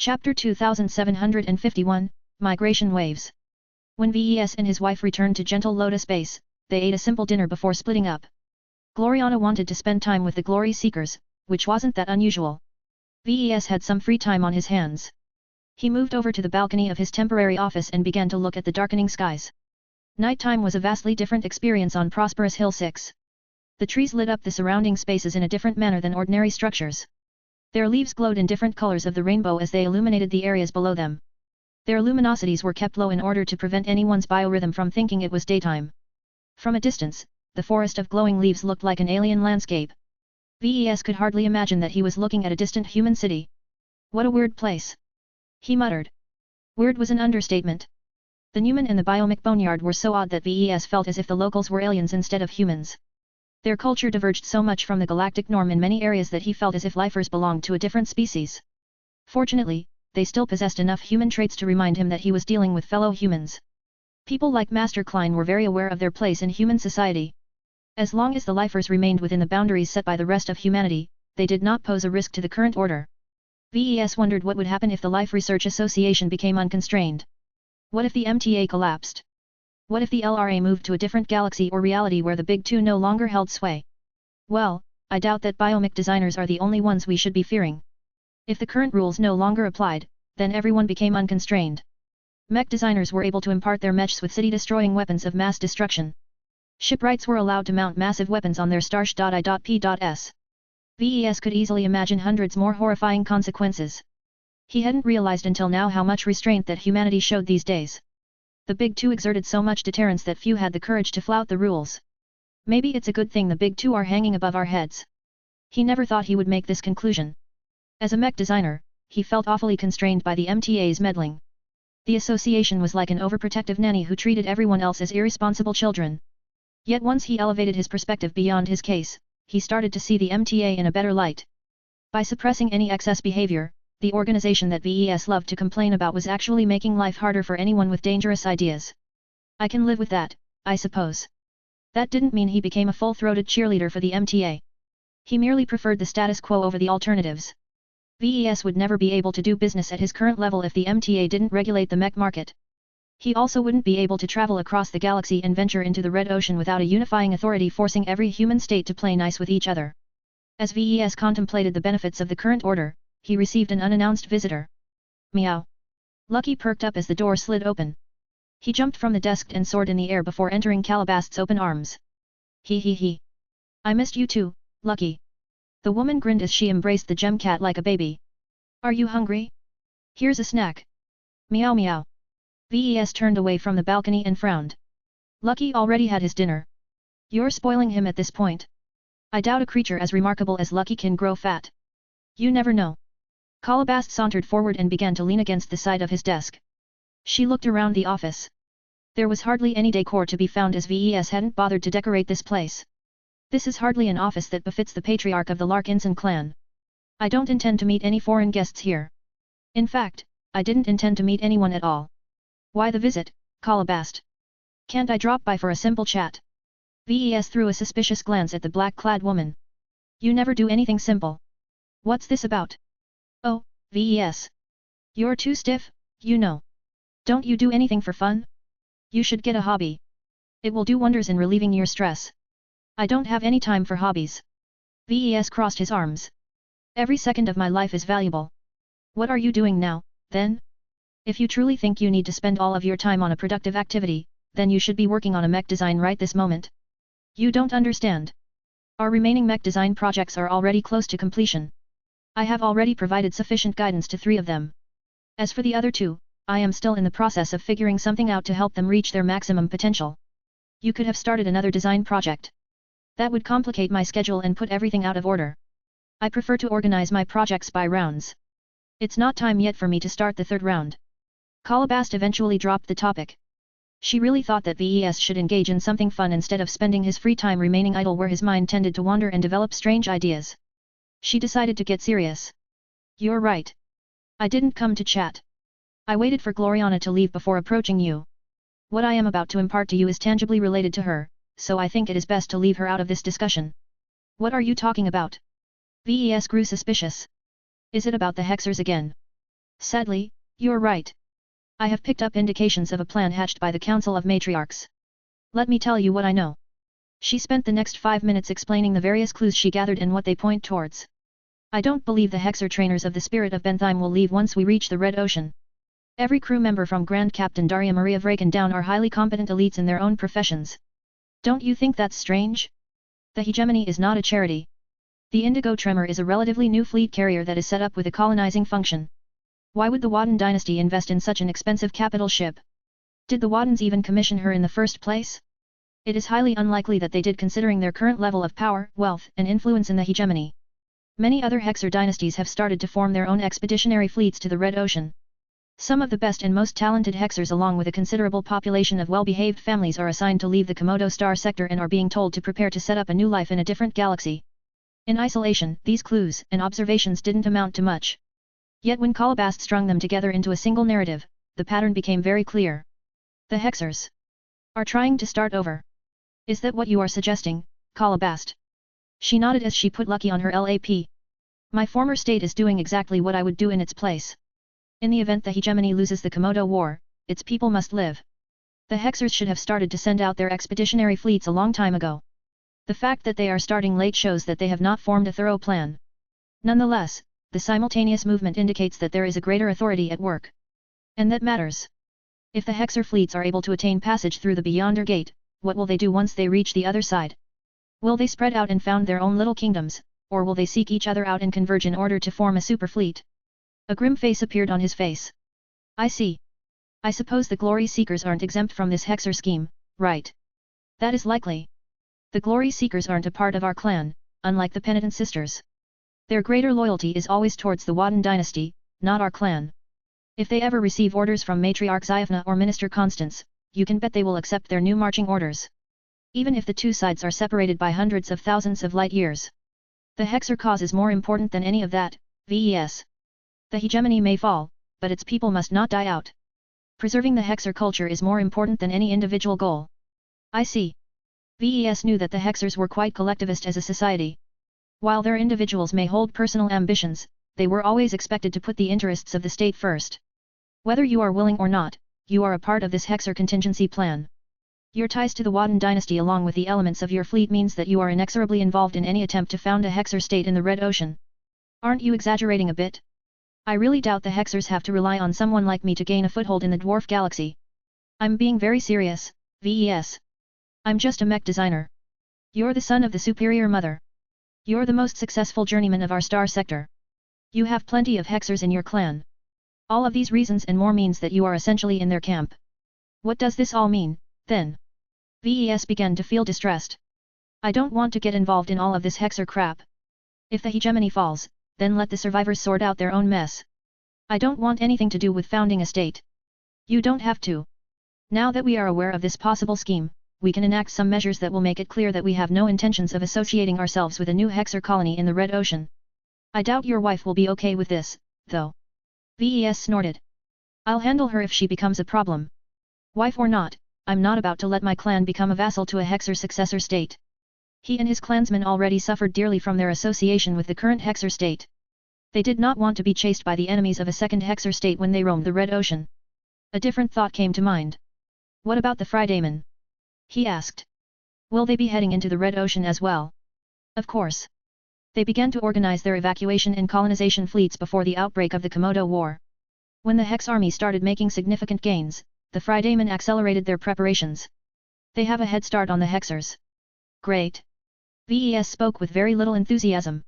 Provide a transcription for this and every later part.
Chapter 2751, Migration Waves. When Ves and his wife returned to Gentle Lotus Base, they ate a simple dinner before splitting up. Gloriana wanted to spend time with the Glory Seekers, which wasn't that unusual. Ves had some free time on his hands. He moved over to the balcony of his temporary office and began to look at the darkening skies. Nighttime was a vastly different experience on Prosperous Hill 6. The trees lit up the surrounding spaces in a different manner than ordinary structures. Their leaves glowed in different colors of the rainbow as they illuminated the areas below them. Their luminosities were kept low in order to prevent anyone's biorhythm from thinking it was daytime. From a distance, the forest of glowing leaves looked like an alien landscape. Ves could hardly imagine that he was looking at a distant human city. What a weird place! He muttered. Weird was an understatement. The Newman and the Biomic Boneyard were so odd that Ves felt as if the locals were aliens instead of humans. Their culture diverged so much from the galactic norm in many areas that he felt as if lifers belonged to a different species. Fortunately, they still possessed enough human traits to remind him that he was dealing with fellow humans. People like Master Klein were very aware of their place in human society. As long as the lifers remained within the boundaries set by the rest of humanity, they did not pose a risk to the current order. Ves wondered what would happen if the Life Research Association became unconstrained. What if the MTA collapsed? What if the LRA moved to a different galaxy or reality where the Big Two no longer held sway? Well, I doubt that biomic designers are the only ones we should be fearing. If the current rules no longer applied, then everyone became unconstrained. Mech designers were able to impart their mechs with city-destroying weapons of mass destruction. Shipwrights were allowed to mount massive weapons on their starsh.I.P.S. Ves could easily imagine hundreds more horrifying consequences. He hadn't realized until now how much restraint that humanity showed these days. The Big Two exerted so much deterrence that few had the courage to flout the rules. Maybe it's a good thing the Big Two are hanging above our heads. He never thought he would make this conclusion. As a mech designer, he felt awfully constrained by the MTA's meddling. The association was like an overprotective nanny who treated everyone else as irresponsible children. Yet once he elevated his perspective beyond his case, he started to see the MTA in a better light. By suppressing any excess behavior, the organization that Ves loved to complain about was actually making life harder for anyone with dangerous ideas. I can live with that, I suppose. That didn't mean he became a full-throated cheerleader for the MTA. He merely preferred the status quo over the alternatives. Ves would never be able to do business at his current level if the MTA didn't regulate the mech market. He also wouldn't be able to travel across the galaxy and venture into the Red Ocean without a unifying authority forcing every human state to play nice with each other. As Ves contemplated the benefits of the current order, he received an unannounced visitor. Meow. Lucky perked up as the door slid open. He jumped from the desk and soared in the air before entering Calabast's open arms. He. I missed you too, Lucky. The woman grinned as she embraced the gem cat like a baby. Are you hungry? Here's a snack. Meow meow. Ves turned away from the balcony and frowned. Lucky already had his dinner. You're spoiling him at this point. I doubt a creature as remarkable as Lucky can grow fat. You never know. Calabast sauntered forward and began to lean against the side of his desk. She looked around the office. There was hardly any decor to be found as Ves hadn't bothered to decorate this place. This is hardly an office that befits the patriarch of the Larkinson clan. I don't intend to meet any foreign guests here. In fact, I didn't intend to meet anyone at all. Why the visit, Calabast? Can't I drop by for a simple chat? Ves threw a suspicious glance at the black-clad woman. You never do anything simple. What's this about? Oh, Ves. You're too stiff, you know. Don't you do anything for fun? You should get a hobby. It will do wonders in relieving your stress. I don't have any time for hobbies. Ves crossed his arms. Every second of my life is valuable. What are you doing now, then? If you truly think you need to spend all of your time on a productive activity, then you should be working on a mech design right this moment. You don't understand. Our remaining mech design projects are already close to completion. I have already provided sufficient guidance to 3 of them. As for the other 2, I am still in the process of figuring something out to help them reach their maximum potential. You could have started another design project. That would complicate my schedule and put everything out of order. I prefer to organize my projects by rounds. It's not time yet for me to start the 3rd round. Calabast eventually dropped the topic. She really thought that Ves should engage in something fun instead of spending his free time remaining idle where his mind tended to wander and develop strange ideas. She decided to get serious. You're right. I didn't come to chat. I waited for Gloriana to leave before approaching you. What I am about to impart to you is tangibly related to her, so I think it is best to leave her out of this discussion. What are you talking about? Ves grew suspicious. Is it about the Hexers again? Sadly, you're right. I have picked up indications of a plan hatched by the Council of Matriarchs. Let me tell you what I know. She spent the next 5 minutes explaining the various clues she gathered and what they point towards. I don't believe the Hexer trainers of the Spirit of Bentheim will leave once we reach the Red Ocean. Every crew member from Grand Captain Daria Maria Vraken down are highly competent elites in their own professions. Don't you think that's strange? The hegemony is not a charity. The Indigo Tremor is a relatively new fleet carrier that is set up with a colonizing function. Why would the Wadden dynasty invest in such an expensive capital ship? Did the Waddens even commission her in the first place? It is highly unlikely that they did, considering their current level of power, wealth, and influence in the hegemony. Many other Hexer dynasties have started to form their own expeditionary fleets to the Red Ocean. Some of the best and most talented Hexers along with a considerable population of well-behaved families are assigned to leave the Komodo star sector and are being told to prepare to set up a new life in a different galaxy. In isolation, these clues and observations didn't amount to much. Yet when Kalabast strung them together into a single narrative, the pattern became very clear. The Hexers are trying to start over. Is that what you are suggesting, Kalabast? She nodded as she put Lucky on her lap. My former state is doing exactly what I would do in its place. In the event the hegemony loses the Komodo War, its people must live. The Hexers should have started to send out their expeditionary fleets a long time ago. The fact that they are starting late shows that they have not formed a thorough plan. Nonetheless, the simultaneous movement indicates that there is a greater authority at work. And that matters. If the Hexer fleets are able to attain passage through the Beyonder Gate, what will they do once they reach the other side? Will they spread out and found their own little kingdoms, or will they seek each other out and converge in order to form a super fleet? A grim face appeared on his face. I see. I suppose the Glory Seekers aren't exempt from this Hexer scheme, right? That is likely. The Glory Seekers aren't a part of our clan, unlike the Penitent Sisters. Their greater loyalty is always towards the Wadden dynasty, not our clan. If they ever receive orders from Matriarch Zyafna or Minister Constance, you can bet they will accept their new marching orders. Even if the two sides are separated by hundreds of thousands of light years. The Hexer cause is more important than any of that, VES. The hegemony may fall, but its people must not die out. Preserving the Hexer culture is more important than any individual goal. I see. VES knew that the Hexers were quite collectivist as a society. While their individuals may hold personal ambitions, they were always expected to put the interests of the state first. Whether you are willing or not, you are a part of this Hexer contingency plan. Your ties to the Wadden dynasty along with the elements of your fleet means that you are inexorably involved in any attempt to found a Hexer state in the Red Ocean. Aren't you exaggerating a bit? I really doubt the Hexers have to rely on someone like me to gain a foothold in the Dwarf Galaxy. I'm being very serious, VES. I'm just a mech designer. You're the son of the Superior Mother. You're the most successful journeyman of our star sector. You have plenty of Hexers in your clan. All of these reasons and more means that you are essentially in their camp. What does this all mean, then? VES began to feel distressed. I don't want to get involved in all of this Hexer crap. If the hegemony falls, then let the survivors sort out their own mess. I don't want anything to do with founding a state. You don't have to. Now that we are aware of this possible scheme, we can enact some measures that will make it clear that we have no intentions of associating ourselves with a new Hexer colony in the Red Ocean. I doubt your wife will be okay with this, though. VES snorted. I'll handle her if she becomes a problem. Wife or not, I'm not about to let my clan become a vassal to a Hexer successor state. He and his clansmen already suffered dearly from their association with the current Hexer state. They did not want to be chased by the enemies of a second Hexer state when they roamed the Red Ocean. A different thought came to mind. What about the Frydaemon? He asked. Will they be heading into the Red Ocean as well? Of course. They began to organize their evacuation and colonization fleets before the outbreak of the Komodo War. When the Hex army started making significant gains, the Frydaemon accelerated their preparations. They have a head start on the Hexers. Great. VES spoke with very little enthusiasm.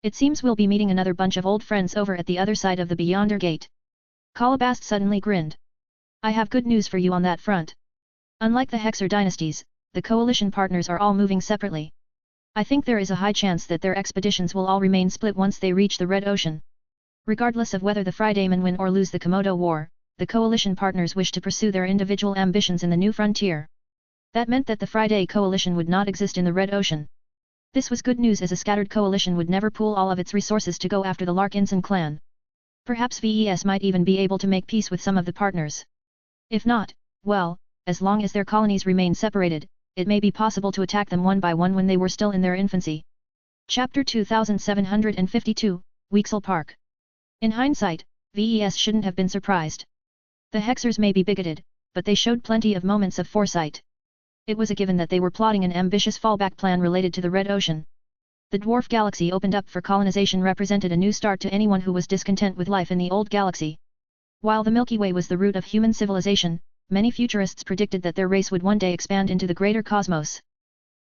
It seems we'll be meeting another bunch of old friends over at the other side of the Beyonder Gate. Kalabast suddenly grinned. I have good news for you on that front. Unlike the Hexer dynasties, the coalition partners are all moving separately. I think there is a high chance that their expeditions will all remain split once they reach the Red Ocean. Regardless of whether the Frydaemon win or lose the Komodo War, the coalition partners wish to pursue their individual ambitions in the new frontier. That meant that the Friday coalition would not exist in the Red Ocean. This was good news as a scattered coalition would never pool all of its resources to go after the Larkinson clan. Perhaps VES might even be able to make peace with some of the partners. If not, well, as long as their colonies remain separated, it may be possible to attack them one by one when they were still in their infancy. Chapter 2752, Weaksel Park. In hindsight, VES shouldn't have been surprised. The Hexers may be bigoted, but they showed plenty of moments of foresight. It was a given that they were plotting an ambitious fallback plan related to the Red Ocean. The dwarf galaxy opened up for colonization represented a new start to anyone who was discontent with life in the old galaxy. While the Milky Way was the root of human civilization, many futurists predicted that their race would one day expand into the greater cosmos.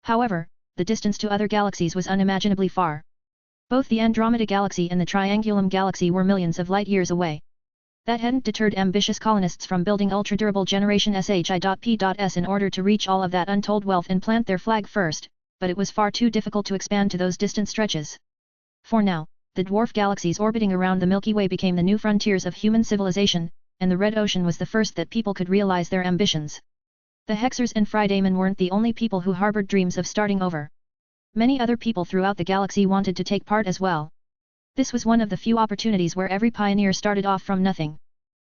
However, the distance to other galaxies was unimaginably far. Both the Andromeda Galaxy and the Triangulum Galaxy were millions of light-years away. That hadn't deterred ambitious colonists from building ultra-durable Generation SHI.P.S in order to reach all of that untold wealth and plant their flag first, but it was far too difficult to expand to those distant stretches. For now, the dwarf galaxies orbiting around the Milky Way became the new frontiers of human civilization, and the Red Ocean was the first that people could realize their ambitions. The Hexers and Friedamon weren't the only people who harbored dreams of starting over. Many other people throughout the galaxy wanted to take part as well. This was one of the few opportunities where every pioneer started off from nothing.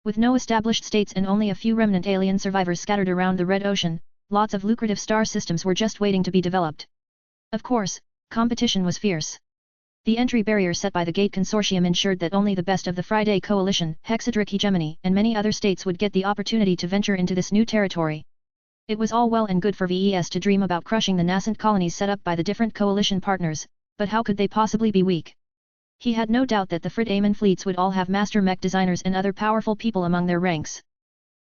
With no established states and only a few remnant alien survivors scattered around the Red Ocean, lots of lucrative star systems were just waiting to be developed. Of course, competition was fierce. The entry barrier set by the Gate Consortium ensured that only the best of the Friday Coalition, Hexadric Hegemony, and many other states would get the opportunity to venture into this new territory. It was all well and good for VES to dream about crushing the nascent colonies set up by the different coalition partners, but how could they possibly be weak? He had no doubt that the Friedamon fleets would all have master mech designers and other powerful people among their ranks.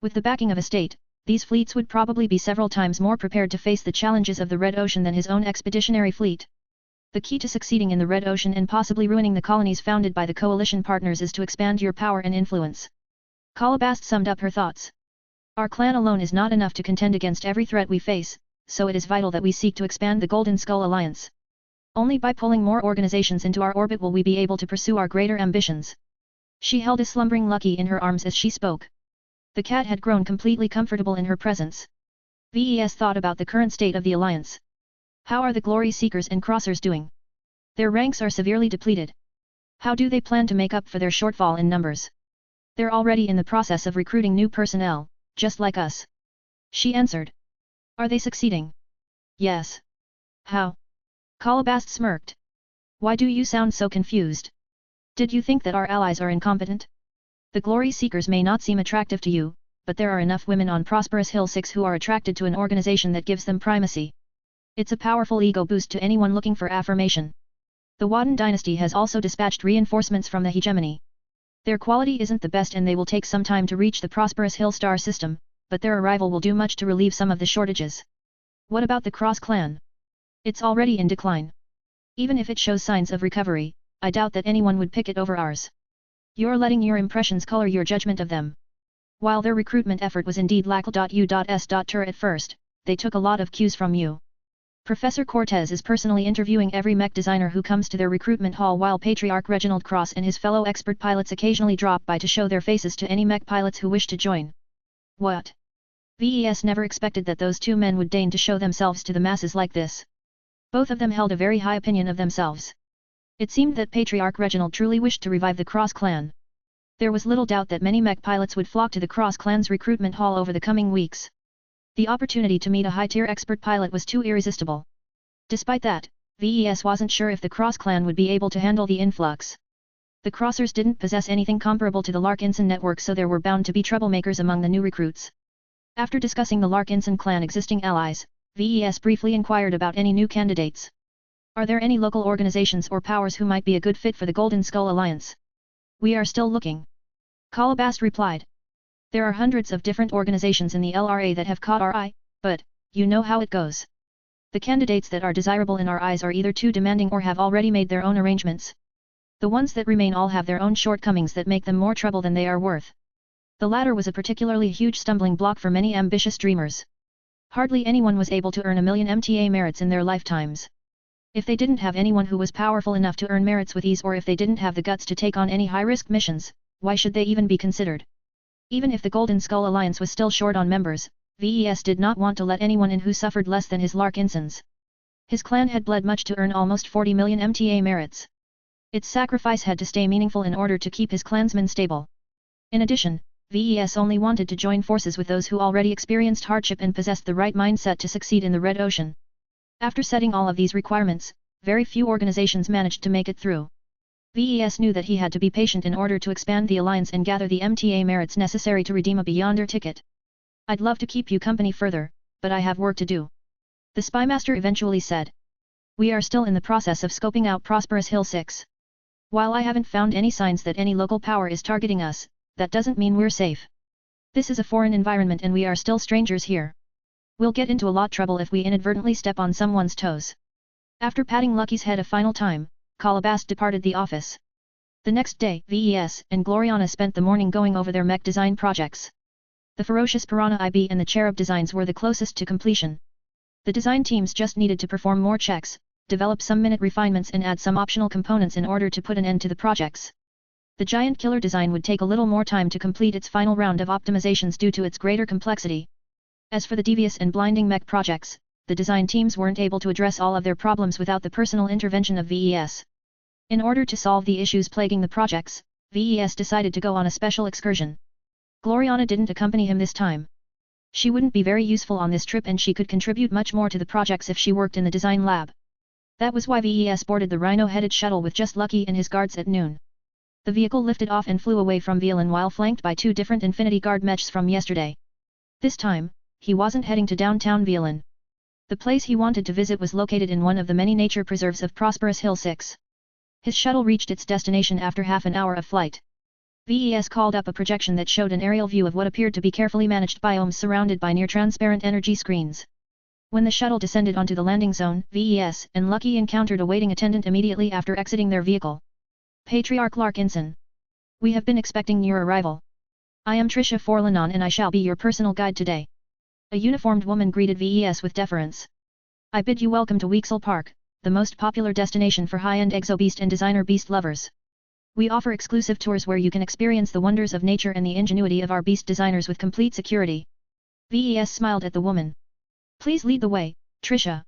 With the backing of a state, these fleets would probably be several times more prepared to face the challenges of the Red Ocean than his own expeditionary fleet. The key to succeeding in the Red Ocean and possibly ruining the colonies founded by the coalition partners is to expand your power and influence. Calabast summed up her thoughts. Our clan alone is not enough to contend against every threat we face, so it is vital that we seek to expand the Golden Skull Alliance. Only by pulling more organizations into our orbit will we be able to pursue our greater ambitions. She held a slumbering Lucky in her arms as she spoke. The cat had grown completely comfortable in her presence. VES thought about the current state of the alliance. How are the Glory Seekers and Crossers doing? Their ranks are severely depleted. How do they plan to make up for their shortfall in numbers? They're already in the process of recruiting new personnel, just like us. She answered. Are they succeeding? Yes. How? Calabast smirked. Why do you sound so confused? Did you think that our allies are incompetent? The Glory Seekers may not seem attractive to you, but there are enough women on Prosperous Hill 6 who are attracted to an organization that gives them primacy. It's a powerful ego boost to anyone looking for affirmation. The Wadden dynasty has also dispatched reinforcements from the hegemony. Their quality isn't the best and they will take some time to reach the Prosperous Hill star system, but their arrival will do much to relieve some of the shortages. What about the Cross clan? It's already in decline. Even if it shows signs of recovery, I doubt that anyone would pick it over ours. You're letting your impressions color your judgment of them. While their recruitment effort was indeed lackluster at first, they took a lot of cues from you. Professor Cortez is personally interviewing every mech designer who comes to their recruitment hall while Patriarch Reginald Cross and his fellow expert pilots occasionally drop by to show their faces to any mech pilots who wish to join. What? VES never expected that those two men would deign to show themselves to the masses like this. Both of them held a very high opinion of themselves. It seemed that Patriarch Reginald truly wished to revive the Cross clan. There was little doubt that many mech pilots would flock to the Cross clan's recruitment hall over the coming weeks. The opportunity to meet a high-tier expert pilot was too irresistible. Despite that, VES wasn't sure if the Cross clan would be able to handle the influx. The Crossers didn't possess anything comparable to the Larkinson network, so there were bound to be troublemakers among the new recruits. After discussing the Larkinson clan existing allies, VES briefly inquired about any new candidates. Are there any local organizations or powers who might be a good fit for the Golden Skull Alliance? We are still looking. Calabast replied. There are hundreds of different organizations in the LRA that have caught our eye, but, you know how it goes. The candidates that are desirable in our eyes are either too demanding or have already made their own arrangements. The ones that remain all have their own shortcomings that make them more trouble than they are worth. The latter was a particularly huge stumbling block for many ambitious dreamers. Hardly anyone was able to earn 1 million MTA merits in their lifetimes. If they didn't have anyone who was powerful enough to earn merits with ease, or if they didn't have the guts to take on any high-risk missions, why should they even be considered? Even if the Golden Skull Alliance was still short on members, VES did not want to let anyone in who suffered less than his Larkinsons. His clan had bled much to earn almost 40 million MTA merits. Its sacrifice had to stay meaningful in order to keep his clansmen stable. In addition, VES only wanted to join forces with those who already experienced hardship and possessed the right mindset to succeed in the Red Ocean. After setting all of these requirements, very few organizations managed to make it through. VES knew that he had to be patient in order to expand the alliance and gather the MTA merits necessary to redeem a Beyonder ticket. I'd love to keep you company further, but I have work to do. The spymaster eventually said. We are still in the process of scoping out Prosperous Hill 6. While I haven't found any signs that any local power is targeting us, that doesn't mean we're safe. This is a foreign environment and we are still strangers here. We'll get into a lot trouble if we inadvertently step on someone's toes. After patting Lucky's head a final time, Calabast departed the office. The next day, VES and Gloriana spent the morning going over their mech design projects. The Ferocious Piranha IB and the Cherub designs were the closest to completion. The design teams just needed to perform more checks, develop some minute refinements and add some optional components in order to put an end to the projects. The Giant Killer design would take a little more time to complete its final round of optimizations due to its greater complexity. As for the Devious and Blinding Mech projects, the design teams weren't able to address all of their problems without the personal intervention of VES. In order to solve the issues plaguing the projects, VES decided to go on a special excursion. Gloriana didn't accompany him this time. She wouldn't be very useful on this trip and she could contribute much more to the projects if she worked in the design lab. That was why VES boarded the rhino-headed shuttle with just Lucky and his guards at noon. The vehicle lifted off and flew away from Violin while flanked by two different Infinity Guard mechs from yesterday. This time, he wasn't heading to downtown Violin. The place he wanted to visit was located in one of the many nature preserves of Prosperous Hill 6. His shuttle reached its destination after half an hour of flight. VES called up a projection that showed an aerial view of what appeared to be carefully managed biomes surrounded by near-transparent energy screens. When the shuttle descended onto the landing zone, VES and Lucky encountered a waiting attendant immediately after exiting their vehicle. Patriarch Larkinson. We have been expecting your arrival. I am Trisha Forlanon and I shall be your personal guide today. A uniformed woman greeted VES with deference. I bid you welcome to Weaksel Park, the most popular destination for high-end exobeast and designer beast lovers. We offer exclusive tours where you can experience the wonders of nature and the ingenuity of our beast designers with complete security. VES smiled at the woman. Please lead the way, Trisha.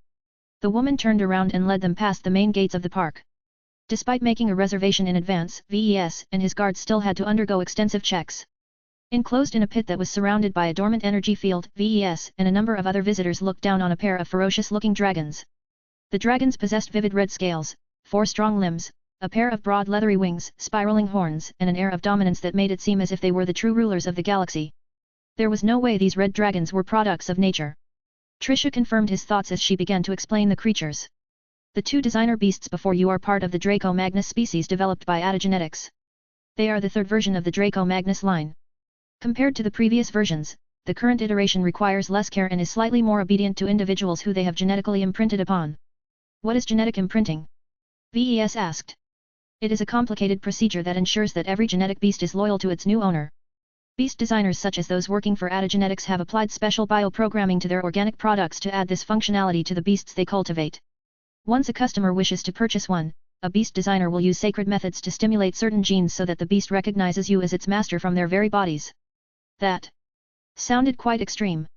The woman turned around and led them past the main gates of the park. Despite making a reservation in advance, VES and his guards still had to undergo extensive checks. Enclosed in a pit that was surrounded by a dormant energy field, VES and a number of other visitors looked down on a pair of ferocious-looking dragons. The dragons possessed vivid red scales, 4 strong limbs, a pair of broad leathery wings, spiraling horns, and an air of dominance that made it seem as if they were the true rulers of the galaxy. There was no way these red dragons were products of nature. Trisha confirmed his thoughts as she began to explain the creatures. The 2 designer beasts before you are part of the Draco Magnus species developed by Adagenetics. They are the 3rd version of the Draco Magnus line. Compared to the previous versions, the current iteration requires less care and is slightly more obedient to individuals who they have genetically imprinted upon. What is genetic imprinting? VES asked. It is a complicated procedure that ensures that every genetic beast is loyal to its new owner. Beast designers such as those working for Adagenetics have applied special bioprogramming to their organic products to add this functionality to the beasts they cultivate. Once a customer wishes to purchase one, a beast designer will use sacred methods to stimulate certain genes so that the beast recognizes you as its master from their very bodies. That sounded quite extreme.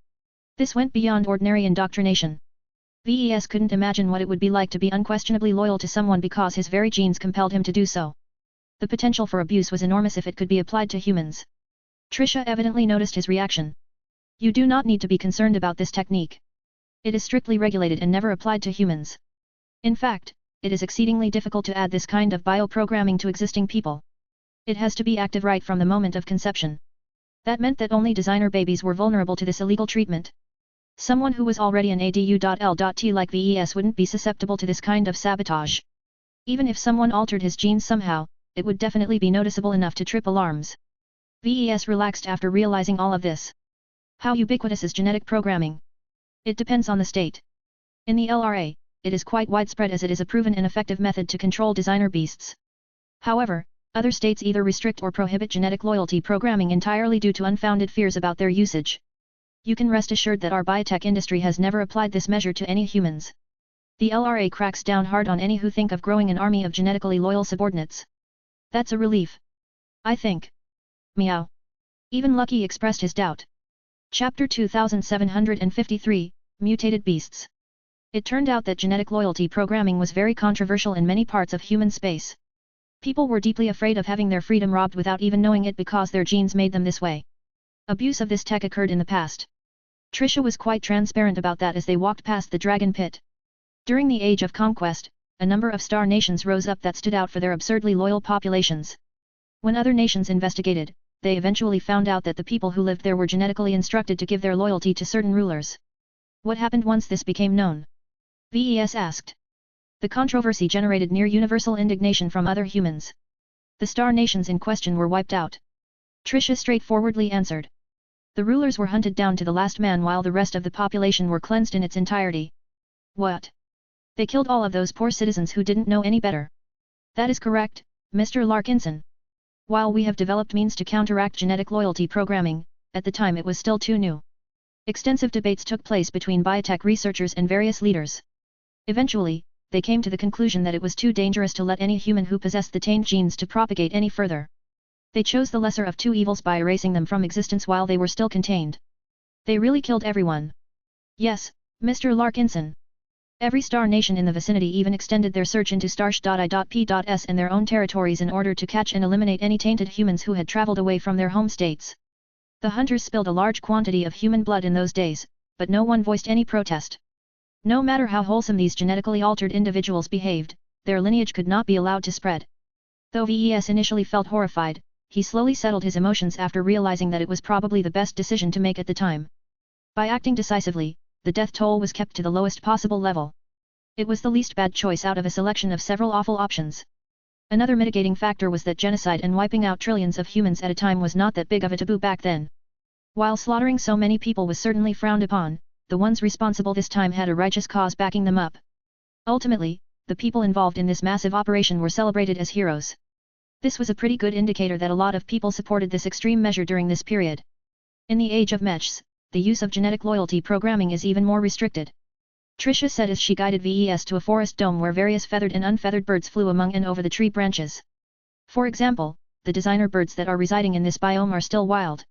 This went beyond ordinary indoctrination. VES couldn't imagine what it would be like to be unquestionably loyal to someone because his very genes compelled him to do so. The potential for abuse was enormous if it could be applied to humans. Trisha evidently noticed his reaction. You do not need to be concerned about this technique. It is strictly regulated and never applied to humans. In fact, it is exceedingly difficult to add this kind of bioprogramming to existing people. It has to be active right from the moment of conception. That meant that only designer babies were vulnerable to this illegal treatment. Someone who was already an ADU.L.T like VES wouldn't be susceptible to this kind of sabotage. Even if someone altered his genes somehow, it would definitely be noticeable enough to trip alarms. VES relaxed after realizing all of this. How ubiquitous is genetic programming? It depends on the state. In the LRA, it is quite widespread as it is a proven and effective method to control designer beasts. However, other states either restrict or prohibit genetic loyalty programming entirely due to unfounded fears about their usage. You can rest assured that our biotech industry has never applied this measure to any humans. The LRA cracks down hard on any who think of growing an army of genetically loyal subordinates. That's a relief. I think. Meow. Even Lucky expressed his doubt. Chapter 2753, Mutated Beasts. It turned out that genetic loyalty programming was very controversial in many parts of human space. People were deeply afraid of having their freedom robbed without even knowing it because their genes made them this way. Abuse of this tech occurred in the past. Trisha was quite transparent about that as they walked past the dragon pit. During the Age of Conquest, a number of star nations rose up that stood out for their absurdly loyal populations. When other nations investigated, they eventually found out that the people who lived there were genetically instructed to give their loyalty to certain rulers. What happened once this became known? VES asked. The controversy generated near universal indignation from other humans. The star nations in question were wiped out. Trisha straightforwardly answered. The rulers were hunted down to the last man while the rest of the population were cleansed in its entirety. What? They killed all of those poor citizens who didn't know any better. That is correct, Mr. Larkinson. While we have developed means to counteract genetic loyalty programming, at the time it was still too new. Extensive debates took place between biotech researchers and various leaders. Eventually, they came to the conclusion that it was too dangerous to let any human who possessed the taint genes to propagate any further. They chose the lesser of two evils by erasing them from existence while they were still contained. They really killed everyone. Yes, Mr. Larkinson. Every star nation in the vicinity even extended their search into Starsh.I.P.S and their own territories in order to catch and eliminate any tainted humans who had traveled away from their home states. The hunters spilled a large quantity of human blood in those days, but no one voiced any protest. No matter how wholesome these genetically altered individuals behaved, their lineage could not be allowed to spread. Though VES initially felt horrified, he slowly settled his emotions after realizing that it was probably the best decision to make at the time. By acting decisively, the death toll was kept to the lowest possible level. It was the least bad choice out of a selection of several awful options. Another mitigating factor was that genocide and wiping out trillions of humans at a time was not that big of a taboo back then. While slaughtering so many people was certainly frowned upon, the ones responsible this time had a righteous cause backing them up. Ultimately, the people involved in this massive operation were celebrated as heroes. This was a pretty good indicator that a lot of people supported this extreme measure during this period. In the age of Mechs, the use of genetic loyalty programming is even more restricted. Trisha said as she guided VES to a forest dome where various feathered and unfeathered birds flew among and over the tree branches. For example, the designer birds that are residing in this biome are still wild.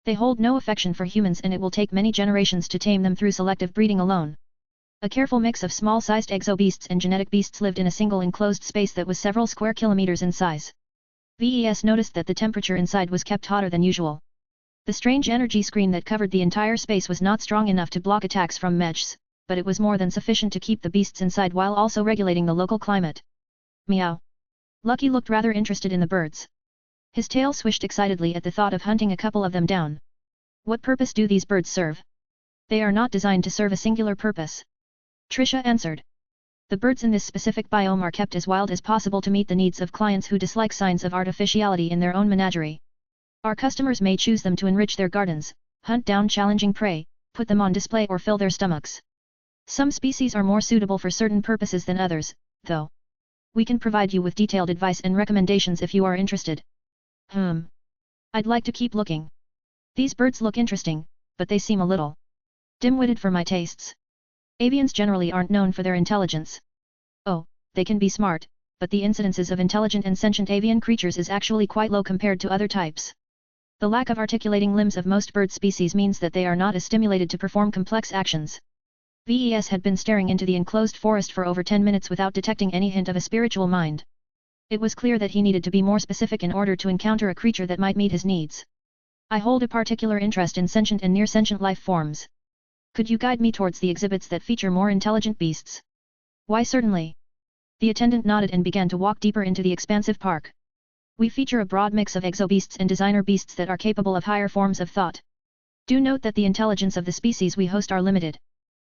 They hold no affection for humans and it will take many generations to tame them through selective breeding alone. A careful mix of small-sized exobeasts and genetic beasts lived in a single enclosed space that was several square kilometers in size. VES noticed that the temperature inside was kept hotter than usual. The strange energy screen that covered the entire space was not strong enough to block attacks from Mechs, but it was more than sufficient to keep the beasts inside while also regulating the local climate. Meow. Lucky looked rather interested in the birds. His tail swished excitedly at the thought of hunting a couple of them down. What purpose do these birds serve? They are not designed to serve a singular purpose. Trisha answered. The birds in this specific biome are kept as wild as possible to meet the needs of clients who dislike signs of artificiality in their own menagerie. Our customers may choose them to enrich their gardens, hunt down challenging prey, put them on display or fill their stomachs. Some species are more suitable for certain purposes than others, though. We can provide you with detailed advice and recommendations if you are interested. I'd like to keep looking. These birds look interesting, but they seem a little dim-witted for my tastes. Avians generally aren't known for their intelligence. Oh, they can be smart, but the incidences of intelligent and sentient avian creatures is actually quite low compared to other types. The lack of articulating limbs of most bird species means that they are not as stimulated to perform complex actions. VES had been staring into the enclosed forest for over 10 minutes without detecting any hint of a spiritual mind. It was clear that he needed to be more specific in order to encounter a creature that might meet his needs. I hold a particular interest in sentient and near-sentient life forms. Could you guide me towards the exhibits that feature more intelligent beasts? Why certainly. The attendant nodded and began to walk deeper into the expansive park. We feature a broad mix of exobeasts and designer beasts that are capable of higher forms of thought. Do note that the intelligence of the species we host are limited.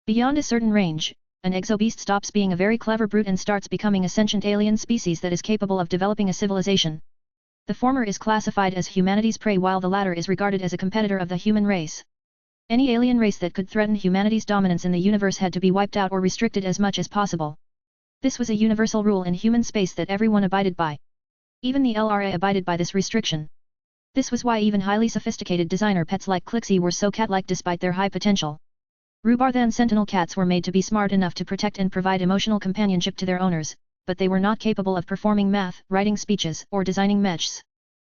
Beyond a certain range, an exobeast stops being a very clever brute and starts becoming a sentient alien species that is capable of developing a civilization. The former is classified as humanity's prey while the latter is regarded as a competitor of the human race. Any alien race that could threaten humanity's dominance in the universe had to be wiped out or restricted as much as possible. This was a universal rule in human space that everyone abided by. Even the LRA abided by this restriction. This was why even highly sophisticated designer pets like Clixie were so cat-like despite their high potential. Rubarthan Sentinel cats were made to be smart enough to protect and provide emotional companionship to their owners, but they were not capable of performing math, writing speeches, or designing mechs.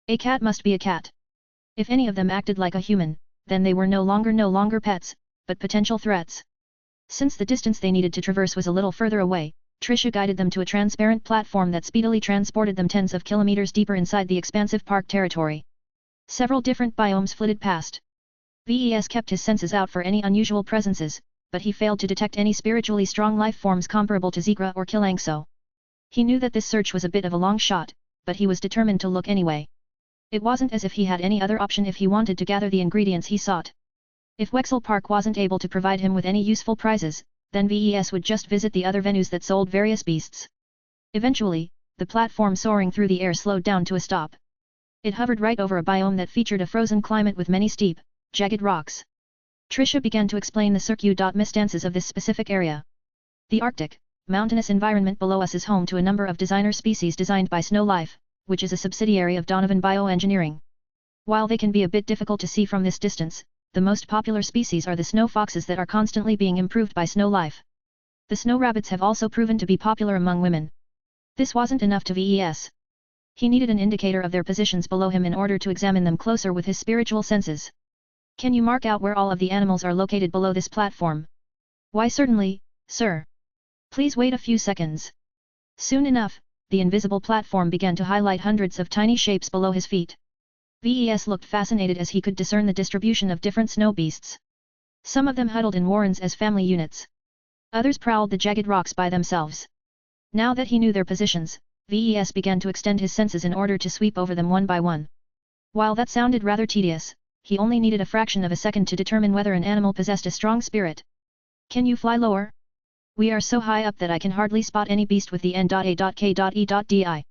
A cat must be a cat. If any of them acted like a human, then they were no longer pets, but potential threats. Since the distance they needed to traverse was a little further away, Trisha guided them to a transparent platform that speedily transported them tens of kilometers deeper inside the expansive park territory. Several different biomes flitted past. VES kept his senses out for any unusual presences, but he failed to detect any spiritually strong life forms comparable to Zekra or Kilangso. He knew that this search was a bit of a long shot, but he was determined to look anyway. It wasn't as if he had any other option if he wanted to gather the ingredients he sought. If Wexel Park wasn't able to provide him with any useful prizes, then VES would just visit the other venues that sold various beasts. Eventually, the platform soaring through the air slowed down to a stop. It hovered right over a biome that featured a frozen climate with many steep, jagged rocks. Trisha began to explain the circustances of this specific area. The Arctic, mountainous environment below us is home to a number of designer species designed by Snow Life, which is a subsidiary of Donovan Bioengineering. While they can be a bit difficult to see from this distance, the most popular species are the snow foxes that are constantly being improved by Snow Life. The snow rabbits have also proven to be popular among women. This wasn't enough to VES. He needed an indicator of their positions below him in order to examine them closer with his spiritual senses. Can you mark out where all of the animals are located below this platform? Why certainly, sir. Please wait a few seconds. Soon enough, the invisible platform began to highlight hundreds of tiny shapes below his feet. VES looked fascinated as he could discern the distribution of different snow beasts. Some of them huddled in warrens as family units. Others prowled the jagged rocks by themselves. Now that he knew their positions, VES began to extend his senses in order to sweep over them one by one. While that sounded rather tedious, he only needed a fraction of a second to determine whether an animal possessed a strong spirit. Can you fly lower? We are so high up that I can hardly spot any beast with the N.A.K.E.Di.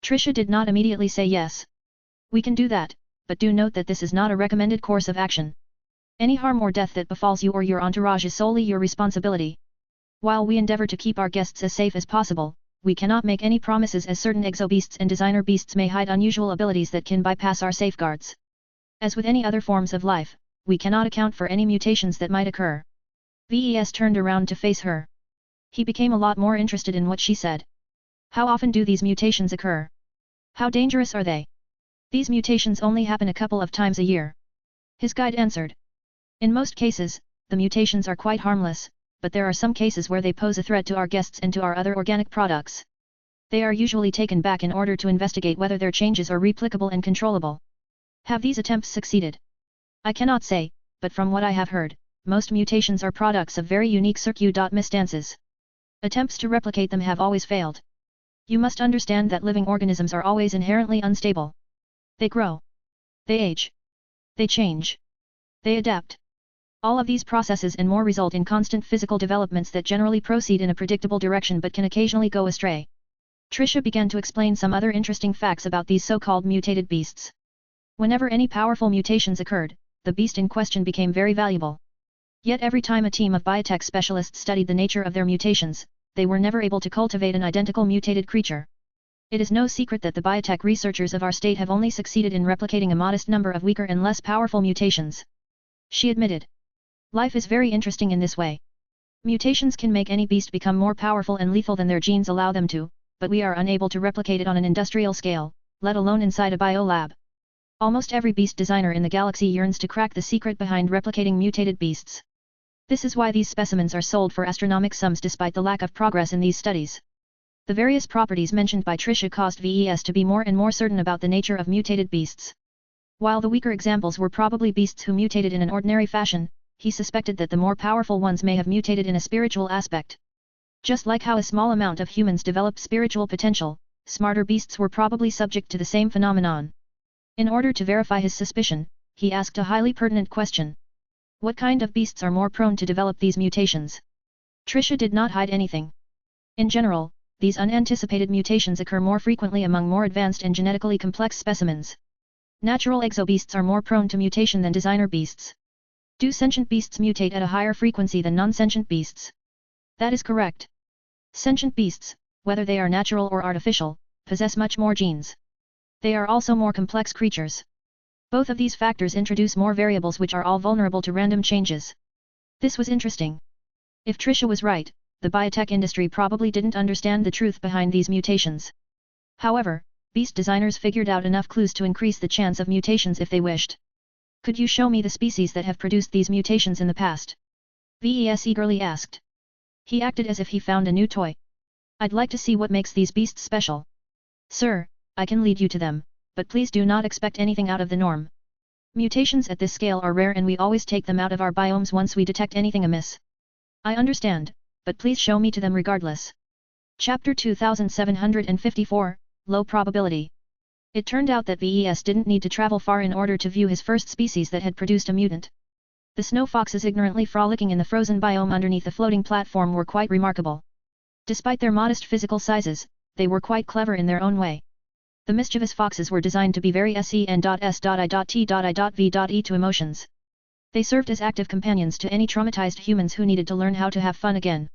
Trisha did not immediately say yes. We can do that, but do note that this is not a recommended course of action. Any harm or death that befalls you or your entourage is solely your responsibility. While we endeavor to keep our guests as safe as possible, we cannot make any promises as certain exobeasts and designer beasts may hide unusual abilities that can bypass our safeguards. As with any other forms of life, we cannot account for any mutations that might occur. VES turned around to face her. He became a lot more interested in what she said. How often do these mutations occur? How dangerous are they? These mutations only happen a couple of times a year. His guide answered. In most cases, the mutations are quite harmless, but there are some cases where they pose a threat to our guests and to our other organic products. They are usually taken back in order to investigate whether their changes are replicable and controllable. Have these attempts succeeded? I cannot say, but from what I have heard, most mutations are products of very unique circustances. Attempts to replicate them have always failed. You must understand that living organisms are always inherently unstable. They grow. They age. They change. They adapt. All of these processes and more result in constant physical developments that generally proceed in a predictable direction but can occasionally go astray. Trisha began to explain some other interesting facts about these so-called mutated beasts. Whenever any powerful mutations occurred, the beast in question became very valuable. Yet every time a team of biotech specialists studied the nature of their mutations, they were never able to cultivate an identical mutated creature. It is no secret that the biotech researchers of our state have only succeeded in replicating a modest number of weaker and less powerful mutations. She admitted. Life is very interesting in this way. Mutations can make any beast become more powerful and lethal than their genes allow them to, but we are unable to replicate it on an industrial scale, let alone inside a biolab. Almost every beast designer in the galaxy yearns to crack the secret behind replicating mutated beasts. This is why these specimens are sold for astronomical sums despite the lack of progress in these studies. The various properties mentioned by Trisha caused VES to be more and more certain about the nature of mutated beasts. While the weaker examples were probably beasts who mutated in an ordinary fashion, he suspected that the more powerful ones may have mutated in a spiritual aspect. Just like how a small amount of humans developed spiritual potential, smarter beasts were probably subject to the same phenomenon. In order to verify his suspicion, he asked a highly pertinent question. What kind of beasts are more prone to develop these mutations? Trisha did not hide anything. In general, these unanticipated mutations occur more frequently among more advanced and genetically complex specimens. Natural exobeasts are more prone to mutation than designer beasts. Do sentient beasts mutate at a higher frequency than non-sentient beasts? That is correct. Sentient beasts, whether they are natural or artificial, possess much more genes. They are also more complex creatures. Both of these factors introduce more variables which are all vulnerable to random changes. This was interesting. If Trisha was right, the biotech industry probably didn't understand the truth behind these mutations. However, beast designers figured out enough clues to increase the chance of mutations if they wished. Could you show me the species that have produced these mutations in the past? VES eagerly asked. He acted as if he found a new toy. I'd like to see what makes these beasts special. Sir, I can lead you to them, but please do not expect anything out of the norm. Mutations at this scale are rare and we always take them out of our biomes once we detect anything amiss. I understand, but please show me to them regardless. Chapter 2754, Low Probability. It turned out that VES didn't need to travel far in order to view his first species that had produced a mutant. The snow foxes ignorantly frolicking in the frozen biome underneath the floating platform were quite remarkable. Despite their modest physical sizes, they were quite clever in their own way. The mischievous foxes were designed to be very sen.s.i.t.i.v.e to emotions. They served as active companions to any traumatized humans who needed to learn how to have fun again.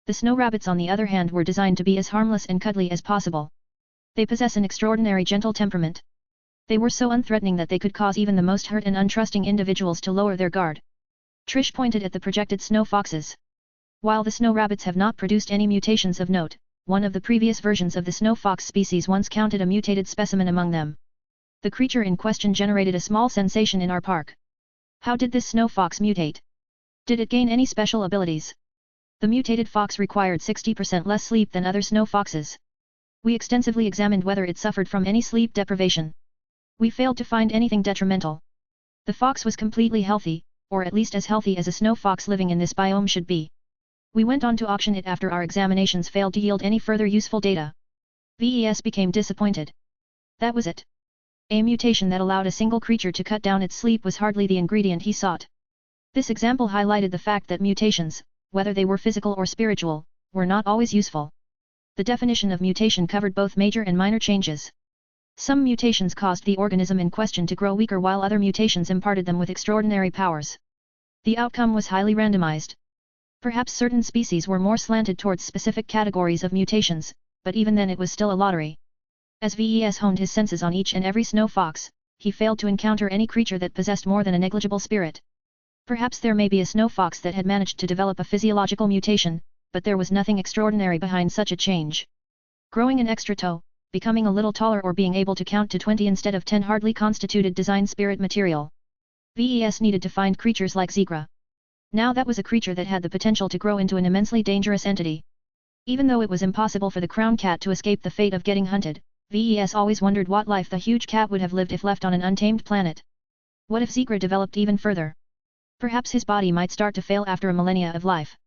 The snow rabbits on the other hand were designed to be as harmless and cuddly as possible. They possess an extraordinary gentle temperament. They were so unthreatening that they could cause even the most hurt and untrusting individuals to lower their guard. Trish pointed at the projected snow foxes. While the snow rabbits have not produced any mutations of note, one of the previous versions of the snow fox species once counted a mutated specimen among them. The creature in question generated a small sensation in our park. How did this snow fox mutate? Did it gain any special abilities? The mutated fox required 60% less sleep than other snow foxes. We extensively examined whether it suffered from any sleep deprivation. We failed to find anything detrimental. The fox was completely healthy, or at least as healthy as a snow fox living in this biome should be. We went on to auction it after our examinations failed to yield any further useful data. VES became disappointed. That was it. A mutation that allowed a single creature to cut down its sleep was hardly the ingredient he sought. This example highlighted the fact that mutations, whether they were physical or spiritual, were not always useful. The definition of mutation covered both major and minor changes. Some mutations caused the organism in question to grow weaker while other mutations imparted them with extraordinary powers. The outcome was highly randomized. Perhaps certain species were more slanted towards specific categories of mutations, but even then it was still a lottery. As VES honed his senses on each and every snow fox, he failed to encounter any creature that possessed more than a negligible spirit. Perhaps there may be a snow fox that had managed to develop a physiological mutation, but there was nothing extraordinary behind such a change. Growing an extra toe, becoming a little taller or being able to count to 20 instead of 10 hardly constituted design spirit material. VES needed to find creatures like Zegra. Now that was a creature that had the potential to grow into an immensely dangerous entity. Even though it was impossible for the crown cat to escape the fate of getting hunted, VES always wondered what life the huge cat would have lived if left on an untamed planet. What if Zegra developed even further? Perhaps his body might start to fail after a millennia of life.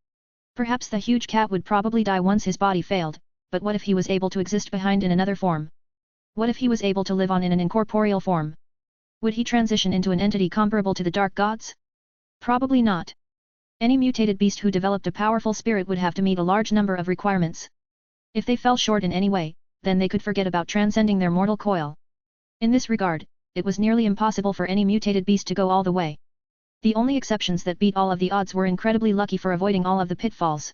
Perhaps the huge cat would probably die once his body failed, but what if he was able to exist behind in another form? What if he was able to live on in an incorporeal form? Would he transition into an entity comparable to the dark gods? Probably not. Any mutated beast who developed a powerful spirit would have to meet a large number of requirements. If they fell short in any way, then they could forget about transcending their mortal coil. In this regard, it was nearly impossible for any mutated beast to go all the way. The only exceptions that beat all of the odds were incredibly lucky for avoiding all of the pitfalls.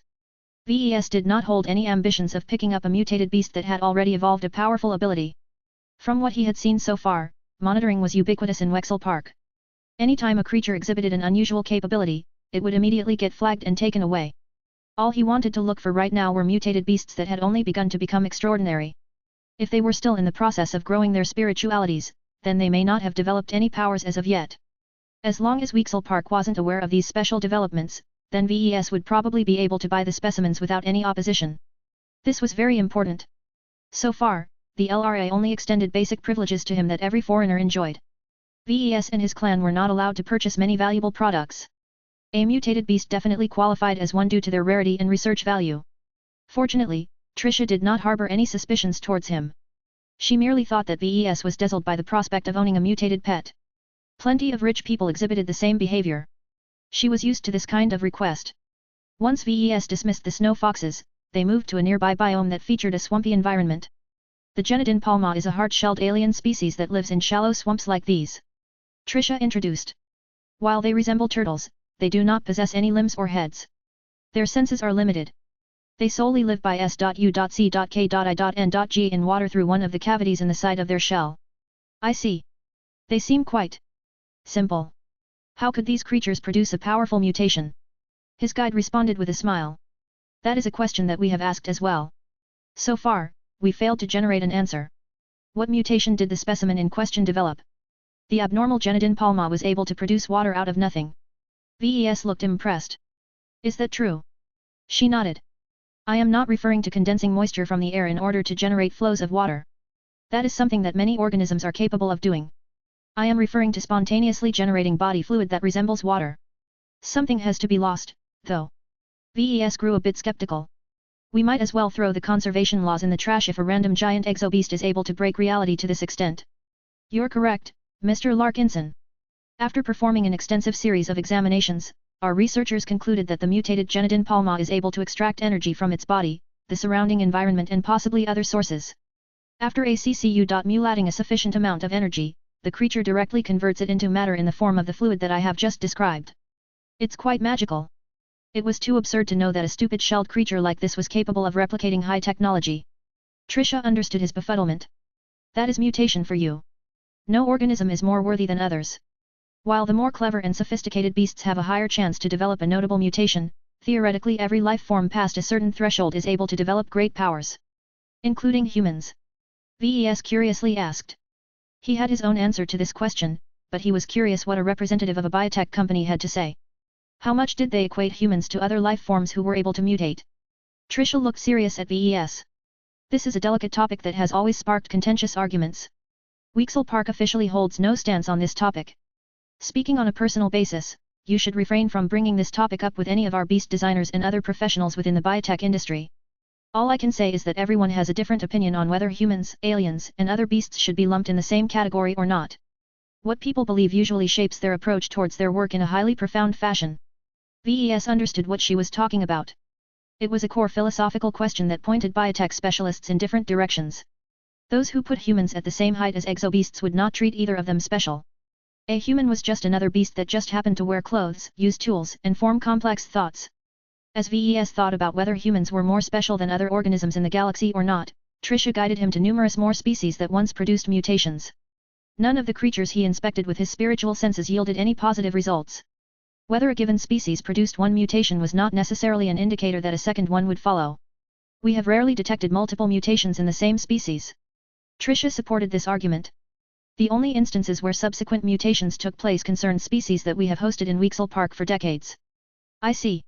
VES did not hold any ambitions of picking up a mutated beast that had already evolved a powerful ability. From what he had seen so far, monitoring was ubiquitous in Wexel Park. Anytime a creature exhibited an unusual capability, it would immediately get flagged and taken away. All he wanted to look for right now were mutated beasts that had only begun to become extraordinary. If they were still in the process of growing their spiritualities, then they may not have developed any powers as of yet. As long as Wexel Park wasn't aware of these special developments, then VES would probably be able to buy the specimens without any opposition. This was very important. So far, the LRA only extended basic privileges to him that every foreigner enjoyed. VES and his clan were not allowed to purchase many valuable products. A mutated beast definitely qualified as one due to their rarity and research value. Fortunately, Trisha did not harbor any suspicions towards him. She merely thought that VES was dazzled by the prospect of owning a mutated pet. Plenty of rich people exhibited the same behavior. She was used to this kind of request. Once VES dismissed the snow foxes, they moved to a nearby biome that featured a swampy environment. The Genodin palma is a hard-shelled alien species that lives in shallow swamps like these. Trisha introduced. While they resemble turtles, they do not possess any limbs or heads. Their senses are limited. They solely live by s.u.c.k.i.n.g in water through one of the cavities in the side of their shell. I see. They seem quite simple. How could these creatures produce a powerful mutation? His guide responded with a smile. That is a question that we have asked as well. So far, we failed to generate an answer. What mutation did the specimen in question develop? The abnormal Genodin palma was able to produce water out of nothing. VES looked impressed. Is that true? She nodded. I am not referring to condensing moisture from the air in order to generate flows of water. That is something that many organisms are capable of doing. I am referring to spontaneously generating body fluid that resembles water. Something has to be lost, though. VES grew a bit skeptical. We might as well throw the conservation laws in the trash if a random giant exobeast is able to break reality to this extent. You're correct, Mr. Larkinson. After performing an extensive series of examinations, our researchers concluded that the mutated Genodon palma is able to extract energy from its body, the surrounding environment and possibly other sources. After mulating a sufficient amount of energy, the creature directly converts it into matter in the form of the fluid that I have just described. It's quite magical. It was too absurd to know that a stupid shelled creature like this was capable of replicating high technology. Trisha understood his befuddlement. That is mutation for you. No organism is more worthy than others. While the more clever and sophisticated beasts have a higher chance to develop a notable mutation, theoretically every life form past a certain threshold is able to develop great powers. Including humans? VES curiously asked. He had his own answer to this question, but he was curious what a representative of a biotech company had to say. How much did they equate humans to other life forms who were able to mutate? Trisha looked serious at VES. This is a delicate topic that has always sparked contentious arguments. Weexel Park officially holds no stance on this topic. Speaking on a personal basis, you should refrain from bringing this topic up with any of our beast designers and other professionals within the biotech industry. All I can say is that everyone has a different opinion on whether humans, aliens, and other beasts should be lumped in the same category or not. What people believe usually shapes their approach towards their work in a highly profound fashion. VES understood what she was talking about. It was a core philosophical question that pointed biotech specialists in different directions. Those who put humans at the same height as exobeasts would not treat either of them special. A human was just another beast that just happened to wear clothes, use tools, and form complex thoughts. As VES thought about whether humans were more special than other organisms in the galaxy or not, Trisha guided him to numerous more species that once produced mutations. None of the creatures he inspected with his spiritual senses yielded any positive results. Whether a given species produced one mutation was not necessarily an indicator that a second one would follow. We have rarely detected multiple mutations in the same species. Trisha supported this argument. The only instances where subsequent mutations took place concern species that we have hosted in Weexel Park for decades. I see.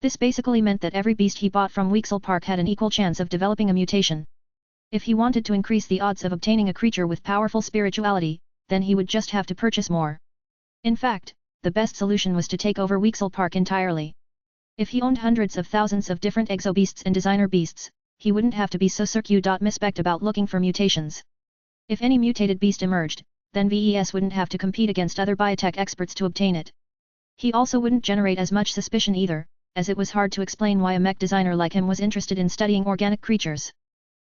This basically meant that every beast he bought from Weexel Park had an equal chance of developing a mutation. If he wanted to increase the odds of obtaining a creature with powerful spirituality, then he would just have to purchase more. In fact, the best solution was to take over Weexel Park entirely. If he owned hundreds of thousands of different exobeasts and designer beasts, he wouldn't have to be so circuit-misspect about looking for mutations. If any mutated beast emerged, then VES wouldn't have to compete against other biotech experts to obtain it. He also wouldn't generate as much suspicion either, as it was hard to explain why a mech designer like him was interested in studying organic creatures.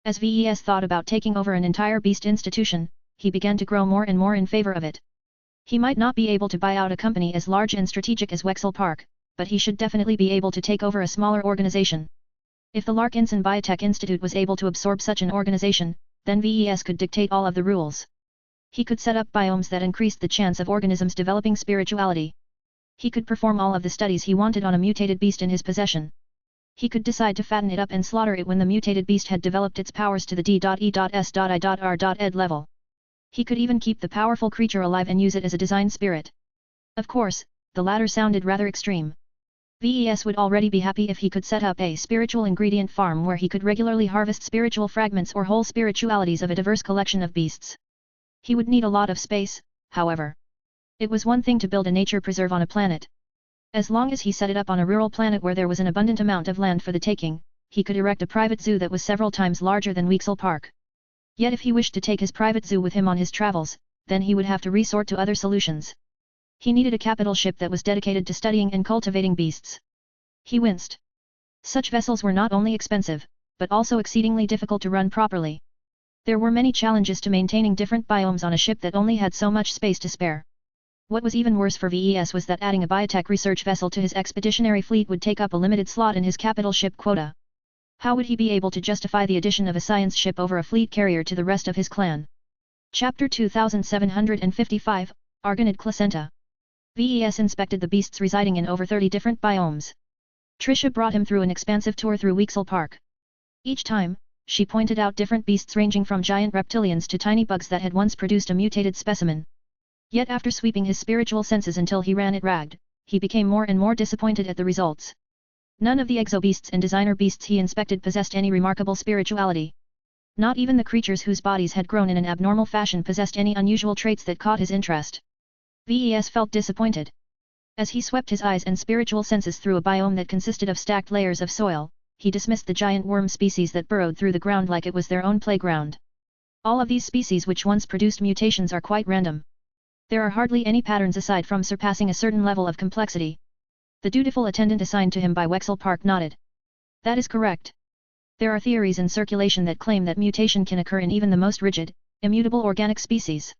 As VES thought about taking over an entire beast institution, he began to grow more and more in favor of it. He might not be able to buy out a company as large and strategic as Weexel Park, but he should definitely be able to take over a smaller organization. If the Larkinson Biotech Institute was able to absorb such an organization, then VES could dictate all of the rules. He could set up biomes that increased the chance of organisms developing spirituality. He could perform all of the studies he wanted on a mutated beast in his possession. He could decide to fatten it up and slaughter it when the mutated beast had developed its powers to the D.E.S.I.R.ed level. He could even keep the powerful creature alive and use it as a design spirit. Of course, the latter sounded rather extreme. VES would already be happy if he could set up a spiritual ingredient farm where he could regularly harvest spiritual fragments or whole spiritualities of a diverse collection of beasts. He would need a lot of space, however. It was one thing to build a nature preserve on a planet. As long as he set it up on a rural planet where there was an abundant amount of land for the taking, he could erect a private zoo that was several times larger than Weexel Park. Yet if he wished to take his private zoo with him on his travels, then he would have to resort to other solutions. He needed a capital ship that was dedicated to studying and cultivating beasts. He winced. Such vessels were not only expensive, but also exceedingly difficult to run properly. There were many challenges to maintaining different biomes on a ship that only had so much space to spare. What was even worse for VES was that adding a biotech research vessel to his expeditionary fleet would take up a limited slot in his capital ship quota. How would he be able to justify the addition of a science ship over a fleet carrier to the rest of his clan? Chapter 2755, Argonid Placenta. VES inspected the beasts residing in over 30 different biomes. Trisha brought him through an expansive tour through Weexel Park. Each time, she pointed out different beasts ranging from giant reptilians to tiny bugs that had once produced a mutated specimen. Yet after sweeping his spiritual senses until he ran it ragged, he became more and more disappointed at the results. None of the exobeasts and designer beasts he inspected possessed any remarkable spirituality. Not even the creatures whose bodies had grown in an abnormal fashion possessed any unusual traits that caught his interest. VES felt disappointed. As he swept his eyes and spiritual senses through a biome that consisted of stacked layers of soil, he dismissed the giant worm species that burrowed through the ground like it was their own playground. All of these species which once produced mutations are quite random. There are hardly any patterns aside from surpassing a certain level of complexity. The dutiful attendant assigned to him by Wexel Park nodded. That is correct. There are theories in circulation that claim that mutation can occur in even the most rigid, immutable organic species.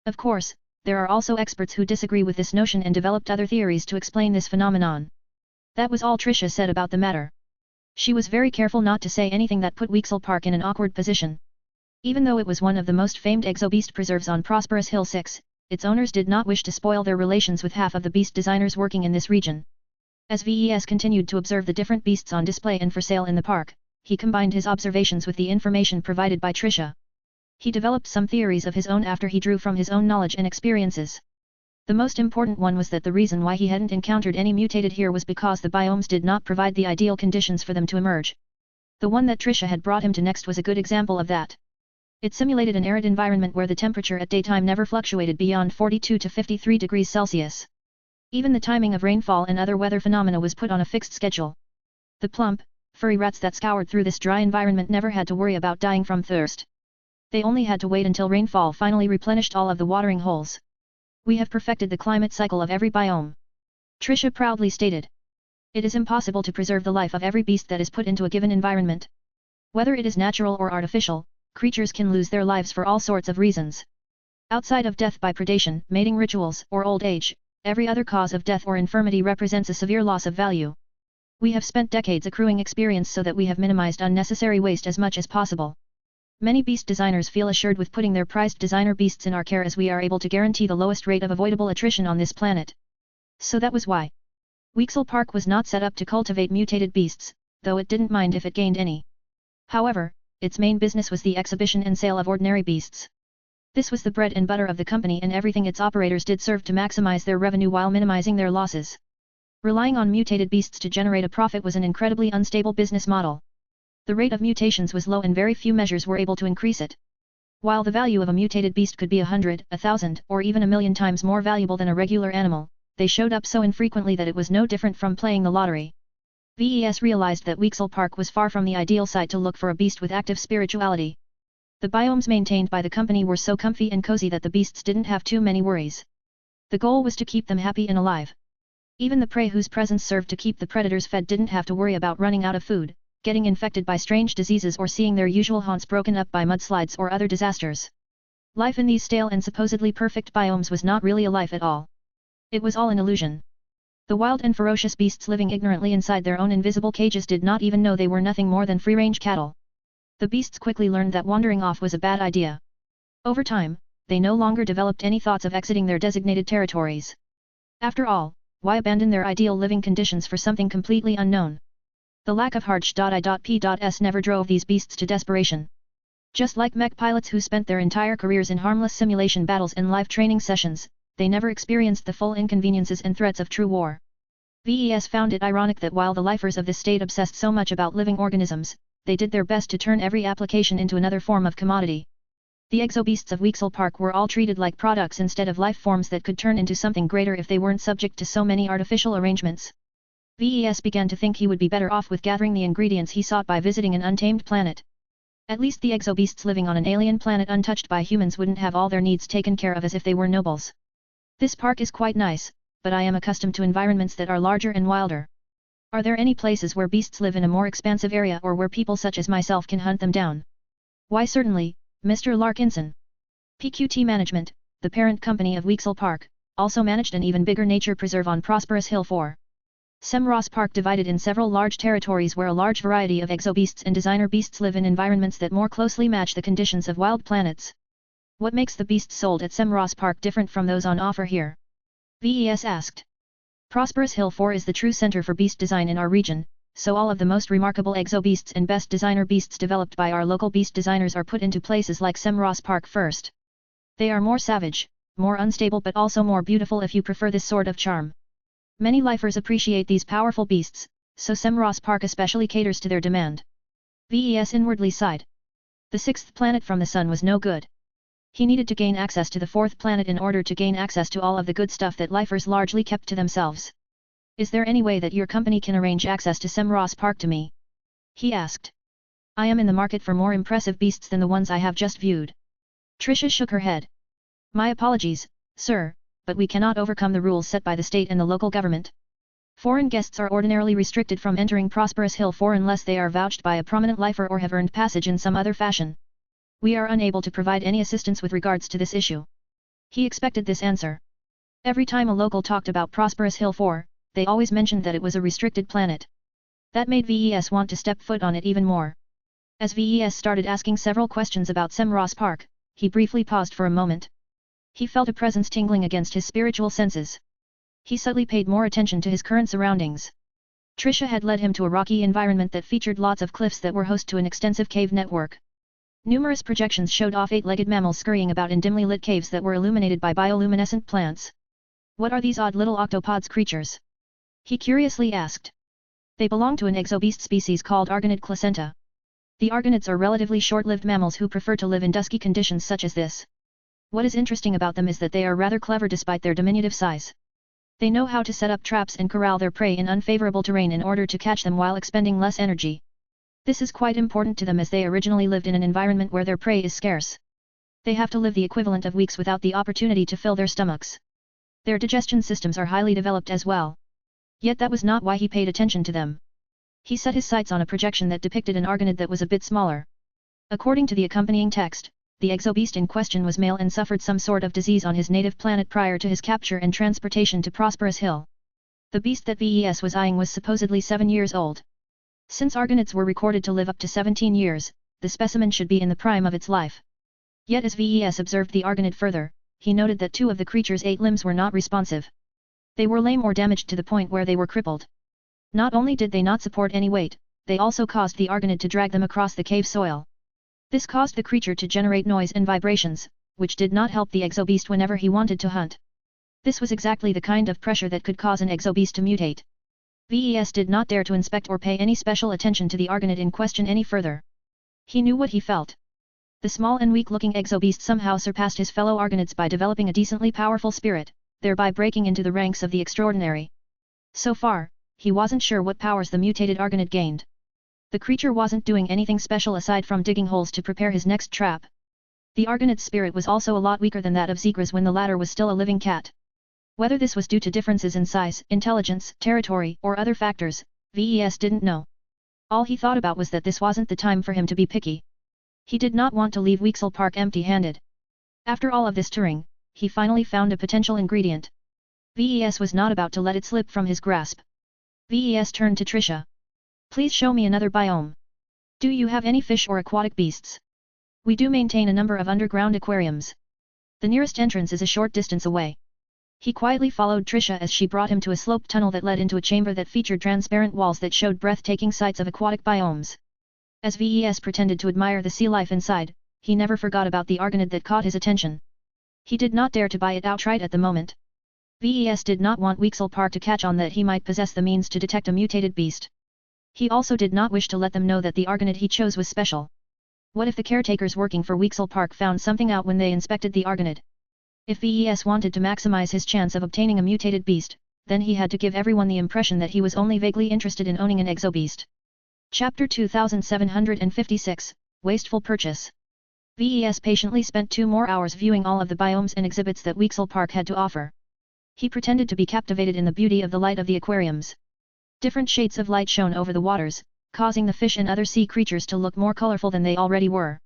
Of course, there are also experts who disagree with this notion and developed other theories to explain this phenomenon. That was all Trisha said about the matter. She was very careful not to say anything that put Wexel Park in an awkward position. Even though it was one of the most famed exobeast preserves on Prosperous Hill 6, its owners did not wish to spoil their relations with half of the beast designers working in this region. As VES continued to observe the different beasts on display and for sale in the park, he combined his observations with the information provided by Trisha. He developed some theories of his own after he drew from his own knowledge and experiences. The most important one was that the reason why he hadn't encountered any mutated here was because the biomes did not provide the ideal conditions for them to emerge. The one that Trisha had brought him to next was a good example of that. It simulated an arid environment where the temperature at daytime never fluctuated beyond 42 to 53 degrees Celsius. Even the timing of rainfall and other weather phenomena was put on a fixed schedule. The plump, furry rats that scoured through this dry environment never had to worry about dying from thirst. They only had to wait until rainfall finally replenished all of the watering holes. We have perfected the climate cycle of every biome. Trisha proudly stated. It is impossible to preserve the life of every beast that is put into a given environment. Whether it is natural or artificial, creatures can lose their lives for all sorts of reasons. Outside of death by predation, mating rituals, or old age, every other cause of death or infirmity represents a severe loss of value. We have spent decades accruing experience so that we have minimized unnecessary waste as much as possible. Many beast designers feel assured with putting their prized designer beasts in our care as we are able to guarantee the lowest rate of avoidable attrition on this planet. So that was why. Wexel Park was not set up to cultivate mutated beasts, though it didn't mind if it gained any. However, its main business was the exhibition and sale of ordinary beasts. This was the bread and butter of the company, and everything its operators did served to maximize their revenue while minimizing their losses. Relying on mutated beasts to generate a profit was an incredibly unstable business model. The rate of mutations was low and very few measures were able to increase it. While the value of a mutated beast could be 100, 1,000, or even 1,000,000 times more valuable than a regular animal, they showed up so infrequently that it was no different from playing the lottery. VES realized that Wexel Park was far from the ideal site to look for a beast with active spirituality. The biomes maintained by the company were so comfy and cozy that the beasts didn't have too many worries. The goal was to keep them happy and alive. Even the prey whose presence served to keep the predators fed didn't have to worry about running out of food, getting infected by strange diseases, or seeing their usual haunts broken up by mudslides or other disasters. Life in these stale and supposedly perfect biomes was not really a life at all. It was all an illusion. The wild and ferocious beasts living ignorantly inside their own invisible cages did not even know they were nothing more than free-range cattle. The beasts quickly learned that wandering off was a bad idea. Over time, they no longer developed any thoughts of exiting their designated territories. After all, why abandon their ideal living conditions for something completely unknown? The lack of Harch.I.P.S never drove these beasts to desperation. Just like mech pilots who spent their entire careers in harmless simulation battles and live training sessions, they never experienced the full inconveniences and threats of true war. VES found it ironic that while the lifers of this state obsessed so much about living organisms, they did their best to turn every application into another form of commodity. The exobeasts of Wexel Park were all treated like products instead of life forms that could turn into something greater if they weren't subject to so many artificial arrangements. VES began to think he would be better off with gathering the ingredients he sought by visiting an untamed planet. At least the exobeasts living on an alien planet untouched by humans wouldn't have all their needs taken care of as if they were nobles. This park is quite nice, but I am accustomed to environments that are larger and wilder. Are there any places where beasts live in a more expansive area or where people such as myself can hunt them down? Why certainly, Mr. Larkinson. PQT Management, the parent company of Wexel Park, also managed an even bigger nature preserve on Prosperous Hill 4. Semros Park divided in several large territories where a large variety of exobeasts and designer beasts live in environments that more closely match the conditions of wild planets. What makes the beasts sold at Semros Park different from those on offer here? VES asked. Prosperous Hill 4 is the true center for beast design in our region, so all of the most remarkable exobeasts and best designer beasts developed by our local beast designers are put into places like Semros Park first. They are more savage, more unstable, but also more beautiful if you prefer this sort of charm. Many lifers appreciate these powerful beasts, so Semros Park especially caters to their demand. VES inwardly sighed. The sixth planet from the sun was no good. He needed to gain access to the fourth planet in order to gain access to all of the good stuff that lifers largely kept to themselves. Is there any way that your company can arrange access to Semros Park to me? He asked. I am in the market for more impressive beasts than the ones I have just viewed. Trisha shook her head. My apologies, sir, but we cannot overcome the rules set by the state and the local government. Foreign guests are ordinarily restricted from entering Prosperous Hill 4 unless they are vouched by a prominent lifer or have earned passage in some other fashion. We are unable to provide any assistance with regards to this issue. He expected this answer. Every time a local talked about Prosperous Hill 4, they always mentioned that it was a restricted planet. That made VES want to step foot on it even more. As VES started asking several questions about Semros Park, he briefly paused for a moment. He felt a presence tingling against his spiritual senses. He subtly paid more attention to his current surroundings. Trisha had led him to a rocky environment that featured lots of cliffs that were host to an extensive cave network. Numerous projections showed off eight-legged mammals scurrying about in dimly lit caves that were illuminated by bioluminescent plants. What are these odd little octopods creatures? He curiously asked. They belong to an exobeast species called Argonid placenta. The Argonids are relatively short-lived mammals who prefer to live in dusky conditions such as this. What is interesting about them is that they are rather clever despite their diminutive size. They know how to set up traps and corral their prey in unfavorable terrain in order to catch them while expending less energy. This is quite important to them as they originally lived in an environment where their prey is scarce. They have to live the equivalent of weeks without the opportunity to fill their stomachs. Their digestion systems are highly developed as well. Yet that was not why he paid attention to them. He set his sights on a projection that depicted an Argonid that was a bit smaller. According to the accompanying text, the exobeast in question was male and suffered some sort of disease on his native planet prior to his capture and transportation to Prosperous Hill. The beast that VES was eyeing was supposedly 7 years old. Since Argonids were recorded to live up to 17 years, the specimen should be in the prime of its life. Yet as VES observed the Argonid further, he noted that 2 of the creature's 8 limbs were not responsive. They were lame or damaged to the point where they were crippled. Not only did they not support any weight, they also caused the Argonid to drag them across the cave soil. This caused the creature to generate noise and vibrations, which did not help the exobeast whenever he wanted to hunt. This was exactly the kind of pressure that could cause an exobeast to mutate. VES did not dare to inspect or pay any special attention to the Argonid in question any further. He knew what he felt. The small and weak-looking exobeast somehow surpassed his fellow Argonids by developing a decently powerful spirit, thereby breaking into the ranks of the extraordinary. So far, he wasn't sure what powers the mutated Argonid gained. The creature wasn't doing anything special aside from digging holes to prepare his next trap. The Argonid's spirit was also a lot weaker than that of Zegra's when the latter was still a living cat. Whether this was due to differences in size, intelligence, territory, or other factors, VES didn't know. All he thought about was that this wasn't the time for him to be picky. He did not want to leave Weexel Park empty-handed. After all of this touring, he finally found a potential ingredient. VES was not about to let it slip from his grasp. VES turned to Trisha. Please show me another biome. Do you have any fish or aquatic beasts? We do maintain a number of underground aquariums. The nearest entrance is a short distance away. He quietly followed Trisha as she brought him to a sloped tunnel that led into a chamber that featured transparent walls that showed breathtaking sights of aquatic biomes. As VES pretended to admire the sea life inside, he never forgot about the Argonid that caught his attention. He did not dare to buy it outright at the moment. VES did not want Weexel Park to catch on that he might possess the means to detect a mutated beast. He also did not wish to let them know that the Argonid he chose was special. What if the caretakers working for Weexel Park found something out when they inspected the Argonid? If VES wanted to maximize his chance of obtaining a mutated beast, then he had to give everyone the impression that he was only vaguely interested in owning an exobeast. Chapter 2756, Wasteful Purchase. VES patiently spent 2 more hours viewing all of the biomes and exhibits that Weexel Park had to offer. He pretended to be captivated in the beauty of the light of the aquariums. Different shades of light shone over the waters, causing the fish and other sea creatures to look more colorful than they already were.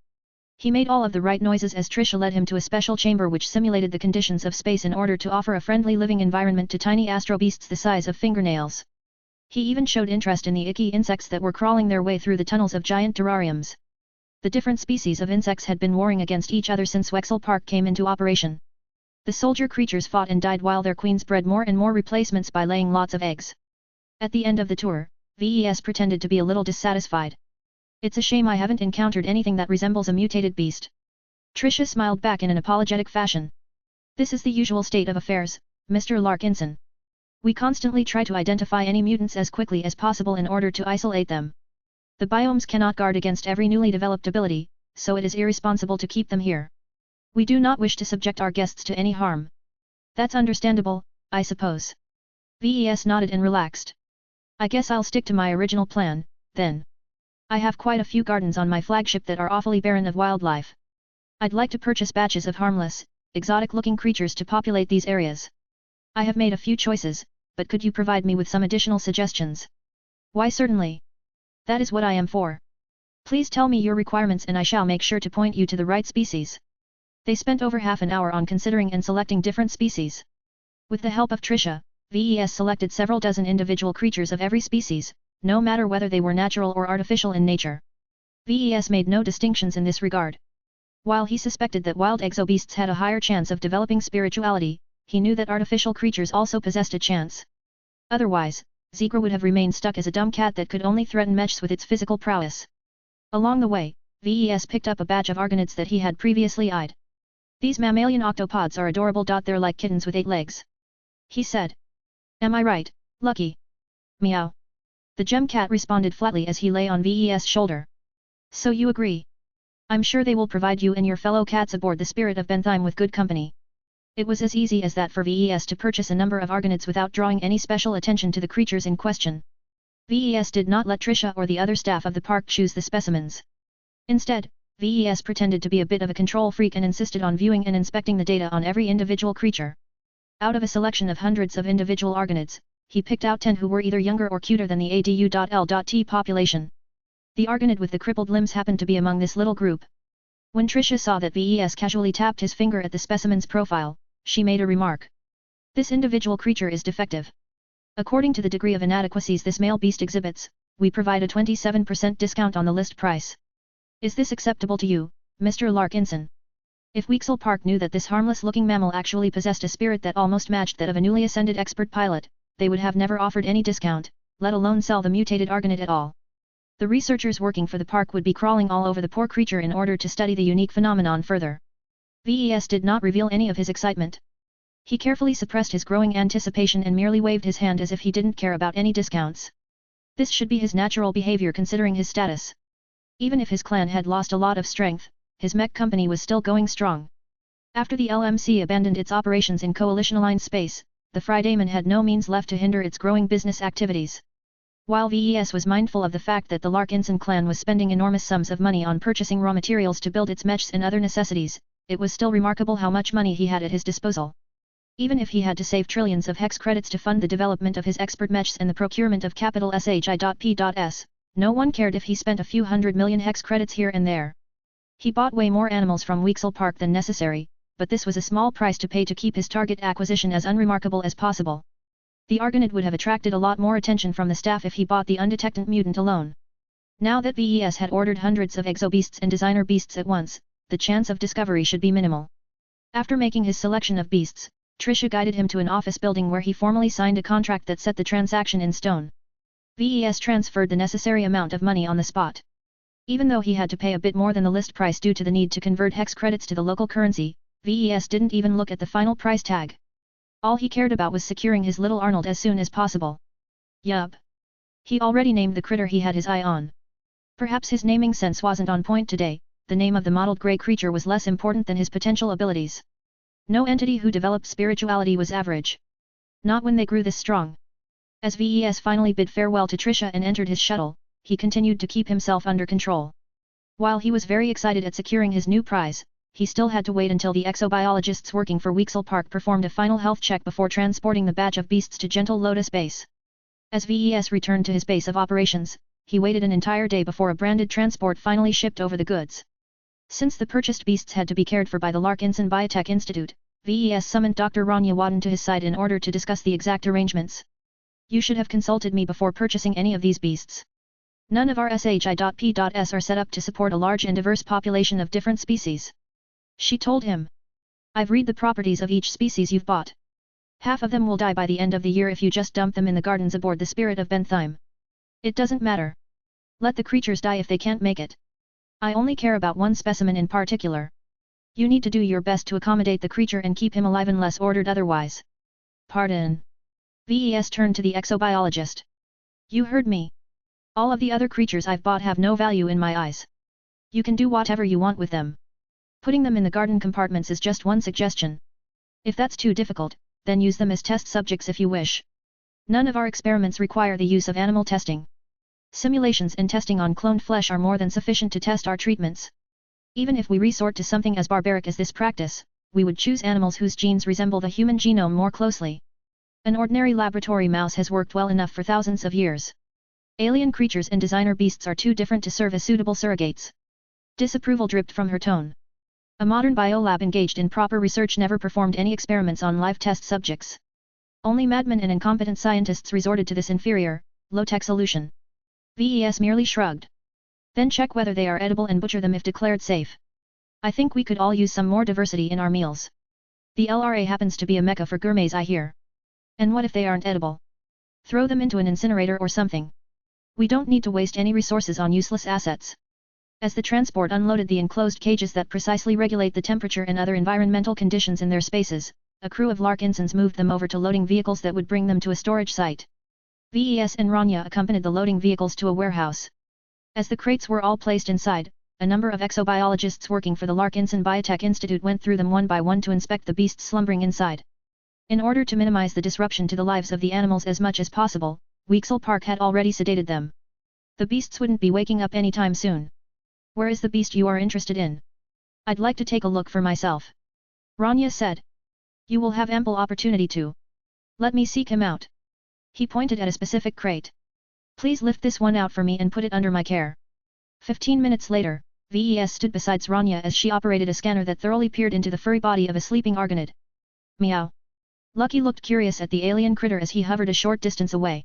He made all of the right noises as Trisha led him to a special chamber which simulated the conditions of space in order to offer a friendly living environment to tiny astrobeasts the size of fingernails. He even showed interest in the icky insects that were crawling their way through the tunnels of giant terrariums. The different species of insects had been warring against each other since Weexel Park came into operation. The soldier creatures fought and died while their queens bred more and more replacements by laying lots of eggs. At the end of the tour, VES pretended to be a little dissatisfied. It's a shame I haven't encountered anything that resembles a mutated beast. Trisha smiled back in an apologetic fashion. This is the usual state of affairs, Mr. Larkinson. We constantly try to identify any mutants as quickly as possible in order to isolate them. The biomes cannot guard against every newly developed ability, so it is irresponsible to keep them here. We do not wish to subject our guests to any harm. That's understandable, I suppose. VES nodded and relaxed. I guess I'll stick to my original plan, then. I have quite a few gardens on my flagship that are awfully barren of wildlife. I'd like to purchase batches of harmless, exotic-looking creatures to populate these areas. I have made a few choices, but could you provide me with some additional suggestions? Why certainly. That is what I am for. Please tell me your requirements and I shall make sure to point you to the right species. They spent over half an hour on considering and selecting different species. With the help of Trisha, VES selected several dozen individual creatures of every species, no matter whether they were natural or artificial in nature. VES made no distinctions in this regard. While he suspected that wild exobeasts had a higher chance of developing spirituality, he knew that artificial creatures also possessed a chance. Otherwise, Zegra would have remained stuck as a dumb cat that could only threaten Mechs with its physical prowess. Along the way, VES picked up a batch of argonauts that he had previously eyed. These mammalian octopods are adorable. They're like kittens with 8 legs. He said. Am I right, Lucky? Meow. The gem cat responded flatly as he lay on VES' shoulder. So you agree? I'm sure they will provide you and your fellow cats aboard the Spirit of Bentheim with good company. It was as easy as that for VES to purchase a number of argonauts without drawing any special attention to the creatures in question. VES did not let Trisha or the other staff of the park choose the specimens. Instead, VES pretended to be a bit of a control freak and insisted on viewing and inspecting the data on every individual creature. Out of a selection of hundreds of individual argonauts, he picked out 10 who were either younger or cuter than the ADU.L.T population. The argonaut with the crippled limbs happened to be among this little group. When Trisha saw that VES casually tapped his finger at the specimen's profile, she made a remark. This individual creature is defective. According to the degree of inadequacies this male beast exhibits, we provide a 27% discount on the list price. Is this acceptable to you, Mr. Larkinson? If Weaksel Park knew that this harmless-looking mammal actually possessed a spirit that almost matched that of a newly ascended expert pilot, they would have never offered any discount, let alone sell the mutated argonaut at all. The researchers working for the park would be crawling all over the poor creature in order to study the unique phenomenon further. VES did not reveal any of his excitement. He carefully suppressed his growing anticipation and merely waved his hand as if he didn't care about any discounts. This should be his natural behavior considering his status. Even if his clan had lost a lot of strength, his mech company was still going strong. After the LMC abandoned its operations in coalition-aligned space, the Friedayman had no means left to hinder its growing business activities. While VES was mindful of the fact that the Larkinson clan was spending enormous sums of money on purchasing raw materials to build its mechs and other necessities, it was still remarkable how much money he had at his disposal. Even if he had to save trillions of hex credits to fund the development of his expert mechs and the procurement of capital SHI.P.S, no one cared if he spent a few hundred million hex credits here and there. He bought way more animals from Weaksel Park than necessary, but this was a small price to pay to keep his target acquisition as unremarkable as possible. The argonaut would have attracted a lot more attention from the staff if he bought the undetected mutant alone. Now that VES had ordered hundreds of exobeasts and designer beasts at once, the chance of discovery should be minimal. After making his selection of beasts, Trisha guided him to an office building where he formally signed a contract that set the transaction in stone. VES transferred the necessary amount of money on the spot. Even though he had to pay a bit more than the list price due to the need to convert hex credits to the local currency, VES didn't even look at the final price tag. All he cared about was securing his little Arnold as soon as possible. Yup. He already named the critter he had his eye on. Perhaps his naming sense wasn't on point today, the name of the mottled grey creature was less important than his potential abilities. No entity who developed spirituality was average. Not when they grew this strong. As VES finally bid farewell to Trisha and entered his shuttle, he continued to keep himself under control. While he was very excited at securing his new prize, he still had to wait until the exobiologists working for Weaksel Park performed a final health check before transporting the batch of beasts to Gentle Lotus Base. As VES returned to his base of operations, he waited an entire day before a branded transport finally shipped over the goods. Since the purchased beasts had to be cared for by the Larkinson Biotech Institute, VES summoned Dr. Rania Wadden to his side in order to discuss the exact arrangements. You should have consulted me before purchasing any of these beasts. None of our SHI.P.S are set up to support a large and diverse population of different species. She told him. I've read the properties of each species you've bought. Half of them will die by the end of the year if you just dump them in the gardens aboard the Spirit of Bentheim. It doesn't matter. Let the creatures die if they can't make it. I only care about one specimen in particular. You need to do your best to accommodate the creature and keep him alive unless ordered otherwise. Pardon. VES turned to the exobiologist. You heard me. All of the other creatures I've bought have no value in my eyes. You can do whatever you want with them. Putting them in the garden compartments is just one suggestion. If that's too difficult, then use them as test subjects if you wish. None of our experiments require the use of animal testing. Simulations and testing on cloned flesh are more than sufficient to test our treatments. Even if we resort to something as barbaric as this practice, we would choose animals whose genes resemble the human genome more closely. An ordinary laboratory mouse has worked well enough for thousands of years. Alien creatures and designer beasts are too different to serve as suitable surrogates. Disapproval dripped from her tone. A modern biolab engaged in proper research never performed any experiments on live test subjects. Only madmen and incompetent scientists resorted to this inferior, low-tech solution. VES merely shrugged. Then check whether they are edible and butcher them if declared safe. I think we could all use some more diversity in our meals. The LRA happens to be a mecca for gourmets, I hear. And what if they aren't edible? Throw them into an incinerator or something. We don't need to waste any resources on useless assets. As the transport unloaded the enclosed cages that precisely regulate the temperature and other environmental conditions in their spaces, a crew of Larkinsons moved them over to loading vehicles that would bring them to a storage site. VES and Rania accompanied the loading vehicles to a warehouse. As the crates were all placed inside, a number of exobiologists working for the Larkinson Biotech Institute went through them one by one to inspect the beasts slumbering inside. In order to minimize the disruption to the lives of the animals as much as possible, Weexel Park had already sedated them. The beasts wouldn't be waking up anytime soon. Where is the beast you are interested in? I'd like to take a look for myself. Rania said. You will have ample opportunity to. Let me seek him out. He pointed at a specific crate. Please lift this one out for me and put it under my care. 15 minutes later, VES stood beside Rania as she operated a scanner that thoroughly peered into the furry body of a sleeping argonid. Meow. Lucky looked curious at the alien critter as he hovered a short distance away.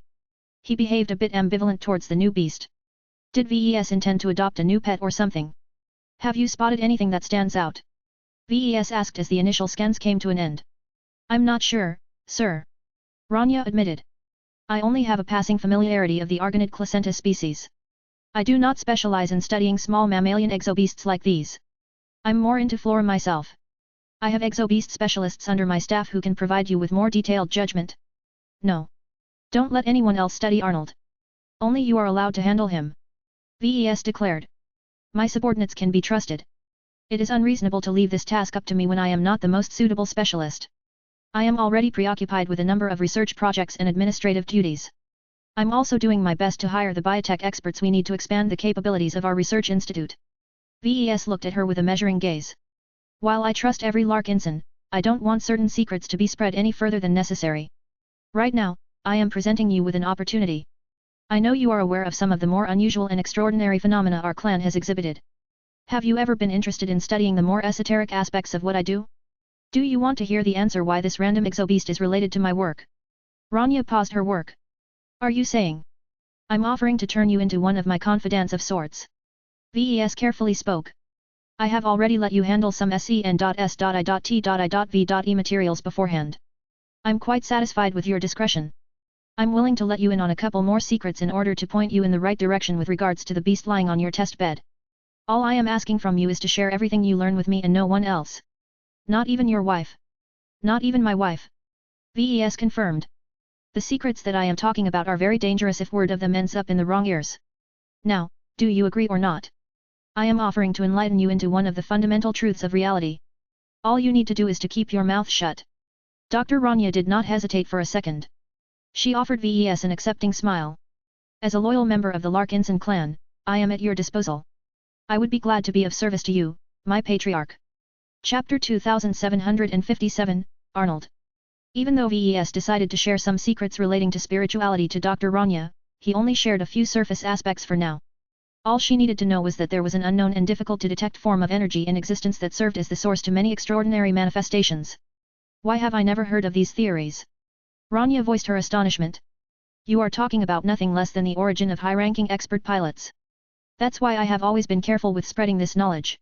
He behaved a bit ambivalent towards the new beast. Did VES intend to adopt a new pet or something? Have you spotted anything that stands out? VES asked as the initial scans came to an end. I'm not sure, sir. Rania admitted. I only have a passing familiarity of the argonid placenta species. I do not specialize in studying small mammalian exobeasts like these. I'm more into flora myself. I have exobeast specialists under my staff who can provide you with more detailed judgment. No. Don't let anyone else study Arnold. Only you are allowed to handle him. VES declared. My subordinates can be trusted. It is unreasonable to leave this task up to me when I am not the most suitable specialist. I am already preoccupied with a number of research projects and administrative duties. I'm also doing my best to hire the biotech experts we need to expand the capabilities of our research institute. VES looked at her with a measuring gaze. While I trust every Larkinson, I don't want certain secrets to be spread any further than necessary. Right now, I am presenting you with an opportunity. I know you are aware of some of the more unusual and extraordinary phenomena our clan has exhibited. Have you ever been interested in studying the more esoteric aspects of what I do? Do you want to hear the answer why this random exobeast is related to my work? Rania paused her work. Are you saying? I'm offering to turn you into one of my confidants of sorts. VES carefully spoke. I have already let you handle some SEN.S.I.T.I.V.E materials beforehand. I'm quite satisfied with your discretion. I'm willing to let you in on a couple more secrets in order to point you in the right direction with regards to the beast lying on your test bed. All I am asking from you is to share everything you learn with me and no one else. Not even your wife. Not even my wife. VES confirmed. The secrets that I am talking about are very dangerous if word of them ends up in the wrong ears. Now, do you agree or not? I am offering to enlighten you into one of the fundamental truths of reality. All you need to do is to keep your mouth shut. Dr. Rania did not hesitate for a second. She offered VES an accepting smile. As a loyal member of the Larkinson clan, I am at your disposal. I would be glad to be of service to you, my patriarch. Chapter 2757, Arnold. Even though VES decided to share some secrets relating to spirituality to Dr. Rania, he only shared a few surface aspects for now. All she needed to know was that there was an unknown and difficult-to-detect form of energy in existence that served as the source to many extraordinary manifestations. Why have I never heard of these theories? Rania voiced her astonishment. You are talking about nothing less than the origin of high-ranking expert pilots. That's why I have always been careful with spreading this knowledge.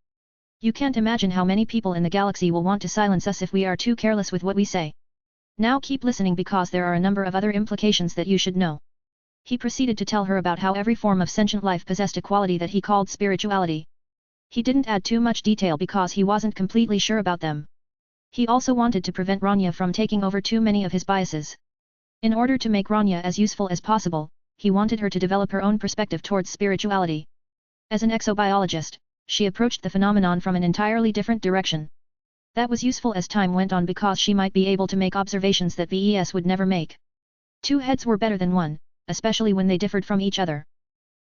You can't imagine how many people in the galaxy will want to silence us if we are too careless with what we say. Now keep listening because there are a number of other implications that you should know. He proceeded to tell her about how every form of sentient life possessed a quality that he called spirituality. He didn't add too much detail because he wasn't completely sure about them. He also wanted to prevent Rania from taking over too many of his biases. In order to make Rania as useful as possible, he wanted her to develop her own perspective towards spirituality. As an exobiologist, she approached the phenomenon from an entirely different direction. That was useful as time went on because she might be able to make observations that VES would never make. Two heads were better than one, especially when they differed from each other.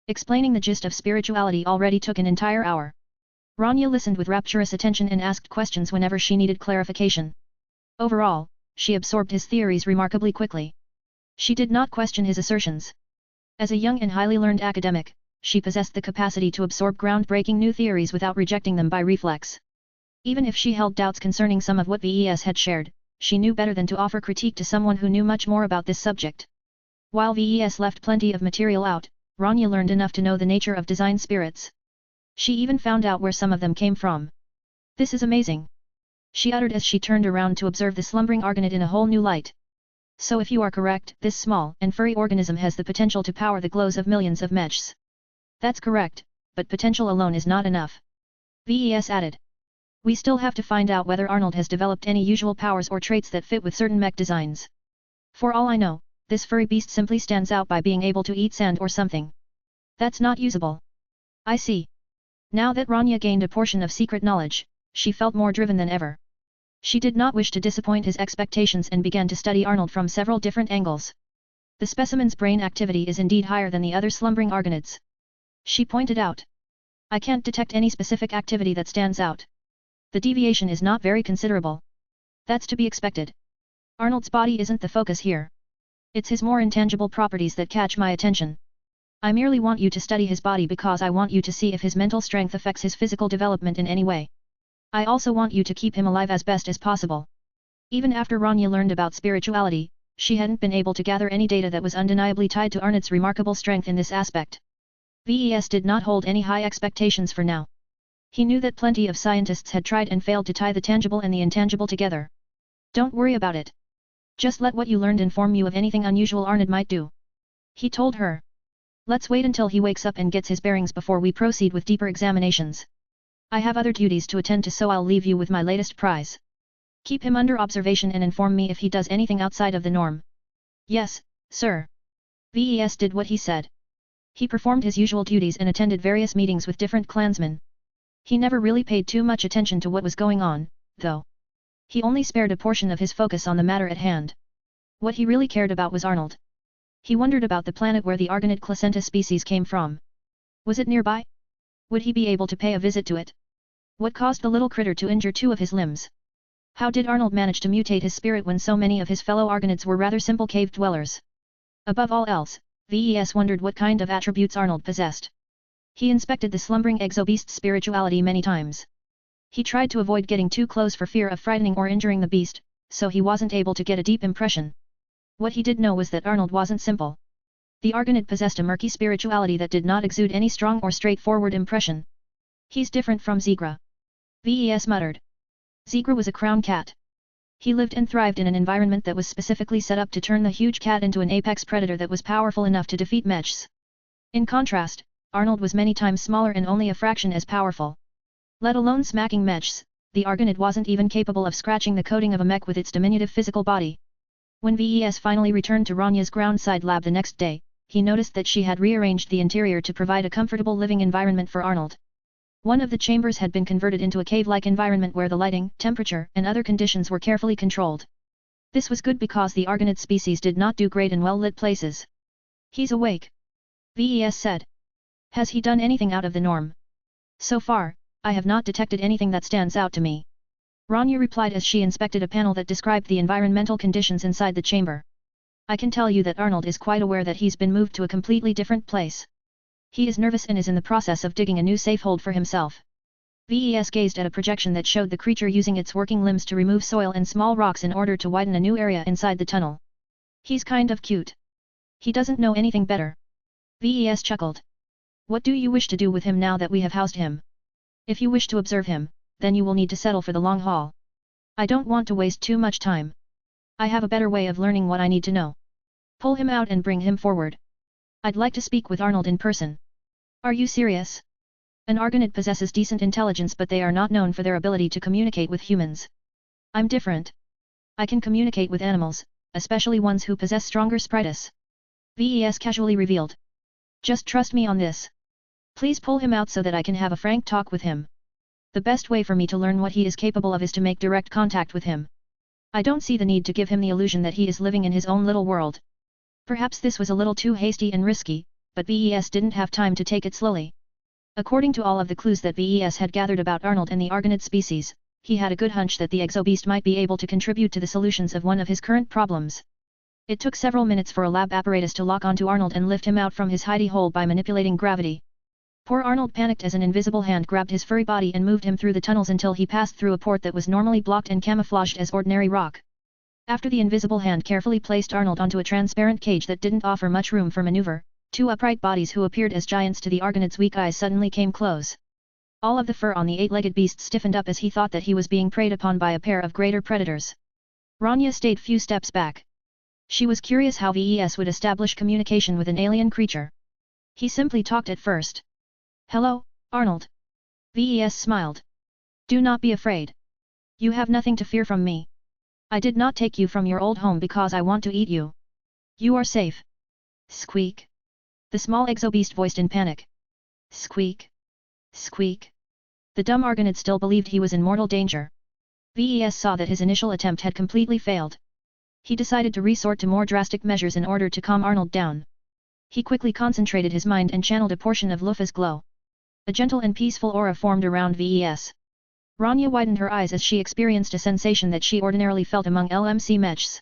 Explaining the gist of spirituality already took an entire hour. Rania listened with rapturous attention and asked questions whenever she needed clarification. Overall, she absorbed his theories remarkably quickly. She did not question his assertions. As a young and highly learned academic, she possessed the capacity to absorb groundbreaking new theories without rejecting them by reflex. Even if she held doubts concerning some of what VES had shared, she knew better than to offer critique to someone who knew much more about this subject. While VES left plenty of material out, Rania learned enough to know the nature of design spirits. She even found out where some of them came from. This is amazing, she uttered as she turned around to observe the slumbering Argonaut in a whole new light. So if you are correct, this small and furry organism has the potential to power the glows of millions of mechs. That's correct, but potential alone is not enough. VES added. We still have to find out whether Arnold has developed any usual powers or traits that fit with certain mech designs. For all I know, this furry beast simply stands out by being able to eat sand or something. That's not usable. I see. Now that Rania gained a portion of secret knowledge, she felt more driven than ever. She did not wish to disappoint his expectations and began to study Arnold from several different angles. The specimen's brain activity is indeed higher than the other slumbering Argonauts. She pointed out. I can't detect any specific activity that stands out. The deviation is not very considerable. That's to be expected. Arnold's body isn't the focus here. It's his more intangible properties that catch my attention. I merely want you to study his body because I want you to see if his mental strength affects his physical development in any way. I also want you to keep him alive as best as possible. Even after Rania learned about spirituality, she hadn't been able to gather any data that was undeniably tied to Arnold's remarkable strength in this aspect. VES did not hold any high expectations for now. He knew that plenty of scientists had tried and failed to tie the tangible and the intangible together. Don't worry about it. Just let what you learned inform you of anything unusual Arnold might do. He told her. Let's wait until he wakes up and gets his bearings before we proceed with deeper examinations. I have other duties to attend to, so I'll leave you with my latest prize. Keep him under observation and inform me if he does anything outside of the norm. Yes, sir. VES did what he said. He performed his usual duties and attended various meetings with different clansmen. He never really paid too much attention to what was going on, though. He only spared a portion of his focus on the matter at hand. What he really cared about was Arnold. He wondered about the planet where the Argonaut placenta species came from. Was it nearby? Would he be able to pay a visit to it? What caused the little critter to injure 2 of his limbs? How did Arnold manage to mutate his spirit when so many of his fellow Argonauts were rather simple cave dwellers? Above all else, VES wondered what kind of attributes Arnold possessed. He inspected the slumbering exobeast's spirituality many times. He tried to avoid getting too close for fear of frightening or injuring the beast, so he wasn't able to get a deep impression. What he did know was that Arnold wasn't simple. The Argonaut possessed a murky spirituality that did not exude any strong or straightforward impression. He's different from Zigra. VES muttered. Zigra was a crown cat. He lived and thrived in an environment that was specifically set up to turn the huge cat into an apex predator that was powerful enough to defeat mechs. In contrast, Arnold was many times smaller and only a fraction as powerful. Let alone smacking mechs, the Argonaut wasn't even capable of scratching the coating of a mech with its diminutive physical body. When VES finally returned to Rania's groundside lab the next day, he noticed that she had rearranged the interior to provide a comfortable living environment for Arnold. One of the chambers had been converted into a cave-like environment where the lighting, temperature, and other conditions were carefully controlled. This was good because the Argonaut species did not do great in well-lit places. He's awake, VES said. Has he done anything out of the norm? So far, I have not detected anything that stands out to me. Rania replied as she inspected a panel that described the environmental conditions inside the chamber. I can tell you that Arnold is quite aware that he's been moved to a completely different place. He is nervous and is in the process of digging a new safe hold for himself. VES gazed at a projection that showed the creature using its working limbs to remove soil and small rocks in order to widen a new area inside the tunnel. He's kind of cute. He doesn't know anything better. VES chuckled. What do you wish to do with him now that we have housed him? If you wish to observe him, then you will need to settle for the long haul. I don't want to waste too much time. I have a better way of learning what I need to know. Pull him out and bring him forward. I'd like to speak with Arnold in person. Are you serious? An Argonaut possesses decent intelligence, but they are not known for their ability to communicate with humans. I'm different. I can communicate with animals, especially ones who possess stronger spritus. VES casually revealed. Just trust me on this. Please pull him out so that I can have a frank talk with him. The best way for me to learn what he is capable of is to make direct contact with him. I don't see the need to give him the illusion that he is living in his own little world. Perhaps this was a little too hasty and risky, but VES didn't have time to take it slowly. According to all of the clues that VES had gathered about Arnold and the Argonaut species, he had a good hunch that the exobeast might be able to contribute to the solutions of one of his current problems. It took several minutes for a lab apparatus to lock onto Arnold and lift him out from his hidey hole by manipulating gravity. Poor Arnold panicked as an invisible hand grabbed his furry body and moved him through the tunnels until he passed through a port that was normally blocked and camouflaged as ordinary rock. After the invisible hand carefully placed Arnold onto a transparent cage that didn't offer much room for maneuver, two upright bodies who appeared as giants to the Argonaut's weak eyes suddenly came close. All of the fur on the eight-legged beast stiffened up as he thought that he was being preyed upon by a pair of greater predators. Rania stayed few steps back. She was curious how VES would establish communication with an alien creature. He simply talked at first. Hello, Arnold. VES smiled. Do not be afraid. You have nothing to fear from me. I did not take you from your old home because I want to eat you. You are safe. Squeak. The small exobeast voiced in panic. Squeak. Squeak. The dumb Argonaut still believed he was in mortal danger. VES saw that his initial attempt had completely failed. He decided to resort to more drastic measures in order to calm Arnold down. He quickly concentrated his mind and channeled a portion of Lufa's glow. A gentle and peaceful aura formed around VES. Rania widened her eyes as she experienced a sensation that she ordinarily felt among LMC mechs.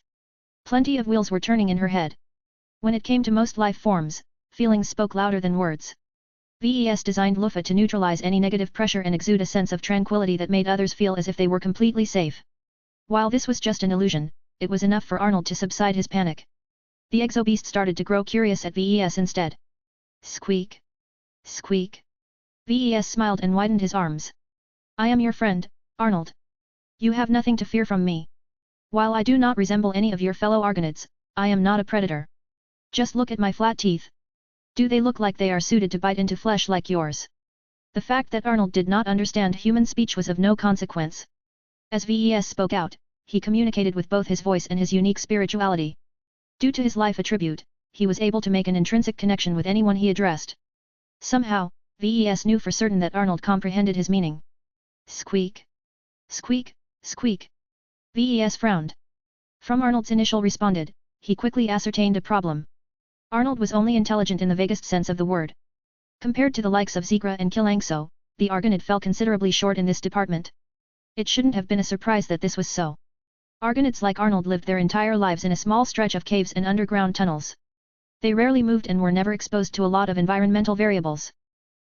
Plenty of wheels were turning in her head. When it came to most life forms, feelings spoke louder than words. VES designed Lufa to neutralize any negative pressure and exude a sense of tranquility that made others feel as if they were completely safe. While this was just an illusion, it was enough for Arnold to subside his panic. The exobeast started to grow curious at VES instead. Squeak. Squeak. VES smiled and widened his arms. I am your friend, Arnold. You have nothing to fear from me. While I do not resemble any of your fellow Argonauts, I am not a predator. Just look at my flat teeth. Do they look like they are suited to bite into flesh like yours? The fact that Arnold did not understand human speech was of no consequence. As VES spoke out, he communicated with both his voice and his unique spirituality. Due to his life attribute, he was able to make an intrinsic connection with anyone he addressed. Somehow, VES knew for certain that Arnold comprehended his meaning. Squeak. Squeak, squeak. VES frowned. From Arnold's initial responded, he quickly ascertained a problem. Arnold was only intelligent in the vaguest sense of the word. Compared to the likes of Zegra and Kilangso, the Argonaut fell considerably short in this department. It shouldn't have been a surprise that this was so. Argonauts like Arnold lived their entire lives in a small stretch of caves and underground tunnels. They rarely moved and were never exposed to a lot of environmental variables.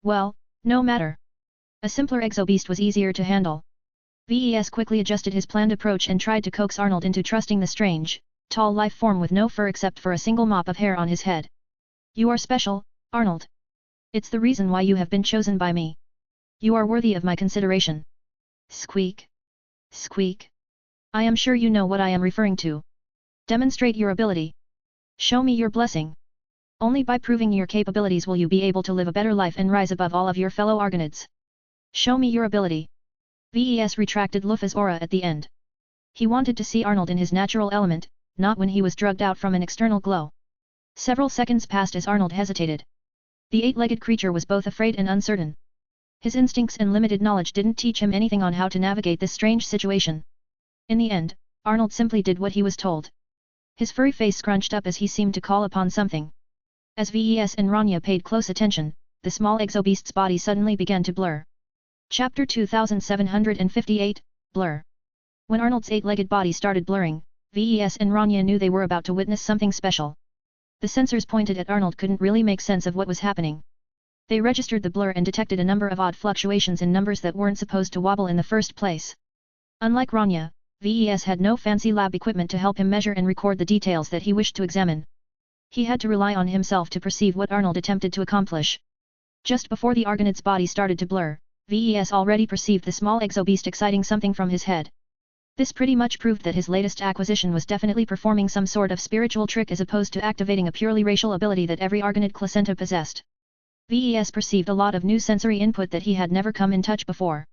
Well, no matter. A simpler exobeast was easier to handle. VES quickly adjusted his planned approach and tried to coax Arnold into trusting the strange, tall life form with no fur except for a single mop of hair on his head. You are special, Arnold. It's the reason why you have been chosen by me. You are worthy of my consideration. Squeak. Squeak. I am sure you know what I am referring to. Demonstrate your ability. Show me your blessing. Only by proving your capabilities will you be able to live a better life and rise above all of your fellow Argonauts. Show me your ability. VES retracted Lufa's aura at the end. He wanted to see Arnold in his natural element, not when he was drugged out from an external glow. Several seconds passed as Arnold hesitated. The eight-legged creature was both afraid and uncertain. His instincts and limited knowledge didn't teach him anything on how to navigate this strange situation. In the end, Arnold simply did what he was told. His furry face scrunched up as he seemed to call upon something. As VES and Rania paid close attention, the small exobeast's body suddenly began to blur. Chapter 2758, Blur. When Arnold's eight-legged body started blurring, VES and Rania knew they were about to witness something special. The sensors pointed at Arnold couldn't really make sense of what was happening. They registered the blur and detected a number of odd fluctuations in numbers that weren't supposed to wobble in the first place. Unlike Rania, VES had no fancy lab equipment to help him measure and record the details that he wished to examine. He had to rely on himself to perceive what Arnold attempted to accomplish. Just before the Argonaut's body started to blur, VES already perceived the small exobeast exciting something from his head. This pretty much proved that his latest acquisition was definitely performing some sort of spiritual trick as opposed to activating a purely racial ability that every Argonaut placenta possessed. VES perceived a lot of new sensory input that he had never come in touch before.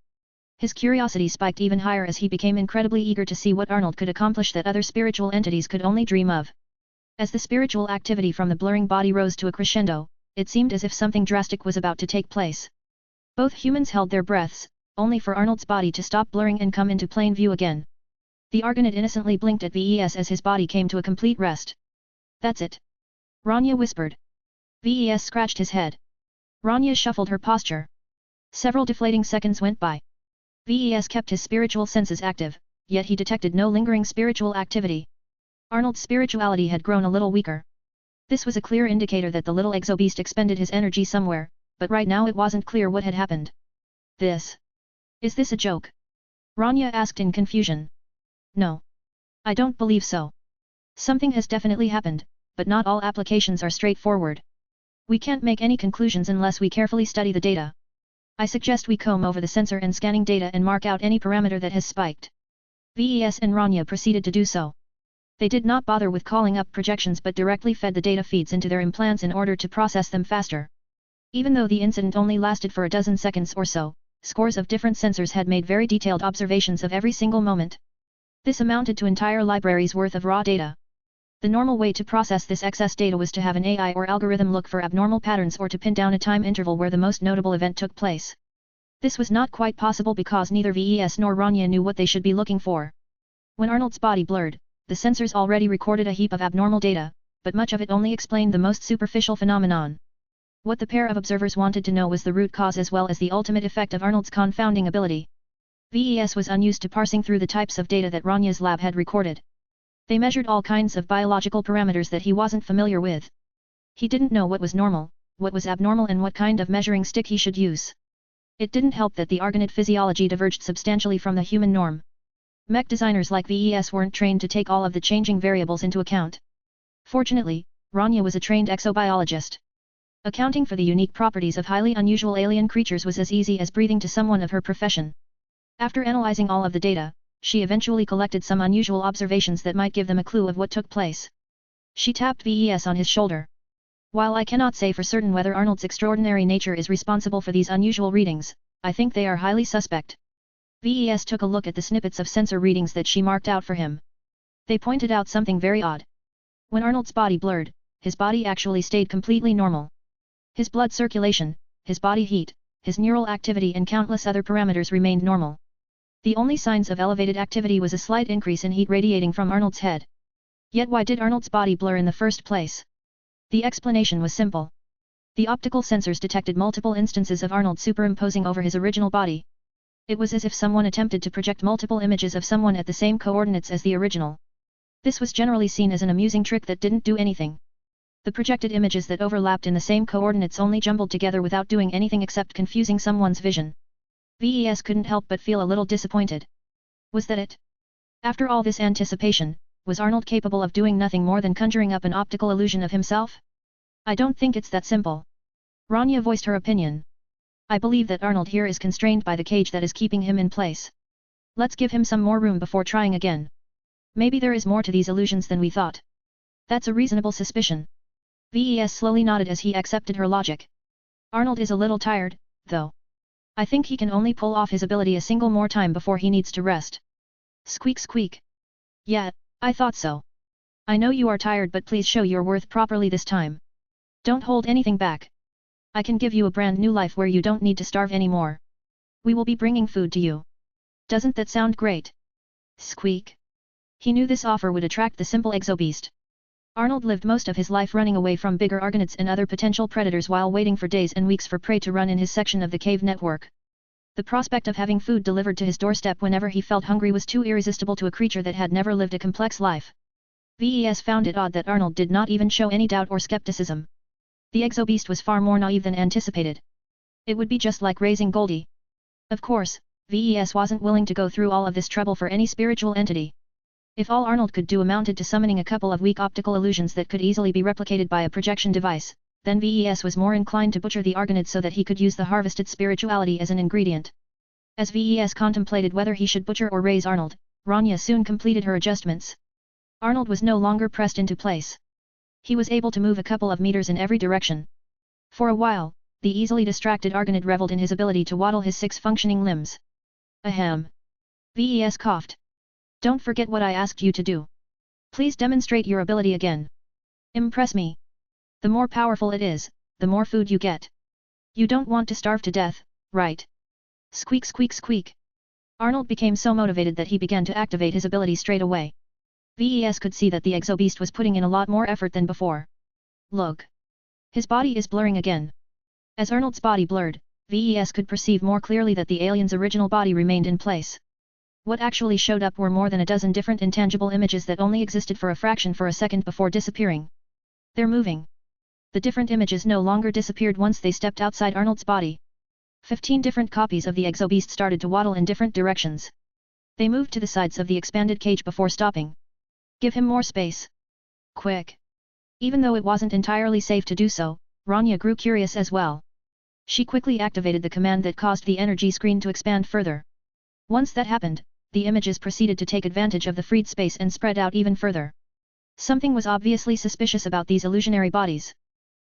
His curiosity spiked even higher as he became incredibly eager to see what Arnold could accomplish that other spiritual entities could only dream of. As the spiritual activity from the blurring body rose to a crescendo, it seemed as if something drastic was about to take place. Both humans held their breaths, only for Arnold's body to stop blurring and come into plain view again. The Argonaut innocently blinked at Ves as his body came to a complete rest. "That's it," Rania whispered. Ves scratched his head. Rania shuffled her posture. Several deflating seconds went by. Ves kept his spiritual senses active, yet he detected no lingering spiritual activity. Arnold's spirituality had grown a little weaker. This was a clear indicator that the little exobeast expended his energy somewhere, but right now it wasn't clear what had happened. Is this a joke?" Rania asked in confusion. "No. I don't believe so. Something has definitely happened, but not all applications are straightforward. We can't make any conclusions unless we carefully study the data. I suggest we comb over the sensor and scanning data and mark out any parameter that has spiked." Ves and Rania proceeded to do so. They did not bother with calling up projections but directly fed the data feeds into their implants in order to process them faster. Even though the incident only lasted for a dozen seconds or so, scores of different sensors had made very detailed observations of every single moment. This amounted to entire libraries worth of raw data. The normal way to process this excess data was to have an AI or algorithm look for abnormal patterns or to pin down a time interval where the most notable event took place. This was not quite possible because neither Ves nor Rania knew what they should be looking for. When Arnold's body blurred, the sensors already recorded a heap of abnormal data, but much of it only explained the most superficial phenomenon. What the pair of observers wanted to know was the root cause as well as the ultimate effect of Arnold's confounding ability. Ves was unused to parsing through the types of data that Rania's lab had recorded. They measured all kinds of biological parameters that he wasn't familiar with. He didn't know what was normal, what was abnormal and what kind of measuring stick he should use. It didn't help that the Argonaut physiology diverged substantially from the human norm. Mech designers like Ves weren't trained to take all of the changing variables into account. Fortunately, Rania was a trained exobiologist. Accounting for the unique properties of highly unusual alien creatures was as easy as breathing to someone of her profession. After analyzing all of the data, she eventually collected some unusual observations that might give them a clue of what took place. She tapped Ves on his shoulder. "While I cannot say for certain whether Arnold's extraordinary nature is responsible for these unusual readings, I think they are highly suspect." Ves took a look at the snippets of sensor readings that she marked out for him. They pointed out something very odd. When Arnold's body blurred, his body actually stayed completely normal. His blood circulation, his body heat, his neural activity and countless other parameters remained normal. The only signs of elevated activity was a slight increase in heat radiating from Arnold's head. Yet why did Arnold's body blur in the first place? The explanation was simple. The optical sensors detected multiple instances of Arnold superimposing over his original body. It was as if someone attempted to project multiple images of someone at the same coordinates as the original. This was generally seen as an amusing trick that didn't do anything. The projected images that overlapped in the same coordinates only jumbled together without doing anything except confusing someone's vision. Ves couldn't help but feel a little disappointed. Was that it? After all this anticipation, was Arnold capable of doing nothing more than conjuring up an optical illusion of himself? "I don't think it's that simple." Rania voiced her opinion. "I believe that Arnold here is constrained by the cage that is keeping him in place. Let's give him some more room before trying again. Maybe there is more to these illusions than we thought." "That's a reasonable suspicion." Ves slowly nodded as he accepted her logic. "Arnold is a little tired, though. I think he can only pull off his ability a single more time before he needs to rest." Squeak squeak. "Yeah, I thought so. I know you are tired but please show your worth properly this time. Don't hold anything back. I can give you a brand new life where you don't need to starve anymore. We will be bringing food to you. Doesn't that sound great?" Squeak. He knew this offer would attract the simple exobeast. Arnold lived most of his life running away from bigger Argonauts and other potential predators while waiting for days and weeks for prey to run in his section of the cave network. The prospect of having food delivered to his doorstep whenever he felt hungry was too irresistible to a creature that had never lived a complex life. Ves found it odd that Arnold did not even show any doubt or skepticism. The exobeast was far more naive than anticipated. It would be just like raising Goldie. Of course, Ves wasn't willing to go through all of this trouble for any spiritual entity. If all Arnold could do amounted to summoning a couple of weak optical illusions that could easily be replicated by a projection device, then Ves was more inclined to butcher the Argonaut so that he could use the harvested spirituality as an ingredient. As Ves contemplated whether he should butcher or raise Arnold, Rania soon completed her adjustments. Arnold was no longer pressed into place. He was able to move a couple of meters in every direction. For a while, the easily distracted Argonaut reveled in his ability to waddle his 6 functioning limbs. Ahem. Ves coughed. "Don't forget what I asked you to do. Please demonstrate your ability again. Impress me. The more powerful it is, the more food you get. You don't want to starve to death, right? Squeak squeak squeak. Arnold became so motivated that he began to activate his ability straight away. VES could see that the exobeast was putting in a lot more effort than before. Look. His body is blurring again. As Arnold's body blurred, VES could perceive more clearly that the alien's original body remained in place. What actually showed up were more than a dozen different intangible images that only existed for a fraction for a second before disappearing. They're moving. The different images no longer disappeared once they stepped outside Arnold's body. 15 different copies of the exobeast started to waddle in different directions. They moved to the sides of the expanded cage before stopping. Give him more space. Quick. Even though it wasn't entirely safe to do so, Rania grew curious as well. She quickly activated the command that caused the energy screen to expand further. Once that happened, the images proceeded to take advantage of the freed space and spread out even further. Something was obviously suspicious about these illusionary bodies.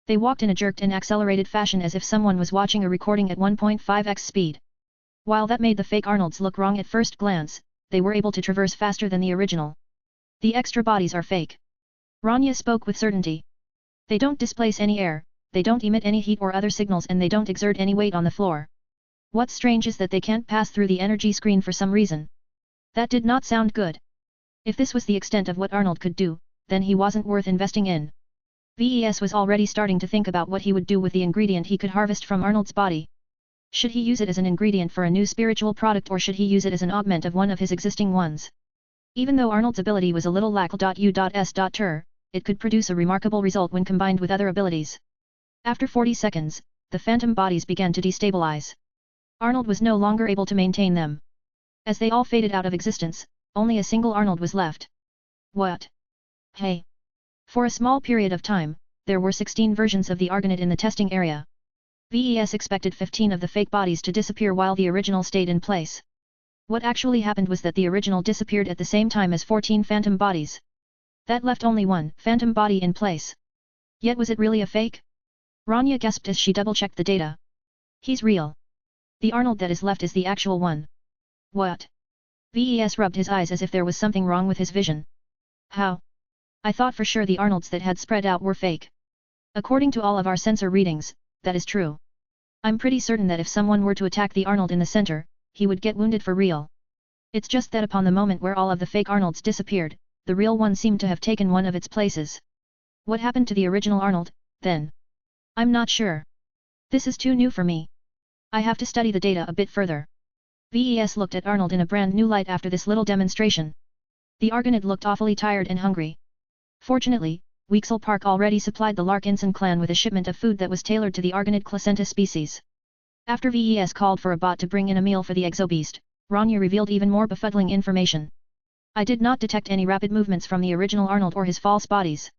They walked in a jerked and accelerated fashion as if someone was watching a recording at 1.5x speed. While that made the fake Arnolds look wrong at first glance, they were able to traverse faster than the original. The extra bodies are fake. Rania spoke with certainty. They don't displace any air, they don't emit any heat or other signals, and they don't exert any weight on the floor. What's strange is that they can't pass through the energy screen for some reason. That did not sound good. If this was the extent of what Arnold could do, then he wasn't worth investing in. VES was already starting to think about what he would do with the ingredient he could harvest from Arnold's body. Should he use it as an ingredient for a new spiritual product, or should he use it as an augment of one of his existing ones? Even though Arnold's ability was a little lackl.u.s.ter, it could produce a remarkable result when combined with other abilities. After 40 seconds, the phantom bodies began to destabilize. Arnold was no longer able to maintain them. As they all faded out of existence, only a single Arnold was left. What? Hey! For a small period of time, there were 16 versions of the Argonaut in the testing area. VES expected 15 of the fake bodies to disappear while the original stayed in place. What actually happened was that the original disappeared at the same time as 14 phantom bodies. That left only one phantom body in place. Yet was it really a fake? Rania gasped as she double-checked the data. He's real. The Arnold that is left is the actual one. What? VES rubbed his eyes as if there was something wrong with his vision. How? I thought for sure the Arnolds that had spread out were fake. According to all of our sensor readings, that is true. I'm pretty certain that if someone were to attack the Arnold in the center, he would get wounded for real. It's just that upon the moment where all of the fake Arnolds disappeared, the real one seemed to have taken one of its places. What happened to the original Arnold, then? I'm not sure. This is too new for me. I have to study the data a bit further. VES looked at Arnold in a brand new light after this little demonstration. The Argonaut looked awfully tired and hungry. Fortunately, Weaksel Park already supplied the Larkinson clan with a shipment of food that was tailored to the Argonaut placenta species. After VES called for a bot to bring in a meal for the exobeast, Rania revealed even more befuddling information. I did not detect any rapid movements from the original Arnold or his false bodies.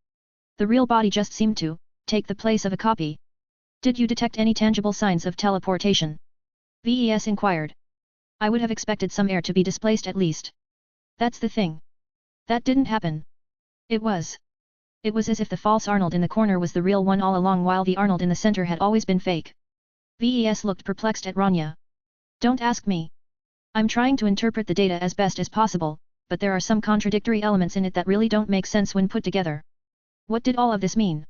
The real body just seemed to take the place of a copy. Did you detect any tangible signs of teleportation? VES inquired. I would have expected some air to be displaced at least. That's the thing. That didn't happen. It was as if the false Arnold in the corner was the real one all along, while the Arnold in the center had always been fake. VES looked perplexed at Rania. Don't ask me. I'm trying to interpret the data as best as possible, but there are some contradictory elements in it that really don't make sense when put together. What did all of this mean?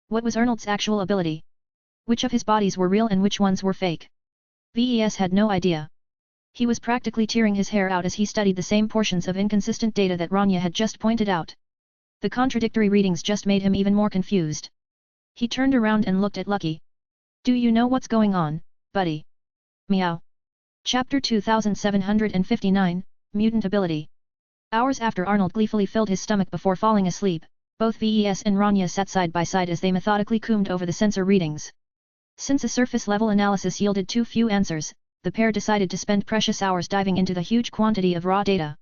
What was Arnold's actual ability? Which of his bodies were real and which ones were fake? VES had no idea. He was practically tearing his hair out as he studied the same portions of inconsistent data that Rania had just pointed out. The contradictory readings just made him even more confused. He turned around and looked at Lucky. Do you know what's going on, buddy? Meow. Chapter 2759, Mutant Ability. Hours after Arnold gleefully filled his stomach before falling asleep, both VES and Rania sat side by side as they methodically combed over the sensor readings. Since a surface-level analysis yielded too few answers, the pair decided to spend precious hours diving into the huge quantity of raw data.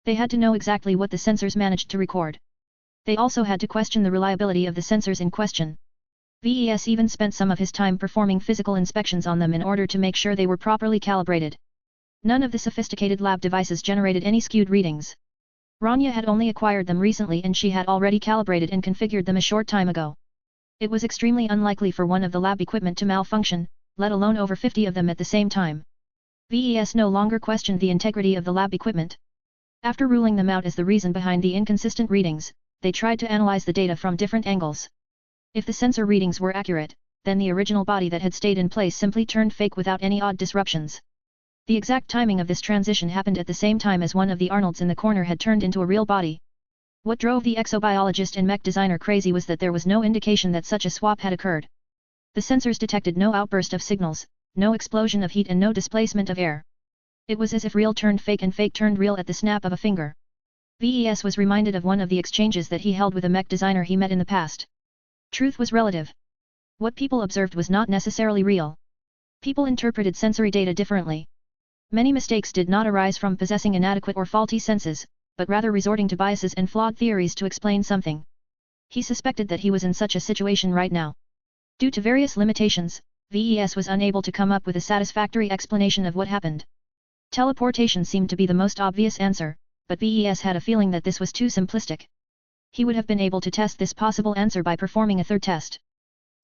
They had to know exactly what the sensors managed to record. They also had to question the reliability of the sensors in question. VES even spent some of his time performing physical inspections on them in order to make sure they were properly calibrated. None of the sophisticated lab devices generated any skewed readings. Rania had only acquired them recently and she had already calibrated and configured them a short time ago. It was extremely unlikely for one of the lab equipment to malfunction, let alone over 50 of them at the same time. VES no longer questioned the integrity of the lab equipment. After ruling them out as the reason behind the inconsistent readings, they tried to analyze the data from different angles. If the sensor readings were accurate, then the original body that had stayed in place simply turned fake without any odd disruptions. The exact timing of this transition happened at the same time as one of the Arnolds in the corner had turned into a real body. What drove the exobiologist and mech designer crazy was that there was no indication that such a swap had occurred. The sensors detected no outburst of signals, no explosion of heat and no displacement of air. It was as if real turned fake and fake turned real at the snap of a finger. VES was reminded of one of the exchanges that he held with a mech designer he met in the past. Truth was relative. What people observed was not necessarily real. People interpreted sensory data differently. Many mistakes did not arise from possessing inadequate or faulty senses, but rather resorting to biases and flawed theories to explain something. He suspected that he was in such a situation right now. Due to various limitations, VES was unable to come up with a satisfactory explanation of what happened. Teleportation seemed to be the most obvious answer, but VES had a feeling that this was too simplistic. He would have been able to test this possible answer by performing a third test.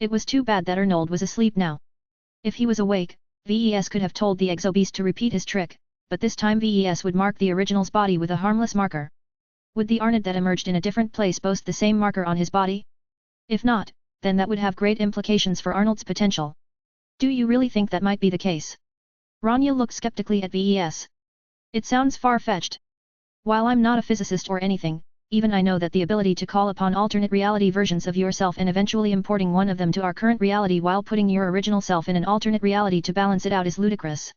It was too bad that Arnold was asleep now. If he was awake, VES could have told the exobeast to repeat his trick, but this time VES would mark the original's body with a harmless marker. Would the Arnold that emerged in a different place boast the same marker on his body? If not, then that would have great implications for Arnold's potential. Do you really think that might be the case? Rania looked skeptically at VES. It sounds far-fetched. While I'm not a physicist or anything, even I know that the ability to call upon alternate reality versions of yourself and eventually importing one of them to our current reality while putting your original self in an alternate reality to balance it out is ludicrous.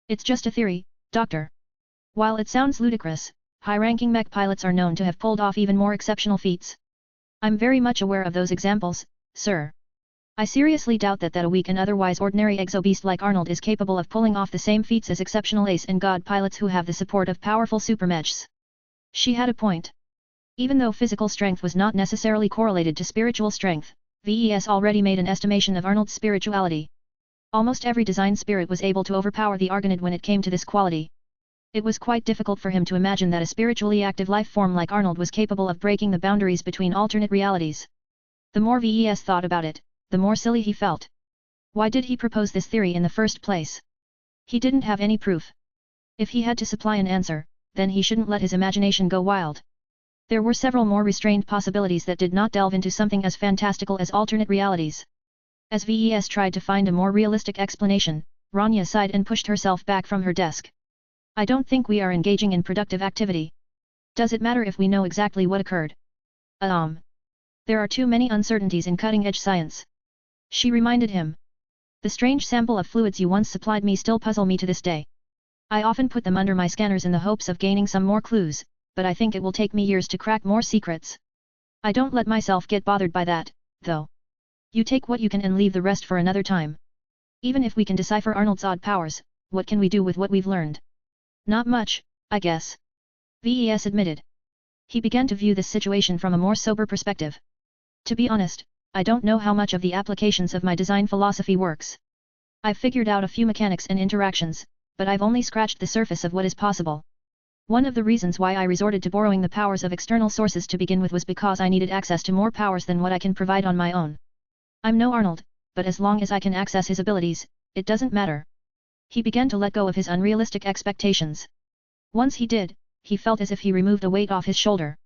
It's just a theory, Doctor. While it sounds ludicrous, high-ranking mech pilots are known to have pulled off even more exceptional feats. I'm very much aware of those examples, sir. I seriously doubt that a weak and otherwise ordinary exobeast like Arnold is capable of pulling off the same feats as exceptional ace and god pilots who have the support of powerful supermechs. She had a point. Even though physical strength was not necessarily correlated to spiritual strength, VES already made an estimation of Arnold's spirituality. Almost every design spirit was able to overpower the Argonid when it came to this quality. It was quite difficult for him to imagine that a spiritually active life form like Arnold was capable of breaking the boundaries between alternate realities. The more VES thought about it, the more silly he felt. Why did he propose this theory in the first place? He didn't have any proof. If he had to supply an answer, then he shouldn't let his imagination go wild. There were several more restrained possibilities that did not delve into something as fantastical as alternate realities. As VES tried to find a more realistic explanation, Rania sighed and pushed herself back from her desk. I don't think we are engaging in productive activity. Does it matter if we know exactly what occurred? There are too many uncertainties in cutting-edge science. She reminded him. The strange sample of fluids you once supplied me still puzzle me to this day. I often put them under my scanners in the hopes of gaining some more clues, but I think it will take me years to crack more secrets. I don't let myself get bothered by that, though. You take what you can and leave the rest for another time. Even if we can decipher Arnold's odd powers, what can we do with what we've learned? Not much, I guess. VES admitted. He began to view this situation from a more sober perspective. To be honest, I don't know how much of the applications of my design philosophy works. I've figured out a few mechanics and interactions, but I've only scratched the surface of what is possible. One of the reasons why I resorted to borrowing the powers of external sources to begin with was because I needed access to more powers than what I can provide on my own. I'm no Arnold, but as long as I can access his abilities, it doesn't matter. He began to let go of his unrealistic expectations. Once he did, he felt as if he removed a weight off his shoulder.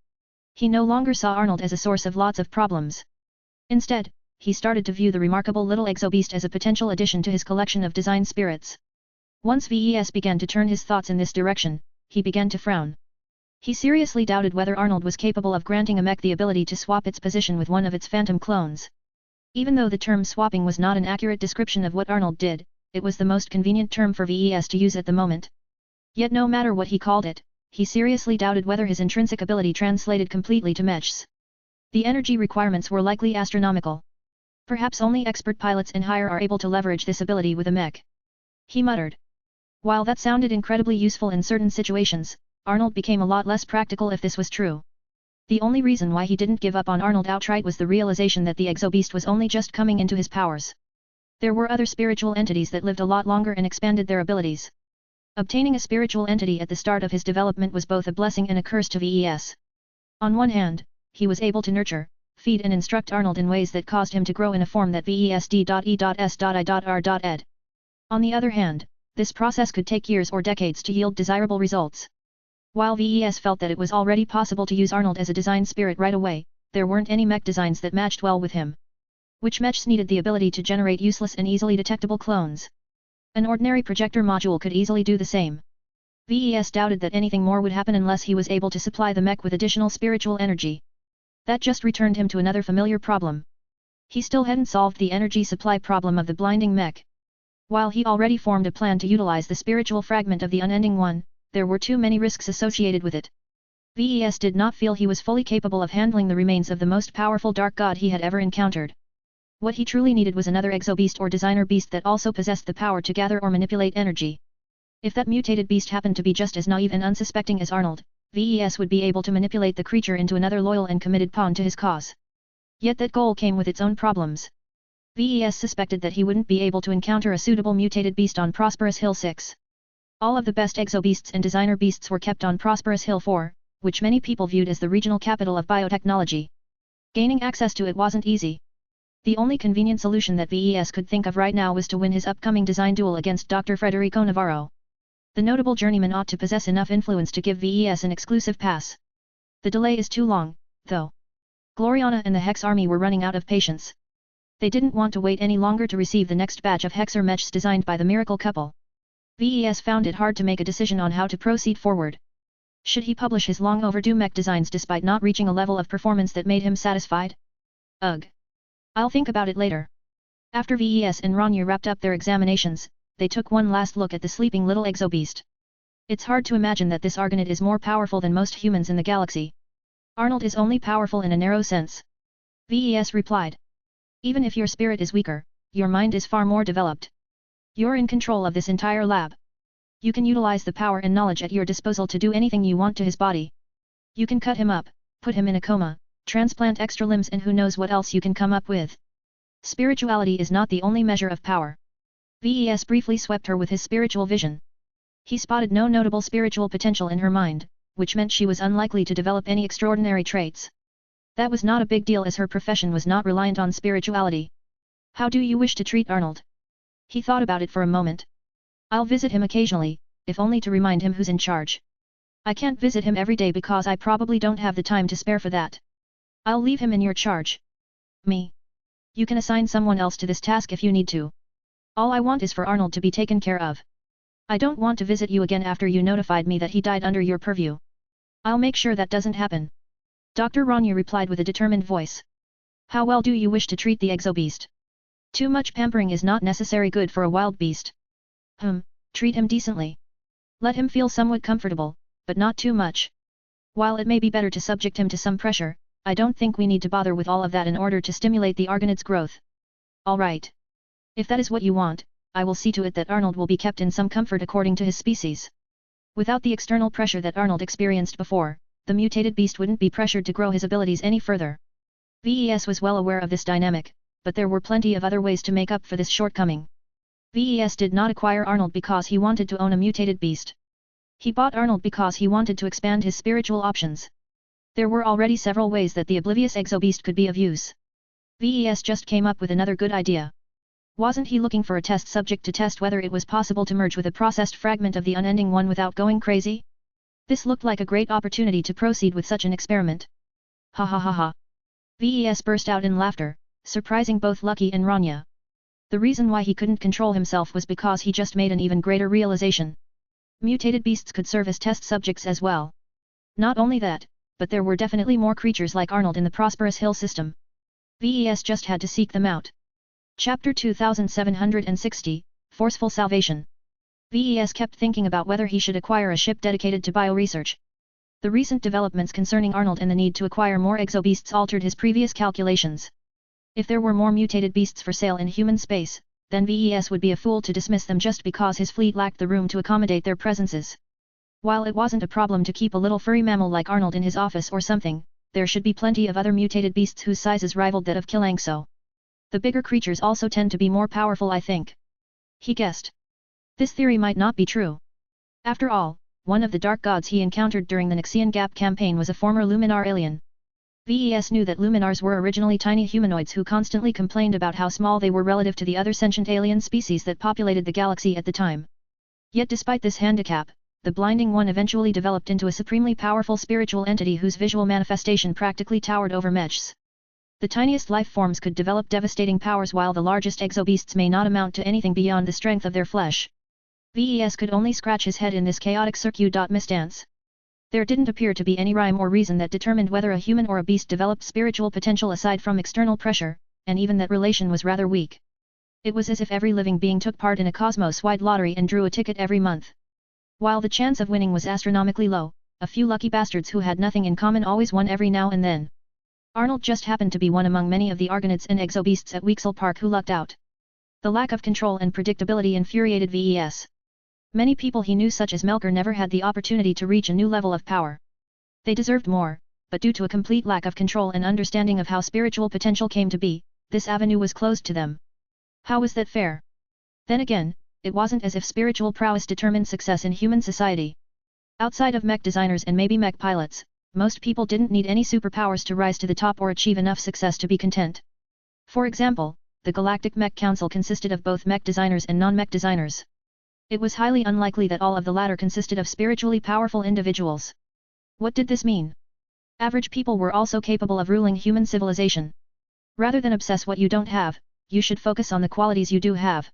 He no longer saw Arnold as a source of lots of problems. Instead, he started to view the remarkable little exobeast as a potential addition to his collection of design spirits. Once VES began to turn his thoughts in this direction, he began to frown. He seriously doubted whether Arnold was capable of granting a mech the ability to swap its position with one of its phantom clones. Even though the term swapping was not an accurate description of what Arnold did, it was the most convenient term for VES to use at the moment. Yet no matter what he called it, he seriously doubted whether his intrinsic ability translated completely to Mech's. The energy requirements were likely astronomical. Perhaps only expert pilots and higher are able to leverage this ability with a mech. He muttered. While that sounded incredibly useful in certain situations, Arnold became a lot less practical if this was true. The only reason why he didn't give up on Arnold outright was the realization that the exobeast was only just coming into his powers. There were other spiritual entities that lived a lot longer and expanded their abilities. Obtaining a spiritual entity at the start of his development was both a blessing and a curse to VES. On one hand, he was able to nurture, feed and instruct Arnold in ways that caused him to grow in a form that VESD.E.S.I.ed. On the other hand, this process could take years or decades to yield desirable results. While VES felt that it was already possible to use Arnold as a design spirit right away, there weren't any mech designs that matched well with him. which Mechs needed the ability to generate useless and easily detectable clones. An ordinary projector module could easily do the same. VES doubted that anything more would happen unless he was able to supply the mech with additional spiritual energy. That just returned him to another familiar problem. He still hadn't solved the energy supply problem of the blinding mech. While he already formed a plan to utilize the spiritual fragment of the unending one, there were too many risks associated with it. VES did not feel he was fully capable of handling the remains of the most powerful dark god he had ever encountered. What he truly needed was another exobeast or designer beast that also possessed the power to gather or manipulate energy. If that mutated beast happened to be just as naive and unsuspecting as Arnold, VES would be able to manipulate the creature into another loyal and committed pawn to his cause. Yet that goal came with its own problems. VES suspected that he wouldn't be able to encounter a suitable mutated beast on Prosperous Hill 6. All of the best exobeasts and designer beasts were kept on Prosperous Hill 4, which many people viewed as the regional capital of biotechnology. Gaining access to it wasn't easy. The only convenient solution that VES could think of right now was to win his upcoming design duel against Dr. Federico Navarro. The notable journeyman ought to possess enough influence to give VES an exclusive pass. The delay is too long, though. Gloriana and the Hex army were running out of patience. They didn't want to wait any longer to receive the next batch of Hexer Mechs designed by the miracle couple. VES found it hard to make a decision on how to proceed forward. Should he publish his long overdue mech designs despite not reaching a level of performance that made him satisfied? Ugh. I'll think about it later. After VES and Ranya wrapped up their examinations, they took one last look at the sleeping little exobeast. It's hard to imagine that this Argonaut is more powerful than most humans in the galaxy. Arnold is only powerful in a narrow sense. VES replied. Even if your spirit is weaker, your mind is far more developed. You're in control of this entire lab. You can utilize the power and knowledge at your disposal to do anything you want to his body. You can cut him up, put him in a coma, transplant extra limbs and who knows what else you can come up with. Spirituality is not the only measure of power. VES briefly swept her with his spiritual vision. He spotted no notable spiritual potential in her mind, which meant she was unlikely to develop any extraordinary traits. That was not a big deal as her profession was not reliant on spirituality. How do you wish to treat Arnold? He thought about it for a moment. I'll visit him occasionally, if only to remind him who's in charge. I can't visit him every day because I probably don't have the time to spare for that. I'll leave him in your charge. Me? You can assign someone else to this task if you need to. All I want is for Arnold to be taken care of. I don't want to visit you again after you notified me that he died under your purview. I'll make sure that doesn't happen. Dr. Ranya replied with a determined voice. How well do you wish to treat the exobeast? Too much pampering is not necessarily good for a wild beast. Treat him decently. Let him feel somewhat comfortable, but not too much. While it may be better to subject him to some pressure, I don't think we need to bother with all of that in order to stimulate the Argonaut's growth. Alright. If that is what you want, I will see to it that Arnold will be kept in some comfort according to his species. Without the external pressure that Arnold experienced before, the mutated beast wouldn't be pressured to grow his abilities any further. VES was well aware of this dynamic, but there were plenty of other ways to make up for this shortcoming. VES did not acquire Arnold because he wanted to own a mutated beast. He bought Arnold because he wanted to expand his spiritual options. There were already several ways that the oblivious exobeast could be of use. VES just came up with another good idea. Wasn't he looking for a test subject to test whether it was possible to merge with a processed fragment of the unending one without going crazy? This looked like a great opportunity to proceed with such an experiment. Ha ha ha ha. VES burst out in laughter, surprising both Lucky and Ranya. The reason why he couldn't control himself was because he just made an even greater realization. Mutated beasts could serve as test subjects as well. Not only that, but there were definitely more creatures like Arnold in the Prosperous Hill system. VES just had to seek them out. Chapter 2760, Forceful Salvation. VES kept thinking about whether he should acquire a ship dedicated to bioresearch. The recent developments concerning Arnold and the need to acquire more exobeasts altered his previous calculations. If there were more mutated beasts for sale in human space, then VES would be a fool to dismiss them just because his fleet lacked the room to accommodate their presences. While it wasn't a problem to keep a little furry mammal like Arnold in his office or something, there should be plenty of other mutated beasts whose sizes rivaled that of Kilangso. The bigger creatures also tend to be more powerful, I think. He guessed. This theory might not be true. After all, one of the dark gods he encountered during the Nixian Gap campaign was a former Luminar alien. VES knew that Luminars were originally tiny humanoids who constantly complained about how small they were relative to the other sentient alien species that populated the galaxy at the time. Yet despite this handicap, the Blinding One eventually developed into a supremely powerful spiritual entity whose visual manifestation practically towered over Mechs. The tiniest life forms could develop devastating powers while the largest exobeasts may not amount to anything beyond the strength of their flesh. VES could only scratch his head in this chaotic circuit-misdance. There didn't appear to be any rhyme or reason that determined whether a human or a beast developed spiritual potential aside from external pressure, and even that relation was rather weak. It was as if every living being took part in a cosmos-wide lottery and drew a ticket every month. While the chance of winning was astronomically low, a few lucky bastards who had nothing in common always won every now and then. Arnold just happened to be one among many of the Argonauts and exobeasts at Weaksel Park who lucked out. The lack of control and predictability infuriated VES. Many people he knew such as Melker never had the opportunity to reach a new level of power. They deserved more, but due to a complete lack of control and understanding of how spiritual potential came to be, this avenue was closed to them. How was that fair? Then again, it wasn't as if spiritual prowess determined success in human society. Outside of mech designers and maybe mech pilots, most people didn't need any superpowers to rise to the top or achieve enough success to be content. For example, the Galactic Mech Council consisted of both mech designers and non-mech designers. It was highly unlikely that all of the latter consisted of spiritually powerful individuals. What did this mean? Average people were also capable of ruling human civilization. Rather than obsess what you don't have, you should focus on the qualities you do have.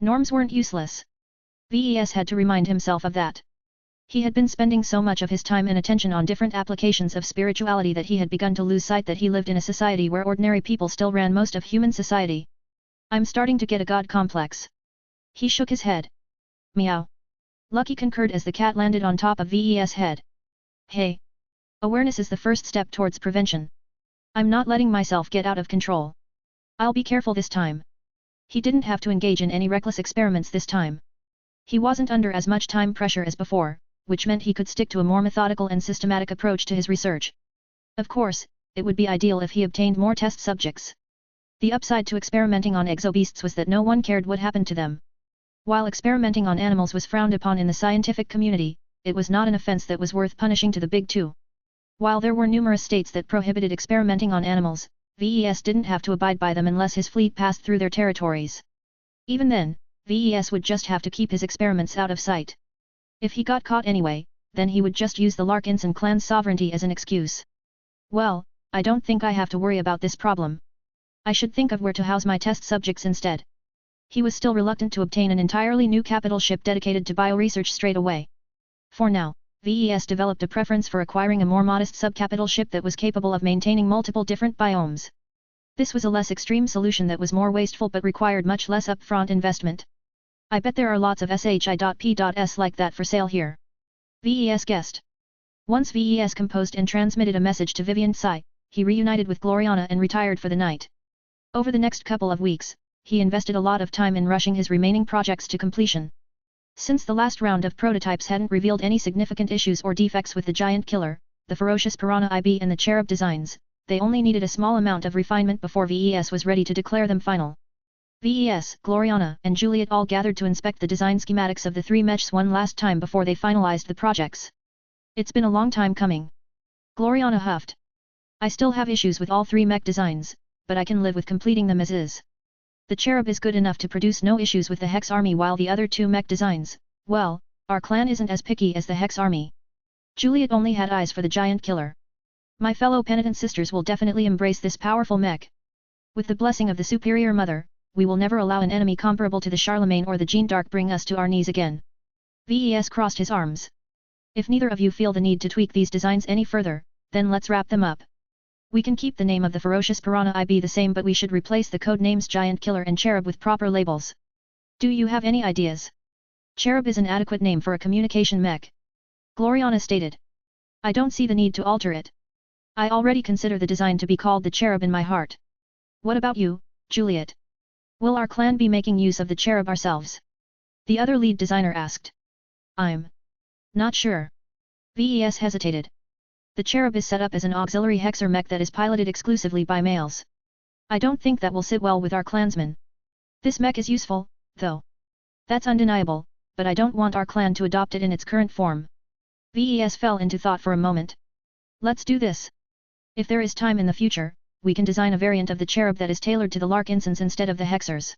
Norms weren't useless. VES had to remind himself of that. He had been spending so much of his time and attention on different applications of spirituality that he had begun to lose sight that he lived in a society where ordinary people still ran most of human society. I'm starting to get a god complex. He shook his head. Meow. Lucky concurred as the cat landed on top of VES' head. Hey. Awareness is the first step towards prevention. I'm not letting myself get out of control. I'll be careful this time. He didn't have to engage in any reckless experiments this time. He wasn't under as much time pressure as before, which meant he could stick to a more methodical and systematic approach to his research. Of course, it would be ideal if he obtained more test subjects. The upside to experimenting on exobeasts was that no one cared what happened to them. While experimenting on animals was frowned upon in the scientific community, it was not an offense that was worth punishing to the big two. While there were numerous states that prohibited experimenting on animals, VES didn't have to abide by them unless his fleet passed through their territories. Even then, VES would just have to keep his experiments out of sight. If he got caught anyway, then he would just use the Larkinson clan's sovereignty as an excuse. Well, I don't think I have to worry about this problem. I should think of where to house my test subjects instead. He was still reluctant to obtain an entirely new capital ship dedicated to bioresearch straight away. For now, VES developed a preference for acquiring a more modest subcapital ship that was capable of maintaining multiple different biomes. This was a less extreme solution that was more wasteful but required much less upfront investment. I bet there are lots of SHI.P.S like that for sale here. VES guessed. Once VES composed and transmitted a message to Vivian Tsai, he reunited with Gloriana and retired for the night. Over the next couple of weeks, he invested a lot of time in rushing his remaining projects to completion. Since the last round of prototypes hadn't revealed any significant issues or defects with the giant killer, the ferocious piranha IB and the cherub designs, they only needed a small amount of refinement before VES was ready to declare them final. VES, Gloriana, and Juliet all gathered to inspect the design schematics of the three mechs one last time before they finalized the projects. It's been a long time coming. Gloriana huffed. I still have issues with all three mech designs, but I can live with completing them as is. The cherub is good enough to produce no issues with the Hex army while the other two mech designs, well, our clan isn't as picky as the Hex army. Juliet only had eyes for the giant killer. My fellow penitent sisters will definitely embrace this powerful mech. With the blessing of the Superior Mother, we will never allow an enemy comparable to the Charlemagne or the Jeanne d'Arc bring us to our knees again. VES crossed his arms. If neither of you feel the need to tweak these designs any further, then let's wrap them up. We can keep the name of the ferocious piranha IB the same, but we should replace the code names Giant Killer and Cherub with proper labels. Do you have any ideas? Cherub is an adequate name for a communication mech. Gloriana stated. I don't see the need to alter it. I already consider the design to be called the Cherub in my heart. What about you, Juliet? Will our clan be making use of the Cherub ourselves? The other lead designer asked. I'm not sure. VES hesitated. The Cherub is set up as an auxiliary hexer mech that is piloted exclusively by males. I don't think that will sit well with our clansmen. This mech is useful, though. That's undeniable, but I don't want our clan to adopt it in its current form. VES fell into thought for a moment. Let's do this. If there is time in the future, we can design a variant of the Cherub that is tailored to the Larkinsons instead of the Hexers.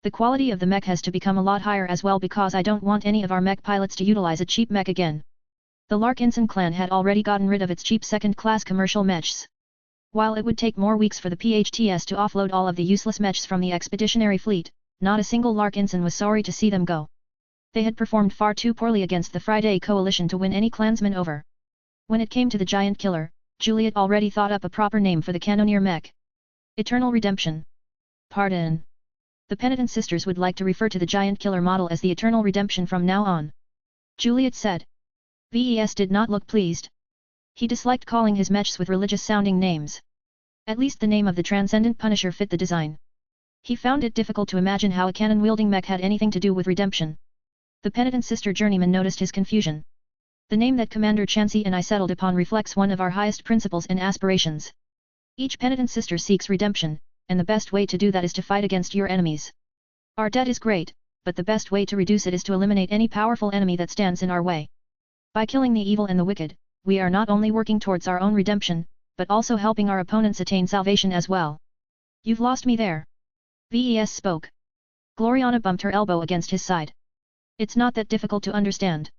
The quality of the mech has to become a lot higher as well because I don't want any of our mech pilots to utilize a cheap mech again. The Larkinson clan had already gotten rid of its cheap second-class commercial mechs. While it would take more weeks for the PHTS to offload all of the useless mechs from the expeditionary fleet, not a single Lark ensign was sorry to see them go. They had performed far too poorly against the Friday coalition to win any clansman over. When it came to the giant killer, Juliet already thought up a proper name for the cannoneer mech. Eternal Redemption. Pardon. The Penitent Sisters would like to refer to the giant killer model as the Eternal Redemption from now on. Juliet said. Ves did not look pleased. He disliked calling his mechs with religious-sounding names. At least the name of the Transcendent Punisher fit the design. He found it difficult to imagine how a cannon-wielding mech had anything to do with redemption. The Penitent Sister Journeyman noticed his confusion. The name that Commander Chansey and I settled upon reflects one of our highest principles and aspirations. Each Penitent Sister seeks redemption, and the best way to do that is to fight against your enemies. Our debt is great, but the best way to reduce it is to eliminate any powerful enemy that stands in our way. By killing the evil and the wicked, we are not only working towards our own redemption, but also helping our opponents attain salvation as well. You've lost me there. Ves spoke. Gloriana bumped her elbow against his side. It's not that difficult to understand.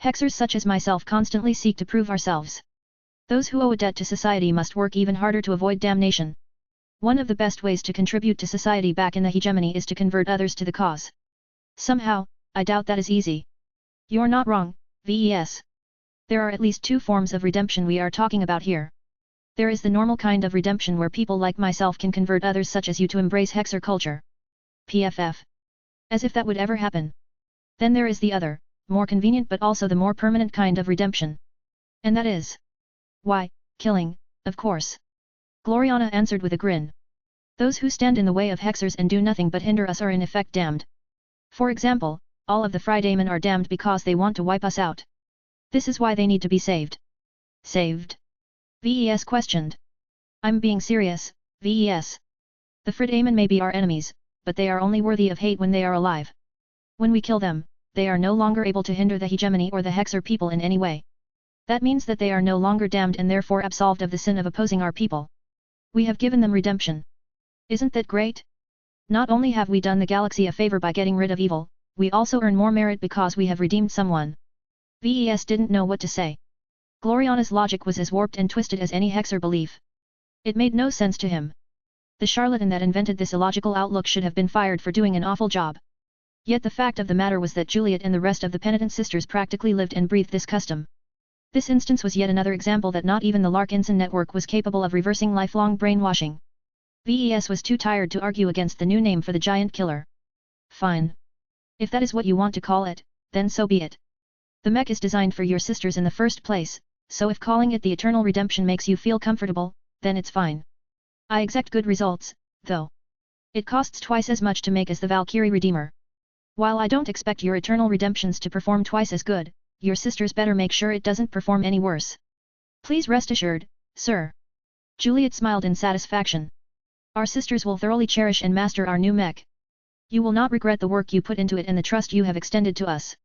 Hexers such as myself constantly seek to prove ourselves. Those who owe a debt to society must work even harder to avoid damnation. One of the best ways to contribute to society back in the hegemony is to convert others to the cause. Somehow, I doubt that is easy. You're not wrong, Ves. There are at least two forms of redemption we are talking about here. There is the normal kind of redemption where people like myself can convert others such as you to embrace Hexer culture. PFF. As if that would ever happen. Then there is the other, more convenient but also the more permanent kind of redemption. And that is... why, killing, of course. Gloriana answered with a grin. Those who stand in the way of Hexers and do nothing but hinder us are in effect damned. For example, all of the Fridaymen are damned because they want to wipe us out. This is why they need to be saved. Saved? Ves questioned. I'm being serious, Ves. The Fridaymen may be our enemies, but they are only worthy of hate when they are alive. When we kill them, they are no longer able to hinder the hegemony or the Hexer people in any way. That means that they are no longer damned and therefore absolved of the sin of opposing our people. We have given them redemption. Isn't that great? Not only have we done the galaxy a favor by getting rid of evil, we also earn more merit because we have redeemed someone. Ves didn't know what to say. Gloriana's logic was as warped and twisted as any Hexer belief. It made no sense to him. The charlatan that invented this illogical outlook should have been fired for doing an awful job. Yet the fact of the matter was that Juliet and the rest of the Penitent Sisters practically lived and breathed this custom. This instance was yet another example that not even the Lark Ensign network was capable of reversing lifelong brainwashing. Ves was too tired to argue against the new name for the giant killer. Fine. If that is what you want to call it, then so be it. The mech is designed for your sisters in the first place, so if calling it the Eternal Redemption makes you feel comfortable, then it's fine. I expect good results, though. It costs twice as much to make as the Valkyrie Redeemer. While I don't expect your Eternal Redemptions to perform twice as good, your sisters better make sure it doesn't perform any worse. Please rest assured, sir. Juliet smiled in satisfaction. Our sisters will thoroughly cherish and master our new mech. You will not regret the work you put into it and the trust you have extended to us.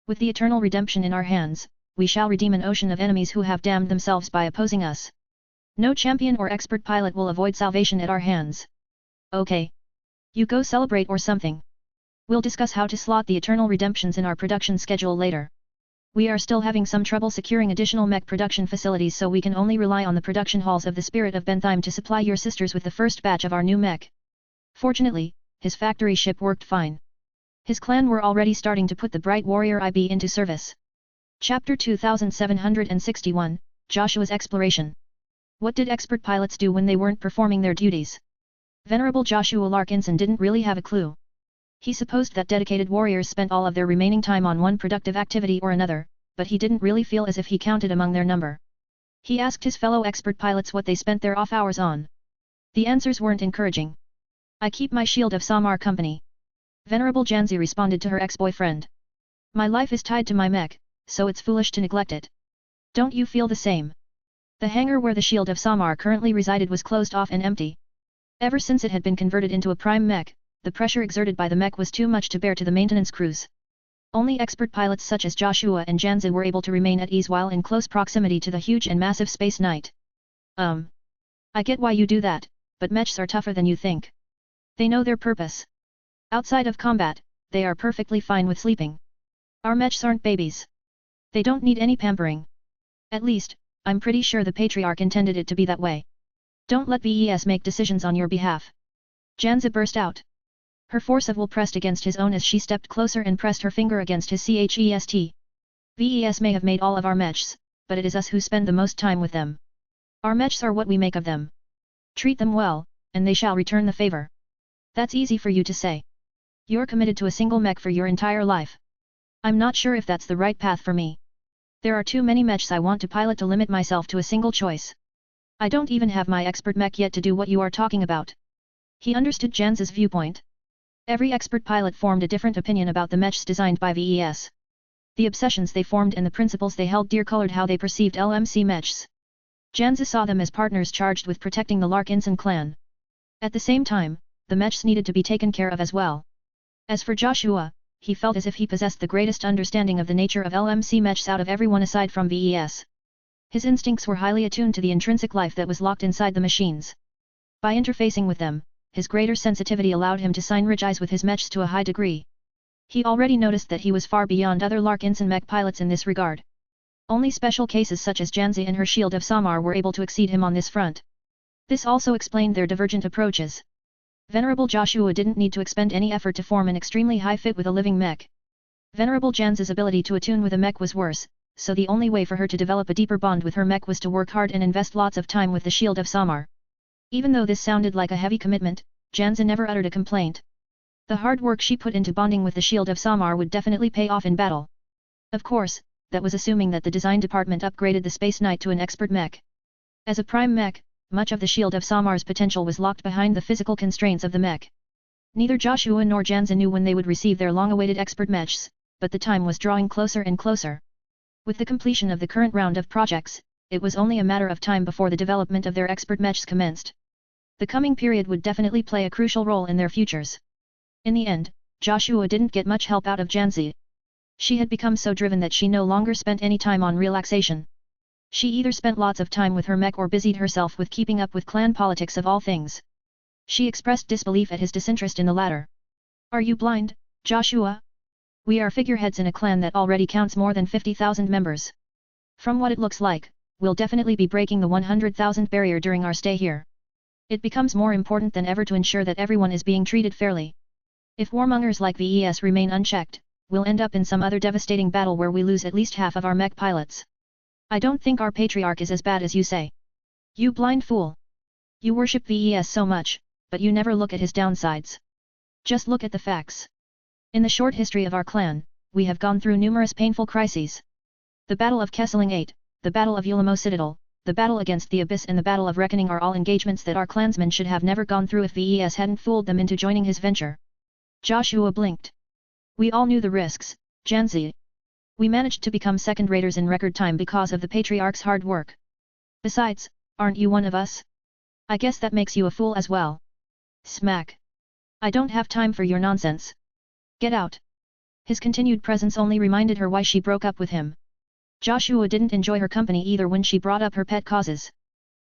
With the Eternal Redemption in our hands, we shall redeem an ocean of enemies who have damned themselves by opposing us. No champion or expert pilot will avoid salvation at our hands. Okay. You go celebrate or something. We'll discuss how to slot the Eternal Redemptions in our production schedule later. We are still having some trouble securing additional mech production facilities, so we can only rely on the production halls of the Spirit of Bentheim to supply your sisters with the first batch of our new mech. Fortunately, his factory ship worked fine. His clan were already starting to put the Bright Warrior IB into service. Chapter 2761, Joshua's Exploration. What did expert pilots do when they weren't performing their duties? Venerable Joshua Larkinson didn't really have a clue. He supposed that dedicated warriors spent all of their remaining time on one productive activity or another, but he didn't really feel as if he counted among their number. He asked his fellow expert pilots what they spent their off hours on. The answers weren't encouraging. I keep my shield of Samar company. Venerable Janzi responded to her ex-boyfriend. My life is tied to my mech, so it's foolish to neglect it. Don't you feel the same? The hangar where the shield of Samar currently resided was closed off and empty. Ever since it had been converted into a prime mech, the pressure exerted by the mech was too much to bear to the maintenance crews. Only expert pilots such as Joshua and Janzi were able to remain at ease while in close proximity to the huge and massive space knight. I get why you do that, but mechs are tougher than you think. They know their purpose. Outside of combat, they are perfectly fine with sleeping. Our mechs aren't babies. They don't need any pampering. At least, I'm pretty sure the Patriarch intended it to be that way. Don't let VES make decisions on your behalf. Janzi burst out. Her force of will pressed against his own as she stepped closer and pressed her finger against his chest. VES may have made all of our mechs, but it is us who spend the most time with them. Our mechs are what we make of them. Treat them well, and they shall return the favor. That's easy for you to say. You're committed to a single mech for your entire life. I'm not sure if that's the right path for me. There are too many mechs I want to pilot to limit myself to a single choice. I don't even have my expert mech yet to do what you are talking about. He understood Janzi's viewpoint. Every expert pilot formed a different opinion about the mechs designed by VES. The obsessions they formed and the principles they held dear colored how they perceived LMC mechs. Janzi saw them as partners charged with protecting the Larkinson clan. At the same time, the mechs needed to be taken care of as well. As for Joshua, he felt as if he possessed the greatest understanding of the nature of LMC mechs out of everyone aside from VES. His instincts were highly attuned to the intrinsic life that was locked inside the machines. By interfacing with them, his greater sensitivity allowed him to synergize with his mechs to a high degree. He already noticed that he was far beyond other Larkinson mech pilots in this regard. Only special cases such as Janzi and her Shield of Samar were able to exceed him on this front. This also explained their divergent approaches. Venerable Joshua didn't need to expend any effort to form an extremely high fit with a living mech. Venerable Janzi's ability to attune with a mech was worse, so the only way for her to develop a deeper bond with her mech was to work hard and invest lots of time with the Shield of Samar. Even though this sounded like a heavy commitment, Janzi never uttered a complaint. The hard work she put into bonding with the Shield of Samar would definitely pay off in battle. Of course, that was assuming that the design department upgraded the Space Knight to an expert mech. As a prime mech, much of the Shield of Samar's potential was locked behind the physical constraints of the mech. Neither Joshua nor Janzi knew when they would receive their long-awaited expert mechs, but the time was drawing closer and closer. With the completion of the current round of projects, it was only a matter of time before the development of their expert mechs commenced. The coming period would definitely play a crucial role in their futures. In the end, Joshua didn't get much help out of Janzi. She had become so driven that she no longer spent any time on relaxation. She either spent lots of time with her mech or busied herself with keeping up with clan politics of all things. She expressed disbelief at his disinterest in the latter. Are you blind, Joshua? We are figureheads in a clan that already counts more than 50,000 members. From what it looks like, we'll definitely be breaking the 100,000 barrier during our stay here. It becomes more important than ever to ensure that everyone is being treated fairly. If warmongers like VES remain unchecked, we'll end up in some other devastating battle where we lose at least half of our mech pilots. I don't think our patriarch is as bad as you say. You blind fool! You worship VES so much, but you never look at his downsides. Just look at the facts. In the short history of our clan, we have gone through numerous painful crises. The Battle of Kesseling 8, the Battle of Ulamo Citadel, the Battle against the Abyss and the Battle of Reckoning are all engagements that our clansmen should have never gone through if VES hadn't fooled them into joining his venture. Joshua blinked. We all knew the risks, Janzi. We managed to become second-raters in record time because of the Patriarch's hard work. Besides, aren't you one of us? I guess that makes you a fool as well. Smack. I don't have time for your nonsense. Get out. His continued presence only reminded her why she broke up with him. Joshua didn't enjoy her company either when she brought up her pet causes.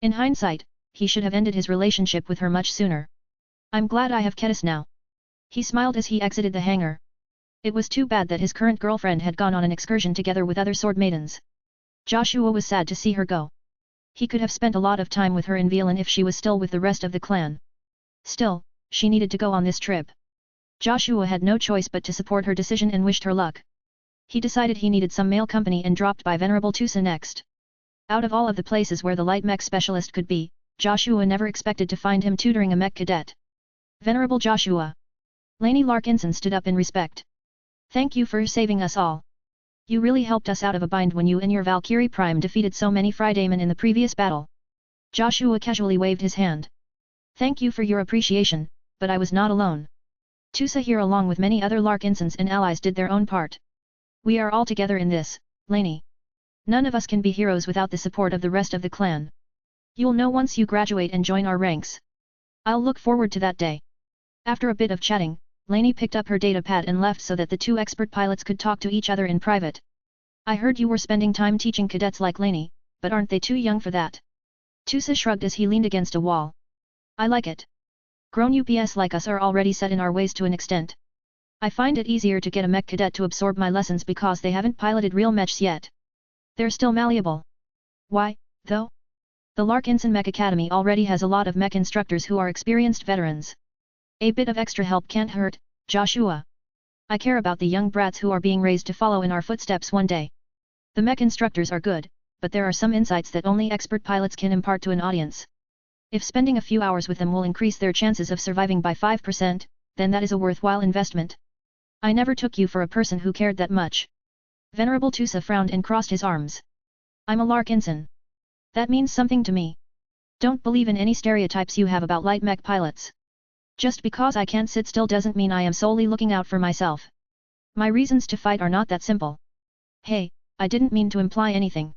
In hindsight, he should have ended his relationship with her much sooner. I'm glad I have Kedis now. He smiled as he exited the hangar. It was too bad that his current girlfriend had gone on an excursion together with other sword maidens. Joshua was sad to see her go. He could have spent a lot of time with her in Velan if she was still with the rest of the clan. Still, she needed to go on this trip. Joshua had no choice but to support her decision and wished her luck. He decided he needed some male company and dropped by Venerable Tusa next. Out of all of the places where the light mech specialist could be, Joshua never expected to find him tutoring a mech cadet. Venerable Joshua. Lainey Larkinson stood up in respect. Thank you for saving us all. You really helped us out of a bind when you and your Valkyrie Prime defeated so many Frydaemon in the previous battle. Joshua casually waved his hand. Thank you for your appreciation, but I was not alone. Tusa here along with many other Larkinsons and allies did their own part. We are all together in this, Lainey. None of us can be heroes without the support of the rest of the clan. You'll know once you graduate and join our ranks. I'll look forward to that day. After a bit of chatting, Lainey picked up her datapad and left so that the two expert pilots could talk to each other in private. I heard you were spending time teaching cadets like Lainey, but aren't they too young for that? Tusa shrugged as he leaned against a wall. I like it. Grown UPS like us are already set in our ways to an extent. I find it easier to get a mech cadet to absorb my lessons because they haven't piloted real mechs yet. They're still malleable. Why, though? The Larkinson Mech Academy already has a lot of mech instructors who are experienced veterans. A bit of extra help can't hurt, Joshua. I care about the young brats who are being raised to follow in our footsteps one day. The mech instructors are good, but there are some insights that only expert pilots can impart to an audience. If spending a few hours with them will increase their chances of surviving by 5%, then that is a worthwhile investment. I never took you for a person who cared that much. Venerable Tusa frowned and crossed his arms. I'm a Larkinson. That means something to me. Don't believe in any stereotypes you have about light mech pilots. Just because I can't sit still doesn't mean I am solely looking out for myself. My reasons to fight are not that simple. Hey, I didn't mean to imply anything.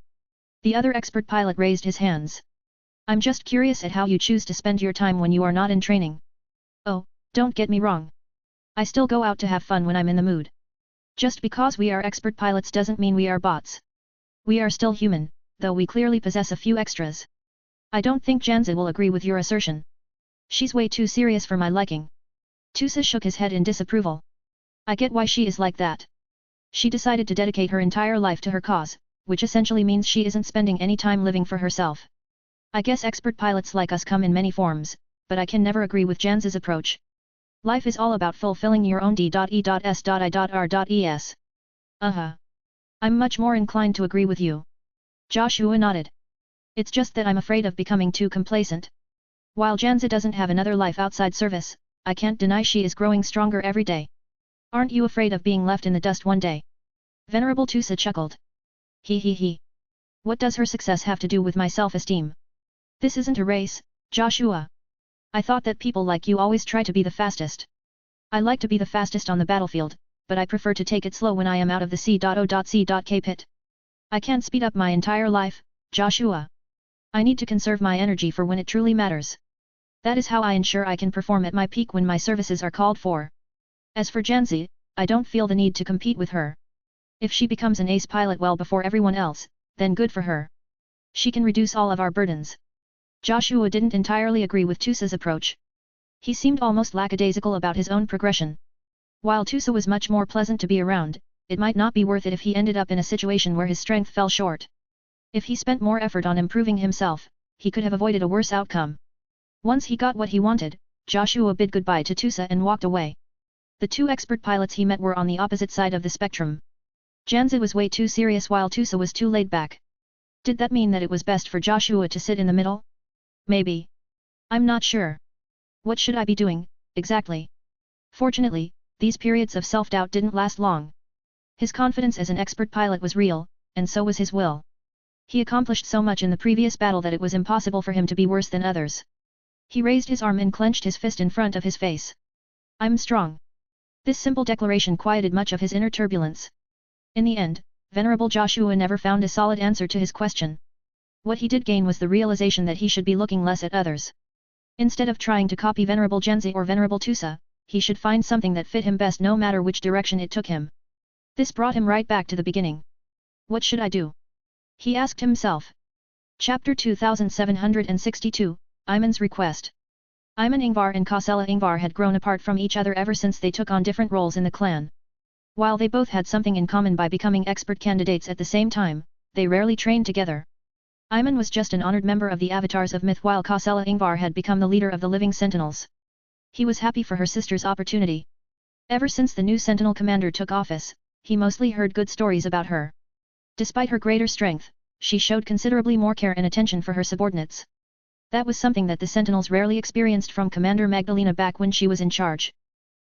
The other expert pilot raised his hands. I'm just curious at how you choose to spend your time when you are not in training. Oh, don't get me wrong. I still go out to have fun when I'm in the mood. Just because we are expert pilots doesn't mean we are bots. We are still human, though we clearly possess a few extras. I don't think Janzi will agree with your assertion. She's way too serious for my liking. Tusa shook his head in disapproval. I get why she is like that. She decided to dedicate her entire life to her cause, which essentially means she isn't spending any time living for herself. I guess expert pilots like us come in many forms, but I can never agree with Janzi's approach. Life is all about fulfilling your own d.e.s.i.r.es. I'm much more inclined to agree with you. Joshua nodded. It's just that I'm afraid of becoming too complacent. While Janzi doesn't have another life outside service, I can't deny she is growing stronger every day. Aren't you afraid of being left in the dust one day? Venerable Tusa chuckled. He. What does her success have to do with my self-esteem? This isn't a race, Joshua. I thought that people like you always try to be the fastest. I like to be the fastest on the battlefield, but I prefer to take it slow when I am out of the C.O.C.K pit. I can't speed up my entire life, Joshua. I need to conserve my energy for when it truly matters. That is how I ensure I can perform at my peak when my services are called for. As for Janzi, I don't feel the need to compete with her. If she becomes an ace pilot well before everyone else, then good for her. She can reduce all of our burdens. Joshua didn't entirely agree with Tusa's approach. He seemed almost lackadaisical about his own progression. While Tusa was much more pleasant to be around, it might not be worth it if he ended up in a situation where his strength fell short. If he spent more effort on improving himself, he could have avoided a worse outcome. Once he got what he wanted, Joshua bid goodbye to Tusa and walked away. The two expert pilots he met were on the opposite side of the spectrum. Janzi was way too serious while Tusa was too laid back. Did that mean that it was best for Joshua to sit in the middle? Maybe. I'm not sure. What should I be doing, exactly? Fortunately, these periods of self-doubt didn't last long. His confidence as an expert pilot was real, and so was his will. He accomplished so much in the previous battle that it was impossible for him to be worse than others. He raised his arm and clenched his fist in front of his face. I'm strong. This simple declaration quieted much of his inner turbulence. In the end, Venerable Joshua never found a solid answer to his question. What he did gain was the realization that he should be looking less at others. Instead of trying to copy Venerable Janzi or Venerable Tusa, he should find something that fit him best no matter which direction it took him. This brought him right back to the beginning. What should I do? He asked himself. Chapter 2762, Iman's Request. Iman Ingvar and Kausela Ingvar had grown apart from each other ever since they took on different roles in the clan. While they both had something in common by becoming expert candidates at the same time, they rarely trained together. Iman was just an honored member of the Avatars of Myth while Kausela Ingvar had become the leader of the Living Sentinels. He was happy for her sister's opportunity. Ever since the new Sentinel commander took office, he mostly heard good stories about her. Despite her greater strength, she showed considerably more care and attention for her subordinates. That was something that the Sentinels rarely experienced from Commander Magdalena back when she was in charge.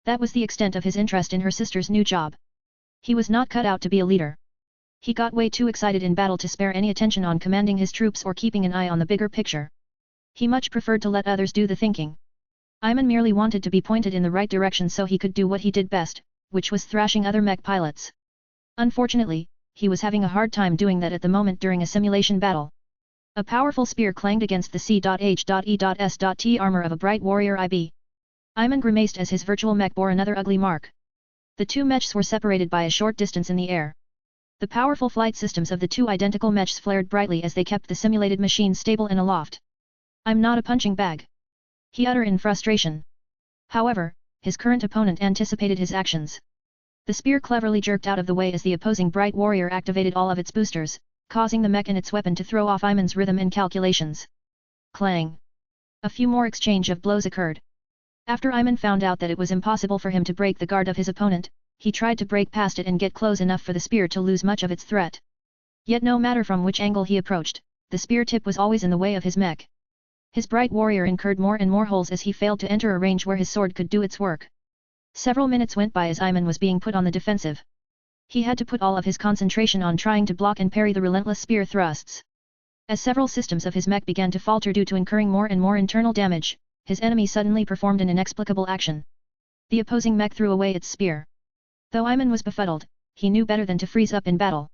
That was the extent of his interest in her sister's new job. He was not cut out to be a leader. He got way too excited in battle to spare any attention on commanding his troops or keeping an eye on the bigger picture. He much preferred to let others do the thinking. Iman merely wanted to be pointed in the right direction so he could do what he did best, which was thrashing other mech pilots. Unfortunately, he was having a hard time doing that at the moment during a simulation battle. A powerful spear clanged against the C.H.E.S.T armor of a bright warrior IB. Iman grimaced as his virtual mech bore another ugly mark. The two mechs were separated by a short distance in the air. The powerful flight systems of the two identical mechs flared brightly as they kept the simulated machine stable and aloft. I'm not a punching bag, he uttered in frustration. However, his current opponent anticipated his actions. The spear cleverly jerked out of the way as the opposing bright warrior activated all of its boosters, causing the mech and its weapon to throw off Iman's rhythm and calculations. Clang! A few more exchange of blows occurred. After Iman found out that it was impossible for him to break the guard of his opponent, he tried to break past it and get close enough for the spear to lose much of its threat. Yet no matter from which angle he approached, the spear tip was always in the way of his mech. His bright warrior incurred more and more holes as he failed to enter a range where his sword could do its work. Several minutes went by as Iman was being put on the defensive. He had to put all of his concentration on trying to block and parry the relentless spear thrusts. As several systems of his mech began to falter due to incurring more and more internal damage, his enemy suddenly performed an inexplicable action. The opposing mech threw away its spear. Though Iman was befuddled, he knew better than to freeze up in battle.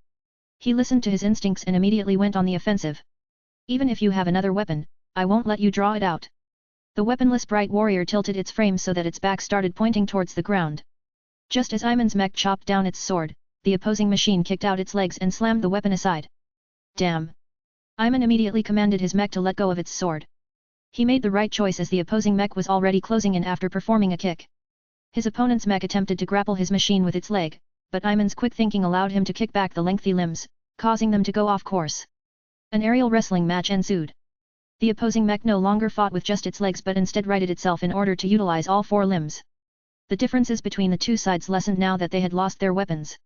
He listened to his instincts and immediately went on the offensive. Even if you have another weapon, I won't let you draw it out. The weaponless bright warrior tilted its frame so that its back started pointing towards the ground. Just as Iman's mech chopped down its sword, the opposing machine kicked out its legs and slammed the weapon aside. Damn! Iman immediately commanded his mech to let go of its sword. He made the right choice as the opposing mech was already closing in after performing a kick. His opponent's mech attempted to grapple his machine with its leg, but Iman's quick thinking allowed him to kick back the lengthy limbs, causing them to go off course. An aerial wrestling match ensued. The opposing mech no longer fought with just its legs but instead righted itself in order to utilize all four limbs. The differences between the two sides lessened now that they had lost their weapons.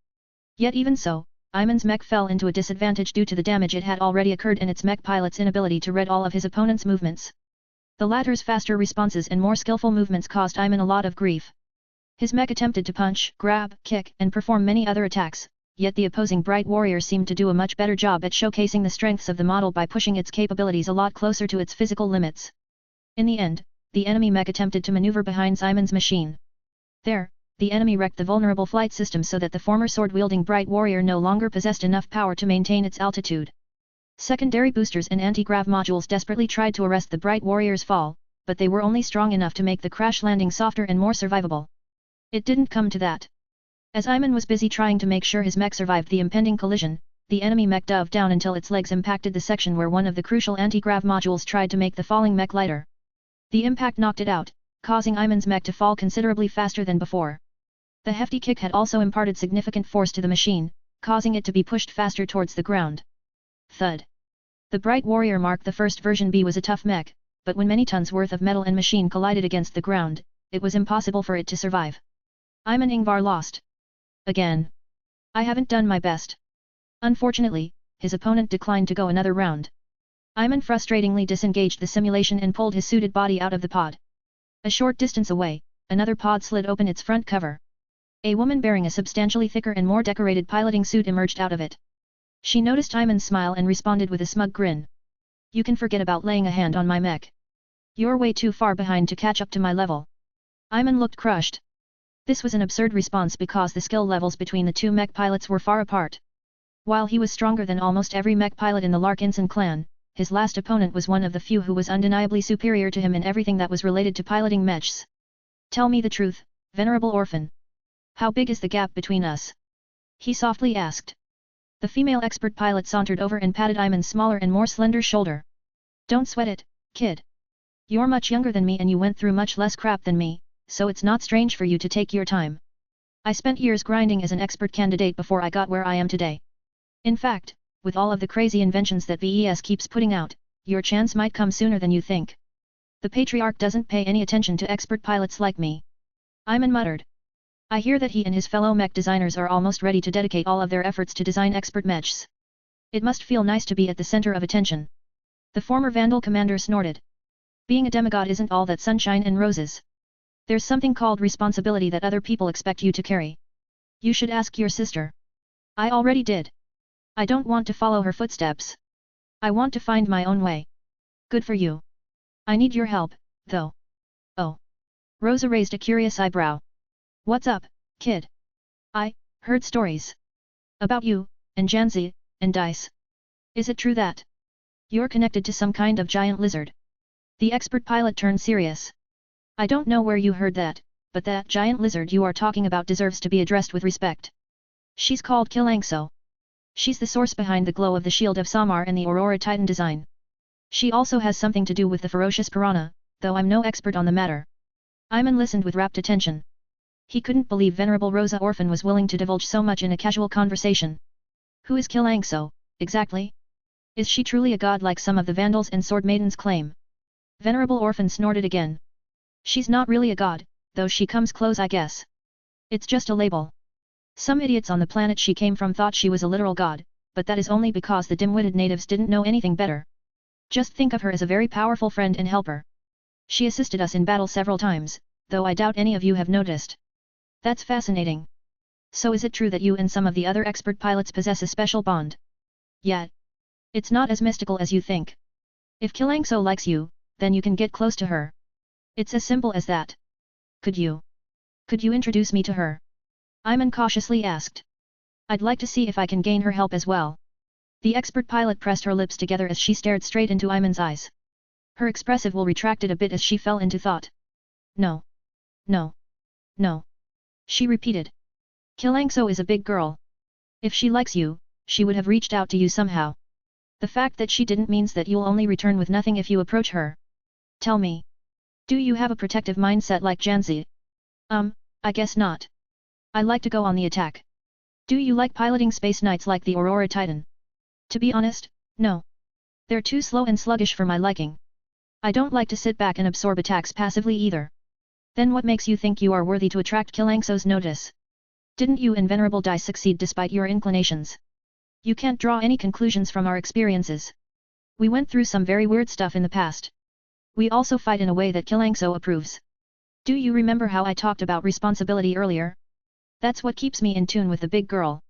Yet even so, Iman's mech fell into a disadvantage due to the damage it had already occurred and its mech pilot's inability to read all of his opponent's movements. The latter's faster responses and more skillful movements caused Iman a lot of grief. His mech attempted to punch, grab, kick, and perform many other attacks, yet the opposing bright warrior seemed to do a much better job at showcasing the strengths of the model by pushing its capabilities a lot closer to its physical limits. In the end, the enemy mech attempted to maneuver behind Iman's machine. There, the enemy wrecked the vulnerable flight system so that the former sword-wielding bright warrior no longer possessed enough power to maintain its altitude. Secondary boosters and anti-grav modules desperately tried to arrest the bright warrior's fall, but they were only strong enough to make the crash landing softer and more survivable. It didn't come to that. As Iman was busy trying to make sure his mech survived the impending collision, the enemy mech dove down until its legs impacted the section where one of the crucial anti-grav modules tried to make the falling mech lighter. The impact knocked it out, causing Iman's mech to fall considerably faster than before. The hefty kick had also imparted significant force to the machine, causing it to be pushed faster towards the ground. Thud. The Bright Warrior Mark the First version B was a tough mech, but when many tons worth of metal and machine collided against the ground, it was impossible for it to survive. Iman Ingvar lost. Again. I haven't done my best. Unfortunately, his opponent declined to go another round. Iman frustratingly disengaged the simulation and pulled his suited body out of the pod. A short distance away, another pod slid open its front cover. A woman bearing a substantially thicker and more decorated piloting suit emerged out of it. She noticed Iman's smile and responded with a smug grin. You can forget about laying a hand on my mech. You're way too far behind to catch up to my level. Iman looked crushed. This was an absurd response because the skill levels between the two mech pilots were far apart. While he was stronger than almost every mech pilot in the Larkinson clan, his last opponent was one of the few who was undeniably superior to him in everything that was related to piloting mechs. Tell me the truth, venerable orphan. How big is the gap between us? He softly asked. The female expert pilot sauntered over and patted Iman's smaller and more slender shoulder. Don't sweat it, kid. You're much younger than me and you went through much less crap than me, so it's not strange for you to take your time. I spent years grinding as an expert candidate before I got where I am today. In fact, with all of the crazy inventions that VES keeps putting out, your chance might come sooner than you think. The Patriarch doesn't pay any attention to expert pilots like me. Iman muttered. I hear that he and his fellow mech designers are almost ready to dedicate all of their efforts to design expert mechs. It must feel nice to be at the center of attention. The former Vandal commander snorted. Being a demigod isn't all that sunshine and roses. There's something called responsibility that other people expect you to carry. You should ask your sister. I already did. I don't want to follow her footsteps. I want to find my own way. Good for you. I need your help, though. Oh. Rosa raised a curious eyebrow. What's up, kid? I heard stories about you, and Janzi, and Dice. Is it true that you're connected to some kind of giant lizard? The expert pilot turned serious. I don't know where you heard that, but that giant lizard you are talking about deserves to be addressed with respect. She's called Kilangso. She's the source behind the glow of the Shield of Samar and the Aurora Titan design. She also has something to do with the ferocious piranha, though I'm no expert on the matter. Iman listened with rapt attention. He couldn't believe Venerable Rosa Orphan was willing to divulge so much in a casual conversation. Who is Kilangso, exactly? Is she truly a god like some of the Vandals and Sword Maidens claim? Venerable Orphan snorted again. She's not really a god, though she comes close I guess. It's just a label. Some idiots on the planet she came from thought she was a literal god, but that is only because the dim-witted natives didn't know anything better. Just think of her as a very powerful friend and helper. She assisted us in battle several times, though I doubt any of you have noticed. That's fascinating. So is it true that you and some of the other expert pilots possess a special bond? Yeah. It's not as mystical as you think. If Kilangso likes you, then you can get close to her. It's as simple as that. Could you introduce me to her? Iman cautiously asked. I'd like to see if I can gain her help as well. The expert pilot pressed her lips together as she stared straight into Iman's eyes. Her expressive will retracted a bit as she fell into thought. No. No. No. She repeated. Kilangso is a big girl. If she likes you, she would have reached out to you somehow. The fact that she didn't means that you'll only return with nothing if you approach her. Tell me. Do you have a protective mindset like Janzi? I guess not. I like to go on the attack. Do you like piloting space knights like the Aurora Titan? To be honest, no. They're too slow and sluggish for my liking. I don't like to sit back and absorb attacks passively either. Then what makes you think you are worthy to attract Kilangso's notice? Didn't you and Venerable Dai succeed despite your inclinations? You can't draw any conclusions from our experiences. We went through some very weird stuff in the past. We also fight in a way that Kilangso approves. Do you remember how I talked about responsibility earlier? That's what keeps me in tune with the big girl.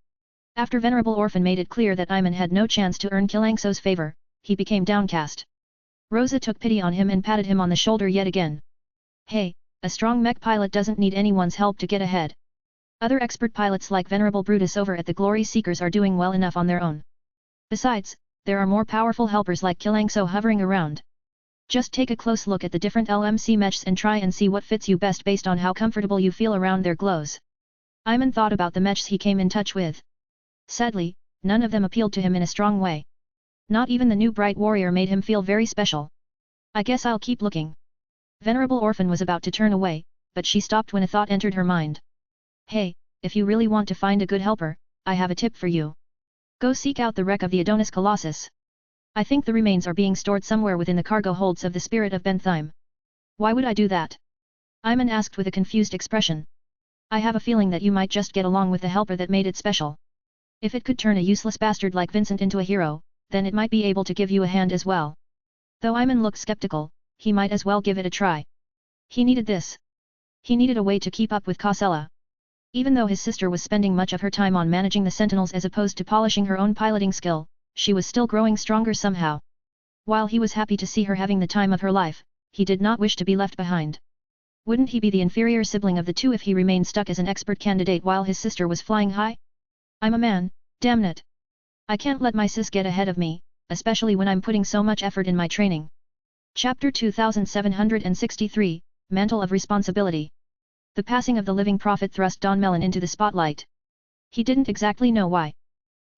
After Venerable Orphan made it clear that Iman had no chance to earn Kilangso's favor, he became downcast. Rosa took pity on him and patted him on the shoulder yet again. Hey, a strong mech pilot doesn't need anyone's help to get ahead. Other expert pilots like Venerable Brutus over at the Glory Seekers are doing well enough on their own. Besides, there are more powerful helpers like Kilangso hovering around. Just take a close look at the different LMC mechs and try and see what fits you best based on how comfortable you feel around their glows. Iman thought about the mechs he came in touch with. Sadly, none of them appealed to him in a strong way. Not even the new Bright Warrior made him feel very special. I guess I'll keep looking. Venerable Orphan was about to turn away, but she stopped when a thought entered her mind. Hey, if you really want to find a good helper, I have a tip for you. Go seek out the wreck of the Adonis Colossus. I think the remains are being stored somewhere within the cargo holds of the spirit of Bentheim. Why would I do that? Iman asked with a confused expression. I have a feeling that you might just get along with the helper that made it special. If it could turn a useless bastard like Vincent into a hero, then it might be able to give you a hand as well. Though Iman looked skeptical, he might as well give it a try. He needed this. He needed a way to keep up with Kausela. Even though his sister was spending much of her time on managing the Sentinels as opposed to polishing her own piloting skill, she was still growing stronger somehow. While he was happy to see her having the time of her life, he did not wish to be left behind. Wouldn't he be the inferior sibling of the two if he remained stuck as an expert candidate while his sister was flying high? I'm a man, damn it. I can't let my sis get ahead of me, especially when I'm putting so much effort in my training. Chapter 2763, Mantle of Responsibility. The passing of the living prophet thrust Don Mellon into the spotlight. He didn't exactly know why.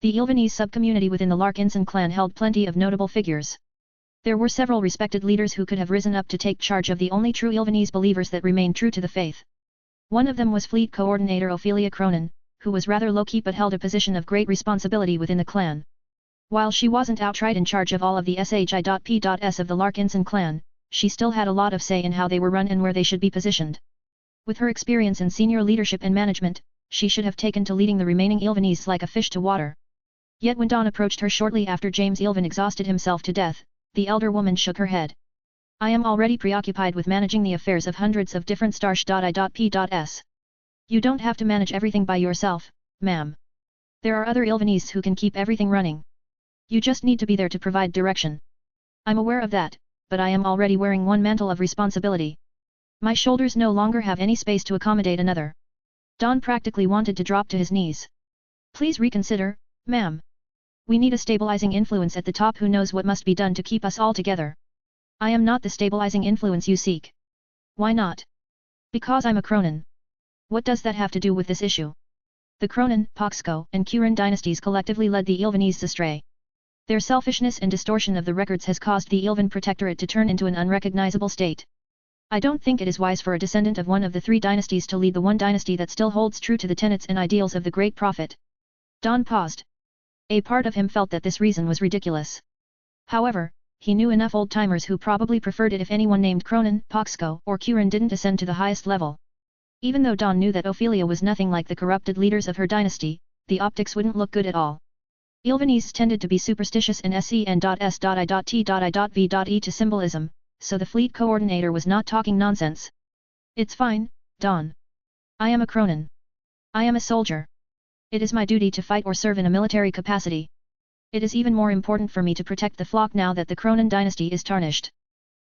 The Ilvanese subcommunity within the Larkinson clan held plenty of notable figures. There were several respected leaders who could have risen up to take charge of the only true Ilvanese believers that remained true to the faith. One of them was Fleet Coordinator Ophelia Cronin, who was rather low-key but held a position of great responsibility within the clan. While she wasn't outright in charge of all of the SHI.P.S of the Larkinson clan, she still had a lot of say in how they were run and where they should be positioned. With her experience in senior leadership and management, she should have taken to leading the remaining Ilvanese like a fish to water. Yet when Dawn approached her shortly after James Ilvan exhausted himself to death, the elder woman shook her head. I am already preoccupied with managing the affairs of hundreds of different Starsh.I.P.S. You don't have to manage everything by yourself, ma'am. There are other Ilvanese who can keep everything running. You just need to be there to provide direction. I'm aware of that, but I am already wearing one mantle of responsibility. My shoulders no longer have any space to accommodate another. Don practically wanted to drop to his knees. Please reconsider, ma'am. We need a stabilizing influence at the top who knows what must be done to keep us all together. I am not the stabilizing influence you seek. Why not? Because I'm a Cronin. What does that have to do with this issue? The Cronin, Poxco, and Kurin dynasties collectively led the Ilvanese astray. Their selfishness and distortion of the records has caused the Ilvan Protectorate to turn into an unrecognizable state. I don't think it is wise for a descendant of one of the three dynasties to lead the one dynasty that still holds true to the tenets and ideals of the Great Prophet. Don paused. A part of him felt that this reason was ridiculous. However, he knew enough old-timers who probably preferred it if anyone named Cronin, Poxco, or Kurin didn't ascend to the highest level. Even though Dawn knew that Ophelia was nothing like the corrupted leaders of her dynasty, the optics wouldn't look good at all. Ilvanese tended to be superstitious in sen.s.i.t.i.v.e to symbolism, so the fleet coordinator was not talking nonsense. It's fine, Dawn. I am a Cronin. I am a soldier. It is my duty to fight or serve in a military capacity. It is even more important for me to protect the flock now that the Cronin dynasty is tarnished.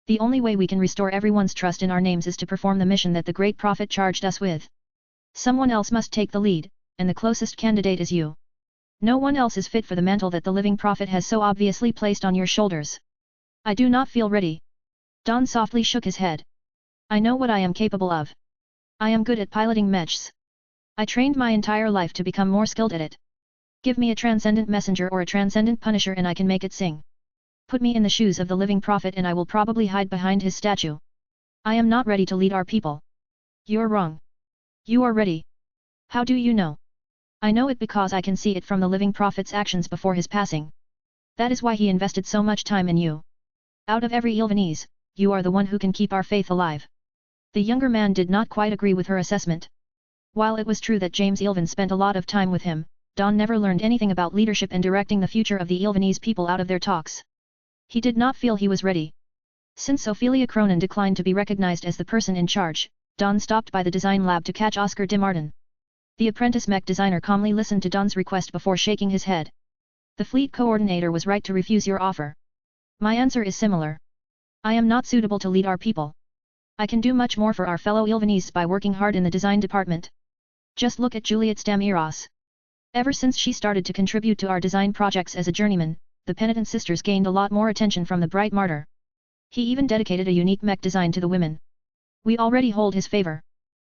The only way we can restore everyone's trust in our names is to perform the mission that the Great Prophet charged us with. Someone else must take the lead, and the closest candidate is you. No one else is fit for the mantle that the living prophet has so obviously placed on your shoulders. I do not feel ready. Dawn softly shook his head. I know what I am capable of. I am good at piloting mechs. I trained my entire life to become more skilled at it. Give me a transcendent messenger or a transcendent punisher and I can make it sing. Put me in the shoes of the living prophet and I will probably hide behind his statue. I am not ready to lead our people. You're wrong. You are ready. How do you know? I know it because I can see it from the living prophet's actions before his passing. That is why he invested so much time in you. Out of every Ilvanese, you are the one who can keep our faith alive. The younger man did not quite agree with her assessment. While it was true that James Ilvan spent a lot of time with him, Dawn never learned anything about leadership and directing the future of the Ilvanese people out of their talks. He did not feel he was ready. Since Ophelia Cronin declined to be recognized as the person in charge, Dawn stopped by the design lab to catch Oscar de Martin. The apprentice mech designer calmly listened to Dawn's request before shaking his head. The fleet coordinator was right to refuse your offer. My answer is similar. I am not suitable to lead our people. I can do much more for our fellow Ilvanese by working hard in the design department. Just look at Juliet Stamiros. Ever since she started to contribute to our design projects as a journeyman, the Penitent Sisters gained a lot more attention from the Bright Martyr. He even dedicated a unique mech design to the women. We already hold his favor.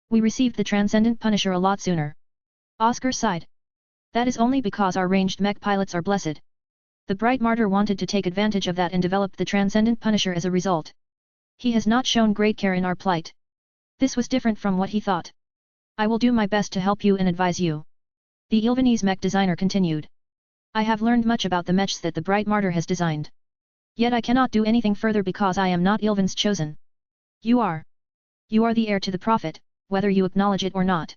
We received the Transcendent Punisher a lot sooner. Oscar sighed. That is only because our ranged mech pilots are blessed. The Bright Martyr wanted to take advantage of that and developed the Transcendent Punisher as a result. He has not shown great care in our plight. This was different from what he thought. I will do my best to help you and advise you. The Ilvanese mech designer continued. I have learned much about the mechs that the Bright Martyr has designed. Yet I cannot do anything further because I am not Ilvan's chosen. You are. You are the heir to the prophet, whether you acknowledge it or not.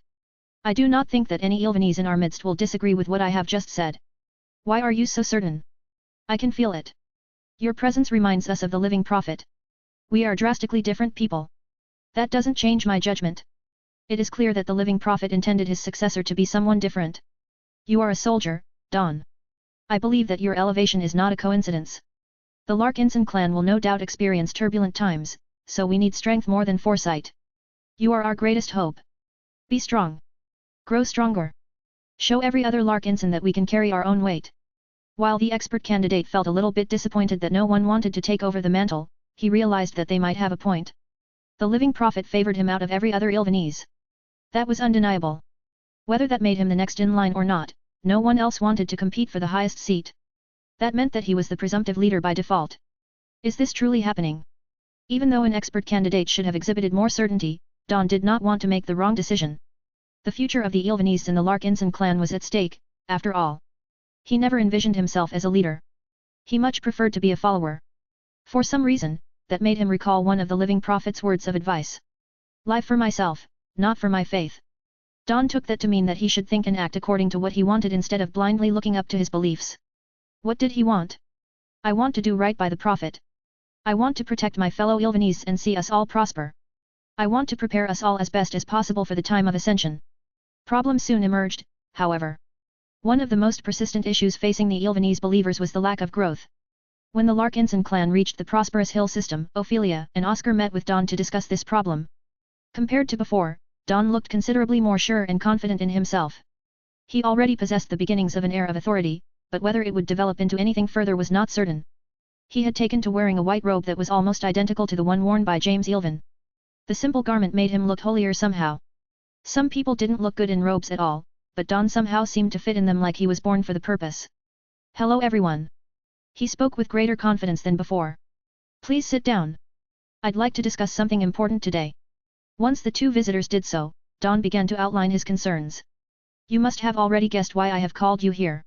I do not think that any Ilvanese in our midst will disagree with what I have just said. Why are you so certain? I can feel it. Your presence reminds us of the living prophet. We are drastically different people. That doesn't change my judgment. It is clear that the living prophet intended his successor to be someone different. You are a soldier, Dawn. I believe that your elevation is not a coincidence. The Larkinson clan will no doubt experience turbulent times, so we need strength more than foresight. You are our greatest hope. Be strong. Grow stronger. Show every other Larkinson that we can carry our own weight. While the expert candidate felt a little bit disappointed that no one wanted to take over the mantle, he realized that they might have a point. The living prophet favored him out of every other Ilvanese. That was undeniable. Whether that made him the next in line or not, no one else wanted to compete for the highest seat. That meant that he was the presumptive leader by default. Is this truly happening? Even though an expert candidate should have exhibited more certainty, Dawn did not want to make the wrong decision. The future of the Ilvanese and the Larkinson clan was at stake, after all. He never envisioned himself as a leader. He much preferred to be a follower. For some reason, that made him recall one of the living prophet's words of advice. Live for myself, not for my faith. Dawn took that to mean that he should think and act according to what he wanted instead of blindly looking up to his beliefs. What did he want? I want to do right by the prophet. I want to protect my fellow Ilvanese and see us all prosper. I want to prepare us all as best as possible for the time of ascension. Problems soon emerged, however. One of the most persistent issues facing the Ilvanese believers was the lack of growth. When the Larkinson clan reached the prosperous hill system, Ophelia and Oscar met with Dawn to discuss this problem. Compared to before, Dawn looked considerably more sure and confident in himself. He already possessed the beginnings of an air of authority, but whether it would develop into anything further was not certain. He had taken to wearing a white robe that was almost identical to the one worn by James Ilvan. The simple garment made him look holier somehow. Some people didn't look good in robes at all, but Dawn somehow seemed to fit in them like he was born for the purpose. Hello everyone. He spoke with greater confidence than before. Please sit down. I'd like to discuss something important today. Once the two visitors did so, Dawn began to outline his concerns. You must have already guessed why I have called you here.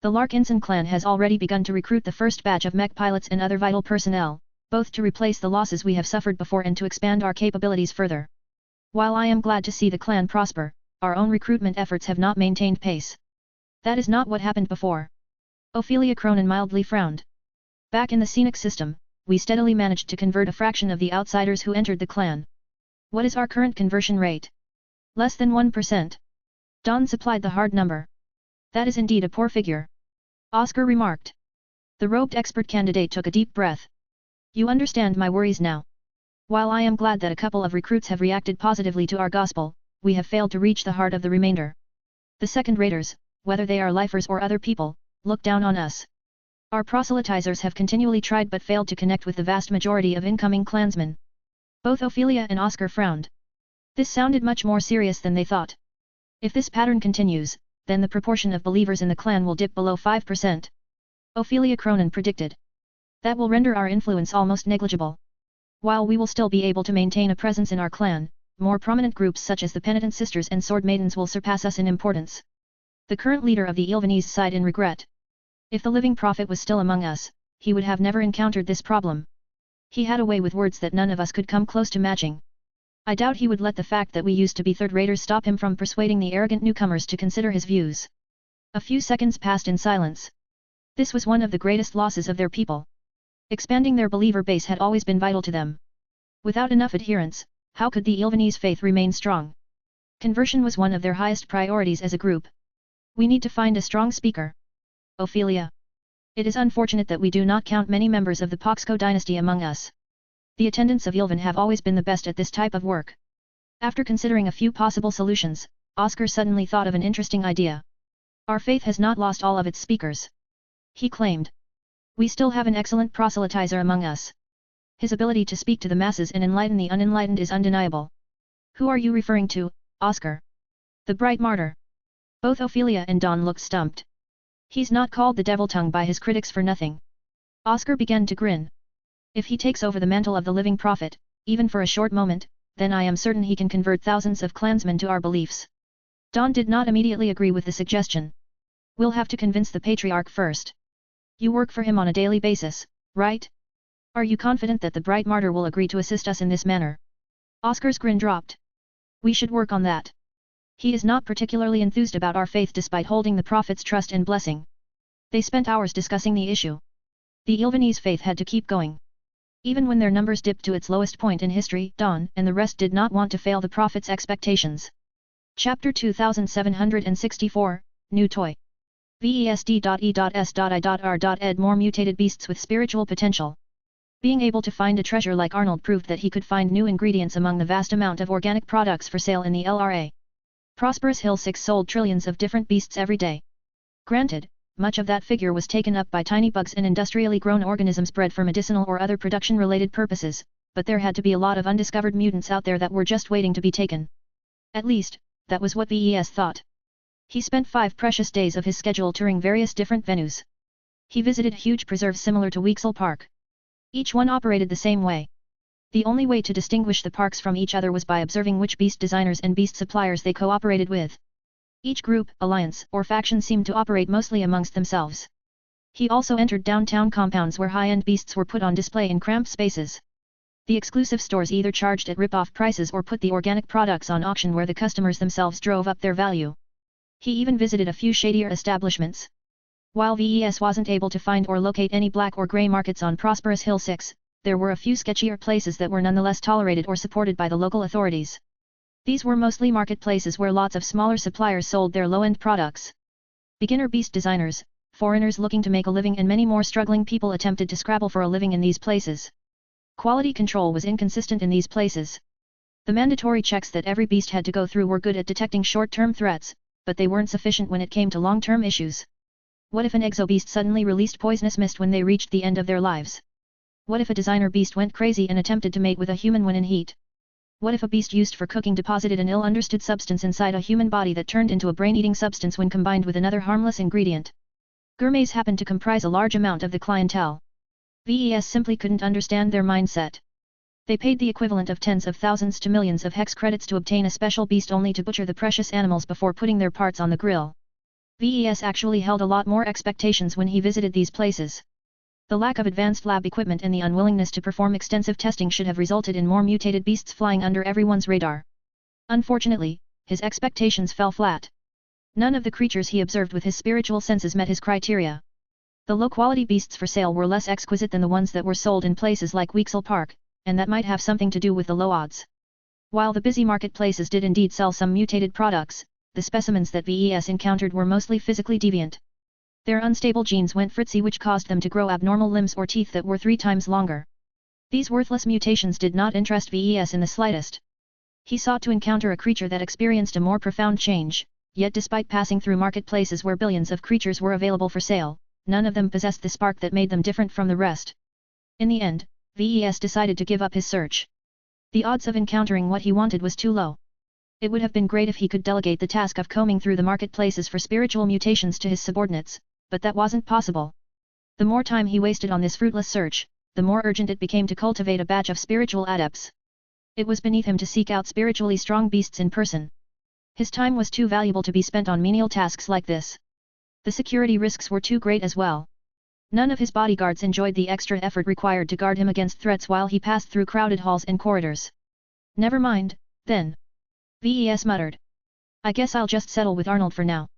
The Larkinson clan has already begun to recruit the first batch of mech pilots and other vital personnel, both to replace the losses we have suffered before and to expand our capabilities further. While I am glad to see the clan prosper, our own recruitment efforts have not maintained pace. That is not what happened before. Ophelia Cronin mildly frowned. Back in the scenic system, we steadily managed to convert a fraction of the outsiders who entered the clan. What is our current conversion rate? Less than 1%. Don supplied the hard number. That is indeed a poor figure. Oscar remarked. The robed expert candidate took a deep breath. You understand my worries now. While I am glad that a couple of recruits have reacted positively to our gospel, we have failed to reach the heart of the remainder. The second-raters, whether they are lifers or other people, look down on us. Our proselytizers have continually tried but failed to connect with the vast majority of incoming clansmen. Both Ophelia and Oscar frowned. This sounded much more serious than they thought. If this pattern continues, then the proportion of believers in the clan will dip below 5%. Ophelia Cronin predicted. That will render our influence almost negligible. While we will still be able to maintain a presence in our clan, more prominent groups such as the Penitent Sisters and Sword Maidens will surpass us in importance. The current leader of the Ilvanese sighed in regret. If the living prophet was still among us, he would have never encountered this problem. He had a way with words that none of us could come close to matching. I doubt he would let the fact that we used to be third-raters stop him from persuading the arrogant newcomers to consider his views. A few seconds passed in silence. This was one of the greatest losses of their people. Expanding their believer base had always been vital to them. Without enough adherents, how could the Ilvanese faith remain strong? Conversion was one of their highest priorities as a group. We need to find a strong speaker. Ophelia. It is unfortunate that we do not count many members of the Poxco dynasty among us. The attendants of Ilvan have always been the best at this type of work. After considering a few possible solutions, Oscar suddenly thought of an interesting idea. Our faith has not lost all of its speakers. He claimed. We still have an excellent proselytizer among us. His ability to speak to the masses and enlighten the unenlightened is undeniable. Who are you referring to, Oscar? The bright martyr. Both Ophelia and Don looked stumped. He's not called the devil tongue by his critics for nothing. Oscar began to grin. If he takes over the mantle of the living prophet, even for a short moment, then I am certain he can convert thousands of clansmen to our beliefs. Don did not immediately agree with the suggestion. We'll have to convince the patriarch first. You work for him on a daily basis, right? Are you confident that the bright martyr will agree to assist us in this manner? Oscar's grin dropped. We should work on that. He is not particularly enthused about our faith despite holding the prophet's trust and blessing. They spent hours discussing the issue. The Ilvanese faith had to keep going. Even when their numbers dipped to its lowest point in history, Don and the rest did not want to fail the prophet's expectations. Chapter 2764, New Toy. VESD.E.S.I.R.Ed More mutated beasts with spiritual potential. Being able to find a treasure like Arnold proved that he could find new ingredients among the vast amount of organic products for sale in the LRA. Prosperous Hill 6 sold trillions of different beasts every day. Granted, much of that figure was taken up by tiny bugs and industrially grown organisms bred for medicinal or other production-related purposes, but there had to be a lot of undiscovered mutants out there that were just waiting to be taken. At least, that was what VES thought. He spent 5 precious days of his schedule touring various different venues. He visited huge preserves similar to Weaksel Park. Each one operated the same way. The only way to distinguish the parks from each other was by observing which beast designers and beast suppliers they cooperated with. Each group, alliance, or faction seemed to operate mostly amongst themselves. He also entered downtown compounds where high-end beasts were put on display in cramped spaces. The exclusive stores either charged at rip-off prices or put the organic products on auction where the customers themselves drove up their value. He even visited a few shadier establishments. While VES wasn't able to find or locate any black or grey markets on Prosperous Hill 6, there were a few sketchier places that were nonetheless tolerated or supported by the local authorities. These were mostly marketplaces where lots of smaller suppliers sold their low-end products. Beginner beast designers, foreigners looking to make a living and many more struggling people attempted to scrabble for a living in these places. Quality control was inconsistent in these places. The mandatory checks that every beast had to go through were good at detecting short-term threats, but they weren't sufficient when it came to long-term issues. What if an exobeast suddenly released poisonous mist when they reached the end of their lives? What if a designer beast went crazy and attempted to mate with a human when in heat? What if a beast used for cooking deposited an ill-understood substance inside a human body that turned into a brain-eating substance when combined with another harmless ingredient? Gourmets happened to comprise a large amount of the clientele. VES simply couldn't understand their mindset. They paid the equivalent of tens of thousands to millions of hex credits to obtain a special beast only to butcher the precious animals before putting their parts on the grill. VES actually held a lot more expectations when he visited these places. The lack of advanced lab equipment and the unwillingness to perform extensive testing should have resulted in more mutated beasts flying under everyone's radar. Unfortunately, his expectations fell flat. None of the creatures he observed with his spiritual senses met his criteria. The low-quality beasts for sale were less exquisite than the ones that were sold in places like Weaksel Park, and that might have something to do with the low odds. While the busy marketplaces did indeed sell some mutated products, the specimens that VES encountered were mostly physically deviant. Their unstable genes went fritzy, which caused them to grow abnormal limbs or teeth that were 3 times longer. These worthless mutations did not interest VES in the slightest. He sought to encounter a creature that experienced a more profound change, yet despite passing through marketplaces where billions of creatures were available for sale, none of them possessed the spark that made them different from the rest. In the end, VES decided to give up his search. The odds of encountering what he wanted was too low. It would have been great if he could delegate the task of combing through the marketplaces for spiritual mutations to his subordinates, but that wasn't possible. The more time he wasted on this fruitless search, the more urgent it became to cultivate a batch of spiritual adepts. It was beneath him to seek out spiritually strong beasts in person. His time was too valuable to be spent on menial tasks like this. The security risks were too great as well. None of his bodyguards enjoyed the extra effort required to guard him against threats while he passed through crowded halls and corridors. Never mind, then. VES muttered. I guess I'll just settle with Arnold for now.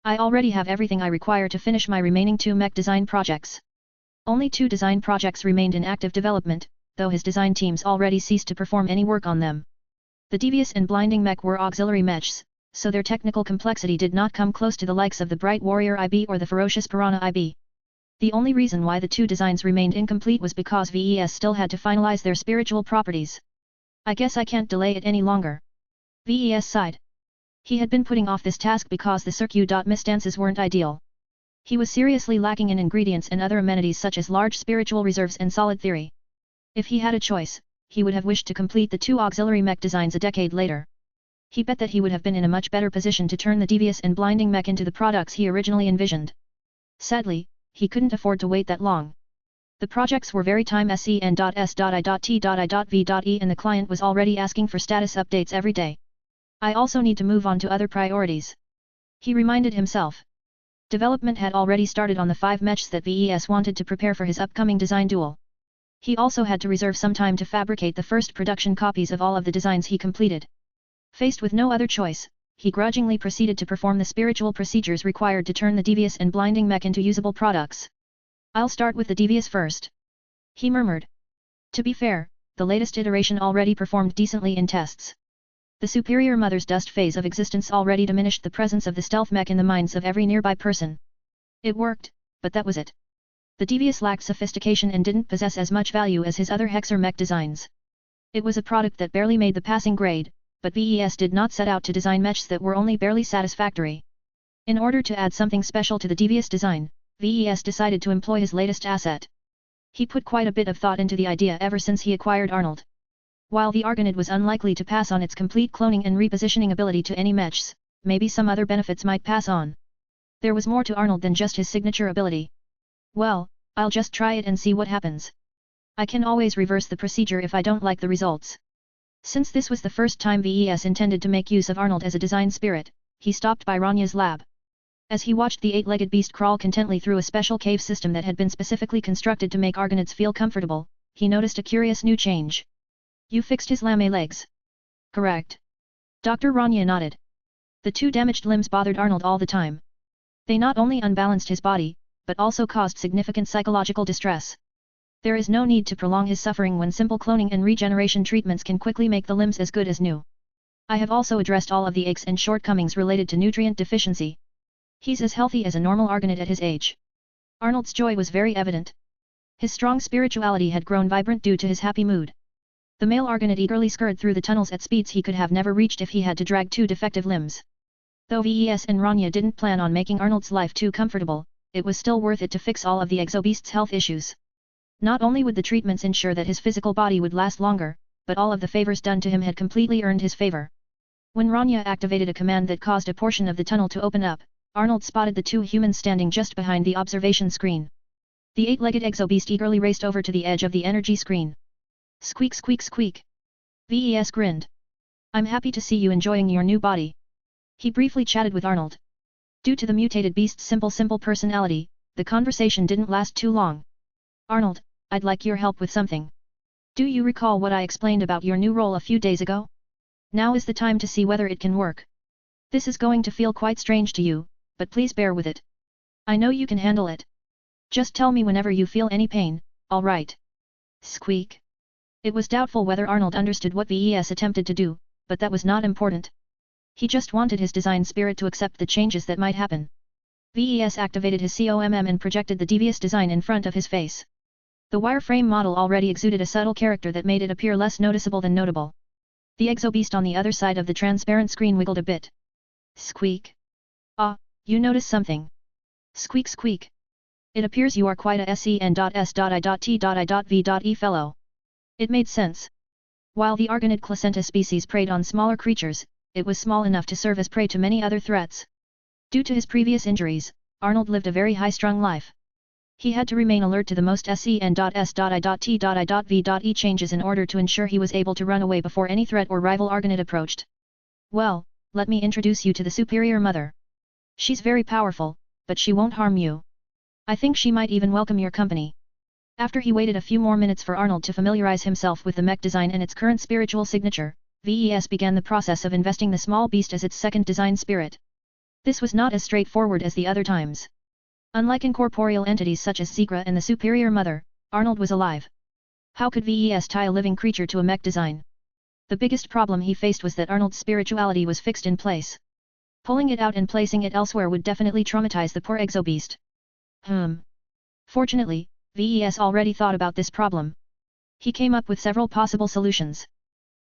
I already have everything I require to finish my remaining 2 mech design projects. Only 2 design projects remained in active development, though his design teams already ceased to perform any work on them. The devious and blinding mech were auxiliary mechs, so their technical complexity did not come close to the likes of the Bright Warrior IB or the Ferocious Piranha IB. The only reason why the 2 designs remained incomplete was because VES still had to finalize their spiritual properties. I guess I can't delay it any longer. VES sighed. He had been putting off this task because the circuit dances weren't ideal. He was seriously lacking in ingredients and other amenities such as large spiritual reserves and solid theory. If he had a choice, he would have wished to complete the 2 auxiliary mech designs a decade later. He bet that he would have been in a much better position to turn the devious and blinding mech into the products he originally envisioned. Sadly, he couldn't afford to wait that long. The projects were very time-sen.s.i.t.i.v.e and the client was already asking for status updates every day. I also need to move on to other priorities. He reminded himself. Development had already started on the 5 mechs that VES wanted to prepare for his upcoming design duel. He also had to reserve some time to fabricate the first production copies of all of the designs he completed. Faced with no other choice, he grudgingly proceeded to perform the spiritual procedures required to turn the devious and blinding mech into usable products. I'll start with the devious first. He murmured. To be fair, the latest iteration already performed decently in tests. The superior mother's dust phase of existence already diminished the presence of the stealth mech in the minds of every nearby person. It worked, but that was it. The devious lacked sophistication and didn't possess as much value as his other hexer mech designs. It was a product that barely made the passing grade, but VES did not set out to design mechs that were only barely satisfactory. In order to add something special to the devious design, VES decided to employ his latest asset. He put quite a bit of thought into the idea ever since he acquired Arnold. While the Argonid was unlikely to pass on its complete cloning and repositioning ability to any mechs, maybe some other benefits might pass on. There was more to Arnold than just his signature ability. Well, I'll just try it and see what happens. I can always reverse the procedure if I don't like the results. Since this was the first time VES intended to make use of Arnold as a design spirit, he stopped by Ranya's lab. As he watched the 8-legged beast crawl contentedly through a special cave system that had been specifically constructed to make Argonids feel comfortable, he noticed a curious new change. You fixed his lame legs. Correct. Dr. Ranya nodded. The 2 damaged limbs bothered Arnold all the time. They not only unbalanced his body, but also caused significant psychological distress. There is no need to prolong his suffering when simple cloning and regeneration treatments can quickly make the limbs as good as new. I have also addressed all of the aches and shortcomings related to nutrient deficiency. He's as healthy as a normal Argonid at his age. Arnold's joy was very evident. His strong spirituality had grown vibrant due to his happy mood. The male Argonid eagerly scurried through the tunnels at speeds he could have never reached if he had to drag 2 defective limbs. Though VES and Ranya didn't plan on making Arnold's life too comfortable, it was still worth it to fix all of the exobeast's health issues. Not only would the treatments ensure that his physical body would last longer, but all of the favors done to him had completely earned his favor. When Ranya activated a command that caused a portion of the tunnel to open up, Arnold spotted the 2 humans standing just behind the observation screen. The 8-legged exobeast eagerly raced over to the edge of the energy screen. Squeak squeak squeak. VES grinned. I'm happy to see you enjoying your new body. He briefly chatted with Arnold. Due to the mutated beast's simple personality, the conversation didn't last too long. Arnold, I'd like your help with something. Do you recall what I explained about your new role a few days ago? Now is the time to see whether it can work. This is going to feel quite strange to you, but please bear with it. I know you can handle it. Just tell me whenever you feel any pain, alright? Squeak. It was doubtful whether Arnold understood what VES attempted to do, but that was not important. He just wanted his design spirit to accept the changes that might happen. VES activated his COMM and projected the devious design in front of his face. The wireframe model already exuded a subtle character that made it appear less noticeable than notable. The exobeast on the other side of the transparent screen wiggled a bit. Squeak. Ah, you notice something. Squeak squeak. It appears you are quite a sen.s.i.t.i.v.e fellow. It made sense. While the Argonid Placenta species preyed on smaller creatures, it was small enough to serve as prey to many other threats. Due to his previous injuries, Arnold lived a very high-strung life. He had to remain alert to the most sen.s.i.t.i.v.e changes in order to ensure he was able to run away before any threat or rival Argonid approached. Well, let me introduce you to the Superior Mother. She's very powerful, but she won't harm you. I think she might even welcome your company. After he waited a few more minutes for Arnold to familiarize himself with the mech design and its current spiritual signature, VES began the process of investing the small beast as its second design spirit. This was not as straightforward as the other times. Unlike incorporeal entities such as Seegra and the Superior Mother, Arnold was alive. How could VES tie a living creature to a mech design? The biggest problem he faced was that Arnold's spirituality was fixed in place. Pulling it out and placing it elsewhere would definitely traumatize the poor exobeast. Fortunately, VES already thought about this problem. He came up with several possible solutions.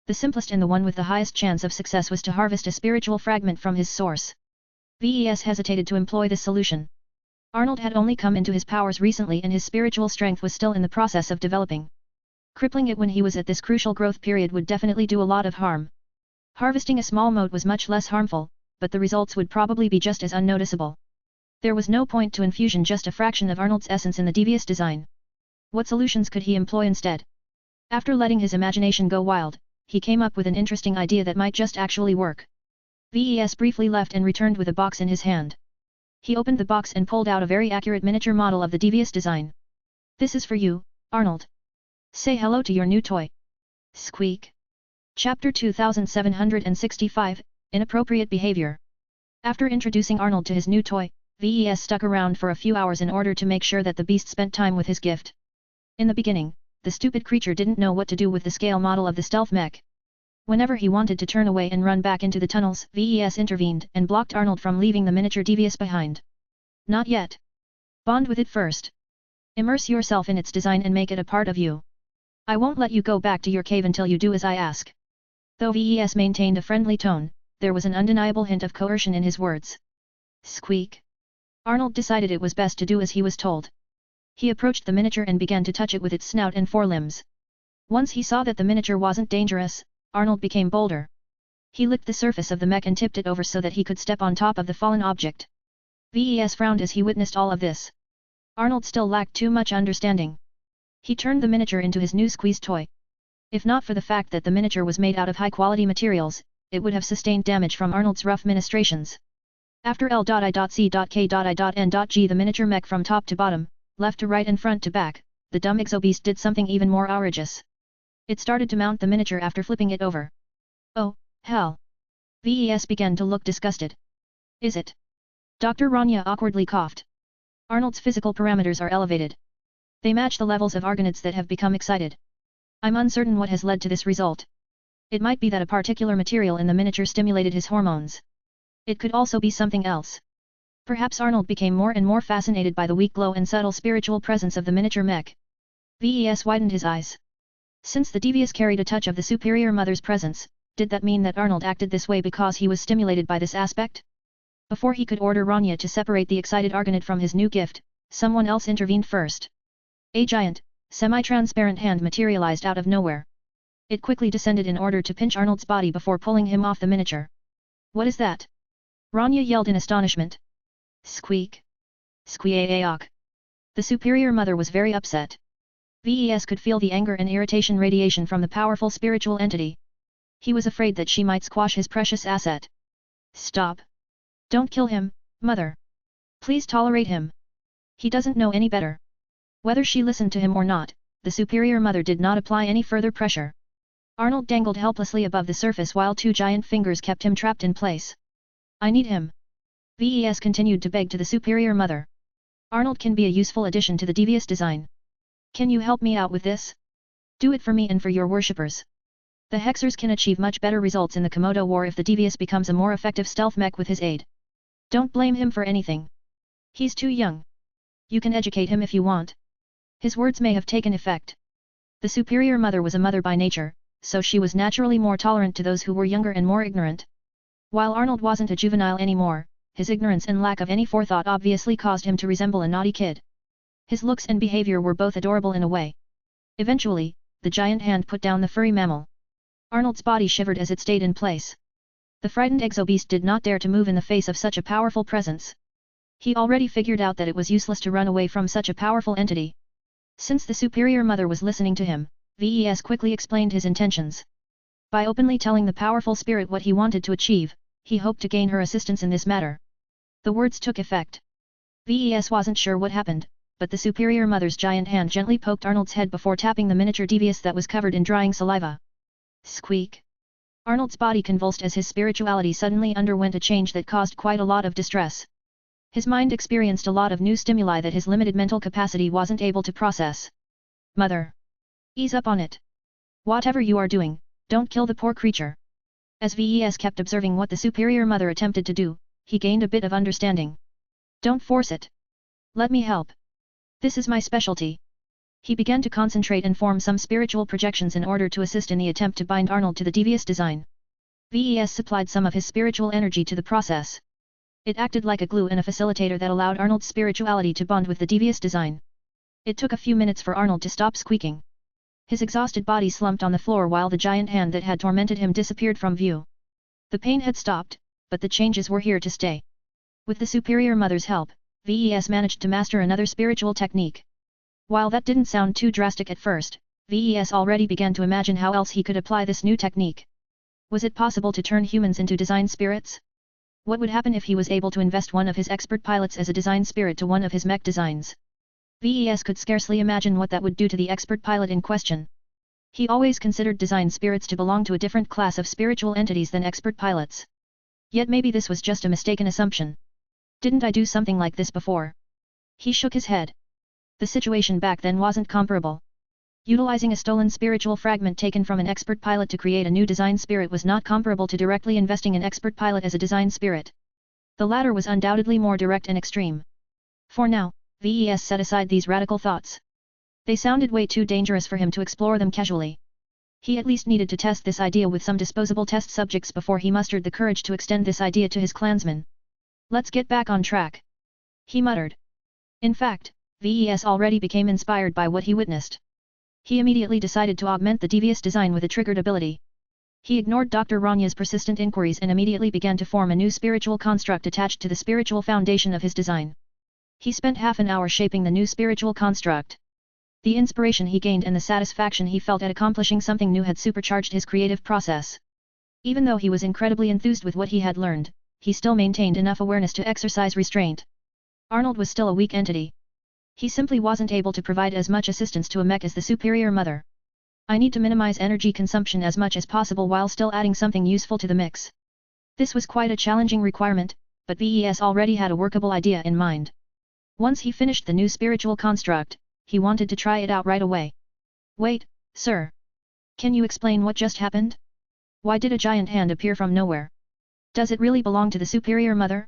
The simplest and the one with the highest chance of success was to harvest a spiritual fragment from his source. VES hesitated to employ this solution. Arnold had only come into his powers recently and his spiritual strength was still in the process of developing. Crippling it when he was at this crucial growth period would definitely do a lot of harm. Harvesting a small mote was much less harmful, but the results would probably be just as unnoticeable. There was no point to infusion just a fraction of Arnold's essence in the devious design. What solutions could he employ instead? After letting his imagination go wild, he came up with an interesting idea that might just actually work. VES briefly left and returned with a box in his hand. He opened the box and pulled out a very accurate miniature model of the devious design. This is for you, Arnold. Say hello to your new toy. Squeak. Chapter 2765, Inappropriate Behavior. After introducing Arnold to his new toy, VES stuck around for a few hours in order to make sure that the beast spent time with his gift. In the beginning, the stupid creature didn't know what to do with the scale model of the stealth mech. Whenever he wanted to turn away and run back into the tunnels, VES intervened and blocked Arnold from leaving the miniature devious behind. Not yet. Bond with it first. Immerse yourself in its design and make it a part of you. I won't let you go back to your cave until you do as I ask. Though VES maintained a friendly tone, there was an undeniable hint of coercion in his words. Squeak. Arnold decided it was best to do as he was told. He approached the miniature and began to touch it with its snout and forelimbs. Once he saw that the miniature wasn't dangerous, Arnold became bolder. He licked the surface of the mech and tipped it over so that he could step on top of the fallen object. VES frowned as he witnessed all of this. Arnold still lacked too much understanding. He turned the miniature into his new squeeze toy. If not for the fact that the miniature was made out of high-quality materials, it would have sustained damage from Arnold's rough ministrations. After L.I.C.K.I.N.G the miniature mech from top to bottom, left to right and front to back, the dumb exobeast did something even more outrageous. It started to mount the miniature after flipping it over. Oh, hell! VES began to look disgusted. Is it? Dr. Rania awkwardly coughed. Arnold's physical parameters are elevated. They match the levels of Argonids that have become excited. I'm uncertain what has led to this result. It might be that a particular material in the miniature stimulated his hormones. It could also be something else. Perhaps Arnold became more and more fascinated by the weak glow and subtle spiritual presence of the miniature mech. VES widened his eyes. Since the devious carried a touch of the Superior Mother's presence, did that mean that Arnold acted this way because he was stimulated by this aspect? Before he could order Rania to separate the excited Argonid from his new gift, someone else intervened first. A giant, semi-transparent hand materialized out of nowhere. It quickly descended in order to pinch Arnold's body before pulling him off the miniature. What is that? Rania yelled in astonishment. Squeak. Squeak. The Superior Mother was very upset. VES could feel the anger and irritation radiation from the powerful spiritual entity. He was afraid that she might squash his precious asset. Stop. Don't kill him, Mother. Please tolerate him. He doesn't know any better. Whether she listened to him or not, the superior mother did not apply any further pressure. Arnold dangled helplessly above the surface while two giant fingers kept him trapped in place. I need him. Ves continued to beg to the superior mother. Arnold can be a useful addition to the devious design. Can you help me out with this? Do it for me and for your worshippers. The Hexers can achieve much better results in the Komodo War if the devious becomes a more effective stealth mech with his aid. Don't blame him for anything. He's too young. You can educate him if you want. His words may have taken effect. The superior mother was a mother by nature, so she was naturally more tolerant to those who were younger and more ignorant. While Arnold wasn't a juvenile anymore, his ignorance and lack of any forethought obviously caused him to resemble a naughty kid. His looks and behavior were both adorable in a way. Eventually, the giant hand put down the furry mammal. Arnold's body shivered as it stayed in place. The frightened exobeast did not dare to move in the face of such a powerful presence. He already figured out that it was useless to run away from such a powerful entity. Since the superior mother was listening to him, Ves quickly explained his intentions. By openly telling the powerful spirit what he wanted to achieve, he hoped to gain her assistance in this matter. The words took effect. Ves wasn't sure what happened, but the superior mother's giant hand gently poked Arnold's head before tapping the miniature devious that was covered in drying saliva. Squeak! Arnold's body convulsed as his spirituality suddenly underwent a change that caused quite a lot of distress. His mind experienced a lot of new stimuli that his limited mental capacity wasn't able to process. Mother! Ease up on it. Whatever you are doing, don't kill the poor creature. As Ves kept observing what the superior mother attempted to do, he gained a bit of understanding. Don't force it. Let me help. This is my specialty. He began to concentrate and form some spiritual projections in order to assist in the attempt to bind Arnold to the devious design. Ves supplied some of his spiritual energy to the process. It acted like a glue and a facilitator that allowed Arnold's spirituality to bond with the devious design. It took a few minutes for Arnold to stop squeaking. His exhausted body slumped on the floor while the giant hand that had tormented him disappeared from view. The pain had stopped, but the changes were here to stay. With the superior mother's help, Ves managed to master another spiritual technique. While that didn't sound too drastic at first, Ves already began to imagine how else he could apply this new technique. Was it possible to turn humans into design spirits? What would happen if he was able to invest one of his expert pilots as a design spirit to one of his mech designs? Ves could scarcely imagine what that would do to the expert pilot in question. He always considered design spirits to belong to a different class of spiritual entities than expert pilots. Yet maybe this was just a mistaken assumption. Didn't I do something like this before? He shook his head. The situation back then wasn't comparable. Utilizing a stolen spiritual fragment taken from an expert pilot to create a new design spirit was not comparable to directly investing an expert pilot as a design spirit. The latter was undoubtedly more direct and extreme. For now, Ves set aside these radical thoughts. They sounded way too dangerous for him to explore them casually. He at least needed to test this idea with some disposable test subjects before he mustered the courage to extend this idea to his clansmen. Let's get back on track. He muttered. In fact, Ves already became inspired by what he witnessed. He immediately decided to augment the devious design with a triggered ability. He ignored Dr. Ranya's persistent inquiries and immediately began to form a new spiritual construct attached to the spiritual foundation of his design. He spent half an hour shaping the new spiritual construct. The inspiration he gained and the satisfaction he felt at accomplishing something new had supercharged his creative process. Even though he was incredibly enthused with what he had learned, he still maintained enough awareness to exercise restraint. Arnold was still a weak entity. He simply wasn't able to provide as much assistance to a mech as the superior mother. I need to minimize energy consumption as much as possible while still adding something useful to the mix. This was quite a challenging requirement, but Ves already had a workable idea in mind. Once he finished the new spiritual construct, he wanted to try it out right away. Wait, sir. Can you explain what just happened? Why did a giant hand appear from nowhere? Does it really belong to the superior mother?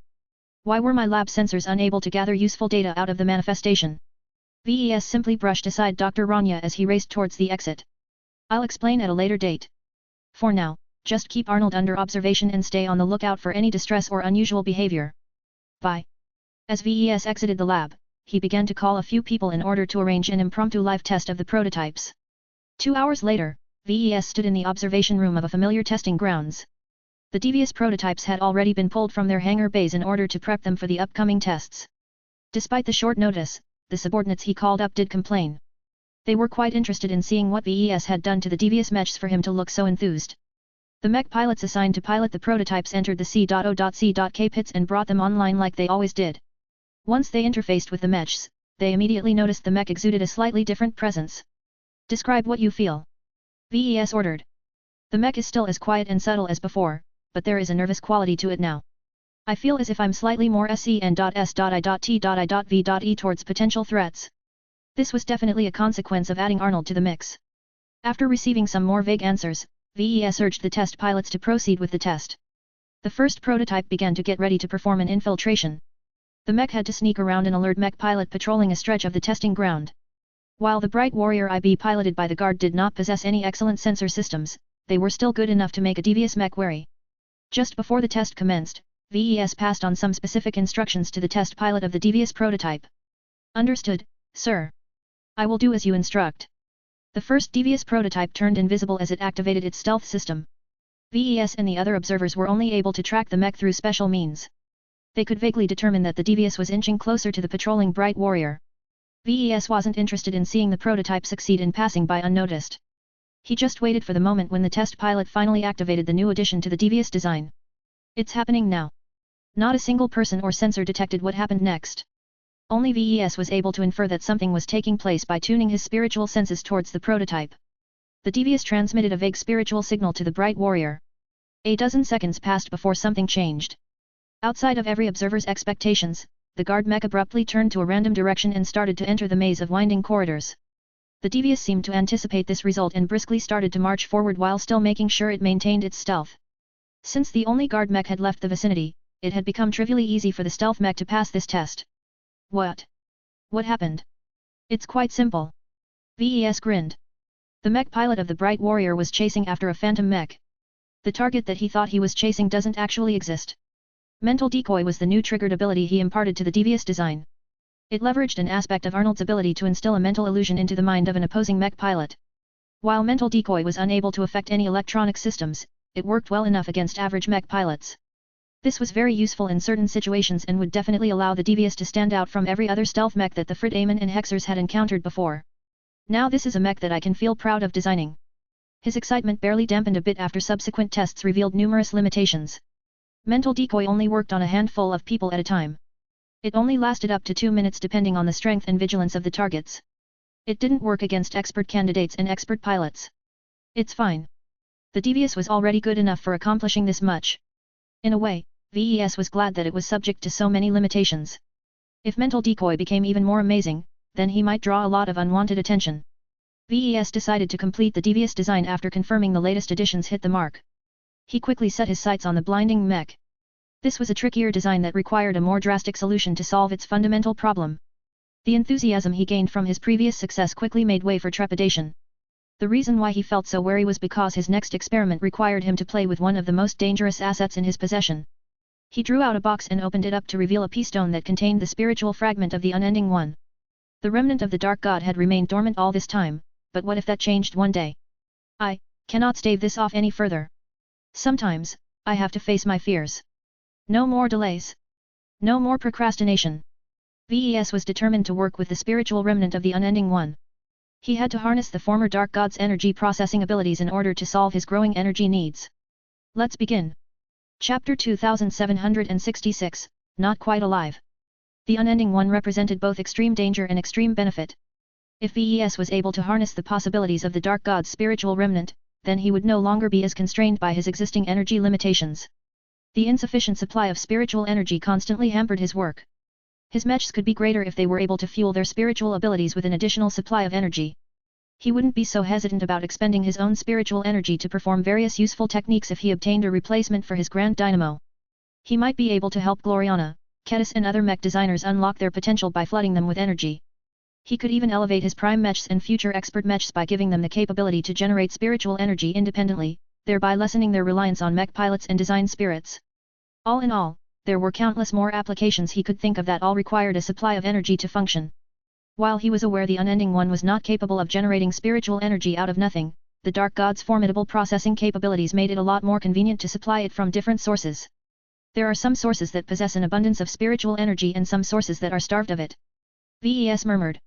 Why were my lab sensors unable to gather useful data out of the manifestation? Ves simply brushed aside Dr. Ranya as he raced towards the exit. I'll explain at a later date. For now, just keep Arnold under observation and stay on the lookout for any distress or unusual behavior. Bye. As Ves exited the lab, he began to call a few people in order to arrange an impromptu live test of the prototypes. 2 hours later, Ves stood in the observation room of a familiar testing grounds. The devious prototypes had already been pulled from their hangar bays in order to prep them for the upcoming tests. Despite the short notice, the subordinates he called up did complain. They were quite interested in seeing what Ves had done to the devious mechs for him to look so enthused. The mech pilots assigned to pilot the prototypes entered the C.O.C.K pits and brought them online like they always did. Once they interfaced with the mechs, they immediately noticed the mech exuded a slightly different presence. Describe what you feel. VES ordered. The mech is still as quiet and subtle as before, but there is a nervous quality to it now. I feel as if I'm slightly more SEN.S.I.T.I.V.E towards potential threats. This was definitely a consequence of adding Arnold to the mix. After receiving some more vague answers, VES urged the test pilots to proceed with the test. The first prototype began to get ready to perform an infiltration. The mech had to sneak around an alert mech pilot patrolling a stretch of the testing ground. While the Bright Warrior IB piloted by the guard did not possess any excellent sensor systems, they were still good enough to make a devious mech wary. Just before the test commenced, VES passed on some specific instructions to the test pilot of the devious prototype. Understood, sir. I will do as you instruct. The first devious prototype turned invisible as it activated its stealth system. VES and the other observers were only able to track the mech through special means. They could vaguely determine that the devious was inching closer to the patrolling Bright Warrior. VES wasn't interested in seeing the prototype succeed in passing by unnoticed. He just waited for the moment when the test pilot finally activated the new addition to the devious design. It's happening now. Not a single person or sensor detected what happened next. Only VES was able to infer that something was taking place by tuning his spiritual senses towards the prototype. The devious transmitted a vague spiritual signal to the Bright Warrior. A dozen seconds passed before something changed. Outside of every observer's expectations, the guard mech abruptly turned to a random direction and started to enter the maze of winding corridors. The devious seemed to anticipate this result and briskly started to march forward while still making sure it maintained its stealth. Since the only guard mech had left the vicinity, it had become trivially easy for the stealth mech to pass this test. What? What happened? It's quite simple. VES grinned. The mech pilot of the Bright Warrior was chasing after a phantom mech. The target that he thought he was chasing doesn't actually exist. Mental Decoy was the new triggered ability he imparted to the devious design. It leveraged an aspect of Arnold's ability to instill a mental illusion into the mind of an opposing mech pilot. While Mental Decoy was unable to affect any electronic systems, it worked well enough against average mech pilots. This was very useful in certain situations and would definitely allow the devious to stand out from every other stealth mech that the Frit Amon and Hexers had encountered before. Now this is a mech that I can feel proud of designing. His excitement barely dampened a bit after subsequent tests revealed numerous limitations. Mental Decoy only worked on a handful of people at a time. It only lasted up to 2 minutes depending on the strength and vigilance of the targets. It didn't work against expert candidates and expert pilots. It's fine. The devious was already good enough for accomplishing this much. In a way, VES was glad that it was subject to so many limitations. If Mental Decoy became even more amazing, then he might draw a lot of unwanted attention. VES decided to complete the devious design after confirming the latest additions hit the mark. He quickly set his sights on the blinding mech. This was a trickier design that required a more drastic solution to solve its fundamental problem. The enthusiasm he gained from his previous success quickly made way for trepidation. The reason why he felt so wary was because his next experiment required him to play with one of the most dangerous assets in his possession. He drew out a box and opened it up to reveal a peastone that contained the spiritual fragment of the Unending One. The remnant of the Dark God had remained dormant all this time, but what if that changed one day? I cannot stave this off any further. Sometimes, I have to face my fears. No more delays. No more procrastination. VES was determined to work with the spiritual remnant of the Unending One. He had to harness the former Dark God's energy processing abilities in order to solve his growing energy needs. Let's begin. Chapter 2766, Not Quite Alive. The Unending One represented both extreme danger and extreme benefit. If VES was able to harness the possibilities of the Dark God's spiritual remnant, then he would no longer be as constrained by his existing energy limitations. The insufficient supply of spiritual energy constantly hampered his work. His mechs could be greater if they were able to fuel their spiritual abilities with an additional supply of energy. He wouldn't be so hesitant about expending his own spiritual energy to perform various useful techniques if he obtained a replacement for his Grand Dynamo. He might be able to help Gloriana, Ketis and other mech designers unlock their potential by flooding them with energy. He could even elevate his prime mechs and future expert mechs by giving them the capability to generate spiritual energy independently, thereby lessening their reliance on mech pilots and design spirits. All in all, there were countless more applications he could think of that all required a supply of energy to function. While he was aware the Unending One was not capable of generating spiritual energy out of nothing, the Dark God's formidable processing capabilities made it a lot more convenient to supply it from different sources. There are some sources that possess an abundance of spiritual energy and some sources that are starved of it. VES murmured.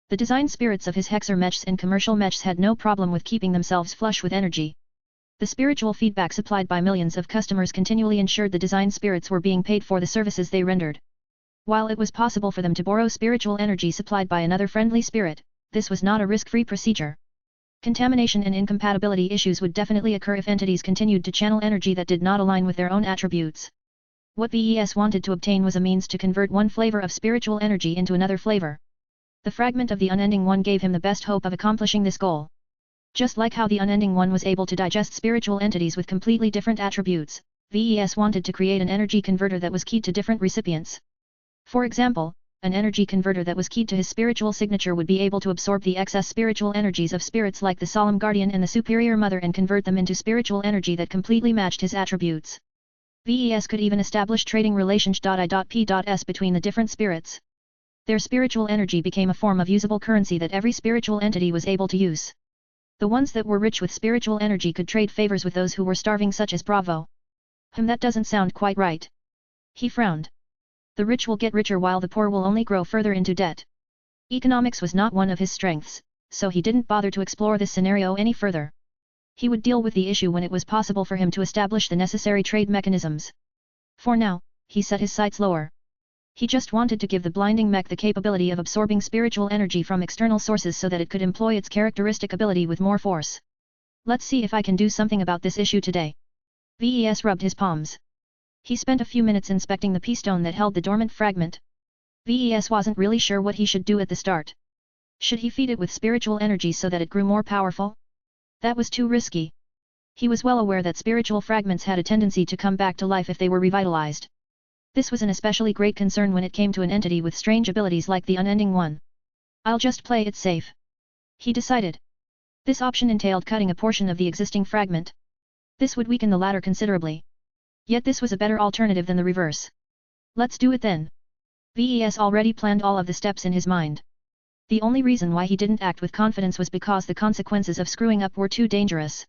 The design spirits of his Hexer mechs and commercial mechs had no problem with keeping themselves flush with energy. The spiritual feedback supplied by millions of customers continually ensured the design spirits were being paid for the services they rendered. While it was possible for them to borrow spiritual energy supplied by another friendly spirit, this was not a risk-free procedure. Contamination and incompatibility issues would definitely occur if entities continued to channel energy that did not align with their own attributes. What VES wanted to obtain was a means to convert one flavor of spiritual energy into another flavor. The fragment of the Unending One gave him the best hope of accomplishing this goal. Just like how the Unending One was able to digest spiritual entities with completely different attributes, VES wanted to create an energy converter that was keyed to different recipients. For example, an energy converter that was keyed to his spiritual signature would be able to absorb the excess spiritual energies of spirits like the Solemn Guardian and the Superior Mother and convert them into spiritual energy that completely matched his attributes. VES could even establish trading relations I.P.S between the different spirits. Their spiritual energy became a form of usable currency that every spiritual entity was able to use. The ones that were rich with spiritual energy could trade favors with those who were starving, such as Bravo. That doesn't sound quite right. He frowned. The rich will get richer while the poor will only grow further into debt. Economics was not one of his strengths, so he didn't bother to explore this scenario any further. He would deal with the issue when it was possible for him to establish the necessary trade mechanisms. For now, he set his sights lower. He just wanted to give the blinding mech the capability of absorbing spiritual energy from external sources so that it could employ its characteristic ability with more force. Let's see if I can do something about this issue today. VES rubbed his palms. He spent a few minutes inspecting the P-stone that held the dormant fragment. VES wasn't really sure what he should do at the start. Should he feed it with spiritual energy so that it grew more powerful? That was too risky. He was well aware that spiritual fragments had a tendency to come back to life if they were revitalized. This was an especially great concern when it came to an entity with strange abilities like the Unending One. I'll just play it safe. He decided. This option entailed cutting a portion of the existing fragment. This would weaken the latter considerably. Yet this was a better alternative than the reverse. Let's do it then. VES already planned all of the steps in his mind. The only reason why he didn't act with confidence was because the consequences of screwing up were too dangerous.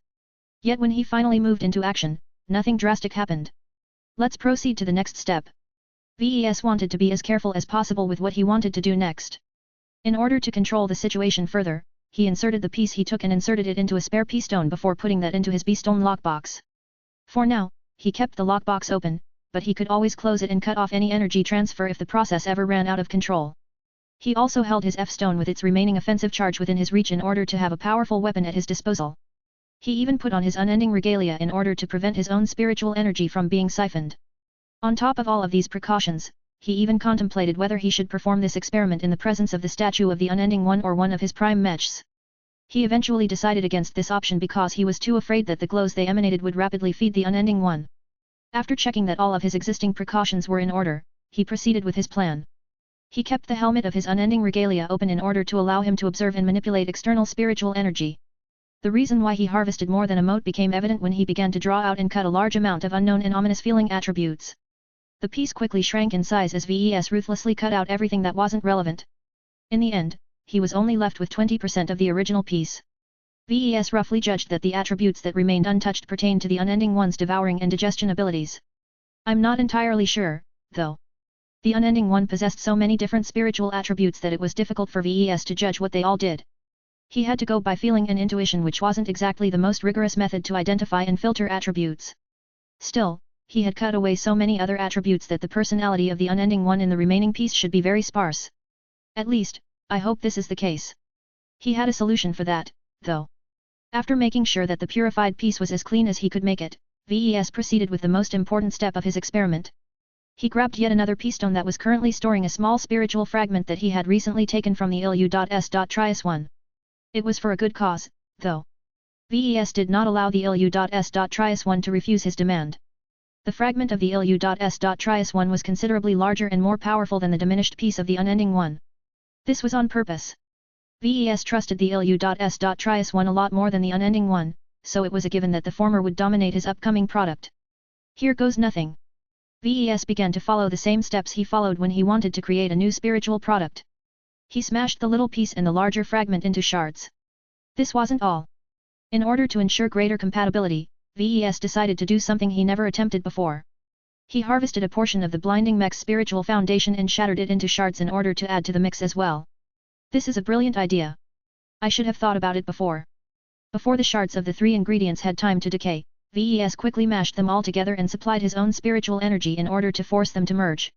Yet when he finally moved into action, nothing drastic happened. Let's proceed to the next step. VES wanted to be as careful as possible with what he wanted to do next. In order to control the situation further, he inserted the piece he took and inserted it into a spare P-stone before putting that into his B-stone lockbox. For now, he kept the lockbox open, but he could always close it and cut off any energy transfer if the process ever ran out of control. He also held his F-stone with its remaining offensive charge within his reach in order to have a powerful weapon at his disposal. He even put on his unending regalia in order to prevent his own spiritual energy from being siphoned. On top of all of these precautions, he even contemplated whether he should perform this experiment in the presence of the statue of the Unending One or one of his prime mechs. He eventually decided against this option because he was too afraid that the glows they emanated would rapidly feed the Unending One. After checking that all of his existing precautions were in order, he proceeded with his plan. He kept the helmet of his unending regalia open in order to allow him to observe and manipulate external spiritual energy. The reason why he harvested more than a mote became evident when he began to draw out and cut a large amount of unknown and ominous feeling attributes. The piece quickly shrank in size as VES ruthlessly cut out everything that wasn't relevant. In the end, he was only left with 20% of the original piece. VES roughly judged that the attributes that remained untouched pertained to the Unending One's devouring and digestion abilities. I'm not entirely sure, though. The Unending One possessed so many different spiritual attributes that it was difficult for VES to judge what they all did. He had to go by feeling and intuition, which wasn't exactly the most rigorous method to identify and filter attributes. Still, he had cut away so many other attributes that the personality of the Unending One in the remaining piece should be very sparse. At least, I hope this is the case. He had a solution for that, though. After making sure that the purified piece was as clean as he could make it, VES proceeded with the most important step of his experiment. He grabbed yet another P-stone that was currently storing a small spiritual fragment that he had recently taken from the ILU.S.Trias-1. It was for a good cause, though. VES did not allow the ILU.S.Trias-1 to refuse his demand. The fragment of the ILU.S.Trias-1 was considerably larger and more powerful than the diminished piece of the Unending One. This was on purpose. VES trusted the ILU.S.Trias-1 a lot more than the Unending One, so it was a given that the former would dominate his upcoming product. Here goes nothing. VES began to follow the same steps he followed when he wanted to create a new spiritual product. He smashed the little piece and the larger fragment into shards. This wasn't all. In order to ensure greater compatibility, VES decided to do something he never attempted before. He harvested a portion of the blinding mech's spiritual foundation and shattered it into shards in order to add to the mix as well. This is a brilliant idea. I should have thought about it before. Before the shards of the three ingredients had time to decay, VES quickly mashed them all together and supplied his own spiritual energy in order to force them to merge.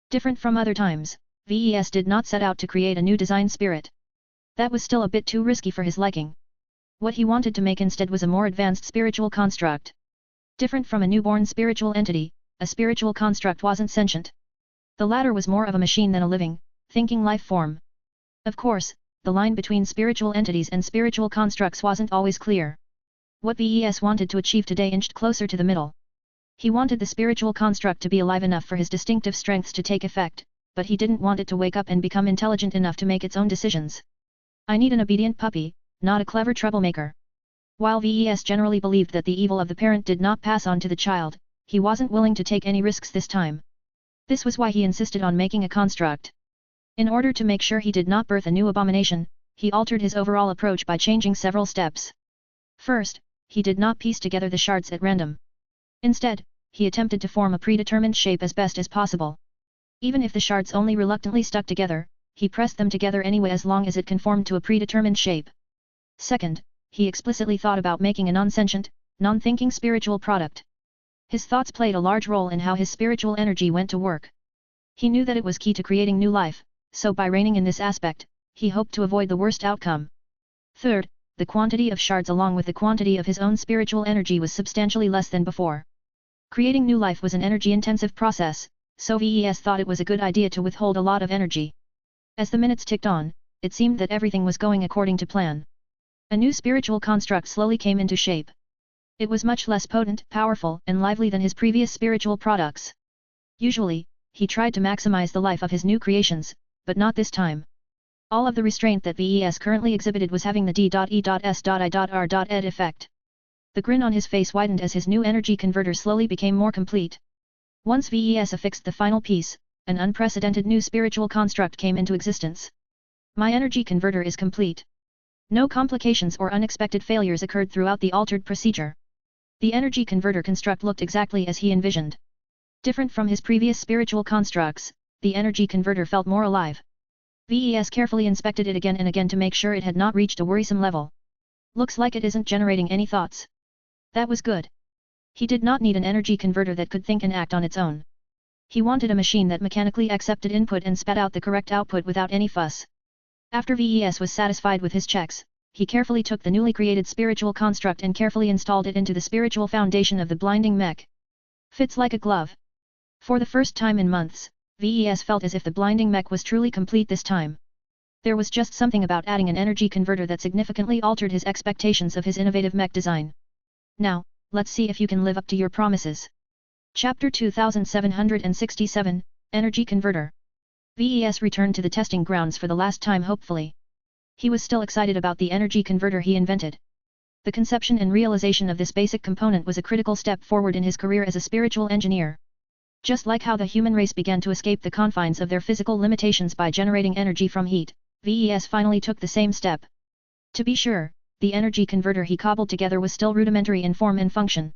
Different from other times, VES did not set out to create a new design spirit. That was still a bit too risky for his liking. What he wanted to make instead was a more advanced spiritual construct. Different from a newborn spiritual entity, a spiritual construct wasn't sentient. The latter was more of a machine than a living, thinking life form. Of course, the line between spiritual entities and spiritual constructs wasn't always clear. What VES wanted to achieve today inched closer to the middle. He wanted the spiritual construct to be alive enough for his distinctive strengths to take effect, but he didn't want it to wake up and become intelligent enough to make its own decisions. I need an obedient puppy, not a clever troublemaker. While VES generally believed that the evil of the parent did not pass on to the child, he wasn't willing to take any risks this time. This was why he insisted on making a construct. In order to make sure he did not birth a new abomination, he altered his overall approach by changing several steps. First, he did not piece together the shards at random. Instead, he attempted to form a predetermined shape as best as possible. Even if the shards only reluctantly stuck together, he pressed them together anyway as long as it conformed to a predetermined shape. Second, he explicitly thought about making a non-sentient, non-thinking spiritual product. His thoughts played a large role in how his spiritual energy went to work. He knew that it was key to creating new life, so by reining in this aspect, he hoped to avoid the worst outcome. Third, the quantity of shards along with the quantity of his own spiritual energy was substantially less than before. Creating new life was an energy-intensive process, so VES thought it was a good idea to withhold a lot of energy. As the minutes ticked on, it seemed that everything was going according to plan. A new spiritual construct slowly came into shape. It was much less potent, powerful, and lively than his previous spiritual products. Usually, he tried to maximize the life of his new creations, but not this time. All of the restraint that VES currently exhibited was having the D.E.S.I.R.ed effect. The grin on his face widened as his new energy converter slowly became more complete. Once VES affixed the final piece, an unprecedented new spiritual construct came into existence. My energy converter is complete. No complications or unexpected failures occurred throughout the altered procedure. The energy converter construct looked exactly as he envisioned. Different from his previous spiritual constructs, the energy converter felt more alive. VES carefully inspected it again and again to make sure it had not reached a worrisome level. Looks like it isn't generating any thoughts. That was good. He did not need an energy converter that could think and act on its own. He wanted a machine that mechanically accepted input and spat out the correct output without any fuss. After VES was satisfied with his checks, he carefully took the newly created spiritual construct and carefully installed it into the spiritual foundation of the blinding mech. Fits like a glove. For the first time in months, VES felt as if the blinding mech was truly complete this time. There was just something about adding an energy converter that significantly altered his expectations of his innovative mech design. Now, let's see if you can live up to your promises. Chapter 2767, Energy Converter. VES returned to the testing grounds for the last time hopefully. He was still excited about the energy converter he invented. The conception and realization of this basic component was a critical step forward in his career as a spiritual engineer. Just like how the human race began to escape the confines of their physical limitations by generating energy from heat, VES finally took the same step. To be sure, the energy converter he cobbled together was still rudimentary in form and function.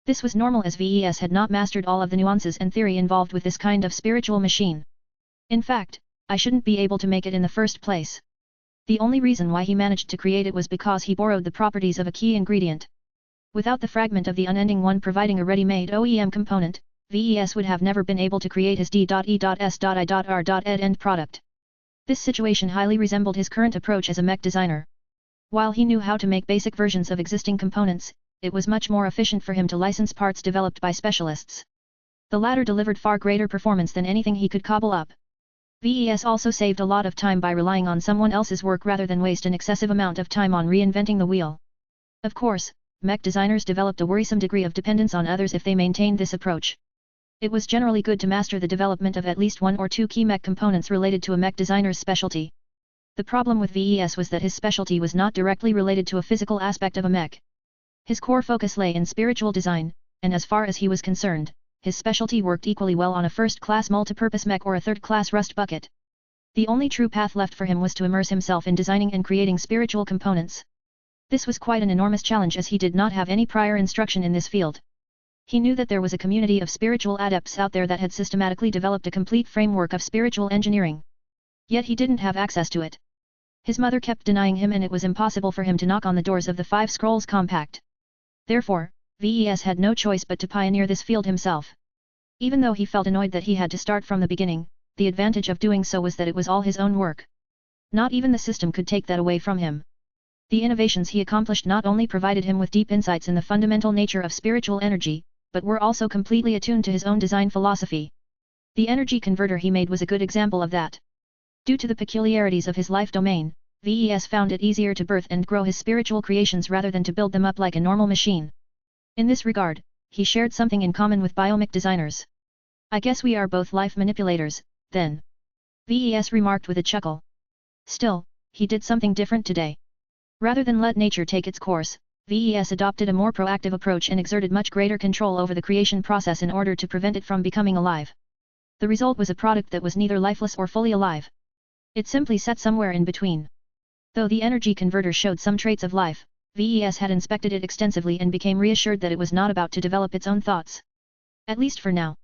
This was normal as VES had not mastered all of the nuances and theory involved with this kind of spiritual machine. In fact, I shouldn't be able to make it in the first place. The only reason why he managed to create it was because he borrowed the properties of a key ingredient. Without the fragment of the unending one providing a ready-made OEM component, VES would have never been able to create his D.E.S.I.R.ed end product. This situation highly resembled his current approach as a mech designer. While he knew how to make basic versions of existing components, it was much more efficient for him to license parts developed by specialists. The latter delivered far greater performance than anything he could cobble up. VES also saved a lot of time by relying on someone else's work rather than waste an excessive amount of time on reinventing the wheel. Of course, mech designers developed a worrisome degree of dependence on others if they maintained this approach. It was generally good to master the development of at least one or two key mech components related to a mech designer's specialty. The problem with VES was that his specialty was not directly related to a physical aspect of a mech. His core focus lay in spiritual design, and as far as he was concerned, his specialty worked equally well on a first-class multipurpose mech or a third-class rust bucket. The only true path left for him was to immerse himself in designing and creating spiritual components. This was quite an enormous challenge as he did not have any prior instruction in this field. He knew that there was a community of spiritual adepts out there that had systematically developed a complete framework of spiritual engineering. Yet he didn't have access to it. His mother kept denying him and it was impossible for him to knock on the doors of the Five Scrolls Compact. Therefore, VES had no choice but to pioneer this field himself. Even though he felt annoyed that he had to start from the beginning, the advantage of doing so was that it was all his own work. Not even the system could take that away from him. The innovations he accomplished not only provided him with deep insights in the fundamental nature of spiritual energy, but were also completely attuned to his own design philosophy. The energy converter he made was a good example of that. Due to the peculiarities of his life domain, VES found it easier to birth and grow his spiritual creations rather than to build them up like a normal machine. In this regard, he shared something in common with biomech designers. I guess we are both life manipulators, then. VES remarked with a chuckle. Still, he did something different today. Rather than let nature take its course, VES adopted a more proactive approach and exerted much greater control over the creation process in order to prevent it from becoming alive. The result was a product that was neither lifeless or fully alive. It simply sat somewhere in between. Though the energy converter showed some traits of life, VES had inspected it extensively and became reassured that it was not about to develop its own thoughts. At least for now.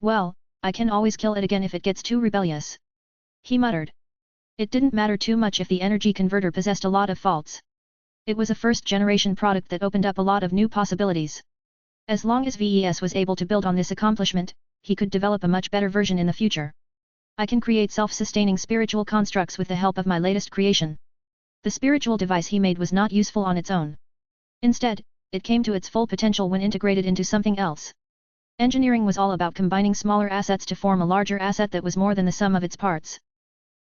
Well, I can always kill it again if it gets too rebellious. He muttered. It didn't matter too much if the energy converter possessed a lot of faults. It was a first-generation product that opened up a lot of new possibilities. As long as VES was able to build on this accomplishment, he could develop a much better version in the future. I can create self-sustaining spiritual constructs with the help of my latest creation. The spiritual device he made was not useful on its own. Instead, it came to its full potential when integrated into something else. Engineering was all about combining smaller assets to form a larger asset that was more than the sum of its parts.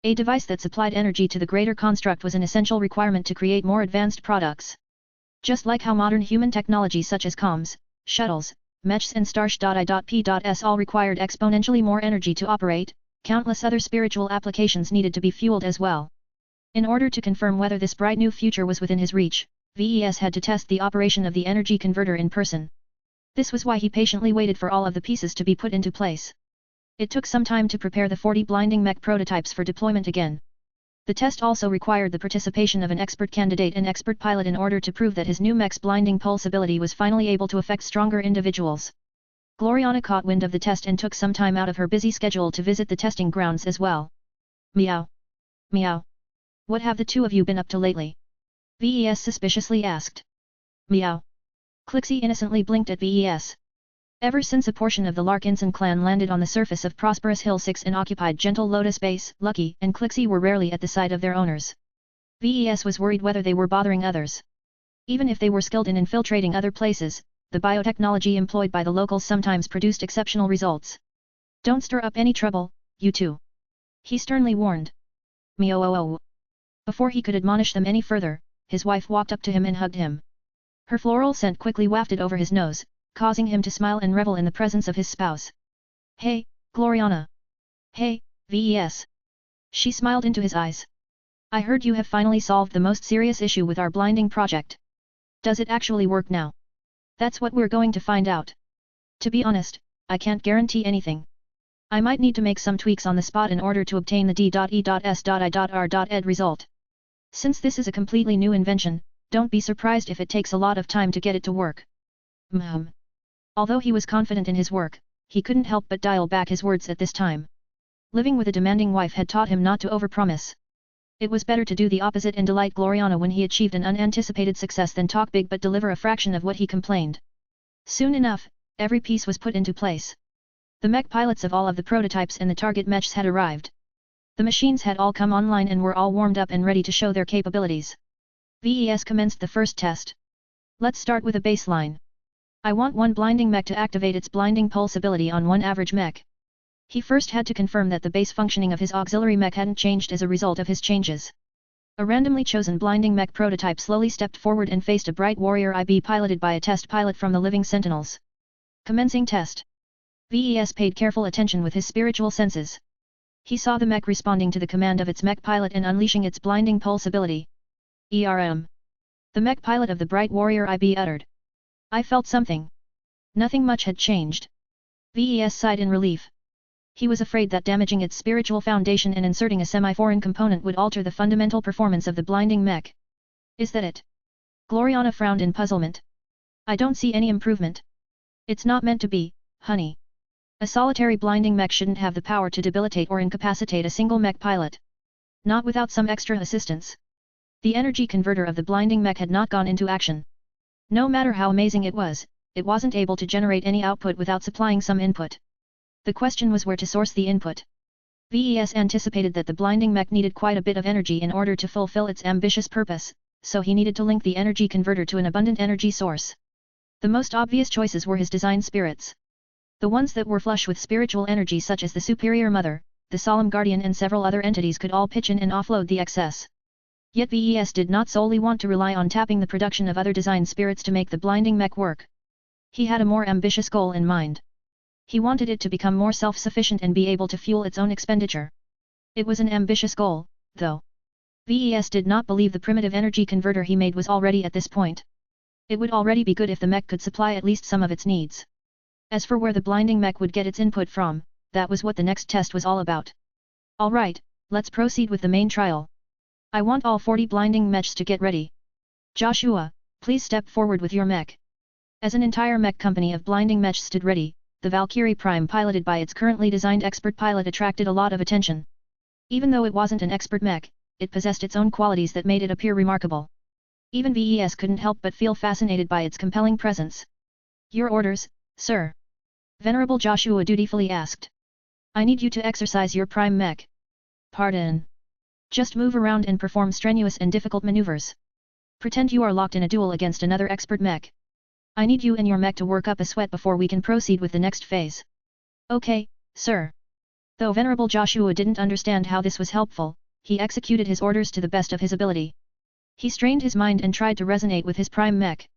A device that supplied energy to the greater construct was an essential requirement to create more advanced products. Just like how modern human technology such as comms, shuttles, mechs and Starsh.I.P.S all required exponentially more energy to operate, countless other spiritual applications needed to be fueled as well. In order to confirm whether this bright new future was within his reach, VES had to test the operation of the energy converter in person. This was why he patiently waited for all of the pieces to be put into place. It took some time to prepare the 40 blinding mech prototypes for deployment again. The test also required the participation of an expert candidate and expert pilot in order to prove that his new mech's blinding pulse ability was finally able to affect stronger individuals. Gloriana caught wind of the test and took some time out of her busy schedule to visit the testing grounds as well. Meow. Meow. What have the two of you been up to lately? VES suspiciously asked. Meow. Clixie innocently blinked at VES. Ever since a portion of the Larkinson clan landed on the surface of Prosperous Hill 6 and occupied Gentle Lotus Base, Lucky and Clixie were rarely at the side of their owners. VES was worried whether they were bothering others. Even if they were skilled in infiltrating other places, the biotechnology employed by the locals sometimes produced exceptional results. Don't stir up any trouble, you two. He sternly warned. Meow. Before he could admonish them any further, his wife walked up to him and hugged him. Her floral scent quickly wafted over his nose, causing him to smile and revel in the presence of his spouse. Hey, Gloriana. Hey, VES. She smiled into his eyes. I heard you have finally solved the most serious issue with our blinding project. Does it actually work now? That's what we're going to find out. To be honest, I can't guarantee anything. I might need to make some tweaks on the spot in order to obtain the D.E.S.I.R.ed result. Since this is a completely new invention, don't be surprised if it takes a lot of time to get it to work. Although he was confident in his work, he couldn't help but dial back his words at this time. Living with a demanding wife had taught him not to overpromise. It was better to do the opposite and delight Gloriana when he achieved an unanticipated success than talk big but deliver a fraction of what he complained. Soon enough, every piece was put into place. The mech pilots of all of the prototypes and the target mechs had arrived. The machines had all come online and were all warmed up and ready to show their capabilities. VES commenced the first test. Let's start with a baseline. I want one blinding mech to activate its blinding pulse ability on one average mech. He first had to confirm that the base functioning of his auxiliary mech hadn't changed as a result of his changes. A randomly chosen blinding mech prototype slowly stepped forward and faced a bright warrior IB piloted by a test pilot from the Living Sentinels. Commencing test. VES paid careful attention with his spiritual senses. He saw the mech responding to the command of its mech pilot and unleashing its blinding pulse ability. ERM. The mech pilot of the bright warrior IB uttered. I felt something. Nothing much had changed. VES sighed in relief. He was afraid that damaging its spiritual foundation and inserting a semi-foreign component would alter the fundamental performance of the blinding mech. Is that it? Gloriana frowned in puzzlement. I don't see any improvement. It's not meant to be, honey. A solitary blinding mech shouldn't have the power to debilitate or incapacitate a single mech pilot. Not without some extra assistance. The energy converter of the blinding mech had not gone into action. No matter how amazing it wasn't able to generate any output without supplying some input. The question was where to source the input. VES anticipated that the blinding mech needed quite a bit of energy in order to fulfill its ambitious purpose, so he needed to link the energy converter to an abundant energy source. The most obvious choices were his design spirits. The ones that were flush with spiritual energy such as the Superior Mother, the Solemn Guardian and several other entities could all pitch in and offload the excess. Yet VES did not solely want to rely on tapping the production of other design spirits to make the blinding mech work. He had a more ambitious goal in mind. He wanted it to become more self-sufficient and be able to fuel its own expenditure. It was an ambitious goal, though. VES did not believe the primitive energy converter he made was already at this point. It would already be good if the mech could supply at least some of its needs. As for where the blinding mech would get its input from, that was what the next test was all about. Alright, let's proceed with the main trial. I want all 40 blinding mechs to get ready. Joshua, please step forward with your mech. As an entire mech company of blinding mechs stood ready, the Valkyrie Prime piloted by its currently designed expert pilot attracted a lot of attention. Even though it wasn't an expert mech, it possessed its own qualities that made it appear remarkable. Even VES couldn't help but feel fascinated by its compelling presence. Your orders, sir? Venerable Joshua dutifully asked. I need you to exercise your prime mech. Pardon. Just move around and perform strenuous and difficult maneuvers. Pretend you are locked in a duel against another expert mech. I need you and your mech to work up a sweat before we can proceed with the next phase. Okay, sir. Though Venerable Joshua didn't understand how this was helpful, he executed his orders to the best of his ability. He strained his mind and tried to resonate with his prime mech.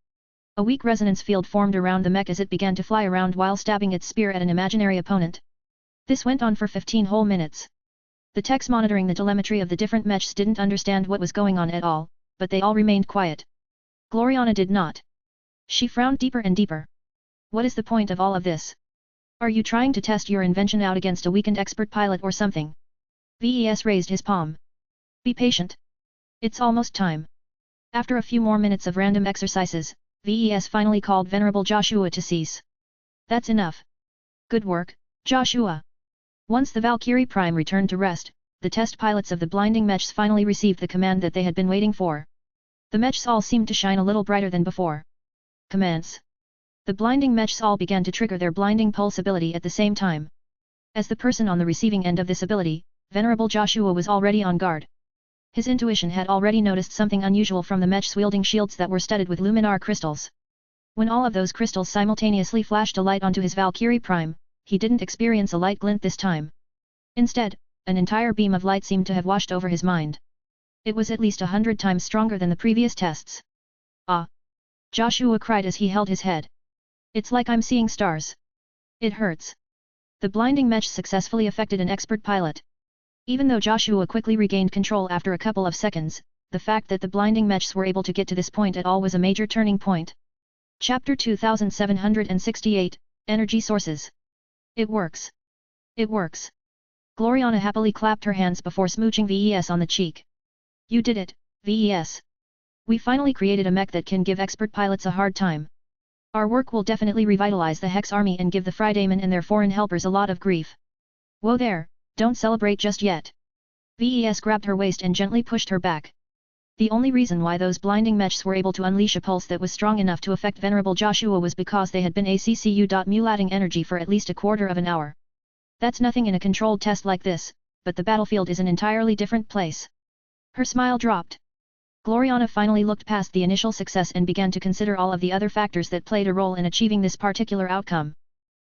A weak resonance field formed around the mech as it began to fly around while stabbing its spear at an imaginary opponent. This went on for 15 whole minutes. The techs monitoring the telemetry of the different mechs didn't understand what was going on at all, but they all remained quiet. Gloriana did not. She frowned deeper and deeper. What is the point of all of this? Are you trying to test your invention out against a weakened expert pilot or something? VES raised his palm. Be patient. It's almost time. After a few more minutes of random exercises, VES finally called Venerable Joshua to cease. That's enough. Good work, Joshua. Once the Valkyrie Prime returned to rest, the test pilots of the blinding mechs finally received the command that they had been waiting for. The mechs all seemed to shine a little brighter than before. Commence. The blinding mechs all began to trigger their blinding pulse ability at the same time. As the person on the receiving end of this ability, Venerable Joshua was already on guard. His intuition had already noticed something unusual from the mechs wielding shields that were studded with luminar crystals. When all of those crystals simultaneously flashed a light onto his Valkyrie Prime, he didn't experience a light glint this time. Instead, an entire beam of light seemed to have washed over his mind. It was at least 100 times stronger than the previous tests. Ah! Joshua cried as he held his head. It's like I'm seeing stars. It hurts. The blinding mech successfully affected an expert pilot. Even though Joshua quickly regained control after a couple of seconds, the fact that the blinding mechs were able to get to this point at all was a major turning point. Chapter 2768, Energy Sources. It works. It works. Gloriana happily clapped her hands before smooching VES on the cheek. You did it, VES. We finally created a mech that can give expert pilots a hard time. Our work will definitely revitalize the Hex army and give the Frydaemon and their foreign helpers a lot of grief. Whoa there, don't celebrate just yet. VES grabbed her waist and gently pushed her back. The only reason why those blinding mechs were able to unleash a pulse that was strong enough to affect Venerable Joshua was because they had been ACCU.mulating energy for at least a quarter of an hour. That's nothing in a controlled test like this, but the battlefield is an entirely different place. Her smile dropped. Gloriana finally looked past the initial success and began to consider all of the other factors that played a role in achieving this particular outcome.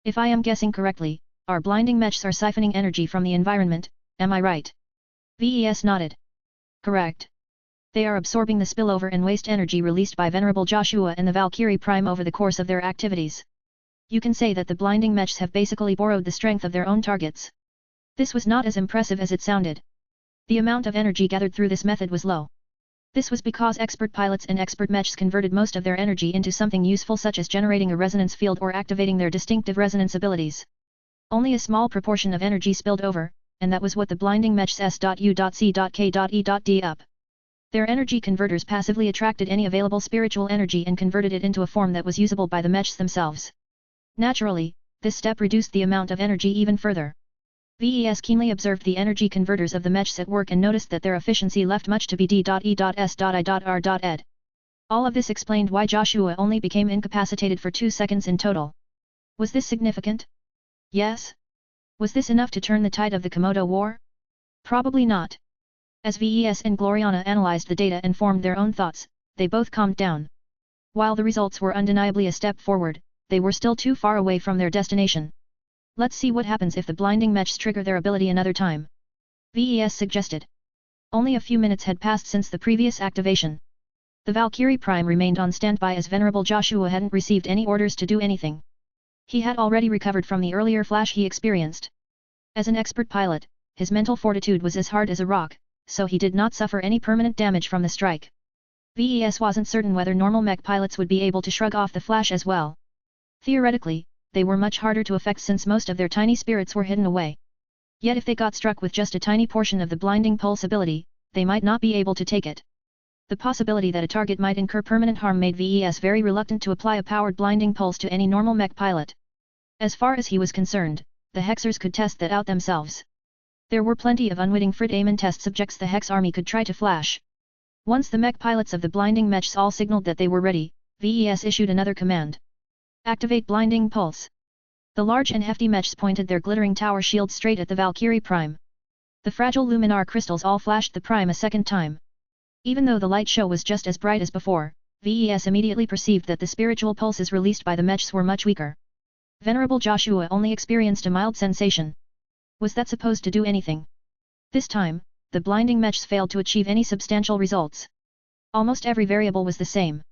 If I am guessing correctly, our blinding mechs are siphoning energy from the environment, am I right? VES nodded. Correct. They are absorbing the spillover and waste energy released by Venerable Joshua and the Valkyrie Prime over the course of their activities. You can say that the blinding mechs have basically borrowed the strength of their own targets. This was not as impressive as it sounded. The amount of energy gathered through this method was low. This was because expert pilots and expert mechs converted most of their energy into something useful such as generating a resonance field or activating their distinctive resonance abilities. Only a small proportion of energy spilled over, and that was what the blinding mechs S.U.C.K.E.D up. Their energy converters passively attracted any available spiritual energy and converted it into a form that was usable by the mechs themselves. Naturally, this step reduced the amount of energy even further. VES keenly observed the energy converters of the Mechs at work and noticed that their efficiency left much to be d.e.s.i.r.ed. All of this explained why Joshua only became incapacitated for 2 seconds in total. Was this significant? Yes. Was this enough to turn the tide of the Komodo War? Probably not. As VES and Gloriana analyzed the data and formed their own thoughts, they both calmed down. While the results were undeniably a step forward, they were still too far away from their destination. Let's see what happens if the blinding Mechs trigger their ability another time. VES suggested. Only a few minutes had passed since the previous activation. The Valkyrie Prime remained on standby as Venerable Joshua hadn't received any orders to do anything. He had already recovered from the earlier flash he experienced. As an expert pilot, his mental fortitude was as hard as a rock, so he did not suffer any permanent damage from the strike. VES wasn't certain whether normal mech pilots would be able to shrug off the flash as well. Theoretically, they were much harder to affect since most of their tiny spirits were hidden away. Yet if they got struck with just a tiny portion of the blinding pulse ability, they might not be able to take it. The possibility that a target might incur permanent harm made VES very reluctant to apply a powered blinding pulse to any normal mech pilot. As far as he was concerned, the Hexers could test that out themselves. There were plenty of unwitting Frit-Amen test subjects the Hex army could try to flash. Once the mech pilots of the blinding Mechs all signaled that they were ready, VES issued another command. Activate blinding pulse. The large and hefty Mechs pointed their glittering tower shields straight at the Valkyrie Prime. The fragile luminar crystals all flashed the Prime a second time. Even though the light show was just as bright as before, VES immediately perceived that the spiritual pulses released by the Mechs were much weaker. Venerable Joshua only experienced a mild sensation. Was that supposed to do anything? This time, the blinding Mechs failed to achieve any substantial results. Almost every variable was the same.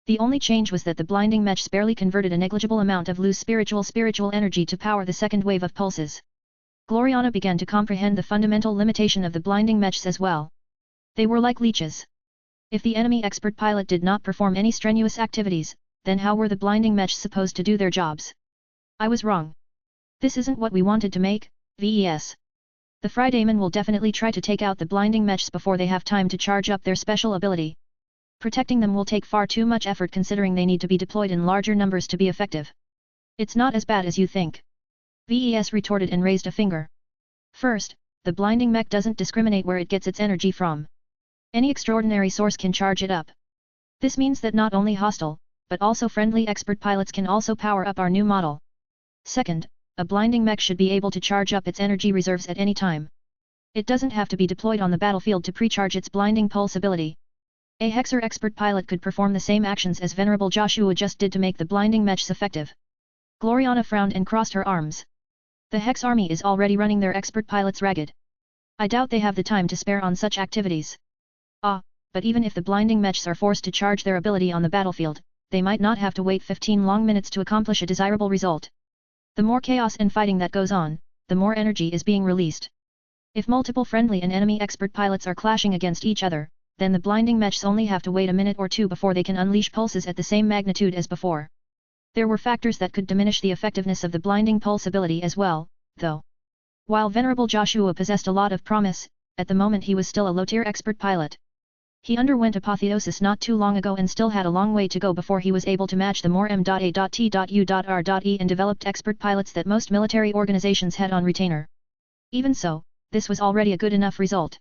The only change was that the blinding Mechs barely converted a negligible amount of loose spiritual energy to power the second wave of pulses. Gloriana began to comprehend the fundamental limitation of the blinding Mechs as well. They were like leeches. If the enemy expert pilot did not perform any strenuous activities, then how were the blinding Mechs supposed to do their jobs? I was wrong. This isn't what we wanted to make, VES. The Frit-Amen will definitely try to take out the blinding Mechs before they have time to charge up their special ability. Protecting them will take far too much effort considering they need to be deployed in larger numbers to be effective. It's not as bad as you think. VES retorted and raised a finger. First, the blinding mech doesn't discriminate where it gets its energy from. Any extraordinary source can charge it up. This means that not only hostile, but also friendly expert pilots can also power up our new model. Second, a blinding mech should be able to charge up its energy reserves at any time. It doesn't have to be deployed on the battlefield to precharge its blinding pulse ability. A Hexer expert pilot could perform the same actions as Venerable Joshua just did to make the blinding Mechs effective. Gloriana frowned and crossed her arms. The Hex army is already running their expert pilots ragged. I doubt they have the time to spare on such activities. But even if the blinding Mechs are forced to charge their ability on the battlefield, they might not have to wait 15 long minutes to accomplish a desirable result. The more chaos and fighting that goes on, the more energy is being released. If multiple friendly and enemy expert pilots are clashing against each other, then the blinding Mechs only have to wait a minute or two before they can unleash pulses at the same magnitude as before. There were factors that could diminish the effectiveness of the blinding pulse ability as well, though. While Venerable Joshua possessed a lot of promise, at the moment he was still a low-tier expert pilot. He underwent apotheosis not too long ago and still had a long way to go before he was able to match the more M.A.T.U.R.E and developed expert pilots that most military organizations had on retainer. Even so, this was already a good enough result.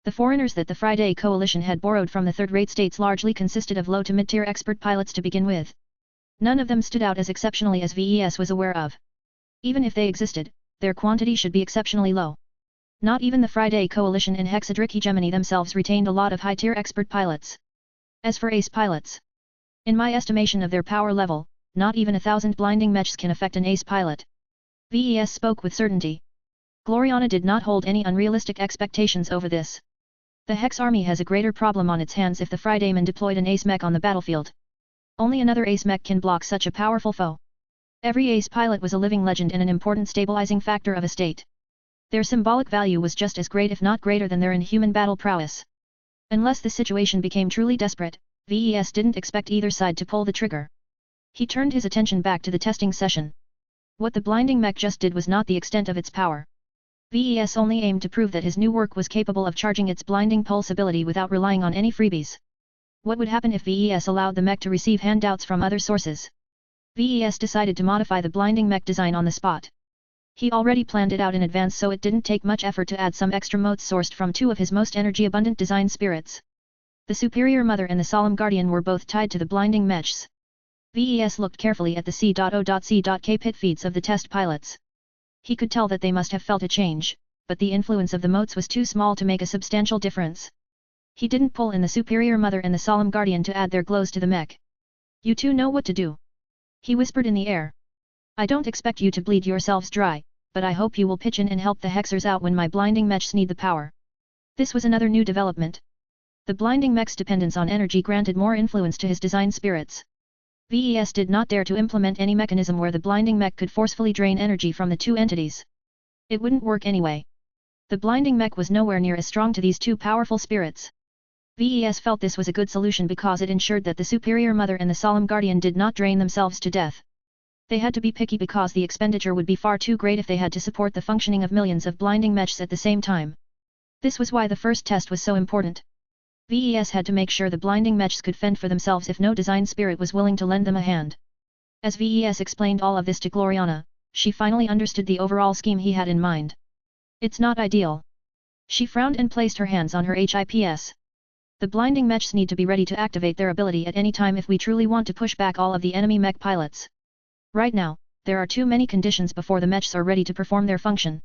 The foreigners that the Friday Coalition had borrowed from the third-rate states largely consisted of low to mid-tier expert pilots to begin with. None of them stood out as exceptionally as VES was aware of. Even if they existed, their quantity should be exceptionally low. Not even the Friday Coalition and Hexadric Hegemony themselves retained a lot of high-tier expert pilots. As for ace pilots, in my estimation of their power level, not even 1,000 blinding Mechs can affect an ace pilot. VES spoke with certainty. Gloriana did not hold any unrealistic expectations over this. The Hex army has a greater problem on its hands if the Frit-Amen deployed an ace mech on the battlefield. Only another ace mech can block such a powerful foe. Every ace pilot was a living legend and an important stabilizing factor of a state. Their symbolic value was just as great if not greater than their inhuman battle prowess. Unless the situation became truly desperate, VES didn't expect either side to pull the trigger. He turned his attention back to the testing session. What the blinding mech just did was not the extent of its power. VES only aimed to prove that his new work was capable of charging its blinding pulse ability without relying on any freebies. What would happen if VES allowed the mech to receive handouts from other sources? VES decided to modify the blinding mech design on the spot. He already planned it out in advance, so it didn't take much effort to add some extra motes sourced from two of his most energy-abundant design spirits. The Superior Mother and the Solemn Guardian were both tied to the blinding mechs. VES looked carefully at the C.O.C.K pit feeds of the test pilots. He could tell that they must have felt a change, but the influence of the motes was too small to make a substantial difference. He didn't pull in the Superior Mother and the Solemn Guardian to add their glows to the mech. "You two know what to do," he whispered in the air. "I don't expect you to bleed yourselves dry, but I hope you will pitch in and help the Hexers out when my blinding mechs need the power." This was another new development. The blinding mech's dependence on energy granted more influence to his design spirits. VES did not dare to implement any mechanism where the blinding mech could forcefully drain energy from the two entities. It wouldn't work anyway. The blinding mech was nowhere near as strong to these two powerful spirits. VES felt this was a good solution because it ensured that the Superior Mother and the Solemn Guardian did not drain themselves to death. They had to be picky because the expenditure would be far too great if they had to support the functioning of millions of blinding mechs at the same time. This was why the first test was so important. VES had to make sure the blinding mechs could fend for themselves if no design spirit was willing to lend them a hand. As VES explained all of this to Gloriana, she finally understood the overall scheme he had in mind. "It's not ideal." She frowned and placed her hands on her hips. "The blinding mechs need to be ready to activate their ability at any time if we truly want to push back all of the enemy mech pilots. Right now, there are too many conditions before the mechs are ready to perform their function."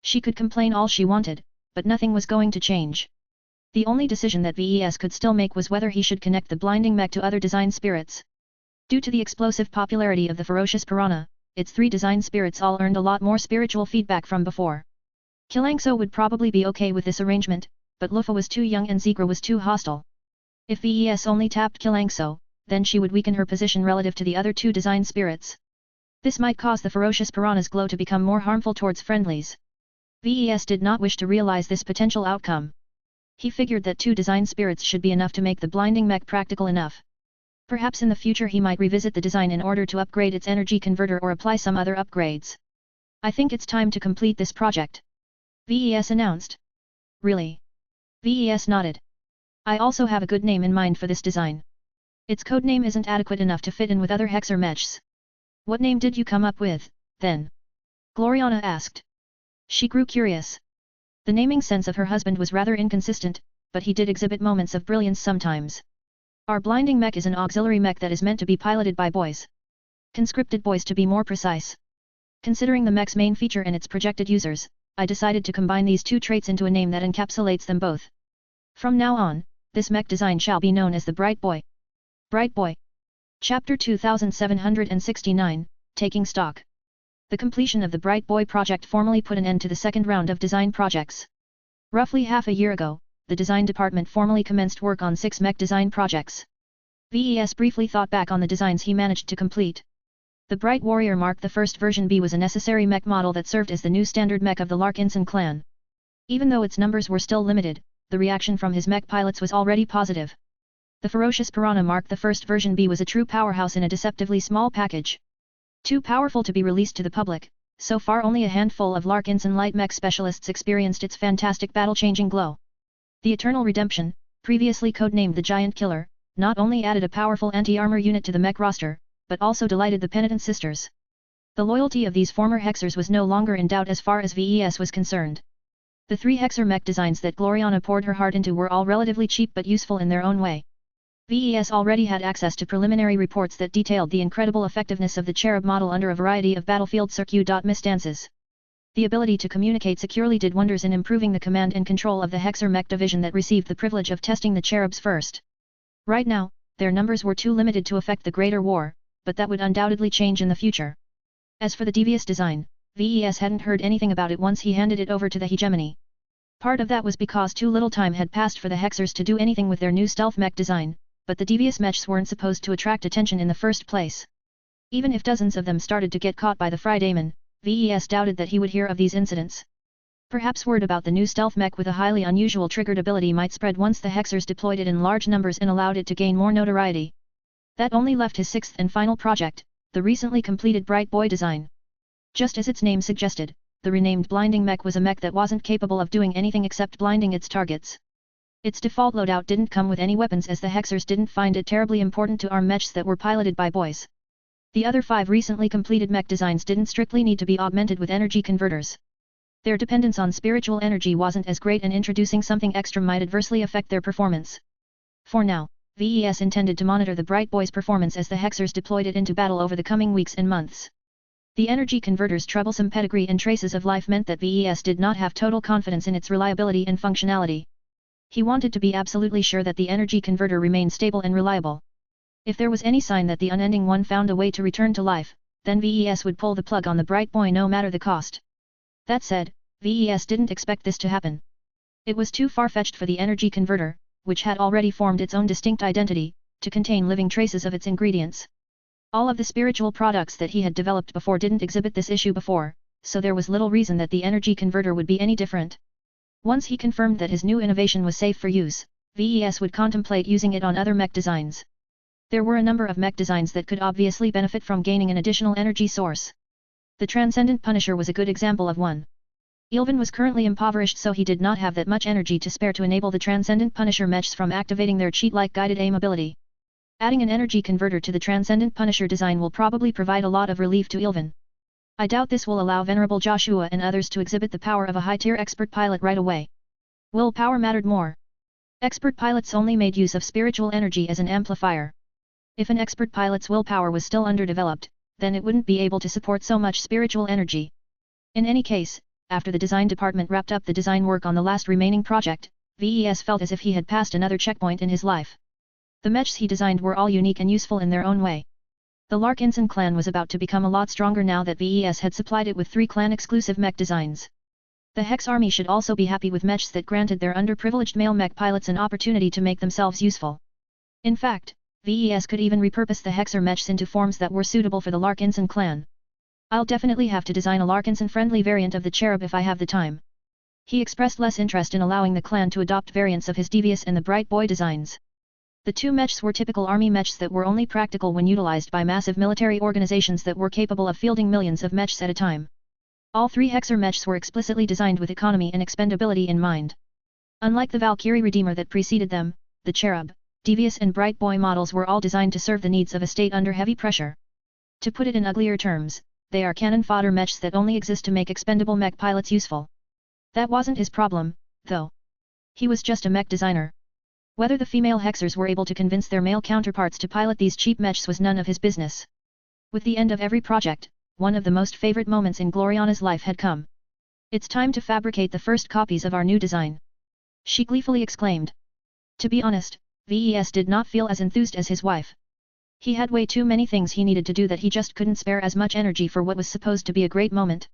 She could complain all she wanted, but nothing was going to change. The only decision that VES could still make was whether he should connect the blinding mech to other design spirits. Due to the explosive popularity of the ferocious piranha, its three design spirits all earned a lot more spiritual feedback from before. Kilangso would probably be okay with this arrangement, but Lufa was too young and Zigra was too hostile. If VES only tapped Kilangso, then she would weaken her position relative to the other two design spirits. This might cause the ferocious piranha's glow to become more harmful towards friendlies. VES did not wish to realize this potential outcome. He figured that two design spirits should be enough to make the blinding mech practical enough. Perhaps in the future he might revisit the design in order to upgrade its energy converter or apply some other upgrades. "I think it's time to complete this project," VES announced. "Really?" VES nodded. "I also have a good name in mind for this design. Its codename isn't adequate enough to fit in with other Hexer mechs." "What name did you come up with, then?" Gloriana asked. She grew curious. The naming sense of her husband was rather inconsistent, but he did exhibit moments of brilliance sometimes. "Our blinding mech is an auxiliary mech that is meant to be piloted by boys. Conscripted boys to be more precise. Considering the mech's main feature and its projected users, I decided to combine these two traits into a name that encapsulates them both. From now on, this mech design shall be known as the Bright Boy." Bright Boy. Chapter 2769, Taking Stock. The completion of the Bright Boy project formally put an end to the second round of design projects. Roughly half a year ago, the design department formally commenced work on 6 mech design projects. VES briefly thought back on the designs he managed to complete. The Bright Warrior Mark I version B was a necessary mech model that served as the new standard mech of the Larkinson clan. Even though its numbers were still limited, the reaction from his mech pilots was already positive. The Ferocious Piranha Mark I version B was a true powerhouse in a deceptively small package. Too powerful to be released to the public, so far only a handful of Larkinson light mech specialists experienced its fantastic battle-changing glow. The Eternal Redemption, previously codenamed the Giant Killer, not only added a powerful anti-armor unit to the mech roster, but also delighted the Penitent Sisters. The loyalty of these former Hexers was no longer in doubt as far as VES was concerned. The 3 Hexer mech designs that Gloriana poured her heart into were all relatively cheap but useful in their own way. VES already had access to preliminary reports that detailed the incredible effectiveness of the Cherub model under a variety of battlefield circuit-misstances. The ability to communicate securely did wonders in improving the command and control of the Hexer mech division that received the privilege of testing the Cherubs first. Right now, their numbers were too limited to affect the greater war, but that would undoubtedly change in the future. As for the devious design, VES hadn't heard anything about it once he handed it over to the hegemony. Part of that was because too little time had passed for the Hexers to do anything with their new stealth mech design, but the devious mechs weren't supposed to attract attention in the first place. Even if dozens of them started to get caught by the Friedayman, VES doubted that he would hear of these incidents. Perhaps word about the new stealth mech with a highly unusual triggered ability might spread once the Hexers deployed it in large numbers and allowed it to gain more notoriety. That only left his 6th and final project, the recently completed Bright Boy design. Just as its name suggested, the renamed Blinding Mech was a mech that wasn't capable of doing anything except blinding its targets. Its default loadout didn't come with any weapons as the Hexers didn't find it terribly important to arm mechs that were piloted by boys. The other 5 recently completed mech designs didn't strictly need to be augmented with energy converters. Their dependence on spiritual energy wasn't as great, and introducing something extra might adversely affect their performance. For now, VES intended to monitor the Bright Boy's performance as the Hexers deployed it into battle over the coming weeks and months. The energy converter's troublesome pedigree and traces of life meant that VES did not have total confidence in its reliability and functionality. He wanted to be absolutely sure that the energy converter remained stable and reliable. If there was any sign that the unending one found a way to return to life, then VES would pull the plug on the Bright Boy no matter the cost. That said, VES didn't expect this to happen. It was too far-fetched for the energy converter, which had already formed its own distinct identity, to contain living traces of its ingredients. All of the spiritual products that he had developed before didn't exhibit this issue before, so there was little reason that the energy converter would be any different. Once he confirmed that his new innovation was safe for use, VES would contemplate using it on other mech designs. There were a number of mech designs that could obviously benefit from gaining an additional energy source. The Transcendent Punisher was a good example of one. Ilvan was currently impoverished, so he did not have that much energy to spare to enable the Transcendent Punisher mechs from activating their cheat-like guided aim ability. Adding an energy converter to the Transcendent Punisher design will probably provide a lot of relief to Ilvan. I doubt this will allow Venerable Joshua and others to exhibit the power of a high-tier expert pilot right away. Willpower mattered more. Expert pilots only made use of spiritual energy as an amplifier. If an expert pilot's willpower was still underdeveloped, then it wouldn't be able to support so much spiritual energy. In any case, after the design department wrapped up the design work on the last remaining project, VES felt as if he had passed another checkpoint in his life. The mechs he designed were all unique and useful in their own way. The Larkinson clan was about to become a lot stronger now that VES had supplied it with 3 clan-exclusive mech designs. The Hex army should also be happy with mechs that granted their underprivileged male mech pilots an opportunity to make themselves useful. In fact, VES could even repurpose the Hexer mechs into forms that were suitable for the Larkinson clan. I'll definitely have to design a Larkinson-friendly variant of the Cherub if I have the time. He expressed less interest in allowing the clan to adopt variants of his Devious and the Bright Boy designs. The 2 mechs were typical army mechs that were only practical when utilized by massive military organizations that were capable of fielding millions of mechs at a time. All 3 Hexer mechs were explicitly designed with economy and expendability in mind. Unlike the Valkyrie Redeemer that preceded them, the Cherub, Devious and Bright Boy models were all designed to serve the needs of a state under heavy pressure. To put it in uglier terms, they are cannon fodder mechs that only exist to make expendable mech pilots useful. That wasn't his problem, though. He was just a mech designer. Whether the female Hexers were able to convince their male counterparts to pilot these cheap mechs was none of his business. With the end of every project, one of the most favorite moments in Gloriana's life had come. It's time to fabricate the first copies of our new design. She gleefully exclaimed. To be honest, VES did not feel as enthused as his wife. He had way too many things he needed to do that he just couldn't spare as much energy for what was supposed to be a great moment.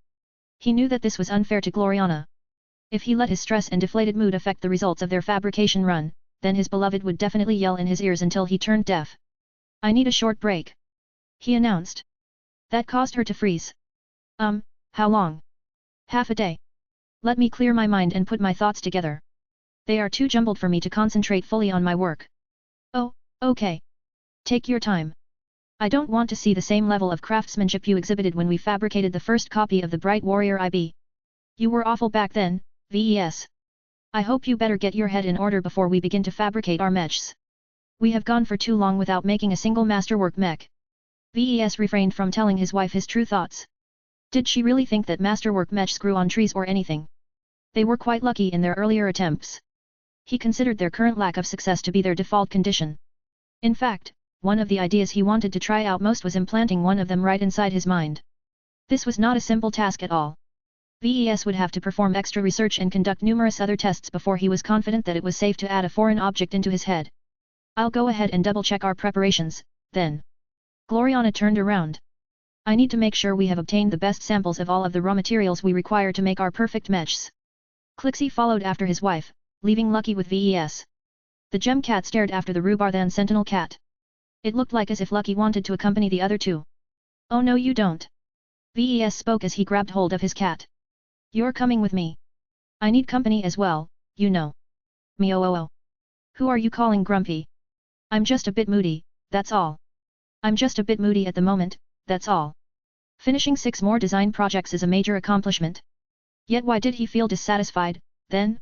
He knew that this was unfair to Gloriana. If he let his stress and deflated mood affect the results of their fabrication run, then his beloved would definitely yell in his ears until he turned deaf. I need a short break, he announced. That caused her to freeze. How long? Half a day. Let me clear my mind and put my thoughts together. They are too jumbled for me to concentrate fully on my work. Oh, okay. Take your time. I don't want to see the same level of craftsmanship you exhibited when we fabricated the first copy of the Bright Warrior IB. You were awful back then, VES. I hope you better get your head in order before we begin to fabricate our mechs. We have gone for too long without making a single masterwork mech. VES refrained from telling his wife his true thoughts. Did she really think that masterwork mechs grew on trees or anything? They were quite lucky in their earlier attempts. He considered their current lack of success to be their default condition. In fact, one of the ideas he wanted to try out most was implanting one of them right inside his mind. This was not a simple task at all. VES would have to perform extra research and conduct numerous other tests before he was confident that it was safe to add a foreign object into his head. I'll go ahead and double-check our preparations, then. Gloriana turned around. I need to make sure we have obtained the best samples of all of the raw materials we require to make our perfect mechs. Clixie followed after his wife, leaving Lucky with VES. The gem cat stared after the Rubarthan sentinel cat. It looked like as if Lucky wanted to accompany the other two. Oh no you don't. VES spoke as he grabbed hold of his cat. You're coming with me. I need company as well, you know. Meooo. Who are you calling grumpy? I'm just a bit moody, that's all. I'm just a bit moody at the moment, that's all. Finishing 6 more design projects is a major accomplishment. Yet why did he feel dissatisfied, then?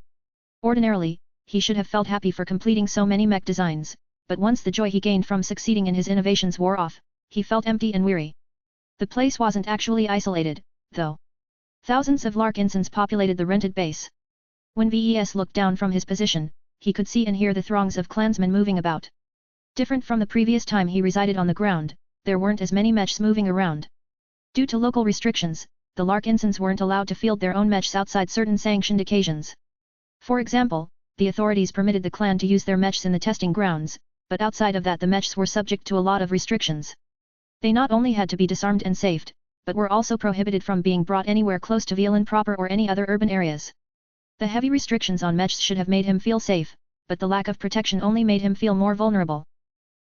Ordinarily, he should have felt happy for completing so many mech designs, but once the joy he gained from succeeding in his innovations wore off, he felt empty and weary. The place wasn't actually isolated, though. Thousands of Larkinsons populated the rented base. When VES looked down from his position, he could see and hear the throngs of clansmen moving about. Different from the previous time he resided on the ground, there weren't as many mechs moving around. Due to local restrictions, the Larkinsons weren't allowed to field their own mechs outside certain sanctioned occasions. For example, the authorities permitted the clan to use their mechs in the testing grounds, but outside of that the mechs were subject to a lot of restrictions. They not only had to be disarmed and safed, but were also prohibited from being brought anywhere close to Violin proper or any other urban areas. The heavy restrictions on mechs should have made him feel safe, but the lack of protection only made him feel more vulnerable.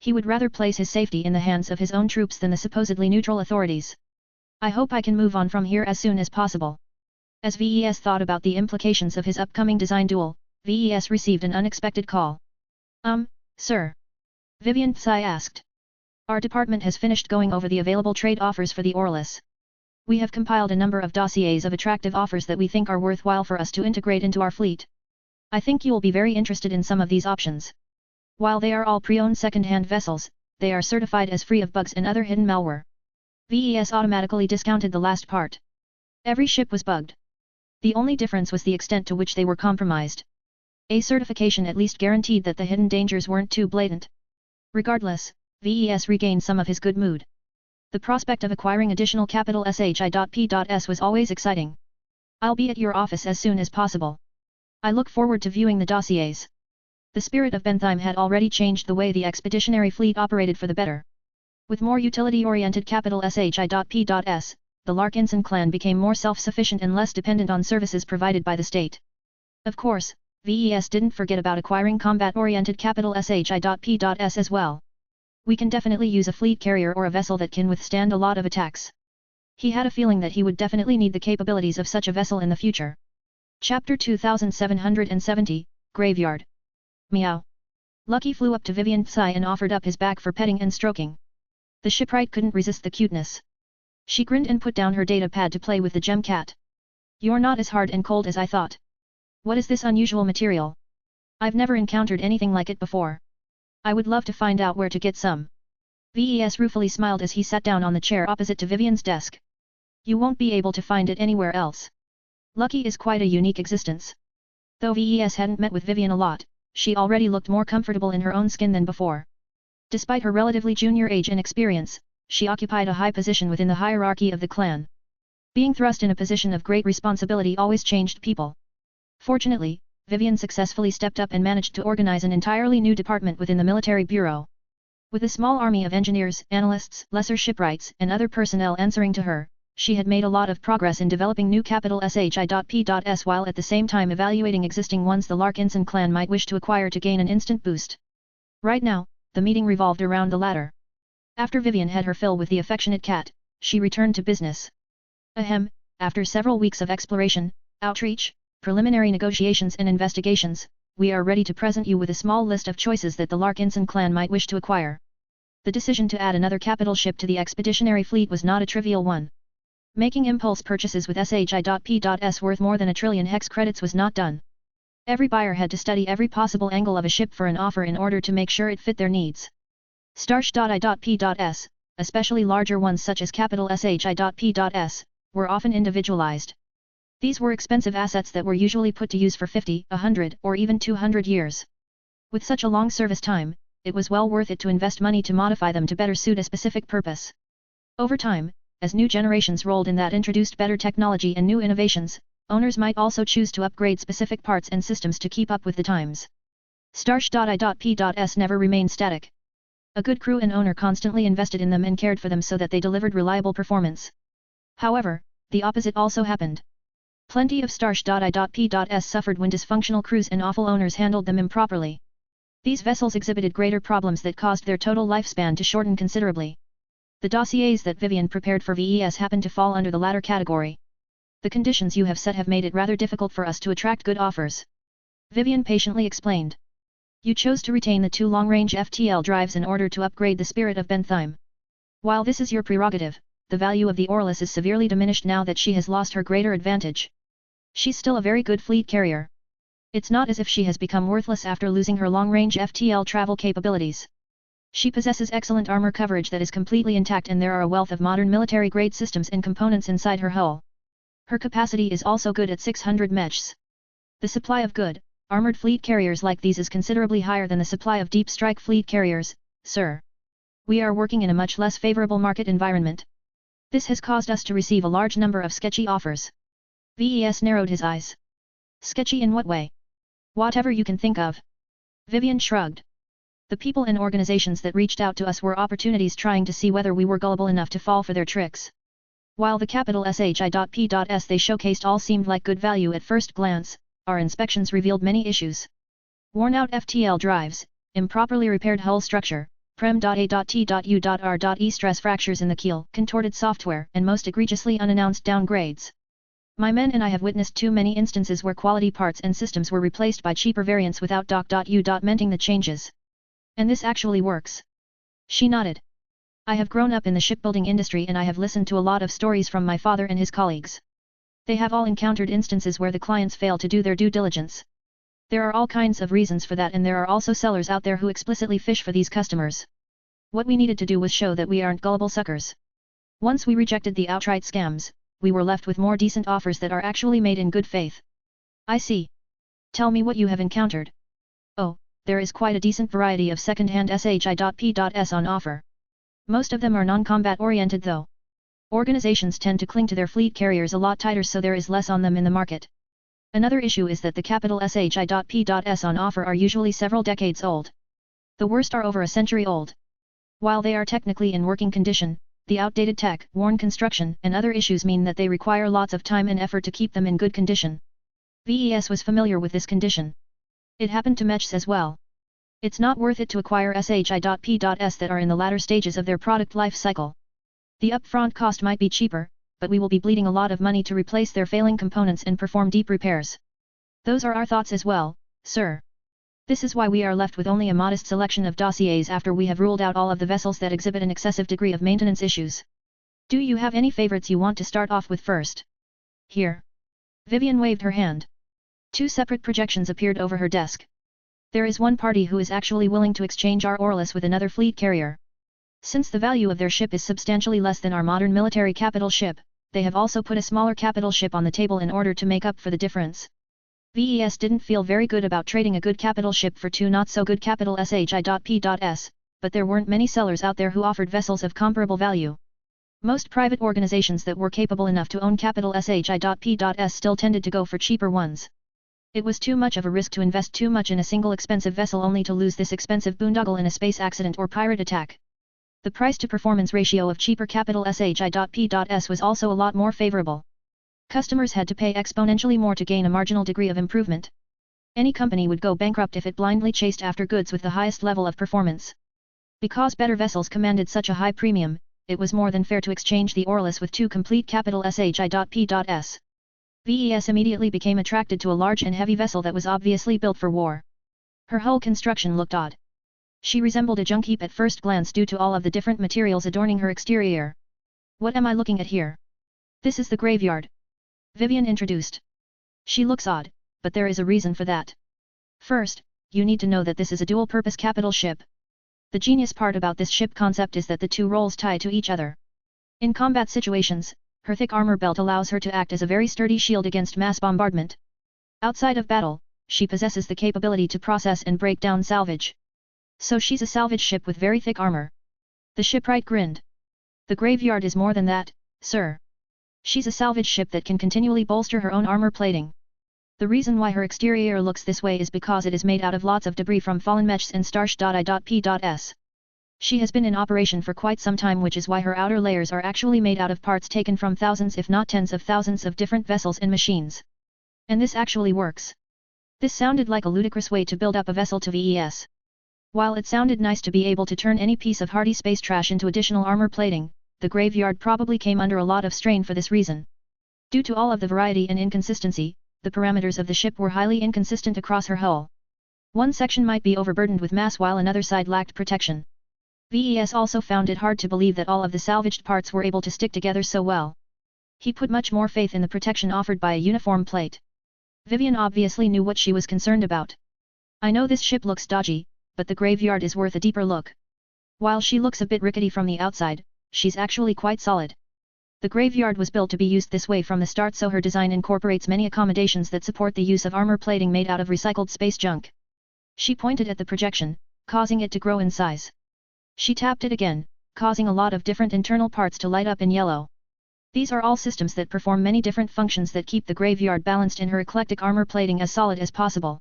He would rather place his safety in the hands of his own troops than the supposedly neutral authorities. I hope I can move on from here as soon as possible. As VES thought about the implications of his upcoming design duel, VES received an unexpected call. Sir? Vivian Tsai asked. Our department has finished going over the available trade offers for the Orlis. We have compiled a number of dossiers of attractive offers that we think are worthwhile for us to integrate into our fleet. I think you will be very interested in some of these options. While they are all pre-owned second-hand vessels, they are certified as free of bugs and other hidden malware. VES automatically discounted the last part. Every ship was bugged. The only difference was the extent to which they were compromised. A certification at least guaranteed that the hidden dangers weren't too blatant. Regardless, VES regained some of his good mood. The prospect of acquiring additional capital SHI.P.S was always exciting. I'll be at your office as soon as possible. I look forward to viewing the dossiers. The spirit of Bentheim had already changed the way the expeditionary fleet operated for the better. With more utility-oriented capital SHI.P.S, the Larkinson clan became more self-sufficient and less dependent on services provided by the state. Of course, VES didn't forget about acquiring combat-oriented capital SHI.P.S as well. We can definitely use a fleet carrier or a vessel that can withstand a lot of attacks. He had a feeling that he would definitely need the capabilities of such a vessel in the future. Chapter 2770, Graveyard. Meow. Lucky flew up to Vivian Tsai and offered up his back for petting and stroking. The shipwright couldn't resist the cuteness. She grinned and put down her data pad to play with the gem cat. You're not as hard and cold as I thought. What is this unusual material? I've never encountered anything like it before. I would love to find out where to get some. VES ruefully smiled as he sat down on the chair opposite to Vivian's desk. You won't be able to find it anywhere else. Lucky is quite a unique existence. Though VES hadn't met with Vivian a lot, she already looked more comfortable in her own skin than before. Despite her relatively junior age and experience, she occupied a high position within the hierarchy of the clan. Being thrust in a position of great responsibility always changed people. Fortunately, Vivian successfully stepped up and managed to organize an entirely new department within the military bureau. With a small army of engineers, analysts, lesser shipwrights, and other personnel answering to her, she had made a lot of progress in developing new capital SHI.P.S while at the same time evaluating existing ones the Larkinson clan might wish to acquire to gain an instant boost. Right now, the meeting revolved around the latter. After Vivian had her fill with the affectionate cat, she returned to business. After several weeks of exploration, outreach, preliminary negotiations and investigations, we are ready to present you with a small list of choices that the Larkinson clan might wish to acquire. The decision to add another capital ship to the expeditionary fleet was not a trivial one. Making impulse purchases with SHI.P.S worth more than 1 trillion hex credits was not done. Every buyer had to study every possible angle of a ship for an offer in order to make sure it fit their needs. Starsh.I.P.S, especially larger ones such as capital SHI.P.S, were often individualized. These were expensive assets that were usually put to use for 50, 100, or even 200 years. With such a long service time, it was well worth it to invest money to modify them to better suit a specific purpose. Over time, as new generations rolled in that introduced better technology and new innovations, owners might also choose to upgrade specific parts and systems to keep up with the times. Starsh.I.P.S never remained static. A good crew and owner constantly invested in them and cared for them so that they delivered reliable performance. However, the opposite also happened. Plenty of Starsh.I.P.S suffered when dysfunctional crews and awful owners handled them improperly. These vessels exhibited greater problems that caused their total lifespan to shorten considerably. The dossiers that Vivian prepared for VES happened to fall under the latter category. The conditions you have set have made it rather difficult for us to attract good offers. Vivian patiently explained. You chose to retain the 2 long-range FTL drives in order to upgrade the spirit of Bentheim. While this is your prerogative, the value of the Orlis is severely diminished now that she has lost her greater advantage. She's still a very good fleet carrier. It's not as if she has become worthless after losing her long-range FTL travel capabilities. She possesses excellent armor coverage that is completely intact, and there are a wealth of modern military-grade systems and components inside her hull. Her capacity is also good at 600 mechs. The supply of good, armored fleet carriers like these is considerably higher than the supply of deep strike fleet carriers, sir. We are working in a much less favorable market environment. This has caused us to receive a large number of sketchy offers. VES narrowed his eyes. Sketchy in what way? Whatever you can think of. Vivian shrugged. The people and organizations that reached out to us were opportunities trying to see whether we were gullible enough to fall for their tricks. While the capital SHI.P.S they showcased all seemed like good value at first glance, our inspections revealed many issues. Worn-out FTL drives, improperly repaired hull structure, prem.A.T.U.R.E stress fractures in the keel, contorted software, and most egregiously unannounced downgrades. My men and I have witnessed too many instances where quality parts and systems were replaced by cheaper variants without .U.menting the changes. And this actually works. She nodded. I have grown up in the shipbuilding industry and I have listened to a lot of stories from my father and his colleagues. They have all encountered instances where the clients fail to do their due diligence. There are all kinds of reasons for that, and there are also sellers out there who explicitly fish for these customers. What we needed to do was show that we aren't gullible suckers. Once we rejected the outright scams, we were left with more decent offers that are actually made in good faith. I see. Tell me what you have encountered. Oh, there is quite a decent variety of second-hand SHI.P.S on offer. Most of them are non-combat oriented though. Organizations tend to cling to their fleet carriers a lot tighter, so there is less on them in the market. Another issue is that the capital SHI.P.S on offer are usually several decades old. The worst are over a century old. While they are technically in working condition, the outdated tech, worn construction, and other issues mean that they require lots of time and effort to keep them in good condition. VES was familiar with this condition. It happened to Mechs as well. It's not worth it to acquire SHI.P.S that are in the latter stages of their product life cycle. The upfront cost might be cheaper, but we will be bleeding a lot of money to replace their failing components and perform deep repairs. Those are our thoughts as well, sir. This is why we are left with only a modest selection of dossiers after we have ruled out all of the vessels that exhibit an excessive degree of maintenance issues. Do you have any favorites you want to start off with first? Here. Vivian waved her hand. Two separate projections appeared over her desk. There is one party who is actually willing to exchange our Orlis with another fleet carrier. Since the value of their ship is substantially less than our modern military capital ship, they have also put a smaller capital ship on the table in order to make up for the difference. VES didn't feel very good about trading a good capital ship for two not-so-good capital SHI.P.S, but there weren't many sellers out there who offered vessels of comparable value. Most private organizations that were capable enough to own capital SHI.P.S still tended to go for cheaper ones. It was too much of a risk to invest too much in a single expensive vessel only to lose this expensive boondoggle in a space accident or pirate attack. The price-to-performance ratio of cheaper capital SHI.P.S was also a lot more favorable. Customers had to pay exponentially more to gain a marginal degree of improvement. Any company would go bankrupt if it blindly chased after goods with the highest level of performance. Because better vessels commanded such a high premium, it was more than fair to exchange the Orlis with two complete capital SHI.P.S. VES immediately became attracted to a large and heavy vessel that was obviously built for war. Her hull construction looked odd. She resembled a junk heap at first glance due to all of the different materials adorning her exterior. What am I looking at here? This is the graveyard. Vivian introduced. She looks odd, but there is a reason for that. First, you need to know that this is a dual-purpose capital ship. The genius part about this ship concept is that the two roles tie to each other. In combat situations, her thick armor belt allows her to act as a very sturdy shield against mass bombardment. Outside of battle, she possesses the capability to process and break down salvage. So she's a salvage ship with very thick armor. The shipwright grinned. The graveyard is more than that, sir. She's a salvage ship that can continually bolster her own armor plating. The reason why her exterior looks this way is because it is made out of lots of debris from fallen mechs and Starsh.I.P.S. She has been in operation for quite some time, which is why her outer layers are actually made out of parts taken from thousands if not tens of thousands of different vessels and machines. And this actually works. This sounded like a ludicrous way to build up a vessel to VES. While it sounded nice to be able to turn any piece of hardy space trash into additional armor plating, the graveyard probably came under a lot of strain for this reason. Due to all of the variety and inconsistency, the parameters of the ship were highly inconsistent across her hull. One section might be overburdened with mass while another side lacked protection. VES also found it hard to believe that all of the salvaged parts were able to stick together so well. He put much more faith in the protection offered by a uniform plate. Vivian obviously knew what she was concerned about. I know this ship looks dodgy, but the graveyard is worth a deeper look. While she looks a bit rickety from the outside, she's actually quite solid. The graveyard was built to be used this way from the start, so her design incorporates many accommodations that support the use of armor plating made out of recycled space junk. She pointed at the projection, causing it to grow in size. She tapped it again, causing a lot of different internal parts to light up in yellow. These are all systems that perform many different functions that keep the graveyard balanced in her eclectic armor plating as solid as possible.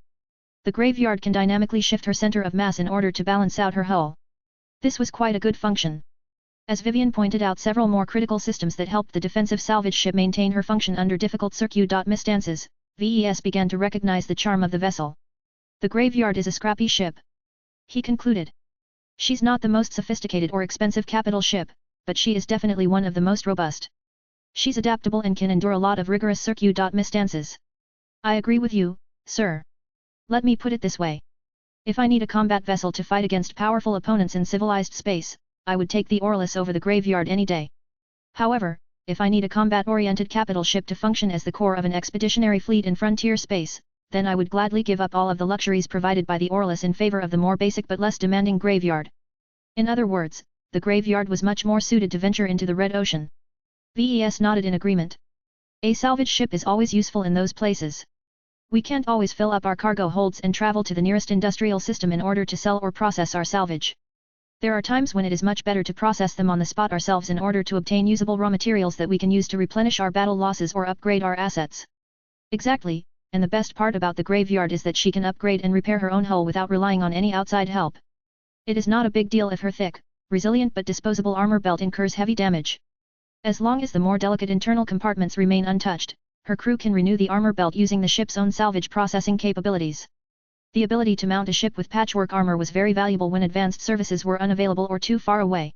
The graveyard can dynamically shift her center of mass in order to balance out her hull. This was quite a good function. As Vivian pointed out several more critical systems that helped the defensive salvage ship maintain her function under difficult circustances, VES began to recognize the charm of the vessel. The graveyard is a scrappy ship, he concluded. She's not the most sophisticated or expensive capital ship, but she is definitely one of the most robust. She's adaptable and can endure a lot of rigorous circumstances. I agree with you, sir. Let me put it this way. If I need a combat vessel to fight against powerful opponents in civilized space, I would take the Orlis over the graveyard any day. However, if I need a combat-oriented capital ship to function as the core of an expeditionary fleet in frontier space, then I would gladly give up all of the luxuries provided by the Orlis in favor of the more basic but less demanding graveyard. In other words, the graveyard was much more suited to venture into the Red Ocean. VES nodded in agreement. A salvage ship is always useful in those places. We can't always fill up our cargo holds and travel to the nearest industrial system in order to sell or process our salvage. There are times when it is much better to process them on the spot ourselves in order to obtain usable raw materials that we can use to replenish our battle losses or upgrade our assets. Exactly, and the best part about the graveyard is that she can upgrade and repair her own hull without relying on any outside help. It is not a big deal if her thick, resilient but disposable armor belt incurs heavy damage. As long as the more delicate internal compartments remain untouched, her crew can renew the armor belt using the ship's own salvage processing capabilities. The ability to mount a ship with patchwork armor was very valuable when advanced services were unavailable or too far away.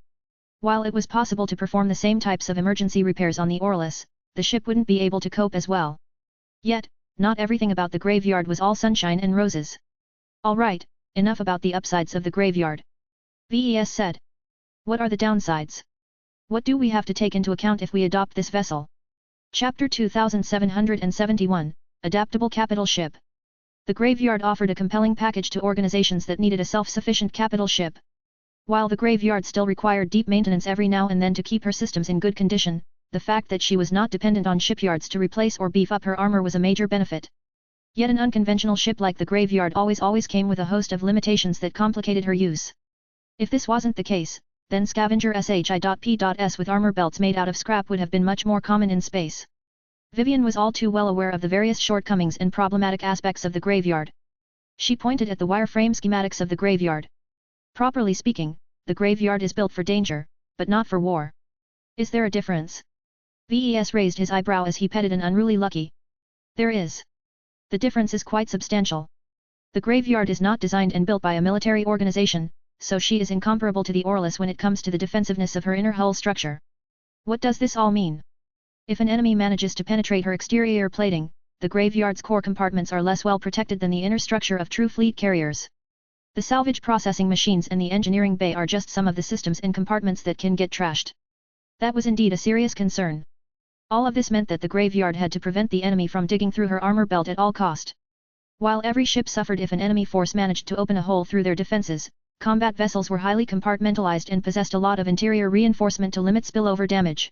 While it was possible to perform the same types of emergency repairs on the Orlis, the ship wouldn't be able to cope as well. Yet, not everything about the graveyard was all sunshine and roses. Alright, enough about the upsides of the graveyard. VES said. What are the downsides? What do we have to take into account if we adopt this vessel? Chapter 2771, Adaptable Capital Ship. The graveyard offered a compelling package to organizations that needed a self-sufficient capital ship. While the graveyard still required deep maintenance every now and then to keep her systems in good condition, the fact that she was not dependent on shipyards to replace or beef up her armor was a major benefit. Yet an unconventional ship like the graveyard always came with a host of limitations that complicated her use. If this wasn't the case, then Scavenger SHI.P.S with armor belts made out of scrap would have been much more common in space. Vivian was all too well aware of the various shortcomings and problematic aspects of the graveyard. She pointed at the wireframe schematics of the graveyard. Properly speaking, the graveyard is built for danger, but not for war. Is there a difference? VES raised his eyebrow as he petted an unruly Lucky. There is. The difference is quite substantial. The graveyard is not designed and built by a military organization, so she is incomparable to the Orlis when it comes to the defensiveness of her inner hull structure. What does this all mean? If an enemy manages to penetrate her exterior plating, the graveyard's core compartments are less well protected than the inner structure of true fleet carriers. The salvage processing machines and the engineering bay are just some of the systems and compartments that can get trashed. That was indeed a serious concern. All of this meant that the graveyard had to prevent the enemy from digging through her armor belt at all cost. While every ship suffered if an enemy force managed to open a hole through their defenses, combat vessels were highly compartmentalized and possessed a lot of interior reinforcement to limit spillover damage.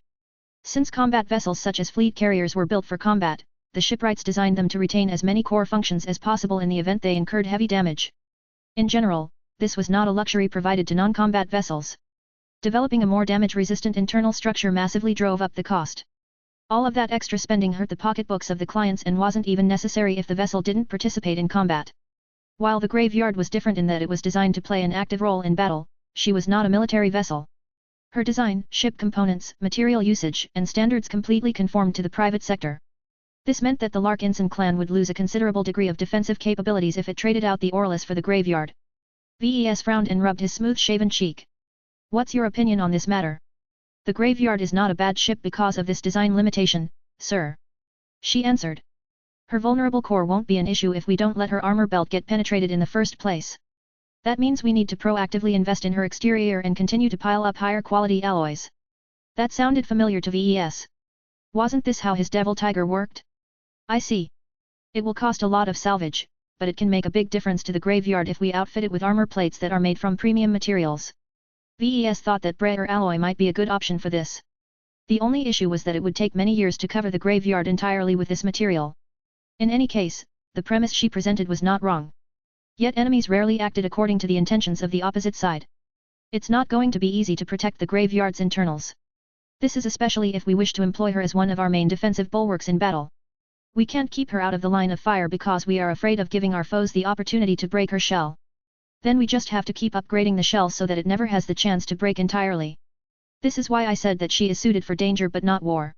Since combat vessels such as fleet carriers were built for combat, the shipwrights designed them to retain as many core functions as possible in the event they incurred heavy damage. In general, this was not a luxury provided to non-combat vessels. Developing a more damage-resistant internal structure massively drove up the cost. All of that extra spending hurt the pocketbooks of the clients and wasn't even necessary if the vessel didn't participate in combat. While the graveyard was different in that it was designed to play an active role in battle, she was not a military vessel. Her design, ship components, material usage, and standards completely conformed to the private sector. This meant that the Larkinson clan would lose a considerable degree of defensive capabilities if it traded out the Orlis for the graveyard. VES frowned and rubbed his smooth-shaven cheek. What's your opinion on this matter? The graveyard is not a bad ship because of this design limitation, sir. She answered. Her vulnerable core won't be an issue if we don't let her armor belt get penetrated in the first place. That means we need to proactively invest in her exterior and continue to pile up higher quality alloys. That sounded familiar to VES. Wasn't this how his Devil Tiger worked? I see. It will cost a lot of salvage, but it can make a big difference to the graveyard if we outfit it with armor plates that are made from premium materials. VES thought that Bray alloy might be a good option for this. The only issue was that it would take many years to cover the graveyard entirely with this material. In any case, the premise she presented was not wrong. Yet enemies rarely acted according to the intentions of the opposite side. It's not going to be easy to protect the graveyard's internals. This is especially if we wish to employ her as one of our main defensive bulwarks in battle. We can't keep her out of the line of fire because we are afraid of giving our foes the opportunity to break her shell. Then we just have to keep upgrading the shell so that it never has the chance to break entirely. This is why I said that she is suited for danger but not war.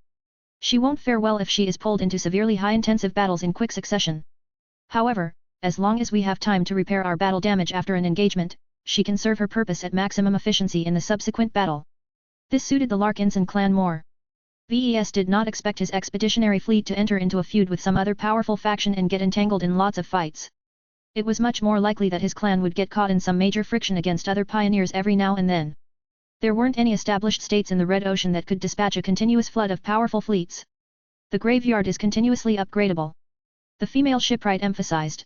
She won't fare well if she is pulled into severely high-intensive battles in quick succession. However, as long as we have time to repair our battle damage after an engagement, she can serve her purpose at maximum efficiency in the subsequent battle. This suited the Larkinson clan more. VES did not expect his expeditionary fleet to enter into a feud with some other powerful faction and get entangled in lots of fights. It was much more likely that his clan would get caught in some major friction against other pioneers every now and then. There weren't any established states in the Red Ocean that could dispatch a continuous flood of powerful fleets. The graveyard is continuously upgradable. The female shipwright emphasized.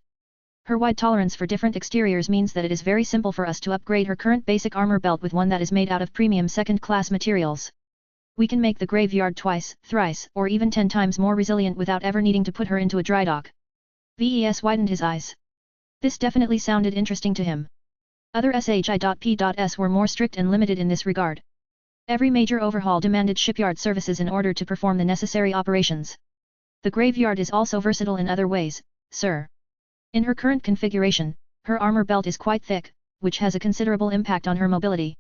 Her wide tolerance for different exteriors means that it is very simple for us to upgrade her current basic armor belt with one that is made out of premium second-class materials. We can make the graveyard twice, thrice, or even 10 times more resilient without ever needing to put her into a dry dock. VES widened his eyes. This definitely sounded interesting to him. Other SHI.P.S were more strict and limited in this regard. Every major overhaul demanded shipyard services in order to perform the necessary operations. The graveyard is also versatile in other ways, sir. In her current configuration, her armor belt is quite thick, which has a considerable impact on her mobility.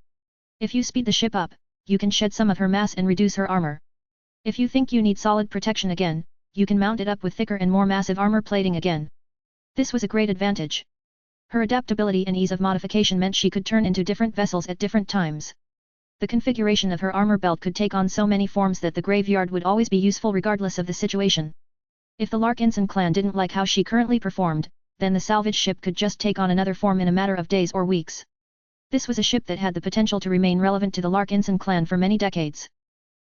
If you speed the ship up, you can shed some of her mass and reduce her armor. If you think you need solid protection again, you can mount it up with thicker and more massive armor plating again. This was a great advantage. Her adaptability and ease of modification meant she could turn into different vessels at different times. The configuration of her armor belt could take on so many forms that the graveyard would always be useful regardless of the situation. If the Larkinson clan didn't like how she currently performed, then the salvage ship could just take on another form in a matter of days or weeks. This was a ship that had the potential to remain relevant to the Larkinson clan for many decades.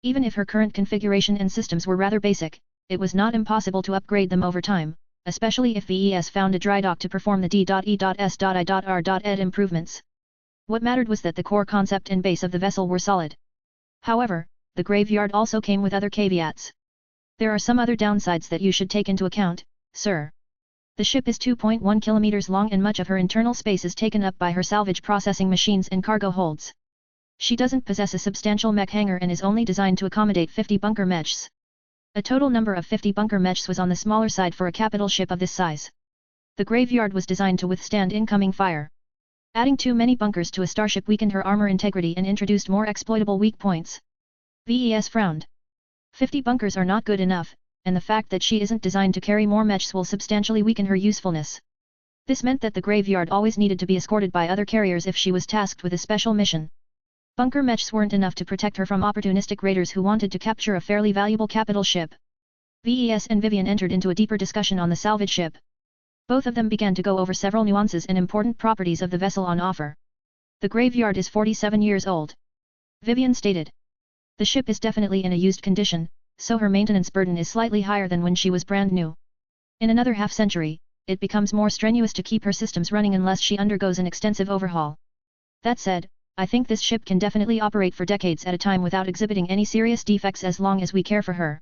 Even if her current configuration and systems were rather basic, it was not impossible to upgrade them over time, especially if VES found a dry dock to perform the D.E.S.I.R.ed improvements. What mattered was that the core concept and base of the vessel were solid. However, the graveyard also came with other caveats. There are some other downsides that you should take into account, sir. The ship is 2.1 kilometers long and much of her internal space is taken up by her salvage processing machines and cargo holds. She doesn't possess a substantial mech hangar and is only designed to accommodate 50 bunker mechs. A total number of 50 bunker mechs was on the smaller side for a capital ship of this size. The graveyard was designed to withstand incoming fire. Adding too many bunkers to a starship weakened her armor integrity and introduced more exploitable weak points. VES frowned. 50 bunkers are not good enough, and the fact that she isn't designed to carry more mechs will substantially weaken her usefulness. This meant that the graveyard always needed to be escorted by other carriers if she was tasked with a special mission. Bunker mechs weren't enough to protect her from opportunistic raiders who wanted to capture a fairly valuable capital ship. VES and Vivian entered into a deeper discussion on the salvage ship. Both of them began to go over several nuances and important properties of the vessel on offer. The graveyard is 47 years old. Vivian stated. The ship is definitely in a used condition, so her maintenance burden is slightly higher than when she was brand new. In another half-century, it becomes more strenuous to keep her systems running unless she undergoes an extensive overhaul. That said, I think this ship can definitely operate for decades at a time without exhibiting any serious defects as long as we care for her.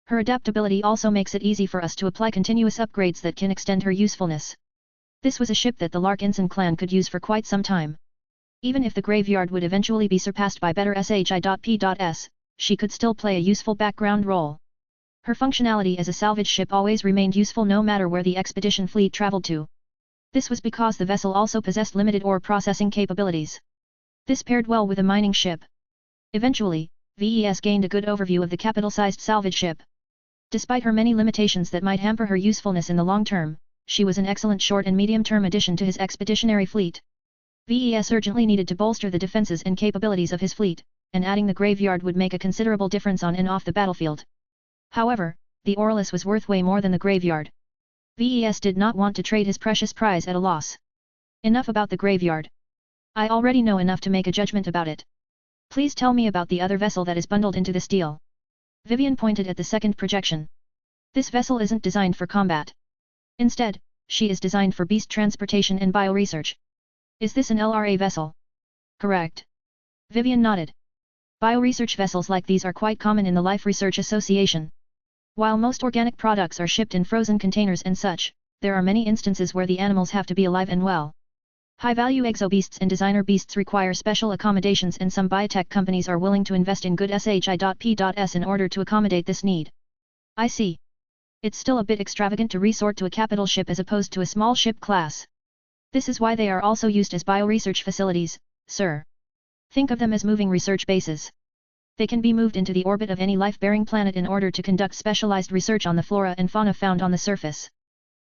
Her adaptability also makes it easy for us to apply continuous upgrades that can extend her usefulness. This was a ship that the Larkinson clan could use for quite some time. Even if the graveyard would eventually be surpassed by better SHI.P.S, she could still play a useful background role. Her functionality as a salvage ship always remained useful no matter where the expedition fleet traveled to. This was because the vessel also possessed limited ore processing capabilities. This paired well with a mining ship. Eventually, VES gained a good overview of the capital-sized salvage ship. Despite her many limitations that might hamper her usefulness in the long term, she was an excellent short and medium-term addition to his expeditionary fleet. VES urgently needed to bolster the defenses and capabilities of his fleet, and adding the graveyard would make a considerable difference on and off the battlefield. However, the Orlus was worth way more than the graveyard. VES did not want to trade his precious prize at a loss. Enough about the graveyard. I already know enough to make a judgment about it. Please tell me about the other vessel that is bundled into this deal. Vivian pointed at the second projection. This vessel isn't designed for combat. Instead, she is designed for beast transportation and bioresearch. Is this an LRA vessel? Correct. Vivian nodded. Bioresearch vessels like these are quite common in the Life Research Association. While most organic products are shipped in frozen containers and such, there are many instances where the animals have to be alive and well. High-value exobeasts and designer beasts require special accommodations, and some biotech companies are willing to invest in good SHI.P.S in order to accommodate this need. I see. It's still a bit extravagant to resort to a capital ship as opposed to a small ship class. This is why they are also used as bioresearch facilities, sir. Think of them as moving research bases. They can be moved into the orbit of any life-bearing planet in order to conduct specialized research on the flora and fauna found on the surface.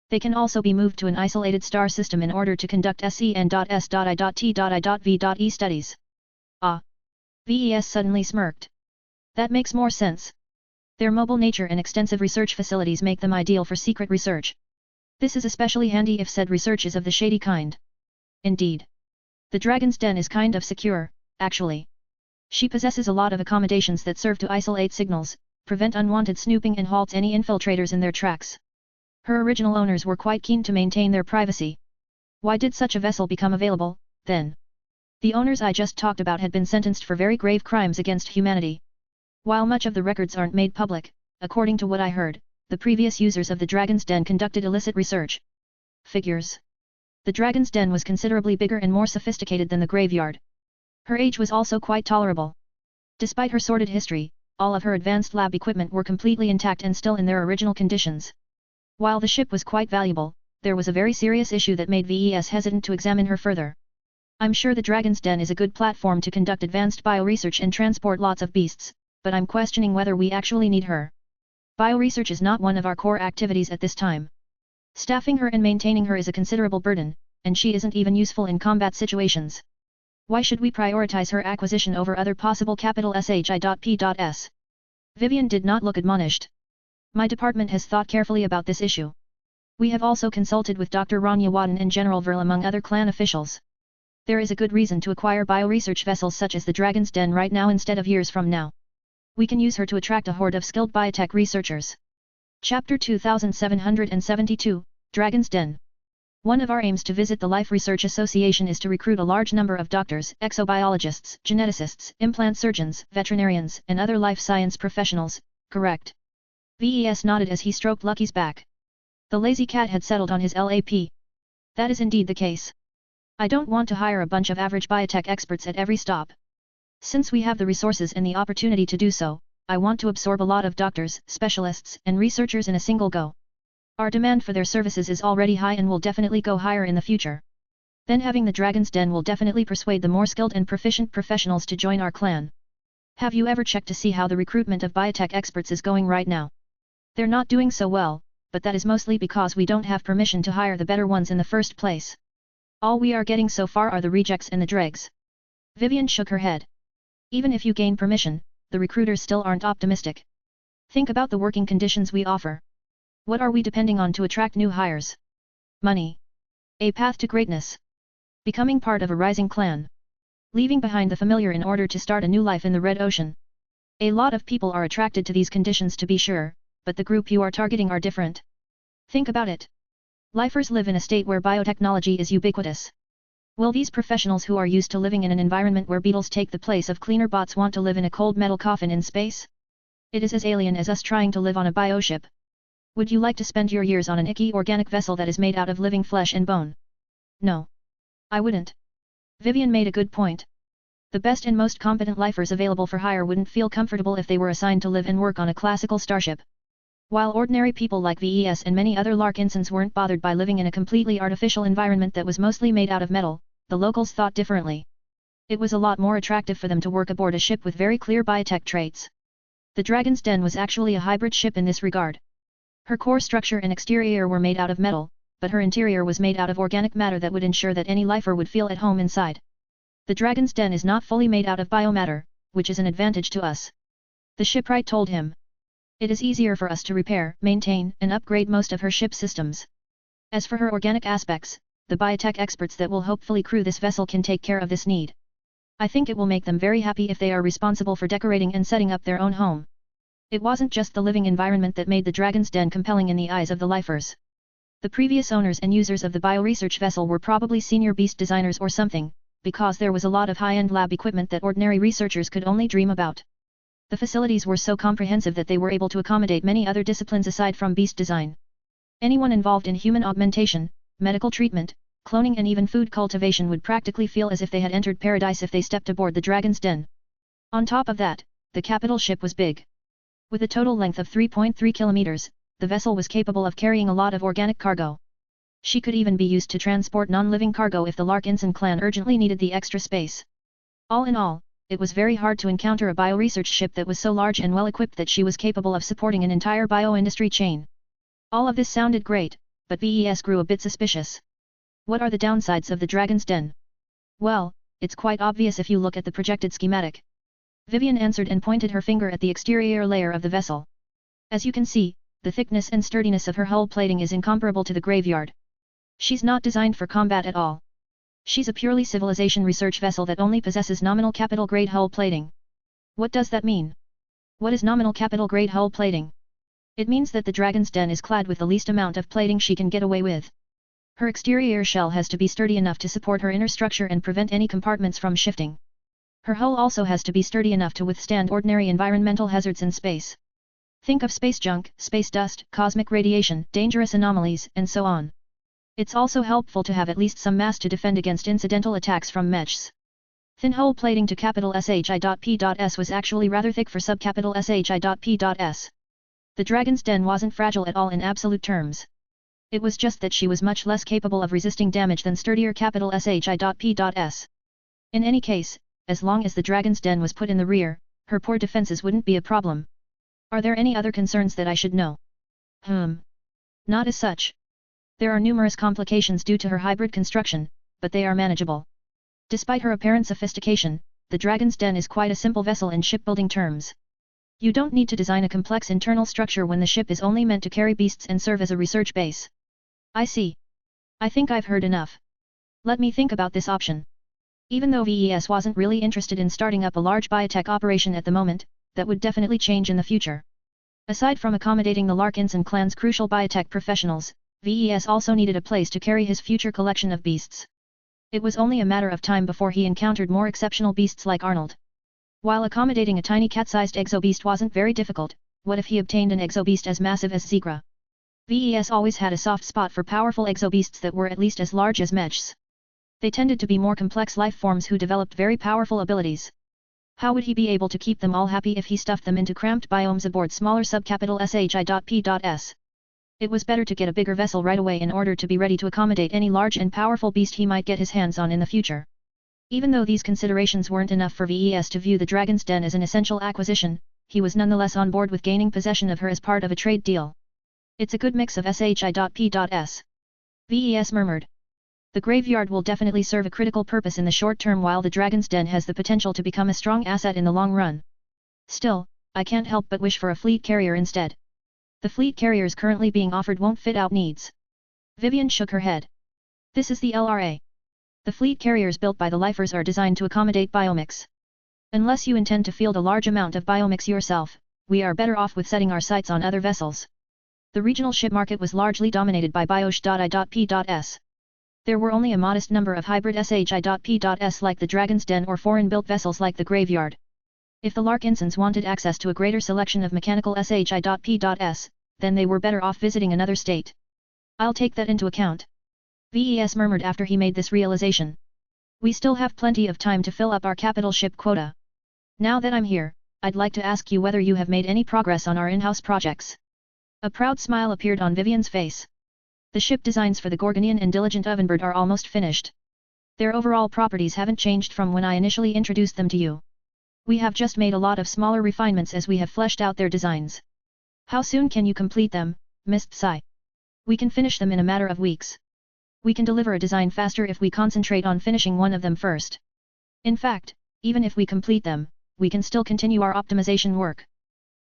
They can also be moved to an isolated star system in order to conduct SEN.S.I.T.I.V.E studies. Ah! VES suddenly smirked. That makes more sense. Their mobile nature and extensive research facilities make them ideal for secret research. This is especially handy if said research is of the shady kind. Indeed. The Dragon's Den is kind of secure, actually. She possesses a lot of accommodations that serve to isolate signals, prevent unwanted snooping and halt any infiltrators in their tracks. Her original owners were quite keen to maintain their privacy. Why did such a vessel become available, then? The owners I just talked about had been sentenced for very grave crimes against humanity. While much of the records aren't made public, according to what I heard, the previous users of the Dragon's Den conducted illicit research. Figures. The Dragon's Den was considerably bigger and more sophisticated than the graveyard. Her age was also quite tolerable. Despite her sordid history, all of her advanced lab equipment were completely intact and still in their original conditions. While the ship was quite valuable, there was a very serious issue that made VES hesitant to examine her further. I'm sure the Dragon's Den is a good platform to conduct advanced bioresearch and transport lots of beasts, but I'm questioning whether we actually need her. Bioresearch is not one of our core activities at this time. Staffing her and maintaining her is a considerable burden, and she isn't even useful in combat situations. Why should we prioritize her acquisition over other possible capital SHI.P.S? Vivian did not look admonished. My department has thought carefully about this issue. We have also consulted with Dr. Rania Wadden and General Verl among other clan officials. There is a good reason to acquire bioresearch vessels such as the Dragon's Den right now instead of years from now. We can use her to attract a horde of skilled biotech researchers. Chapter 2772, Dragon's Den. One of our aims to visit the Life Research Association is to recruit a large number of doctors, exobiologists, geneticists, implant surgeons, veterinarians, and other life science professionals, correct? VES nodded as he stroked Lucky's back. The lazy cat had settled on his LAP. That is indeed the case. I don't want to hire a bunch of average biotech experts at every stop. Since we have the resources and the opportunity to do so, I want to absorb a lot of doctors, specialists, and researchers in a single go. Our demand for their services is already high and will definitely go higher in the future. Then having the Dragon's Den will definitely persuade the more skilled and proficient professionals to join our clan. Have you ever checked to see how the recruitment of biotech experts is going right now? They're not doing so well, but that is mostly because we don't have permission to hire the better ones in the first place. All we are getting so far are the rejects and the dregs. Vivian shook her head. Even if you gain permission, the recruiters still aren't optimistic. Think about the working conditions we offer. What are we depending on to attract new hires? Money. A path to greatness. Becoming part of a rising clan. Leaving behind the familiar in order to start a new life in the Red Ocean. A lot of people are attracted to these conditions to be sure, but the group you are targeting are different. Think about it. Lifers live in a state where biotechnology is ubiquitous. Will these professionals who are used to living in an environment where beetles take the place of cleaner bots want to live in a cold metal coffin in space? It is as alien as us trying to live on a bioship. Would you like to spend your years on an icky organic vessel that is made out of living flesh and bone? No. I wouldn't. Vivian made a good point. The best and most competent lifers available for hire wouldn't feel comfortable if they were assigned to live and work on a classical starship. While ordinary people like VES and many other Larkinsons weren't bothered by living in a completely artificial environment that was mostly made out of metal, the locals thought differently. It was a lot more attractive for them to work aboard a ship with very clear biotech traits. The Dragon's Den was actually a hybrid ship in this regard. Her core structure and exterior were made out of metal, but her interior was made out of organic matter that would ensure that any lifer would feel at home inside. The Dragon's Den is not fully made out of biomatter, which is an advantage to us. The shipwright told him. It is easier for us to repair, maintain, and upgrade most of her ship systems. As for her organic aspects, the biotech experts that will hopefully crew this vessel can take care of this need. I think it will make them very happy if they are responsible for decorating and setting up their own home. It wasn't just the living environment that made the Dragon's Den compelling in the eyes of the lifers. The previous owners and users of the bioresearch vessel were probably senior beast designers or something, because there was a lot of high-end lab equipment that ordinary researchers could only dream about. The facilities were so comprehensive that they were able to accommodate many other disciplines aside from beast design. Anyone involved in human augmentation, medical treatment, cloning and even food cultivation would practically feel as if they had entered paradise if they stepped aboard the Dragon's Den. On top of that, the capital ship was big. With a total length of 3.3 kilometers, the vessel was capable of carrying a lot of organic cargo. She could even be used to transport non-living cargo if the Larkinson clan urgently needed the extra space. All in all, it was very hard to encounter a bioresearch ship that was so large and well-equipped that she was capable of supporting an entire bio-industry chain. All of this sounded great, but VES grew a bit suspicious. What are the downsides of the Dragon's Den? Well, it's quite obvious if you look at the projected schematic. Vivian answered and pointed her finger at the exterior layer of the vessel. As you can see, the thickness and sturdiness of her hull plating is incomparable to the graveyard. She's not designed for combat at all. She's a purely civilization research vessel that only possesses nominal capital-grade hull plating. What does that mean? What is nominal capital-grade hull plating? It means that the Dragon's Den is clad with the least amount of plating she can get away with. Her exterior shell has to be sturdy enough to support her inner structure and prevent any compartments from shifting. Her hull also has to be sturdy enough to withstand ordinary environmental hazards in space. Think of space junk, space dust, cosmic radiation, dangerous anomalies, and so on. It's also helpful to have at least some mass to defend against incidental attacks from mechs. Thin hull plating to capital SHI.P.S was actually rather thick for subcapital SHI.P.S. The Dragon's Den wasn't fragile at all in absolute terms. It was just that she was much less capable of resisting damage than sturdier capital SHI.P.S. In any case, as long as the Dragon's Den was put in the rear, her poor defenses wouldn't be a problem. Are there any other concerns that I should know? Not as such. There are numerous complications due to her hybrid construction, but they are manageable. Despite her apparent sophistication, the Dragon's Den is quite a simple vessel in shipbuilding terms. You don't need to design a complex internal structure when the ship is only meant to carry beasts and serve as a research base. I see. I think I've heard enough. Let me think about this option. Even though VES wasn't really interested in starting up a large biotech operation at the moment, that would definitely change in the future. Aside from accommodating the Larkinson clan's crucial biotech professionals, VES also needed a place to carry his future collection of beasts. It was only a matter of time before he encountered more exceptional beasts like Arnold. While accommodating a tiny cat-sized exobeast wasn't very difficult, what if he obtained an exobeast as massive as Zegra? VES always had a soft spot for powerful exobeasts that were at least as large as mechs. They tended to be more complex life forms who developed very powerful abilities. How would he be able to keep them all happy if he stuffed them into cramped biomes aboard smaller subcapital SHI.P.S? It was better to get a bigger vessel right away in order to be ready to accommodate any large and powerful beast he might get his hands on in the future. Even though these considerations weren't enough for VES to view the Dragon's Den as an essential acquisition, he was nonetheless on board with gaining possession of her as part of a trade deal. It's a good mix of SHI.P.S. VES murmured. The graveyard will definitely serve a critical purpose in the short term while the Dragon's Den has the potential to become a strong asset in the long run. Still, I can't help but wish for a fleet carrier instead. The fleet carriers currently being offered won't fit out needs. Vivian shook her head. This is the LRA. The fleet carriers built by the lifers are designed to accommodate biomix. Unless you intend to field a large amount of biomix yourself, we are better off with setting our sights on other vessels. The regional ship market was largely dominated by Biosh.I.P.S. There were only a modest number of hybrid SHI.P.S like the Dragon's Den or foreign-built vessels like the Graveyard. If the Larkinsons wanted access to a greater selection of mechanical SHI.P.S, then they were better off visiting another state. I'll take that into account. VES murmured after he made this realization. We still have plenty of time to fill up our capital ship quota. Now that I'm here, I'd like to ask you whether you have made any progress on our in-house projects. A proud smile appeared on Vivian's face. The ship designs for the Gorgonian and Diligent Ovenbird are almost finished. Their overall properties haven't changed from when I initially introduced them to you. We have just made a lot of smaller refinements as we have fleshed out their designs. How soon can you complete them, Miss Psy? We can finish them in a matter of weeks. We can deliver a design faster if we concentrate on finishing one of them first. In fact, even if we complete them, we can still continue our optimization work.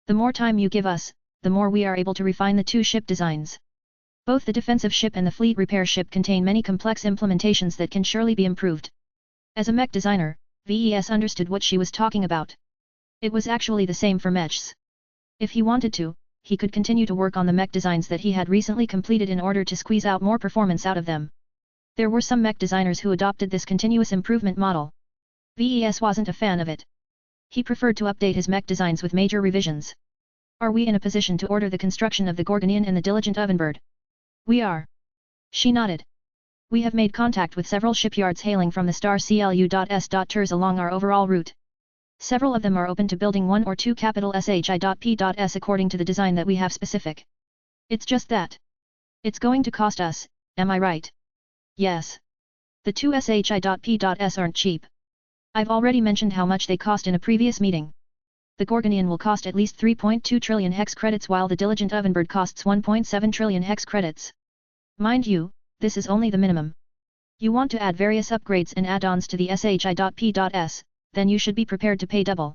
The more time you give us, the more we are able to refine the two ship designs. Both the defensive ship and the fleet repair ship contain many complex implementations that can surely be improved. As a mech designer, VES understood what she was talking about. It was actually the same for mechs. If he wanted to, he could continue to work on the mech designs that he had recently completed in order to squeeze out more performance out of them. There were some mech designers who adopted this continuous improvement model. VES wasn't a fan of it. He preferred to update his mech designs with major revisions. Are we in a position to order the construction of the Gorgonian and the Diligent Ovenbird? We are. She nodded. We have made contact with several shipyards hailing from the star CLU.S. Tours along our overall route. Several of them are open to building one or two capital SHI.P.S according to the design that we have specific. It's just that. It's going to cost us, am I right? Yes. The two SHI.P.S aren't cheap. I've already mentioned how much they cost in a previous meeting. The Gorgonian will cost at least 3.2 trillion hex credits while the Diligent Ovenbird costs 1.7 trillion hex credits. Mind you, this is only the minimum. You want to add various upgrades and add-ons to the SHI.P.S, then you should be prepared to pay double.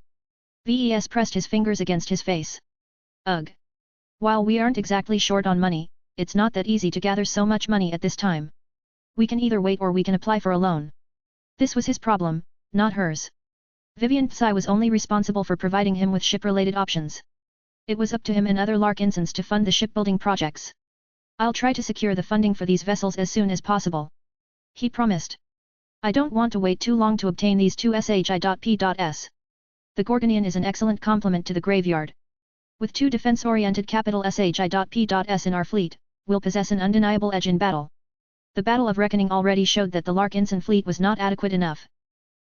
VES pressed his fingers against his face. Ugh. While we aren't exactly short on money, it's not that easy to gather so much money at this time. We can either wait or we can apply for a loan. This was his problem, not hers. Vivian Tsai was only responsible for providing him with ship-related options. It was up to him and other Larkinsons to fund the shipbuilding projects. I'll try to secure the funding for these vessels as soon as possible. He promised. I don't want to wait too long to obtain these two SHI.P.S. The Gorgonian is an excellent complement to the Graveyard. With two defense-oriented capital SHI.P.S in our fleet, we'll possess an undeniable edge in battle. The Battle of Reckoning already showed that the Larkinson fleet was not adequate enough.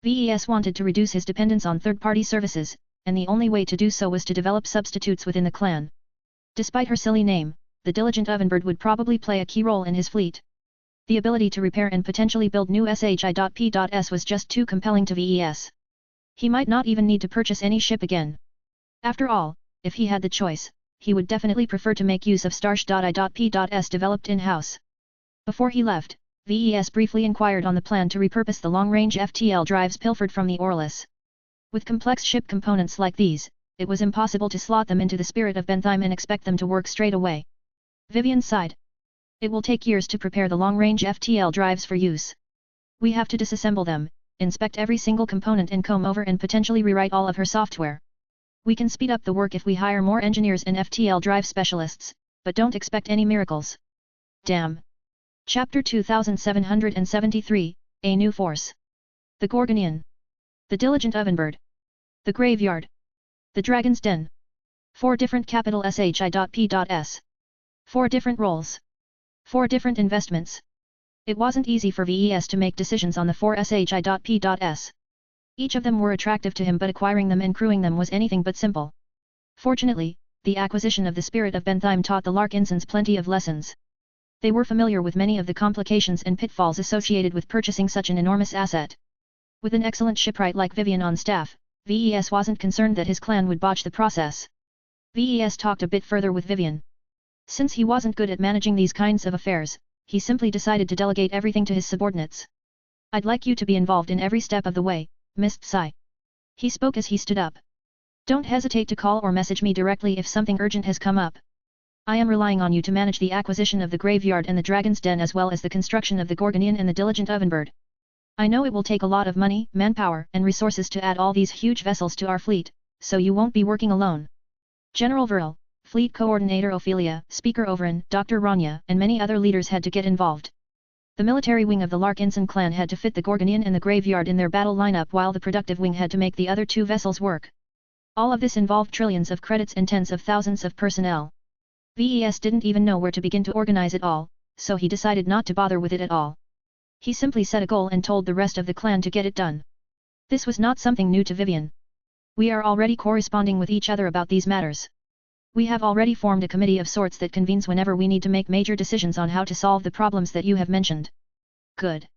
VES wanted to reduce his dependence on third-party services, and the only way to do so was to develop substitutes within the clan. Despite her silly name, the Diligent Ovenbird would probably play a key role in his fleet. The ability to repair and potentially build new SHI.P.S was just too compelling to VES. He might not even need to purchase any ship again. After all, if he had the choice, he would definitely prefer to make use of Starsh.I.P.S developed in-house. Before he left, VES briefly inquired on the plan to repurpose the long-range FTL drives pilfered from the Orlis. With complex ship components like these, it was impossible to slot them into the Spirit of Bentheim and expect them to work straight away. Vivian sighed. It will take years to prepare the long-range FTL drives for use. We have to disassemble them, inspect every single component and comb over and potentially rewrite all of her software. We can speed up the work if we hire more engineers and FTL drive specialists, but don't expect any miracles. Damn. Chapter 2773, A New Force. The Gorgonian. The Diligent Ovenbird. The Graveyard. The Dragon's Den. 4 different capital SHI.P.S. 4 different roles. 4 different investments. It wasn't easy for VES to make decisions on the 4 SHI.P.S. Each of them were attractive to him, but acquiring them and crewing them was anything but simple. Fortunately, the acquisition of the Spirit of Bentheim taught the Larkinsons plenty of lessons. They were familiar with many of the complications and pitfalls associated with purchasing such an enormous asset. With an excellent shipwright like Vivian on staff, VES wasn't concerned that his clan would botch the process. VES talked a bit further with Vivian. Since he wasn't good at managing these kinds of affairs, he simply decided to delegate everything to his subordinates. I'd like you to be involved in every step of the way, Miss Tsai. He spoke as he stood up. Don't hesitate to call or message me directly if something urgent has come up. I am relying on you to manage the acquisition of the Graveyard and the Dragon's Den as well as the construction of the Gorgonian and the Diligent Ovenbird. I know it will take a lot of money, manpower, and resources to add all these huge vessels to our fleet, so you won't be working alone. General Viril, Fleet Coordinator Ophelia, Speaker Overin, Dr. Rania, and many other leaders had to get involved. The military wing of the Larkinson clan had to fit the Gorgonian and the Graveyard in their battle lineup while the productive wing had to make the other 2 vessels work. All of this involved trillions of credits and tens of thousands of personnel. VES didn't even know where to begin to organize it all, so he decided not to bother with it at all. He simply set a goal and told the rest of the clan to get it done. This was not something new to Vivian. We are already corresponding with each other about these matters. We have already formed a committee of sorts that convenes whenever we need to make major decisions on how to solve the problems that you have mentioned. Good.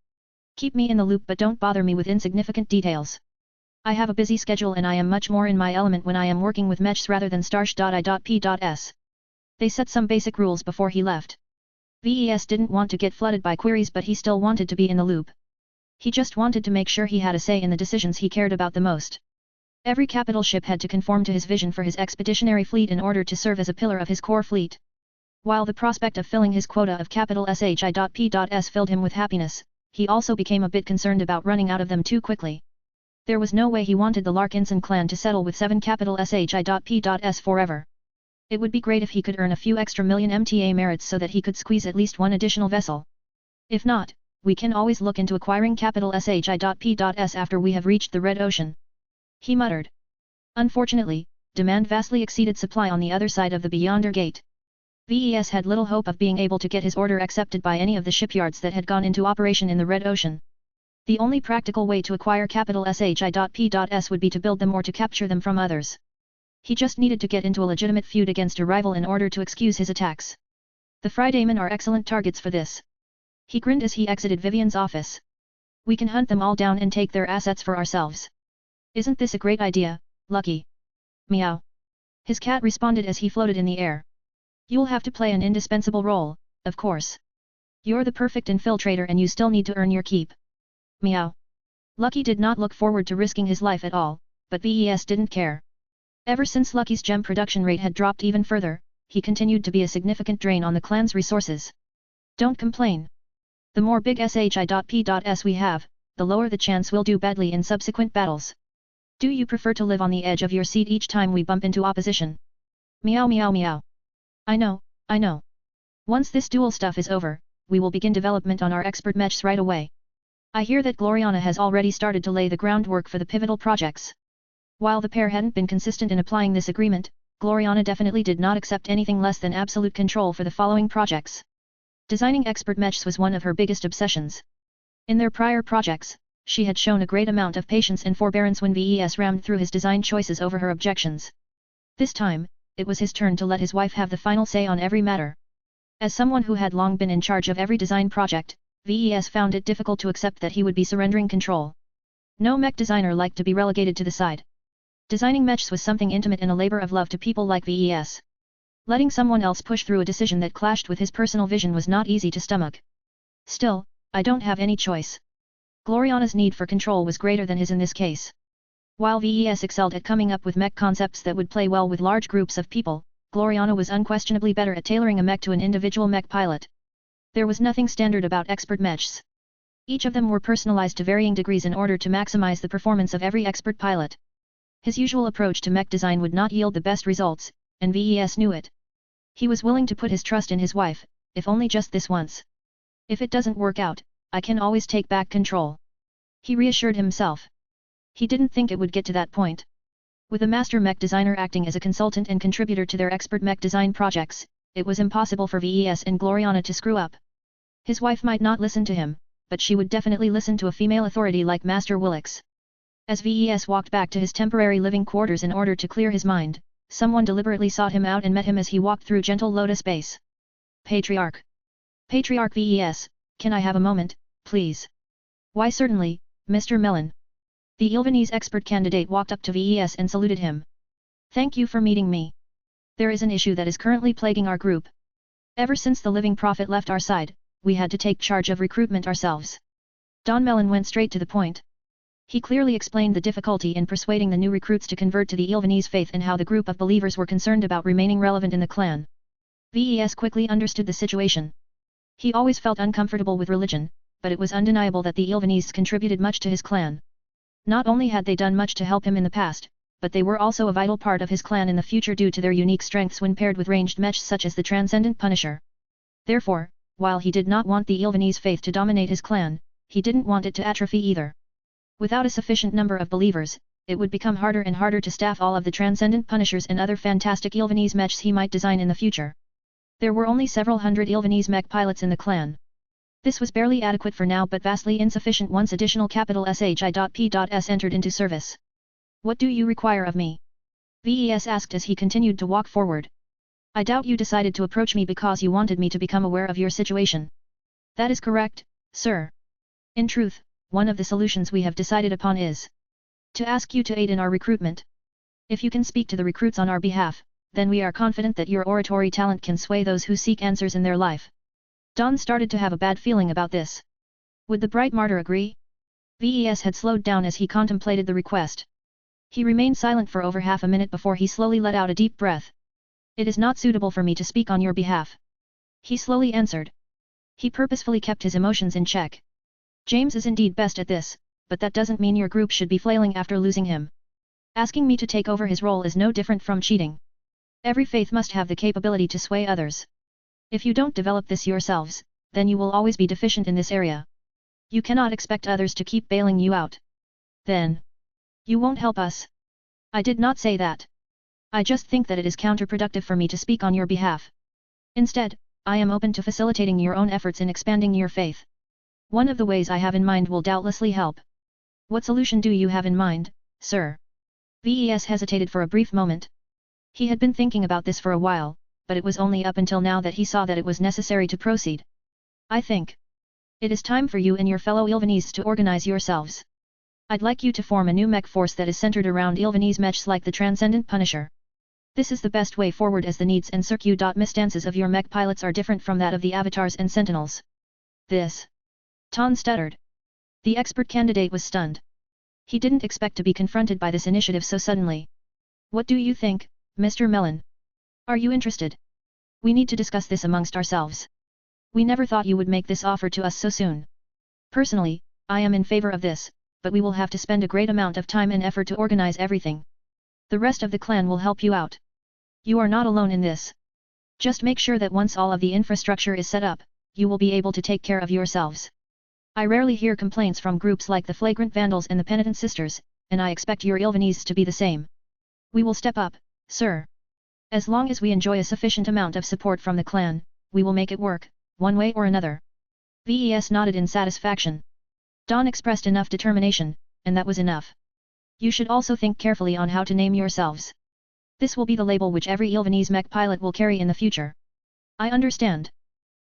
Keep me in the loop but don't bother me with insignificant details. I have a busy schedule and I am much more in my element when I am working with Mechs rather than Starsh.I.P.S. They set some basic rules before he left. VES didn't want to get flooded by queries but he still wanted to be in the loop. He just wanted to make sure he had a say in the decisions he cared about the most. Every capital ship had to conform to his vision for his expeditionary fleet in order to serve as a pillar of his core fleet. While the prospect of filling his quota of capital SHI.P.S filled him with happiness, he also became a bit concerned about running out of them too quickly. There was no way he wanted the Larkinson clan to settle with 7 capital SHI.P.S forever. It would be great if he could earn a few extra million MTA merits so that he could squeeze at least one additional vessel. If not, we can always look into acquiring capital SHI.P.S after we have reached the Red Ocean. He muttered. Unfortunately, demand vastly exceeded supply on the other side of the Beyonder Gate. VES had little hope of being able to get his order accepted by any of the shipyards that had gone into operation in the Red Ocean. The only practical way to acquire capital SHI.P.S would be to build them or to capture them from others. He just needed to get into a legitimate feud against a rival in order to excuse his attacks. The Friedaymen are excellent targets for this. He grinned as he exited Vivian's office. We can hunt them all down and take their assets for ourselves. Isn't this a great idea, Lucky? Meow. His cat responded as he floated in the air. You'll have to play an indispensable role, of course. You're the perfect infiltrator and you still need to earn your keep. Meow. Lucky did not look forward to risking his life at all, but VES didn't care. Ever since Lucky's gem production rate had dropped even further, he continued to be a significant drain on the clan's resources. Don't complain. The more big SHI.P.S we have, the lower the chance we'll do badly in subsequent battles. Do you prefer to live on the edge of your seat each time we bump into opposition? Meow meow meow. I know, I know. Once this duel stuff is over, we will begin development on our expert mechs right away. I hear that Gloriana has already started to lay the groundwork for the pivotal projects. While the pair hadn't been consistent in applying this agreement, Gloriana definitely did not accept anything less than absolute control for the following projects. Designing expert mechs was one of her biggest obsessions. In their prior projects, she had shown a great amount of patience and forbearance when VES rammed through his design choices over her objections. This time, it was his turn to let his wife have the final say on every matter. As someone who had long been in charge of every design project, VES found it difficult to accept that he would be surrendering control. No mech designer liked to be relegated to the side. Designing mechs was something intimate and a labor of love to people like VES. Letting someone else push through a decision that clashed with his personal vision was not easy to stomach. Still, I don't have any choice. Gloriana's need for control was greater than his in this case. While VES excelled at coming up with mech concepts that would play well with large groups of people, Gloriana was unquestionably better at tailoring a mech to an individual mech pilot. There was nothing standard about expert mechs. Each of them were personalized to varying degrees in order to maximize the performance of every expert pilot. His usual approach to mech design would not yield the best results, and VES knew it. He was willing to put his trust in his wife, if only just this once. If it doesn't work out, I can always take back control. He reassured himself. He didn't think it would get to that point. With a master mech designer acting as a consultant and contributor to their expert mech design projects, it was impossible for VES and Gloriana to screw up. His wife might not listen to him, but she would definitely listen to a female authority like Master Willix. As VES walked back to his temporary living quarters in order to clear his mind, someone deliberately sought him out and met him as he walked through Gentle Lotus Base. Patriarch. Patriarch VES, can I have a moment, please? Why certainly, Mr. Mellon. The Ilvanese expert candidate walked up to VES and saluted him. Thank you for meeting me. There is an issue that is currently plaguing our group. Ever since the Living Prophet left our side, we had to take charge of recruitment ourselves. Don Mellon went straight to the point. He clearly explained the difficulty in persuading the new recruits to convert to the Ilvanese faith and how the group of believers were concerned about remaining relevant in the clan. VES quickly understood the situation. He always felt uncomfortable with religion, but it was undeniable that the Ilvanese contributed much to his clan. Not only had they done much to help him in the past, but they were also a vital part of his clan in the future due to their unique strengths when paired with ranged mechs such as the Transcendent Punisher. Therefore, while he did not want the Ilvanese faith to dominate his clan, he didn't want it to atrophy either. Without a sufficient number of believers, it would become harder and harder to staff all of the Transcendent Punishers and other fantastic Ilvanese mechs he might design in the future. There were only several hundred Ilvanese mech pilots in the clan. This was barely adequate for now but vastly insufficient once additional capital SHI.P.S entered into service. What do you require of me? VES asked as he continued to walk forward. I doubt you decided to approach me because you wanted me to become aware of your situation. That is correct, sir. In truth, one of the solutions we have decided upon is to ask you to aid in our recruitment. If you can speak to the recruits on our behalf, then we are confident that your oratory talent can sway those who seek answers in their life. Don started to have a bad feeling about this. Would the bright martyr agree? VES had slowed down as he contemplated the request. He remained silent for over half a minute before he slowly let out a deep breath. It is not suitable for me to speak on your behalf. He slowly answered. He purposefully kept his emotions in check. James is indeed best at this, but that doesn't mean your group should be flailing after losing him. Asking me to take over his role is no different from cheating. Every faith must have the capability to sway others. If you don't develop this yourselves, then you will always be deficient in this area. You cannot expect others to keep bailing you out. Then, you won't help us. I did not say that. I just think that it is counterproductive for me to speak on your behalf. Instead, I am open to facilitating your own efforts in expanding your faith. One of the ways I have in mind will doubtlessly help. What solution do you have in mind, sir? Ves hesitated for a brief moment. He had been thinking about this for a while, but it was only up until now that he saw that it was necessary to proceed. I think it is time for you and your fellow Ilvanese to organize yourselves. I'd like you to form a new mech force that is centered around Ilvanese mechs like the Transcendent Punisher. This is the best way forward as the needs and circuit.misstances of your mech pilots are different from that of the avatars and sentinels. This. Ton stuttered. The expert candidate was stunned. He didn't expect to be confronted by this initiative so suddenly. What do you think, Mr. Mellon? Are you interested? We need to discuss this amongst ourselves. We never thought you would make this offer to us so soon. Personally, I am in favor of this, but we will have to spend a great amount of time and effort to organize everything. The rest of the clan will help you out. You are not alone in this. Just make sure that once all of the infrastructure is set up, you will be able to take care of yourselves. I rarely hear complaints from groups like the Flagrant Vandals and the Penitent Sisters, and I expect your Ilvanese to be the same. We will step up, sir. As long as we enjoy a sufficient amount of support from the clan, we will make it work, one way or another. Ves nodded in satisfaction. Dawn expressed enough determination, and that was enough. You should also think carefully on how to name yourselves. This will be the label which every Ilvanese mech pilot will carry in the future. I understand.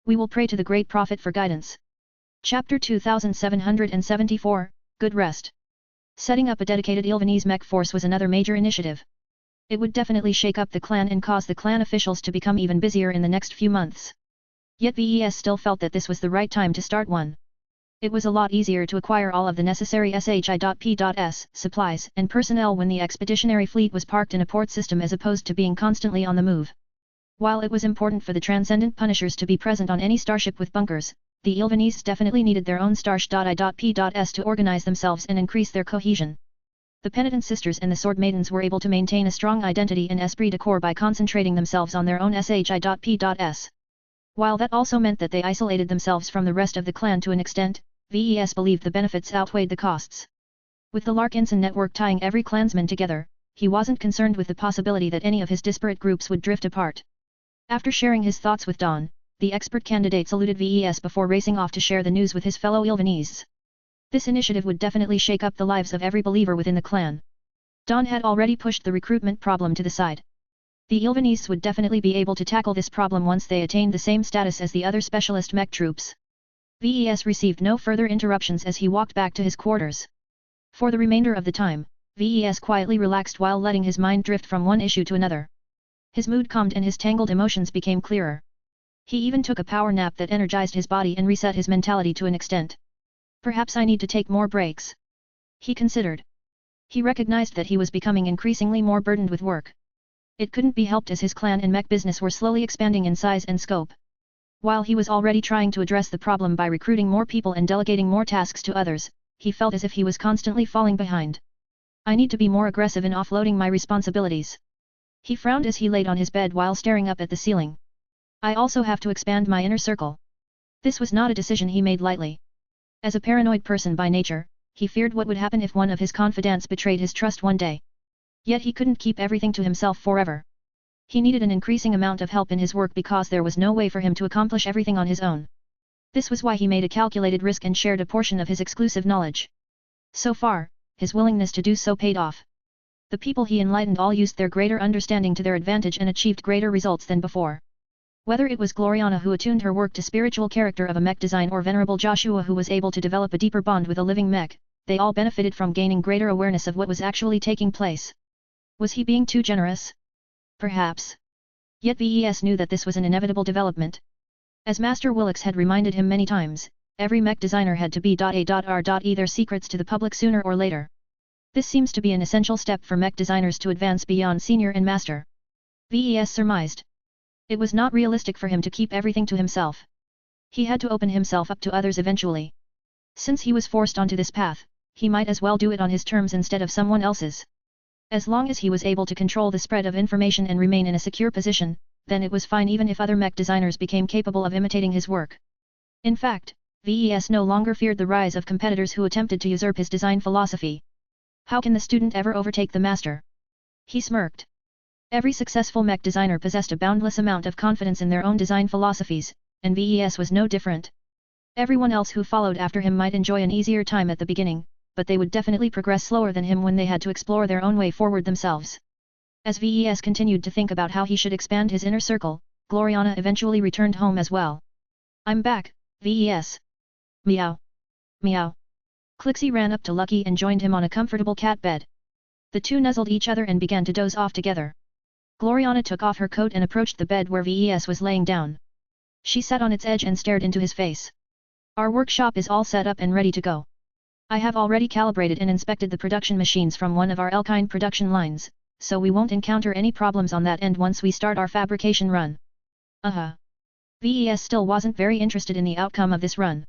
We will pray to the Great Prophet for guidance. Chapter 2774, Good Rest. Setting up a dedicated Ilvanese mech force was another major initiative. It would definitely shake up the clan and cause the clan officials to become even busier in the next few months. Yet Ves still felt that this was the right time to start one. It was a lot easier to acquire all of the necessary SHI.P.S. supplies and personnel when the expeditionary fleet was parked in a port system as opposed to being constantly on the move. While it was important for the Transcendent Punishers to be present on any starship with bunkers, the Ilvanese definitely needed their own Starsh.I.P.S. to organize themselves and increase their cohesion. The Penitent Sisters and the Sword Maidens were able to maintain a strong identity and esprit de corps by concentrating themselves on their own SHI.P.S. While that also meant that they isolated themselves from the rest of the clan to an extent, Ves believed the benefits outweighed the costs. With the Larkinson network tying every clansman together, he wasn't concerned with the possibility that any of his disparate groups would drift apart. After sharing his thoughts with Dawn, the expert candidate saluted Ves before racing off to share the news with his fellow Ilvanese. This initiative would definitely shake up the lives of every believer within the clan. Dawn had already pushed the recruitment problem to the side. The Ilvanese would definitely be able to tackle this problem once they attained the same status as the other specialist mech troops. Ves received no further interruptions as he walked back to his quarters. For the remainder of the time, Ves quietly relaxed while letting his mind drift from one issue to another. His mood calmed and his tangled emotions became clearer. He even took a power nap that energized his body and reset his mentality to an extent. Perhaps I need to take more breaks. He considered. He recognized that he was becoming increasingly more burdened with work. It couldn't be helped as his clan and mech business were slowly expanding in size and scope. While he was already trying to address the problem by recruiting more people and delegating more tasks to others, he felt as if he was constantly falling behind. I need to be more aggressive in offloading my responsibilities. He frowned as he laid on his bed while staring up at the ceiling. I also have to expand my inner circle. This was not a decision he made lightly. As a paranoid person by nature, he feared what would happen if one of his confidants betrayed his trust one day. Yet he couldn't keep everything to himself forever. He needed an increasing amount of help in his work because there was no way for him to accomplish everything on his own. This was why he made a calculated risk and shared a portion of his exclusive knowledge. So far, his willingness to do so paid off. The people he enlightened all used their greater understanding to their advantage and achieved greater results than before. Whether it was Gloriana who attuned her work to spiritual character of a mech design or Venerable Joshua who was able to develop a deeper bond with a living mech, they all benefited from gaining greater awareness of what was actually taking place. Was he being too generous? Perhaps. Yet Ves knew that this was an inevitable development. As Master Willix had reminded him many times, every mech designer had to be.A.R.E their secrets to the public sooner or later. This seems to be an essential step for mech designers to advance beyond senior and master. Ves surmised. It was not realistic for him to keep everything to himself. He had to open himself up to others eventually. Since he was forced onto this path, he might as well do it on his terms instead of someone else's. As long as he was able to control the spread of information and remain in a secure position, then it was fine even if other mech designers became capable of imitating his work. In fact, VES no longer feared the rise of competitors who attempted to usurp his design philosophy. How can the student ever overtake the master? He smirked. Every successful mech designer possessed a boundless amount of confidence in their own design philosophies, and VES was no different. Everyone else who followed after him might enjoy an easier time at the beginning, but they would definitely progress slower than him when they had to explore their own way forward themselves. As VES continued to think about how he should expand his inner circle, Gloriana eventually returned home as well. I'm back, VES. Meow. Meow. Clixie ran up to Lucky and joined him on a comfortable cat bed. The two nuzzled each other and began to doze off together. Gloriana took off her coat and approached the bed where VES was laying down. She sat on its edge and stared into his face. Our workshop is all set up and ready to go. I have already calibrated and inspected the production machines from one of our L-kind production lines, so we won't encounter any problems on that end once we start our fabrication run. VES still wasn't very interested in the outcome of this run.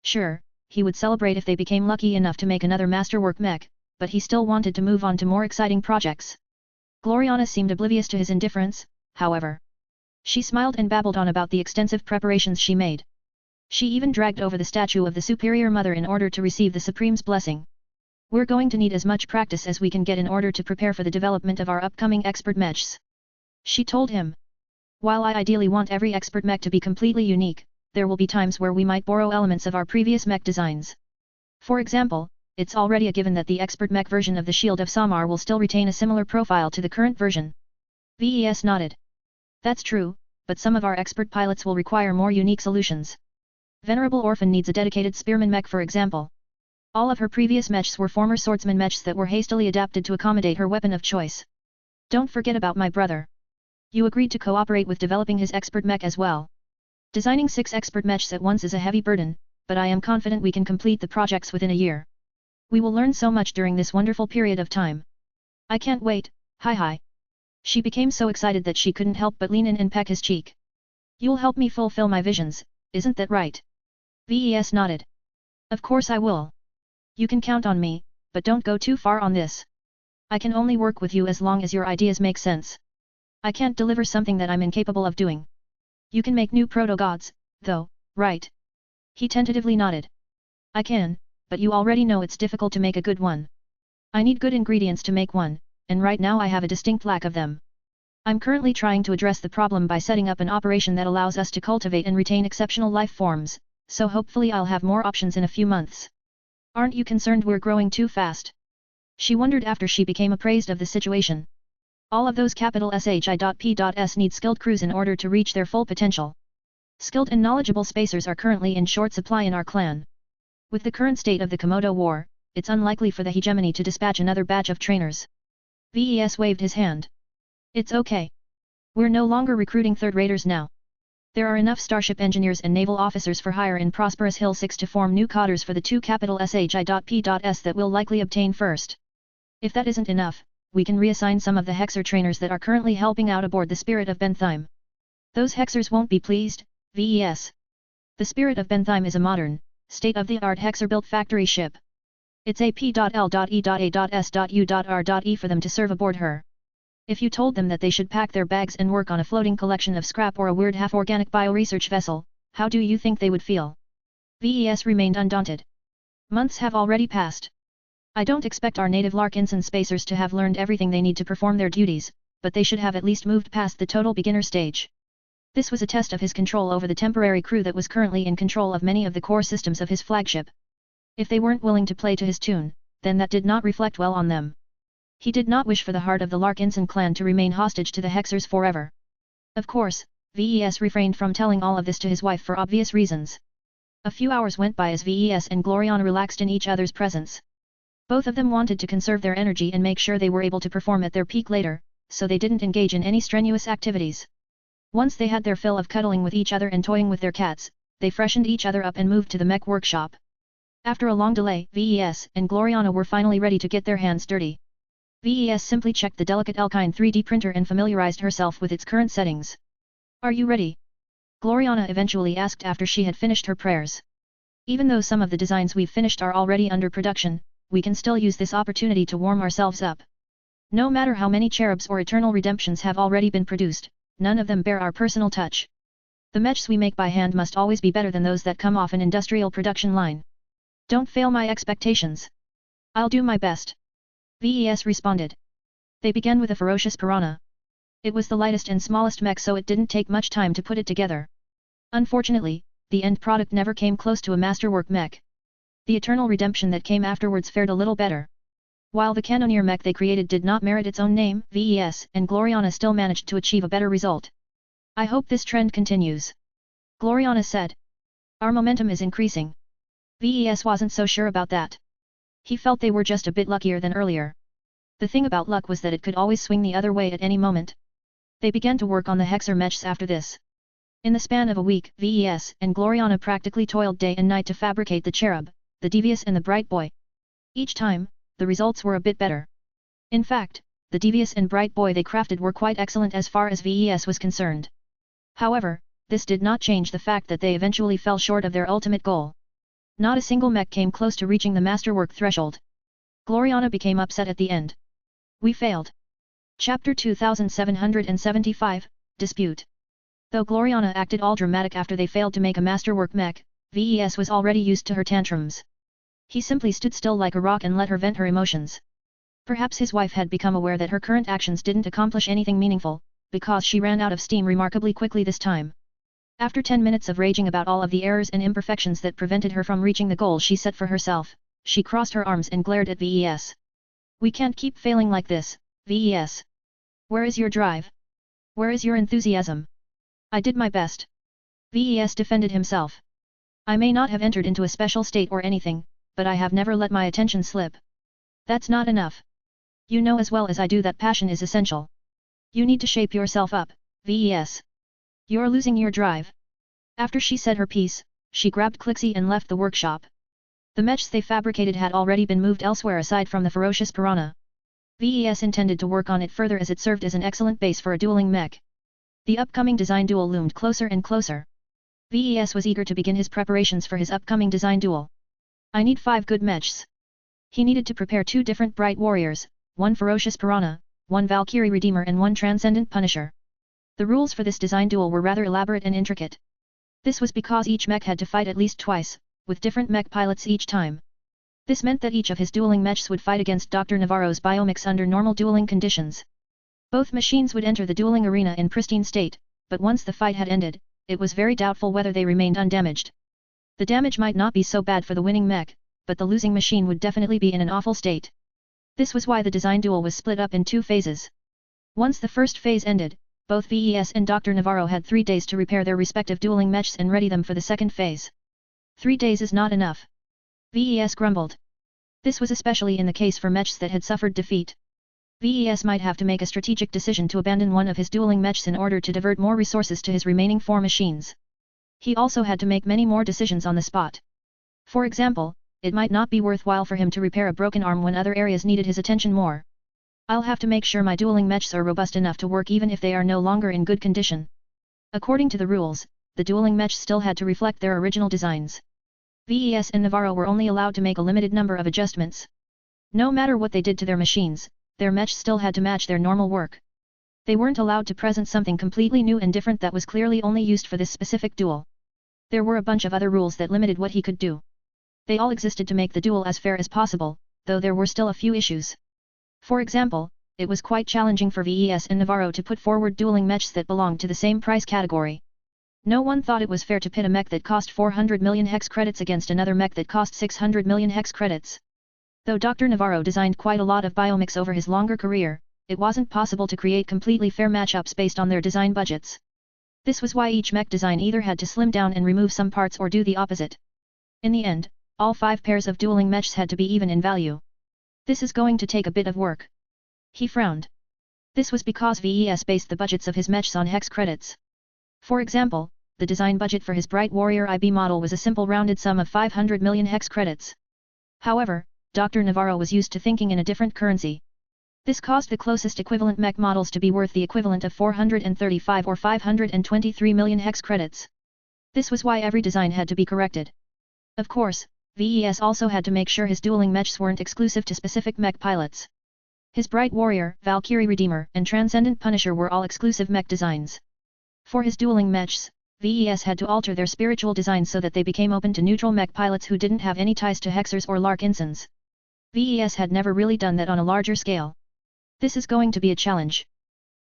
Sure, he would celebrate if they became lucky enough to make another masterwork mech, but he still wanted to move on to more exciting projects. Gloriana seemed oblivious to his indifference, however. She smiled and babbled on about the extensive preparations she made. She even dragged over the statue of the Superior Mother in order to receive the Supreme's blessing. We're going to need as much practice as we can get in order to prepare for the development of our upcoming expert mechs. She told him. While I ideally want every expert mech to be completely unique, there will be times where we might borrow elements of our previous mech designs. For example, it's already a given that the expert mech version of the Shield of Samar will still retain a similar profile to the current version. VES nodded. That's true, but some of our expert pilots will require more unique solutions. Venerable Orphan needs a dedicated spearman mech, for example. All of her previous mechs were former swordsman mechs that were hastily adapted to accommodate her weapon of choice. Don't forget about my brother. You agreed to cooperate with developing his expert mech as well. Designing 6 expert mechs at once is a heavy burden, but I am confident we can complete the projects within a year. We will learn so much during this wonderful period of time. I can't wait, hi. She became so excited that she couldn't help but lean in and peck his cheek. You'll help me fulfill my visions, isn't that right? VES nodded. Of course I will. You can count on me, but don't go too far on this. I can only work with you as long as your ideas make sense. I can't deliver something that I'm incapable of doing. You can make new proto-gods, though, right? He tentatively nodded. I can, but you already know it's difficult to make a good one. I need good ingredients to make one, and right now I have a distinct lack of them. I'm currently trying to address the problem by setting up an operation that allows us to cultivate and retain exceptional life forms, so hopefully I'll have more options in a few months. Aren't you concerned we're growing too fast? She wondered after she became appraised of the situation. All of those capital SHI.P.S need skilled crews in order to reach their full potential. Skilled and knowledgeable spacers are currently in short supply in our clan. With the current state of the Komodo War, it's unlikely for the hegemony to dispatch another batch of trainers. VES waved his hand. It's okay. We're no longer recruiting third-raters now. There are enough starship engineers and naval officers for hire in Prosperous Hill 6 to form new cadres for the 2 capital SHI.P.S that we'll likely obtain first. If that isn't enough, we can reassign some of the Hexer trainers that are currently helping out aboard the Spirit of Bentheim. Those Hexers won't be pleased, VES. The Spirit of Bentheim is a modern, state-of-the-art Hexer-built factory ship. It's a P.L.E.A.S.U.R.E for them to serve aboard her. If you told them that they should pack their bags and work on a floating collection of scrap or a weird half-organic bioresearch vessel, how do you think they would feel? VES remained undaunted. Months have already passed. I don't expect our native Larkinson spacers to have learned everything they need to perform their duties, but they should have at least moved past the total beginner stage. This was a test of his control over the temporary crew that was currently in control of many of the core systems of his flagship. If they weren't willing to play to his tune, then that did not reflect well on them. He did not wish for the heart of the Larkinson clan to remain hostage to the Hexers forever. Of course, VES refrained from telling all of this to his wife for obvious reasons. A few hours went by as VES and Gloriana relaxed in each other's presence. Both of them wanted to conserve their energy and make sure they were able to perform at their peak later, so they didn't engage in any strenuous activities. Once they had their fill of cuddling with each other and toying with their cats, they freshened each other up and moved to the mech workshop. After a long delay, VES and Gloriana were finally ready to get their hands dirty. VES simply checked the delicate Elkine 3D printer and familiarized herself with its current settings. Are you ready? Gloriana eventually asked after she had finished her prayers. Even though some of the designs we've finished are already under production, we can still use this opportunity to warm ourselves up. No matter how many cherubs or eternal redemptions have already been produced, none of them bear our personal touch. The mechs we make by hand must always be better than those that come off an industrial production line. Don't fail my expectations. I'll do my best. VES responded. They began with a ferocious piranha. It was the lightest and smallest mech, so it didn't take much time to put it together. Unfortunately, the end product never came close to a masterwork mech. The eternal redemption that came afterwards fared a little better. While the cannoneer mech they created did not merit its own name, VES and Gloriana still managed to achieve a better result. I hope this trend continues. Gloriana said. Our momentum is increasing. VES wasn't so sure about that. He felt they were just a bit luckier than earlier. The thing about luck was that it could always swing the other way at any moment. They began to work on the Hexer mechs after this. In the span of a week, VES and Gloriana practically toiled day and night to fabricate the Cherub, the Devious and the Bright Boy. Each time, the results were a bit better. In fact, the Devious and Bright Boy they crafted were quite excellent as far as VES was concerned. However, this did not change the fact that they eventually fell short of their ultimate goal. Not a single mech came close to reaching the masterwork threshold. Gloriana became upset at the end. We failed. Chapter 2775, Dispute. Though Gloriana acted all dramatic after they failed to make a masterwork mech, VES was already used to her tantrums. He simply stood still like a rock and let her vent her emotions. Perhaps his wife had become aware that her current actions didn't accomplish anything meaningful, because she ran out of steam remarkably quickly this time. After 10 minutes of raging about all of the errors and imperfections that prevented her from reaching the goal she set for herself, she crossed her arms and glared at VES. We can't keep failing like this, VES. Where is your drive? Where is your enthusiasm? I did my best. VES defended himself. I may not have entered into a special state or anything, but I have never let my attention slip. That's not enough. You know as well as I do that passion is essential. You need to shape yourself up, VES. You're losing your drive. After she said her piece, she grabbed Clixie and left the workshop. The mechs they fabricated had already been moved elsewhere aside from the ferocious piranha. VES intended to work on it further as it served as an excellent base for a dueling mech. The upcoming design duel loomed closer and closer. VES was eager to begin his preparations for his upcoming design duel. I need 5 good mechs. He needed to prepare 2 different bright warriors, 1 ferocious piranha, 1 Valkyrie Redeemer and 1 transcendent Punisher. The rules for this design duel were rather elaborate and intricate. This was because each mech had to fight at least twice, with different mech pilots each time. This meant that each of his dueling mechs would fight against Dr. Navarro's biomechs under normal dueling conditions. Both machines would enter the dueling arena in pristine state, but once the fight had ended, it was very doubtful whether they remained undamaged. The damage might not be so bad for the winning mech, but the losing machine would definitely be in an awful state. This was why the design duel was split up in 2 phases. Once the first phase ended, both VES and Dr. Navarro had 3 days to repair their respective dueling mechs and ready them for the second phase. 3 days is not enough. VES grumbled. This was especially in the case for mechs that had suffered defeat. VES might have to make a strategic decision to abandon one of his dueling mechs in order to divert more resources to his remaining 4 machines. He also had to make many more decisions on the spot. For example, it might not be worthwhile for him to repair a broken arm when other areas needed his attention more. I'll have to make sure my dueling mechs are robust enough to work even if they are no longer in good condition. According to the rules, the dueling mechs still had to reflect their original designs. VES and Navarro were only allowed to make a limited number of adjustments. No matter what they did to their machines, their mechs still had to match their normal work. They weren't allowed to present something completely new and different that was clearly only used for this specific duel. There were a bunch of other rules that limited what he could do. They all existed to make the duel as fair as possible, though there were still a few issues. For example, it was quite challenging for VES and Navarro to put forward dueling mechs that belonged to the same price category. No one thought it was fair to pit a mech that cost 400 million hex credits against another mech that cost 600 million hex credits. Though Dr. Navarro designed quite a lot of biomechs over his longer career, it wasn't possible to create completely fair matchups based on their design budgets. This was why each mech design either had to slim down and remove some parts or do the opposite. In the end, all 5 pairs of dueling mechs had to be even in value. This is going to take a bit of work. He frowned. This was because VES based the budgets of his mechs on hex credits. For example, the design budget for his Bright Warrior IB model was a simple rounded sum of 500 million hex credits. However, Dr. Navarro was used to thinking in a different currency. This caused the closest equivalent mech models to be worth the equivalent of 435 or 523 million hex credits. This was why every design had to be corrected. Of course, VES also had to make sure his dueling mechs weren't exclusive to specific mech pilots. His Bright Warrior, Valkyrie Redeemer, and Transcendent Punisher were all exclusive mech designs. For his dueling mechs, VES had to alter their spiritual design so that they became open to neutral mech pilots who didn't have any ties to Hexers or Larkinsons. VES had never really done that on a larger scale. This is going to be a challenge.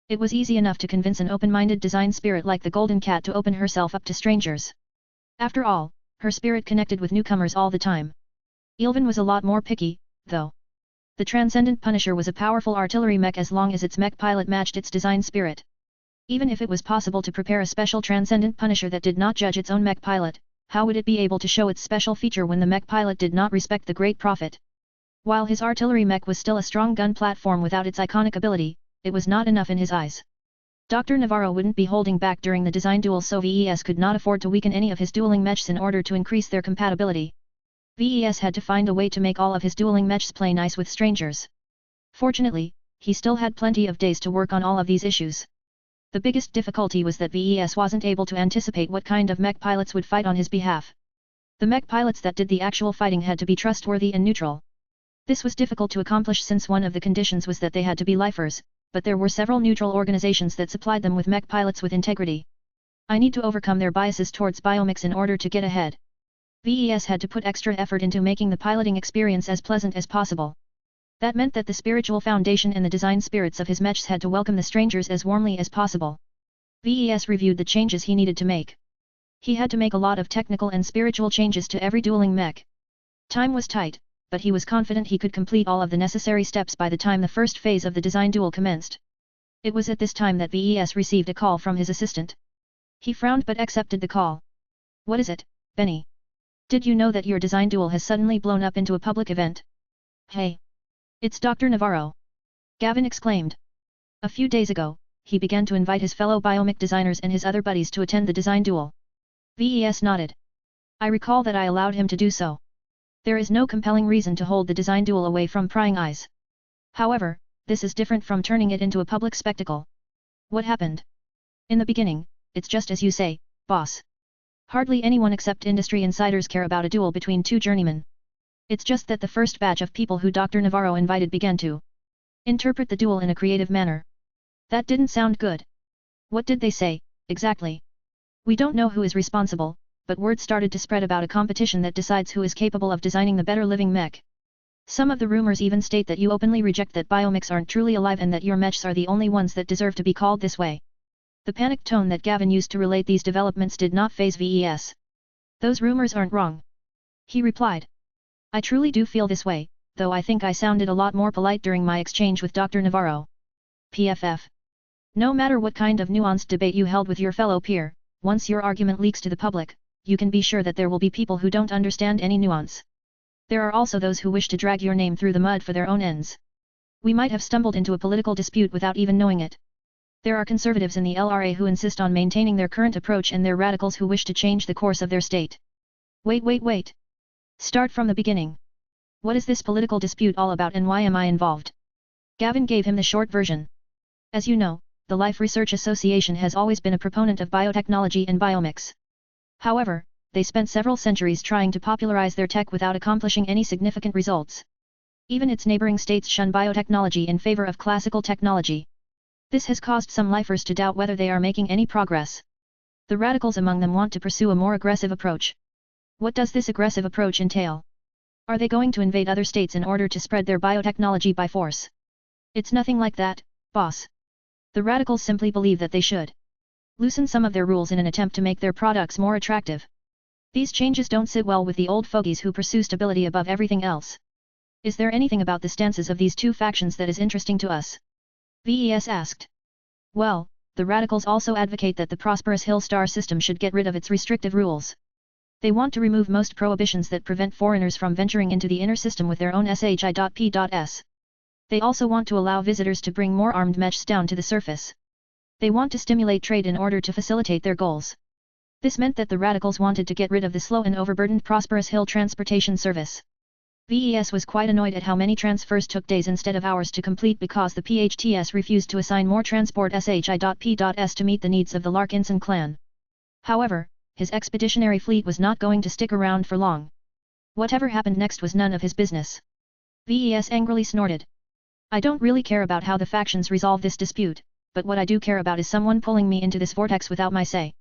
It was easy enough to convince an open-minded design spirit like the Golden Cat to open herself up to strangers. After all, her spirit connected with newcomers all the time. Ylvin was a lot more picky, though. The Transcendent Punisher was a powerful artillery mech as long as its mech pilot matched its design spirit. Even if it was possible to prepare a special Transcendent Punisher that did not judge its own mech pilot, how would it be able to show its special feature when the mech pilot did not respect the Great Prophet? While his artillery mech was still a strong gun platform without its iconic ability, it was not enough in his eyes. Dr. Navarro wouldn't be holding back during the design duel, so VES could not afford to weaken any of his dueling mechs in order to increase their compatibility. VES had to find a way to make all of his dueling mechs play nice with strangers. Fortunately, he still had plenty of days to work on all of these issues. The biggest difficulty was that VES wasn't able to anticipate what kind of mech pilots would fight on his behalf. The mech pilots that did the actual fighting had to be trustworthy and neutral. This was difficult to accomplish since one of the conditions was that they had to be lifers, but there were several neutral organizations that supplied them with mech pilots with integrity. I need to overcome their biases towards biomechs in order to get ahead. VES had to put extra effort into making the piloting experience as pleasant as possible. That meant that the spiritual foundation and the design spirits of his mechs had to welcome the strangers as warmly as possible. VES reviewed the changes he needed to make. He had to make a lot of technical and spiritual changes to every dueling mech. Time was tight, but he was confident he could complete all of the necessary steps by the time the first phase of the design duel commenced. It was at this time that VES received a call from his assistant. He frowned but accepted the call. "What is it, Benny? Did you know that your design duel has suddenly blown up into a public event?" "Hey! It's Dr. Navarro!" Gavin exclaimed. A few days ago, he began to invite his fellow biomech designers and his other buddies to attend the design duel. VES nodded. "I recall that I allowed him to do so. There is no compelling reason to hold the design duel away from prying eyes. However, this is different from turning it into a public spectacle." "What happened?" "In the beginning, it's just as you say, boss. Hardly anyone except industry insiders care about a duel between two journeymen. It's just that the first batch of people who Dr. Navarro invited began to interpret the duel in a creative manner. That didn't sound good." "What did they say, exactly?" "We don't know who is responsible, but word started to spread about a competition that decides who is capable of designing the better living mech. Some of the rumors even state that you openly reject that biomechs aren't truly alive and that your mechs are the only ones that deserve to be called this way." The panicked tone that Gavin used to relate these developments did not faze VES. "Those rumors aren't wrong," he replied. "I truly do feel this way, though I think I sounded a lot more polite during my exchange with Dr. Navarro." PFF. No matter what kind of nuanced debate you held with your fellow peer, once your argument leaks to the public, you can be sure that there will be people who don't understand any nuance. There are also those who wish to drag your name through the mud for their own ends. We might have stumbled into a political dispute without even knowing it. There are conservatives in the LRA who insist on maintaining their current approach and there are radicals who wish to change the course of their state. Wait. Start from the beginning. What is this political dispute all about and why am I involved?" Gavin gave him the short version. "As you know, the Life Research Association has always been a proponent of biotechnology and biomechs. However, they spent several centuries trying to popularize their tech without accomplishing any significant results. Even its neighboring states shun biotechnology in favor of classical technology. This has caused some lifers to doubt whether they are making any progress. The radicals among them want to pursue a more aggressive approach. What does this aggressive approach entail? Are they going to invade other states in order to spread their biotechnology by force? It's nothing like that, boss. The radicals simply believe that they should loosen some of their rules in an attempt to make their products more attractive. These changes don't sit well with the old fogies who pursue stability above everything else. Is there anything about the stances of these two factions that is interesting to us?" VES asked. "Well, the radicals also advocate that the prosperous Hill Star system should get rid of its restrictive rules. They want to remove most prohibitions that prevent foreigners from venturing into the inner system with their own SHI.P.S. They also want to allow visitors to bring more armed mechs down to the surface. They want to stimulate trade in order to facilitate their goals. This meant that the radicals wanted to get rid of the slow and overburdened Prosperous Hill transportation service. VES was quite annoyed at how many transfers took days instead of hours to complete because the PHTS refused to assign more transport SHI.P.S to meet the needs of the Larkinson clan. However, his expeditionary fleet was not going to stick around for long. Whatever happened next was none of his business. VES angrily snorted. "I don't really care about how the factions resolve this dispute, but what I do care about is someone pulling me into this vortex without my say.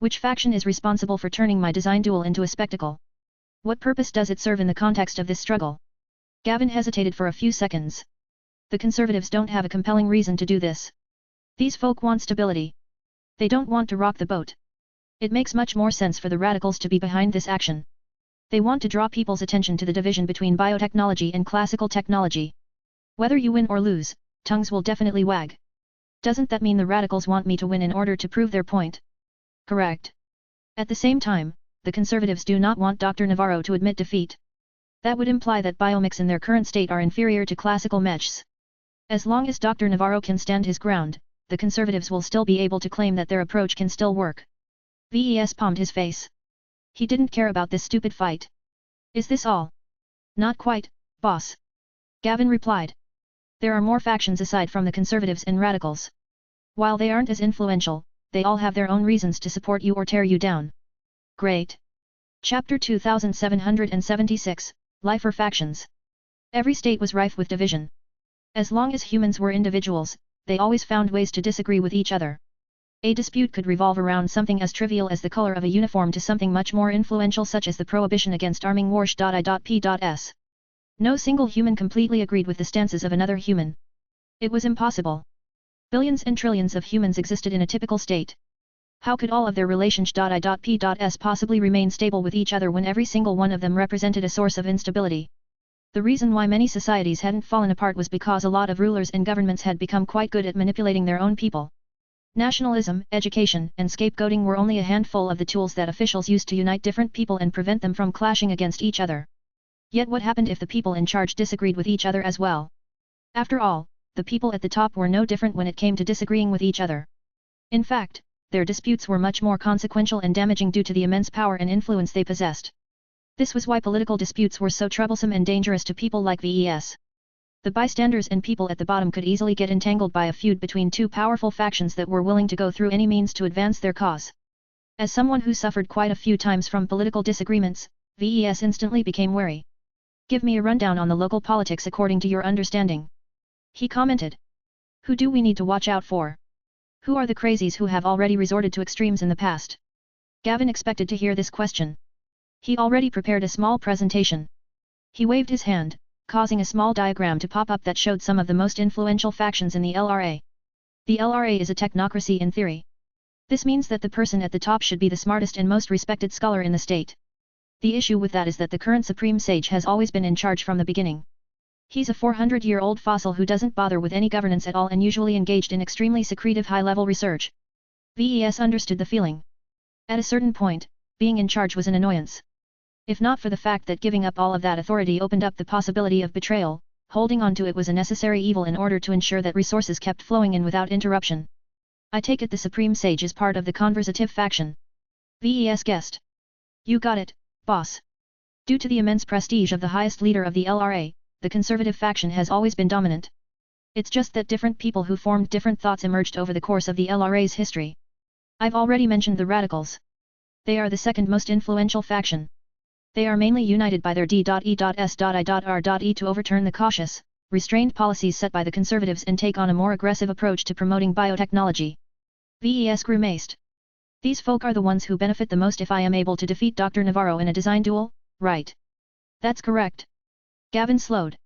Which faction is responsible for turning my design duel into a spectacle? What purpose does it serve in the context of this struggle? Gavin hesitated for a few seconds. The Conservatives don't have a compelling reason to do this. These folk want stability. They don't want to rock the boat. It makes much more sense for the Radicals to be behind this action. They want to draw people's attention to the division between biotechnology and classical technology. Whether you win or lose, tongues will definitely wag. Doesn't that mean the Radicals want me to win in order to prove their point? Correct. At the same time, the Conservatives do not want Dr. Navarro to admit defeat. That would imply that biomechs in their current state are inferior to classical mechs. As long as Dr. Navarro can stand his ground, the Conservatives will still be able to claim that their approach can still work. VES palmed his face. He didn't care about this stupid fight. Is this all? Not quite, boss. Gavin replied. There are more factions aside from the Conservatives and Radicals. While they aren't as influential, they all have their own reasons to support you or tear you down. Great. Chapter 2776, Life or Factions. Every state was rife with division. As long as humans were individuals, they always found ways to disagree with each other. A dispute could revolve around something as trivial as the color of a uniform to something much more influential such as the prohibition against arming war.I.P.S. No single human completely agreed with the stances of another human. It was impossible. Billions and trillions of humans existed in a typical state. How could all of their relations.I.P.S. possibly remain stable with each other when every single one of them represented a source of instability? The reason why many societies hadn't fallen apart was because a lot of rulers and governments had become quite good at manipulating their own people. Nationalism, education, and scapegoating were only a handful of the tools that officials used to unite different people and prevent them from clashing against each other. Yet what happened if the people in charge disagreed with each other as well? After all, the people at the top were no different when it came to disagreeing with each other. In fact, their disputes were much more consequential and damaging due to the immense power and influence they possessed. This was why political disputes were so troublesome and dangerous to people like VES. The bystanders and people at the bottom could easily get entangled by a feud between two powerful factions that were willing to go through any means to advance their cause. As someone who suffered quite a few times from political disagreements, VES instantly became wary. Give me a rundown on the local politics according to your understanding. He commented. Who do we need to watch out for? Who are the crazies who have already resorted to extremes in the past? Gavin expected to hear this question. He already prepared a small presentation. He waved his hand, causing a small diagram to pop up that showed some of the most influential factions in the LRA. The LRA is a technocracy in theory. This means that the person at the top should be the smartest and most respected scholar in the state. The issue with that is that the current Supreme Sage has always been in charge from the beginning. He's a 400-year-old fossil who doesn't bother with any governance at all and usually engaged in extremely secretive high-level research. VES understood the feeling. At a certain point, being in charge was an annoyance. If not for the fact that giving up all of that authority opened up the possibility of betrayal, holding on to it was a necessary evil in order to ensure that resources kept flowing in without interruption. I take it the Supreme Sage is part of the conversative faction. VES guessed. You got it, boss. Due to the immense prestige of the highest leader of the LRA, the conservative faction has always been dominant. It's just that different people who formed different thoughts emerged over the course of the LRA's history. I've already mentioned the Radicals. They are the second most influential faction. They are mainly united by their D.E.S.I.R.E to overturn the cautious, restrained policies set by the Conservatives and take on a more aggressive approach to promoting biotechnology. VES grimaced. These folk are the ones who benefit the most if I am able to defeat Dr. Navarro in a design duel, right? That's correct. Gavin slowed.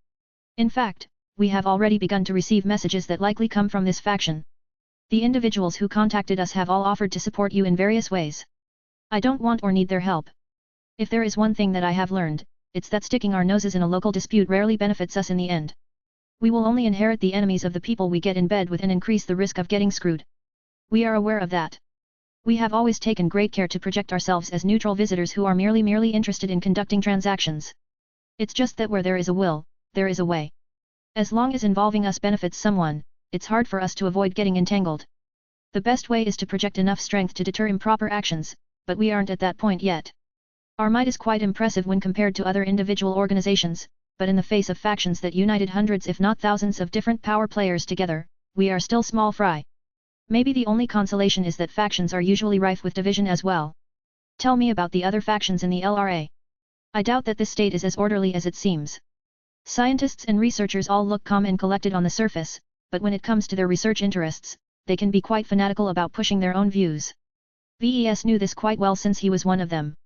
In fact, we have already begun to receive messages that likely come from this faction. The individuals who contacted us have all offered to support you in various ways. I don't want or need their help. If there is one thing that I have learned, it's that sticking our noses in a local dispute rarely benefits us in the end. We will only inherit the enemies of the people we get in bed with and increase the risk of getting screwed. We are aware of that. We have always taken great care to project ourselves as neutral visitors who are merely interested in conducting transactions. It's just that where there is a will, there is a way. As long as involving us benefits someone, it's hard for us to avoid getting entangled. The best way is to project enough strength to deter improper actions, but we aren't at that point yet. Our might is quite impressive when compared to other individual organizations, but in the face of factions that united hundreds if not thousands of different power players together, we are still small fry. Maybe the only consolation is that factions are usually rife with division as well. Tell me about the other factions in the LRA. I doubt that this state is as orderly as it seems. Scientists and researchers all look calm and collected on the surface, but when it comes to their research interests, they can be quite fanatical about pushing their own views. VES knew this quite well since he was one of them.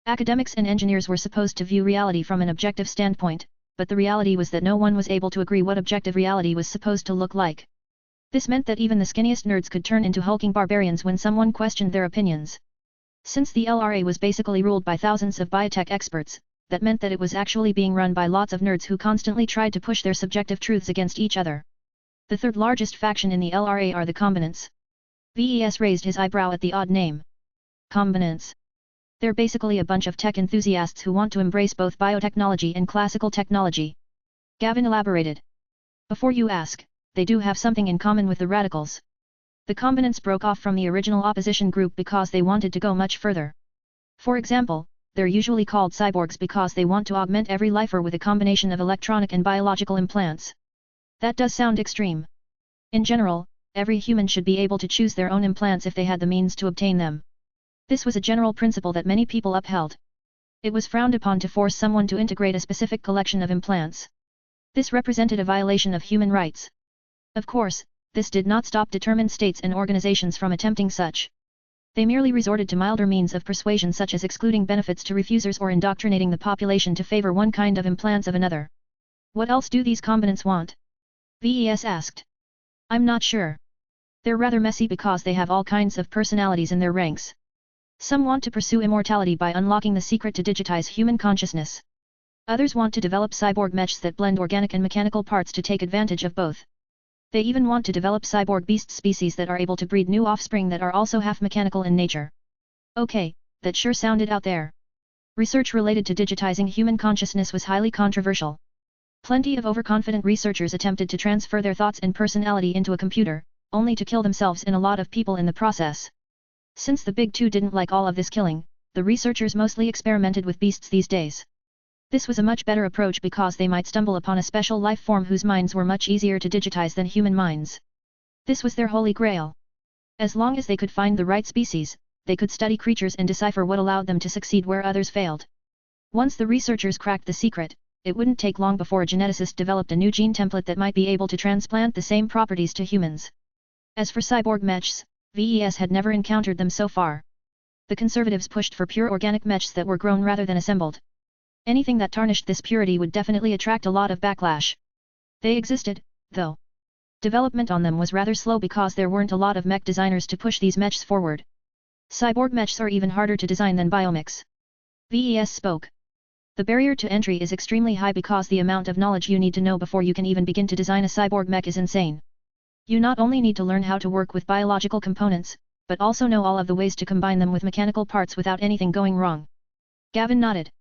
Academics and engineers were supposed to view reality from an objective standpoint, but the reality was that no one was able to agree what objective reality was supposed to look like. This meant that even the skinniest nerds could turn into hulking barbarians when someone questioned their opinions. Since the LRA was basically ruled by thousands of biotech experts, that meant that it was actually being run by lots of nerds who constantly tried to push their subjective truths against each other. The third largest faction in the LRA are the Combinants. VES raised his eyebrow at the odd name. Combinants. They're basically a bunch of tech enthusiasts who want to embrace both biotechnology and classical technology. Gavin elaborated. Before you ask, they do have something in common with the radicals. The Combinants broke off from the original opposition group because they wanted to go much further. For example, they're usually called cyborgs because they want to augment every lifer with a combination of electronic and biological implants. That does sound extreme. In general, every human should be able to choose their own implants if they had the means to obtain them. This was a general principle that many people upheld. It was frowned upon to force someone to integrate a specific collection of implants. This represented a violation of human rights. Of course, this did not stop determined states and organizations from attempting such. They merely resorted to milder means of persuasion such as excluding benefits to refusers or indoctrinating the population to favor one kind of implants of another. What else do these Combinants want? VES asked. I'm not sure. They're rather messy because they have all kinds of personalities in their ranks. Some want to pursue immortality by unlocking the secret to digitize human consciousness. Others want to develop cyborg mechs that blend organic and mechanical parts to take advantage of both. They even want to develop cyborg beast species that are able to breed new offspring that are also half mechanical in nature. Okay, that sure sounded out there. Research related to digitizing human consciousness was highly controversial. Plenty of overconfident researchers attempted to transfer their thoughts and personality into a computer, only to kill themselves and a lot of people in the process. Since the Big Two didn't like all of this killing, the researchers mostly experimented with beasts these days. This was a much better approach because they might stumble upon a special life form whose minds were much easier to digitize than human minds. This was their holy grail. As long as they could find the right species, they could study creatures and decipher what allowed them to succeed where others failed. Once the researchers cracked the secret, it wouldn't take long before a geneticist developed a new gene template that might be able to transplant the same properties to humans. As for cyborg mechs, VES had never encountered them so far. The conservatives pushed for pure organic mechs that were grown rather than assembled. Anything that tarnished this purity would definitely attract a lot of backlash. They existed, though. Development on them was rather slow because there weren't a lot of mech designers to push these mechs forward. Cyborg mechs are even harder to design than biomechs. VES spoke. The barrier to entry is extremely high because the amount of knowledge you need to know before you can even begin to design a cyborg mech is insane. You not only need to learn how to work with biological components, but also know all of the ways to combine them with mechanical parts without anything going wrong. Gavin nodded.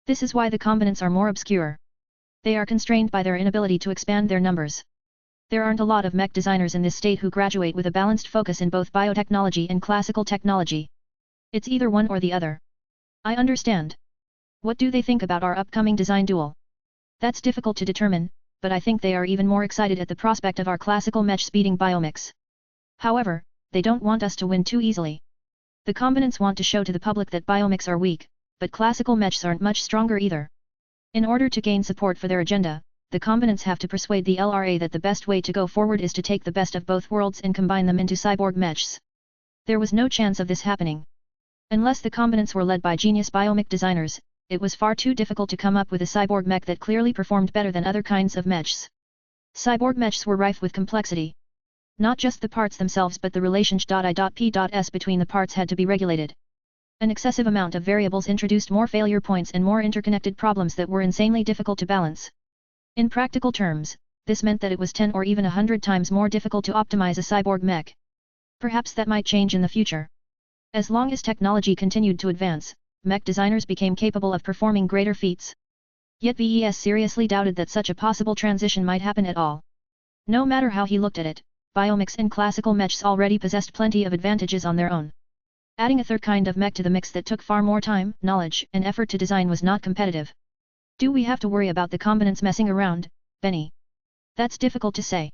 This is why the Combinants are more obscure. They are constrained by their inability to expand their numbers. There aren't a lot of mech designers in this state who graduate with a balanced focus in both biotechnology and classical technology. It's either one or the other. I understand. What do they think about our upcoming design duel? That's difficult to determine, but I think they are even more excited at the prospect of our classical mech speeding biomechs. However, they don't want us to win too easily. The Combinants want to show to the public that biomechs are weak, but classical mechs aren't much stronger either. In order to gain support for their agenda, the Combinants have to persuade the LRA that the best way to go forward is to take the best of both worlds and combine them into cyborg mechs. There was no chance of this happening. Unless the Combinants were led by genius biomech designers, it was far too difficult to come up with a cyborg mech that clearly performed better than other kinds of mechs. Cyborg mechs were rife with complexity. Not just the parts themselves but the relationship I.P.S between the parts had to be regulated. An excessive amount of variables introduced more failure points and more interconnected problems that were insanely difficult to balance. In practical terms, this meant that it was 10 or even 100 times more difficult to optimize a cyborg mech. Perhaps that might change in the future. As long as technology continued to advance, mech designers became capable of performing greater feats. Yet VES seriously doubted that such a possible transition might happen at all. No matter how he looked at it, biomechs and classical mechs already possessed plenty of advantages on their own. Adding a third kind of mech to the mix that took far more time, knowledge, and effort to design was not competitive. Do we have to worry about the Combinants messing around, Benny? That's difficult to say.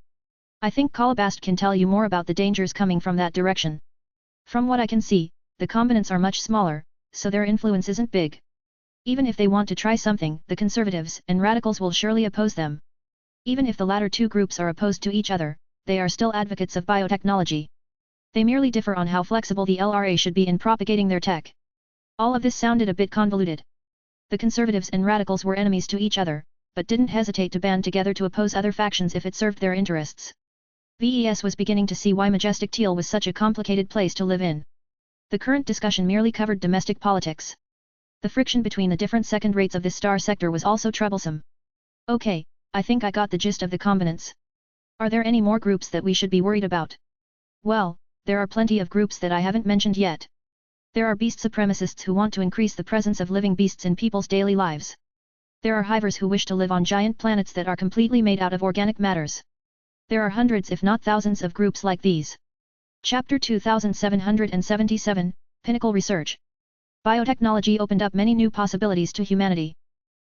I think Colobast can tell you more about the dangers coming from that direction. From what I can see, the Combinants are much smaller, so their influence isn't big. Even if they want to try something, the conservatives and radicals will surely oppose them. Even if the latter two groups are opposed to each other, they are still advocates of biotechnology. They merely differ on how flexible the LRA should be in propagating their tech. All of this sounded a bit convoluted. The conservatives and radicals were enemies to each other, but didn't hesitate to band together to oppose other factions if it served their interests. VES was beginning to see why Majestic Teal was such a complicated place to live in. The current discussion merely covered domestic politics. The friction between the different second rates of this star sector was also troublesome. Okay, I think I got the gist of the combinants. Are there any more groups that we should be worried about? Well, there are plenty of groups that I haven't mentioned yet. There are beast supremacists who want to increase the presence of living beasts in people's daily lives. There are hivers who wish to live on giant planets that are completely made out of organic matters. There are hundreds if not thousands of groups like these. Chapter 2777, Pinnacle Research. Biotechnology opened up many new possibilities to humanity.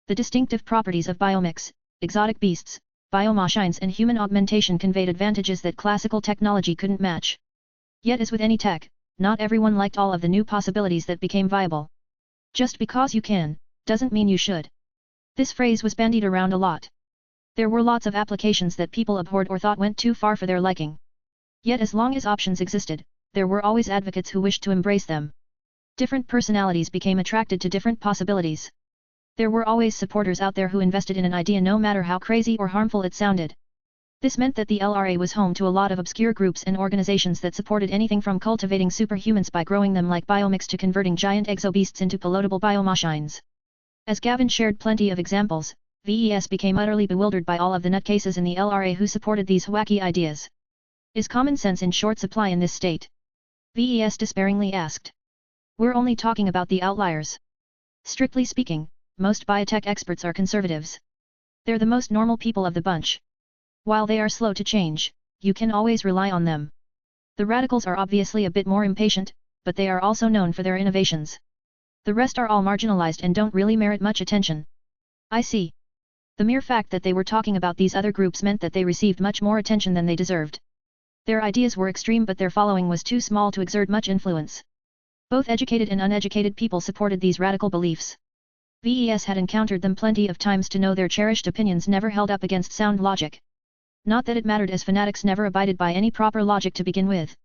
The distinctive properties of biomechs, exotic beasts, biomachines and human augmentation conveyed advantages that classical technology couldn't match. Yet as with any tech, not everyone liked all of the new possibilities that became viable. Just because you can, doesn't mean you should. This phrase was bandied around a lot. There were lots of applications that people abhorred or thought went too far for their liking. Yet as long as options existed, there were always advocates who wished to embrace them. Different personalities became attracted to different possibilities. There were always supporters out there who invested in an idea no matter how crazy or harmful it sounded. This meant that the LRA was home to a lot of obscure groups and organizations that supported anything from cultivating superhumans by growing them like biomechs to converting giant exobeasts into pilotable biomachines. As Gavin shared plenty of examples, VES became utterly bewildered by all of the nutcases in the LRA who supported these wacky ideas. Is common sense in short supply in this state? VES despairingly asked. We're only talking about the outliers. Strictly speaking, most biotech experts are conservatives. They're the most normal people of the bunch. While they are slow to change, you can always rely on them. The radicals are obviously a bit more impatient, but they are also known for their innovations. The rest are all marginalized and don't really merit much attention. I see. The mere fact that they were talking about these other groups meant that they received much more attention than they deserved. Their ideas were extreme but their following was too small to exert much influence. Both educated and uneducated people supported these radical beliefs. VES had encountered them plenty of times to know their cherished opinions never held up against sound logic. Not that it mattered as fanatics never abided by any proper logic to begin with.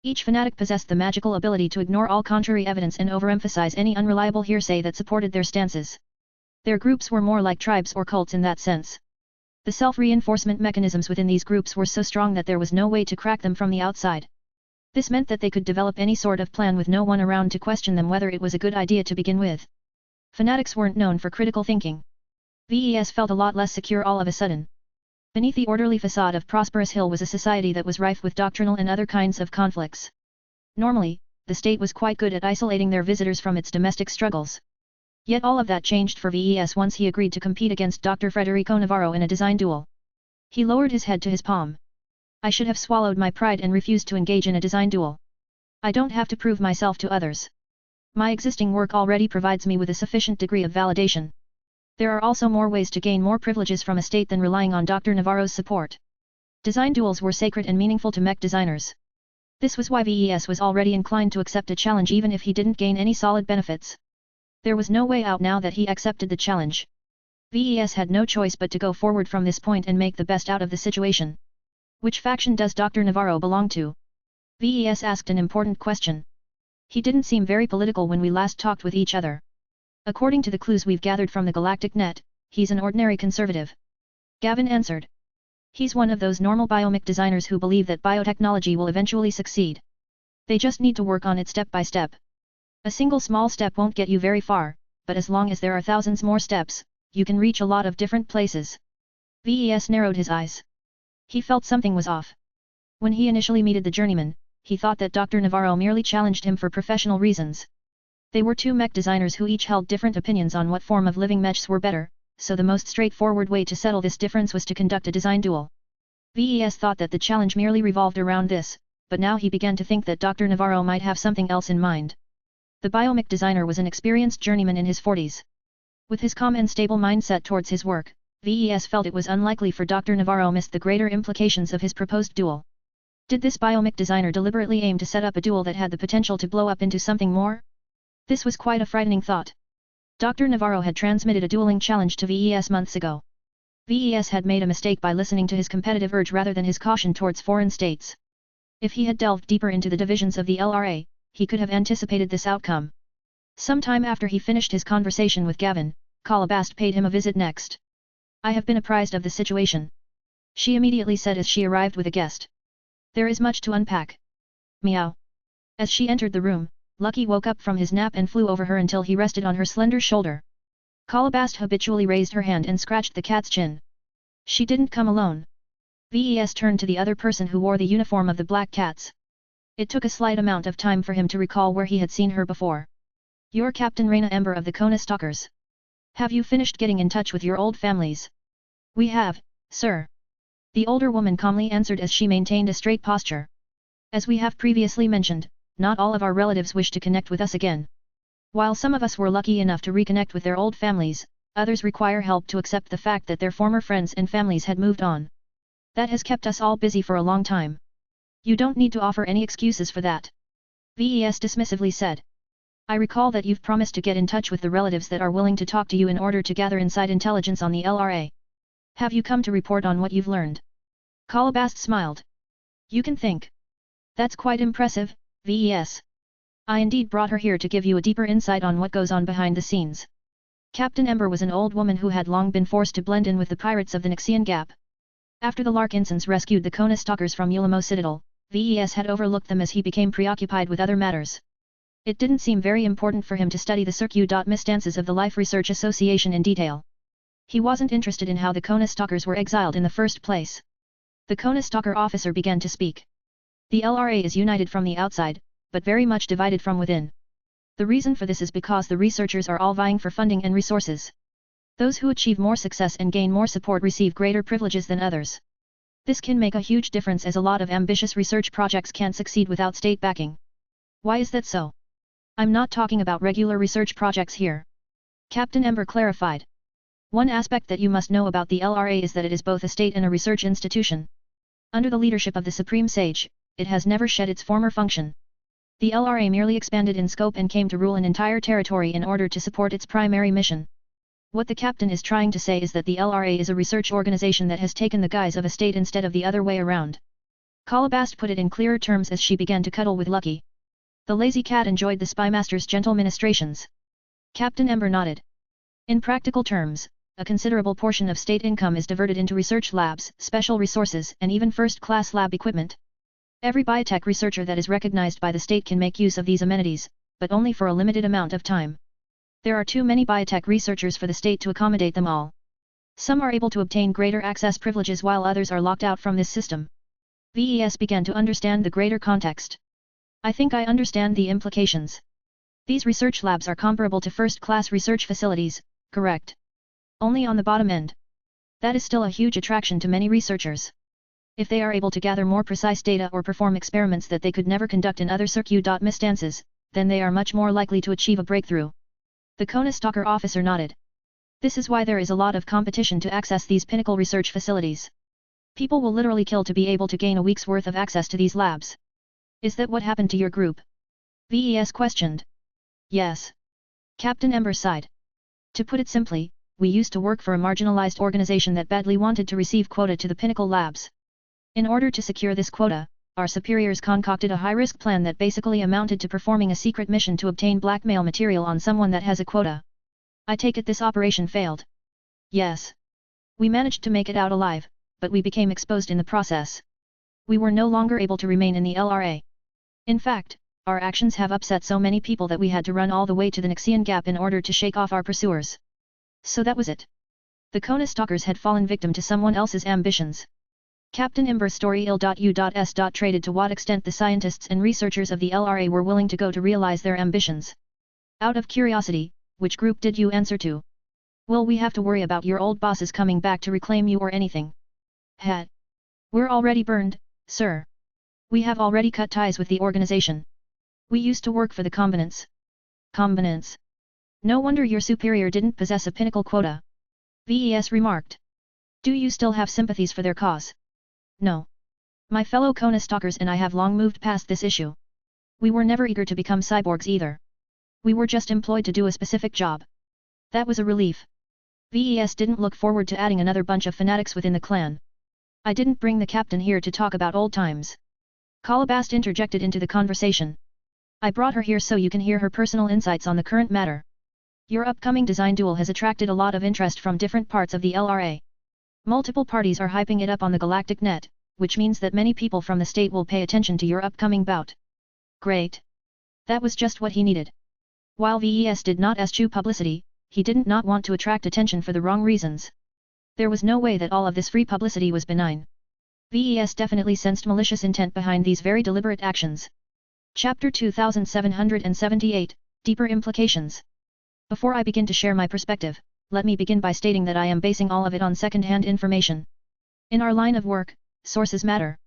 Each fanatic possessed the magical ability to ignore all contrary evidence and overemphasize any unreliable hearsay that supported their stances. Their groups were more like tribes or cults in that sense. The self-reinforcement mechanisms within these groups were so strong that there was no way to crack them from the outside. This meant that they could develop any sort of plan with no one around to question them whether it was a good idea to begin with. Fanatics weren't known for critical thinking. VES felt a lot less secure all of a sudden. Beneath the orderly facade of Prosperous Hill was a society that was rife with doctrinal and other kinds of conflicts. Normally, the state was quite good at isolating their visitors from its domestic struggles. Yet all of that changed for VES once he agreed to compete against Dr. Federico Navarro in a design duel. He lowered his head to his palm. I should have swallowed my pride and refused to engage in a design duel. I don't have to prove myself to others. My existing work already provides me with a sufficient degree of validation. There are also more ways to gain more privileges from a state than relying on Dr. Navarro's support. Design duels were sacred and meaningful to mech designers. This was why VES was already inclined to accept a challenge even if he didn't gain any solid benefits. There was no way out now that he accepted the challenge. VES had no choice but to go forward from this point and make the best out of the situation. Which faction does Dr. Navarro belong to? VES asked an important question. He didn't seem very political when we last talked with each other. According to the clues we've gathered from the Galactic Net, he's an ordinary conservative. Gavin answered. He's one of those normal biomech designers who believe that biotechnology will eventually succeed. They just need to work on it step by step. A single small step won't get you very far, but as long as there are thousands more steps, you can reach a lot of different places. VES narrowed his eyes. He felt something was off. When he initially meted the journeyman, he thought that Dr. Navarro merely challenged him for professional reasons. They were two mech designers who each held different opinions on what form of living mechs were better, so the most straightforward way to settle this difference was to conduct a design duel. VES thought that the challenge merely revolved around this, but now he began to think that Dr. Navarro might have something else in mind. The biomech designer was an experienced journeyman in his 40s. With his calm and stable mindset towards his work, VES felt it was unlikely for Dr. Navarro missed the greater implications of his proposed duel. Did this biomech designer deliberately aim to set up a duel that had the potential to blow up into something more? This was quite a frightening thought. Dr. Navarro had transmitted a dueling challenge to VES months ago. VES had made a mistake by listening to his competitive urge rather than his caution towards foreign states. If he had delved deeper into the divisions of the LRA, he could have anticipated this outcome. Sometime after he finished his conversation with Gavin, Calabast paid him a visit next. I have been apprised of the situation, she immediately said as she arrived with a guest. There is much to unpack. Meow. As she entered the room, Lucky woke up from his nap and flew over her until he rested on her slender shoulder. Calabast habitually raised her hand and scratched the cat's chin. She didn't come alone. Ves turned to the other person who wore the uniform of the Black Cats. It took a slight amount of time for him to recall where he had seen her before. You're Captain Raina Ember of the Kona Stalkers. Have you finished getting in touch with your old families? We have, sir. The older woman calmly answered as she maintained a straight posture. As we have previously mentioned, not all of our relatives wish to connect with us again. While some of us were lucky enough to reconnect with their old families, others require help to accept the fact that their former friends and families had moved on. That has kept us all busy for a long time. You don't need to offer any excuses for that. Ves dismissively said. I recall that you've promised to get in touch with the relatives that are willing to talk to you in order to gather inside intelligence on the LRA. Have you come to report on what you've learned? Calabast smiled. You can think. That's quite impressive, Ves. I indeed brought her here to give you a deeper insight on what goes on behind the scenes. Captain Ember was an old woman who had long been forced to blend in with the pirates of the Nixian Gap. After the Larkinsons rescued the Kona Stalkers from Ulamo Citadel, Ves had overlooked them as he became preoccupied with other matters. It didn't seem very important for him to study the circuit.misstances of the Life Research Association in detail. He wasn't interested in how the Kona Stalkers were exiled in the first place. The Kona Stalker officer began to speak. The LRA is united from the outside, but very much divided from within. The reason for this is because the researchers are all vying for funding and resources. Those who achieve more success and gain more support receive greater privileges than others. This can make a huge difference as a lot of ambitious research projects can't succeed without state backing. Why is that so? I'm not talking about regular research projects here. Captain Ember clarified. One aspect that you must know about the LRA is that it is both a state and a research institution. Under the leadership of the Supreme Sage, it has never shed its former function. The LRA merely expanded in scope and came to rule an entire territory in order to support its primary mission. What the captain is trying to say is that the LRA is a research organization that has taken the guise of a state instead of the other way around. Calabast put it in clearer terms as she began to cuddle with Lucky. The lazy cat enjoyed the spymaster's gentle ministrations. Captain Ember nodded. In practical terms, a considerable portion of state income is diverted into research labs, special resources, and even first-class lab equipment. Every biotech researcher that is recognized by the state can make use of these amenities, but only for a limited amount of time. There are too many biotech researchers for the state to accommodate them all. Some are able to obtain greater access privileges while others are locked out from this system. Ves began to understand the greater context. I think I understand the implications. These research labs are comparable to first-class research facilities, correct? Only on the bottom end. That is still a huge attraction to many researchers. If they are able to gather more precise data or perform experiments that they could never conduct in other circuit.misstances, then they are much more likely to achieve a breakthrough. The Kona Stalker officer nodded. This is why there is a lot of competition to access these pinnacle research facilities. People will literally kill to be able to gain a week's worth of access to these labs. Is that what happened to your group? Ves questioned. Yes. Captain Ember sighed. To put it simply, we used to work for a marginalized organization that badly wanted to receive quota to the pinnacle labs. In order to secure this quota, our superiors concocted a high-risk plan that basically amounted to performing a secret mission to obtain blackmail material on someone that has a quota. I take it this operation failed. Yes. We managed to make it out alive, but we became exposed in the process. We were no longer able to remain in the LRA. In fact, our actions have upset so many people that we had to run all the way to the Nixian Gap in order to shake off our pursuers. So that was it. The Kona Stalkers had fallen victim to someone else's ambitions. Captain Ember's story ill.u.s. traded to what extent the scientists and researchers of the LRA were willing to go to realize their ambitions. Out of curiosity, which group did you answer to? Will we have to worry about your old bosses coming back to reclaim you or anything? Had. We're already burned, sir. We have already cut ties with the organization. We used to work for the Combinants. Combinants. No wonder your superior didn't possess a pinnacle quota. Ves remarked. Do you still have sympathies for their cause? No. My fellow Kona Stalkers and I have long moved past this issue. We were never eager to become cyborgs either. We were just employed to do a specific job. That was a relief. Ves didn't look forward to adding another bunch of fanatics within the clan. I didn't bring the captain here to talk about old times. Kalabast interjected into the conversation. I brought her here so you can hear her personal insights on the current matter. Your upcoming design duel has attracted a lot of interest from different parts of the LRA. Multiple parties are hyping it up on the galactic net, which means that many people from the state will pay attention to your upcoming bout. Great. That was just what he needed. While VES did not eschew publicity, he didn't not want to attract attention for the wrong reasons. There was no way that all of this free publicity was benign. VES definitely sensed malicious intent behind these very deliberate actions. Chapter 2778, Deeper Implications. Before I begin to share my perspective, let me begin by stating that I am basing all of it on second-hand information. In our line of work, sources matter.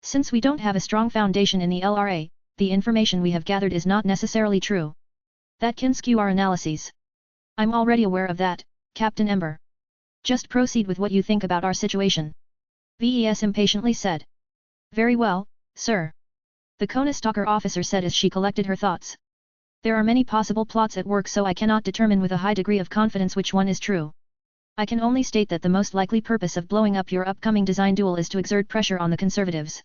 Since we don't have a strong foundation in the LRA, the information we have gathered is not necessarily true. That can skew our analyses. I'm already aware of that, Captain Ember. Just proceed with what you think about our situation. VES impatiently said. Very well, sir. The Kona Stalker officer said as she collected her thoughts. There are many possible plots at work, so I cannot determine with a high degree of confidence which one is true. I can only state that the most likely purpose of blowing up your upcoming design duel is to exert pressure on the conservatives.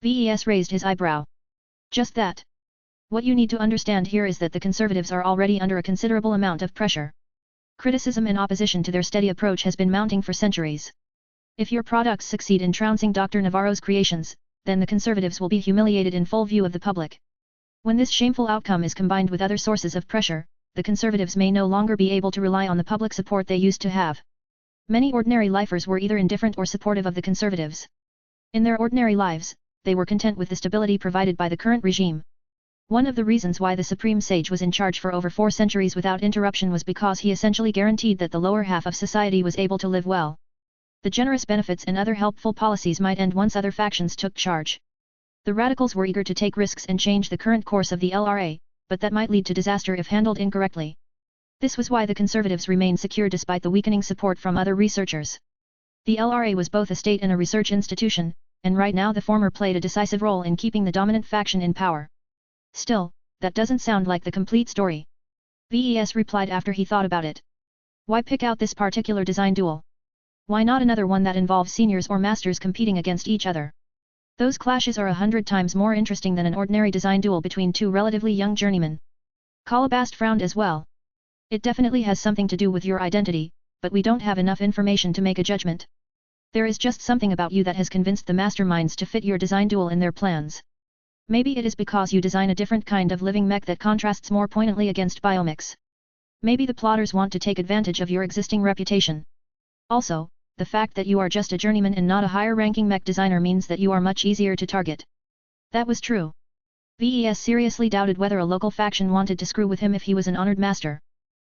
VES raised his eyebrow. Just that. What you need to understand here is that the conservatives are already under a considerable amount of pressure. Criticism and opposition to their steady approach has been mounting for centuries. If your products succeed in trouncing Dr. Navarro's creations, then the conservatives will be humiliated in full view of the public. When this shameful outcome is combined with other sources of pressure, the conservatives may no longer be able to rely on the public support they used to have. Many ordinary lifers were either indifferent or supportive of the conservatives. In their ordinary lives, they were content with the stability provided by the current regime. One of the reasons why the Supreme Sage was in charge for over 4 centuries without interruption was because he essentially guaranteed that the lower half of society was able to live well. The generous benefits and other helpful policies might end once other factions took charge. The radicals were eager to take risks and change the current course of the LRA, but that might lead to disaster if handled incorrectly. This was why the conservatives remained secure despite the weakening support from other researchers. The LRA was both a state and a research institution, and right now the former played a decisive role in keeping the dominant faction in power. Still, that doesn't sound like the complete story. VES replied after he thought about it. Why pick out this particular design duel? Why not another one that involves seniors or masters competing against each other? Those clashes are 100 times more interesting than an ordinary design duel between two relatively young journeymen. Kalabast frowned as well. It definitely has something to do with your identity, but we don't have enough information to make a judgment. There is just something about you that has convinced the masterminds to fit your design duel in their plans. Maybe it is because you design a different kind of living mech that contrasts more poignantly against biomechs. Maybe the plotters want to take advantage of your existing reputation. Also, the fact that you are just a journeyman and not a higher-ranking mech designer means that you are much easier to target. That was true. VES seriously doubted whether a local faction wanted to screw with him if he was an honored master.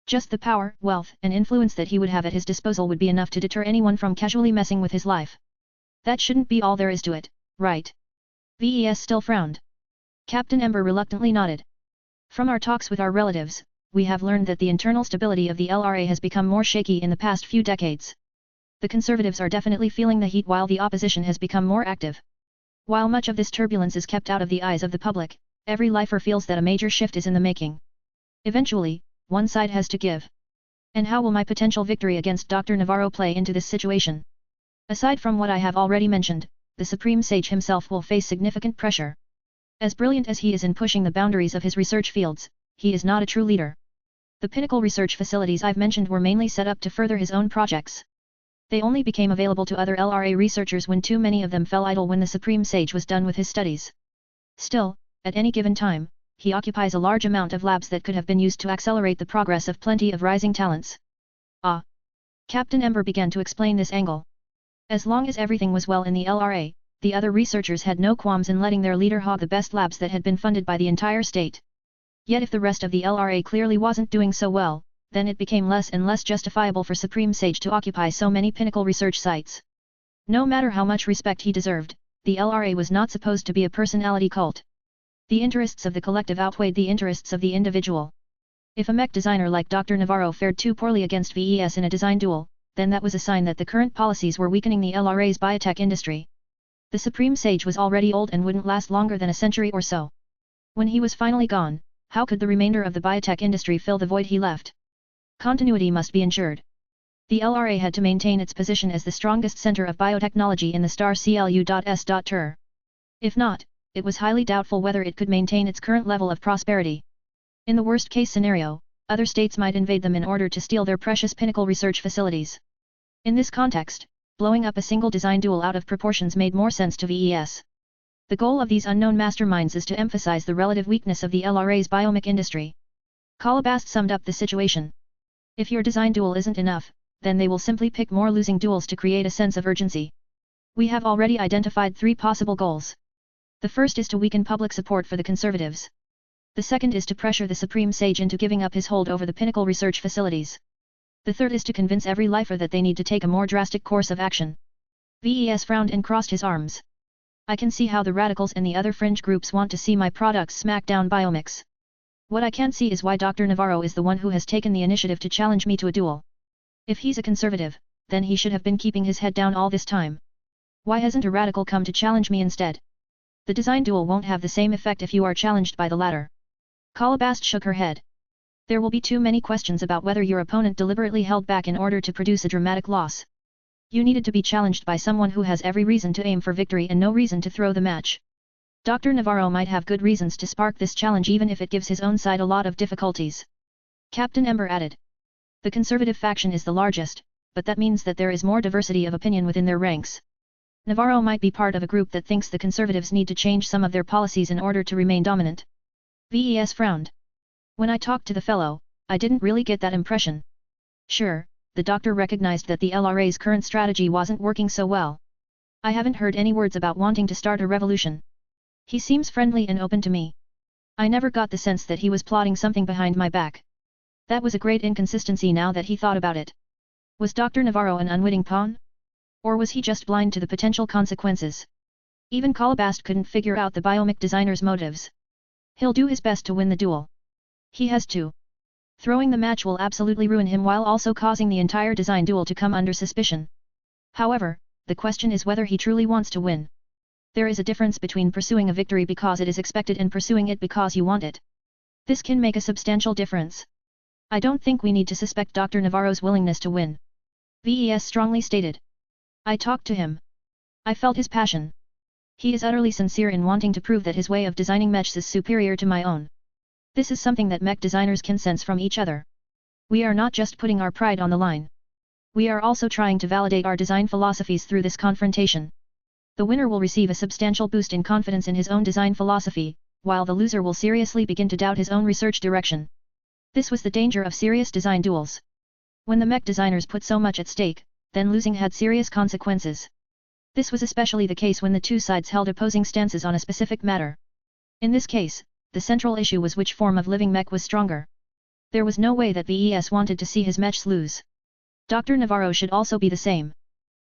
Just the power, wealth, and influence that he would have at his disposal would be enough to deter anyone from casually messing with his life. That shouldn't be all there is to it, right? VES still frowned. Captain Ember reluctantly nodded. From our talks with our relatives, we have learned that the internal stability of the LRA has become more shaky in the past few decades. The conservatives are definitely feeling the heat while the opposition has become more active. While much of this turbulence is kept out of the eyes of the public, every lifer feels that a major shift is in the making. Eventually, one side has to give. And how will my potential victory against Dr. Navarro play into this situation? Aside from what I have already mentioned, the Supreme Sage himself will face significant pressure. As brilliant as he is in pushing the boundaries of his research fields, he is not a true leader. The pinnacle research facilities I've mentioned were mainly set up to further his own projects. They only became available to other LRA researchers when too many of them fell idle when the Supreme Sage was done with his studies. Still, at any given time, he occupies a large amount of labs that could have been used to accelerate the progress of plenty of rising talents. Ah! Captain Ember began to explain this angle. As long as everything was well in the LRA, the other researchers had no qualms in letting their leader hog the best labs that had been funded by the entire state. Yet if the rest of the LRA clearly wasn't doing so well, then it became less and less justifiable for Supreme Sage to occupy so many pinnacle research sites. No matter how much respect he deserved, the LRA was not supposed to be a personality cult. The interests of the collective outweighed the interests of the individual. If a mech designer like Dr. Navarro fared too poorly against VES in a design duel, then that was a sign that the current policies were weakening the LRA's biotech industry. The Supreme Sage was already old and wouldn't last longer than a century or so. When he was finally gone, how could the remainder of the biotech industry fill the void he left? Continuity must be ensured. The LRA had to maintain its position as the strongest center of biotechnology in the star CLU.S.Ter. If not, it was highly doubtful whether it could maintain its current level of prosperity. In the worst-case scenario, other states might invade them in order to steal their precious pinnacle research facilities. In this context, blowing up a single design duel out of proportions made more sense to VES. The goal of these unknown masterminds is to emphasize the relative weakness of the LRA's biomech industry. Kalabast summed up the situation. If your design duel isn't enough, then they will simply pick more losing duels to create a sense of urgency. We have already identified 3 possible goals. The first is to weaken public support for the conservatives. The second is to pressure the Supreme Sage into giving up his hold over the pinnacle research facilities. The third is to convince every lifer that they need to take a more drastic course of action. VES frowned and crossed his arms. I can see how the radicals and the other fringe groups want to see my products smack down biomechs. What I can't see is why Dr. Navarro is the one who has taken the initiative to challenge me to a duel. If he's a conservative, then he should have been keeping his head down all this time. Why hasn't a radical come to challenge me instead? The design duel won't have the same effect if you are challenged by the latter. Kalabast shook her head. There will be too many questions about whether your opponent deliberately held back in order to produce a dramatic loss. You needed to be challenged by someone who has every reason to aim for victory and no reason to throw the match. Dr. Navarro might have good reasons to spark this challenge even if it gives his own side a lot of difficulties. Captain Ember added. The conservative faction is the largest, but that means that there is more diversity of opinion within their ranks. Navarro might be part of a group that thinks the conservatives need to change some of their policies in order to remain dominant. VES frowned. When I talked to the fellow, I didn't really get that impression. Sure, the doctor recognized that the LRA's current strategy wasn't working so well. I haven't heard any words about wanting to start a revolution. He seems friendly and open to me. I never got the sense that he was plotting something behind my back. That was a great inconsistency now that he thought about it. Was Dr. Navarro an unwitting pawn? Or was he just blind to the potential consequences? Even Kalabast couldn't figure out the biomech designer's motives. He'll do his best to win the duel. He has to. Throwing the match will absolutely ruin him while also causing the entire design duel to come under suspicion. However, the question is whether he truly wants to win. There is a difference between pursuing a victory because it is expected and pursuing it because you want it. This can make a substantial difference. I don't think we need to suspect Dr. Navarro's willingness to win. VES strongly stated. I talked to him. I felt his passion. He is utterly sincere in wanting to prove that his way of designing mechs is superior to my own. This is something that mech designers can sense from each other. We are not just putting our pride on the line. We are also trying to validate our design philosophies through this confrontation. The winner will receive a substantial boost in confidence in his own design philosophy, while the loser will seriously begin to doubt his own research direction. This was the danger of serious design duels. When the mech designers put so much at stake, then losing had serious consequences. This was especially the case when the two sides held opposing stances on a specific matter. In this case, the central issue was which form of living mech was stronger. There was no way that VES wanted to see his mechs lose. Dr. Navarro should also be the same.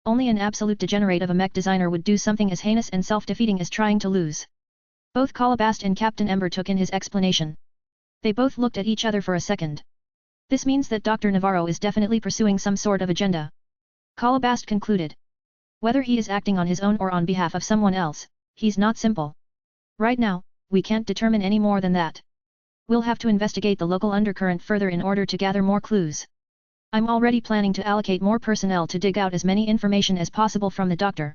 Only an absolute degenerate of a mech designer would do something as heinous and self-defeating as trying to lose. Both Kalabast and Captain Ember took in his explanation. They both looked at each other for a second. This means that Dr. Navarro is definitely pursuing some sort of agenda. Kalabast concluded. Whether he is acting on his own or on behalf of someone else, he's not simple. Right now, we can't determine any more than that. We'll have to investigate the local undercurrent further in order to gather more clues. I'm already planning to allocate more personnel to dig out as many information as possible from the doctor.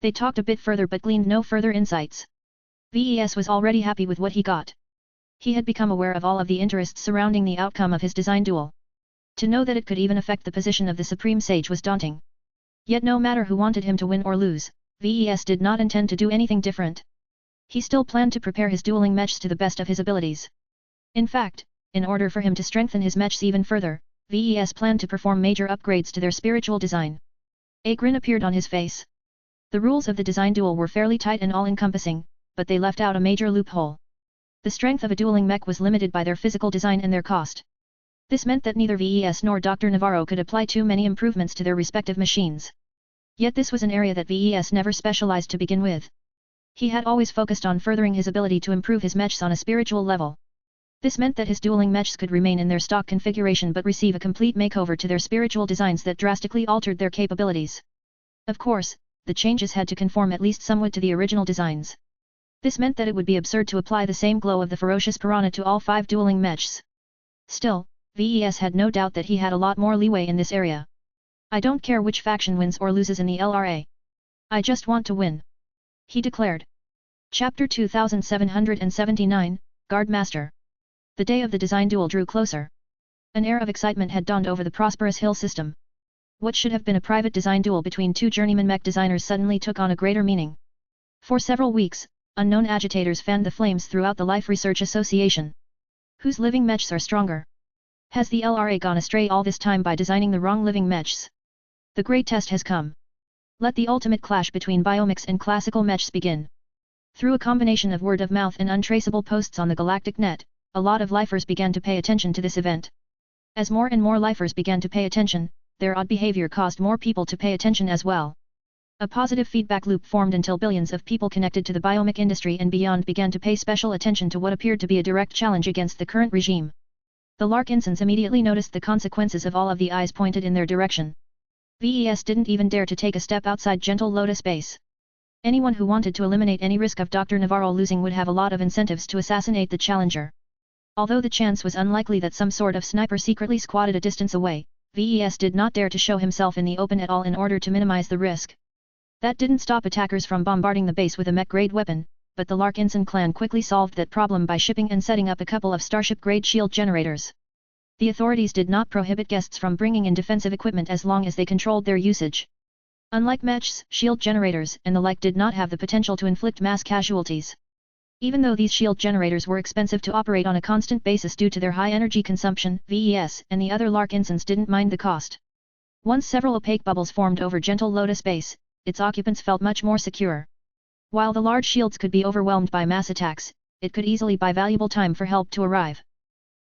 They talked a bit further but gleaned no further insights. VES was already happy with what he got. He had become aware of all of the interests surrounding the outcome of his design duel. To know that it could even affect the position of the Supreme Sage was daunting. Yet no matter who wanted him to win or lose, VES did not intend to do anything different. He still planned to prepare his dueling mechs to the best of his abilities. In fact, in order for him to strengthen his mechs even further, VES planned to perform major upgrades to their spiritual design. A grin appeared on his face. The rules of the design duel were fairly tight and all-encompassing, but they left out a major loophole. The strength of a dueling mech was limited by their physical design and their cost. This meant that neither VES nor Dr. Navarro could apply too many improvements to their respective machines. Yet this was an area that VES never specialized to begin with. He had always focused on furthering his ability to improve his mechs on a spiritual level. This meant that his dueling mechs could remain in their stock configuration but receive a complete makeover to their spiritual designs that drastically altered their capabilities. Of course, the changes had to conform at least somewhat to the original designs. This meant that it would be absurd to apply the same glow of the ferocious piranha to all 5 dueling mechs. Still, VES had no doubt that he had a lot more leeway in this area. I don't care which faction wins or loses in the LRA. I just want to win. He declared. Chapter 2779, Guard Master. The day of the design duel drew closer. An air of excitement had dawned over the prosperous hill system. What should have been a private design duel between two journeyman mech designers suddenly took on a greater meaning. For several weeks, unknown agitators fanned the flames throughout the Life Research Association. Whose living mechs are stronger? Has the LRA gone astray all this time by designing the wrong living mechs? The great test has come. Let the ultimate clash between biomechs and classical mechs begin. Through a combination of word of mouth and untraceable posts on the galactic net, a lot of lifers began to pay attention to this event. As more and more lifers began to pay attention, their odd behavior caused more people to pay attention as well. A positive feedback loop formed until billions of people connected to the biomech industry and beyond began to pay special attention to what appeared to be a direct challenge against the current regime. The Larkinsons immediately noticed the consequences of all of the eyes pointed in their direction. VES didn't even dare to take a step outside Gentle Lotus base. Anyone who wanted to eliminate any risk of Dr. Navarro losing would have a lot of incentives to assassinate the challenger. Although the chance was unlikely that some sort of sniper secretly squatted a distance away, VES did not dare to show himself in the open at all in order to minimize the risk. That didn't stop attackers from bombarding the base with a mech-grade weapon, but the Larkinson clan quickly solved that problem by shipping and setting up a couple of Starship-grade shield generators. The authorities did not prohibit guests from bringing in defensive equipment as long as they controlled their usage. Unlike mechs, shield generators and the like did not have the potential to inflict mass casualties. Even though these shield generators were expensive to operate on a constant basis due to their high energy consumption, VES and the other Larkinsons didn't mind the cost. Once several opaque bubbles formed over Gentle Lotus base, its occupants felt much more secure. While the large shields could be overwhelmed by mass attacks, it could easily buy valuable time for help to arrive.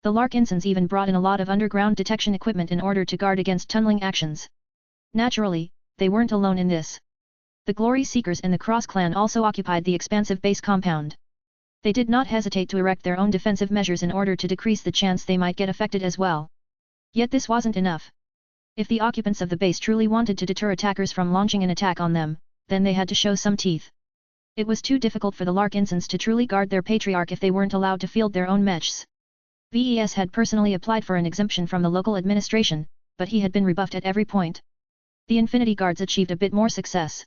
The Larkinsons even brought in a lot of underground detection equipment in order to guard against tunneling actions. Naturally, they weren't alone in this. The Glory Seekers and the Cross Clan also occupied the expansive base compound. They did not hesitate to erect their own defensive measures in order to decrease the chance they might get affected as well. Yet this wasn't enough. If the occupants of the base truly wanted to deter attackers from launching an attack on them, then they had to show some teeth. It was too difficult for the Larkinsons to truly guard their patriarch if they weren't allowed to field their own mechs. VES had personally applied for an exemption from the local administration, but he had been rebuffed at every point. The Infinity Guards achieved a bit more success.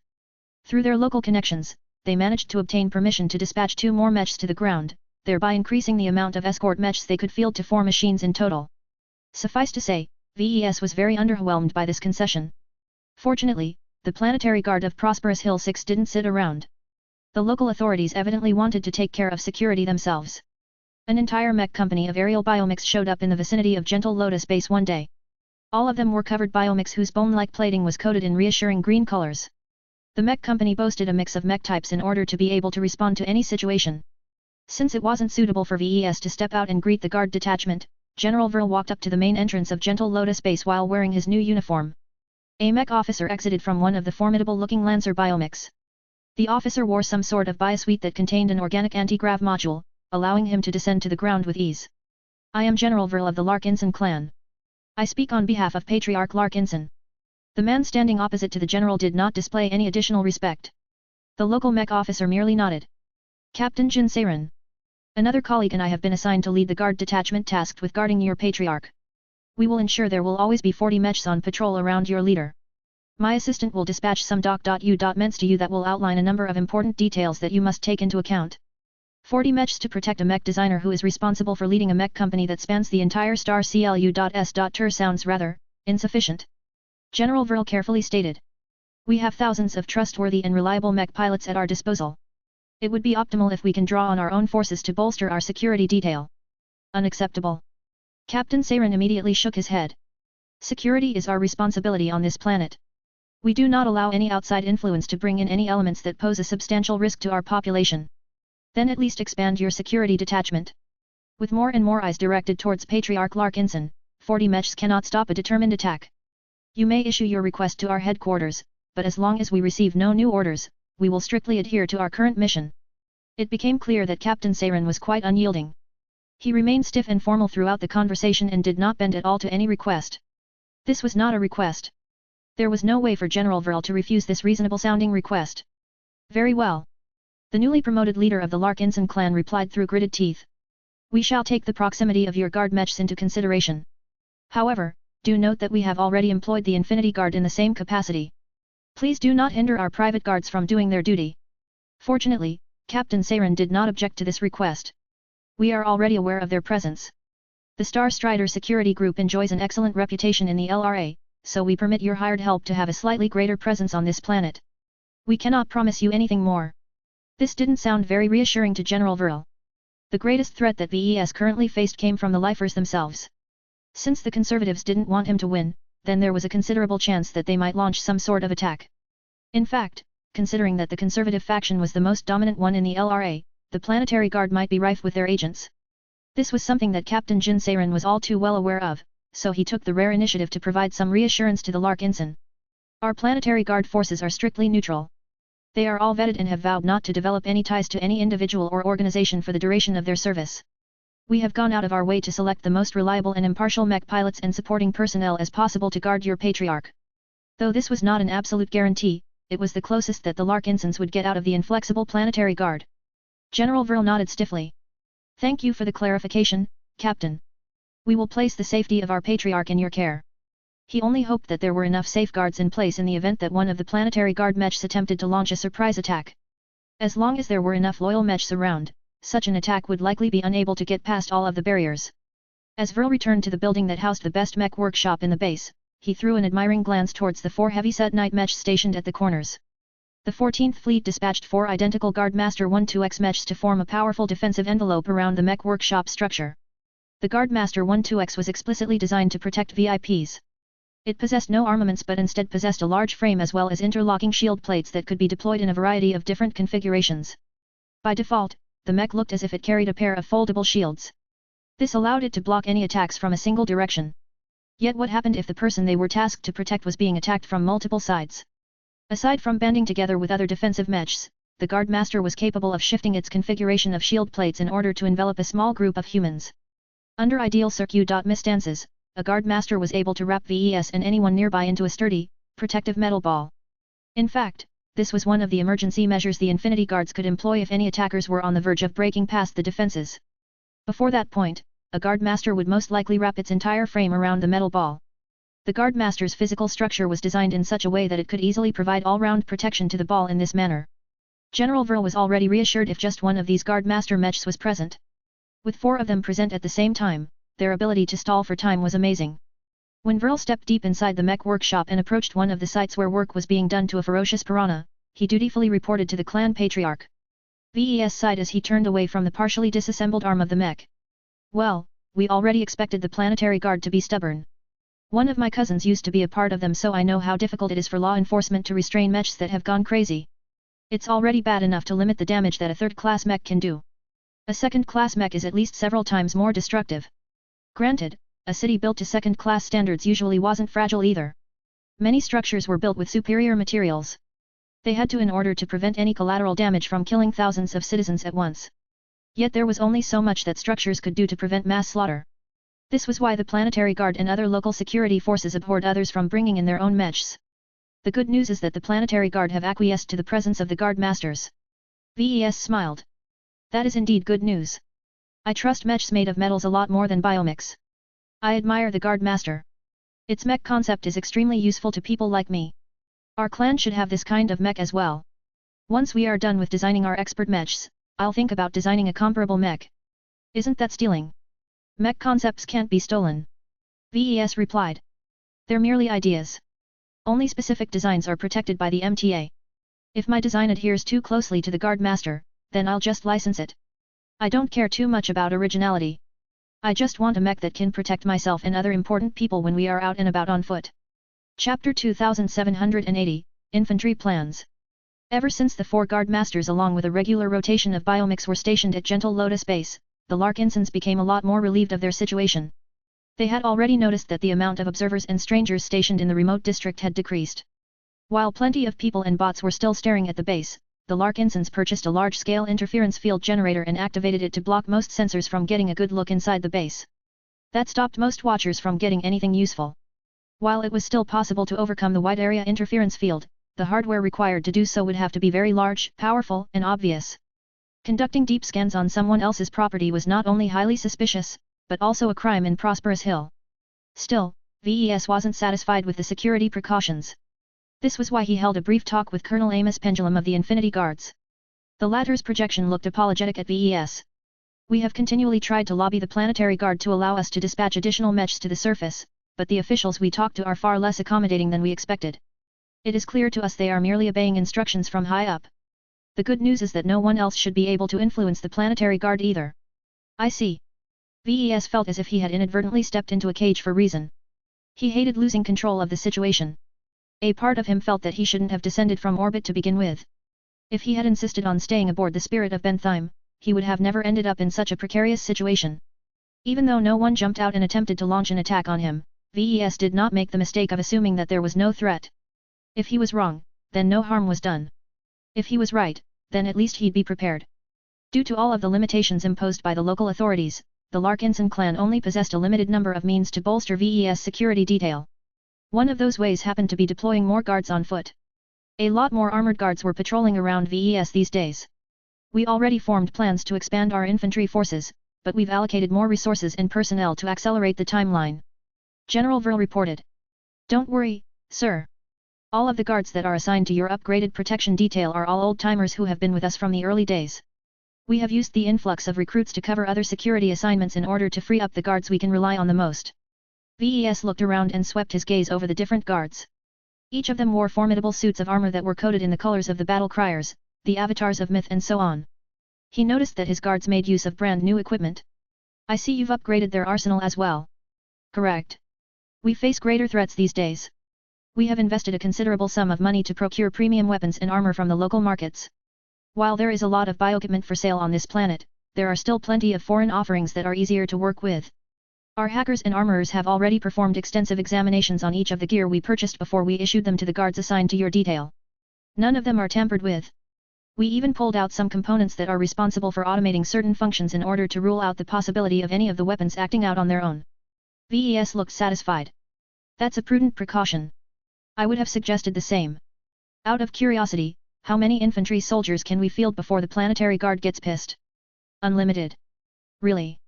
Through their local connections, they managed to obtain permission to dispatch 2 more mechs to the ground, thereby increasing the amount of escort mechs they could field to 4 machines in total. Suffice to say, VES was very underwhelmed by this concession. Fortunately, the Planetary Guard of Prosperous Hill 6 didn't sit around. The local authorities evidently wanted to take care of security themselves. An entire mech company of aerial biomechs showed up in the vicinity of Gentle Lotus base one day. All of them were covered biomechs whose bone-like plating was coated in reassuring green colors. The mech company boasted a mix of mech types in order to be able to respond to any situation. Since it wasn't suitable for VES to step out and greet the guard detachment, General Vril walked up to the main entrance of Gentle Lotus base while wearing his new uniform. A mech officer exited from one of the formidable-looking Lancer biomechs. The officer wore some sort of biosuite that contained an organic anti-grav module, allowing him to descend to the ground with ease. I am General Vril of the Larkinson clan. I speak on behalf of Patriarch Larkinson. The man standing opposite to the general did not display any additional respect. The local mech officer merely nodded. Captain Jin Seiran. Another colleague and I have been assigned to lead the guard detachment tasked with guarding your Patriarch. We will ensure there will always be 40 mechs on patrol around your leader. My assistant will dispatch some doc.u.ments to you that will outline a number of important details that you must take into account. 40 mechs to protect a mech designer who is responsible for leading a mech company that spans the entire star CLU.S.Tur sounds rather insufficient. General Vril carefully stated. We have thousands of trustworthy and reliable mech pilots at our disposal. It would be optimal if we can draw on our own forces to bolster our security detail. Unacceptable. Captain Seiran immediately shook his head. Security is our responsibility on this planet. We do not allow any outside influence to bring in any elements that pose a substantial risk to our population. Then at least expand your security detachment. With more and more eyes directed towards Patriarch Larkinson, 40 mechs cannot stop a determined attack. You may issue your request to our headquarters, but as long as we receive no new orders, we will strictly adhere to our current mission. It became clear that Captain Seiran was quite unyielding. He remained stiff and formal throughout the conversation and did not bend at all to any request. This was not a request. There was no way for General Vril to refuse this reasonable-sounding request. Very well. The newly promoted leader of the Larkinson clan replied through gritted teeth. We shall take the proximity of your guard mechs into consideration. However, do note that we have already employed the Infinity Guard in the same capacity. Please do not hinder our private guards from doing their duty. Fortunately, Captain Saren did not object to this request. We are already aware of their presence. The Star Strider security group enjoys an excellent reputation in the LRA, so we permit your hired help to have a slightly greater presence on this planet. We cannot promise you anything more. This didn't sound very reassuring to General Vril. The greatest threat that VES currently faced came from the lifers themselves. Since the conservatives didn't want him to win, then there was a considerable chance that they might launch some sort of attack. In fact, considering that the conservative faction was the most dominant one in the LRA, the Planetary Guard might be rife with their agents. This was something that Captain Jin Saren was all too well aware of, so he took the rare initiative to provide some reassurance to the Lark Ensign. Our Planetary Guard forces are strictly neutral. They are all vetted and have vowed not to develop any ties to any individual or organization for the duration of their service. We have gone out of our way to select the most reliable and impartial mech pilots and supporting personnel as possible to guard your Patriarch. Though this was not an absolute guarantee, it was the closest that the Lark Ensigns would get out of the inflexible Planetary Guard. General Vril nodded stiffly. Thank you for the clarification, Captain. We will place the safety of our Patriarch in your care. He only hoped that there were enough safeguards in place in the event that one of the Planetary Guard mechs attempted to launch a surprise attack. As long as there were enough loyal mechs around, such an attack would likely be unable to get past all of the barriers. As Vril returned to the building that housed the best mech workshop in the base, he threw an admiring glance towards the 4 heavyset night mechs stationed at the corners. The 14th Fleet dispatched 4 identical Guardmaster 1-2X mechs to form a powerful defensive envelope around the mech workshop structure. The Guardmaster 1-2X was explicitly designed to protect VIPs. It possessed no armaments but instead possessed a large frame as well as interlocking shield plates that could be deployed in a variety of different configurations. By default, the mech looked as if it carried a pair of foldable shields. This allowed it to block any attacks from a single direction. Yet what happened if the person they were tasked to protect was being attacked from multiple sides? Aside from banding together with other defensive mechs, the Guardmaster was capable of shifting its configuration of shield plates in order to envelop a small group of humans. Under ideal circustances, a Guardmaster was able to wrap VES and anyone nearby into a sturdy, protective metal ball. In fact, this was one of the emergency measures the Infinity Guards could employ if any attackers were on the verge of breaking past the defenses. Before that point, a Guardmaster would most likely wrap its entire frame around the metal ball. The Guardmaster's physical structure was designed in such a way that it could easily provide all-round protection to the ball in this manner. General Vril was already reassured if just one of these Guardmaster mechs was present. With 4 of them present at the same time, their ability to stall for time was amazing. When Vril stepped deep inside the mech workshop and approached one of the sites where work was being done to a ferocious piranha, he dutifully reported to the clan Patriarch. VES sighed as he turned away from the partially disassembled arm of the mech. Well, we already expected the Planetary Guard to be stubborn. One of my cousins used to be a part of them, so I know how difficult it is for law enforcement to restrain mechs that have gone crazy. It's already bad enough to limit the damage that a third-class mech can do. A second-class mech is at least several times more destructive. Granted, a city built to second-class standards usually wasn't fragile either. Many structures were built with superior materials. They had to in order to prevent any collateral damage from killing thousands of citizens at once. Yet there was only so much that structures could do to prevent mass slaughter. This was why the Planetary Guard and other local security forces abhorred others from bringing in their own mechs. The good news is that the Planetary Guard have acquiesced to the presence of the Guard Masters. VES smiled. That is indeed good news. I trust mechs made of metals a lot more than biomechs. I admire the Guard Master. Its mech concept is extremely useful to people like me. Our clan should have this kind of mech as well. Once we are done with designing our expert mechs, I'll think about designing a comparable mech. Isn't that stealing? Mech concepts can't be stolen. VES replied. They're merely ideas. Only specific designs are protected by the MTA. If my design adheres too closely to the Guard Master, then I'll just license it. I don't care too much about originality. I just want a mech that can protect myself and other important people when we are out and about on foot. Chapter 2780, Infantry Plans. Ever since the 4 Guard Masters along with a regular rotation of biomechs were stationed at Gentle Lotus Base, the Lark Ensigns became a lot more relieved of their situation. They had already noticed that the amount of observers and strangers stationed in the remote district had decreased. While plenty of people and bots were still staring at the base, the Lark Ensigns purchased a large-scale interference field generator and activated it to block most sensors from getting a good look inside the base. That stopped most watchers from getting anything useful. While it was still possible to overcome the wide-area interference field, the hardware required to do so would have to be very large, powerful, and obvious. Conducting deep scans on someone else's property was not only highly suspicious, but also a crime in Prosperous Hill. Still, VES wasn't satisfied with the security precautions. This was why he held a brief talk with Colonel Amos Pendulum of the Infinity Guards. The latter's projection looked apologetic at VES. We have continually tried to lobby the planetary guard to allow us to dispatch additional mechs to the surface, but the officials we talked to are far less accommodating than we expected. It is clear to us they are merely obeying instructions from high up. The good news is that no one else should be able to influence the planetary guard either. I see. VES felt as if he had inadvertently stepped into a cage for reason. He hated losing control of the situation. A part of him felt that he shouldn't have descended from orbit to begin with. If he had insisted on staying aboard the Spirit of Bentheim, he would have never ended up in such a precarious situation. Even though no one jumped out and attempted to launch an attack on him, VES did not make the mistake of assuming that there was no threat. If he was wrong, then no harm was done. If he was right, then at least he'd be prepared. Due to all of the limitations imposed by the local authorities, the Larkinson clan only possessed a limited number of means to bolster VES security detail. One of those ways happened to be deploying more guards on foot. A lot more armored guards were patrolling around VES these days. We already formed plans to expand our infantry forces, but we've allocated more resources and personnel to accelerate the timeline. General Vril reported. Don't worry, sir. All of the guards that are assigned to your upgraded protection detail are all old-timers who have been with us from the early days. We have used the influx of recruits to cover other security assignments in order to free up the guards we can rely on the most. VES looked around and swept his gaze over the different guards. Each of them wore formidable suits of armor that were coated in the colors of the battle criers, the avatars of myth and so on. He noticed that his guards made use of brand new equipment. I see you've upgraded their arsenal as well. Correct. We face greater threats these days. We have invested a considerable sum of money to procure premium weapons and armor from the local markets. While there is a lot of bioequipment for sale on this planet, there are still plenty of foreign offerings that are easier to work with. Our hackers and armorers have already performed extensive examinations on each of the gear we purchased before we issued them to the guards assigned to your detail. None of them are tampered with. We even pulled out some components that are responsible for automating certain functions in order to rule out the possibility of any of the weapons acting out on their own. VES looked satisfied. That's a prudent precaution. I would have suggested the same. Out of curiosity, how many infantry soldiers can we field before the planetary guard gets pissed? Unlimited. Really?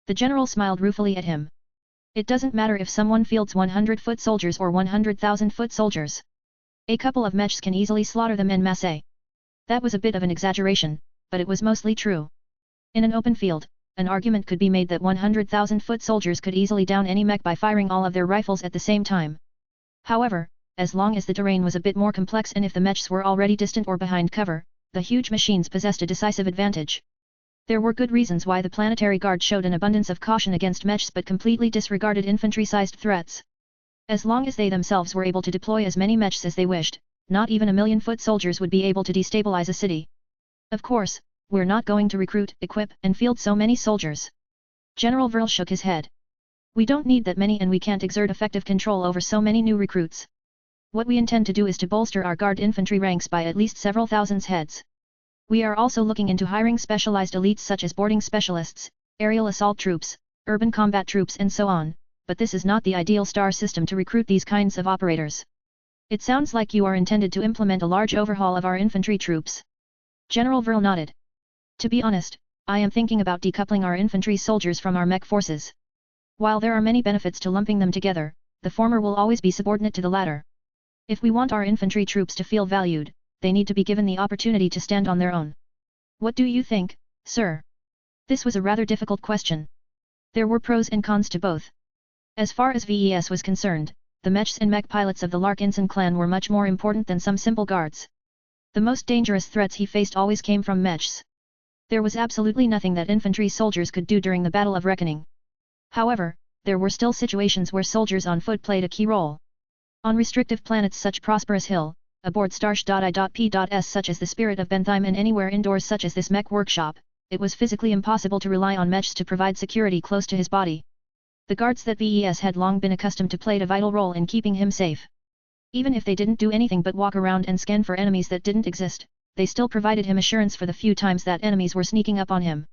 The general smiled ruefully at him. It doesn't matter if someone fields 100-foot soldiers or 100,000-foot soldiers. A couple of mechs can easily slaughter them en masse. That was a bit of an exaggeration, but it was mostly true. In an open field, an argument could be made that 100,000-foot soldiers could easily down any mech by firing all of their rifles at the same time. However, as long as the terrain was a bit more complex and if the mechs were already distant or behind cover, the huge machines possessed a decisive advantage. There were good reasons why the planetary guard showed an abundance of caution against mechs but completely disregarded infantry-sized threats. As long as they themselves were able to deploy as many mechs as they wished, not even 1,000,000-foot soldiers would be able to destabilize a city. Of course, we're not going to recruit, equip, and field so many soldiers. General Vril shook his head. We don't need that many and we can't exert effective control over so many new recruits. What we intend to do is to bolster our guard infantry ranks by at least several thousands heads. We are also looking into hiring specialized elites such as boarding specialists, aerial assault troops, urban combat troops and so on, but this is not the ideal star system to recruit these kinds of operators. It sounds like you are intended to implement a large overhaul of our infantry troops. General Vril nodded. To be honest, I am thinking about decoupling our infantry soldiers from our mech forces. While there are many benefits to lumping them together, the former will always be subordinate to the latter. If we want our infantry troops to feel valued, they need to be given the opportunity to stand on their own. What do you think, sir? This was a rather difficult question. There were pros and cons to both. As far as VES was concerned, the mechs and mech pilots of the Larkinson clan were much more important than some simple guards. The most dangerous threats he faced always came from mechs. There was absolutely nothing that infantry soldiers could do during the Battle of Reckoning. However, there were still situations where soldiers on foot played a key role. On restrictive planets such Prosperous Hill, aboard Starsh.I.P.S such as the Spirit of Bentheim and anywhere indoors such as this mech workshop, it was physically impossible to rely on mechs to provide security close to his body. The guards that VES had long been accustomed to played a vital role in keeping him safe. Even if they didn't do anything but walk around and scan for enemies that didn't exist, they still provided him assurance for the few times that enemies were sneaking up on him.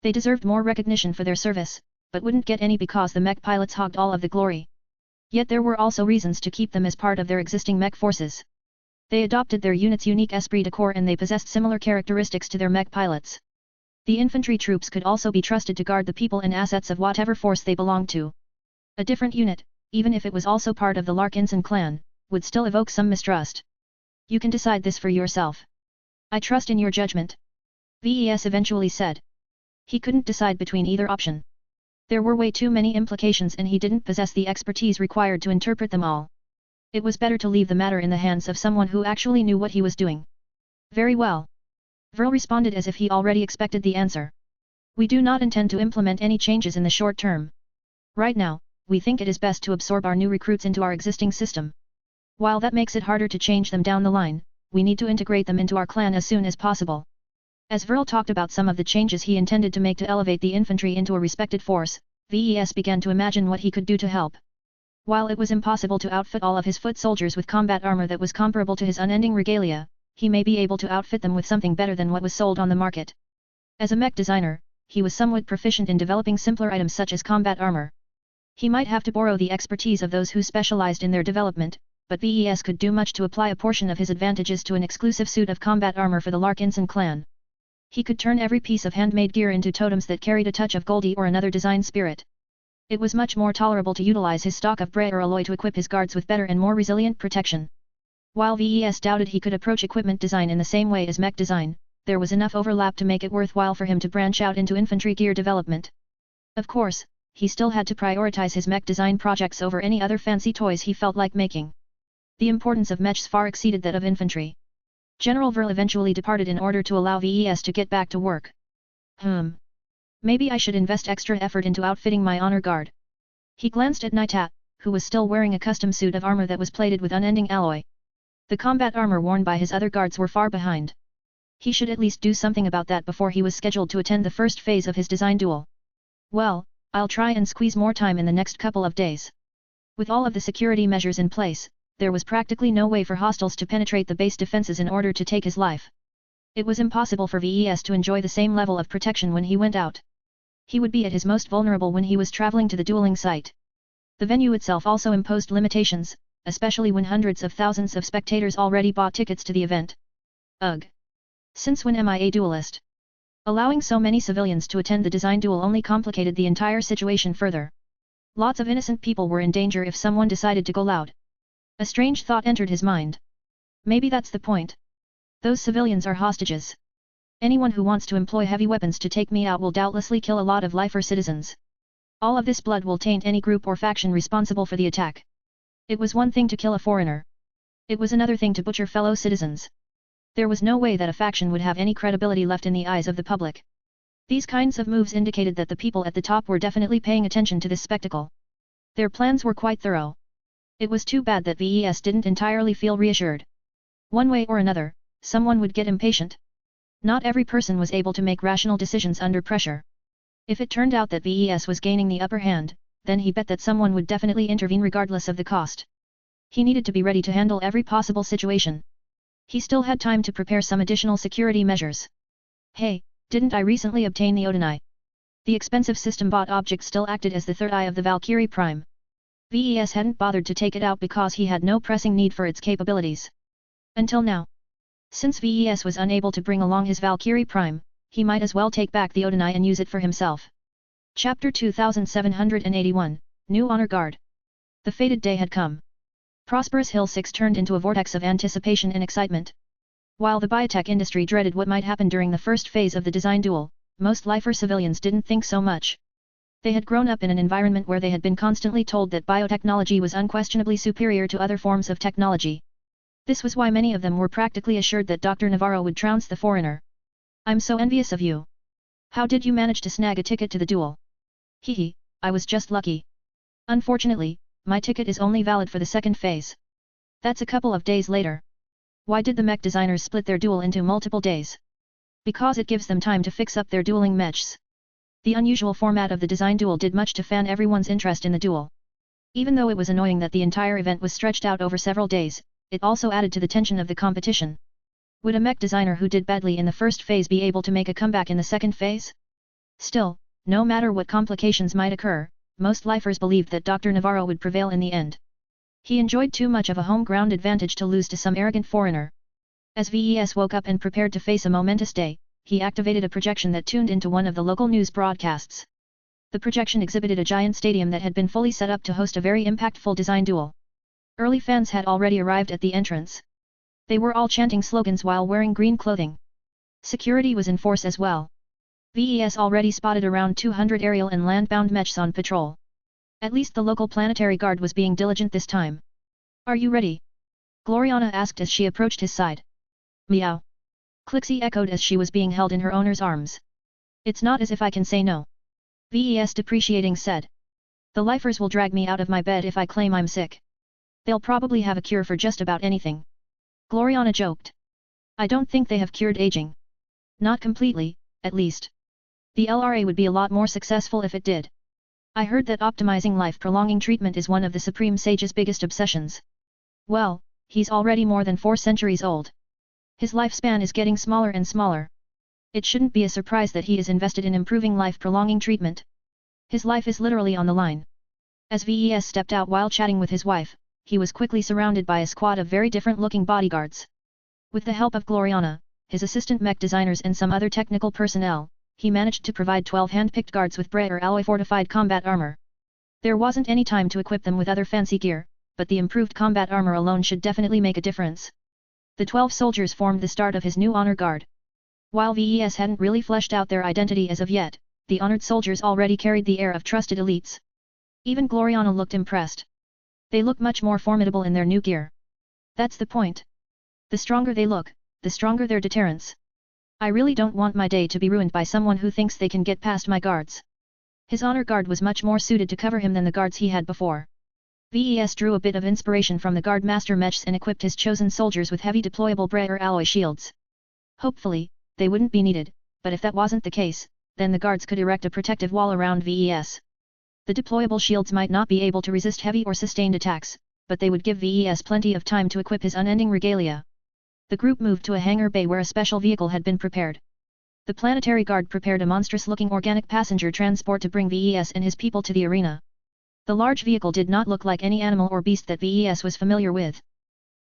They deserved more recognition for their service, but wouldn't get any because the mech pilots hogged all of the glory. Yet there were also reasons to keep them as part of their existing mech forces. They adopted their unit's unique esprit de corps and they possessed similar characteristics to their mech pilots. The infantry troops could also be trusted to guard the people and assets of whatever force they belonged to. A different unit, even if it was also part of the Larkinson clan, would still evoke some mistrust. You can decide this for yourself. I trust in your judgment. VES eventually said. He couldn't decide between either option. There were way too many implications and he didn't possess the expertise required to interpret them all. It was better to leave the matter in the hands of someone who actually knew what he was doing. Very well. Vril responded as if he already expected the answer. We do not intend to implement any changes in the short term. Right now, we think it is best to absorb our new recruits into our existing system. While that makes it harder to change them down the line, we need to integrate them into our clan as soon as possible. As Vril talked about some of the changes he intended to make to elevate the infantry into a respected force, VES began to imagine what he could do to help. While it was impossible to outfit all of his foot soldiers with combat armor that was comparable to his unending regalia, he may be able to outfit them with something better than what was sold on the market. As a mech designer, he was somewhat proficient in developing simpler items such as combat armor. He might have to borrow the expertise of those who specialized in their development, but VES could do much to apply a portion of his advantages to an exclusive suit of combat armor for the Larkinson clan. He could turn every piece of handmade gear into totems that carried a touch of Goldie or another design spirit. It was much more tolerable to utilize his stock of Bray or alloy to equip his guards with better and more resilient protection. While VES doubted he could approach equipment design in the same way as mech design, there was enough overlap to make it worthwhile for him to branch out into infantry gear development. Of course, he still had to prioritize his mech design projects over any other fancy toys he felt like making. The importance of mechs far exceeded that of infantry. General Vril eventually departed in order to allow VES to get back to work. Maybe I should invest extra effort into outfitting my honor guard. He glanced at Nitat, who was still wearing a custom suit of armor that was plated with unending alloy. The combat armor worn by his other guards were far behind. He should at least do something about that before he was scheduled to attend the first phase of his design duel. Well, I'll try and squeeze more time in the next couple of days. With all of the security measures in place, there was practically no way for hostiles to penetrate the base defenses in order to take his life. It was impossible for VES to enjoy the same level of protection when he went out. He would be at his most vulnerable when he was traveling to the dueling site. The venue itself also imposed limitations, especially when hundreds of thousands of spectators already bought tickets to the event. Ugh! Since when am I a duelist? Allowing so many civilians to attend the design duel only complicated the entire situation further. Lots of innocent people were in danger if someone decided to go loud. A strange thought entered his mind. Maybe that's the point. Those civilians are hostages. Anyone who wants to employ heavy weapons to take me out will doubtlessly kill a lot of lifer citizens. All of this blood will taint any group or faction responsible for the attack. It was one thing to kill a foreigner. It was another thing to butcher fellow citizens. There was no way that a faction would have any credibility left in the eyes of the public. These kinds of moves indicated that the people at the top were definitely paying attention to this spectacle. Their plans were quite thorough. It was too bad that VES didn't entirely feel reassured. One way or another, someone would get impatient. Not every person was able to make rational decisions under pressure. If it turned out that VES was gaining the upper hand, then he bet that someone would definitely intervene regardless of the cost. He needed to be ready to handle every possible situation. He still had time to prepare some additional security measures. Hey, didn't I recently obtain the Odin? The expensive system-bought object still acted as the third eye of the Valkyrie Prime. VES hadn't bothered to take it out because he had no pressing need for its capabilities. Until now. Since VES was unable to bring along his Valkyrie Prime, he might as well take back the Odin and use it for himself. Chapter 2781, New Honor Guard. The fated day had come. Prosperous Hill 6 turned into a vortex of anticipation and excitement. While the biotech industry dreaded what might happen during the first phase of the design duel, most lifer civilians didn't think so much. They had grown up in an environment where they had been constantly told that biotechnology was unquestionably superior to other forms of technology. This was why many of them were practically assured that Dr. Navarro would trounce the foreigner. I'm so envious of you. How did you manage to snag a ticket to the duel? Hehe, I was just lucky. Unfortunately, my ticket is only valid for the second phase. That's a couple of days later. Why did the mech designers split their duel into multiple days? Because it gives them time to fix up their dueling mechs. The unusual format of the design duel did much to fan everyone's interest in the duel. Even though it was annoying that the entire event was stretched out over several days, it also added to the tension of the competition. Would a mech designer who did badly in the first phase be able to make a comeback in the second phase? Still, no matter what complications might occur, most lifers believed that Dr. Navarro would prevail in the end. He enjoyed too much of a home-ground advantage to lose to some arrogant foreigner. As VES woke up and prepared to face a momentous day, he activated a projection that tuned into one of the local news broadcasts. The projection exhibited a giant stadium that had been fully set up to host a very impactful design duel. Early fans had already arrived at the entrance. They were all chanting slogans while wearing green clothing. Security was in force as well. VES already spotted around 200 aerial and land-bound mechs on patrol. At least the local planetary guard was being diligent this time. Are you ready? Gloriana asked as she approached his side. Meow. Clixie echoed as she was being held in her owner's arms. It's not as if I can say no. VES depreciating said. The lifers will drag me out of my bed if I claim I'm sick. They'll probably have a cure for just about anything. Gloriana joked. I don't think they have cured aging. Not completely, at least. The LRA would be a lot more successful if it did. I heard that optimizing life-prolonging treatment is one of the Supreme Sage's biggest obsessions. Well, he's already more than 4 centuries old. His lifespan is getting smaller and smaller. It shouldn't be a surprise that he is invested in improving life-prolonging treatment. His life is literally on the line. As VES stepped out while chatting with his wife, he was quickly surrounded by a squad of very different-looking bodyguards. With the help of Gloriana, his assistant mech designers and some other technical personnel, he managed to provide 12 hand-picked guards with Bray or alloy-fortified combat armor. There wasn't any time to equip them with other fancy gear, but the improved combat armor alone should definitely make a difference. The 12 soldiers formed the start of his new honor guard. While VES hadn't really fleshed out their identity as of yet, the honored soldiers already carried the air of trusted elites. Even Gloriana looked impressed. They look much more formidable in their new gear. That's the point. The stronger they look, the stronger their deterrence. I really don't want my day to be ruined by someone who thinks they can get past my guards. His honor guard was much more suited to cover him than the guards he had before. VES drew a bit of inspiration from the guard master mechs and equipped his chosen soldiers with heavy deployable Bray or alloy shields. Hopefully, they wouldn't be needed, but if that wasn't the case, then the guards could erect a protective wall around VES. The deployable shields might not be able to resist heavy or sustained attacks, but they would give VES plenty of time to equip his unending regalia. The group moved to a hangar bay where a special vehicle had been prepared. The planetary guard prepared a monstrous-looking organic passenger transport to bring VES and his people to the arena. The large vehicle did not look like any animal or beast that VES was familiar with.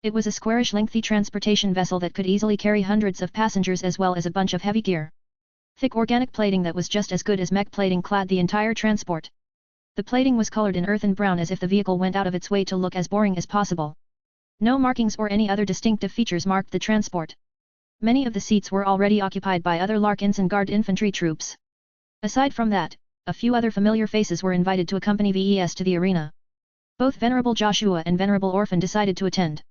It was a squarish lengthy transportation vessel that could easily carry hundreds of passengers as well as a bunch of heavy gear. Thick organic plating that was just as good as mech plating clad the entire transport. The plating was colored in earthen brown as if the vehicle went out of its way to look as boring as possible. No markings or any other distinctive features marked the transport. Many of the seats were already occupied by other Larkins and Guard infantry troops. Aside from that, a few other familiar faces were invited to accompany VES to the arena. Both Venerable Joshua and Venerable Orphan decided to attend.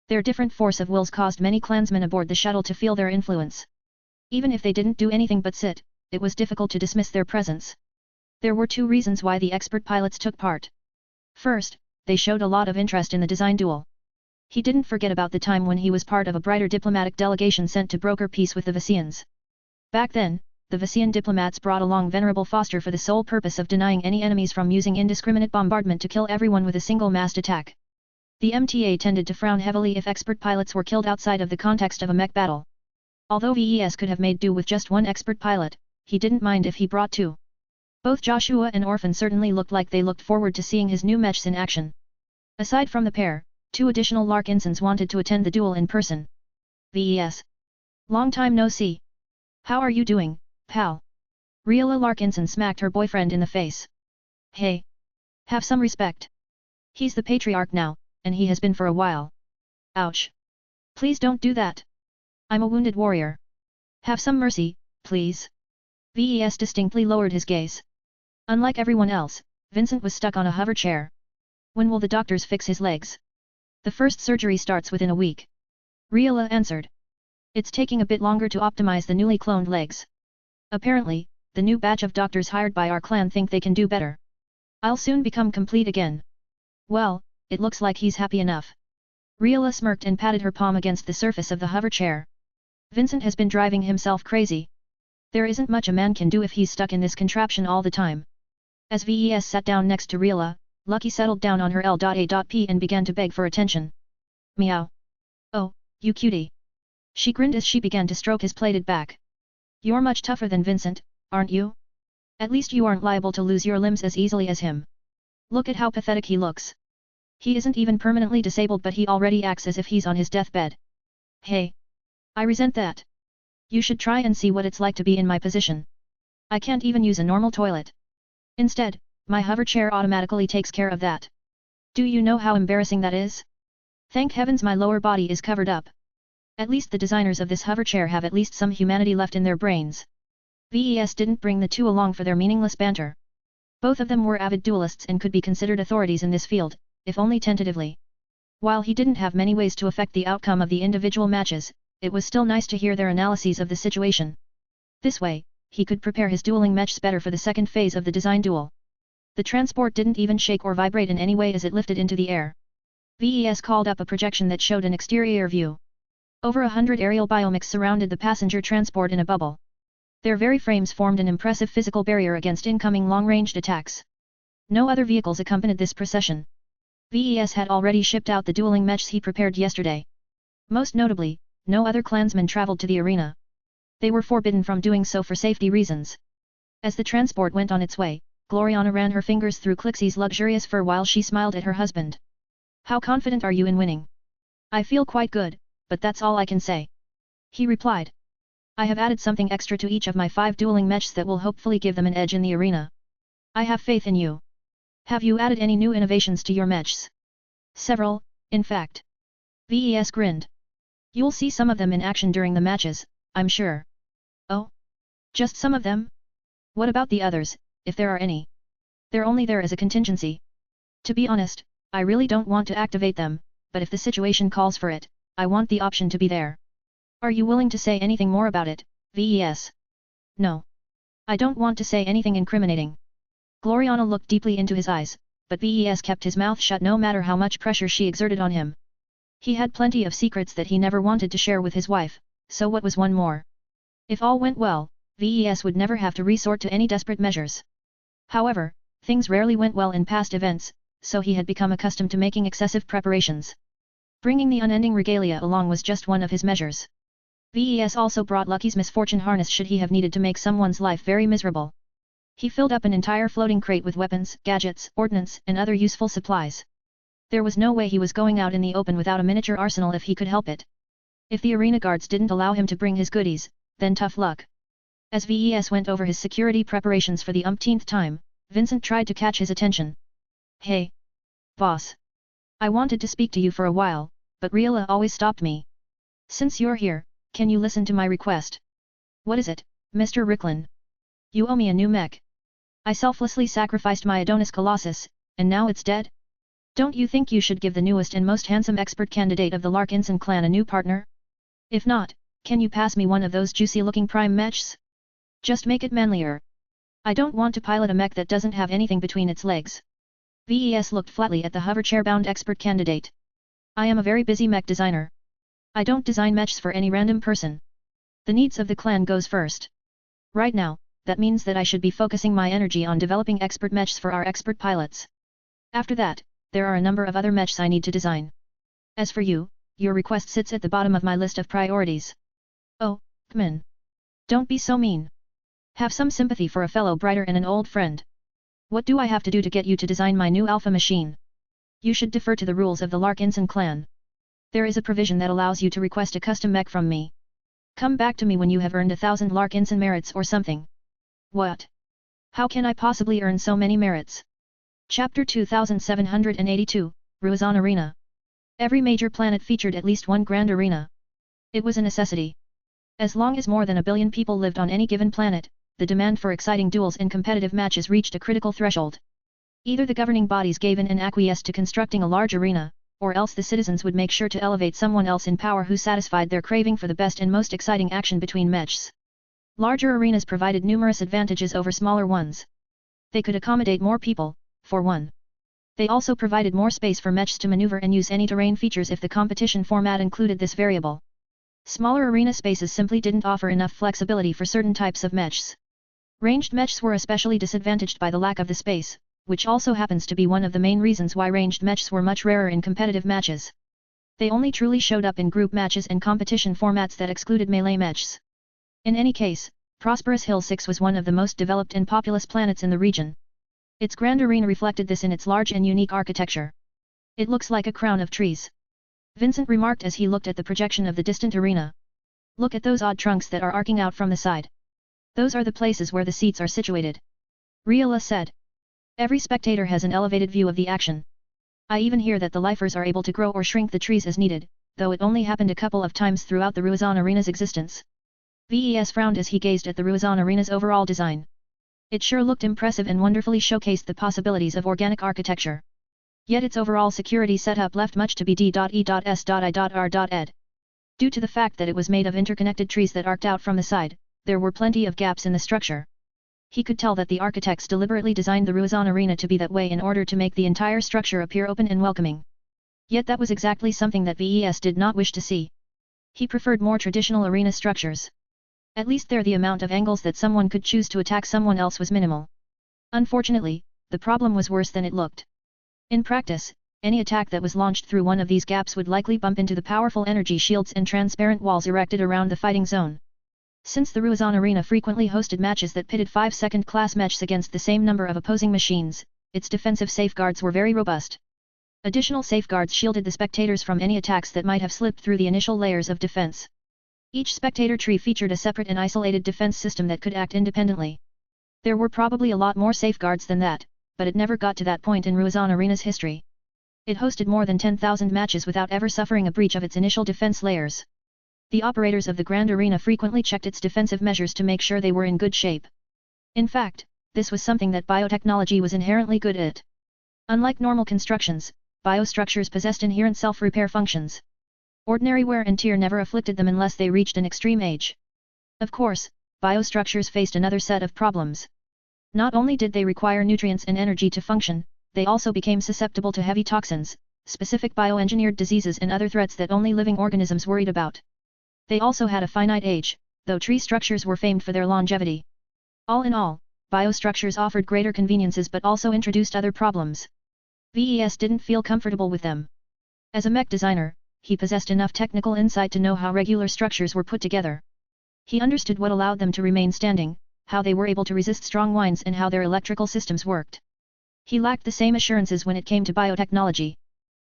Their different force of wills caused many clansmen aboard the shuttle to feel their influence. Even if they didn't do anything but sit, it was difficult to dismiss their presence. There were 2 reasons why the expert pilots took part. First, they showed a lot of interest in the design duel. He didn't forget about the time when he was part of a brighter diplomatic delegation sent to broker peace with the Visians. Back then, the Visian diplomats brought along Venerable Foster for the sole purpose of denying any enemies from using indiscriminate bombardment to kill everyone with a single massed attack. The MTA tended to frown heavily if expert pilots were killed outside of the context of a mech battle. Although VES could have made do with just 1 expert pilot, he didn't mind if he brought 2. Both Joshua and Orphan certainly looked like they looked forward to seeing his new mechs in action. Aside from the pair, 2 additional Larkinsons wanted to attend the duel in person. VES. Long time no see. How are you doing, pal? Riola Larkinson smacked her boyfriend in the face. Hey! Have some respect. He's the patriarch now, and he has been for a while. Ouch! Please don't do that. I'm a wounded warrior. Have some mercy, please. VES distinctly lowered his gaze. Unlike everyone else, Vincent was stuck on a hover chair. When will the doctors fix his legs? The first surgery starts within a week. Riola answered. It's taking a bit longer to optimize the newly cloned legs. Apparently, the new batch of doctors hired by our clan think they can do better. I'll soon become complete again. Well, it looks like he's happy enough. Riola smirked and patted her palm against the surface of the hover chair. Vincent has been driving himself crazy. There isn't much a man can do if he's stuck in this contraption all the time. As VES sat down next to Riola, Lucky settled down on her L.A.P. and began to beg for attention. Meow. Oh, you cutie. She grinned as she began to stroke his plaited back. You're much tougher than Vincent, aren't you? At least you aren't liable to lose your limbs as easily as him. Look at how pathetic he looks. He isn't even permanently disabled but he already acts as if he's on his deathbed. Hey. I resent that. You should try and see what it's like to be in my position. I can't even use a normal toilet. Instead, my hover chair automatically takes care of that. Do you know how embarrassing that is? Thank heavens my lower body is covered up, At least the designers of this hover chair have at least some humanity left in their brains. VES didn't bring the two along for their meaningless banter. Both of them were avid duelists and could be considered authorities in this field, if only tentatively. While he didn't have many ways to affect the outcome of the individual matches, it was still nice to hear their analyses of the situation. This way, he could prepare his dueling mechs better for the second phase of the design duel. The transport didn't even shake or vibrate in any way as it lifted into the air. VES called up a projection that showed an exterior view. Over 100 aerial biomechs surrounded the passenger transport in a bubble. Their very frames formed an impressive physical barrier against incoming long-ranged attacks. No other vehicles accompanied this procession. VES had already shipped out the dueling mechs he prepared yesterday. Most notably, no other clansmen traveled to the arena. They were forbidden from doing so for safety reasons. As the transport went on its way, Gloriana ran her fingers through Clixie's luxurious fur while she smiled at her husband. "How confident are you in winning?" "I feel quite good, but that's all I can say," he replied. "I have added something extra to each of my 5 dueling mechs that will hopefully give them an edge in the arena. I have faith in you." "Have you added any new innovations to your mechs?" "Several, in fact." VES grinned. "You'll see some of them in action during the matches, I'm sure." "Oh? Just some of them? What about the others, if there are any?" "They're only there as a contingency. To be honest, I really don't want to activate them, but if the situation calls for it, I want the option to be there." "Are you willing to say anything more about it, VES?" "No. I don't want to say anything incriminating." Gloriana looked deeply into his eyes, but VES kept his mouth shut no matter how much pressure she exerted on him. He had plenty of secrets that he never wanted to share with his wife, so what was one more? If all went well, VES would never have to resort to any desperate measures. However, things rarely went well in past events, so he had become accustomed to making excessive preparations. Bringing the unending regalia along was just one of his measures. VES also brought Lucky's misfortune harness should he have needed to make someone's life very miserable. He filled up an entire floating crate with weapons, gadgets, ordnance, and other useful supplies. There was no way he was going out in the open without a miniature arsenal if he could help it. If the arena guards didn't allow him to bring his goodies, then tough luck. As VES went over his security preparations for the umpteenth time, Vincent tried to catch his attention. "Hey! Boss! I wanted to speak to you for a while, but Rila always stopped me. Since you're here, can you listen to my request?" "What is it, Mr. Ricklin?" "You owe me a new mech. I selflessly sacrificed my Adonis Colossus, and now it's dead? Don't you think you should give the newest and most handsome expert candidate of the Larkinson clan a new partner? If not, can you pass me one of those juicy-looking prime mechs? Just make it manlier. I don't want to pilot a mech that doesn't have anything between its legs." VES looked flatly at the hoverchair-bound expert candidate. "I am a very busy mech designer. I don't design mechs for any random person. The needs of the clan goes first. Right now, that means that I should be focusing my energy on developing expert mechs for our expert pilots. After that, there are a number of other mechs I need to design. As for you, your request sits at the bottom of my list of priorities." "Oh, come in. Don't be so mean. Have some sympathy for a fellow brighter and an old friend. What do I have to do to get you to design my new alpha machine? You should defer to the rules of the Larkinson clan. There is a provision that allows you to request a custom mech from me. Come back to me when you have earned 1,000 Larkinson merits or something." "What? How can I possibly earn so many merits?" Chapter 2782, Ruizan Arena. Every major planet featured at least one grand arena. It was a necessity. As long as more than 1 billion people lived on any given planet, the demand for exciting duels and competitive matches reached a critical threshold. Either the governing bodies gave in and acquiesced to constructing a large arena, or else the citizens would make sure to elevate someone else in power who satisfied their craving for the best and most exciting action between mechs. Larger arenas provided numerous advantages over smaller ones. They could accommodate more people, for one. They also provided more space for mechs to maneuver and use any terrain features if the competition format included this variable. Smaller arena spaces simply didn't offer enough flexibility for certain types of mechs. Ranged mechs were especially disadvantaged by the lack of the space, which also happens to be one of the main reasons why ranged mechs were much rarer in competitive matches. They only truly showed up in group matches and competition formats that excluded melee mechs. In any case, Prosperous Hill 6 was one of the most developed and populous planets in the region. Its grand arena reflected this in its large and unique architecture. "It looks like a crown of trees," Vincent remarked as he looked at the projection of the distant arena. "Look at those odd trunks that are arcing out from the side. Those are the places where the seats are situated," Rila said. "Every spectator has an elevated view of the action. I even hear that the lifers are able to grow or shrink the trees as needed, though it only happened a couple of times throughout the Ruizan Arena's existence. VES frowned as he gazed at the Ruizan Arena's overall design. It sure looked impressive and wonderfully showcased the possibilities of organic architecture. Yet its overall security setup left much to be d.e.s.i.r.ed. Due to the fact that it was made of interconnected trees that arced out from the side, there were plenty of gaps in the structure. He could tell that the architects deliberately designed the Ruizan Arena to be that way in order to make the entire structure appear open and welcoming. Yet that was exactly something that VES did not wish to see. He preferred more traditional arena structures. At least there the amount of angles that someone could choose to attack someone else was minimal. Unfortunately, the problem was worse than it looked. In practice, any attack that was launched through one of these gaps would likely bump into the powerful energy shields and transparent walls erected around the fighting zone. Since the Ruizan Arena frequently hosted matches that pitted 5 second-class mechs against the same number of opposing machines, its defensive safeguards were very robust. Additional safeguards shielded the spectators from any attacks that might have slipped through the initial layers of defense. Each spectator tree featured a separate and isolated defense system that could act independently. There were probably a lot more safeguards than that, but it never got to that point in Ruizan Arena's history. It hosted more than 10,000 matches without ever suffering a breach of its initial defense layers. The operators of the Grand Arena frequently checked its defensive measures to make sure they were in good shape. In fact, this was something that biotechnology was inherently good at. Unlike normal constructions, biostructures possessed inherent self-repair functions. Ordinary wear and tear never afflicted them unless they reached an extreme age. Of course, biostructures faced another set of problems. Not only did they require nutrients and energy to function, they also became susceptible to heavy toxins, specific bioengineered diseases and other threats that only living organisms worried about. They also had a finite age, though tree structures were famed for their longevity. All in all, biostructures offered greater conveniences but also introduced other problems. VES didn't feel comfortable with them. As a mech designer, he possessed enough technical insight to know how regular structures were put together. He understood what allowed them to remain standing, how they were able to resist strong winds and how their electrical systems worked. He lacked the same assurances when it came to biotechnology.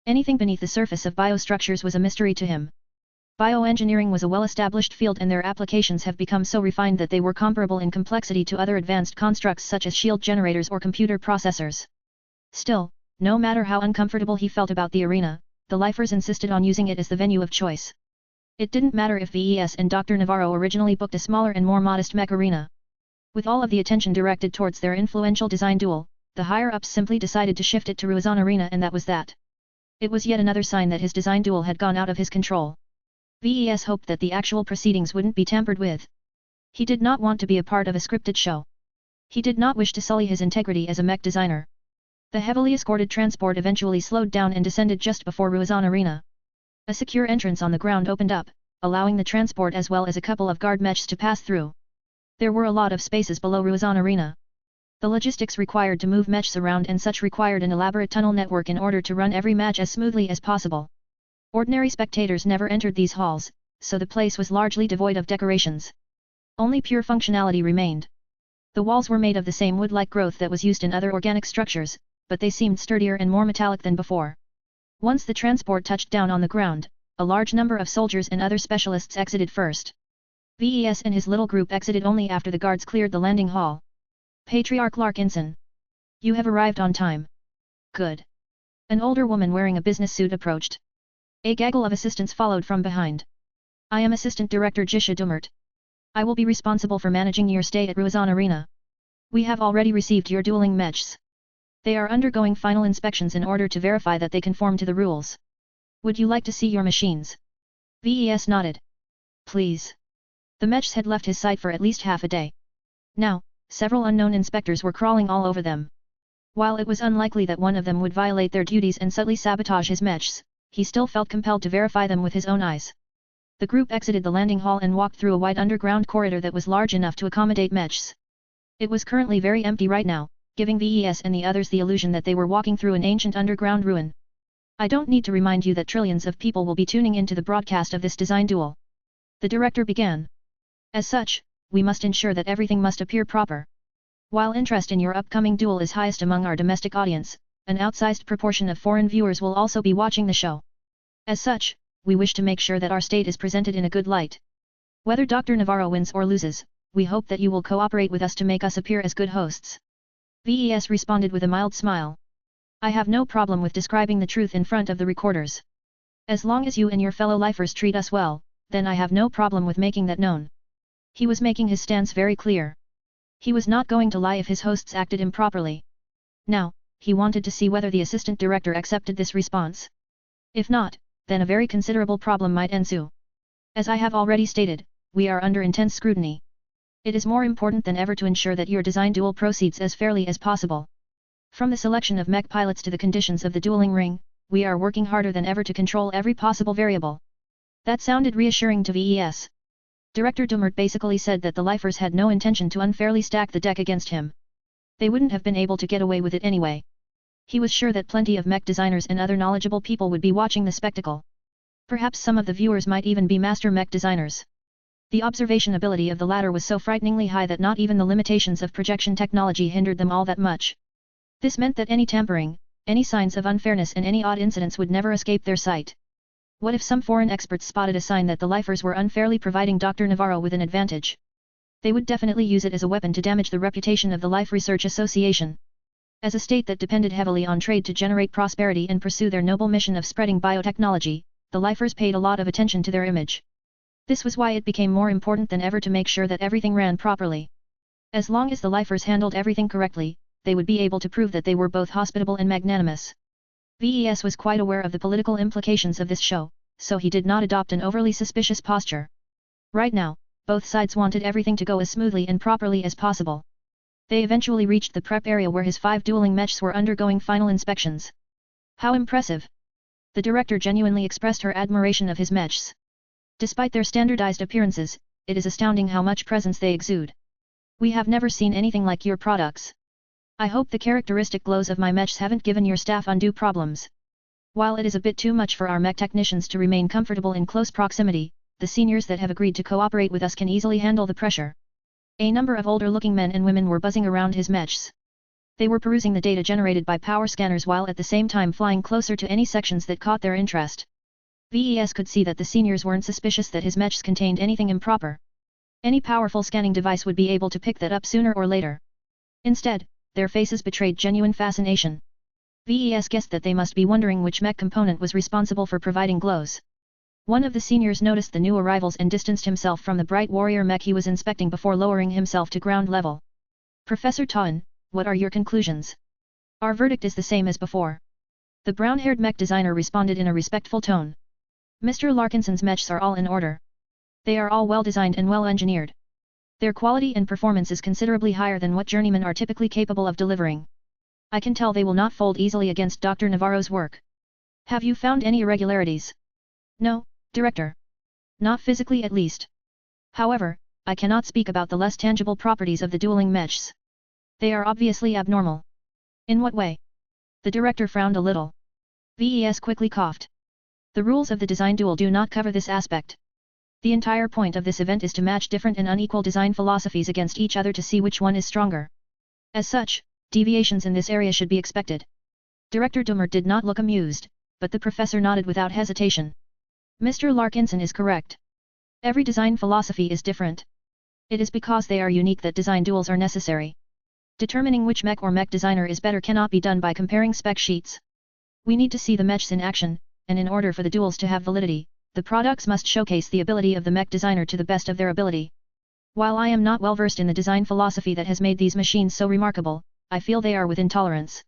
Anything beneath the surface of biostructures was a mystery to him. Bioengineering was a well-established field and their applications have become so refined that they were comparable in complexity to other advanced constructs such as shield generators or computer processors. Still, no matter how uncomfortable he felt about the arena, the lifers insisted on using it as the venue of choice. It didn't matter if VES and Dr. Navarro originally booked a smaller and more modest mech arena. With all of the attention directed towards their influential design duel, the higher-ups simply decided to shift it to Ruizan Arena and that was that. It was yet another sign that his design duel had gone out of his control. VES hoped that the actual proceedings wouldn't be tampered with. He did not want to be a part of a scripted show. He did not wish to sully his integrity as a mech designer. The heavily escorted transport eventually slowed down and descended just before Ruizan Arena. A secure entrance on the ground opened up, allowing the transport as well as a couple of guard mechs to pass through. There were a lot of spaces below Ruizan Arena. The logistics required to move mechs around and such required an elaborate tunnel network in order to run every match as smoothly as possible. Ordinary spectators never entered these halls, so the place was largely devoid of decorations. Only pure functionality remained. The walls were made of the same wood-like growth that was used in other organic structures, but they seemed sturdier and more metallic than before. Once the transport touched down on the ground, a large number of soldiers and other specialists exited first. VES and his little group exited only after the guards cleared the landing hall. Patriarch Larkinson. You have arrived on time. Good. An older woman wearing a business suit approached. A gaggle of assistants followed from behind. I am Assistant Director Jisha Dumert. I will be responsible for managing your stay at Ruizan Arena. We have already received your dueling mechs. They are undergoing final inspections in order to verify that they conform to the rules. Would you like to see your machines? VES nodded. Please. The mechs had left his site for at least half a day. Now, several unknown inspectors were crawling all over them. While it was unlikely that one of them would violate their duties and subtly sabotage his mechs, he still felt compelled to verify them with his own eyes. The group exited the landing hall and walked through a wide underground corridor that was large enough to accommodate mechs. It was currently very empty right now, giving VES and the others the illusion that they were walking through an ancient underground ruin. I don't need to remind you that trillions of people will be tuning into the broadcast of this design duel. The director began. As such, we must ensure that everything must appear proper. While interest in your upcoming duel is highest among our domestic audience, an outsized proportion of foreign viewers will also be watching the show. As such, we wish to make sure that our state is presented in a good light. Whether Dr. Navarro wins or loses, we hope that you will cooperate with us to make us appear as good hosts. VES responded with a mild smile. I have no problem with describing the truth in front of the recorders. As long as you and your fellow lifers treat us well, then I have no problem with making that known. He was making his stance very clear. He was not going to lie if his hosts acted improperly. Now, he wanted to see whether the assistant director accepted this response. If not, then a very considerable problem might ensue. As I have already stated, we are under intense scrutiny. It is more important than ever to ensure that your design duel proceeds as fairly as possible. From the selection of mech pilots to the conditions of the dueling ring, we are working harder than ever to control every possible variable. That sounded reassuring to VES. Director Dumert basically said that the lifers had no intention to unfairly stack the deck against him. They wouldn't have been able to get away with it anyway. He was sure that plenty of mech designers and other knowledgeable people would be watching the spectacle. Perhaps some of the viewers might even be master mech designers. The observation ability of the latter was so frighteningly high that not even the limitations of projection technology hindered them all that much. This meant that any tampering, any signs of unfairness and any odd incidents would never escape their sight. What if some foreign experts spotted a sign that the lifers were unfairly providing Dr. Navarro with an advantage? They would definitely use it as a weapon to damage the reputation of the Life Research Association. As a state that depended heavily on trade to generate prosperity and pursue their noble mission of spreading biotechnology, the lifers paid a lot of attention to their image. This was why it became more important than ever to make sure that everything ran properly. As long as the lifers handled everything correctly, they would be able to prove that they were both hospitable and magnanimous. VES was quite aware of the political implications of this show, so he did not adopt an overly suspicious posture. Right now, both sides wanted everything to go as smoothly and properly as possible. They eventually reached the prep area where his 5 dueling mechs were undergoing final inspections. How impressive! The director genuinely expressed her admiration of his mechs. Despite their standardized appearances, it is astounding how much presence they exude. We have never seen anything like your products. I hope the characteristic glows of my mechs haven't given your staff undue problems. While it is a bit too much for our mech technicians to remain comfortable in close proximity, the seniors that have agreed to cooperate with us can easily handle the pressure. A number of older-looking men and women were buzzing around his mechs. They were perusing the data generated by power scanners while at the same time flying closer to any sections that caught their interest. VES could see that the seniors weren't suspicious that his mechs contained anything improper. Any powerful scanning device would be able to pick that up sooner or later. Instead, their faces betrayed genuine fascination. VES guessed that they must be wondering which mech component was responsible for providing glows. One of the seniors noticed the new arrivals and distanced himself from the bright warrior mech he was inspecting before lowering himself to ground level. Professor Tawan, what are your conclusions? Our verdict is the same as before. The brown-haired mech designer responded in a respectful tone. Mr. Larkinson's mechs are all in order. They are all well-designed and well-engineered. Their quality and performance is considerably higher than what journeymen are typically capable of delivering. I can tell they will not fold easily against Dr. Navarro's work. Have you found any irregularities? No, Director. Not physically at least. However, I cannot speak about the less tangible properties of the dueling mechs. They are obviously abnormal. In what way? The Director frowned a little. VES quickly coughed. The rules of the design duel do not cover this aspect. The entire point of this event is to match different and unequal design philosophies against each other to see which one is stronger. As such, deviations in this area should be expected. Director Dumert did not look amused, but the professor nodded without hesitation. Mr. Larkinson is correct. Every design philosophy is different. It is because they are unique that design duels are necessary. Determining which mech or mech designer is better cannot be done by comparing spec sheets. We need to see the mechs in action, and in order for the duels to have validity, the products must showcase the ability of the mech designer to the best of their ability. While I am not well versed in the design philosophy that has made these machines so remarkable, I feel they are within tolerance.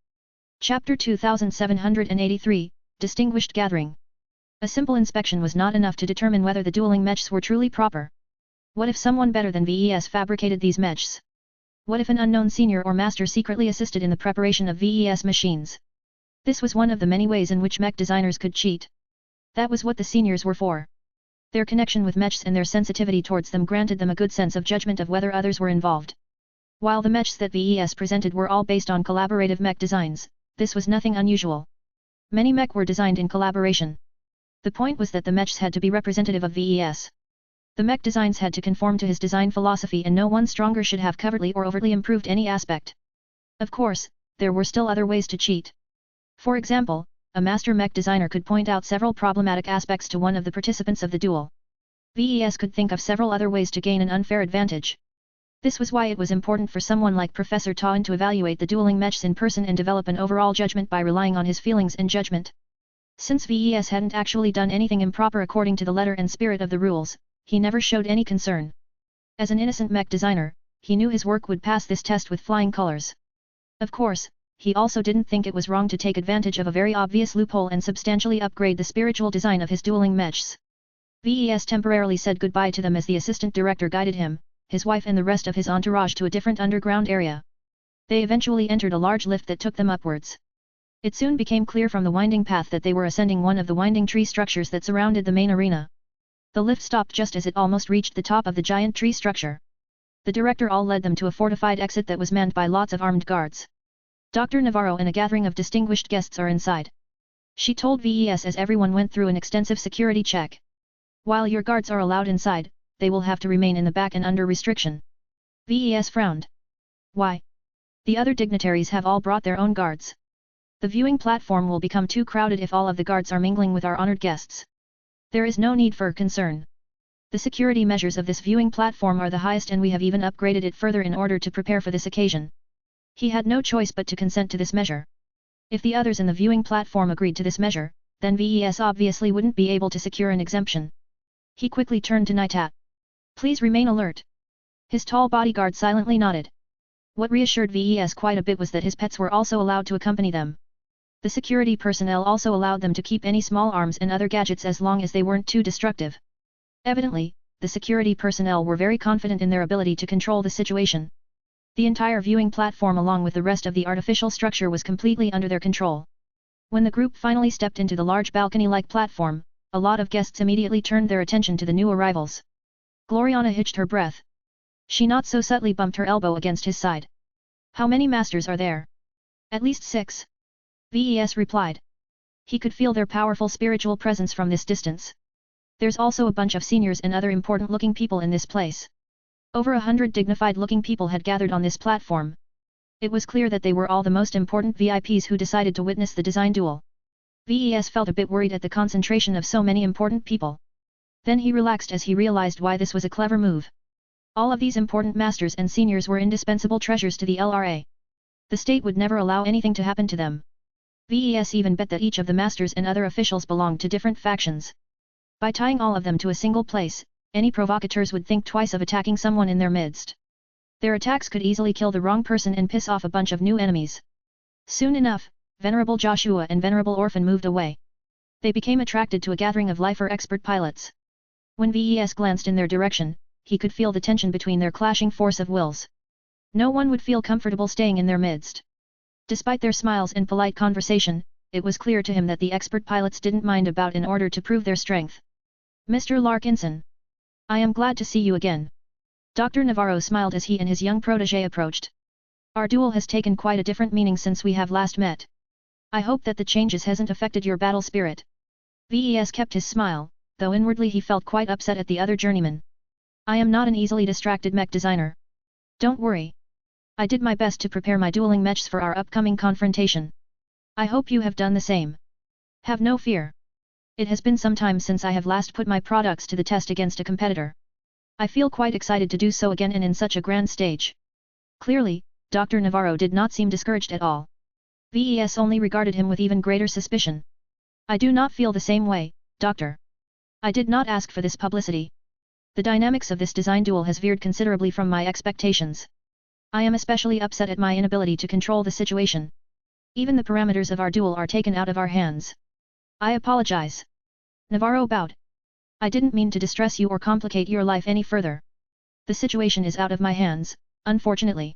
Chapter 2783, Distinguished Gathering. A simple inspection was not enough to determine whether the dueling mechs were truly proper. What if someone better than VES fabricated these mechs? What if an unknown senior or master secretly assisted in the preparation of VES machines? This was one of the many ways in which mech designers could cheat. That was what the seniors were for. Their connection with mechs and their sensitivity towards them granted them a good sense of judgment of whether others were involved. While the mechs that VES presented were all based on collaborative mech designs, this was nothing unusual. Many mech were designed in collaboration. The point was that the mechs had to be representative of VES. The mech designs had to conform to his design philosophy and no one stronger should have covertly or overtly improved any aspect. Of course, there were still other ways to cheat. For example, a master mech designer could point out several problematic aspects to one of the participants of the duel. VES could think of several other ways to gain an unfair advantage. This was why it was important for someone like Professor Tawan to evaluate the dueling mechs in person and develop an overall judgment by relying on his feelings and judgment. Since VES hadn't actually done anything improper according to the letter and spirit of the rules, he never showed any concern. As an innocent mech designer, he knew his work would pass this test with flying colors. Of course, he also didn't think it was wrong to take advantage of a very obvious loophole and substantially upgrade the spiritual design of his dueling mechs. VES temporarily said goodbye to them as the assistant director guided him, his wife and the rest of his entourage to a different underground area. They eventually entered a large lift that took them upwards. It soon became clear from the winding path that they were ascending one of the winding tree structures that surrounded the main arena. The lift stopped just as it almost reached the top of the giant tree structure. The director all led them to a fortified exit that was manned by lots of armed guards. Dr. Navarro and a gathering of distinguished guests are inside. She told VES as everyone went through an extensive security check. While your guards are allowed inside, they will have to remain in the back and under restriction. VES frowned. Why? The other dignitaries have all brought their own guards. The viewing platform will become too crowded if all of the guards are mingling with our honored guests. There is no need for concern. The security measures of this viewing platform are the highest and we have even upgraded it further in order to prepare for this occasion. He had no choice but to consent to this measure. If the others in the viewing platform agreed to this measure, then VES obviously wouldn't be able to secure an exemption. He quickly turned to Nitat. Please remain alert. His tall bodyguard silently nodded. What reassured VES quite a bit was that his pets were also allowed to accompany them. The security personnel also allowed them to keep any small arms and other gadgets as long as they weren't too destructive. Evidently, the security personnel were very confident in their ability to control the situation. The entire viewing platform along with the rest of the artificial structure was completely under their control. When the group finally stepped into the large balcony-like platform, a lot of guests immediately turned their attention to the new arrivals. Gloriana hitched her breath. She not so subtly bumped her elbow against his side. How many masters are there? At least 6. VES replied. He could feel their powerful spiritual presence from this distance. There's also a bunch of seniors and other important-looking people in this place. Over 100 dignified-looking people had gathered on this platform. It was clear that they were all the most important VIPs who decided to witness the design duel. VES felt a bit worried at the concentration of so many important people. Then he relaxed as he realized why this was a clever move. All of these important masters and seniors were indispensable treasures to the LRA. The state would never allow anything to happen to them. VES even bet that each of the masters and other officials belonged to different factions. By tying all of them to a single place, any provocateurs would think twice of attacking someone in their midst. Their attacks could easily kill the wrong person and piss off a bunch of new enemies. Soon enough, Venerable Joshua and Venerable Orphan moved away. They became attracted to a gathering of lifer expert pilots. When VES glanced in their direction, he could feel the tension between their clashing force of wills. No one would feel comfortable staying in their midst. Despite their smiles and polite conversation, it was clear to him that the expert pilots didn't mind about in order to prove their strength. Mr. Larkinson. I am glad to see you again. Dr. Navarro smiled as he and his young protégé approached. Our duel has taken quite a different meaning since we have last met. I hope that the changes hasn't affected your battle spirit. VES kept his smile, though inwardly he felt quite upset at the other journeyman. I am not an easily distracted mech designer. Don't worry. I did my best to prepare my dueling mechs for our upcoming confrontation. I hope you have done the same. Have no fear. It has been some time since I have last put my products to the test against a competitor. I feel quite excited to do so again and in such a grand stage. Clearly, Dr. Navarro did not seem discouraged at all. VES only regarded him with even greater suspicion. I do not feel the same way, Doctor. I did not ask for this publicity. The dynamics of this design duel has veered considerably from my expectations. I am especially upset at my inability to control the situation. Even the parameters of our duel are taken out of our hands. I apologize. Navarro bowed. I didn't mean to distress you or complicate your life any further. The situation is out of my hands, unfortunately.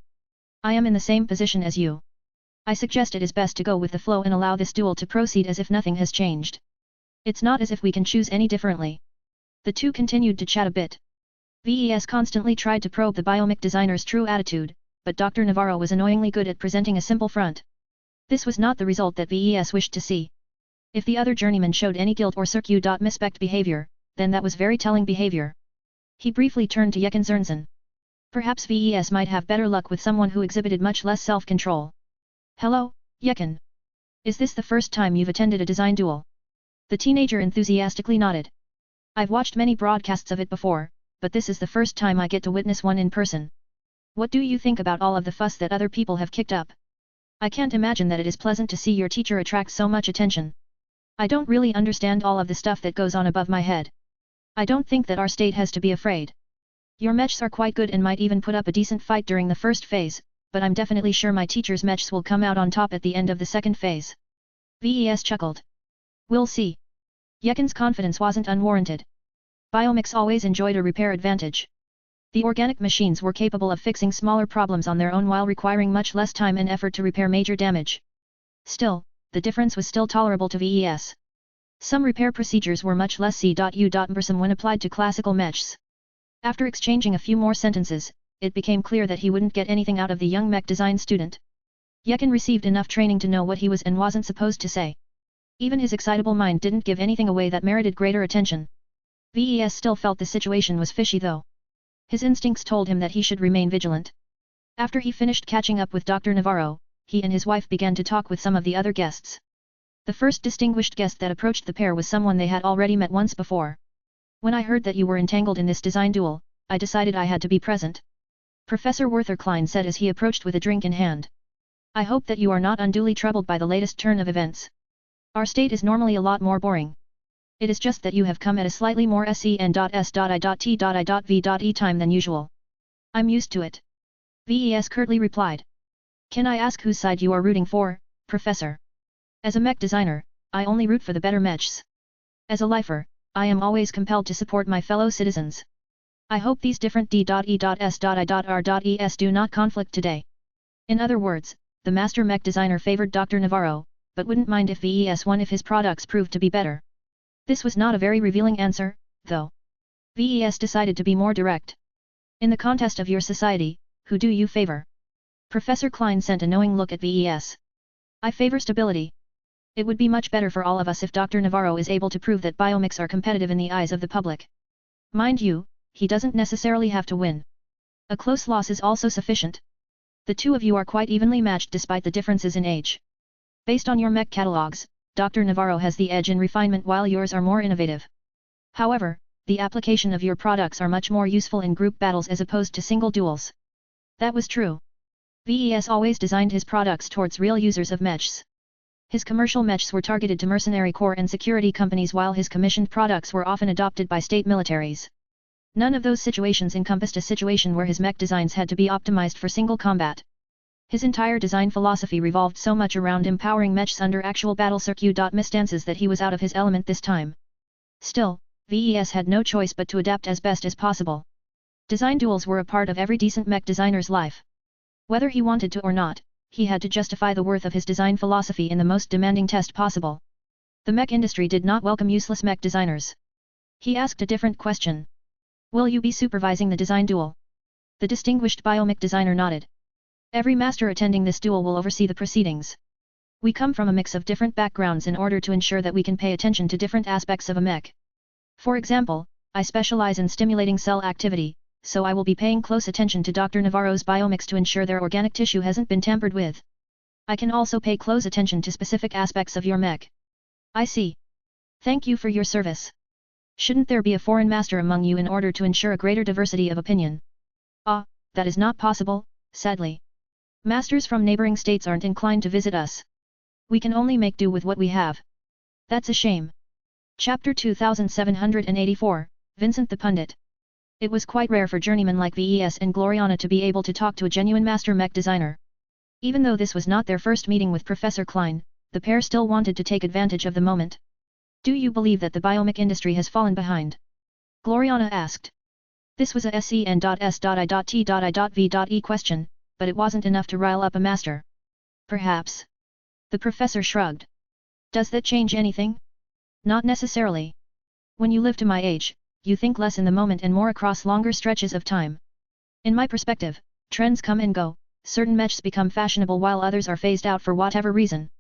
I am in the same position as you. I suggest it is best to go with the flow and allow this duel to proceed as if nothing has changed. It's not as if we can choose any differently. The two continued to chat a bit. VES constantly tried to probe the biomech designer's true attitude, but Dr. Navarro was annoyingly good at presenting a simple front. This was not the result that VES wished to see. If the other journeyman showed any guilt or circuit-misspect behavior, then that was very telling behavior. He briefly turned to Yekin Zernzan. Perhaps VES might have better luck with someone who exhibited much less self-control. Hello, Yekin. Is this the first time you've attended a design duel? The teenager enthusiastically nodded. I've watched many broadcasts of it before, but this is the first time I get to witness one in person. What do you think about all of the fuss that other people have kicked up? I can't imagine that it is pleasant to see your teacher attract so much attention. I don't really understand all of the stuff that goes on above my head. I don't think that our state has to be afraid. Your mechs are quite good and might even put up a decent fight during the first phase, but I'm definitely sure my teacher's mechs will come out on top at the end of the second phase. VES chuckled. We'll see. Yekin's confidence wasn't unwarranted. Biomechs always enjoyed a repair advantage. The organic machines were capable of fixing smaller problems on their own while requiring much less time and effort to repair major damage. Still, the difference was still tolerable to VES. Some repair procedures were much less cumbersome when applied to classical mechs. After exchanging a few more sentences, it became clear that he wouldn't get anything out of the young mech design student. Yekin received enough training to know what he was and wasn't supposed to say. Even his excitable mind didn't give anything away that merited greater attention. VES still felt the situation was fishy though. His instincts told him that he should remain vigilant. After he finished catching up with Dr. Navarro, he and his wife began to talk with some of the other guests. The first distinguished guest that approached the pair was someone they had already met once before. When I heard that you were entangled in this design duel, I decided I had to be present. Professor Werther Klein said as he approached with a drink in hand. I hope that you are not unduly troubled by the latest turn of events. Our state is normally a lot more boring. It is just that you have come at a slightly more sen.s.i.t.i.v.e time than usual. I'm used to it. VES curtly replied. Can I ask whose side you are rooting for, Professor? As a mech designer, I only root for the better mechs. As a lifer, I am always compelled to support my fellow citizens. I hope these different d.e.s.i.r.es do not conflict today. In other words, the master mech designer favored Dr. Navarro, but wouldn't mind if VES won if his products proved to be better. This was not a very revealing answer, though. VES decided to be more direct. In the contest of your society, who do you favor? Professor Klein sent a knowing look at VES. I favor stability. It would be much better for all of us if Dr. Navarro is able to prove that biomechs are competitive in the eyes of the public. Mind you, he doesn't necessarily have to win. A close loss is also sufficient. The two of you are quite evenly matched despite the differences in age. Based on your mech catalogs, Dr. Navarro has the edge in refinement while yours are more innovative. However, the application of your products are much more useful in group battles as opposed to single duels. That was true. VES always designed his products towards real users of mechs. His commercial mechs were targeted to mercenary corps and security companies while his commissioned products were often adopted by state militaries. None of those situations encompassed a situation where his mech designs had to be optimized for single combat. His entire design philosophy revolved so much around empowering mechs under actual battle circumstances that he was out of his element this time. Still, VES had no choice but to adapt as best as possible. Design duels were a part of every decent mech designer's life. Whether he wanted to or not, he had to justify the worth of his design philosophy in the most demanding test possible. The mech industry did not welcome useless mech designers. He asked a different question. Will you be supervising the design duel? The distinguished biomech designer nodded. Every master attending this duel will oversee the proceedings. We come from a mix of different backgrounds in order to ensure that we can pay attention to different aspects of a mech. For example, I specialize in stimulating cell activity, so I will be paying close attention to Dr. Navarro's biomechs to ensure their organic tissue hasn't been tampered with. I can also pay close attention to specific aspects of your mech. I see. Thank you for your service. Shouldn't there be a foreign master among you in order to ensure a greater diversity of opinion? Ah, that is not possible, sadly. Masters from neighboring states aren't inclined to visit us. We can only make do with what we have. That's a shame. Chapter 2784, Vincent the Pundit. It was quite rare for journeymen like VES and Gloriana to be able to talk to a genuine master mech designer. Even though this was not their first meeting with Professor Klein, the pair still wanted to take advantage of the moment. Do you believe that the biomech industry has fallen behind? Gloriana asked. This was a scn.s.i.t.i.v.e question, but it wasn't enough to rile up a master. Perhaps. The professor shrugged. Does that change anything? Not necessarily. When you live to my age, you think less in the moment and more across longer stretches of time. In my perspective, trends come and go, certain mechs become fashionable while others are phased out for whatever reason.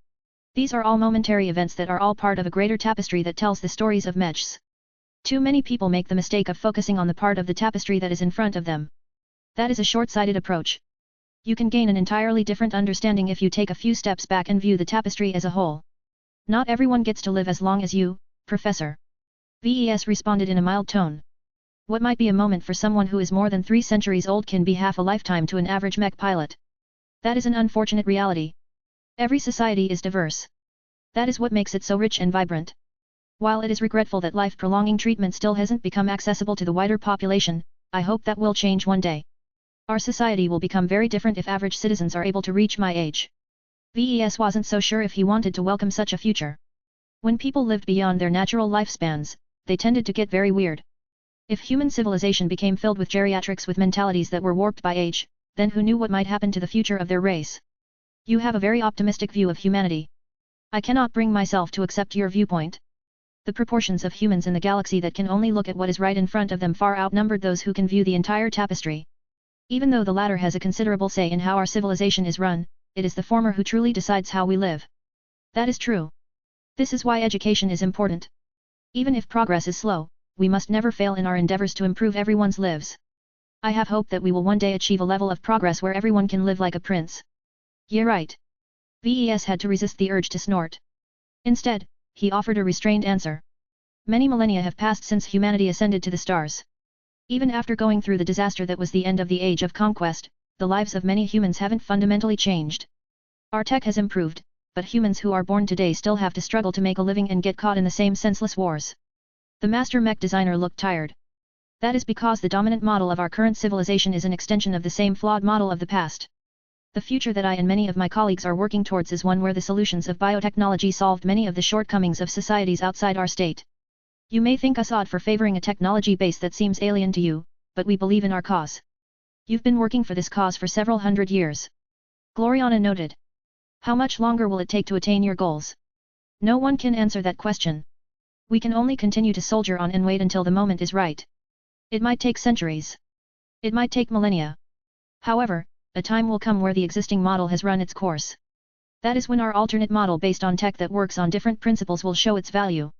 These are all momentary events that are all part of a greater tapestry that tells the stories of mechs. Too many people make the mistake of focusing on the part of the tapestry that is in front of them. That is a short-sighted approach. You can gain an entirely different understanding if you take a few steps back and view the tapestry as a whole. Not everyone gets to live as long as you, Professor. VES responded in a mild tone. What might be a moment for someone who is more than 3 centuries old can be half a lifetime to an average mech pilot. That is an unfortunate reality. Every society is diverse. That is what makes it so rich and vibrant. While it is regretful that life-prolonging treatment still hasn't become accessible to the wider population, I hope that will change one day. Our society will become very different if average citizens are able to reach my age. VES wasn't so sure if he wanted to welcome such a future. When people lived beyond their natural lifespans, they tended to get very weird. If human civilization became filled with geriatrics with mentalities that were warped by age, then who knew what might happen to the future of their race? You have a very optimistic view of humanity. I cannot bring myself to accept your viewpoint. The proportions of humans in the galaxy that can only look at what is right in front of them far outnumbered those who can view the entire tapestry. Even though the latter has a considerable say in how our civilization is run, it is the former who truly decides how we live. That is true. This is why education is important. Even if progress is slow, we must never fail in our endeavors to improve everyone's lives. I have hope that we will one day achieve a level of progress where everyone can live like a prince. Yeah, right. VES had to resist the urge to snort. Instead, he offered a restrained answer. Many millennia have passed since humanity ascended to the stars. Even after going through the disaster that was the end of the age of conquest, the lives of many humans haven't fundamentally changed. Our tech has improved, but humans who are born today still have to struggle to make a living and get caught in the same senseless wars. The master mech designer looked tired. That is because the dominant model of our current civilization is an extension of the same flawed model of the past. The future that I and many of my colleagues are working towards is one where the solutions of biotechnology solved many of the shortcomings of societies outside our state. You may think us odd for favoring a technology base that seems alien to you, but we believe in our cause. You've been working for this cause for several hundred years. Gloriana noted. How much longer will it take to attain your goals? No one can answer that question. We can only continue to soldier on and wait until the moment is right. It might take centuries. It might take millennia. However, a time will come where the existing model has run its course. That is when our alternate model based on tech that works on different principles will show its value.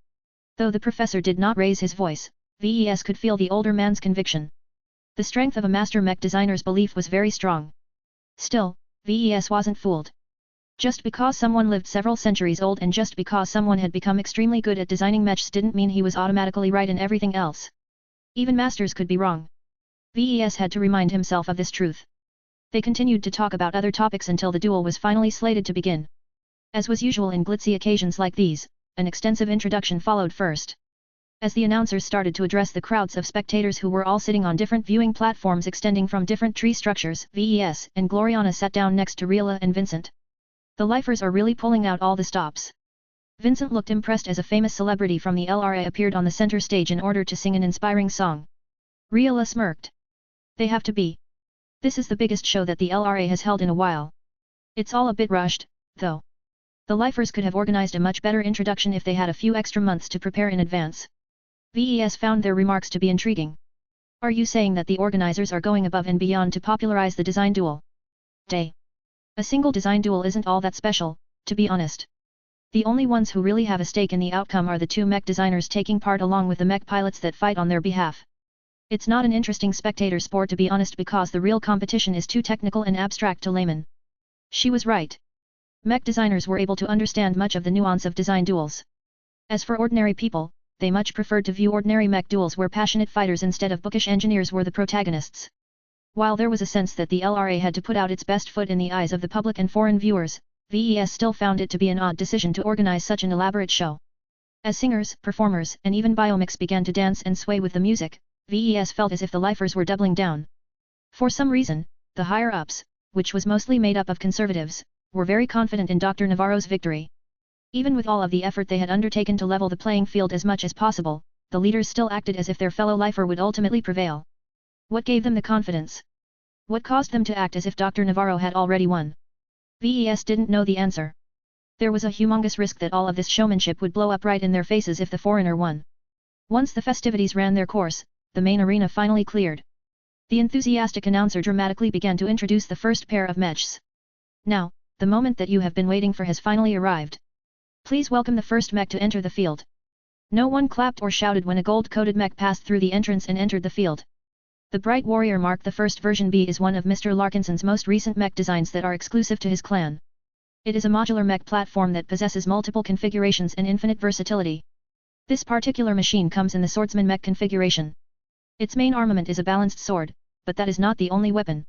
Though the professor did not raise his voice, VES could feel the older man's conviction. The strength of a master mech designer's belief was very strong. Still, VES wasn't fooled. Just because someone lived several centuries old and just because someone had become extremely good at designing mechs didn't mean he was automatically right in everything else. Even masters could be wrong. VES had to remind himself of this truth. They continued to talk about other topics until the duel was finally slated to begin. As was usual in glitzy occasions like these, an extensive introduction followed first. As the announcers started to address the crowds of spectators who were all sitting on different viewing platforms extending from different tree structures, VES and Gloriana sat down next to Rila and Vincent. The lifers are really pulling out all the stops. Vincent looked impressed as a famous celebrity from the LRA appeared on the center stage in order to sing an inspiring song. Rila smirked. They have to be. This is the biggest show that the LRA has held in a while. It's all a bit rushed, though. The lifers could have organized a much better introduction if they had a few extra months to prepare in advance. VES found their remarks to be intriguing. Are you saying that the organizers are going above and beyond to popularize the design duel? Day. A single design duel isn't all that special, to be honest. The only ones who really have a stake in the outcome are the two mech designers taking part along with the mech pilots that fight on their behalf. It's not an interesting spectator sport to be honest because the real competition is too technical and abstract to laymen. She was right. Mech designers were able to understand much of the nuance of design duels. As for ordinary people, they much preferred to view ordinary mech duels where passionate fighters instead of bookish engineers were the protagonists. While there was a sense that the LRA had to put out its best foot in the eyes of the public and foreign viewers, VES still found it to be an odd decision to organize such an elaborate show. As singers, performers, and even biomechs began to dance and sway with the music, VES felt as if the lifers were doubling down. For some reason, the higher-ups, which was mostly made up of conservatives, were very confident in Dr. Navarro's victory. Even with all of the effort they had undertaken to level the playing field as much as possible, the leaders still acted as if their fellow lifer would ultimately prevail. What gave them the confidence? What caused them to act as if Dr. Navarro had already won? VES didn't know the answer. There was a humongous risk that all of this showmanship would blow up right in their faces if the foreigner won. Once the festivities ran their course, the main arena finally cleared. The enthusiastic announcer dramatically began to introduce the first pair of mechs. Now, the moment that you have been waiting for has finally arrived. Please welcome the first mech to enter the field. No one clapped or shouted when a gold-coated mech passed through the entrance and entered the field. The Bright Warrior Mark the First version B is one of Mr. Larkinson's most recent mech designs that are exclusive to his clan. It is a modular mech platform that possesses multiple configurations and infinite versatility. This particular machine comes in the swordsman mech configuration. Its main armament is a balanced sword, but that is not the only weapon.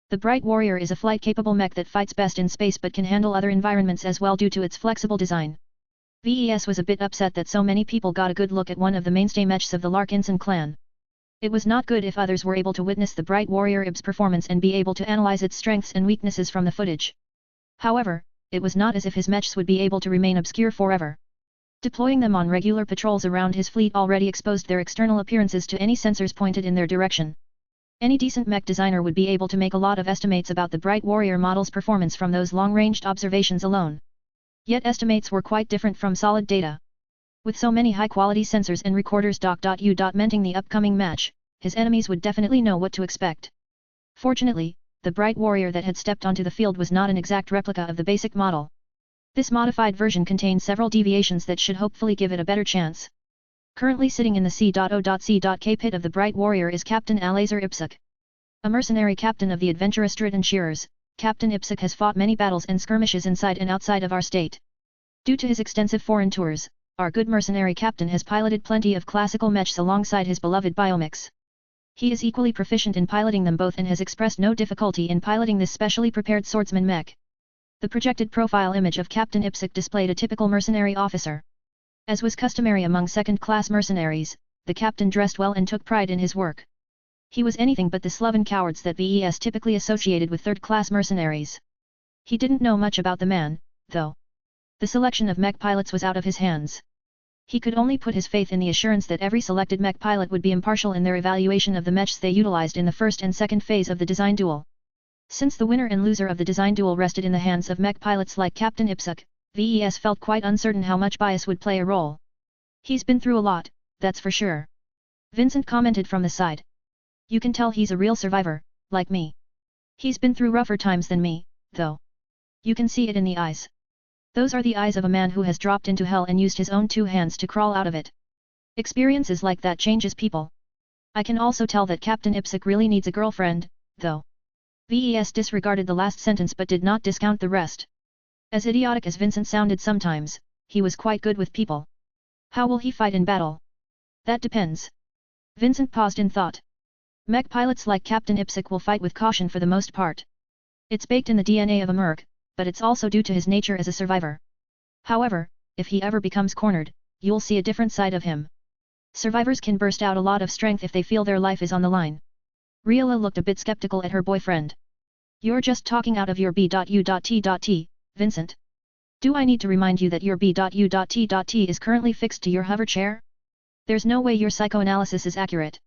The Bright Warrior is a flight-capable mech that fights best in space but can handle other environments as well due to its flexible design. VES was a bit upset that so many people got a good look at one of the mainstay mechs of the Larkinson clan. It was not good if others were able to witness the Bright Warrior IB's performance and be able to analyze its strengths and weaknesses from the footage. However, it was not as if his mechs would be able to remain obscure forever. Deploying them on regular patrols around his fleet already exposed their external appearances to any sensors pointed in their direction. Any decent mech designer would be able to make a lot of estimates about the Bright Warrior model's performance from those long-ranged observations alone. Yet estimates were quite different from solid data. With so many high-quality sensors and recorders menting the upcoming match, his enemies would definitely know what to expect. Fortunately, the Bright Warrior that had stepped onto the field was not an exact replica of the basic model. This modified version contained several deviations that should hopefully give it a better chance. Currently sitting in the C.O.C.K pit of the Bright Warrior is Captain Alazer Ipsuk. A mercenary captain of the adventurous Dritan Shearers, Captain Ipsuk has fought many battles and skirmishes inside and outside of our state. Due to his extensive foreign tours, our good mercenary captain has piloted plenty of classical mechs alongside his beloved biomechs. He is equally proficient in piloting them both and has expressed no difficulty in piloting this specially prepared swordsman mech. The projected profile image of Captain Ipsuk displayed a typical mercenary officer. As was customary among second-class mercenaries, the captain dressed well and took pride in his work. He was anything but the sloven cowards that VES typically associated with third-class mercenaries. He didn't know much about the man, though. The selection of mech pilots was out of his hands. He could only put his faith in the assurance that every selected mech pilot would be impartial in their evaluation of the mechs they utilized in the first and second phase of the design duel. Since the winner and loser of the design duel rested in the hands of mech pilots like Captain Ipsuk, VES felt quite uncertain how much bias would play a role. He's been through a lot, that's for sure. Vincent commented from the side. You can tell he's a real survivor, like me. He's been through rougher times than me, though. You can see it in the eyes. Those are the eyes of a man who has dropped into hell and used his own two hands to crawl out of it. Experiences like that changes people. I can also tell that Captain Ipsuk really needs a girlfriend, though. VES disregarded the last sentence but did not discount the rest. As idiotic as Vincent sounded sometimes, he was quite good with people. How will he fight in battle? That depends. Vincent paused in thought. Mech pilots like Captain Ipsuk will fight with caution for the most part. It's baked in the DNA of a merc, but it's also due to his nature as a survivor. However, if he ever becomes cornered, you'll see a different side of him. Survivors can burst out a lot of strength if they feel their life is on the line. Riola looked a bit skeptical at her boyfriend. You're just talking out of your B.U.T.T, Vincent. Do I need to remind you that your B.U.T.T is currently fixed to your hover chair? There's no way your psychoanalysis is accurate.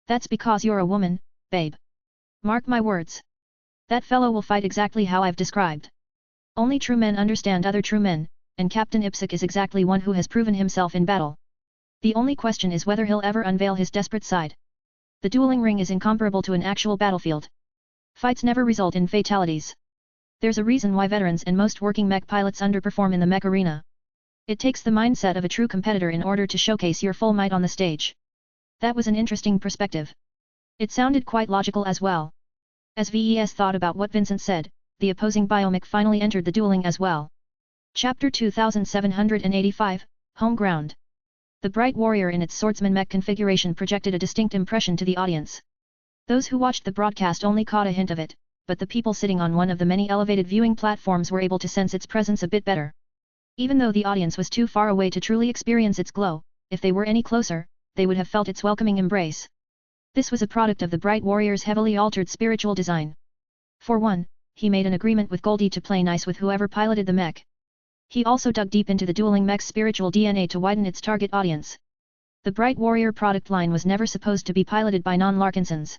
That's because you're a woman, babe. Mark my words. That fellow will fight exactly how I've described. Only true men understand other true men, and Captain Ipsuk is exactly one who has proven himself in battle. The only question is whether he'll ever unveil his desperate side. The dueling ring is incomparable to an actual battlefield. Fights never result in fatalities. There's a reason why veterans and most working mech pilots underperform in the mech arena. It takes the mindset of a true competitor in order to showcase your full might on the stage. That was an interesting perspective. It sounded quite logical as well. As VES thought about what Vincent said, the opposing biomech finally entered the dueling as well. Chapter 2785, Home Ground. The Bright Warrior in its swordsman mech configuration projected a distinct impression to the audience. Those who watched the broadcast only caught a hint of it, but the people sitting on one of the many elevated viewing platforms were able to sense its presence a bit better. Even though the audience was too far away to truly experience its glow, if they were any closer, they would have felt its welcoming embrace. This was a product of the Bright Warrior's heavily altered spiritual design. For one, he made an agreement with Goldie to play nice with whoever piloted the mech. He also dug deep into the dueling mech's spiritual DNA to widen its target audience. The Bright Warrior product line was never supposed to be piloted by non-Larkinsons.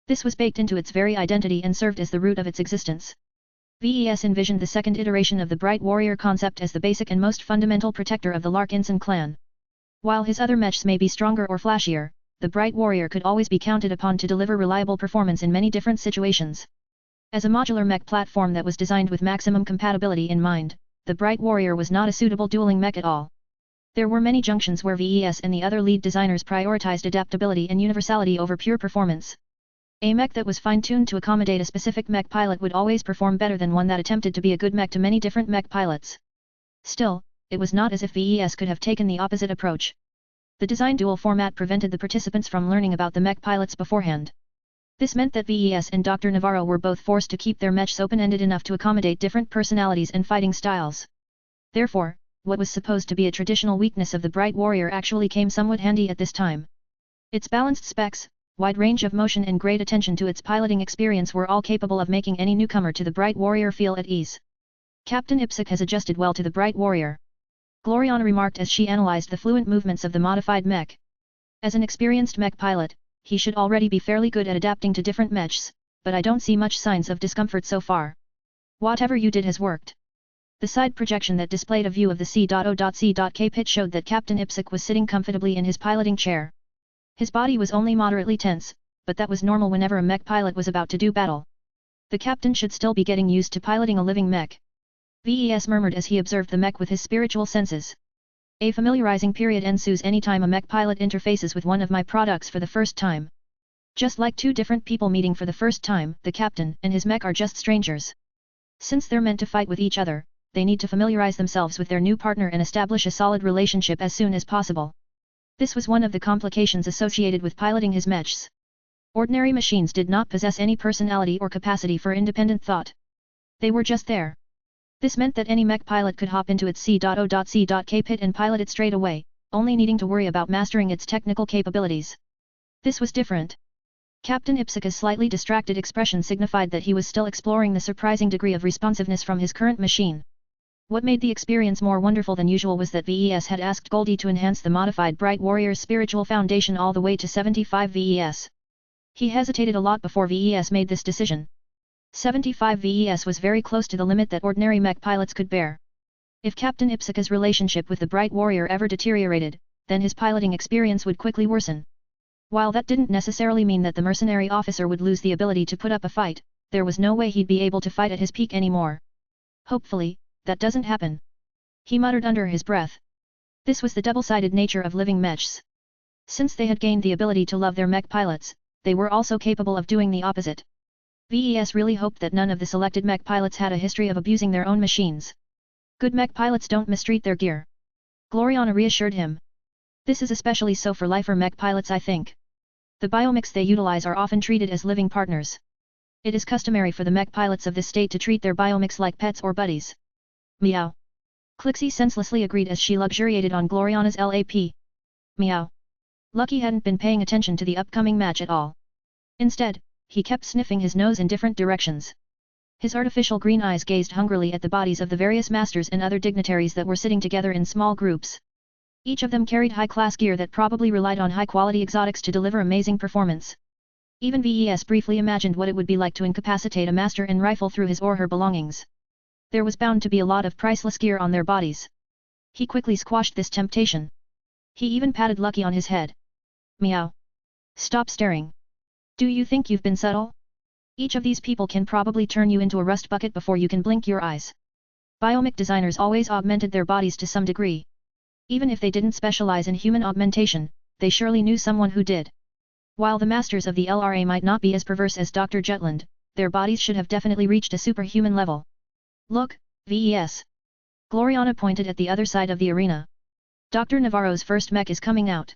This was baked into its very identity and served as the root of its existence. VES envisioned the second iteration of the Bright Warrior concept as the basic and most fundamental protector of the Larkinson clan. While his other mechs may be stronger or flashier, the Bright Warrior could always be counted upon to deliver reliable performance in many different situations. As a modular mech platform that was designed with maximum compatibility in mind, the Bright Warrior was not a suitable dueling mech at all. There were many junctions where VES and the other lead designers prioritized adaptability and universality over pure performance. A mech that was fine-tuned to accommodate a specific mech pilot would always perform better than one that attempted to be a good mech to many different mech pilots. Still, it was not as if VES could have taken the opposite approach. The design duel format prevented the participants from learning about the mech pilots beforehand. This meant that VES and Dr. Navarro were both forced to keep their mechs open-ended enough to accommodate different personalities and fighting styles. Therefore, what was supposed to be a traditional weakness of the Bright Warrior actually came somewhat handy at this time. Its balanced specs, wide range of motion and great attention to its piloting experience were all capable of making any newcomer to the Bright Warrior feel at ease. Captain Ipsec has adjusted well to the Bright Warrior, Gloriana remarked as she analyzed the fluent movements of the modified mech. As an experienced mech pilot, he should already be fairly good at adapting to different mechs, but I don't see much signs of discomfort so far. Whatever you did has worked. The side projection that displayed a view of the C.O.C.K pit showed that Captain Ipsec was sitting comfortably in his piloting chair. His body was only moderately tense, but that was normal whenever a mech pilot was about to do battle. The captain should still be getting used to piloting a living mech. VES murmured as he observed the mech with his spiritual senses. A familiarizing period ensues anytime a mech pilot interfaces with one of my products for the first time. Just like two different people meeting for the first time, the captain and his mech are just strangers. Since they're meant to fight with each other, they need to familiarize themselves with their new partner and establish a solid relationship as soon as possible. This was one of the complications associated with piloting his mechs. Ordinary machines did not possess any personality or capacity for independent thought. They were just there. This meant that any mech pilot could hop into its C.O.C.K pit and pilot it straight away, only needing to worry about mastering its technical capabilities. This was different. Captain Ipsec's slightly distracted expression signified that he was still exploring the surprising degree of responsiveness from his current machine. What made the experience more wonderful than usual was that VES had asked Goldie to enhance the modified Bright Warrior's spiritual foundation all the way to 75 VES. He hesitated a lot before VES made this decision. 75 VES was very close to the limit that ordinary mech pilots could bear. If Captain Ipsec's relationship with the Bright Warrior ever deteriorated, then his piloting experience would quickly worsen. While that didn't necessarily mean that the mercenary officer would lose the ability to put up a fight, there was no way he'd be able to fight at his peak anymore. Hopefully, that doesn't happen. He muttered under his breath. This was the double-sided nature of living mechs. Since they had gained the ability to love their mech pilots, they were also capable of doing the opposite. VES really hoped that none of the selected mech pilots had a history of abusing their own machines. Good mech pilots don't mistreat their gear. Gloriana reassured him. This is especially so for lifer mech pilots, I think. The biomechs they utilize are often treated as living partners. It is customary for the mech pilots of this state to treat their biomechs like pets or buddies. Meow. Clixie senselessly agreed as she luxuriated on Gloriana's lap. Meow. Lucky hadn't been paying attention to the upcoming match at all. Instead, he kept sniffing his nose in different directions. His artificial green eyes gazed hungrily at the bodies of the various masters and other dignitaries that were sitting together in small groups. Each of them carried high-class gear that probably relied on high-quality exotics to deliver amazing performance. Even VES briefly imagined what it would be like to incapacitate a master and rifle through his or her belongings. There was bound to be a lot of priceless gear on their bodies. He quickly squashed this temptation. He even patted Lucky on his head. Meow. Stop staring. Do you think you've been subtle? Each of these people can probably turn you into a rust bucket before you can blink your eyes. Biomech designers always augmented their bodies to some degree. Even if they didn't specialize in human augmentation, they surely knew someone who did. While the masters of the LRA might not be as perverse as Dr. Jutland, their bodies should have definitely reached a superhuman level. Look, VES. Gloriana pointed at the other side of the arena. Dr. Navarro's first mech is coming out.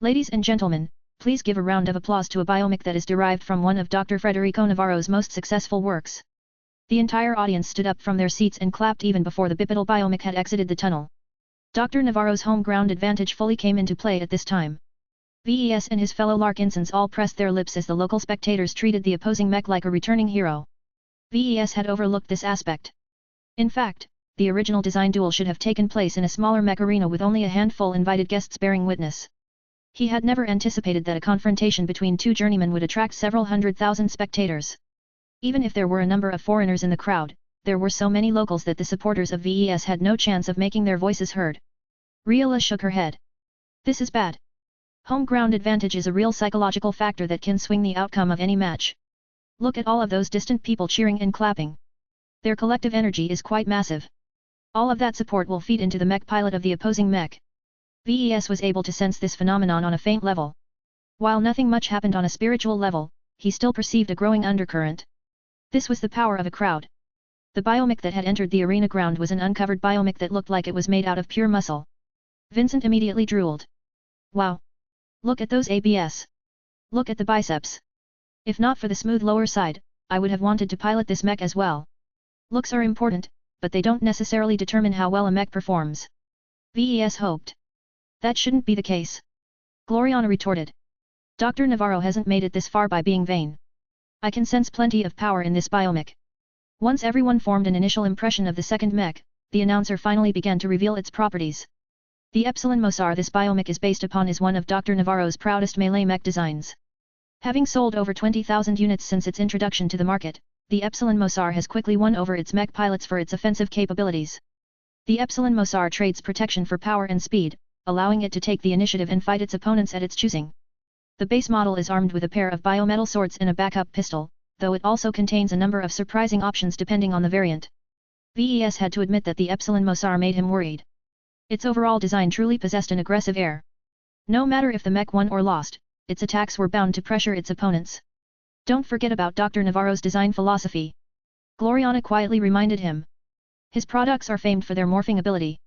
Ladies and gentlemen, please give a round of applause to a biomech that is derived from one of Dr. Federico Navarro's most successful works. The entire audience stood up from their seats and clapped even before the bipedal biomech had exited the tunnel. Dr. Navarro's home ground advantage fully came into play at this time. VES and his fellow Larkinsons all pressed their lips as the local spectators treated the opposing mech like a returning hero. VES had overlooked this aspect. In fact, the original design duel should have taken place in a smaller mech arena with only a handful invited guests bearing witness. He had never anticipated that a confrontation between two journeymen would attract several 100,000 spectators. Even if there were a number of foreigners in the crowd, there were so many locals that the supporters of VES had no chance of making their voices heard. Riola shook her head. This is bad. Home ground advantage is a real psychological factor that can swing the outcome of any match. Look at all of those distant people cheering and clapping. Their collective energy is quite massive. All of that support will feed into the mech pilot of the opposing mech. VES was able to sense this phenomenon on a faint level. While nothing much happened on a spiritual level, he still perceived a growing undercurrent. This was the power of a crowd. The biomech that had entered the arena ground was an uncovered biomech that looked like it was made out of pure muscle. Vincent immediately drooled. Wow! Look at those abs. Look at the biceps. If not for the smooth lower side, I would have wanted to pilot this mech as well. Looks are important, but they don't necessarily determine how well a mech performs. VES hoped. That shouldn't be the case. Gloriana retorted. Dr. Navarro hasn't made it this far by being vain. I can sense plenty of power in this biomech. Once everyone formed an initial impression of the second mech, the announcer finally began to reveal its properties. The Epsilon Mosar this biomech is based upon is one of Dr. Navarro's proudest melee mech designs. Having sold over 20,000 units since its introduction to the market, the Epsilon Mosar has quickly won over its mech pilots for its offensive capabilities. The Epsilon Mosar trades protection for power and speed, allowing it to take the initiative and fight its opponents at its choosing. The base model is armed with a pair of biometal swords and a backup pistol, though it also contains a number of surprising options depending on the variant. VES had to admit that the Epsilon Mosar made him worried. Its overall design truly possessed an aggressive air. No matter if the mech won or lost, its attacks were bound to pressure its opponents. Don't forget about Dr. Navarro's design philosophy. Gloriana quietly reminded him. His products are famed for their morphing ability.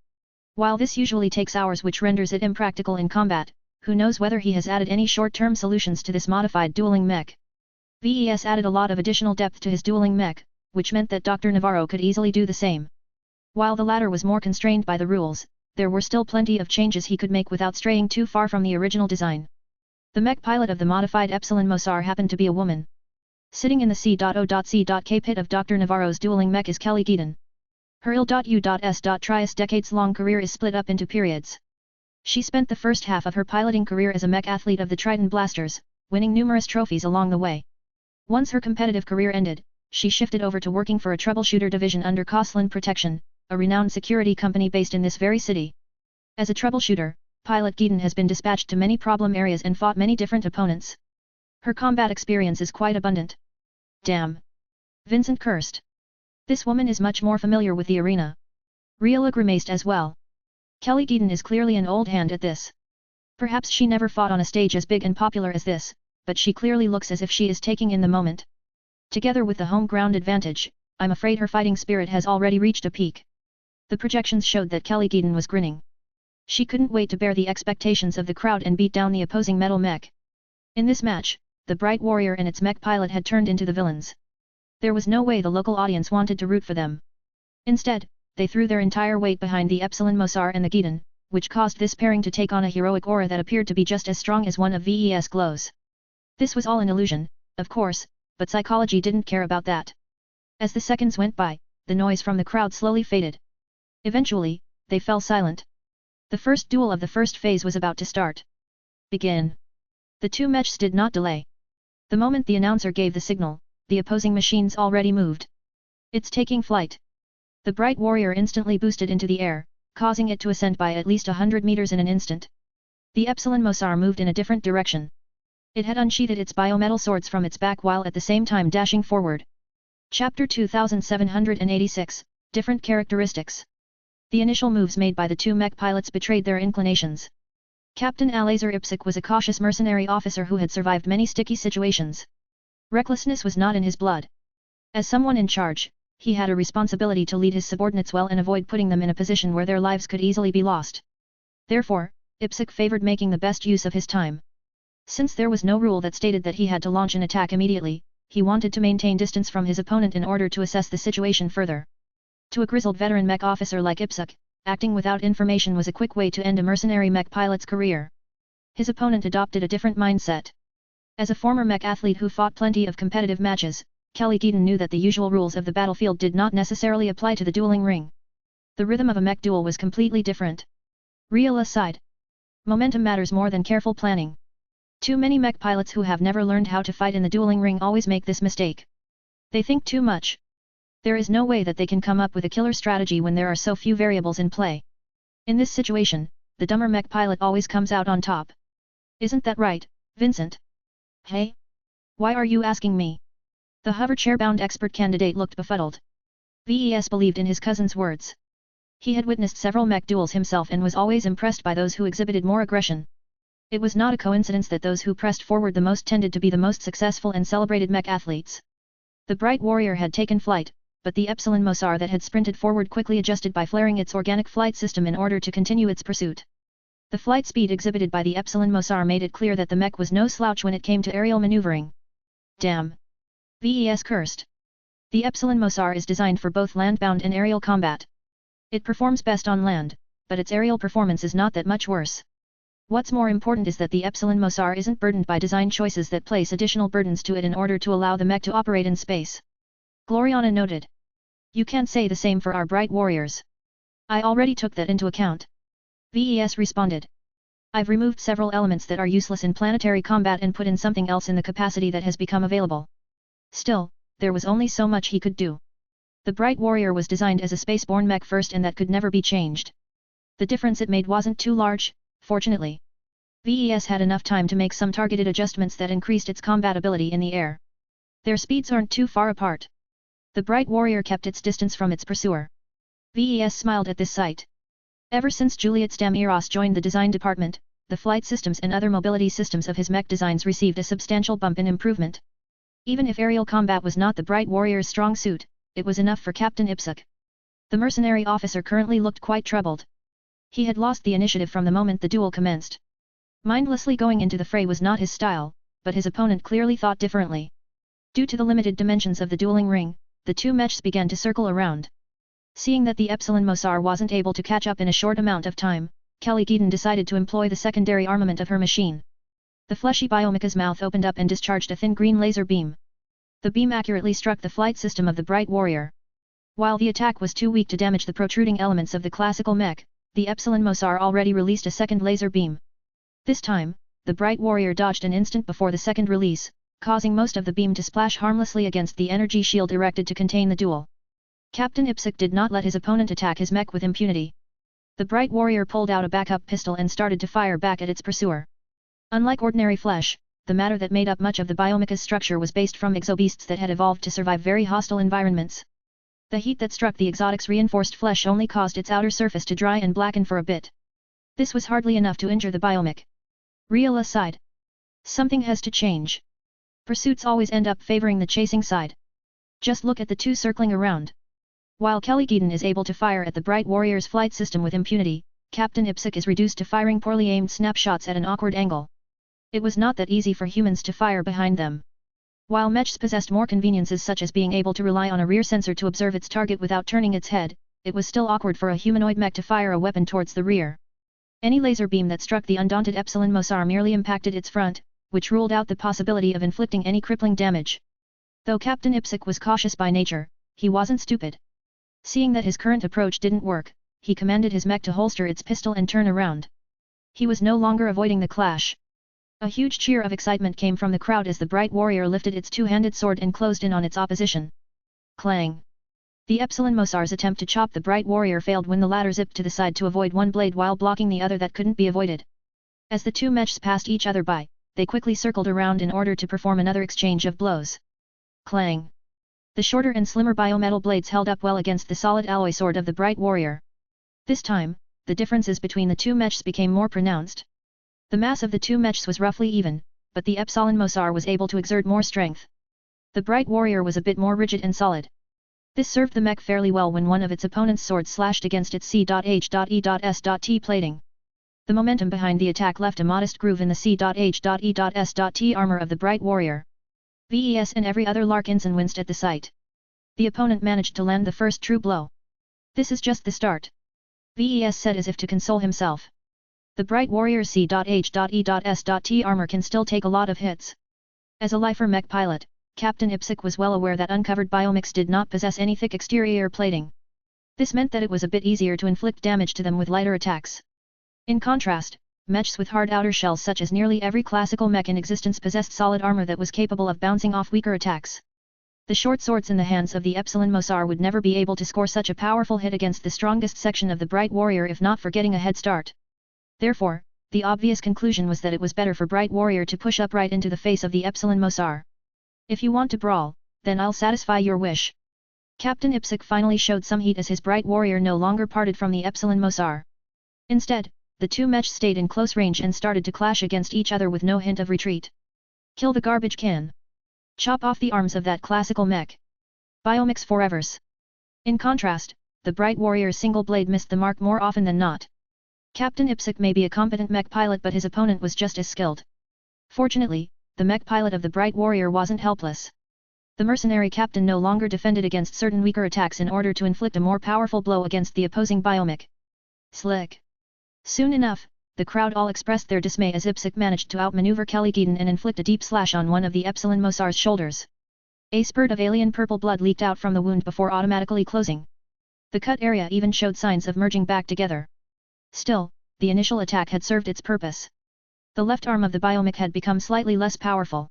While this usually takes hours, which renders it impractical in combat, who knows whether he has added any short-term solutions to this modified dueling mech. VES added a lot of additional depth to his dueling mech, which meant that Dr. Navarro could easily do the same. While the latter was more constrained by the rules, there were still plenty of changes he could make without straying too far from the original design. The mech pilot of the modified Epsilon Mosar happened to be a woman. Sitting in the C.O.C.K pit of Dr. Navarro's dueling mech is Kelly Geedon. Her Il.U.S. decades-long career is split up into periods. She spent the first half of her piloting career as a mech athlete of the Triton Blasters, winning numerous trophies along the way. Once her competitive career ended, she shifted over to working for a troubleshooter division under Coslin Protection, a renowned security company based in this very city. As a troubleshooter, Pilot Geedon has been dispatched to many problem areas and fought many different opponents. Her combat experience is quite abundant. Damn! Vincent cursed. This woman is much more familiar with the arena. Riola grimaced as well. Kelly Geedon is clearly an old hand at this. Perhaps she never fought on a stage as big and popular as this, but she clearly looks as if she is taking in the moment. Together with the home ground advantage, I'm afraid her fighting spirit has already reached a peak. The projections showed that Kelly Geedon was grinning. She couldn't wait to bear the expectations of the crowd and beat down the opposing metal mech. In this match, the Bright Warrior and its mech pilot had turned into the villains. There was no way the local audience wanted to root for them. Instead, they threw their entire weight behind the Epsilon Mosar and the Geedon, which caused this pairing to take on a heroic aura that appeared to be just as strong as one of VES Glow's. This was all an illusion, of course, but psychology didn't care about that. As the seconds went by, the noise from the crowd slowly faded. Eventually, they fell silent. The first duel of the first phase was about to start. Begin. The two mechs did not delay. The moment the announcer gave the signal, the opposing machines already moved. It's taking flight. The Bright Warrior instantly boosted into the air, causing it to ascend by at least 100 meters in an instant. The Epsilon Mosar moved in a different direction. It had unsheathed its biometal swords from its back while at the same time dashing forward. Chapter 2786, Different Characteristics. The initial moves made by the two mech pilots betrayed their inclinations. Captain Alazer Ipsik was a cautious mercenary officer who had survived many sticky situations. Recklessness was not in his blood. As someone in charge, he had a responsibility to lead his subordinates well and avoid putting them in a position where their lives could easily be lost. Therefore, Ipsik favored making the best use of his time. Since there was no rule that stated that he had to launch an attack immediately, he wanted to maintain distance from his opponent in order to assess the situation further. To a grizzled veteran mech officer like Ipsik, acting without information was a quick way to end a mercenary mech pilot's career. His opponent adopted a different mindset. As a former mech athlete who fought plenty of competitive matches, Kelly Geedon knew that the usual rules of the battlefield did not necessarily apply to the dueling ring. The rhythm of a mech duel was completely different. Riola sighed. Momentum matters more than careful planning. Too many mech pilots who have never learned how to fight in the dueling ring always make this mistake. They think too much. There is no way that they can come up with a killer strategy when there are so few variables in play. In this situation, the dumber mech pilot always comes out on top. Isn't that right, Vincent? Hey? Why are you asking me? The hoverchair-bound expert candidate looked befuddled. VES believed in his cousin's words. He had witnessed several mech duels himself and was always impressed by those who exhibited more aggression. It was not a coincidence that those who pressed forward the most tended to be the most successful and celebrated mech athletes. The Bright Warrior had taken flight, but the Epsilon Mosar that had sprinted forward quickly adjusted by flaring its organic flight system in order to continue its pursuit. The flight speed exhibited by the Epsilon Mosar made it clear that the mech was no slouch when it came to aerial maneuvering. Damn! VES cursed. The Epsilon Mosar is designed for both land-bound and aerial combat. It performs best on land, but its aerial performance is not that much worse. What's more important is that the Epsilon Mosar isn't burdened by design choices that place additional burdens to it in order to allow the mech to operate in space. Gloriana noted. You can't say the same for our bright warriors. I already took that into account. VES responded. I've removed several elements that are useless in planetary combat and put in something else in the capacity that has become available. Still, there was only so much he could do. The Bright Warrior was designed as a spaceborne mech first and that could never be changed. The difference it made wasn't too large, fortunately. VES had enough time to make some targeted adjustments that increased its combat ability in the air. Their speeds aren't too far apart. The Bright Warrior kept its distance from its pursuer. VES smiled at this sight. Ever since Juliet Stamiros joined the design department, the flight systems and other mobility systems of his mech designs received a substantial bump in improvement. Even if aerial combat was not the Bright Warrior's strong suit, it was enough for Captain Ipsuk. The mercenary officer currently looked quite troubled. He had lost the initiative from the moment the duel commenced. Mindlessly going into the fray was not his style, but his opponent clearly thought differently. Due to the limited dimensions of the dueling ring, the two mechs began to circle around. Seeing that the Epsilon Mosar wasn't able to catch up in a short amount of time, Kelly Geedon decided to employ the secondary armament of her machine. The fleshy biomecha's mouth opened up and discharged a thin green laser beam. The beam accurately struck the flight system of the Bright Warrior. While the attack was too weak to damage the protruding elements of the classical mech, the Epsilon Mosar already released a second laser beam. This time, the Bright Warrior dodged an instant before the second release, causing most of the beam to splash harmlessly against the energy shield erected to contain the duel. Captain Ipsuk did not let his opponent attack his mech with impunity. The Bright Warrior pulled out a backup pistol and started to fire back at its pursuer. Unlike ordinary flesh, the matter that made up much of the biomecha's structure was based from exobeasts that had evolved to survive very hostile environments. The heat that struck the exotic's reinforced flesh only caused its outer surface to dry and blacken for a bit. This was hardly enough to injure the biomech. Real aside. Something has to change. Pursuits always end up favoring the chasing side. Just look at the two circling around. While Kelly Geedon is able to fire at the Bright Warrior's flight system with impunity, Captain Ipsuk is reduced to firing poorly aimed snapshots at an awkward angle. It was not that easy for humans to fire behind them. While mechs possessed more conveniences such as being able to rely on a rear sensor to observe its target without turning its head, it was still awkward for a humanoid mech to fire a weapon towards the rear. Any laser beam that struck the undaunted Epsilon Mosar merely impacted its front, which ruled out the possibility of inflicting any crippling damage. Though Captain Ipsuk was cautious by nature, he wasn't stupid. Seeing that his current approach didn't work, he commanded his mech to holster its pistol and turn around. He was no longer avoiding the clash. A huge cheer of excitement came from the crowd as the Bright Warrior lifted its two-handed sword and closed in on its opposition. Clang! The Epsilon Mosar's attempt to chop the Bright Warrior failed when the latter zipped to the side to avoid one blade while blocking the other that couldn't be avoided. As the two mechs passed each other by, they quickly circled around in order to perform another exchange of blows. Clang! The shorter and slimmer biometal blades held up well against the solid alloy sword of the Bright Warrior. This time, the differences between the two mechs became more pronounced. The mass of the two mechs was roughly even, but the Epsilon Mosar was able to exert more strength. The Bright Warrior was a bit more rigid and solid. This served the mech fairly well when one of its opponent's swords slashed against its C.H.E.S.T plating. The momentum behind the attack left a modest groove in the C.H.E.S.T armor of the Bright Warrior. VES and every other Larkinson winced at the sight. The opponent managed to land the first true blow. This is just the start. VES said as if to console himself. The Bright Warrior C.H.E.S.T armor can still take a lot of hits. As a lifer mech pilot, Captain Ipsuk was well aware that uncovered biomechs did not possess any thick exterior plating. This meant that it was a bit easier to inflict damage to them with lighter attacks. In contrast, mechs with hard outer shells such as nearly every classical mech in existence possessed solid armor that was capable of bouncing off weaker attacks. The short swords in the hands of the Epsilon Mosar would never be able to score such a powerful hit against the strongest section of the Bright Warrior if not for getting a head start. Therefore, the obvious conclusion was that it was better for Bright Warrior to push up right into the face of the Epsilon Mosar. If you want to brawl, then I'll satisfy your wish. Captain Ipsuk finally showed some heat as his Bright Warrior no longer parted from the Epsilon Mosar. Instead, the two mechs stayed in close range and started to clash against each other with no hint of retreat. Kill the garbage can. Chop off the arms of that classical mech. Biomechs forevers. In contrast, the Bright Warrior's single blade missed the mark more often than not. Captain Ipsuk may be a competent mech pilot but his opponent was just as skilled. Fortunately, the mech pilot of the Bright Warrior wasn't helpless. The mercenary captain no longer defended against certain weaker attacks in order to inflict a more powerful blow against the opposing biomech. Slick. Soon enough, the crowd all expressed their dismay as Ipsec managed to outmaneuver Kelly and inflict a deep slash on one of the Epsilon Mosar's shoulders. A spurt of alien purple blood leaked out from the wound before automatically closing. The cut area even showed signs of merging back together. Still, the initial attack had served its purpose. The left arm of the biomech had become slightly less powerful.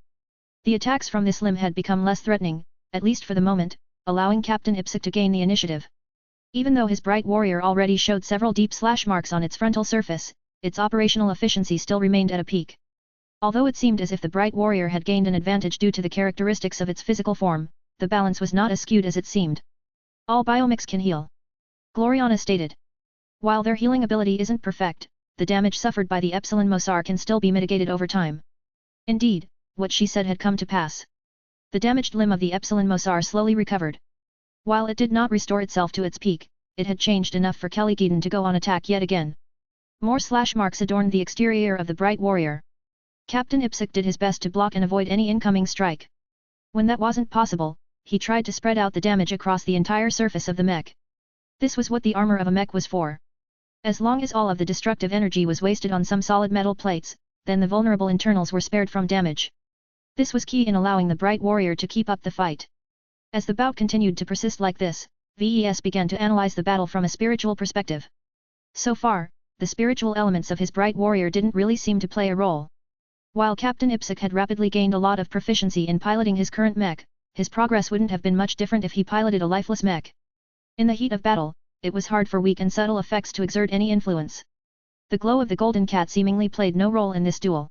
The attacks from this limb had become less threatening, at least for the moment, allowing Captain Ipsec to gain the initiative. Even though his bright warrior already showed several deep slash marks on its frontal surface, its operational efficiency still remained at a peak. Although it seemed as if the bright warrior had gained an advantage due to the characteristics of its physical form, the balance was not as skewed as it seemed. All biomechs can heal. Gloriana stated. While their healing ability isn't perfect, the damage suffered by the Epsilon Mosar can still be mitigated over time. Indeed, what she said had come to pass. The damaged limb of the Epsilon Mosar slowly recovered. While it did not restore itself to its peak, it had changed enough for Kelly to go on attack yet again. More slash marks adorned the exterior of the bright warrior. Captain Ipsec did his best to block and avoid any incoming strike. When that wasn't possible, he tried to spread out the damage across the entire surface of the mech. This was what the armor of a mech was for. As long as all of the destructive energy was wasted on some solid metal plates, then the vulnerable internals were spared from damage. This was key in allowing the bright warrior to keep up the fight. As the bout continued to persist like this, VES began to analyze the battle from a spiritual perspective. So far, the spiritual elements of his bright warrior didn't really seem to play a role. While Captain Ipsec had rapidly gained a lot of proficiency in piloting his current mech, his progress wouldn't have been much different if he piloted a lifeless mech. In the heat of battle, it was hard for weak and subtle effects to exert any influence. The glow of the golden cat seemingly played no role in this duel.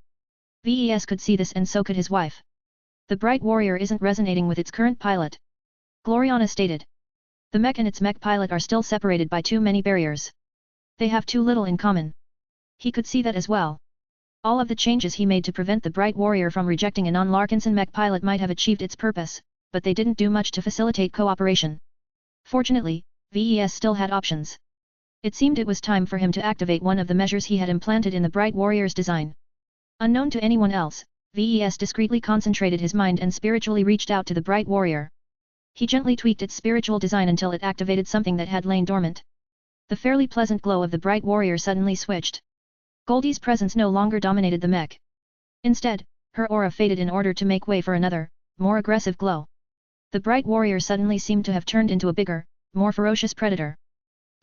VES could see this and so could his wife. The bright warrior isn't resonating with its current pilot. Gloriana stated. The mech and its mech pilot are still separated by too many barriers. They have too little in common. He could see that as well. All of the changes he made to prevent the bright warrior from rejecting a non-Larkinson mech pilot might have achieved its purpose, but they didn't do much to facilitate cooperation. Fortunately, VES still had options. It seemed it was time for him to activate one of the measures he had implanted in the bright warrior's design. Unknown to anyone else, VES discreetly concentrated his mind and spiritually reached out to the bright warrior. He gently tweaked its spiritual design until it activated something that had lain dormant. The fairly pleasant glow of the bright warrior suddenly switched. Goldie's presence no longer dominated the mech. Instead, her aura faded in order to make way for another, more aggressive glow. The bright warrior suddenly seemed to have turned into a bigger, more ferocious predator.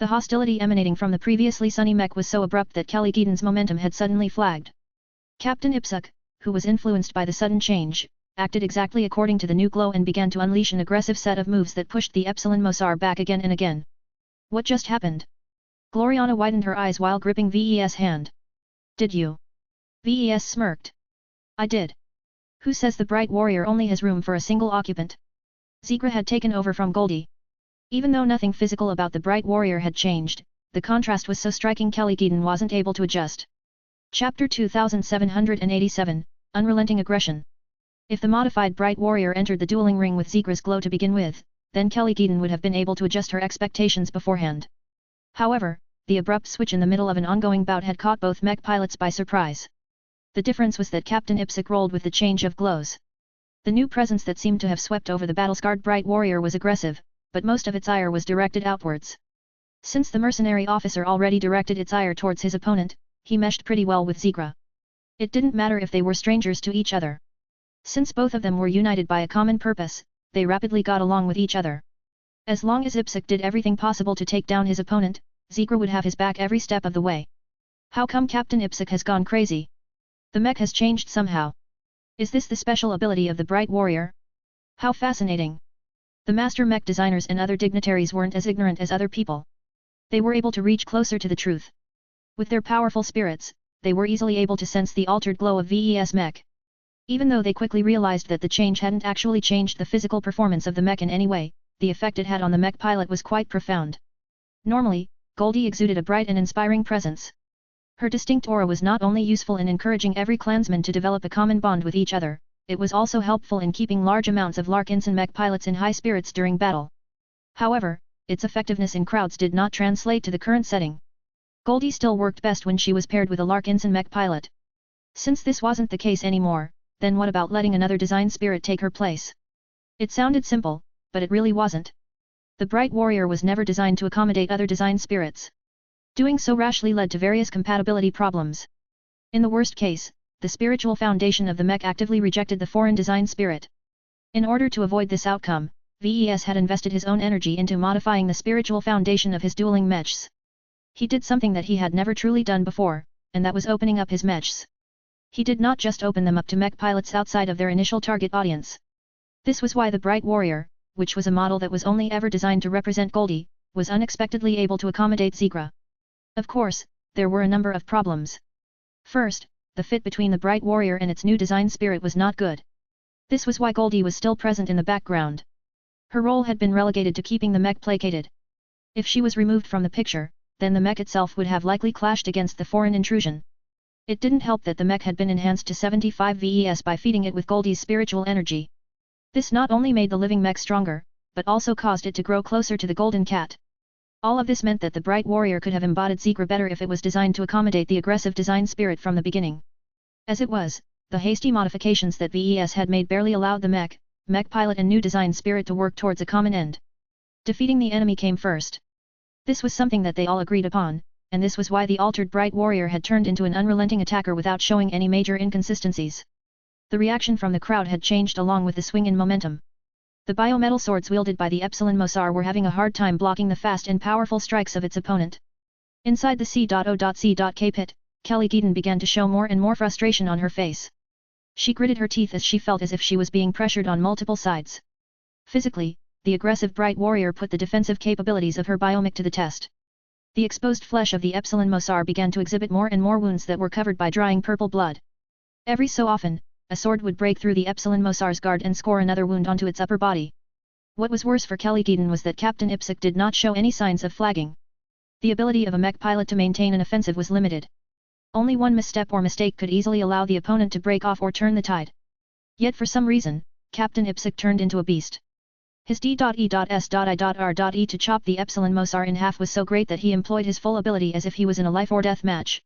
The hostility emanating from the previously sunny mech was so abrupt that Kelly Geeden's momentum had suddenly flagged. Captain Ipsec, who was influenced by the sudden change, acted exactly according to the new glow and began to unleash an aggressive set of moves that pushed the Epsilon Mosar back again and again. What just happened? Gloriana widened her eyes while gripping VES' hand. Did you? VES smirked. I did. Who says the bright warrior only has room for a single occupant? Zigra had taken over from Goldie. Even though nothing physical about the bright warrior had changed, the contrast was so striking Kelly Geeden wasn't able to adjust. Chapter 2787, Unrelenting Aggression. If the modified bright warrior entered the dueling ring with Zigra's glow to begin with, then Kelly Geeden would have been able to adjust her expectations beforehand. However, the abrupt switch in the middle of an ongoing bout had caught both mech pilots by surprise. The difference was that Captain Ipsec rolled with the change of glows. The new presence that seemed to have swept over the battle-scarred bright warrior was aggressive, but most of its ire was directed outwards. Since the mercenary officer already directed its ire towards his opponent, he meshed pretty well with Zigra. It didn't matter if they were strangers to each other. Since both of them were united by a common purpose, they rapidly got along with each other. As long as Ipsec did everything possible to take down his opponent, Zigra would have his back every step of the way. How come Captain Ipsec has gone crazy? The mech has changed somehow. Is this the special ability of the bright warrior? How fascinating. The master mech designers and other dignitaries weren't as ignorant as other people. They were able to reach closer to the truth. With their powerful spirits, they were easily able to sense the altered glow of VES mech. Even though they quickly realized that the change hadn't actually changed the physical performance of the mech in any way, the effect it had on the mech pilot was quite profound. Normally, Goldie exuded a bright and inspiring presence. Her distinct aura was not only useful in encouraging every clansman to develop a common bond with each other, it was also helpful in keeping large amounts of Larkinson mech pilots in high spirits during battle. However, its effectiveness in crowds did not translate to the current setting. Goldie still worked best when she was paired with a Larkinson mech pilot. Since this wasn't the case anymore, then what about letting another design spirit take her place? It sounded simple, but it really wasn't. The bright warrior was never designed to accommodate other design spirits. Doing so rashly led to various compatibility problems. In the worst case, the spiritual foundation of the mech actively rejected the foreign design spirit. In order to avoid this outcome, VES had invested his own energy into modifying the spiritual foundation of his dueling mechs. He did something that he had never truly done before, and that was opening up his mechs. He did not just open them up to mech pilots outside of their initial target audience. This was why the Bright Warrior, which was a model that was only ever designed to represent Goldie, was unexpectedly able to accommodate Zigra. Of course, there were a number of problems. First, the fit between the Bright Warrior and its new design spirit was not good. This was why Goldie was still present in the background. Her role had been relegated to keeping the mech placated. If she was removed from the picture, then the mech itself would have likely clashed against the foreign intrusion. It didn't help that the mech had been enhanced to 75 VES by feeding it with Goldie's spiritual energy. This not only made the living mech stronger, but also caused it to grow closer to the Golden Cat. All of this meant that the Bright Warrior could have embodied Zigra better if it was designed to accommodate the aggressive design spirit from the beginning. As it was, the hasty modifications that VES had made barely allowed the mech pilot and new design spirit to work towards a common end. Defeating the enemy came first. This was something that they all agreed upon, and this was why the altered Bright Warrior had turned into an unrelenting attacker without showing any major inconsistencies. The reaction from the crowd had changed along with the swing in momentum. The biometal swords wielded by the Epsilon Mosar were having a hard time blocking the fast and powerful strikes of its opponent. Inside the C.O.C.K pit, Kelly Deaton began to show more and more frustration on her face. She gritted her teeth as she felt as if she was being pressured on multiple sides. Physically, the aggressive Bright Warrior put the defensive capabilities of her biomech to the test. The exposed flesh of the Epsilon Mosar began to exhibit more and more wounds that were covered by drying purple blood. Every so often, a sword would break through the Epsilon Mosar's guard and score another wound onto its upper body. What was worse for Kelly Deaton was that Captain Ipsec did not show any signs of flagging. The ability of a mech pilot to maintain an offensive was limited. Only one misstep or mistake could easily allow the opponent to break off or turn the tide. Yet for some reason, Captain Ipsec turned into a beast. His D.E.S.I.R.E to chop the Epsilon Mosar in half was so great that he employed his full ability as if he was in a life-or-death match.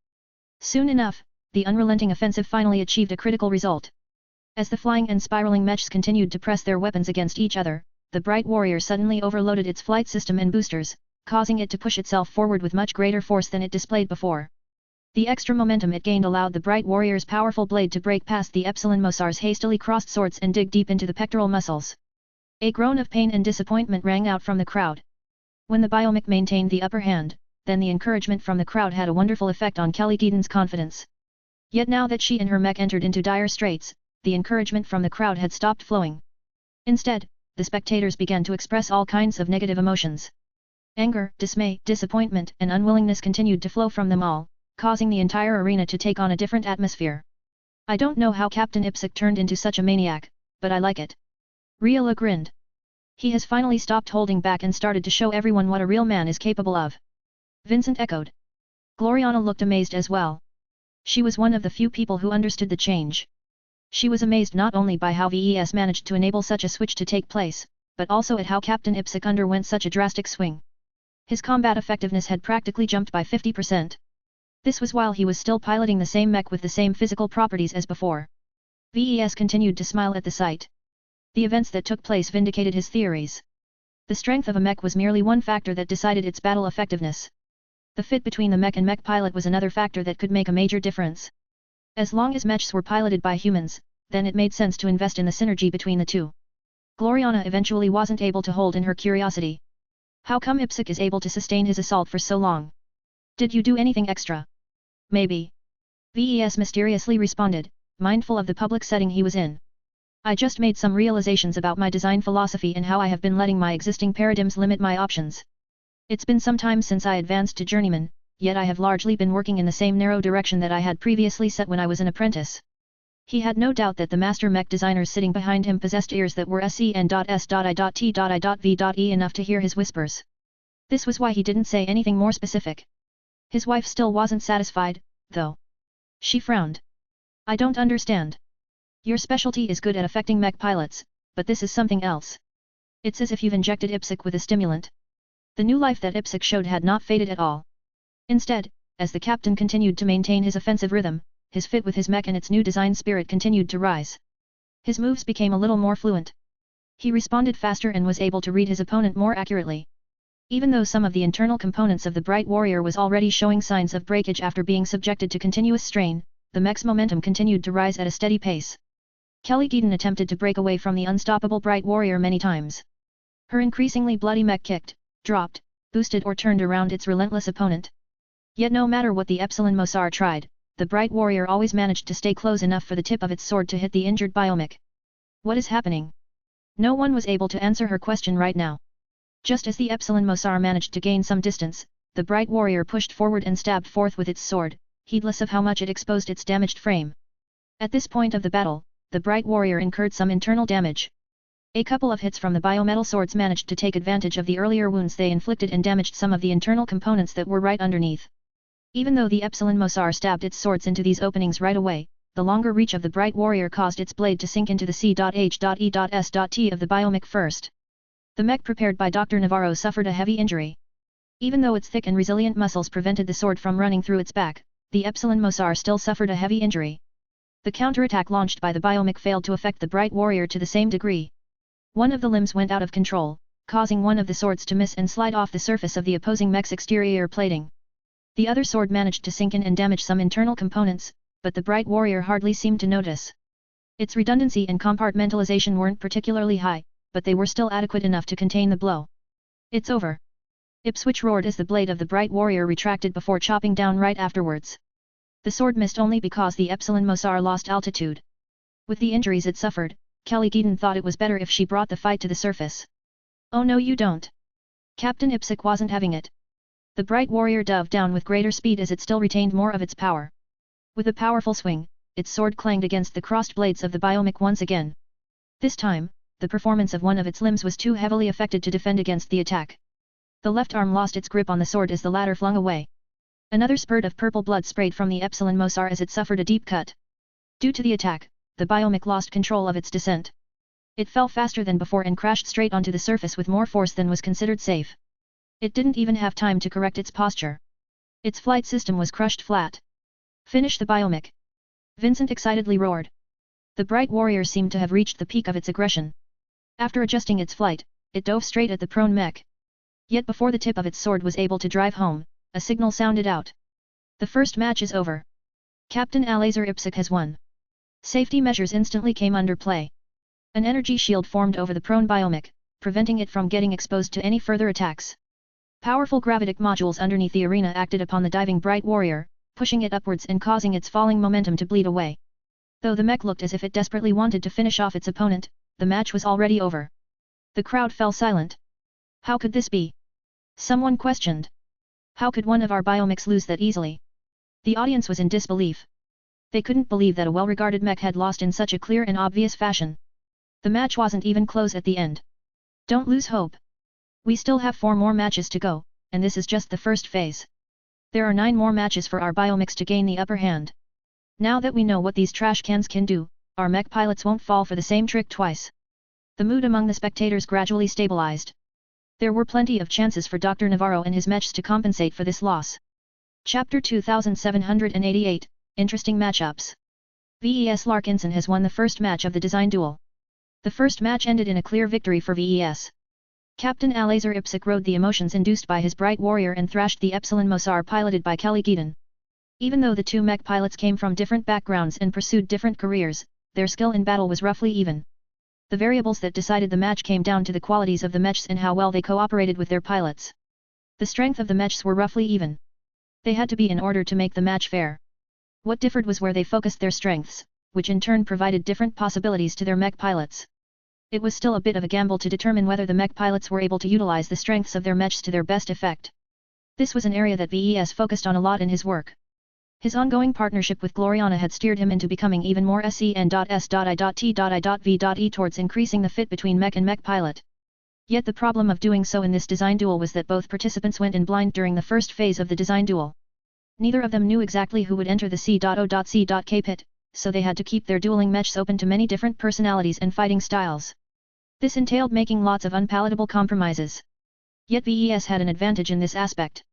Soon enough, the unrelenting offensive finally achieved a critical result. As the flying and spiraling mechs continued to press their weapons against each other, the Bright Warrior suddenly overloaded its flight system and boosters, causing it to push itself forward with much greater force than it displayed before. The extra momentum it gained allowed the Bright Warrior's powerful blade to break past the Epsilon Mosar's hastily crossed swords and dig deep into the pectoral muscles. A groan of pain and disappointment rang out from the crowd. When the biomech maintained the upper hand, then the encouragement from the crowd had a wonderful effect on Kelly Deaton's confidence. Yet now that she and her mech entered into dire straits, the encouragement from the crowd had stopped flowing. Instead, the spectators began to express all kinds of negative emotions. Anger, dismay, disappointment, and unwillingness continued to flow from them all, causing the entire arena to take on a different atmosphere. I don't know how Captain Ipsec turned into such a maniac, but I like it. Riola grinned. He has finally stopped holding back and started to show everyone what a real man is capable of. Vincent echoed. Gloriana looked amazed as well. She was one of the few people who understood the change. She was amazed not only by how VES managed to enable such a switch to take place, but also at how Captain Ipsec underwent such a drastic swing. His combat effectiveness had practically jumped by 50%. This was while he was still piloting the same mech with the same physical properties as before. VES continued to smile at the sight. The events that took place vindicated his theories. The strength of a mech was merely one factor that decided its battle effectiveness. The fit between the mech and mech pilot was another factor that could make a major difference. As long as mechs were piloted by humans, then it made sense to invest in the synergy between the two. Gloriana eventually wasn't able to hold in her curiosity. How come Ipsec is able to sustain his assault for so long? Did you do anything extra? Maybe. VES mysteriously responded, mindful of the public setting he was in. I just made some realizations about my design philosophy and how I have been letting my existing paradigms limit my options. It's been some time since I advanced to journeyman, yet I have largely been working in the same narrow direction that I had previously set when I was an apprentice. He had no doubt that the master mech designers sitting behind him possessed ears that were sen.s.i.t.i.v.e enough to hear his whispers. This was why he didn't say anything more specific. His wife still wasn't satisfied, though. She frowned. I don't understand. Your specialty is good at affecting mech pilots, but this is something else. It's as if you've injected Ipsec with a stimulant. The new life that Ipsec showed had not faded at all. Instead, as the captain continued to maintain his offensive rhythm, his fit with his mech and its new design spirit continued to rise. His moves became a little more fluent. He responded faster and was able to read his opponent more accurately. Even though some of the internal components of the Bright Warrior was already showing signs of breakage after being subjected to continuous strain, the mech's momentum continued to rise at a steady pace. Kelly Geeton attempted to break away from the unstoppable Bright Warrior many times. Her increasingly bloody mech kicked, dropped, boosted or turned around its relentless opponent. Yet no matter what the Epsilon Mosar tried, the Bright Warrior always managed to stay close enough for the tip of its sword to hit the injured biomech. What is happening? No one was able to answer her question right now. Just as the Epsilon Mosar managed to gain some distance, the Bright Warrior pushed forward and stabbed forth with its sword, heedless of how much it exposed its damaged frame. At this point of the battle, the Bright Warrior incurred some internal damage. A couple of hits from the biometal swords managed to take advantage of the earlier wounds they inflicted and damaged some of the internal components that were right underneath. Even though the Epsilon Mosar stabbed its swords into these openings right away, the longer reach of the Bright Warrior caused its blade to sink into the C.H.E.S.T of the biomech first. The mech prepared by Dr. Navarro suffered a heavy injury. Even though its thick and resilient muscles prevented the sword from running through its back, the Epsilon Mosar still suffered a heavy injury. The counterattack launched by the biomech failed to affect the Bright Warrior to the same degree. One of the limbs went out of control, causing one of the swords to miss and slide off the surface of the opposing mech's exterior plating. The other sword managed to sink in and damage some internal components, but the Bright Warrior hardly seemed to notice. Its redundancy and compartmentalization weren't particularly high, but they were still adequate enough to contain the blow. It's over. Ipswich roared as the blade of the Bright Warrior retracted before chopping down right afterwards. The sword missed only because the Epsilon Mosar lost altitude. With the injuries it suffered, Kelly Geeton thought it was better if she brought the fight to the surface. Oh no you don't. Captain Ipsic wasn't having it. The Bright Warrior dove down with greater speed as it still retained more of its power. With a powerful swing, its sword clanged against the crossed blades of the biomech once again. This time, the performance of one of its limbs was too heavily affected to defend against the attack. The left arm lost its grip on the sword as the latter flung away. Another spurt of purple blood sprayed from the Epsilon Mosar as it suffered a deep cut. Due to the attack, the biomech lost control of its descent. It fell faster than before and crashed straight onto the surface with more force than was considered safe. It didn't even have time to correct its posture. Its flight system was crushed flat. Finish the biomech! Vincent excitedly roared. The Bright Warrior seemed to have reached the peak of its aggression. After adjusting its flight, it dove straight at the prone mech. Yet before the tip of its sword was able to drive home, a signal sounded out. The first match is over. Captain Alazer Ipsic has won. Safety measures instantly came under play. An energy shield formed over the prone biomech, preventing it from getting exposed to any further attacks. Powerful gravitic modules underneath the arena acted upon the diving Bright Warrior, pushing it upwards and causing its falling momentum to bleed away. Though the mech looked as if it desperately wanted to finish off its opponent, the match was already over. The crowd fell silent. How could this be? Someone questioned. How could one of our biomechs lose that easily? The audience was in disbelief. They couldn't believe that a well-regarded mech had lost in such a clear and obvious fashion. The match wasn't even close at the end. Don't lose hope. We still have 4 more matches to go, and this is just the first phase. There are 9 more matches for our biomechs to gain the upper hand. Now that we know what these trash cans can do, our mech pilots won't fall for the same trick twice. The mood among the spectators gradually stabilized. There were plenty of chances for Dr. Navarro and his mechs to compensate for this loss. Chapter 2788, Interesting Matchups. VES Larkinson has won the first match of the design duel. The first match ended in a clear victory for VES. Captain Alazer Ipsic rode the emotions induced by his Bright Warrior and thrashed the Epsilon Mosar piloted by Kelly Geeton. Even though the two mech pilots came from different backgrounds and pursued different careers, their skill in battle was roughly even. The variables that decided the match came down to the qualities of the mechs and how well they cooperated with their pilots. The strength of the mechs were roughly even. They had to be in order to make the match fair. What differed was where they focused their strengths, which in turn provided different possibilities to their mech pilots. It was still a bit of a gamble to determine whether the mech pilots were able to utilize the strengths of their mechs to their best effect. This was an area that VES focused on a lot in his work. His ongoing partnership with Gloriana had steered him into becoming even more sen.s.i.t.i.v.e towards increasing the fit between mech and mech pilot. Yet the problem of doing so in this design duel was that both participants went in blind during the first phase of the design duel. Neither of them knew exactly who would enter the C.O.C.K pit, so they had to keep their dueling mechs open to many different personalities and fighting styles. This entailed making lots of unpalatable compromises. Yet VES had an advantage in this aspect.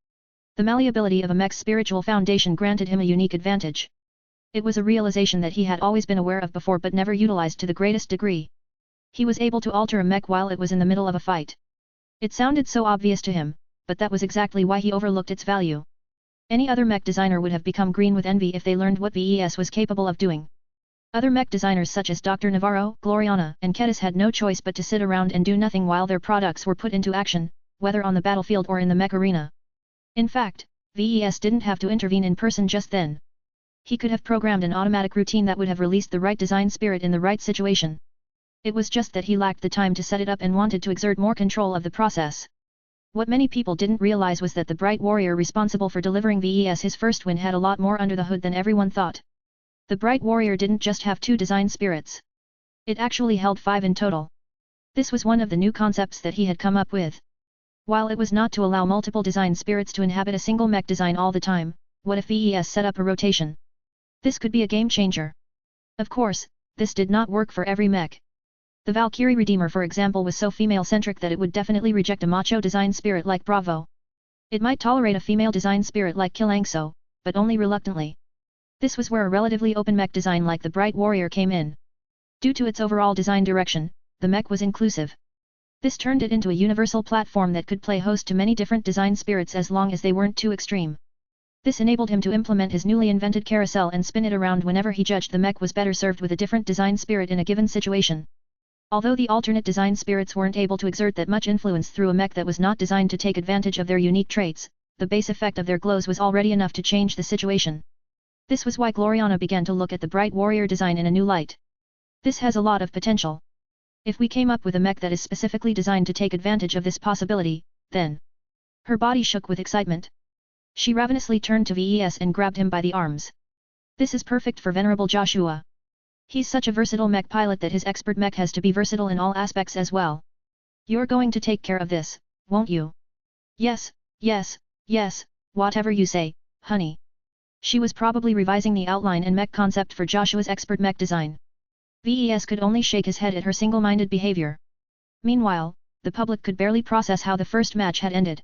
The malleability of a mech's spiritual foundation granted him a unique advantage. It was a realization that he had always been aware of before but never utilized to the greatest degree. He was able to alter a mech while it was in the middle of a fight. It sounded so obvious to him, but that was exactly why he overlooked its value. Any other mech designer would have become green with envy if they learned what VES was capable of doing. Other mech designers such as Dr. Navarro, Gloriana, and Kedis had no choice but to sit around and do nothing while their products were put into action, whether on the battlefield or in the mech arena. In fact, VES didn't have to intervene in person just then. He could have programmed an automatic routine that would have released the right design spirit in the right situation. It was just that he lacked the time to set it up and wanted to exert more control of the process. What many people didn't realize was that the bright warrior responsible for delivering VES his first win had a lot more under the hood than everyone thought. The bright warrior didn't just have 2 design spirits. It actually held 5 in total. This was one of the new concepts that he had come up with. While it was not to allow multiple design spirits to inhabit a single mech design all the time, what if VES set up a rotation? This could be a game changer. Of course, this did not work for every mech. The Valkyrie Redeemer for example was so female-centric that it would definitely reject a macho design spirit like Bravo. It might tolerate a female design spirit like Kilangso, but only reluctantly. This was where a relatively open mech design like the Bright Warrior came in. Due to its overall design direction, the mech was inclusive. This turned it into a universal platform that could play host to many different design spirits as long as they weren't too extreme. This enabled him to implement his newly invented carousel and spin it around whenever he judged the mech was better served with a different design spirit in a given situation. Although the alternate design spirits weren't able to exert that much influence through a mech that was not designed to take advantage of their unique traits, the base effect of their glows was already enough to change the situation. This was why Gloriana began to look at the Bright Warrior design in a new light. This has a lot of potential. If we came up with a mech that is specifically designed to take advantage of this possibility, then... Her body shook with excitement. She ravenously turned to VES and grabbed him by the arms. This is perfect for Venerable Joshua. He's such a versatile mech pilot that his expert mech has to be versatile in all aspects as well. You're going to take care of this, won't you? Yes, yes, yes, whatever you say, honey. She was probably revising the outline and mech concept for Joshua's expert mech design. VES could only shake his head at her single-minded behavior. Meanwhile, the public could barely process how the first match had ended.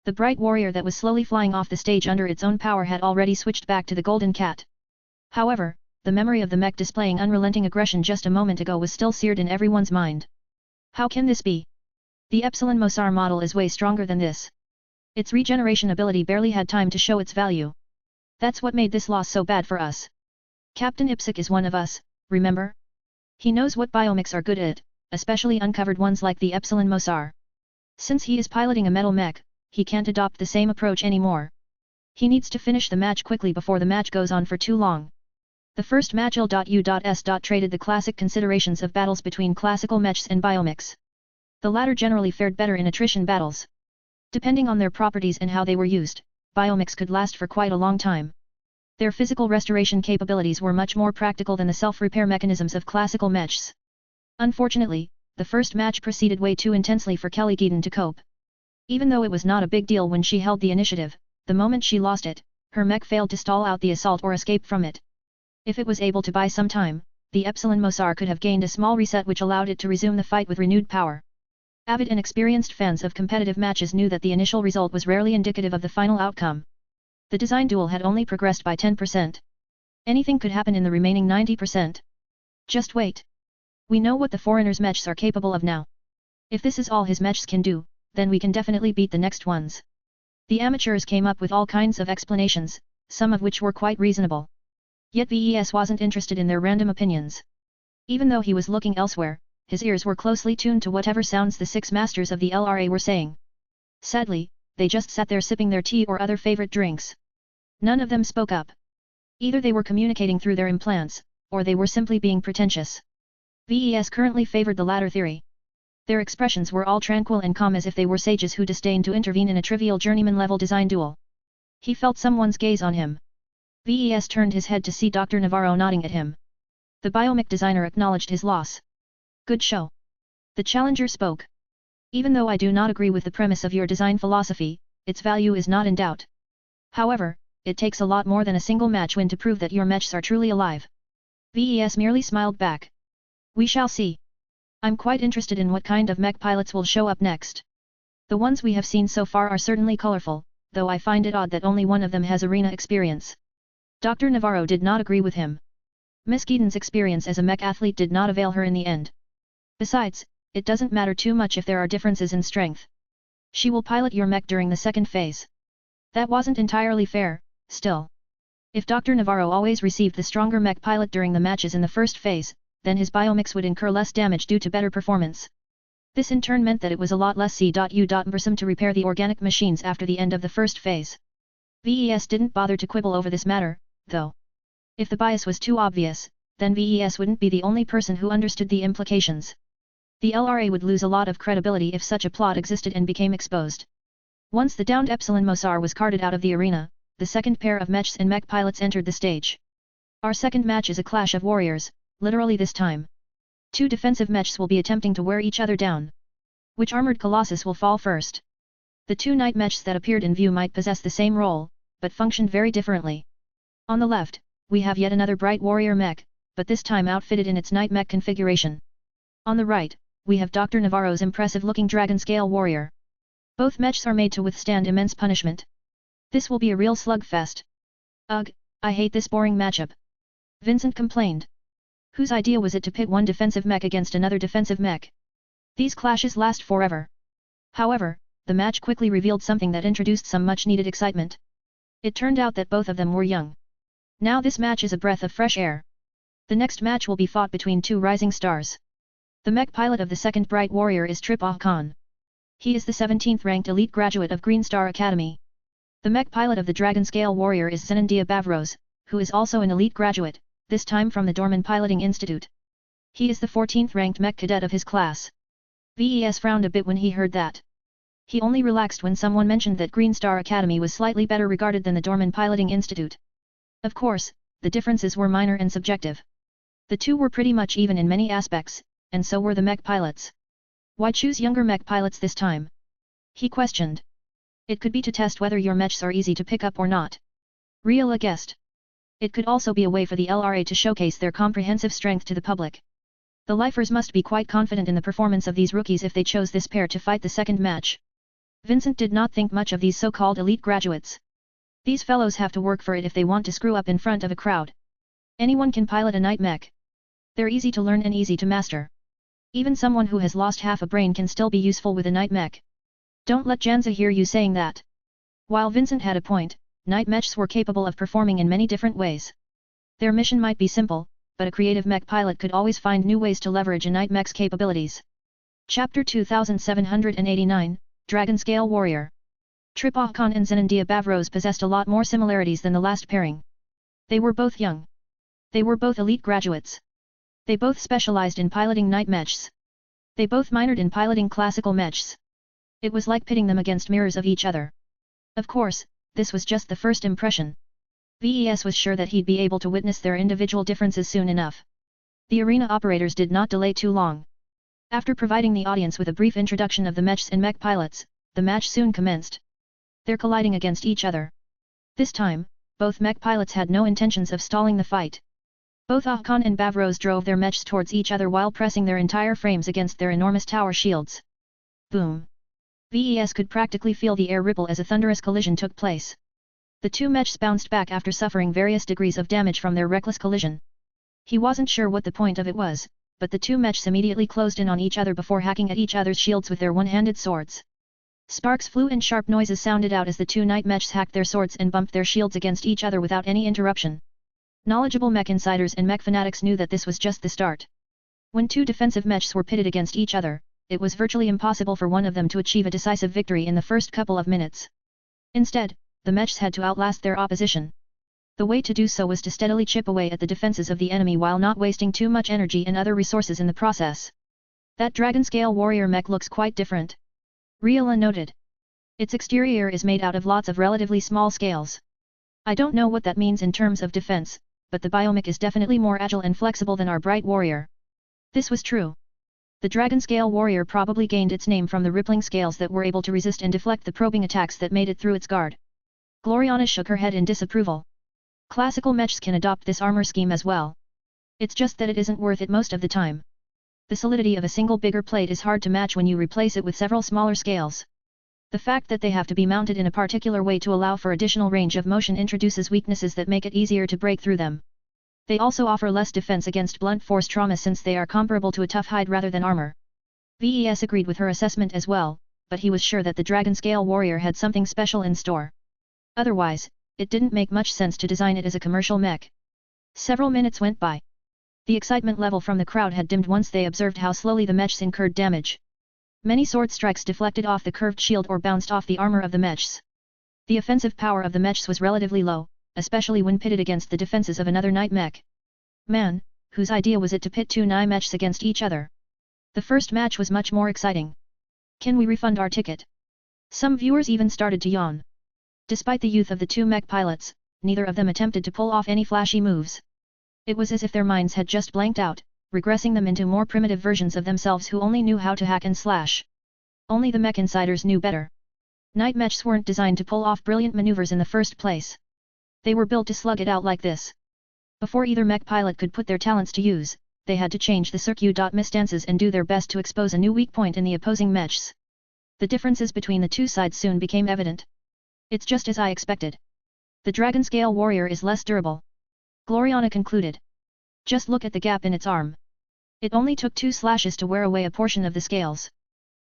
The bright warrior that was slowly flying off the stage under its own power had already switched back to the golden cat. However, the memory of the mech displaying unrelenting aggression just a moment ago was still seared in everyone's mind. How can this be? The Epsilon Mosar model is way stronger than this. Its regeneration ability barely had time to show its value. That's what made this loss so bad for us. Captain Ipsik is one of us, remember? He knows what biomechs are good at, especially uncovered ones like the Epsilon Mosar. Since he is piloting a metal mech, he can't adopt the same approach anymore. He needs to finish the match quickly before the match goes on for too long. The first match Il.U.S. traded the classic considerations of battles between classical mechs and biomechs. The latter generally fared better in attrition battles. Depending on their properties and how they were used, biomechs could last for quite a long time. Their physical restoration capabilities were much more practical than the self-repair mechanisms of classical mechs. Unfortunately, the first match proceeded way too intensely for Kelly Geedon to cope. Even though it was not a big deal when she held the initiative, the moment she lost it, her mech failed to stall out the assault or escape from it. If it was able to buy some time, the Epsilon Mosar could have gained a small reset which allowed it to resume the fight with renewed power. Avid and experienced fans of competitive matches knew that the initial result was rarely indicative of the final outcome. The design duel had only progressed by 10%. Anything could happen in the remaining 90%. Just wait. We know what the foreigner's mechs are capable of now. If this is all his mechs can do, then we can definitely beat the next ones. The amateurs came up with all kinds of explanations, some of which were quite reasonable. Yet VES wasn't interested in their random opinions. Even though he was looking elsewhere, his ears were closely tuned to whatever sounds the 6 masters of the LRA were saying. Sadly, they just sat there sipping their tea or other favorite drinks. None of them spoke up. Either they were communicating through their implants, or they were simply being pretentious. VES currently favored the latter theory. Their expressions were all tranquil and calm as if they were sages who disdained to intervene in a trivial journeyman-level design duel. He felt someone's gaze on him. VES turned his head to see Dr. Navarro nodding at him. The biomech designer acknowledged his loss. Good show. The challenger spoke. Even though I do not agree with the premise of your design philosophy, its value is not in doubt. However, it takes a lot more than a single match win to prove that your mechs are truly alive. VES merely smiled back. We shall see. I'm quite interested in what kind of mech pilots will show up next. The ones we have seen so far are certainly colorful, though I find it odd that only one of them has arena experience. Dr. Navarro did not agree with him. Miss Geedon's experience as a mech athlete did not avail her in the end. Besides, it doesn't matter too much if there are differences in strength. She will pilot your mech during the second phase. That wasn't entirely fair, still. If Dr. Navarro always received the stronger mech pilot during the matches in the first phase, then his biomechs would incur less damage due to better performance. This in turn meant that it was a lot less cumbersome to repair the organic machines after the end of the first phase. VES didn't bother to quibble over this matter, though. If the bias was too obvious, then VES wouldn't be the only person who understood the implications. The LRA would lose a lot of credibility if such a plot existed and became exposed. Once the downed Epsilon Mosar was carted out of the arena, the second pair of mechs and mech pilots entered the stage. Our second match is a clash of warriors, literally this time. Two defensive mechs will be attempting to wear each other down. Which armored colossus will fall first? The two knight mechs that appeared in view might possess the same role, but functioned very differently. On the left, we have yet another bright warrior mech, but this time outfitted in its knight mech configuration. On the right, we have Dr. Navarro's impressive-looking dragon-scale warrior. Both mechs are made to withstand immense punishment. This will be a real slugfest. Ugh, I hate this boring matchup. Vincent complained. Whose idea was it to pit one defensive mech against another defensive mech? These clashes last forever. However, the match quickly revealed something that introduced some much-needed excitement. It turned out that both of them were young. Now this match is a breath of fresh air. The next match will be fought between two rising stars. The mech pilot of the second Bright Warrior is Trip Khan. He is the 17th ranked elite graduate of Green Star Academy. The mech pilot of the Dragon Scale Warrior is Zenandia Bavros, who is also an elite graduate, this time from the Dorman Piloting Institute. He is the 14th ranked mech cadet of his class. VES frowned a bit when he heard that. He only relaxed when someone mentioned that Green Star Academy was slightly better regarded than the Dorman Piloting Institute. Of course, the differences were minor and subjective. The two were pretty much even in many aspects, and so were the mech pilots. Why choose younger mech pilots this time? He questioned. It could be to test whether your mechs are easy to pick up or not. Reala guessed. It could also be a way for the LRA to showcase their comprehensive strength to the public. The lifers must be quite confident in the performance of these rookies if they chose this pair to fight the second match. Vincent did not think much of these so-called elite graduates. These fellows have to work for it if they want to screw up in front of a crowd. Anyone can pilot a knight mech. They're easy to learn and easy to master. Even someone who has lost half a brain can still be useful with a knight mech. Don't let Janza hear you saying that. While Vincent had a point, knight mechs were capable of performing in many different ways. Their mission might be simple, but a creative mech pilot could always find new ways to leverage a knight mech's capabilities. Chapter 2789, Dragon Scale Warrior. Trip Khan and Zenandia Bavros possessed a lot more similarities than the last pairing. They were both young. They were both elite graduates. They both specialized in piloting knight mechs. They both minored in piloting classical mechs. It was like pitting them against mirrors of each other. Of course, this was just the first impression. VES was sure that he'd be able to witness their individual differences soon enough. The arena operators did not delay too long. After providing the audience with a brief introduction of the mechs and mech pilots, the match soon commenced. They're colliding against each other. This time, both mech pilots had no intentions of stalling the fight. Both Khan and Bavros drove their mechs towards each other while pressing their entire frames against their enormous tower shields. Boom! VES could practically feel the air ripple as a thunderous collision took place. The two mechs bounced back after suffering various degrees of damage from their reckless collision. He wasn't sure what the point of it was, but the two mechs immediately closed in on each other before hacking at each other's shields with their one-handed swords. Sparks flew and sharp noises sounded out as the two knight mechs hacked their swords and bumped their shields against each other without any interruption. Knowledgeable mech insiders and mech fanatics knew that this was just the start. When two defensive mechs were pitted against each other, it was virtually impossible for one of them to achieve a decisive victory in the first couple of minutes. Instead, the mechs had to outlast their opposition. The way to do so was to steadily chip away at the defenses of the enemy while not wasting too much energy and other resources in the process. That Dragon Scale Warrior mech looks quite different. Reala noted. Its exterior is made out of lots of relatively small scales. I don't know what that means in terms of defense, but the biomech is definitely more agile and flexible than our Bright Warrior. This was true. The Dragon Scale Warrior probably gained its name from the rippling scales that were able to resist and deflect the probing attacks that made it through its guard. Gloriana shook her head in disapproval. Classical mechs can adopt this armor scheme as well. It's just that it isn't worth it most of the time. The solidity of a single bigger plate is hard to match when you replace it with several smaller scales. The fact that they have to be mounted in a particular way to allow for additional range of motion introduces weaknesses that make it easier to break through them. They also offer less defense against blunt force trauma since they are comparable to a tough hide rather than armor. VES agreed with her assessment as well, but he was sure that the Dragon Scale Warrior had something special in store. Otherwise, it didn't make much sense to design it as a commercial mech. Several minutes went by. The excitement level from the crowd had dimmed once they observed how slowly the mechs incurred damage. Many sword strikes deflected off the curved shield or bounced off the armor of the mechs. The offensive power of the mechs was relatively low, especially when pitted against the defenses of another knight mech. Man, whose idea was it to pit two knight mechs against each other? The first match was much more exciting. Can we refund our ticket? Some viewers even started to yawn. Despite the youth of the two mech pilots, neither of them attempted to pull off any flashy moves. It was as if their minds had just blanked out, regressing them into more primitive versions of themselves who only knew how to hack and slash. Only the mech insiders knew better. Knight mechs weren't designed to pull off brilliant maneuvers in the first place. They were built to slug it out like this. Before either mech pilot could put their talents to use, they had to change the circuit stances and do their best to expose a new weak point in the opposing mechs. The differences between the two sides soon became evident. It's just as I expected. The Dragon Scale Warrior is less durable. Gloriana concluded. Just look at the gap in its arm. It only took 2 slashes to wear away a portion of the scales.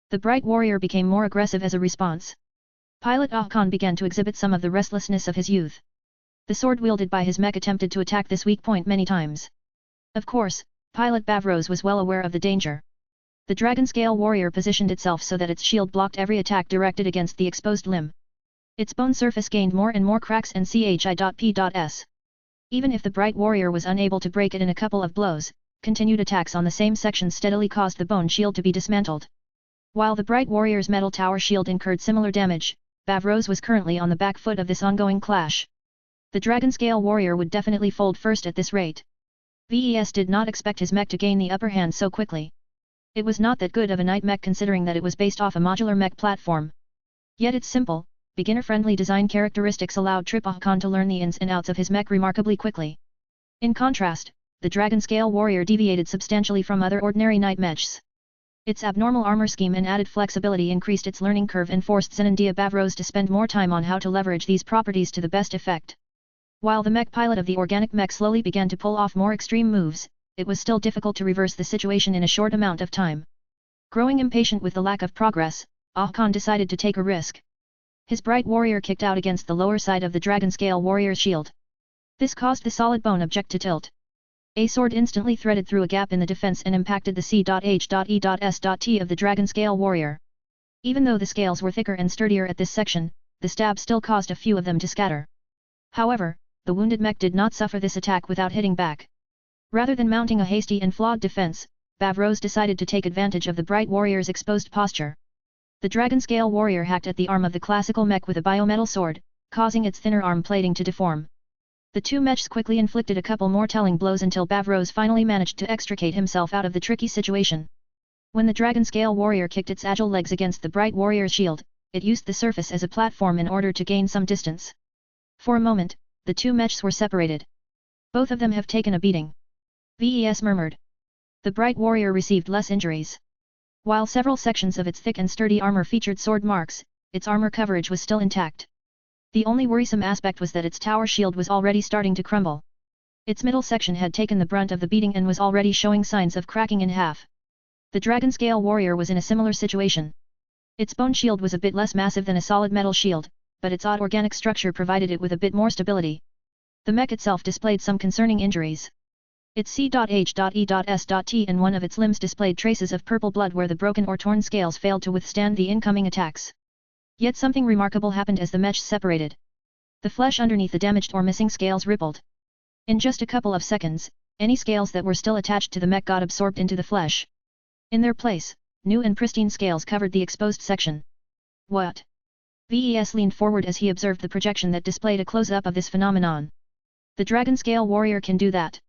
The Bright Warrior became more aggressive as a response. Pilot Ah Khan began to exhibit some of the restlessness of his youth. The sword wielded by his mech attempted to attack this weak point many times. Of course, Pilot Bavros was well aware of the danger. The Dragon Scale Warrior positioned itself so that its shield blocked every attack directed against the exposed limb. Its bone surface gained more and more cracks and chi.p.s. Even if the Bright Warrior was unable to break it in a couple of blows, continued attacks on the same section steadily caused the bone shield to be dismantled. While the Bright Warrior's metal tower shield incurred similar damage, Bavros was currently on the back foot of this ongoing clash. The Dragon Scale Warrior would definitely fold first at this rate. VES did not expect his mech to gain the upper hand so quickly. It was not that good of a knight mech considering that it was based off a modular mech platform. Yet its simple, beginner-friendly design characteristics allowed Trip Ah Khan to learn the ins and outs of his mech remarkably quickly. In contrast, the Dragon Scale Warrior deviated substantially from other ordinary knight mechs. Its abnormal armor scheme and added flexibility increased its learning curve and forced Zenandia Bavros to spend more time on how to leverage these properties to the best effect. While the mech pilot of the organic mech slowly began to pull off more extreme moves, it was still difficult to reverse the situation in a short amount of time. Growing impatient with the lack of progress, Ah Khan decided to take a risk. His Bright Warrior kicked out against the lower side of the Dragon Scale Warrior's shield. This caused the solid bone object to tilt. A sword instantly threaded through a gap in the defense and impacted the C.H.E.S.T of the Dragon Scale Warrior. Even though the scales were thicker and sturdier at this section, the stab still caused a few of them to scatter. However, the wounded mech did not suffer this attack without hitting back. Rather than mounting a hasty and flawed defense, Bavros decided to take advantage of the Bright Warrior's exposed posture. The Dragon Scale Warrior hacked at the arm of the classical mech with a biometal sword, causing its thinner arm plating to deform. The two mechs quickly inflicted a couple more telling blows until Bavros finally managed to extricate himself out of the tricky situation. When the Dragon Scale Warrior kicked its agile legs against the Bright Warrior's shield, it used the surface as a platform in order to gain some distance. For a moment, the two mechs were separated. Both of them have taken a beating. VES murmured. The Bright Warrior received less injuries. While several sections of its thick and sturdy armor featured sword marks, its armor coverage was still intact. The only worrisome aspect was that its tower shield was already starting to crumble. Its middle section had taken the brunt of the beating and was already showing signs of cracking in half. The Dragon Scale Warrior was in a similar situation. Its bone shield was a bit less massive than a solid metal shield, but its odd organic structure provided it with a bit more stability. The mech itself displayed some concerning injuries. Its C.H.E.S.T and one of its limbs displayed traces of purple blood where the broken or torn scales failed to withstand the incoming attacks. Yet something remarkable happened as the mechs separated. The flesh underneath the damaged or missing scales rippled. In just a couple of seconds, any scales that were still attached to the mech got absorbed into the flesh. In their place, new and pristine scales covered the exposed section. What? VES leaned forward as he observed the projection that displayed a close-up of this phenomenon. The Dragon Scale Warrior can do that.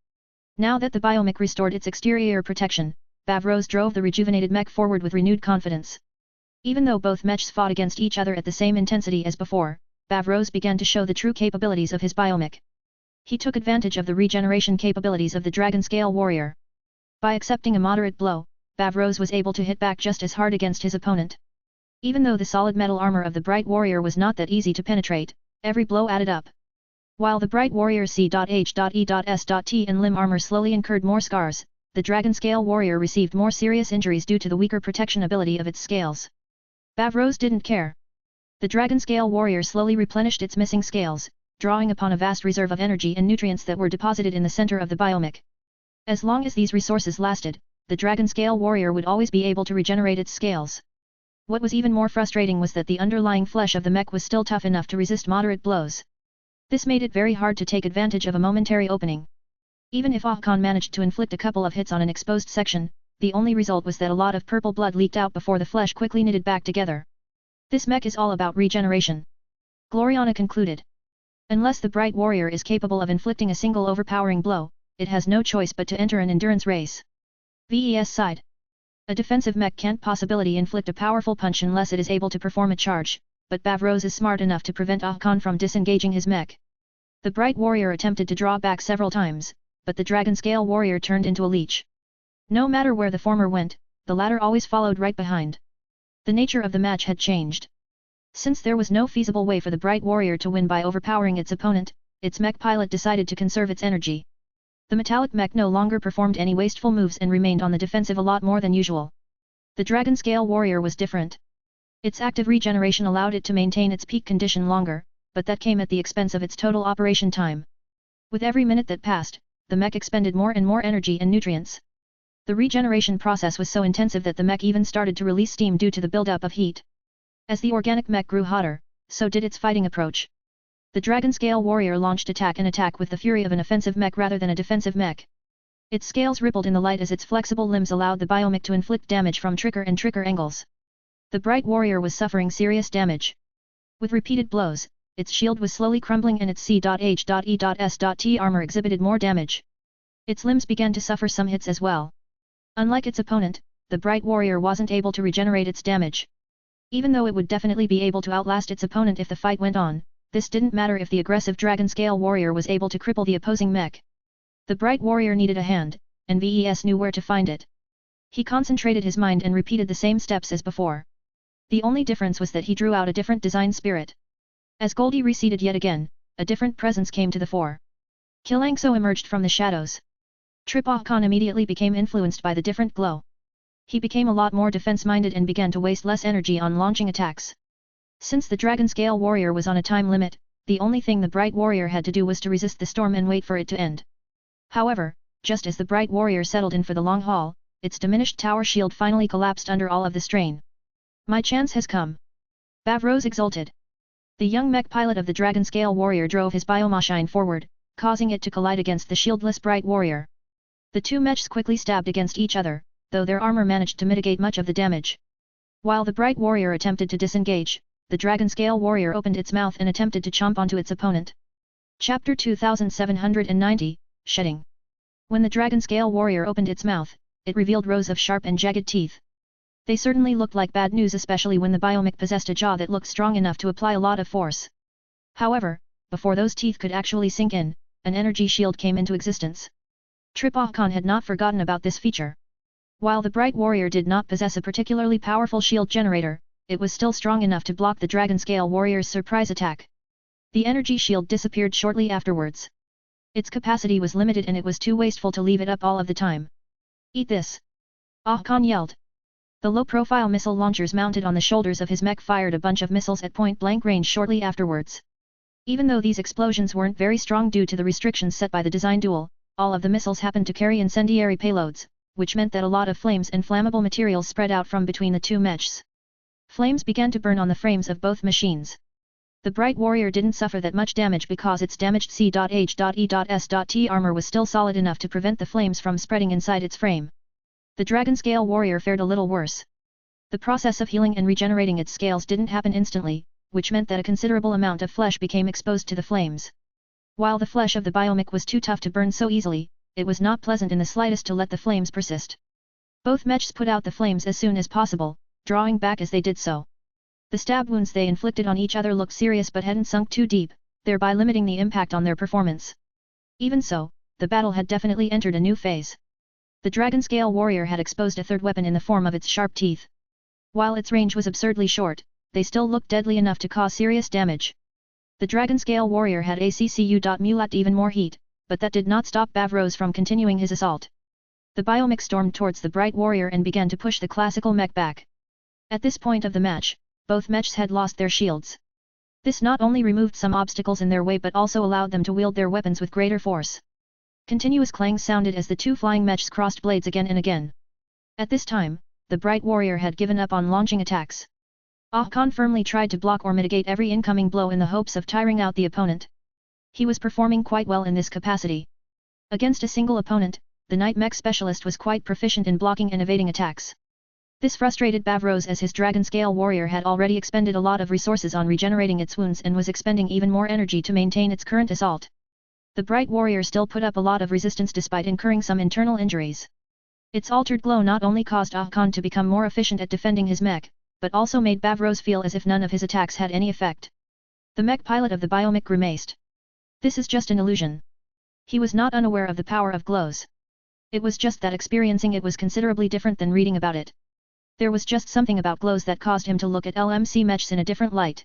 Now that the biomech restored its exterior protection, Bavros drove the rejuvenated mech forward with renewed confidence. Even though both mechs fought against each other at the same intensity as before, Bavros began to show the true capabilities of his biomech. He took advantage of the regeneration capabilities of the Dragon Scale Warrior. By accepting a moderate blow, Bavros was able to hit back just as hard against his opponent. Even though the solid metal armor of the Bright Warrior was not that easy to penetrate, every blow added up. While the Bright Warrior's C.H.E.S.T and limb armor slowly incurred more scars, the Dragon Scale Warrior received more serious injuries due to the weaker protection ability of its scales. Bavrose didn't care. The Dragon Scale Warrior slowly replenished its missing scales, drawing upon a vast reserve of energy and nutrients that were deposited in the center of the biomech. As long as these resources lasted, the Dragon Scale Warrior would always be able to regenerate its scales. What was even more frustrating was that the underlying flesh of the mech was still tough enough to resist moderate blows. This made it very hard to take advantage of a momentary opening. Even if Khan managed to inflict a couple of hits on an exposed section, the only result was that a lot of purple blood leaked out before the flesh quickly knitted back together. This mech is all about regeneration. Gloriana concluded. Unless the Bright Warrior is capable of inflicting a single overpowering blow, it has no choice but to enter an endurance race. VES side. A defensive mech can't possibly inflict a powerful punch unless it is able to perform a charge, but Bavrose is smart enough to prevent Khan from disengaging his mech. The Bright Warrior attempted to draw back several times, but the Dragon Scale Warrior turned into a leech. No matter where the former went, the latter always followed right behind. The nature of the match had changed. Since there was no feasible way for the Bright Warrior to win by overpowering its opponent, its mech pilot decided to conserve its energy. The metallic mech no longer performed any wasteful moves and remained on the defensive a lot more than usual. The Dragon Scale Warrior was different. Its active regeneration allowed it to maintain its peak condition longer, but that came at the expense of its total operation time. With every minute that passed, the mech expended more and more energy and nutrients. The regeneration process was so intensive that the mech even started to release steam due to the buildup of heat. As the organic mech grew hotter, so did its fighting approach. The Dragon Scale Warrior launched attack with the fury of an offensive mech rather than a defensive mech. Its scales rippled in the light as its flexible limbs allowed the biomech to inflict damage from trigger angles. The Bright Warrior was suffering serious damage. With repeated blows, its shield was slowly crumbling and its C.H.E.S.T armor exhibited more damage. Its limbs began to suffer some hits as well. Unlike its opponent, the Bright Warrior wasn't able to regenerate its damage. Even though it would definitely be able to outlast its opponent if the fight went on, this didn't matter if the aggressive Dragon Scale Warrior was able to cripple the opposing mech. The Bright Warrior needed a hand, and VES knew where to find it. He concentrated his mind and repeated the same steps as before. The only difference was that he drew out a different design spirit. As Goldie receded yet again, a different presence came to the fore. Kilangso emerged from the shadows. Khan immediately became influenced by the different glow. He became a lot more defense-minded and began to waste less energy on launching attacks. Since the Dragon Scale Warrior was on a time limit, the only thing the Bright Warrior had to do was to resist the storm and wait for it to end. However, just as the Bright Warrior settled in for the long haul, its diminished tower shield finally collapsed under all of the strain. My chance has come. Bavrose exulted. The young mech pilot of the Dragon Scale Warrior drove his biomachine forward, causing it to collide against the shieldless Bright Warrior. The two mechs quickly stabbed against each other, though their armor managed to mitigate much of the damage. While the Bright Warrior attempted to disengage, the Dragon Scale Warrior opened its mouth and attempted to chomp onto its opponent. Chapter 2790, Shedding. When the Dragon Scale Warrior opened its mouth, it revealed rows of sharp and jagged teeth. They certainly looked like bad news, especially when the biomech possessed a jaw that looked strong enough to apply a lot of force. However, before those teeth could actually sink in, an energy shield came into existence. Khan had not forgotten about this feature. While the Bright Warrior did not possess a particularly powerful shield generator, it was still strong enough to block the Dragon Scale Warrior's surprise attack. The energy shield disappeared shortly afterwards. Its capacity was limited and it was too wasteful to leave it up all of the time. Eat this! Khan yelled. The low-profile missile launchers mounted on the shoulders of his mech fired a bunch of missiles at point-blank range shortly afterwards. Even though these explosions weren't very strong due to the restrictions set by the design duel, all of the missiles happened to carry incendiary payloads, which meant that a lot of flames and flammable materials spread out from between the two mechs. Flames began to burn on the frames of both machines. The Bright Warrior didn't suffer that much damage because its damaged C.H.E.S.T armor was still solid enough to prevent the flames from spreading inside its frame. The Dragon Scale Warrior fared a little worse. The process of healing and regenerating its scales didn't happen instantly, which meant that a considerable amount of flesh became exposed to the flames. While the flesh of the biomech was too tough to burn so easily, it was not pleasant in the slightest to let the flames persist. Both mechs put out the flames as soon as possible, drawing back as they did so. The stab wounds they inflicted on each other looked serious but hadn't sunk too deep, thereby limiting the impact on their performance. Even so, the battle had definitely entered a new phase. The Dragon Scale Warrior had exposed a third weapon in the form of its sharp teeth. While its range was absurdly short, they still looked deadly enough to cause serious damage. The Dragon Scale Warrior had ACCU.mulat even more heat, but that did not stop Bavrose from continuing his assault. The biomech stormed towards the Bright Warrior and began to push the classical mech back. At this point of the match, both mechs had lost their shields. This not only removed some obstacles in their way but also allowed them to wield their weapons with greater force. Continuous clangs sounded as the two flying mechs crossed blades again and again. At this time, the Bright Warrior had given up on launching attacks. Ah Khan firmly tried to block or mitigate every incoming blow in the hopes of tiring out the opponent. He was performing quite well in this capacity. Against a single opponent, the Night Mech specialist was quite proficient in blocking and evading attacks. This frustrated Bavros as his Dragon Scale Warrior had already expended a lot of resources on regenerating its wounds and was expending even more energy to maintain its current assault. The Bright Warrior still put up a lot of resistance despite incurring some internal injuries. Its altered glow not only caused Ah Khan to become more efficient at defending his mech, but also made Bavros feel as if none of his attacks had any effect. The mech pilot of the biomech grimaced. This is just an illusion. He was not unaware of the power of glows. It was just that experiencing it was considerably different than reading about it. There was just something about glows that caused him to look at LMC mechs in a different light.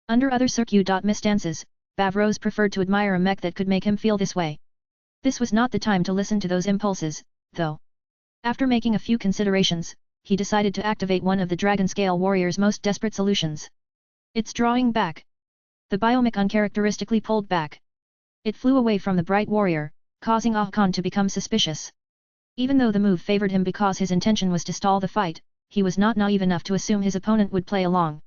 Under other circustances, Bavros preferred to admire a mech that could make him feel this way. This was not the time to listen to those impulses, though. After making a few considerations, he decided to activate one of the Dragon Scale Warrior's most desperate solutions. It's drawing back. The biomech uncharacteristically pulled back. It flew away from the Bright Warrior, causing Ah Khan to become suspicious. Even though the move favored him because his intention was to stall the fight, he was not naive enough to assume his opponent would play along.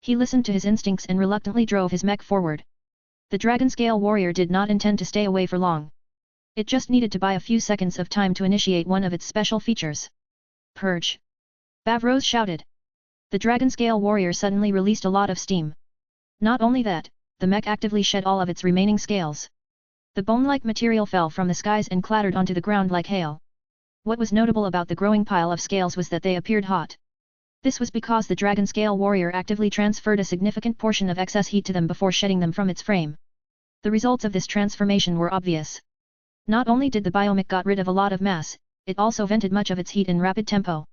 He listened to his instincts and reluctantly drove his mech forward. The Dragon Scale Warrior did not intend to stay away for long. It just needed to buy a few seconds of time to initiate one of its special features. Purge! Bavros shouted. The Dragon Scale Warrior suddenly released a lot of steam. Not only that, the mech actively shed all of its remaining scales. The bone-like material fell from the skies and clattered onto the ground like hail. What was notable about the growing pile of scales was that they appeared hot. This was because the Dragon Scale Warrior actively transferred a significant portion of excess heat to them before shedding them from its frame. The results of this transformation were obvious. Not only did the biomech got rid of a lot of mass, it also vented much of its heat in rapid tempo.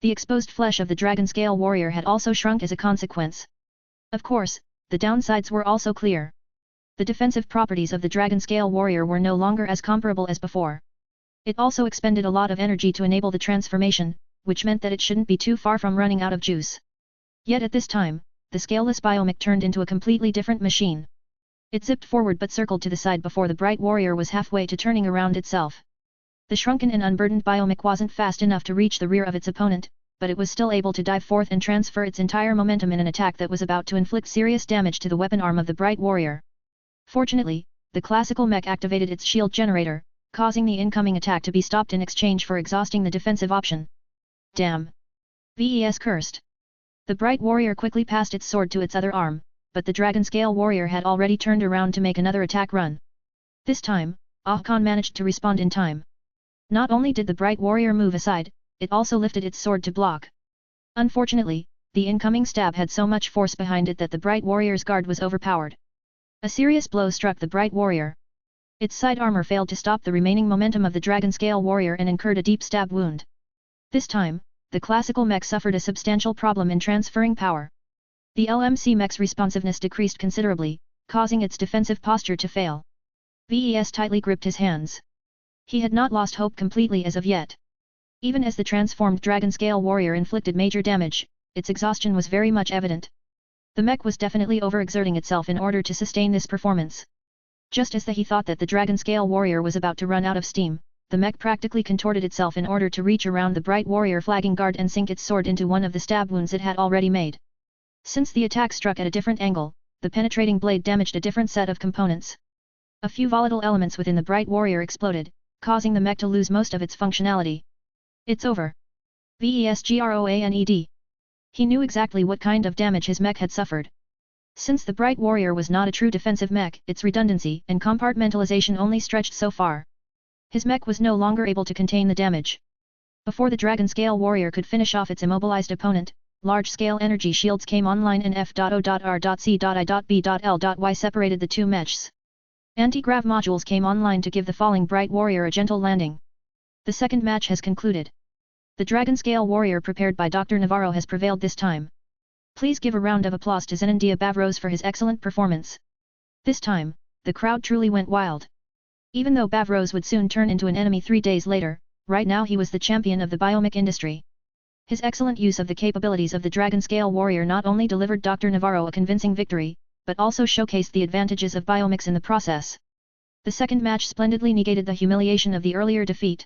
The exposed flesh of the Dragon Scale Warrior had also shrunk as a consequence. Of course, the downsides were also clear. The defensive properties of the Dragon Scale Warrior were no longer as comparable as before. It also expended a lot of energy to enable the transformation, which meant that it shouldn't be too far from running out of juice. Yet at this time, the scaleless biomech turned into a completely different machine. It zipped forward but circled to the side before the Bright Warrior was halfway to turning around itself. The shrunken and unburdened biomech wasn't fast enough to reach the rear of its opponent, but it was still able to dive forth and transfer its entire momentum in an attack that was about to inflict serious damage to the weapon arm of the Bright Warrior. Fortunately, the classical mech activated its shield generator, causing the incoming attack to be stopped in exchange for exhausting the defensive option. Damn! VES cursed. The Bright Warrior quickly passed its sword to its other arm, but the Dragon Scale Warrior had already turned around to make another attack run. This time, Ah Khan managed to respond in time. Not only did the Bright Warrior move aside, it also lifted its sword to block. Unfortunately, the incoming stab had so much force behind it that the Bright Warrior's guard was overpowered. A serious blow struck the Bright Warrior. Its side armor failed to stop the remaining momentum of the Dragon Scale Warrior and incurred a deep stab wound. This time, the classical mech suffered a substantial problem in transferring power. The LMC mech's responsiveness decreased considerably, causing its defensive posture to fail. VES tightly gripped his hands. He had not lost hope completely as of yet. Even as the transformed Dragon Scale Warrior inflicted major damage, its exhaustion was very much evident. The mech was definitely overexerting itself in order to sustain this performance. Just as he thought that the Dragon Scale Warrior was about to run out of steam, the mech practically contorted itself in order to reach around the Bright Warrior flagging guard and sink its sword into one of the stab wounds it had already made. Since the attack struck at a different angle, the penetrating blade damaged a different set of components. A few volatile elements within the Bright Warrior exploded, causing the mech to lose most of its functionality. It's over. VESGROANED. He knew exactly what kind of damage his mech had suffered. Since the Bright Warrior was not a true defensive mech, its redundancy and compartmentalization only stretched so far. His mech was no longer able to contain the damage. Before the Dragon Scale Warrior could finish off its immobilized opponent, large-scale energy shields came online and F.O.R.C.I.B.L.Y separated the two mechs. Anti-grav modules came online to give the falling Bright Warrior a gentle landing. The second match has concluded. The Dragon Scale Warrior prepared by Dr. Navarro has prevailed this time. Please give a round of applause to Zenandia Bavros for his excellent performance. This time, the crowd truly went wild. Even though Bavros would soon turn into an enemy 3 days later, right now he was the champion of the biomech industry. His excellent use of the capabilities of the Dragon Scale Warrior not only delivered Dr. Navarro a convincing victory, but also showcased the advantages of biomix in the process. The second match splendidly negated the humiliation of the earlier defeat.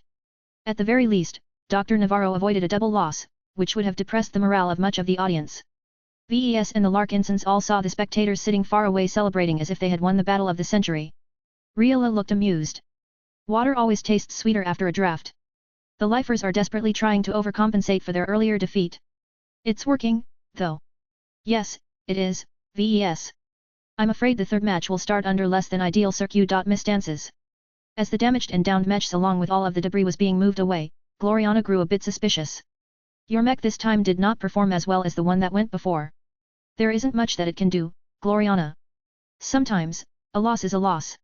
At the very least, Dr. Navarro avoided a double loss, which would have depressed the morale of much of the audience. VES and the Larkinsons all saw the spectators sitting far away celebrating as if they had won the battle of the century. Riola looked amused. Water always tastes sweeter after a draft. The lifers are desperately trying to overcompensate for their earlier defeat. It's working, though. Yes, it is, VES. I'm afraid the third match will start under less than ideal circuit.misstances. As the damaged and downed mechs along with all of the debris was being moved away, Gloriana grew a bit suspicious. Your mech this time did not perform as well as the one that went before. There isn't much that it can do, Gloriana. Sometimes, a loss is a loss.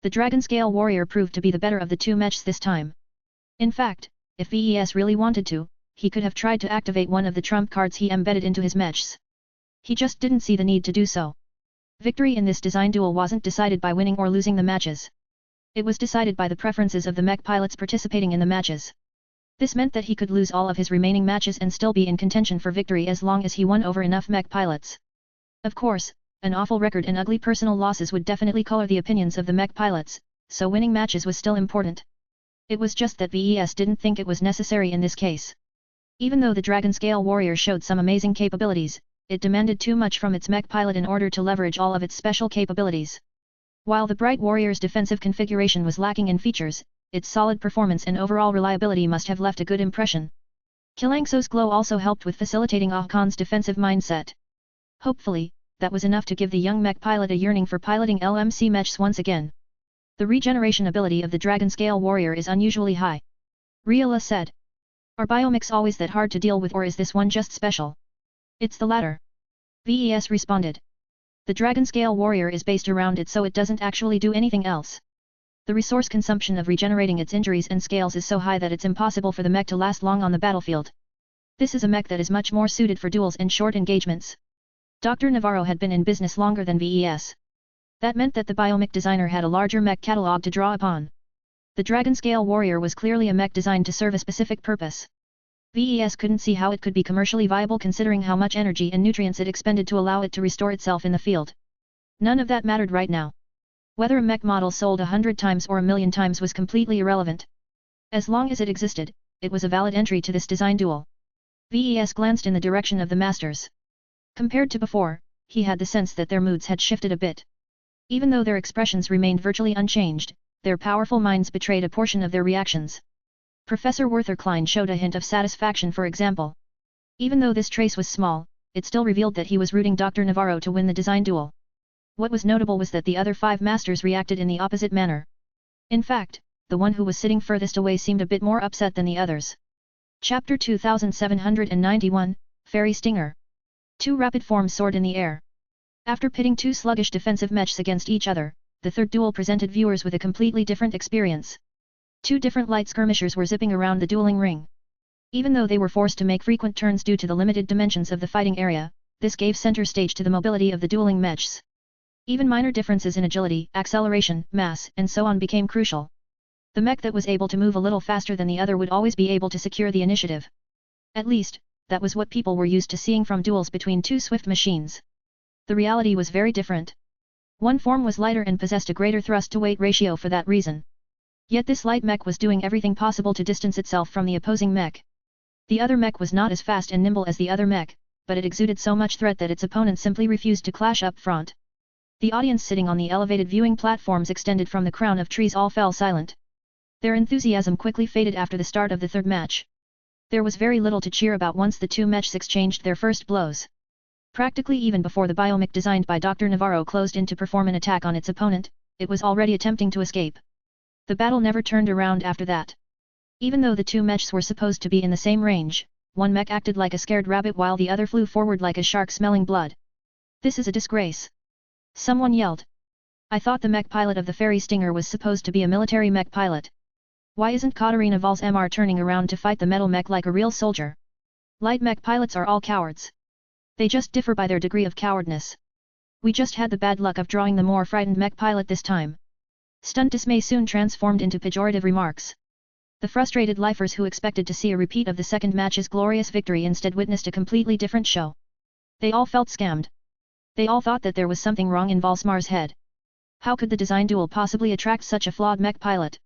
The Dragon Scale Warrior proved to be the better of the two mechs this time. In fact, if VES really wanted to, he could have tried to activate one of the trump cards he embedded into his mechs. He just didn't see the need to do so. Victory in this design duel wasn't decided by winning or losing the matches. It was decided by the preferences of the mech pilots participating in the matches. This meant that he could lose all of his remaining matches and still be in contention for victory as long as he won over enough mech pilots. Of course, an awful record and ugly personal losses would definitely color the opinions of the mech pilots, so winning matches was still important. It was just that VES didn't think it was necessary in this case. Even though the Dragon Scale Warrior showed some amazing capabilities, it demanded too much from its mech pilot in order to leverage all of its special capabilities. While the Bright Warrior's defensive configuration was lacking in features, its solid performance and overall reliability must have left a good impression. Kilangso's glow also helped with facilitating Ah Khan's defensive mindset. Hopefully, that was enough to give the young mech pilot a yearning for piloting LMC mechs once again. The regeneration ability of the Dragon Scale Warrior is unusually high. Riola said. Are biomechs always that hard to deal with, or is this one just special? It's the latter. VES responded. The Dragon Scale Warrior is based around it, so it doesn't actually do anything else. The resource consumption of regenerating its injuries and scales is so high that it's impossible for the mech to last long on the battlefield. This is a mech that is much more suited for duels and short engagements. Dr. Navarro had been in business longer than VES. That meant that the biomech designer had a larger mech catalog to draw upon. The Dragon Scale Warrior was clearly a mech designed to serve a specific purpose. VES couldn't see how it could be commercially viable considering how much energy and nutrients it expended to allow it to restore itself in the field. None of that mattered right now. Whether a mech model sold 100 times or 1,000,000 times was completely irrelevant. As long as it existed, it was a valid entry to this design duel. VES glanced in the direction of the masters. Compared to before, he had the sense that their moods had shifted a bit. Even though their expressions remained virtually unchanged, their powerful minds betrayed a portion of their reactions. Professor Werther Klein showed a hint of satisfaction, for example. Even though this trace was small, it still revealed that he was rooting Dr. Navarro to win the design duel. What was notable was that the other 5 masters reacted in the opposite manner. In fact, the one who was sitting furthest away seemed a bit more upset than the others. Chapter 2791, Fairy Stinger. 2 rapid forms soared in the air. After pitting 2 sluggish defensive mechs against each other, the third duel presented viewers with a completely different experience. 2 different light skirmishers were zipping around the dueling ring. Even though they were forced to make frequent turns due to the limited dimensions of the fighting area, this gave center stage to the mobility of the dueling mechs. Even minor differences in agility, acceleration, mass, and so on became crucial. The mech that was able to move a little faster than the other would always be able to secure the initiative. At least, that was what people were used to seeing from duels between 2 swift machines. The reality was very different. One form was lighter and possessed a greater thrust-to-weight ratio for that reason. Yet this light mech was doing everything possible to distance itself from the opposing mech. The other mech was not as fast and nimble as the other mech, but it exuded so much threat that its opponent simply refused to clash up front. The audience sitting on the elevated viewing platforms extended from the crown of trees all fell silent. Their enthusiasm quickly faded after the start of the third match. There was very little to cheer about once the 2 mechs exchanged their first blows. Practically even before the biomech designed by Dr. Navarro closed in to perform an attack on its opponent, it was already attempting to escape. The battle never turned around after that. Even though the 2 mechs were supposed to be in the same range, one mech acted like a scared rabbit while the other flew forward like a shark smelling blood. This is a disgrace. Someone yelled. I thought the mech pilot of the Fairy Stinger was supposed to be a military mech pilot. Why isn't Katarina Val's MR turning around to fight the metal mech like a real soldier? Light mech pilots are all cowards. They just differ by their degree of cowardness. We just had the bad luck of drawing the more frightened mech pilot this time. Stunned dismay soon transformed into pejorative remarks. The frustrated lifers who expected to see a repeat of the second match's glorious victory instead witnessed a completely different show. They all felt scammed. They all thought that there was something wrong in Volsmar's head. How could the design duel possibly attract such a flawed mech pilot?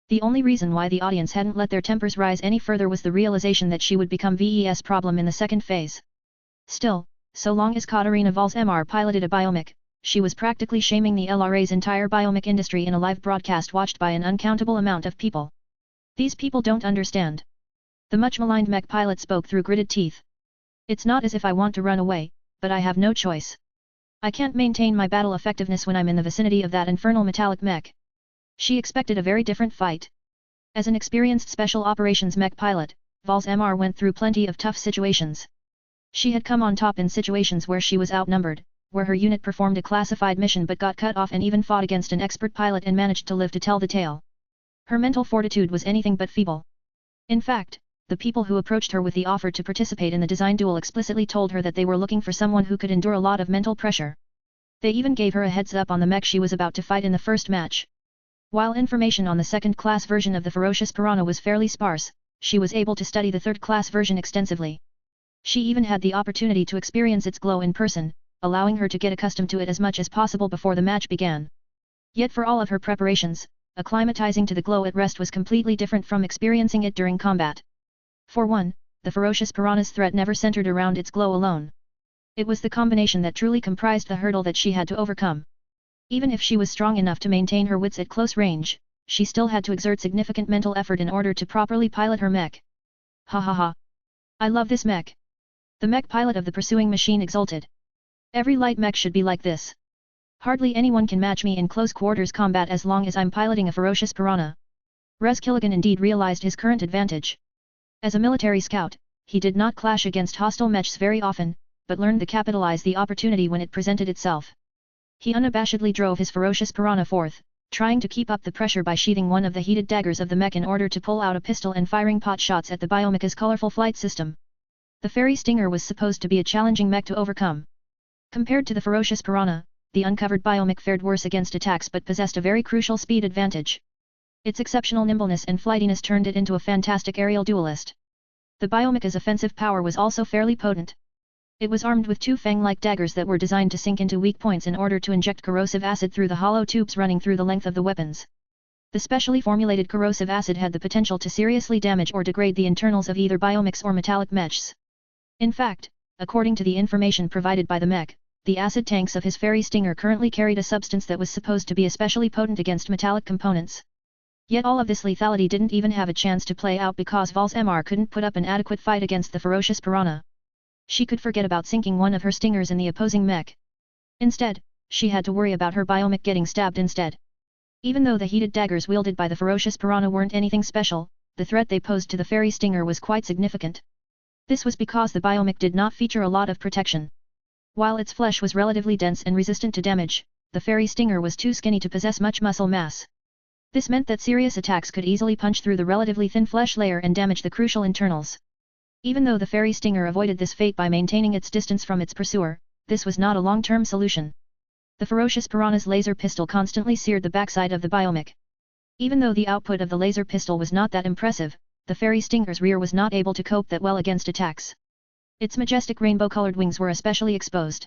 The only reason why the audience hadn't let their tempers rise any further was the realization that she would become VES problem in the second phase. Still, so long as Katarina Volsmar piloted a biomech, she was practically shaming the LRA's entire biomech industry in a live broadcast watched by an uncountable amount of people. These people don't understand. The much-maligned mech pilot spoke through gritted teeth. It's not as if I want to run away, but I have no choice. I can't maintain my battle effectiveness when I'm in the vicinity of that infernal metallic mech. She expected a very different fight. As an experienced special operations mech pilot, Volsmar went through plenty of tough situations. She had come on top in situations where she was outnumbered, where her unit performed a classified mission but got cut off and even fought against an expert pilot and managed to live to tell the tale. Her mental fortitude was anything but feeble. In fact, the people who approached her with the offer to participate in the design duel explicitly told her that they were looking for someone who could endure a lot of mental pressure. They even gave her a heads up on the mech she was about to fight in the first match. While information on the second-class version of the ferocious piranha was fairly sparse, she was able to study the third-class version extensively. She even had the opportunity to experience its glow in person, allowing her to get accustomed to it as much as possible before the match began. Yet for all of her preparations, acclimatizing to the glow at rest was completely different from experiencing it during combat. For one, the ferocious piranha's threat never centered around its glow alone. It was the combination that truly comprised the hurdle that she had to overcome. Even if she was strong enough to maintain her wits at close range, she still had to exert significant mental effort in order to properly pilot her mech. Ha ha ha! I love this mech! The mech pilot of the pursuing machine exulted. Every light mech should be like this. Hardly anyone can match me in close quarters combat as long as I'm piloting a ferocious piranha. Rez Killigan indeed realized his current advantage. As a military scout, he did not clash against hostile mechs very often, but learned to capitalize the opportunity when it presented itself. He unabashedly drove his ferocious piranha forth, trying to keep up the pressure by sheathing one of the heated daggers of the mech in order to pull out a pistol and firing pot shots at the biomecha's colorful flight system. The Fairy Stinger was supposed to be a challenging mech to overcome. Compared to the ferocious piranha, the uncovered biomech fared worse against attacks but possessed a very crucial speed advantage. Its exceptional nimbleness and flightiness turned it into a fantastic aerial duelist. The biomecha's offensive power was also fairly potent. It was armed with two fang-like daggers that were designed to sink into weak points in order to inject corrosive acid through the hollow tubes running through the length of the weapons. The specially formulated corrosive acid had the potential to seriously damage or degrade the internals of either biomechs or metallic mechs. In fact, according to the information provided by the mech, the acid tanks of his Fairy Stinger currently carried a substance that was supposed to be especially potent against metallic components. Yet all of this lethality didn't even have a chance to play out because Volsmar couldn't put up an adequate fight against the ferocious piranha. She could forget about sinking one of her stingers in the opposing mech. Instead, she had to worry about her biomech getting stabbed instead. Even though the heated daggers wielded by the ferocious piranha weren't anything special, the threat they posed to the Fairy Stinger was quite significant. This was because the biomech did not feature a lot of protection. While its flesh was relatively dense and resistant to damage, the Fairy Stinger was too skinny to possess much muscle mass. This meant that serious attacks could easily punch through the relatively thin flesh layer and damage the crucial internals. Even though the Fairy Stinger avoided this fate by maintaining its distance from its pursuer, this was not a long-term solution. The ferocious piranha's laser pistol constantly seared the backside of the biomech. Even though the output of the laser pistol was not that impressive, the Fairy Stinger's rear was not able to cope that well against attacks. Its majestic rainbow-colored wings were especially exposed.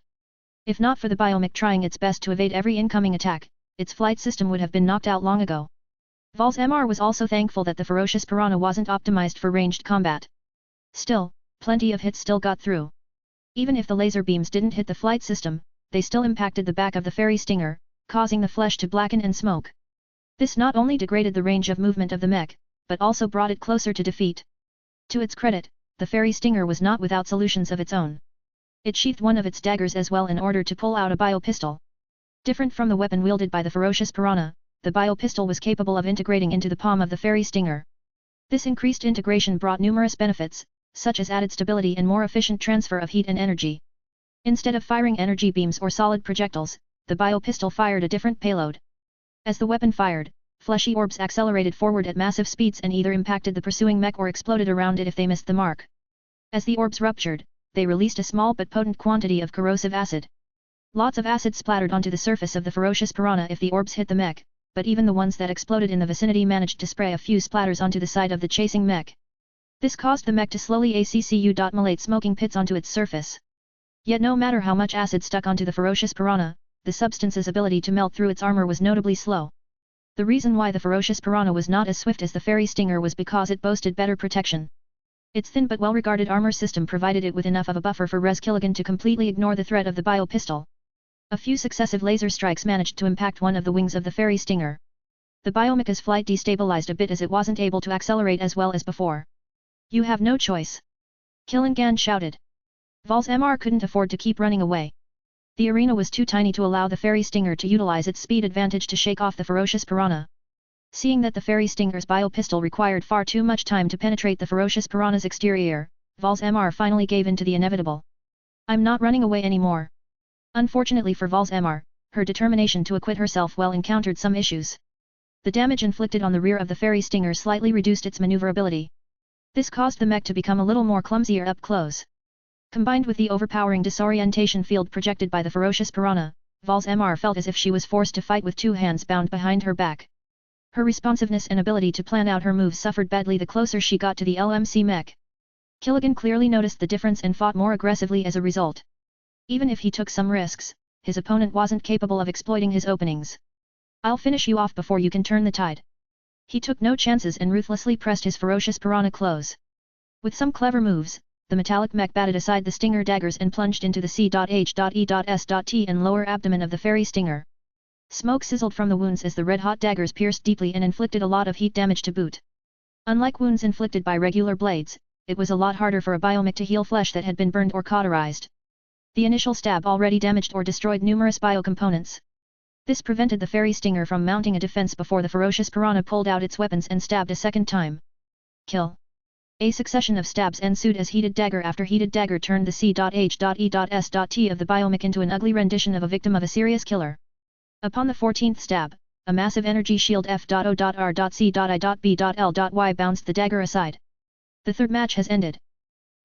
If not for the biomech trying its best to evade every incoming attack, its flight system would have been knocked out long ago. Volsmar was also thankful that the ferocious piranha wasn't optimized for ranged combat. Still, plenty of hits still got through. Even if the laser beams didn't hit the flight system, they still impacted the back of the Fairy Stinger, causing the flesh to blacken and smoke. This not only degraded the range of movement of the mech, but also brought it closer to defeat. To its credit, the Fairy Stinger was not without solutions of its own. It sheathed one of its daggers as well in order to pull out a biopistol. Different from the weapon wielded by the ferocious piranha, the biopistol was capable of integrating into the palm of the Fairy Stinger. This increased integration brought numerous benefits, such as added stability and more efficient transfer of heat and energy. Instead of firing energy beams or solid projectiles, the biopistol fired a different payload. As the weapon fired, fleshy orbs accelerated forward at massive speeds and either impacted the pursuing mech or exploded around it if they missed the mark. As the orbs ruptured, they released a small but potent quantity of corrosive acid. Lots of acid splattered onto the surface of the ferocious piranha if the orbs hit the mech, but even the ones that exploded in the vicinity managed to spray a few splatters onto the side of the chasing mech. This caused the mech to slowly accumulate smoking pits onto its surface. Yet no matter how much acid stuck onto the ferocious piranha, the substance's ability to melt through its armor was notably slow. The reason why the ferocious piranha was not as swift as the fairy stinger was because it boasted better protection. Its thin but well-regarded armor system provided it with enough of a buffer for Res Killigan to completely ignore the threat of the bio pistol. A few successive laser strikes managed to impact one of the wings of the fairy stinger. The biomecha's flight destabilized a bit as it wasn't able to accelerate as well as before. You have no choice. Killigan shouted. Val's MR couldn't afford to keep running away. The arena was too tiny to allow the fairy stinger to utilize its speed advantage to shake off the ferocious piranha. Seeing that the fairy stinger's bio-pistol required far too much time to penetrate the ferocious piranha's exterior, Val's MR finally gave in to the inevitable. I'm not running away anymore. Unfortunately for Val's MR, her determination to acquit herself well encountered some issues. The damage inflicted on the rear of the fairy stinger slightly reduced its maneuverability. This caused the mech to become a little more clumsier up close. Combined with the overpowering disorientation field projected by the ferocious piranha, Val's MR felt as if she was forced to fight with two hands bound behind her back. Her responsiveness and ability to plan out her moves suffered badly the closer she got to the LMC mech. Killigan clearly noticed the difference and fought more aggressively as a result. Even if he took some risks, his opponent wasn't capable of exploiting his openings. I'll finish you off before you can turn the tide. He took no chances and ruthlessly pressed his ferocious piranha close. With some clever moves, the metallic mech batted aside the stinger daggers and plunged into the C.H.E.S.T and lower abdomen of the fairy stinger. Smoke sizzled from the wounds as the red-hot daggers pierced deeply and inflicted a lot of heat damage to boot. Unlike wounds inflicted by regular blades, it was a lot harder for a biomech to heal flesh that had been burned or cauterized. The initial stab already damaged or destroyed numerous biocomponents. This prevented the fairy stinger from mounting a defense before the ferocious piranha pulled out its weapons and stabbed a second time. Kill. A succession of stabs ensued as heated dagger after heated dagger turned the C.H.E.S.T of the biomech into an ugly rendition of a victim of a serious killer. Upon the 14th stab, a massive energy shield F.O.R.C.I.B.L.Y bounced the dagger aside. The third match has ended.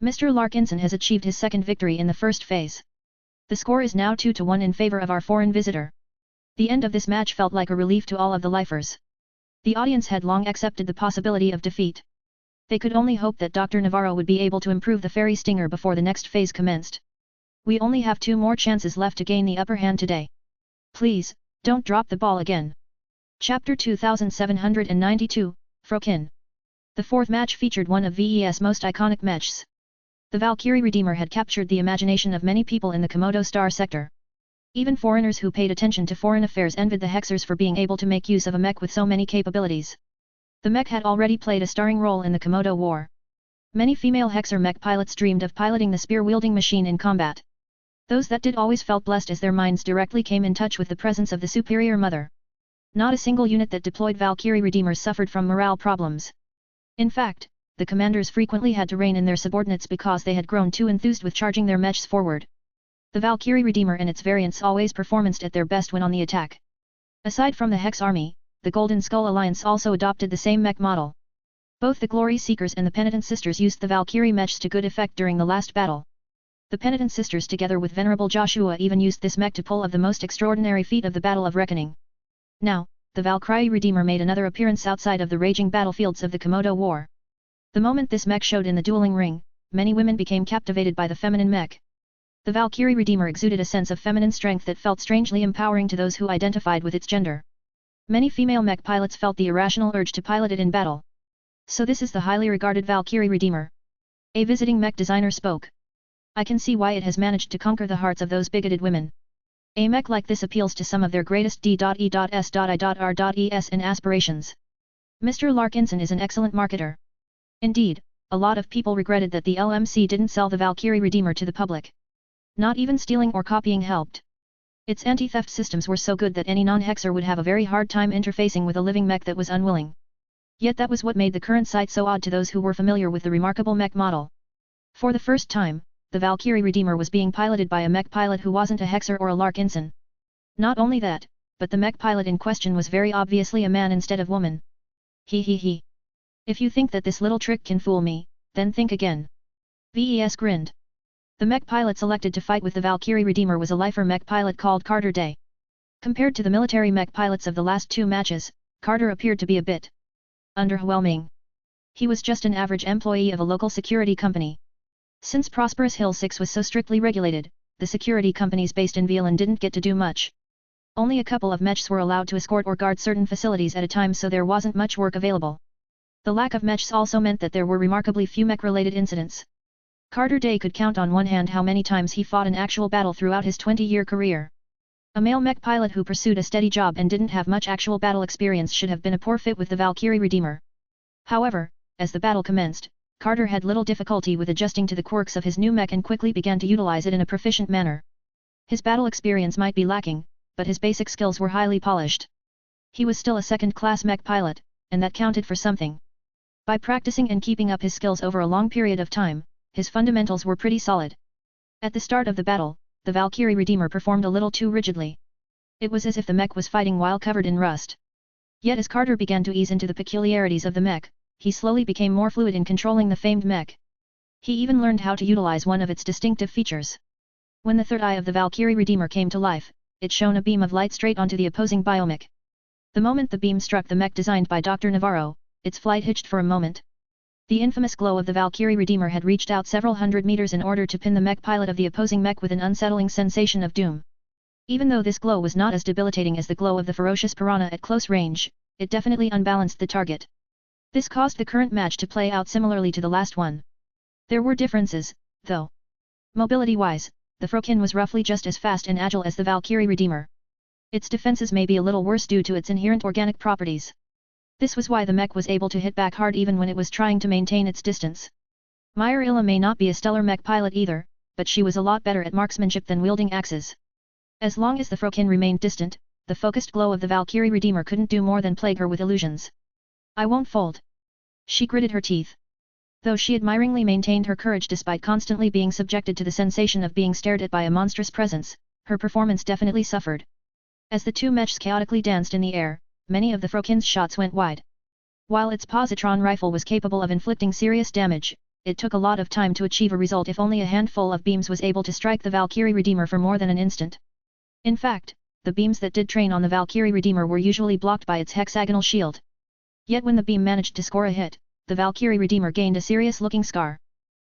Mr. Larkinson has achieved his second victory in the first phase. The score is now 2-1 in favor of our foreign visitor. The end of this match felt like a relief to all of the lifers. The audience had long accepted the possibility of defeat. They could only hope that Dr. Navarro would be able to improve the fairy stinger before the next phase commenced. We only have 2 more chances left to gain the upper hand today. Please, don't drop the ball again. Chapter 2792, Frokin. The fourth match featured one of VES most iconic mechs. The Valkyrie Redeemer had captured the imagination of many people in the Komodo Star sector. Even foreigners who paid attention to foreign affairs envied the Hexers for being able to make use of a mech with so many capabilities. The mech had already played a starring role in the Komodo War. Many female Hexer mech pilots dreamed of piloting the spear-wielding machine in combat. Those that did always felt blessed as their minds directly came in touch with the presence of the superior mother. Not a single unit that deployed Valkyrie Redeemers suffered from morale problems. In fact, the commanders frequently had to rein in their subordinates because they had grown too enthused with charging their mechs forward. The Valkyrie Redeemer and its variants always performed at their best when on the attack. Aside from the Hex Army, the Golden Skull Alliance also adopted the same mech model. Both the Glory Seekers and the Penitent Sisters used the Valkyrie mechs to good effect during the last battle. The Penitent Sisters together with Venerable Joshua even used this mech to pull off the most extraordinary feat of the Battle of Reckoning. Now, the Valkyrie Redeemer made another appearance outside of the raging battlefields of the Komodo War. The moment this mech showed in the dueling ring, many women became captivated by the feminine mech. The Valkyrie Redeemer exuded a sense of feminine strength that felt strangely empowering to those who identified with its gender. Many female mech pilots felt the irrational urge to pilot it in battle. So this is the highly regarded Valkyrie Redeemer. A visiting mech designer spoke. I can see why it has managed to conquer the hearts of those bigoted women. A mech like this appeals to some of their greatest D.E.S.I.R.Es and aspirations. Mr. Larkinson is an excellent marketer. Indeed, a lot of people regretted that the LMC didn't sell the Valkyrie Redeemer to the public. Not even stealing or copying helped. Its anti-theft systems were so good that any non-hexer would have a very hard time interfacing with a living mech that was unwilling. Yet that was what made the current sight so odd to those who were familiar with the remarkable mech model. For the first time, the Valkyrie Redeemer was being piloted by a mech pilot who wasn't a Hexer or a Larkinson. Not only that, but the mech pilot in question was very obviously a man instead of woman. He. If you think that this little trick can fool me, then think again. VES grinned. The mech pilot selected to fight with the Valkyrie Redeemer was a lifer mech pilot called Carter Day. Compared to the military mech pilots of the last two matches, Carter appeared to be a bit underwhelming. He was just an average employee of a local security company. Since Prosperous Hill 6 was so strictly regulated, the security companies based in Violin didn't get to do much. Only a couple of mechs were allowed to escort or guard certain facilities at a time, so there wasn't much work available. The lack of mechs also meant that there were remarkably few mech-related incidents. Carter Day could count on one hand how many times he fought an actual battle throughout his 20-year career. A male mech pilot who pursued a steady job and didn't have much actual battle experience should have been a poor fit with the Valkyrie Redeemer. However, as the battle commenced, Carter had little difficulty with adjusting to the quirks of his new mech and quickly began to utilize it in a proficient manner. His battle experience might be lacking, but his basic skills were highly polished. He was still a second-class mech pilot, and that counted for something. By practicing and keeping up his skills over a long period of time, his fundamentals were pretty solid. At the start of the battle, the Valkyrie Redeemer performed a little too rigidly. It was as if the mech was fighting while covered in rust. Yet as Carter began to ease into the peculiarities of the mech, he slowly became more fluid in controlling the famed mech. He even learned how to utilize one of its distinctive features. When the third eye of the Valkyrie Redeemer came to life, it shone a beam of light straight onto the opposing biomech. The moment the beam struck the mech designed by Dr. Navarro, its flight hitched for a moment. The infamous glow of the Valkyrie Redeemer had reached out several hundred meters in order to pin the mech pilot of the opposing mech with an unsettling sensation of doom. Even though this glow was not as debilitating as the glow of the ferocious piranha at close range, it definitely unbalanced the target. This caused the current match to play out similarly to the last one. There were differences, though. Mobility-wise, the Frokin was roughly just as fast and agile as the Valkyrie Redeemer. Its defenses may be a little worse due to its inherent organic properties. This was why the mech was able to hit back hard even when it was trying to maintain its distance. Myra may not be a stellar mech pilot either, but she was a lot better at marksmanship than wielding axes. As long as the Frokin remained distant, the focused glow of the Valkyrie Redeemer couldn't do more than plague her with illusions. I won't fold. She gritted her teeth. Though she admiringly maintained her courage despite constantly being subjected to the sensation of being stared at by a monstrous presence, her performance definitely suffered. As the two mechs chaotically danced in the air, many of the Frokin's shots went wide. While its positron rifle was capable of inflicting serious damage, it took a lot of time to achieve a result if only a handful of beams was able to strike the Valkyrie Redeemer for more than an instant. In fact, the beams that did train on the Valkyrie Redeemer were usually blocked by its hexagonal shield. Yet when the beam managed to score a hit, the Valkyrie Redeemer gained a serious-looking scar.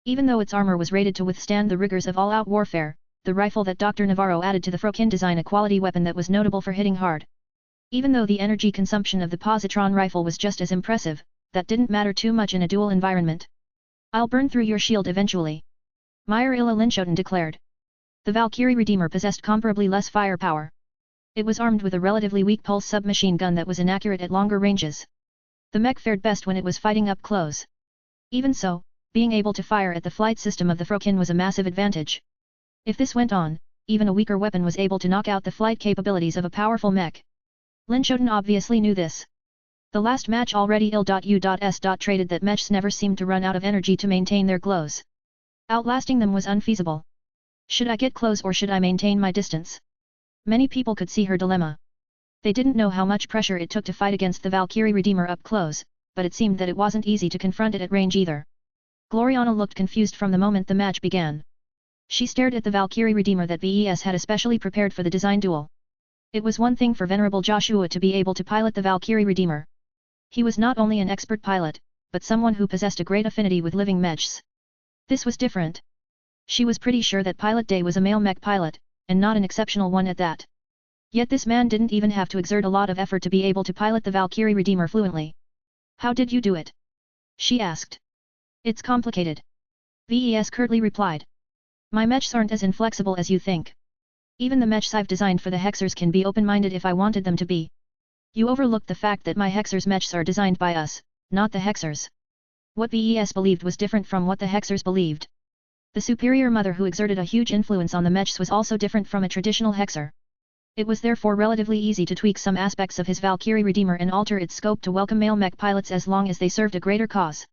Even though its armor was rated to withstand the rigors of all-out warfare, the rifle that Dr. Navarro added to the Frokin design a quality weapon that was notable for hitting hard. Even though the energy consumption of the positron rifle was just as impressive, that didn't matter too much in a duel environment. I'll burn through your shield eventually. Myra Linschoten declared. The Valkyrie Redeemer possessed comparably less firepower. It was armed with a relatively weak pulse submachine gun that was inaccurate at longer ranges. The mech fared best when it was fighting up close. Even so, being able to fire at the flight system of the Frokin was a massive advantage. If this went on, even a weaker weapon was able to knock out the flight capabilities of a powerful mech. Linschoten obviously knew this. The last match already ill.u.s. traded that mechs never seemed to run out of energy to maintain their glows. Outlasting them was unfeasible. Should I get close or should I maintain my distance? Many people could see her dilemma. They didn't know how much pressure it took to fight against the Valkyrie Redeemer up close, but it seemed that it wasn't easy to confront it at range either. Gloriana looked confused from the moment the match began. She stared at the Valkyrie Redeemer that VES had especially prepared for the design duel. It was one thing for Venerable Joshua to be able to pilot the Valkyrie Redeemer. He was not only an expert pilot, but someone who possessed a great affinity with living mechs. This was different. She was pretty sure that Pilot Day was a male mech pilot, and not an exceptional one at that. Yet this man didn't even have to exert a lot of effort to be able to pilot the Valkyrie Redeemer fluently. How did you do it? She asked. It's complicated. VES curtly replied. My mechs aren't as inflexible as you think. Even the mechs I've designed for the Hexers can be open-minded if I wanted them to be. You overlooked the fact that my Hexers mechs are designed by us, not the Hexers. What VES believed was different from what the Hexers believed. The superior mother who exerted a huge influence on the mechs was also different from a traditional Hexer. It was therefore relatively easy to tweak some aspects of his Valkyrie Redeemer and alter its scope to welcome male mech pilots as long as they served a greater cause.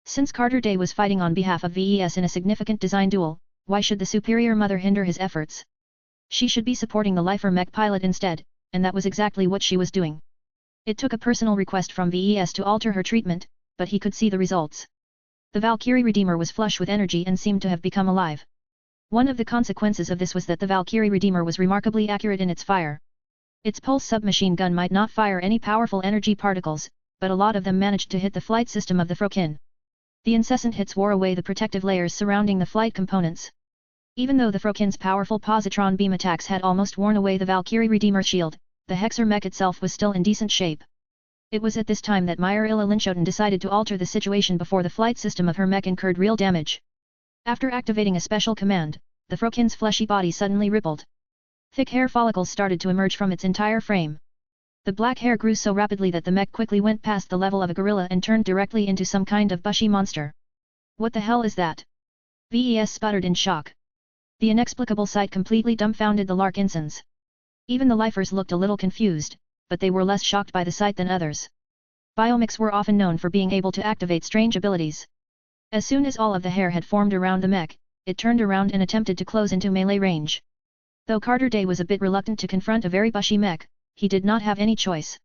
Since Carter Day was fighting on behalf of VES in a significant design duel, why should the superior mother hinder his efforts? She should be supporting the lifer mech pilot instead, and that was exactly what she was doing. It took a personal request from VES to alter her treatment, but he could see the results. The Valkyrie Redeemer was flush with energy and seemed to have become alive. One of the consequences of this was that the Valkyrie Redeemer was remarkably accurate in its fire. Its pulse submachine gun might not fire any powerful energy particles, but a lot of them managed to hit the flight system of the Frokin. The incessant hits wore away the protective layers surrounding the flight components. Even though the Frokin's powerful positron beam attacks had almost worn away the Valkyrie Redeemer shield, the Hexer mech itself was still in decent shape. It was at this time that Myrilla Linschoten decided to alter the situation before the flight system of her mech incurred real damage. After activating a special command, the Frokin's fleshy body suddenly rippled. Thick hair follicles started to emerge from its entire frame. The black hair grew so rapidly that the mech quickly went past the level of a gorilla and turned directly into some kind of bushy monster. What the hell is that? Ves sputtered in shock. The inexplicable sight completely dumbfounded the Larkinsons. Even the lifers looked a little confused, but they were less shocked by the sight than others. Biomechs were often known for being able to activate strange abilities. As soon as all of the hair had formed around the mech, it turned around and attempted to close into melee range. Though Carter Day was a bit reluctant to confront a very bushy mech, he did not have any choice.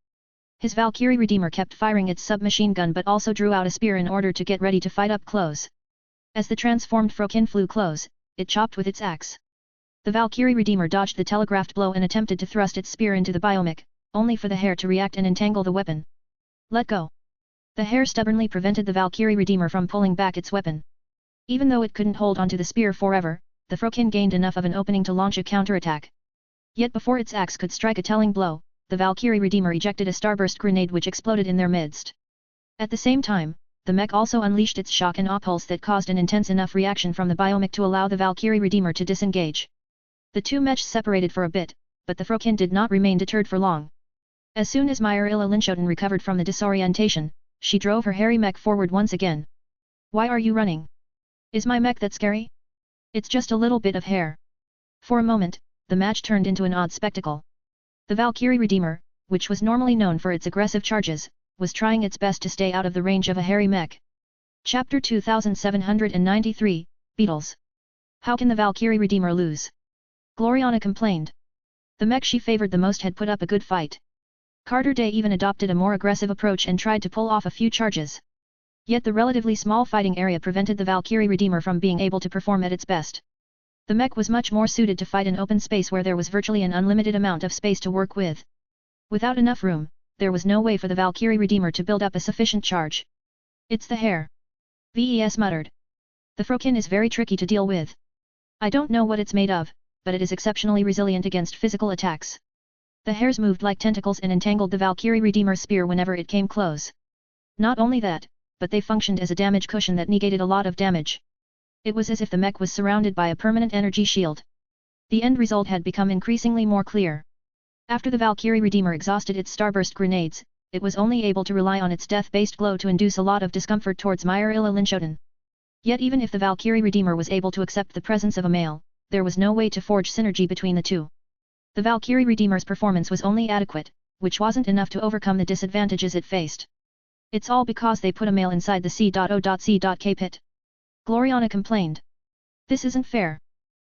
His Valkyrie Redeemer kept firing its submachine gun but also drew out a spear in order to get ready to fight up close. As the transformed Frokin flew close, it chopped with its axe. The Valkyrie Redeemer dodged the telegraphed blow and attempted to thrust its spear into the biomech, only for the hair to react and entangle the weapon. Let go. The hair stubbornly prevented the Valkyrie Redeemer from pulling back its weapon. Even though it couldn't hold onto the spear forever, the Frokin gained enough of an opening to launch a counterattack. Yet before its axe could strike a telling blow, the Valkyrie Redeemer ejected a starburst grenade which exploded in their midst. At the same time, the mech also unleashed its shock and awe pulse that caused an intense enough reaction from the biomech to allow the Valkyrie Redeemer to disengage. The two mechs separated for a bit, but the Frokin did not remain deterred for long. As soon as Myrilla Linschoten recovered from the disorientation, she drove her hairy mech forward once again. Why are you running? Is my mech that scary? It's just a little bit of hair. For a moment, the match turned into an odd spectacle. The Valkyrie Redeemer, which was normally known for its aggressive charges, was trying its best to stay out of the range of a hairy mech. Chapter 2793, Beetles. How can the Valkyrie Redeemer lose? Gloriana complained. The mech she favored the most had put up a good fight. Carter Day even adopted a more aggressive approach and tried to pull off a few charges. Yet the relatively small fighting area prevented the Valkyrie Redeemer from being able to perform at its best. The mech was much more suited to fight in open space where there was virtually an unlimited amount of space to work with. Without enough room, there was no way for the Valkyrie Redeemer to build up a sufficient charge. It's the hair. Ves muttered. The Frokin is very tricky to deal with. I don't know what it's made of, but it is exceptionally resilient against physical attacks. The hairs moved like tentacles and entangled the Valkyrie Redeemer's spear whenever it came close. Not only that, but they functioned as a damage cushion that negated a lot of damage. It was as if the mech was surrounded by a permanent energy shield. The end result had become increasingly more clear. After the Valkyrie Redeemer exhausted its starburst grenades, it was only able to rely on its death-based glow to induce a lot of discomfort towards Myrilla Linschoten. Yet even if the Valkyrie Redeemer was able to accept the presence of a male, there was no way to forge synergy between the two. The Valkyrie Redeemer's performance was only adequate, which wasn't enough to overcome the disadvantages it faced. It's all because they put a male inside the C.O.C.K pit. Gloriana complained. This isn't fair.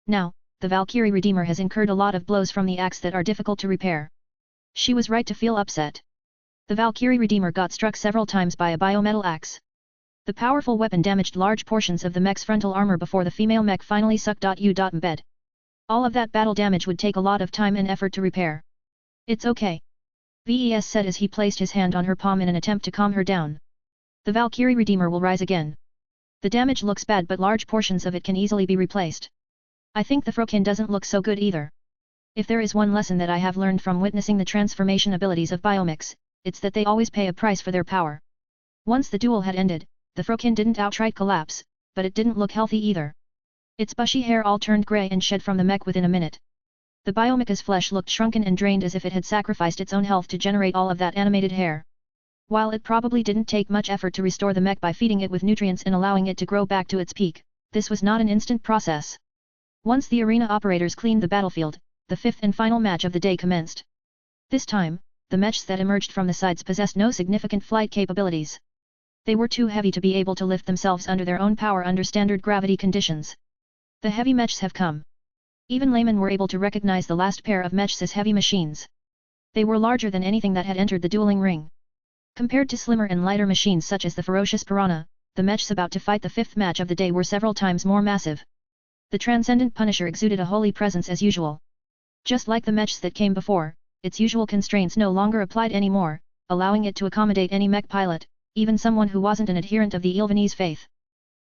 Now, the Valkyrie Redeemer has incurred a lot of blows from the axe that are difficult to repair. She was right to feel upset. The Valkyrie Redeemer got struck several times by a biometal axe. The powerful weapon damaged large portions of the mech's frontal armor before the female mech finally sucked embed. All of that battle damage would take a lot of time and effort to repair. It's okay. Ves said as he placed his hand on her palm in an attempt to calm her down. The Valkyrie Redeemer will rise again. The damage looks bad but large portions of it can easily be replaced. I think the Frokin doesn't look so good either. If there is one lesson that I have learned from witnessing the transformation abilities of biomechs, it's that they always pay a price for their power. Once the duel had ended, the Frokin didn't outright collapse, but it didn't look healthy either. Its bushy hair all turned grey and shed from the mech within a minute. The biomecha's flesh looked shrunken and drained as if it had sacrificed its own health to generate all of that animated hair. While it probably didn't take much effort to restore the mech by feeding it with nutrients and allowing it to grow back to its peak, this was not an instant process. Once the arena operators cleaned the battlefield, the fifth and final match of the day commenced. This time, the mechs that emerged from the sides possessed no significant flight capabilities. They were too heavy to be able to lift themselves under their own power under standard gravity conditions. The heavy mechs have come. Even laymen were able to recognize the last pair of mechs as heavy machines. They were larger than anything that had entered the dueling ring. Compared to slimmer and lighter machines such as the ferocious piranha, the mechs about to fight the fifth match of the day were several times more massive. The transcendent Punisher exuded a holy presence as usual. Just like the mechs that came before, its usual constraints no longer applied anymore, allowing it to accommodate any mech pilot, even someone who wasn't an adherent of the Ilvanese faith.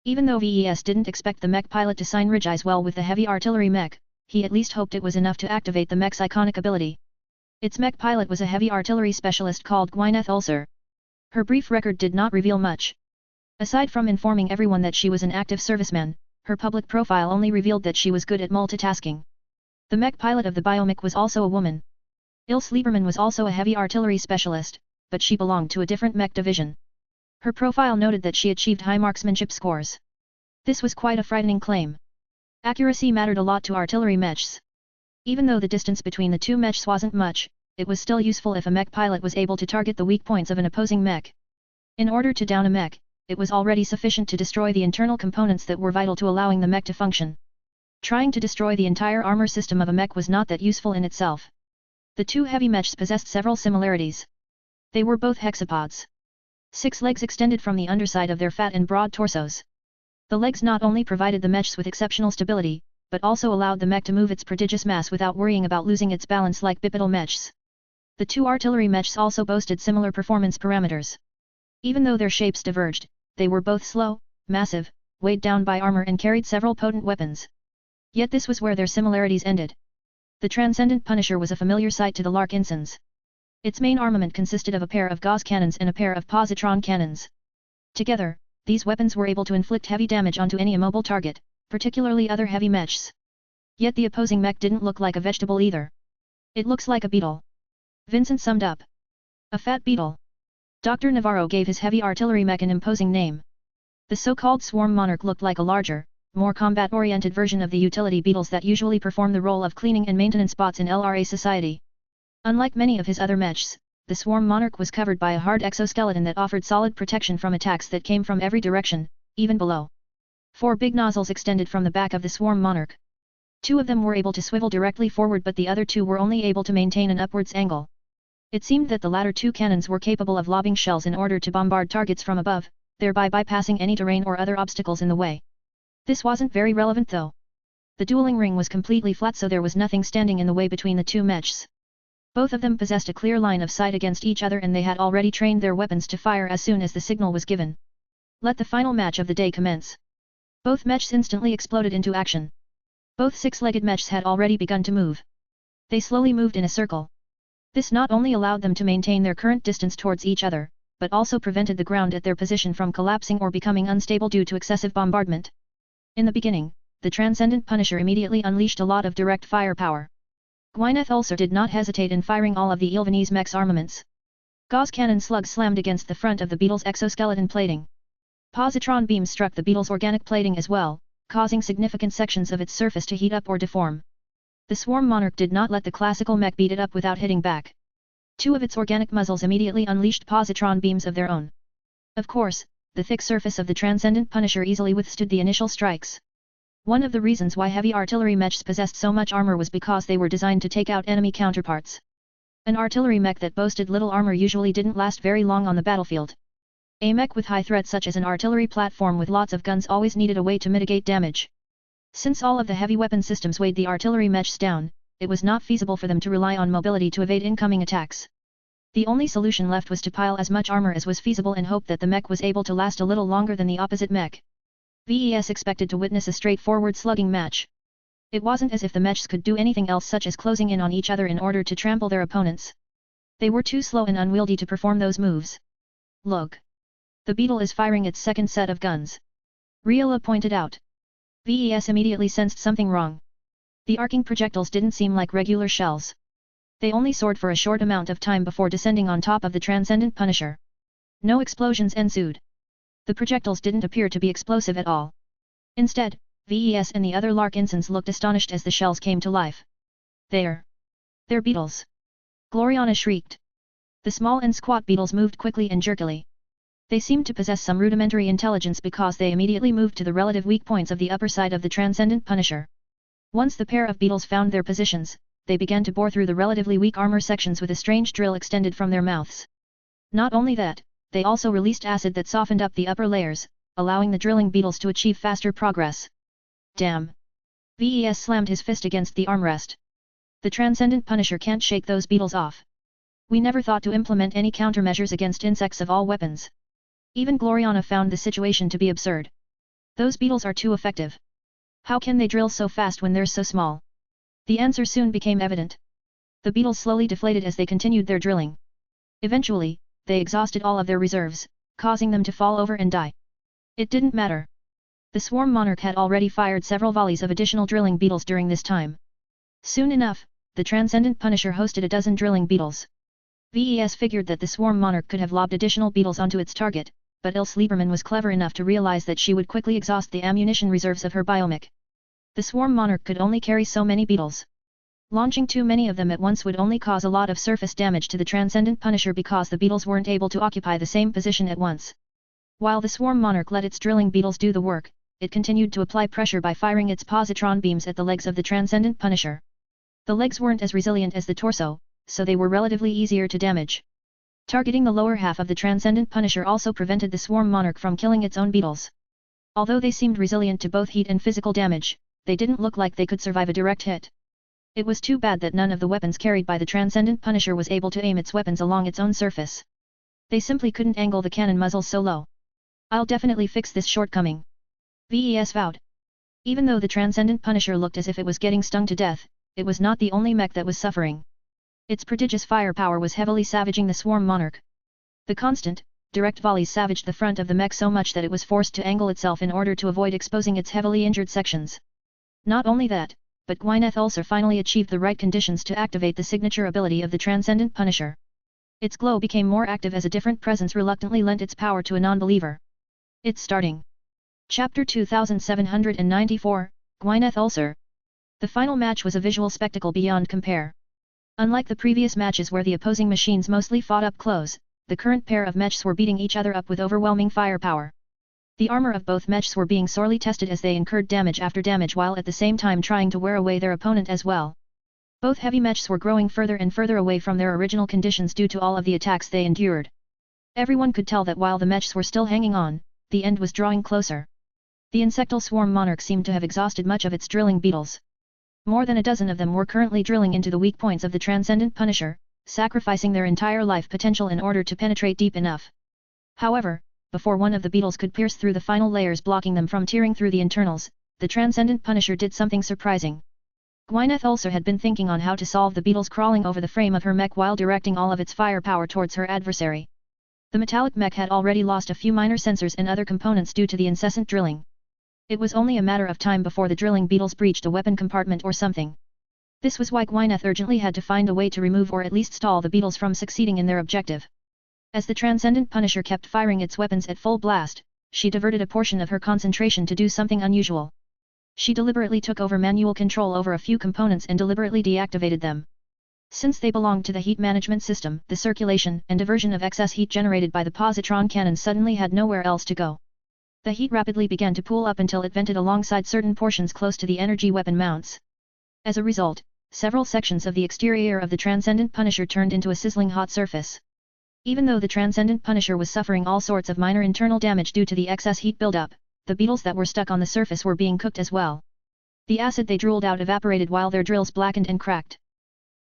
Even though VES didn't expect the mech pilot to synergize well with the heavy artillery mech, he at least hoped it was enough to activate the mech's iconic ability. Its mech pilot was a heavy artillery specialist called Gwyneth Ulcer. Her brief record did not reveal much. Aside from informing everyone that she was an active serviceman, her public profile only revealed that she was good at multitasking. The mech pilot of the biomech was also a woman. Ilse Lieberman was also a heavy artillery specialist, but she belonged to a different mech division. Her profile noted that she achieved high marksmanship scores. This was quite a frightening claim. Accuracy mattered a lot to artillery mechs. Even though the distance between the two mechs wasn't much, it was still useful if a mech pilot was able to target the weak points of an opposing mech. In order to down a mech, it was already sufficient to destroy the internal components that were vital to allowing the mech to function. Trying to destroy the entire armor system of a mech was not that useful in itself. The two heavy mechs possessed several similarities. They were both hexapods. 6 legs extended from the underside of their fat and broad torsos. The legs not only provided the mechs with exceptional stability, but also allowed the mech to move its prodigious mass without worrying about losing its balance like bipedal mechs. The two artillery mechs also boasted similar performance parameters. Even though their shapes diverged, they were both slow, massive, weighed down by armor and carried several potent weapons. Yet this was where their similarities ended. The Transcendent Punisher was a familiar sight to the Larkinsons. Its main armament consisted of a pair of gauze cannons and a pair of positron cannons. Together, these weapons were able to inflict heavy damage onto any immobile target, particularly other heavy mechs. Yet the opposing mech didn't look like a vegetable either. It looks like a beetle. Vincent summed up. A fat beetle. Dr. Navarro gave his heavy artillery mech an imposing name. The so-called Swarm Monarch looked like a larger, more combat-oriented version of the utility beetles that usually perform the role of cleaning and maintenance bots in LRA society. Unlike many of his other mechs, the Swarm Monarch was covered by a hard exoskeleton that offered solid protection from attacks that came from every direction, even below. 4 big nozzles extended from the back of the Swarm Monarch. 2 of them were able to swivel directly forward, but the other 2 were only able to maintain an upwards angle. It seemed that the latter 2 cannons were capable of lobbing shells in order to bombard targets from above, thereby bypassing any terrain or other obstacles in the way. This wasn't very relevant though. The dueling ring was completely flat, so there was nothing standing in the way between the two mechs. Both of them possessed a clear line of sight against each other, and they had already trained their weapons to fire as soon as the signal was given. Let the final match of the day commence. Both mechs instantly exploded into action. Both 6-legged mechs had already begun to move. They slowly moved in a circle. This not only allowed them to maintain their current distance towards each other, but also prevented the ground at their position from collapsing or becoming unstable due to excessive bombardment. In the beginning, the Transcendent Punisher immediately unleashed a lot of direct firepower. Gwyneth Ulcer did not hesitate in firing all of the Ilvanese mech's armaments. Gauze cannon slugs slammed against the front of the beetle's exoskeleton plating. Positron beams struck the beetle's organic plating as well, causing significant sections of its surface to heat up or deform. The Swarm Monarch did not let the classical mech beat it up without hitting back. 2 of its organic muzzles immediately unleashed positron beams of their own. Of course, the thick surface of the Transcendent Punisher easily withstood the initial strikes. One of the reasons why heavy artillery mechs possessed so much armor was because they were designed to take out enemy counterparts. An artillery mech that boasted little armor usually didn't last very long on the battlefield. A mech with high threat such as an artillery platform with lots of guns always needed a way to mitigate damage. Since all of the heavy weapon systems weighed the artillery mechs down, it was not feasible for them to rely on mobility to evade incoming attacks. The only solution left was to pile as much armor as was feasible and hope that the mech was able to last a little longer than the opposite mech. VES expected to witness a straightforward slugging match. It wasn't as if the mechs could do anything else such as closing in on each other in order to trample their opponents. They were too slow and unwieldy to perform those moves. Look! The beetle is firing its second set of guns. Riola pointed out. VES immediately sensed something wrong. The arcing projectiles didn't seem like regular shells. They only soared for a short amount of time before descending on top of the Transcendent Punisher. No explosions ensued. The projectiles didn't appear to be explosive at all. Instead, VES and the other Larkinsons looked astonished as the shells came to life. They're beetles! Gloriana shrieked. The small and squat beetles moved quickly and jerkily. They seemed to possess some rudimentary intelligence because they immediately moved to the relative weak points of the upper side of the Transcendent Punisher. Once the pair of beetles found their positions, they began to bore through the relatively weak armor sections with a strange drill extended from their mouths. Not only that, they also released acid that softened up the upper layers, allowing the drilling beetles to achieve faster progress. Damn! VES slammed his fist against the armrest. The Transcendent Punisher can't shake those beetles off. We never thought to implement any countermeasures against insects of all weapons. Even Gloriana found the situation to be absurd. Those beetles are too effective. How can they drill so fast when they're so small? The answer soon became evident. The beetles slowly deflated as they continued their drilling. Eventually, they exhausted all of their reserves, causing them to fall over and die. It didn't matter. The swarm monarch had already fired several volleys of additional drilling beetles during this time. Soon enough, the Transcendent Punisher hosted a dozen drilling beetles. VES figured that the swarm monarch could have lobbed additional beetles onto its target, but Ilse Lieberman was clever enough to realize that she would quickly exhaust the ammunition reserves of her biomech. The swarm monarch could only carry so many beetles. Launching too many of them at once would only cause a lot of surface damage to the Transcendent Punisher because the beetles weren't able to occupy the same position at once. While the swarm monarch let its drilling beetles do the work, it continued to apply pressure by firing its positron beams at the legs of the Transcendent Punisher. The legs weren't as resilient as the torso, so they were relatively easier to damage. Targeting the lower half of the Transcendent Punisher also prevented the swarm monarch from killing its own beetles. Although they seemed resilient to both heat and physical damage, they didn't look like they could survive a direct hit. It was too bad that none of the weapons carried by the Transcendent Punisher was able to aim its weapons along its own surface. They simply couldn't angle the cannon muzzles so low. I'll definitely fix this shortcoming. VES vowed. Even though the Transcendent Punisher looked as if it was getting stung to death, it was not the only mech that was suffering. Its prodigious firepower was heavily savaging the swarm monarch. The constant, direct volleys savaged the front of the mech so much that it was forced to angle itself in order to avoid exposing its heavily injured sections. Not only that, but Gwyneth Ulcer finally achieved the right conditions to activate the signature ability of the Transcendent Punisher. Its glow became more active as a different presence reluctantly lent its power to a non-believer. It's starting. Chapter 2794, Gwyneth Ulcer. The final match was a visual spectacle beyond compare. Unlike the previous matches where the opposing machines mostly fought up close, the current pair of mechs were beating each other up with overwhelming firepower. The armor of both mechs were being sorely tested as they incurred damage after damage while at the same time trying to wear away their opponent as well. Both heavy mechs were growing further and further away from their original conditions due to all of the attacks they endured. Everyone could tell that while the mechs were still hanging on, the end was drawing closer. The insectal swarm monarch seemed to have exhausted much of its drilling beetles. More than a dozen of them were currently drilling into the weak points of the Transcendent Punisher, sacrificing their entire life potential in order to penetrate deep enough. However, before one of the beetles could pierce through the final layers blocking them from tearing through the internals, the Transcendent Punisher did something surprising. Gwyneth Ulcer had been thinking on how to solve the beetles crawling over the frame of her mech while directing all of its firepower towards her adversary. The metallic mech had already lost a few minor sensors and other components due to the incessant drilling. It was only a matter of time before the drilling beetles breached a weapon compartment or something. This was why Gwyneth urgently had to find a way to remove or at least stall the beetles from succeeding in their objective. As the Transcendent Punisher kept firing its weapons at full blast, she diverted a portion of her concentration to do something unusual. She deliberately took over manual control over a few components and deliberately deactivated them. Since they belonged to the heat management system, the circulation and diversion of excess heat generated by the positron cannon suddenly had nowhere else to go. The heat rapidly began to pool up until it vented alongside certain portions close to the energy weapon mounts. As a result, several sections of the exterior of the Transcendent Punisher turned into a sizzling hot surface. Even though the Transcendent Punisher was suffering all sorts of minor internal damage due to the excess heat buildup, the beetles that were stuck on the surface were being cooked as well. The acid they drooled out evaporated while their drills blackened and cracked.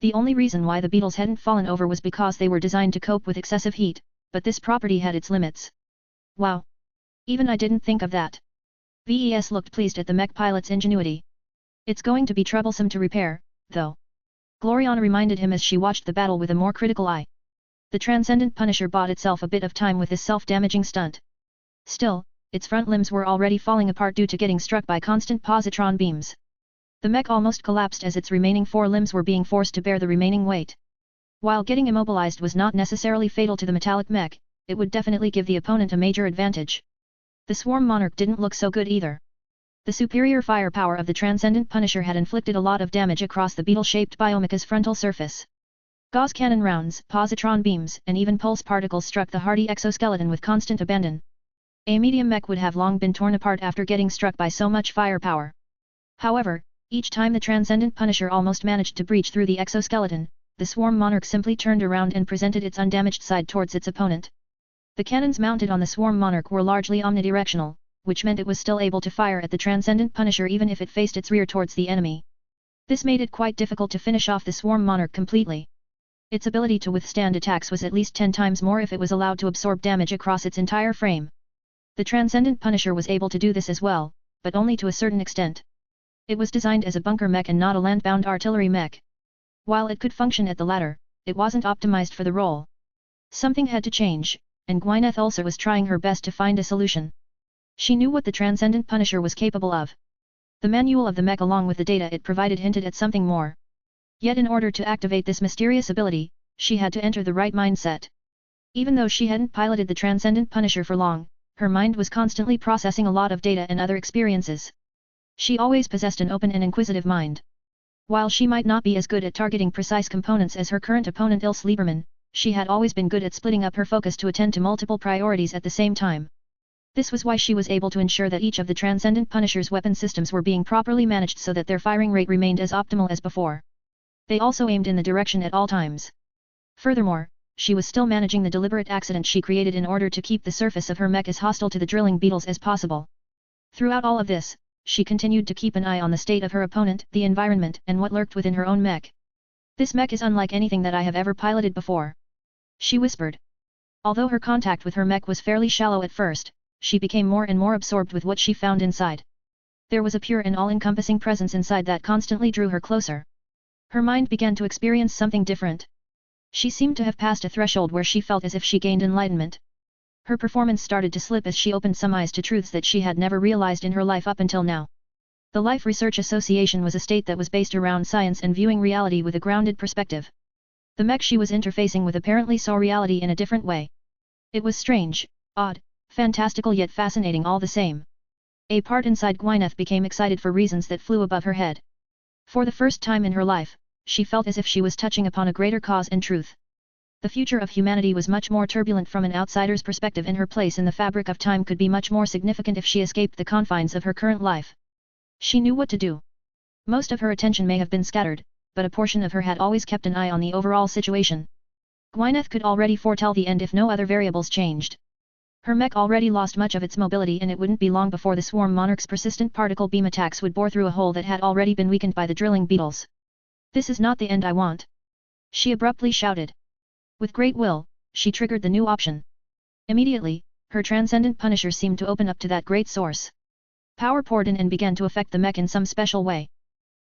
The only reason why the beetles hadn't fallen over was because they were designed to cope with excessive heat, but this property had its limits. Wow! Even I didn't think of that. VES looked pleased at the mech pilot's ingenuity. It's going to be troublesome to repair, though. Gloriana reminded him as she watched the battle with a more critical eye. The Transcendent Punisher bought itself a bit of time with this self-damaging stunt. Still, its front limbs were already falling apart due to getting struck by constant positron beams. The mech almost collapsed as its remaining four limbs were being forced to bear the remaining weight. While getting immobilized was not necessarily fatal to the metallic mech, it would definitely give the opponent a major advantage. The swarm monarch didn't look so good either. The superior firepower of the Transcendent Punisher had inflicted a lot of damage across the beetle-shaped biomecha's frontal surface. Gauss cannon rounds, positron beams, and even pulse particles struck the hardy exoskeleton with constant abandon. A medium mech would have long been torn apart after getting struck by so much firepower. However, each time the Transcendent Punisher almost managed to breach through the exoskeleton, the swarm monarch simply turned around and presented its undamaged side towards its opponent. The cannons mounted on the swarm monarch were largely omnidirectional, which meant it was still able to fire at the Transcendent Punisher even if it faced its rear towards the enemy. This made it quite difficult to finish off the swarm monarch completely. Its ability to withstand attacks was at least 10 times more if it was allowed to absorb damage across its entire frame. The Transcendent Punisher was able to do this as well, but only to a certain extent. It was designed as a bunker mech and not a land-bound artillery mech. While it could function at the latter, it wasn't optimized for the role. Something had to change, and Gwyneth Ulcer was trying her best to find a solution. She knew what the Transcendent Punisher was capable of. The manual of the mech along with the data it provided hinted at something more. Yet in order to activate this mysterious ability, she had to enter the right mindset. Even though she hadn't piloted the Transcendent Punisher for long, her mind was constantly processing a lot of data and other experiences. She always possessed an open and inquisitive mind. While she might not be as good at targeting precise components as her current opponent Ilse Lieberman, she had always been good at splitting up her focus to attend to multiple priorities at the same time. This was why she was able to ensure that each of the Transcendent Punisher's weapon systems were being properly managed so that their firing rate remained as optimal as before. They also aimed in the direction at all times. Furthermore, she was still managing the deliberate accident she created in order to keep the surface of her mech as hostile to the drilling beetles as possible. Throughout all of this, she continued to keep an eye on the state of her opponent, the environment, and what lurked within her own mech. This mech is unlike anything that I have ever piloted before, she whispered. Although her contact with her mech was fairly shallow at first, she became more and more absorbed with what she found inside. There was a pure and all-encompassing presence inside that constantly drew her closer. Her mind began to experience something different. She seemed to have passed a threshold where she felt as if she gained enlightenment. Her performance started to slip as she opened some eyes to truths that she had never realized in her life up until now. The Life Research Association was a state that was based around science and viewing reality with a grounded perspective. The mech she was interfacing with apparently saw reality in a different way. It was strange, odd, fantastical yet fascinating all the same. A part inside Gwyneth became excited for reasons that flew above her head. For the first time in her life, she felt as if she was touching upon a greater cause and truth. The future of humanity was much more turbulent from an outsider's perspective, and her place in the fabric of time could be much more significant if she escaped the confines of her current life. She knew what to do. Most of her attention may have been scattered, but a portion of her had always kept an eye on the overall situation. Gwyneth could already foretell the end if no other variables changed. Her mech already lost much of its mobility, and it wouldn't be long before the swarm monarch's persistent particle beam attacks would bore through a hole that had already been weakened by the drilling beetles. This is not the end I want, she abruptly shouted. With great will, she triggered the new option. Immediately, her Transcendent Punisher seemed to open up to that great source. Power poured in and began to affect the mech in some special way.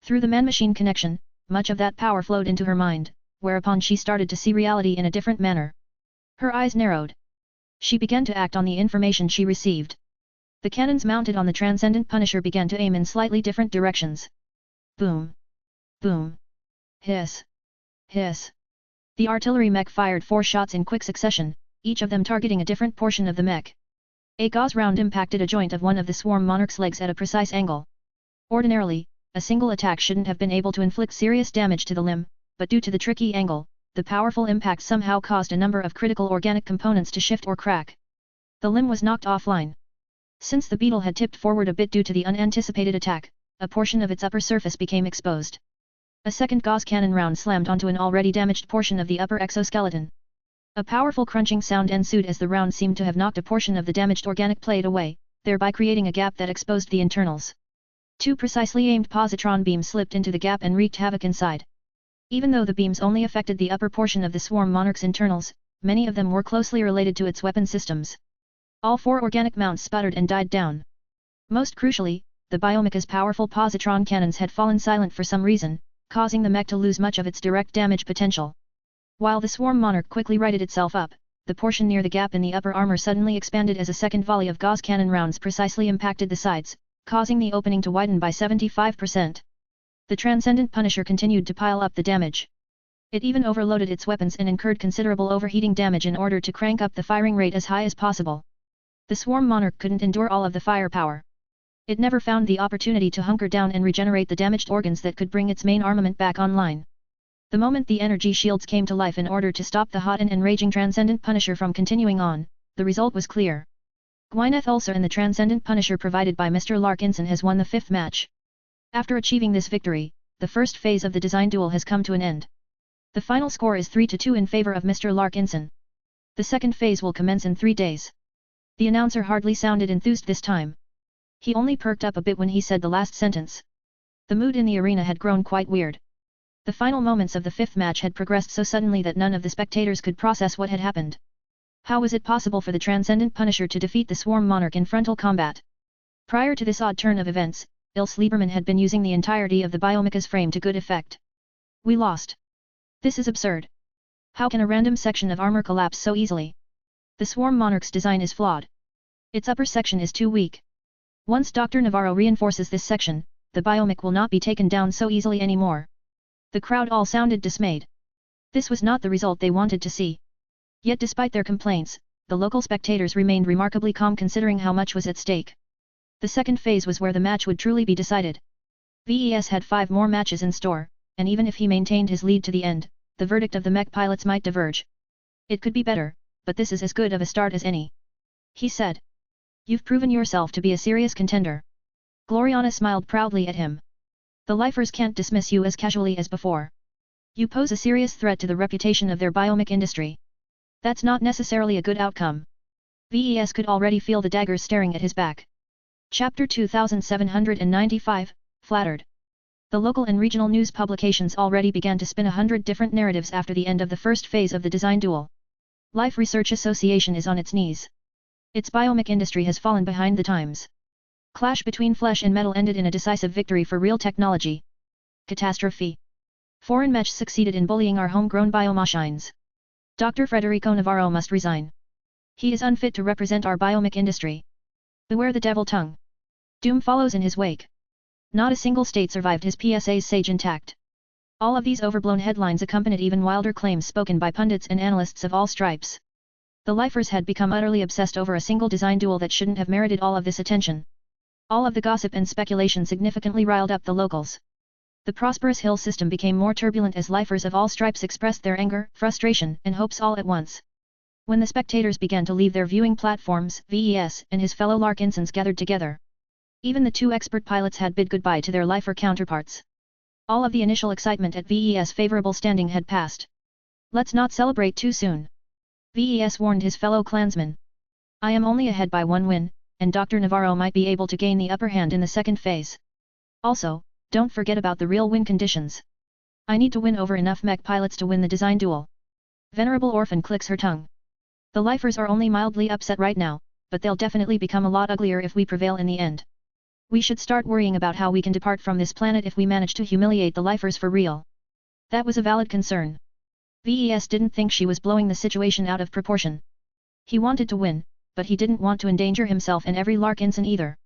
Through the man-machine connection, much of that power flowed into her mind, whereupon she started to see reality in a different manner. Her eyes narrowed. She began to act on the information she received. The cannons mounted on the Transcendent Punisher began to aim in slightly different directions. Boom! Boom! Hiss! Hiss! The artillery mech fired 4 shots in quick succession, each of them targeting a different portion of the mech. A gauze round impacted a joint of one of the swarm monarch's legs at a precise angle. Ordinarily, a single attack shouldn't have been able to inflict serious damage to the limb, but due to the tricky angle, the powerful impact somehow caused a number of critical organic components to shift or crack. The limb was knocked offline. Since the beetle had tipped forward a bit due to the unanticipated attack, a portion of its upper surface became exposed. A second gauze cannon round slammed onto an already damaged portion of the upper exoskeleton. A powerful crunching sound ensued as the round seemed to have knocked a portion of the damaged organic plate away, thereby creating a gap that exposed the internals. 2 precisely aimed positron beams slipped into the gap and wreaked havoc inside. Even though the beams only affected the upper portion of the swarm monarch's internals, many of them were closely related to its weapon systems. All 4 organic mounts sputtered and died down. Most crucially, the Biomecha's powerful positron cannons had fallen silent for some reason, causing the mech to lose much of its direct damage potential. While the swarm monarch quickly righted itself up, the portion near the gap in the upper armor suddenly expanded as a second volley of gauze cannon rounds precisely impacted the sides, causing the opening to widen by 75%. The Transcendent Punisher continued to pile up the damage. It even overloaded its weapons and incurred considerable overheating damage in order to crank up the firing rate as high as possible. The swarm monarch couldn't endure all of the firepower. It never found the opportunity to hunker down and regenerate the damaged organs that could bring its main armament back online. The moment the energy shields came to life in order to stop the hot and enraging Transcendent Punisher from continuing on, the result was clear. Gwyneth Ulcer and the Transcendent Punisher provided by Mr. Larkinson has won the 5th match. After achieving this victory, the first phase of the design duel has come to an end. The final score is 3-2 in favor of Mr. Larkinson. The second phase will commence in 3 days. The announcer hardly sounded enthused this time. He only perked up a bit when he said the last sentence. The mood in the arena had grown quite weird. The final moments of the fifth match had progressed so suddenly that none of the spectators could process what had happened. How was it possible for the Transcendent Punisher to defeat the Swarm Monarch in frontal combat? Prior to this odd turn of events, Ilse Lieberman had been using the entirety of the Biomecha's frame to good effect. We lost. This is absurd. How can a random section of armor collapse so easily? The Swarm Monarch's design is flawed. Its upper section is too weak. Once Dr. Navarro reinforces this section, the Biomech will not be taken down so easily anymore. The crowd all sounded dismayed. This was not the result they wanted to see. Yet despite their complaints, the local spectators remained remarkably calm considering how much was at stake. The second phase was where the match would truly be decided. VES had 5 more matches in store, and even if he maintained his lead to the end, the verdict of the mech pilots might diverge. It could be better, but this is as good of a start as any. He said. You've proven yourself to be a serious contender. Gloriana smiled proudly at him. The lifers can't dismiss you as casually as before. You pose a serious threat to the reputation of their biomech industry. That's not necessarily a good outcome. VES could already feel the daggers staring at his back. Chapter 2795, Flattered. The local and regional news publications already began to spin 100 different narratives after the end of the first phase of the design duel. Life Research Association is on its knees. Its biomech industry has fallen behind the times. Clash between flesh and metal ended in a decisive victory for real technology. Catastrophe. Foreign mechs succeeded in bullying our homegrown biomachines. Dr. Federico Navarro must resign. He is unfit to represent our biomech industry. Beware the devil tongue. Doom follows in his wake. Not a single state survived his PSA's sage intact. All of these overblown headlines accompanied even wilder claims spoken by pundits and analysts of all stripes. The lifers had become utterly obsessed over a single design duel that shouldn't have merited all of this attention. All of the gossip and speculation significantly riled up the locals. The prosperous hill system became more turbulent as lifers of all stripes expressed their anger, frustration, and hopes all at once. When the spectators began to leave their viewing platforms, VES and his fellow Larkinsons gathered together. Even the 2 expert pilots had bid goodbye to their lifer counterparts. All of the initial excitement at VES' favorable standing had passed. Let's not celebrate too soon. VES warned his fellow clansmen. I am only ahead by 1 win, and Dr. Navarro might be able to gain the upper hand in the second phase. Also, don't forget about the real win conditions. I need to win over enough mech pilots to win the design duel. Venerable Orphan clicks her tongue. The lifers are only mildly upset right now, but they'll definitely become a lot uglier if we prevail in the end. We should start worrying about how we can depart from this planet if we manage to humiliate the lifers for real. That was a valid concern. VES didn't think she was blowing the situation out of proportion. He wanted to win, but he didn't want to endanger himself and every Larkinson either.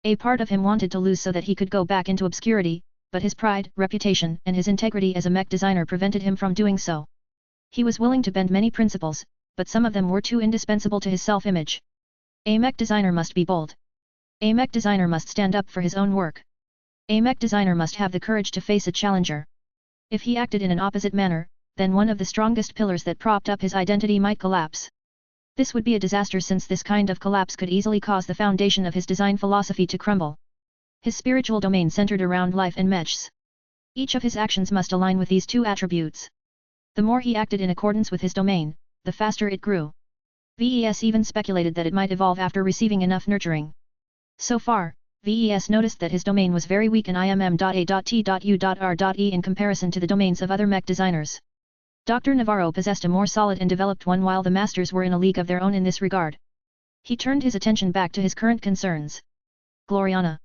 A part of him wanted to lose so that he could go back into obscurity, but his pride, reputation, and his integrity as a mech designer prevented him from doing so. He was willing to bend many principles, but some of them were too indispensable to his self-image. A mech designer must be bold. A mech designer must stand up for his own work. A mech designer must have the courage to face a challenger. If he acted in an opposite manner, then one of the strongest pillars that propped up his identity might collapse. This would be a disaster since this kind of collapse could easily cause the foundation of his design philosophy to crumble. His spiritual domain centered around life and mechs. Each of his actions must align with these 2 attributes. The more he acted in accordance with his domain, the faster it grew. VES even speculated that it might evolve after receiving enough nurturing. So far, VES noticed that his domain was very weak in IMM.A.T.U.R.E in comparison to the domains of other mech designers. Dr. Navarro possessed a more solid and developed one while the masters were in a league of their own in this regard. He turned his attention back to his current concerns. Gloriana.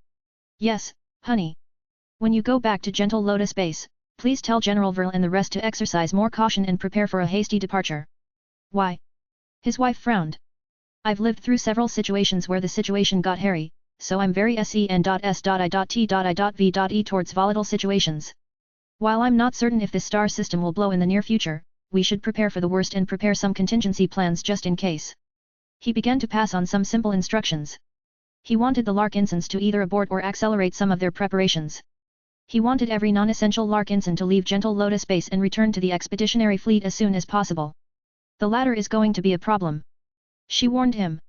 Yes, honey. When you go back to Gentle Lotus Base, please tell General Verl and the rest to exercise more caution and prepare for a hasty departure. Why? His wife frowned. I've lived through several situations where the situation got hairy, so I'm very sen.s.i.t.i.v.e towards volatile situations. While I'm not certain if this star system will blow in the near future, we should prepare for the worst and prepare some contingency plans just in case. He began to pass on some simple instructions. He wanted the Larkinsons to either abort or accelerate some of their preparations. He wanted every non-essential Larkinson to leave Gentle Lotus Base and return to the expeditionary fleet as soon as possible. The latter is going to be a problem. She warned him.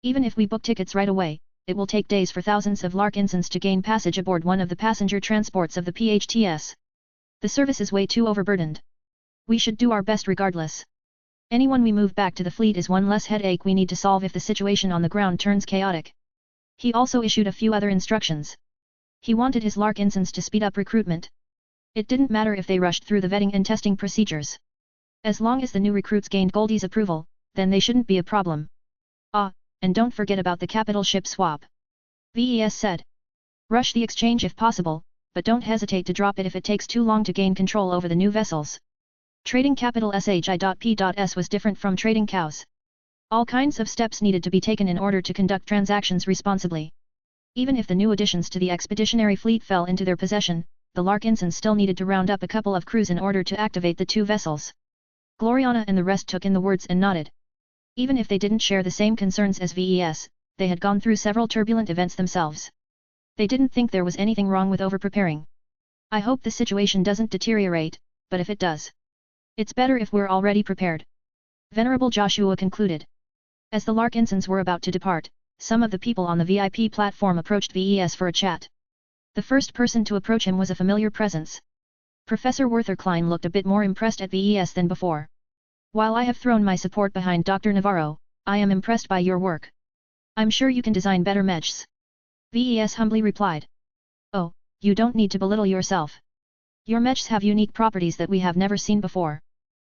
Even if we book tickets right away, it will take days for thousands of Larkinsons to gain passage aboard one of the passenger transports of the PHTS. The service is way too overburdened. We should do our best regardless. Anyone we move back to the fleet is one less headache we need to solve if the situation on the ground turns chaotic. He also issued a few other instructions. He wanted his Lark Ensigns to speed up recruitment. It didn't matter if they rushed through the vetting and testing procedures. As long as the new recruits gained Goldie's approval, then they shouldn't be a problem. Ah, and don't forget about the capital ship swap. VES said. Rush the exchange if possible, but don't hesitate to drop it if it takes too long to gain control over the new vessels. Trading capital SHI.P.S was different from trading cows. All kinds of steps needed to be taken in order to conduct transactions responsibly. Even if the new additions to the expeditionary fleet fell into their possession, the Lark Ensign still needed to round up a couple of crews in order to activate the two vessels. Gloriana and the rest took in the words and nodded. Even if they didn't share the same concerns as VES, they had gone through several turbulent events themselves. They didn't think there was anything wrong with over-preparing. I hope the situation doesn't deteriorate, but if it does, it's better if we're already prepared. Venerable Joshua concluded. As the Lark Ensigns were about to depart, some of the people on the VIP platform approached VES for a chat. The first person to approach him was a familiar presence. Professor Werther Klein looked a bit more impressed at VES than before. While I have thrown my support behind Dr. Navarro, I am impressed by your work. I'm sure you can design better mechs. VES humbly replied. Oh, you don't need to belittle yourself. Your mechs have unique properties that we have never seen before.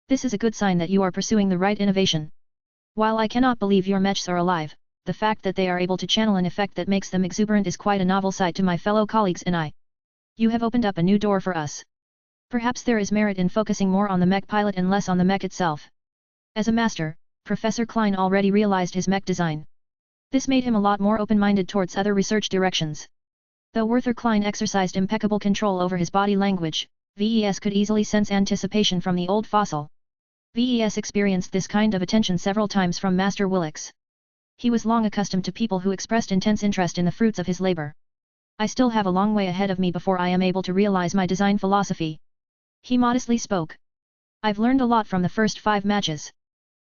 This is a good sign that you are pursuing the right innovation. While I cannot believe your mechs are alive, the fact that they are able to channel an effect that makes them exuberant is quite a novel sight to my fellow colleagues and I. You have opened up a new door for us. Perhaps there is merit in focusing more on the mech pilot and less on the mech itself. As a master, Professor Klein already realized his mech design. This made him a lot more open-minded towards other research directions. Though Werther Klein exercised impeccable control over his body language, VES could easily sense anticipation from the old fossil. VES experienced this kind of attention several times from Master Willix. He was long accustomed to people who expressed intense interest in the fruits of his labor. I still have a long way ahead of me before I am able to realize my design philosophy. He modestly spoke. I've learned a lot from the first 5 matches.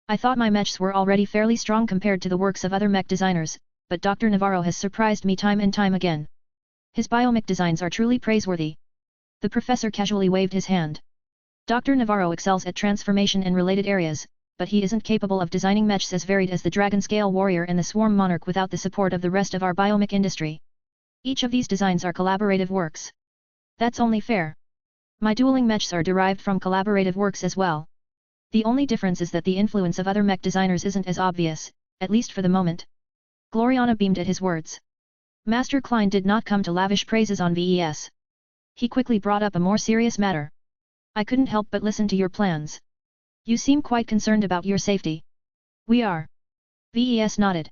I thought my mechs were already fairly strong compared to the works of other mech designers, but Dr. Navarro has surprised me time and time again. His biomech designs are truly praiseworthy. The professor casually waved his hand. Dr. Navarro excels at transformation and related areas, but he isn't capable of designing mechs as varied as the Dragon Scale Warrior and the Swarm Monarch without the support of the rest of our biomech industry. Each of these designs are collaborative works. That's only fair. My dueling mechs are derived from collaborative works as well. The only difference is that the influence of other mech designers isn't as obvious, at least for the moment. Gloriana beamed at his words. Master Klein did not come to lavish praises on VES. He quickly brought up a more serious matter. I couldn't help but listen to your plans. You seem quite concerned about your safety. We are. VES nodded.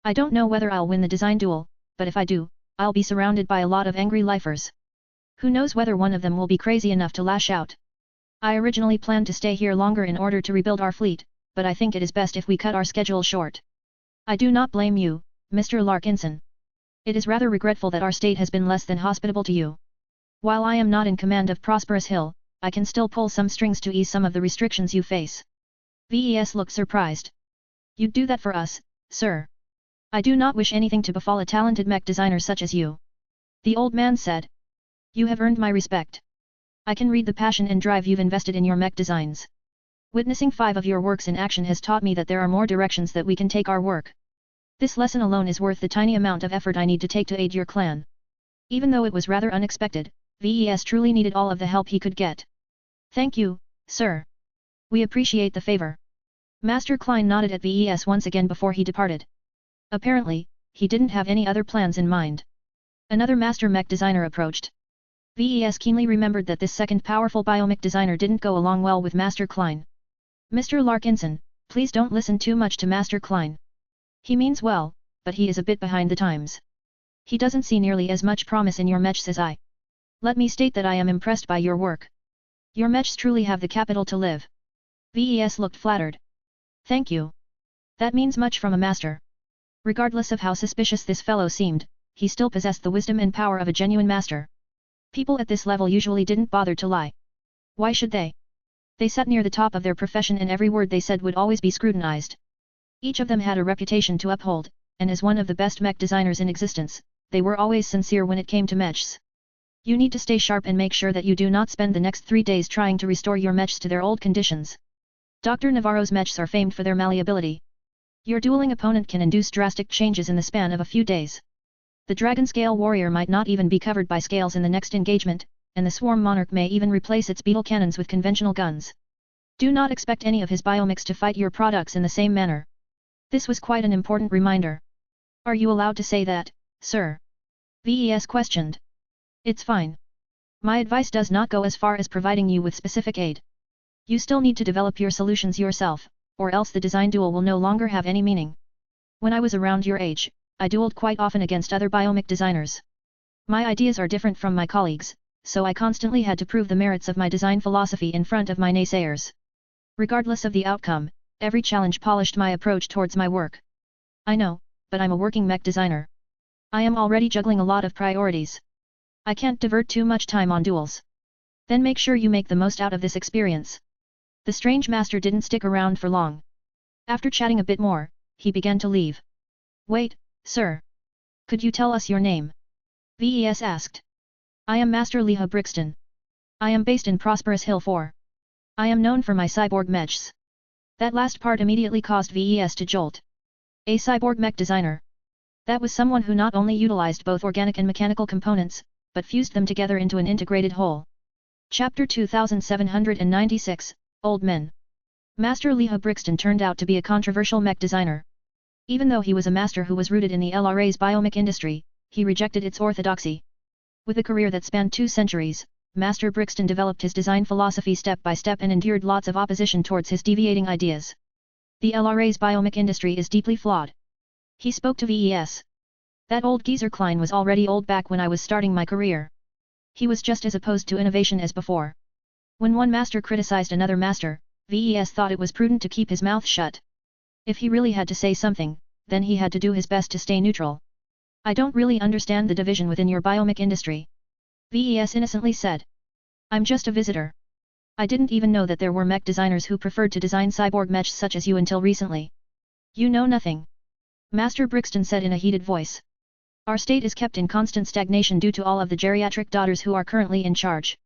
I don't know whether I'll win the design duel, but if I do, I'll be surrounded by a lot of angry lifers. Who knows whether one of them will be crazy enough to lash out. I originally planned to stay here longer in order to rebuild our fleet, but I think it is best if we cut our schedule short. I do not blame you, Mr. Lark Ensign. It is rather regretful that our state has been less than hospitable to you. While I am not in command of Prosperous Hill, I can still pull some strings to ease some of the restrictions you face. VES looked surprised. You'd do that for us, sir. I do not wish anything to befall a talented mech designer such as you. The old man said. You have earned my respect. I can read the passion and drive you've invested in your mech designs. Witnessing 5 of your works in action has taught me that there are more directions that we can take our work. This lesson alone is worth the tiny amount of effort I need to take to aid your clan. Even though it was rather unexpected, VES truly needed all of the help he could get. Thank you, sir. We appreciate the favor. Master Klein nodded at VES once again before he departed. Apparently, he didn't have any other plans in mind. Another master mech designer approached. VES keenly remembered that this second powerful biomech designer didn't go along well with Master Klein. Mr. Lark Ensign, please don't listen too much to Master Klein. He means well, but he is a bit behind the times. He doesn't see nearly as much promise in your mechs as I. Let me state that I am impressed by your work. Your mechs truly have the capital to live. VES looked flattered. Thank you. That means much from a master. Regardless of how suspicious this fellow seemed, he still possessed the wisdom and power of a genuine master. People at this level usually didn't bother to lie. Why should they? They sat near the top of their profession and every word they said would always be scrutinized. Each of them had a reputation to uphold, and as one of the best mech designers in existence, they were always sincere when it came to mechs. You need to stay sharp and make sure that you do not spend the next 3 days trying to restore your mechs to their old conditions. Dr. Navarro's mechs are famed for their malleability. Your dueling opponent can induce drastic changes in the span of a few days. The Dragon Scale Warrior might not even be covered by scales in the next engagement, and the Swarm Monarch may even replace its beetle cannons with conventional guns. Do not expect any of his biomechs to fight your products in the same manner. This was quite an important reminder. Are you allowed to say that, sir? VES questioned. It's fine. My advice does not go as far as providing you with specific aid. You still need to develop your solutions yourself, or else the design duel will no longer have any meaning. When I was around your age, I dueled quite often against other biomech designers. My ideas are different from my colleagues, so I constantly had to prove the merits of my design philosophy in front of my naysayers. Regardless of the outcome, every challenge polished my approach towards my work. I know, but I'm a working mech designer. I am already juggling a lot of priorities. I can't divert too much time on duels. Then make sure you make the most out of this experience. The strange master didn't stick around for long. After chatting a bit more, he began to leave. Wait, sir. Could you tell us your name? VES asked. I am Master Leha Brixton. I am based in Prosperous Hill 4. I am known for my cyborg mechs. That last part immediately caused VES to jolt. A cyborg mech designer. That was someone who not only utilized both organic and mechanical components, but fused them together into an integrated whole. Chapter 2796, Old Men. Master Leha Brixton turned out to be a controversial mech designer. Even though he was a master who was rooted in the LRA's biomech industry, he rejected its orthodoxy. With a career that spanned 2 centuries, Master Brixton developed his design philosophy step by step and endured lots of opposition towards his deviating ideas. The LRA's biomech industry is deeply flawed. He spoke to VES. That old geezer Klein was already old back when I was starting my career. He was just as opposed to innovation as before. When one master criticized another master, VES thought it was prudent to keep his mouth shut. If he really had to say something, then he had to do his best to stay neutral. I don't really understand the division within your biomech industry. VES innocently said. I'm just a visitor. I didn't even know that there were mech designers who preferred to design cyborg mechs such as you until recently. You know nothing. Master Brixton said in a heated voice. Our state is kept in constant stagnation due to all of the geriatric daughters who are currently in charge.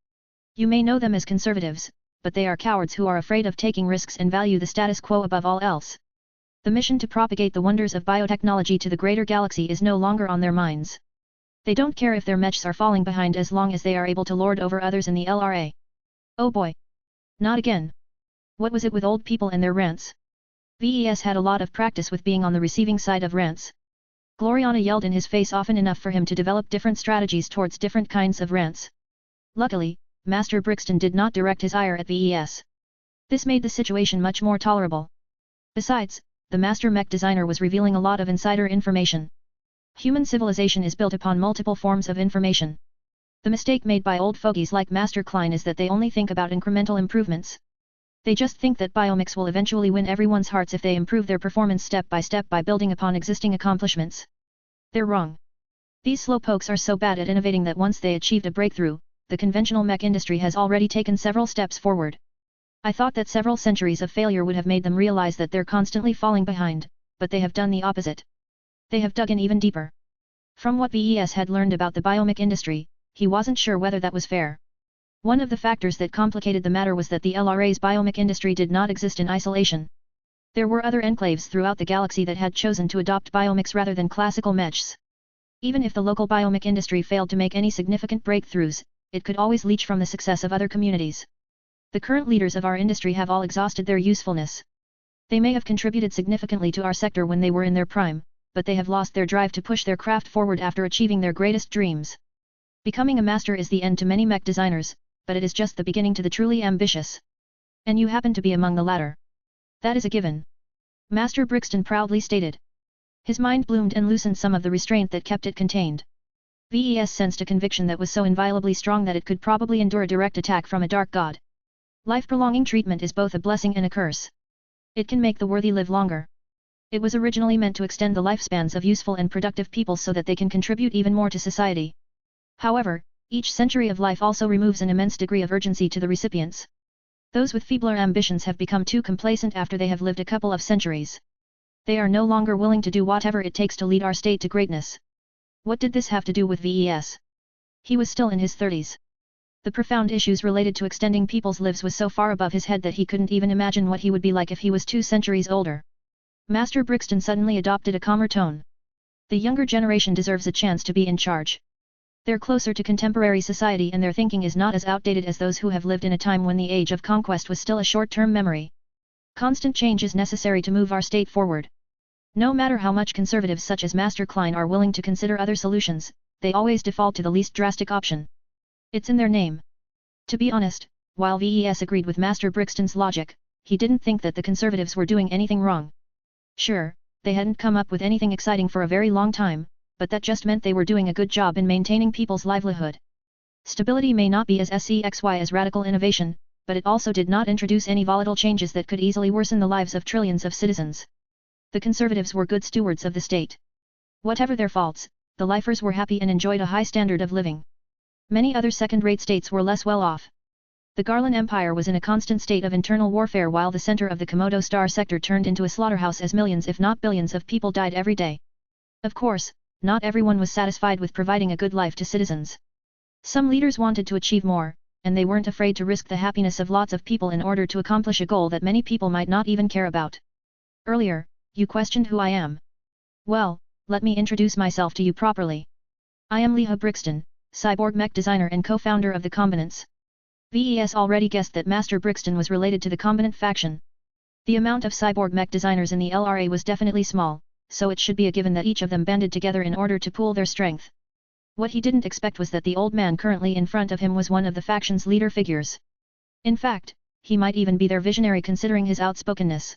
You may know them as conservatives, but they are cowards who are afraid of taking risks and value the status quo above all else. The mission to propagate the wonders of biotechnology to the greater galaxy is no longer on their minds. They don't care if their mechs are falling behind as long as they are able to lord over others in the LRA. Oh boy. Not again. What was it with old people and their rants? VES had a lot of practice with being on the receiving side of rants. Gloriana yelled in his face often enough for him to develop different strategies towards different kinds of rants. Luckily, Master Brixton did not direct his ire at VES. This made the situation much more tolerable. Besides, the master mech designer was revealing a lot of insider information. Human civilization is built upon multiple forms of information. The mistake made by old fogies like Master Klein is that they only think about incremental improvements. They just think that biomechs will eventually win everyone's hearts if they improve their performance step by building upon existing accomplishments. They're wrong. These slowpokes are so bad at innovating that once they achieved a breakthrough, the conventional mech industry has already taken several steps forward. I thought that several centuries of failure would have made them realize that they're constantly falling behind, but they have done the opposite. They have dug in even deeper. From what VES had learned about the biomech industry, he wasn't sure whether that was fair. One of the factors that complicated the matter was that the LRA's biomech industry did not exist in isolation. There were other enclaves throughout the galaxy that had chosen to adopt biomechs rather than classical mechs. Even if the local biomech industry failed to make any significant breakthroughs, it could always leech from the success of other communities. The current leaders of our industry have all exhausted their usefulness. They may have contributed significantly to our sector when they were in their prime, but they have lost their drive to push their craft forward after achieving their greatest dreams. Becoming a master is the end to many mech designers, but it is just the beginning to the truly ambitious. And you happen to be among the latter. That is a given. Master Brixton proudly stated. His mind bloomed and loosened some of the restraint that kept it contained. VES sensed a conviction that was so inviolably strong that it could probably endure a direct attack from a dark god. Life-prolonging treatment is both a blessing and a curse. It can make the worthy live longer. It was originally meant to extend the lifespans of useful and productive people so that they can contribute even more to society. However, each century of life also removes an immense degree of urgency to the recipients. Those with feebler ambitions have become too complacent after they have lived a couple of centuries. They are no longer willing to do whatever it takes to lead our state to greatness. What did this have to do with VES? He was still in his 30s. The profound issues related to extending people's lives was so far above his head that he couldn't even imagine what he would be like if he was 2 centuries older. Master Brixton suddenly adopted a calmer tone. The younger generation deserves a chance to be in charge. They're closer to contemporary society and their thinking is not as outdated as those who have lived in a time when the age of conquest was still a short-term memory. Constant change is necessary to move our state forward. No matter how much conservatives such as Master Klein are willing to consider other solutions, they always default to the least drastic option. It's in their name. To be honest, while VES agreed with Master Brixton's logic, he didn't think that the conservatives were doing anything wrong. Sure, they hadn't come up with anything exciting for a very long time, but that just meant they were doing a good job in maintaining people's livelihood. Stability may not be as sexy as radical innovation, but it also did not introduce any volatile changes that could easily worsen the lives of trillions of citizens. The conservatives were good stewards of the state. Whatever their faults, the lifers were happy and enjoyed a high standard of living. Many other second-rate states were less well off. The Garland Empire was in a constant state of internal warfare while the center of the Komodo Star sector turned into a slaughterhouse as millions if not billions of people died every day. Of course, not everyone was satisfied with providing a good life to citizens. Some leaders wanted to achieve more, and they weren't afraid to risk the happiness of lots of people in order to accomplish a goal that many people might not even care about. Earlier, you questioned who I am. Well, let me introduce myself to you properly. I am Leah Brixton, cyborg mech designer and co-founder of the Combinants. VES already guessed that Master Brixton was related to the Combinant faction. The amount of cyborg mech designers in the LRA was definitely small, so it should be a given that each of them banded together in order to pool their strength. What he didn't expect was that the old man currently in front of him was one of the faction's leader figures. In fact, he might even be their visionary considering his outspokenness.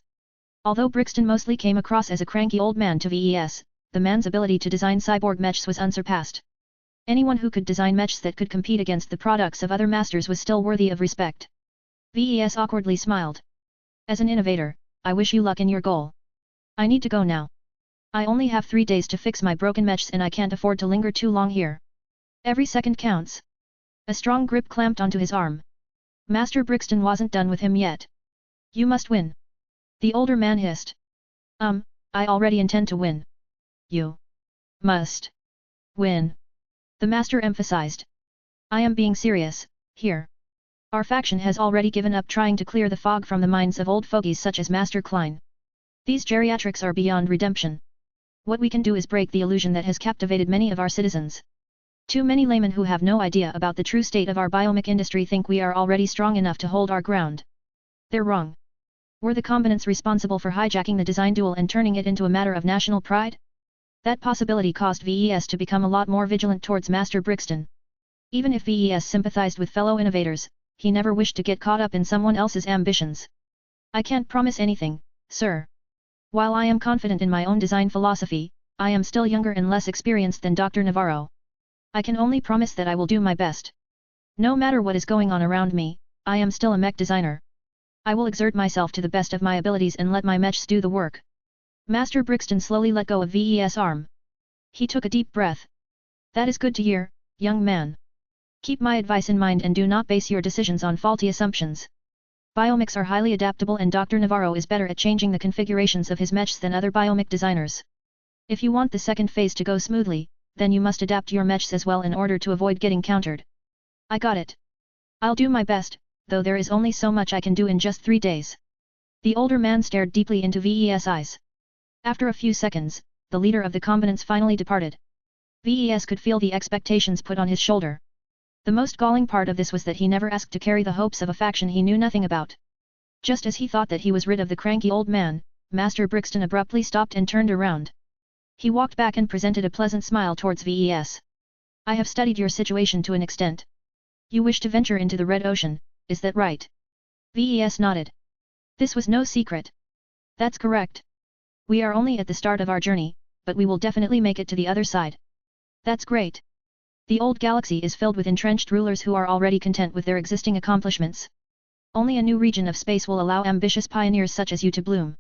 Although Brixton mostly came across as a cranky old man to VES, the man's ability to design cyborg mechs was unsurpassed. Anyone who could design mechs that could compete against the products of other masters was still worthy of respect. VES awkwardly smiled. As an innovator, I wish you luck in your goal. I need to go now. I only have 3 days to fix my broken mechs and I can't afford to linger too long here. Every second counts. A strong grip clamped onto his arm. Master Brixton wasn't done with him yet. You must win. The older man hissed. I already intend to win. You must win. The master emphasized. I am being serious, here. Our faction has already given up trying to clear the fog from the minds of old fogies such as Master Klein. These geriatrics are beyond redemption. What we can do is break the illusion that has captivated many of our citizens. Too many laymen who have no idea about the true state of our biomech industry think we are already strong enough to hold our ground. They're wrong. Were the Combinants responsible for hijacking the design duel and turning it into a matter of national pride? That possibility caused VES to become a lot more vigilant towards Master Brixton. Even if VES sympathized with fellow innovators, he never wished to get caught up in someone else's ambitions. I can't promise anything, sir. While I am confident in my own design philosophy, I am still younger and less experienced than Dr. Navarro. I can only promise that I will do my best. No matter what is going on around me, I am still a mech designer. I will exert myself to the best of my abilities and let my mechs do the work. Master Brixton slowly let go of VES' arm. He took a deep breath. That is good to hear, young man. Keep my advice in mind and do not base your decisions on faulty assumptions. Biomechs are highly adaptable and Dr. Navarro is better at changing the configurations of his mechs than other biomech designers. If you want the second phase to go smoothly, then you must adapt your mechs as well in order to avoid getting countered. I got it. I'll do my best, though there is only so much I can do in just 3 days. The older man stared deeply into VES' eyes. After a few seconds, the leader of the Combinants finally departed. VES could feel the expectations put on his shoulder. The most galling part of this was that he never asked to carry the hopes of a faction he knew nothing about. Just as he thought that he was rid of the cranky old man, Master Brixton abruptly stopped and turned around. He walked back and presented a pleasant smile towards VES. I have studied your situation to an extent. You wish to venture into the Red Ocean, is that right? VES nodded. This was no secret. That's correct. We are only at the start of our journey, but we will definitely make it to the other side. That's great. The old galaxy is filled with entrenched rulers who are already content with their existing accomplishments. Only a new region of space will allow ambitious pioneers such as you to bloom.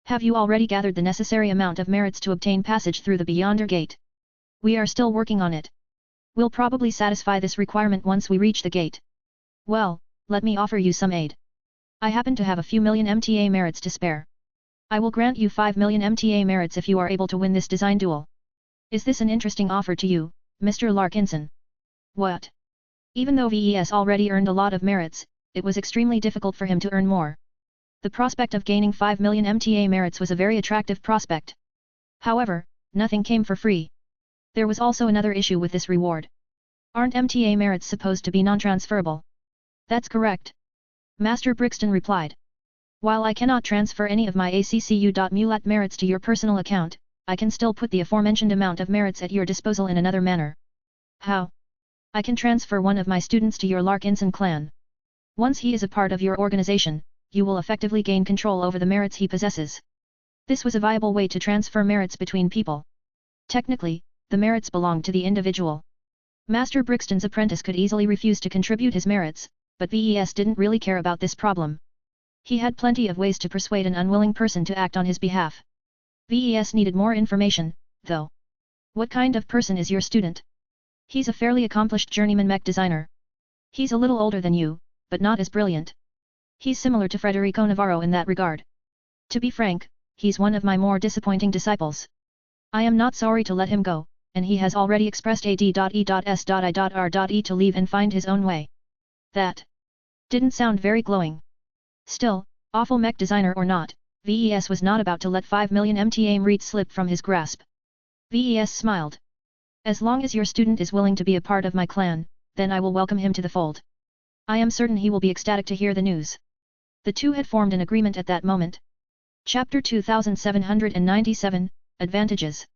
Have you already gathered the necessary amount of merits to obtain passage through the Beyonder Gate? We are still working on it. We'll probably satisfy this requirement once we reach the gate. Well, let me offer you some aid. I happen to have a few million MTA merits to spare. I will grant you 5 million MTA merits if you are able to win this design duel. Is this an interesting offer to you, Mr. Larkinson? What? Even though VES already earned a lot of merits, it was extremely difficult for him to earn more. The prospect of gaining 5 million MTA merits was a very attractive prospect. However, nothing came for free. There was also another issue with this reward. Aren't MTA merits supposed to be non-transferable? That's correct. Master Brixton replied. While I cannot transfer any of my ACCU.mulat merits to your personal account, I can still put the aforementioned amount of merits at your disposal in another manner. How? I can transfer one of my students to your Larkinson clan. Once he is a part of your organization, you will effectively gain control over the merits he possesses. This was a viable way to transfer merits between people. Technically, the merits belonged to the individual. Master Brixton's apprentice could easily refuse to contribute his merits, but VES didn't really care about this problem. He had plenty of ways to persuade an unwilling person to act on his behalf. VES needed more information, though. What kind of person is your student? He's a fairly accomplished journeyman mech designer. He's a little older than you, but not as brilliant. He's similar to Federico Navarro in that regard. To be frank, he's one of my more disappointing disciples. I am not sorry to let him go, and he has already expressed ad.e.s.i.r.e to leave and find his own way. That didn't sound very glowing. Still, awful mech designer or not, VES was not about to let 5 million MTA MREIT slip from his grasp. VES smiled. As long as your student is willing to be a part of my clan, then I will welcome him to the fold. I am certain he will be ecstatic to hear the news. The two had formed an agreement at that moment. Chapter 2797, Advantages.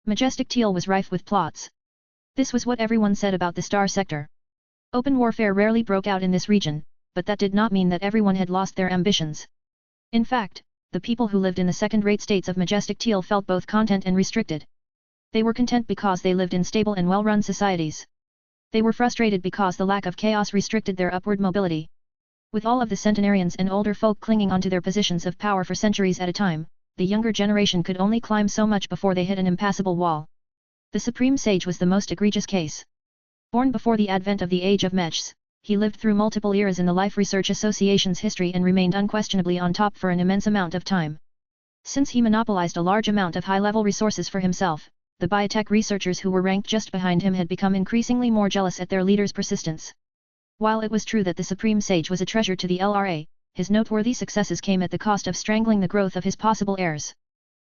Majestic Teal was rife with plots. This was what everyone said about the Star Sector. Open warfare rarely broke out in this region, but that did not mean that everyone had lost their ambitions. In fact, the people who lived in the second-rate states of Majestic Teal felt both content and restricted. They were content because they lived in stable and well-run societies. They were frustrated because the lack of chaos restricted their upward mobility. With all of the centenarians and older folk clinging onto their positions of power for centuries at a time, the younger generation could only climb so much before they hit an impassable wall. The Supreme Sage was the most egregious case. Born before the advent of the Age of Mechs, he lived through multiple eras in the Life Research Association's history and remained unquestionably on top for an immense amount of time. Since he monopolized a large amount of high-level resources for himself, the biotech researchers who were ranked just behind him had become increasingly more jealous at their leader's persistence. While it was true that the Supreme Sage was a treasure to the LRA, his noteworthy successes came at the cost of strangling the growth of his possible heirs.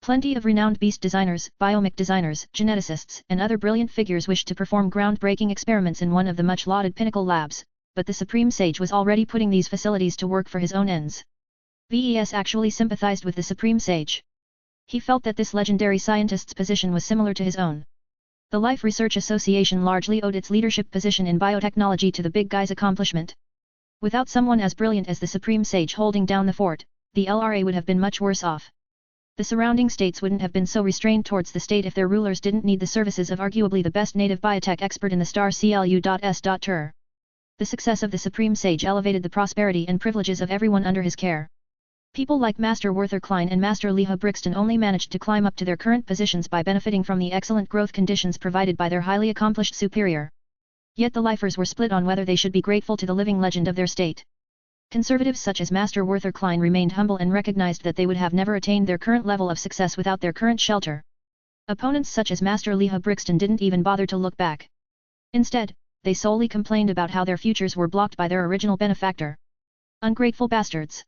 Plenty of renowned beast designers, biomech designers, geneticists, and other brilliant figures wished to perform groundbreaking experiments in one of the much-lauded Pinnacle labs, but the Supreme Sage was already putting these facilities to work for his own ends. VES actually sympathized with the Supreme Sage. He felt that this legendary scientist's position was similar to his own. The Life Research Association largely owed its leadership position in biotechnology to the big guy's accomplishment. Without someone as brilliant as the Supreme Sage holding down the fort, the LRA would have been much worse off. The surrounding states wouldn't have been so restrained towards the state if their rulers didn't need the services of arguably the best native biotech expert in the star CLU.S.Tur. The success of the Supreme Sage elevated the prosperity and privileges of everyone under his care. People like Master Werther Klein and Master Leha Brixton only managed to climb up to their current positions by benefiting from the excellent growth conditions provided by their highly accomplished superior. Yet the lifers were split on whether they should be grateful to the living legend of their state. Conservatives such as Master Werther Klein remained humble and recognized that they would have never attained their current level of success without their current shelter. Opponents such as Master Leha Brixton didn't even bother to look back. Instead, they solely complained about how their futures were blocked by their original benefactor. Ungrateful bastards.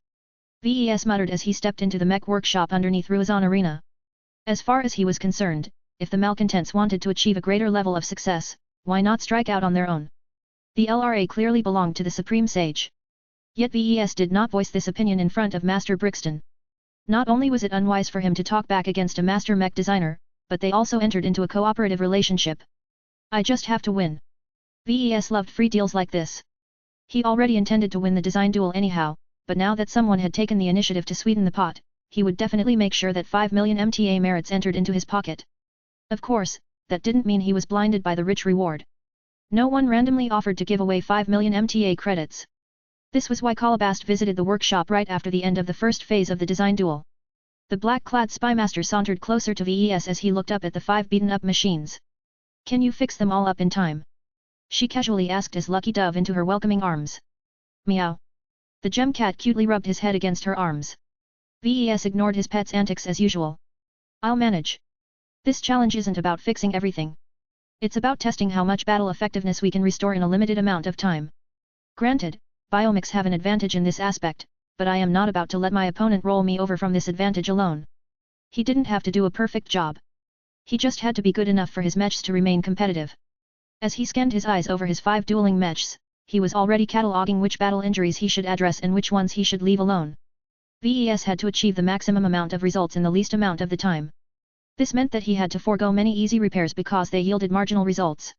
VES muttered as he stepped into the mech workshop underneath Ruizan Arena. As far as he was concerned, if the malcontents wanted to achieve a greater level of success, why not strike out on their own? The LRA clearly belonged to the Supreme Sage. Yet VES did not voice this opinion in front of Master Brixton. Not only was it unwise for him to talk back against a master mech designer, but they also entered into a cooperative relationship. I just have to win. VES loved free deals like this. He already intended to win the design duel anyhow, but now that someone had taken the initiative to sweeten the pot, he would definitely make sure that 5 million MTA merits entered into his pocket. Of course, that didn't mean he was blinded by the rich reward. No one randomly offered to give away 5 million MTA credits. This was why Kalabast visited the workshop right after the end of the first phase of the design duel. The black-clad spymaster sauntered closer to VES as he looked up at the 5 beaten-up machines. Can you fix them all up in time? She casually asked as Lucky dove into her welcoming arms. Meow. The gem cat cutely rubbed his head against her arms. VES ignored his pet's antics as usual. I'll manage. This challenge isn't about fixing everything. It's about testing how much battle effectiveness we can restore in a limited amount of time. Granted, biomechs have an advantage in this aspect, but I am not about to let my opponent roll me over from this advantage alone. He didn't have to do a perfect job. He just had to be good enough for his mechs to remain competitive. As he scanned his eyes over his 5 dueling mechs, he was already cataloguing which battle injuries he should address and which ones he should leave alone. VES had to achieve the maximum amount of results in the least amount of the time. This meant that he had to forego many easy repairs because they yielded marginal results.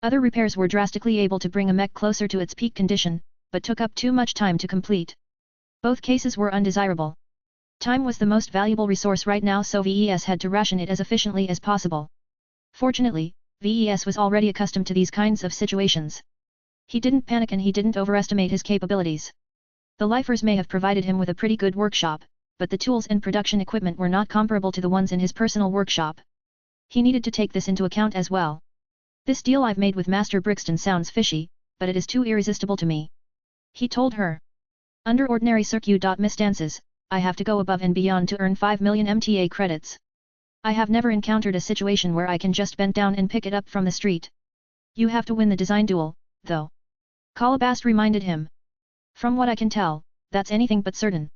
Other repairs were drastically able to bring a mech closer to its peak condition, but took up too much time to complete. Both cases were undesirable. Time was the most valuable resource right now, so VES had to ration it as efficiently as possible. Fortunately, VES was already accustomed to these kinds of situations. He didn't panic and he didn't overestimate his capabilities. The lifers may have provided him with a pretty good workshop, but the tools and production equipment were not comparable to the ones in his personal workshop. He needed to take this into account as well. This deal I've made with Master Brixton sounds fishy, but it is too irresistible to me. He told her. Under ordinary circustances, I have to go above and beyond to earn 5 million MTA credits. I have never encountered a situation where I can just bend down and pick it up from the street. You have to win the design duel, though. Calabast reminded him. From what I can tell, that's anything but certain.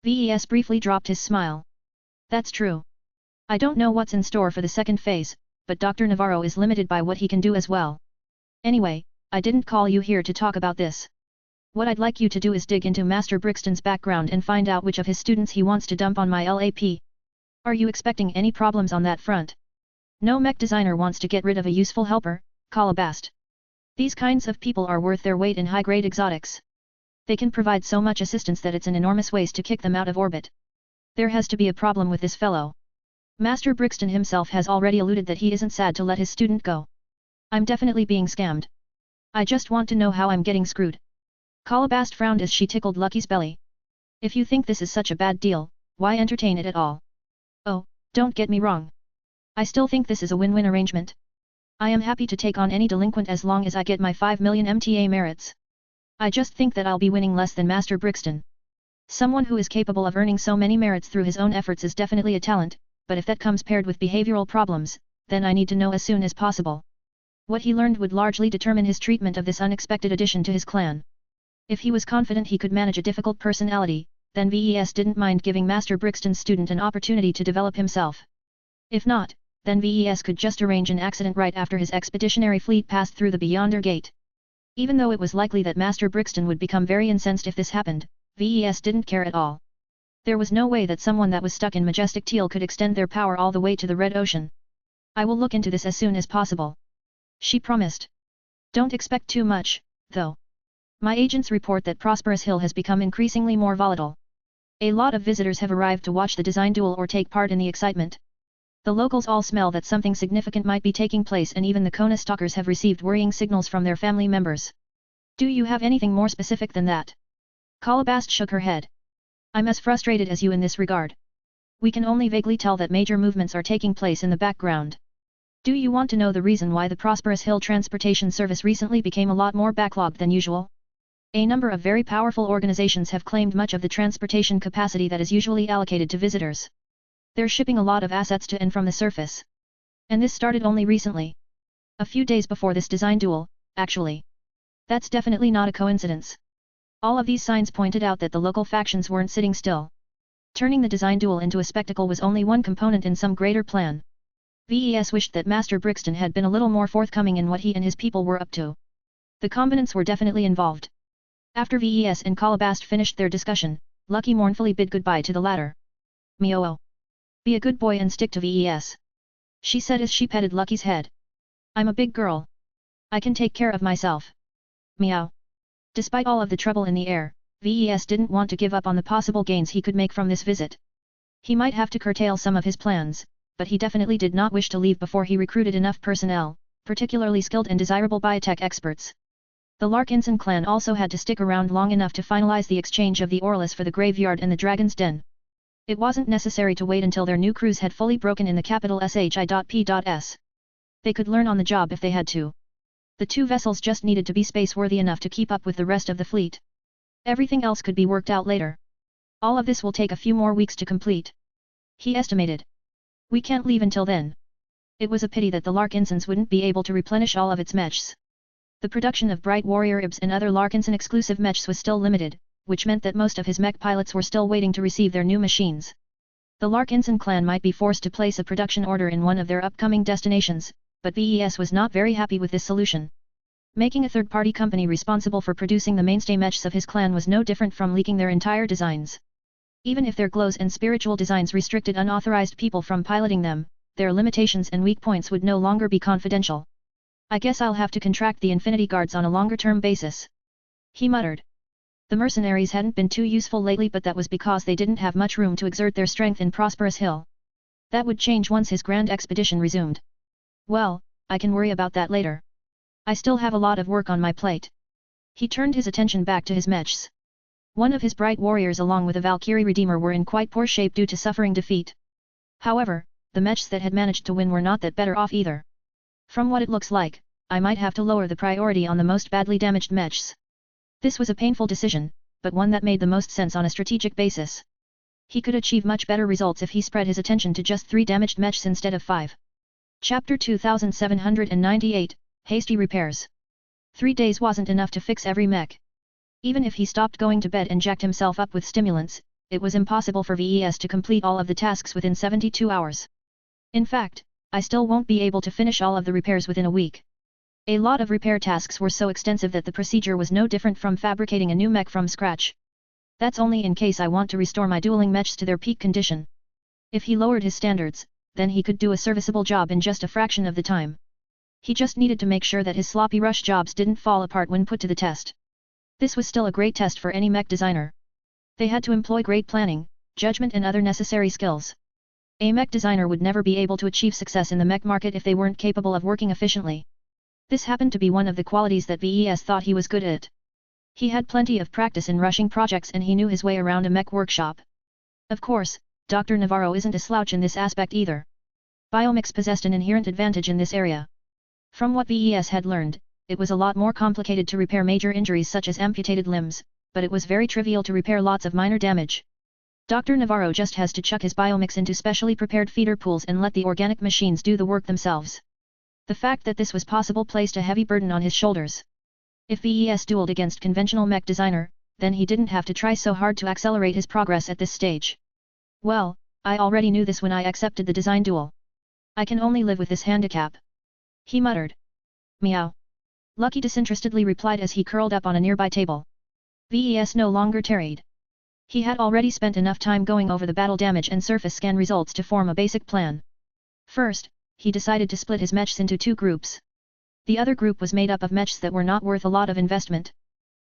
VES briefly dropped his smile. That's true. I don't know what's in store for the second phase, but Dr. Navarro is limited by what he can do as well. Anyway, I didn't call you here to talk about this. What I'd like you to do is dig into Master Brixton's background and find out which of his students he wants to dump on my LAP. Are you expecting any problems on that front? No mech designer wants to get rid of a useful helper, Calabast. These kinds of people are worth their weight in high-grade exotics. They can provide so much assistance that it's an enormous waste to kick them out of orbit. There has to be a problem with this fellow. Master Brixton himself has already alluded that he isn't sad to let his student go. I'm definitely being scammed. I just want to know how I'm getting screwed. Calabast frowned as she tickled Lucky's belly. If you think this is such a bad deal, why entertain it at all? Oh, don't get me wrong. I still think this is a win-win arrangement. I am happy to take on any delinquent as long as I get my 5 million MTA merits. I just think that I'll be winning less than Master Brixton. Someone who is capable of earning so many merits through his own efforts is definitely a talent, but if that comes paired with behavioral problems, then I need to know as soon as possible. What he learned would largely determine his treatment of this unexpected addition to his clan. If he was confident he could manage a difficult personality, then VES didn't mind giving Master Brixton's student an opportunity to develop himself. If not, then VES could just arrange an accident right after his expeditionary fleet passed through the Beyonder Gate. Even though it was likely that Master Brixton would become very incensed if this happened, VES didn't care at all. There was no way that someone that was stuck in Majestic Teal could extend their power all the way to the Red Ocean. I will look into this as soon as possible. She promised. Don't expect too much, though. My agents report that Prosperous Hill has become increasingly more volatile. A lot of visitors have arrived to watch the design duel or take part in the excitement. The locals all smell that something significant might be taking place, and even the Kona stalkers have received worrying signals from their family members. Do you have anything more specific than that? Calabast shook her head. I'm as frustrated as you in this regard. We can only vaguely tell that major movements are taking place in the background. Do you want to know the reason why the Prosperous Hill transportation service recently became a lot more backlogged than usual? A number of very powerful organizations have claimed much of the transportation capacity that is usually allocated to visitors. They're shipping a lot of assets to and from the surface. And this started only recently. A few days before this design duel, actually. That's definitely not a coincidence. All of these signs pointed out that the local factions weren't sitting still. Turning the design duel into a spectacle was only one component in some greater plan. VES wished that Master Brixton had been a little more forthcoming in what he and his people were up to. The combinants were definitely involved. After VES and Calabast finished their discussion, Lucky mournfully bid goodbye to the latter. Meow. Be a good boy and stick to VES. She said as she petted Lucky's head. I'm a big girl. I can take care of myself. Meow. Despite all of the trouble in the air, VES didn't want to give up on the possible gains he could make from this visit. He might have to curtail some of his plans, but he definitely did not wish to leave before he recruited enough personnel, particularly skilled and desirable biotech experts. The Larkinson clan also had to stick around long enough to finalize the exchange of the Orlis for the Graveyard and the Dragon's Den. It wasn't necessary to wait until their new crews had fully broken in the capital SHI.P.S. They could learn on the job if they had to. The two vessels just needed to be space-worthy enough to keep up with the rest of the fleet. Everything else could be worked out later. All of this will take a few more weeks to complete. He estimated. We can't leave until then. It was a pity that the Larkinsons wouldn't be able to replenish all of its mechs. The production of Bright Warrior IBs and other Larkinson exclusive mechs was still limited, which meant that most of his mech pilots were still waiting to receive their new machines. The Larkinson clan might be forced to place a production order in one of their upcoming destinations, but VES was not very happy with this solution. Making a third-party company responsible for producing the mainstay mechs of his clan was no different from leaking their entire designs. Even if their glows and spiritual designs restricted unauthorized people from piloting them, their limitations and weak points would no longer be confidential. I guess I'll have to contract the Infinity Guards on a longer-term basis. He muttered. The mercenaries hadn't been too useful lately, but that was because they didn't have much room to exert their strength in Prosperous Hill. That would change once his grand expedition resumed. Well, I can worry about that later. I still have a lot of work on my plate. He turned his attention back to his mechs. One of his bright warriors along with a Valkyrie Redeemer were in quite poor shape due to suffering defeat. However, the mechs that had managed to win were not that better off either. From what it looks like, I might have to lower the priority on the most badly damaged mechs. This was a painful decision, but one that made the most sense on a strategic basis. He could achieve much better results if he spread his attention to just 3 damaged mechs instead of 5. Chapter 2798, Hasty Repairs. 3 days wasn't enough to fix every mech. Even if he stopped going to bed and jacked himself up with stimulants, it was impossible for VES to complete all of the tasks within 72 hours. In fact, I still won't be able to finish all of the repairs within a week. A lot of repair tasks were so extensive that the procedure was no different from fabricating a new mech from scratch. That's only in case I want to restore my dueling mechs to their peak condition. If he lowered his standards, then he could do a serviceable job in just a fraction of the time. He just needed to make sure that his sloppy rush jobs didn't fall apart when put to the test. This was still a great test for any mech designer. They had to employ great planning, judgment and other necessary skills. A mech designer would never be able to achieve success in the mech market if they weren't capable of working efficiently. This happened to be one of the qualities that VES thought he was good at. He had plenty of practice in rushing projects and he knew his way around a mech workshop. Of course, Dr. Navarro isn't a slouch in this aspect either. Biomechs possessed an inherent advantage in this area. From what VES had learned, it was a lot more complicated to repair major injuries such as amputated limbs, but it was very trivial to repair lots of minor damage. Dr. Navarro just has to chuck his biomechs into specially prepared feeder pools and let the organic machines do the work themselves. The fact that this was possible placed a heavy burden on his shoulders. If VES dueled against conventional mech designer, then he didn't have to try so hard to accelerate his progress at this stage. Well, I already knew this when I accepted the design duel. I can only live with this handicap. He muttered. Meow. Lucky disinterestedly replied as he curled up on a nearby table. VES no longer tarried. He had already spent enough time going over the battle damage and surface scan results to form a basic plan. First, he decided to split his mechs into 2 groups. The other group was made up of mechs that were not worth a lot of investment.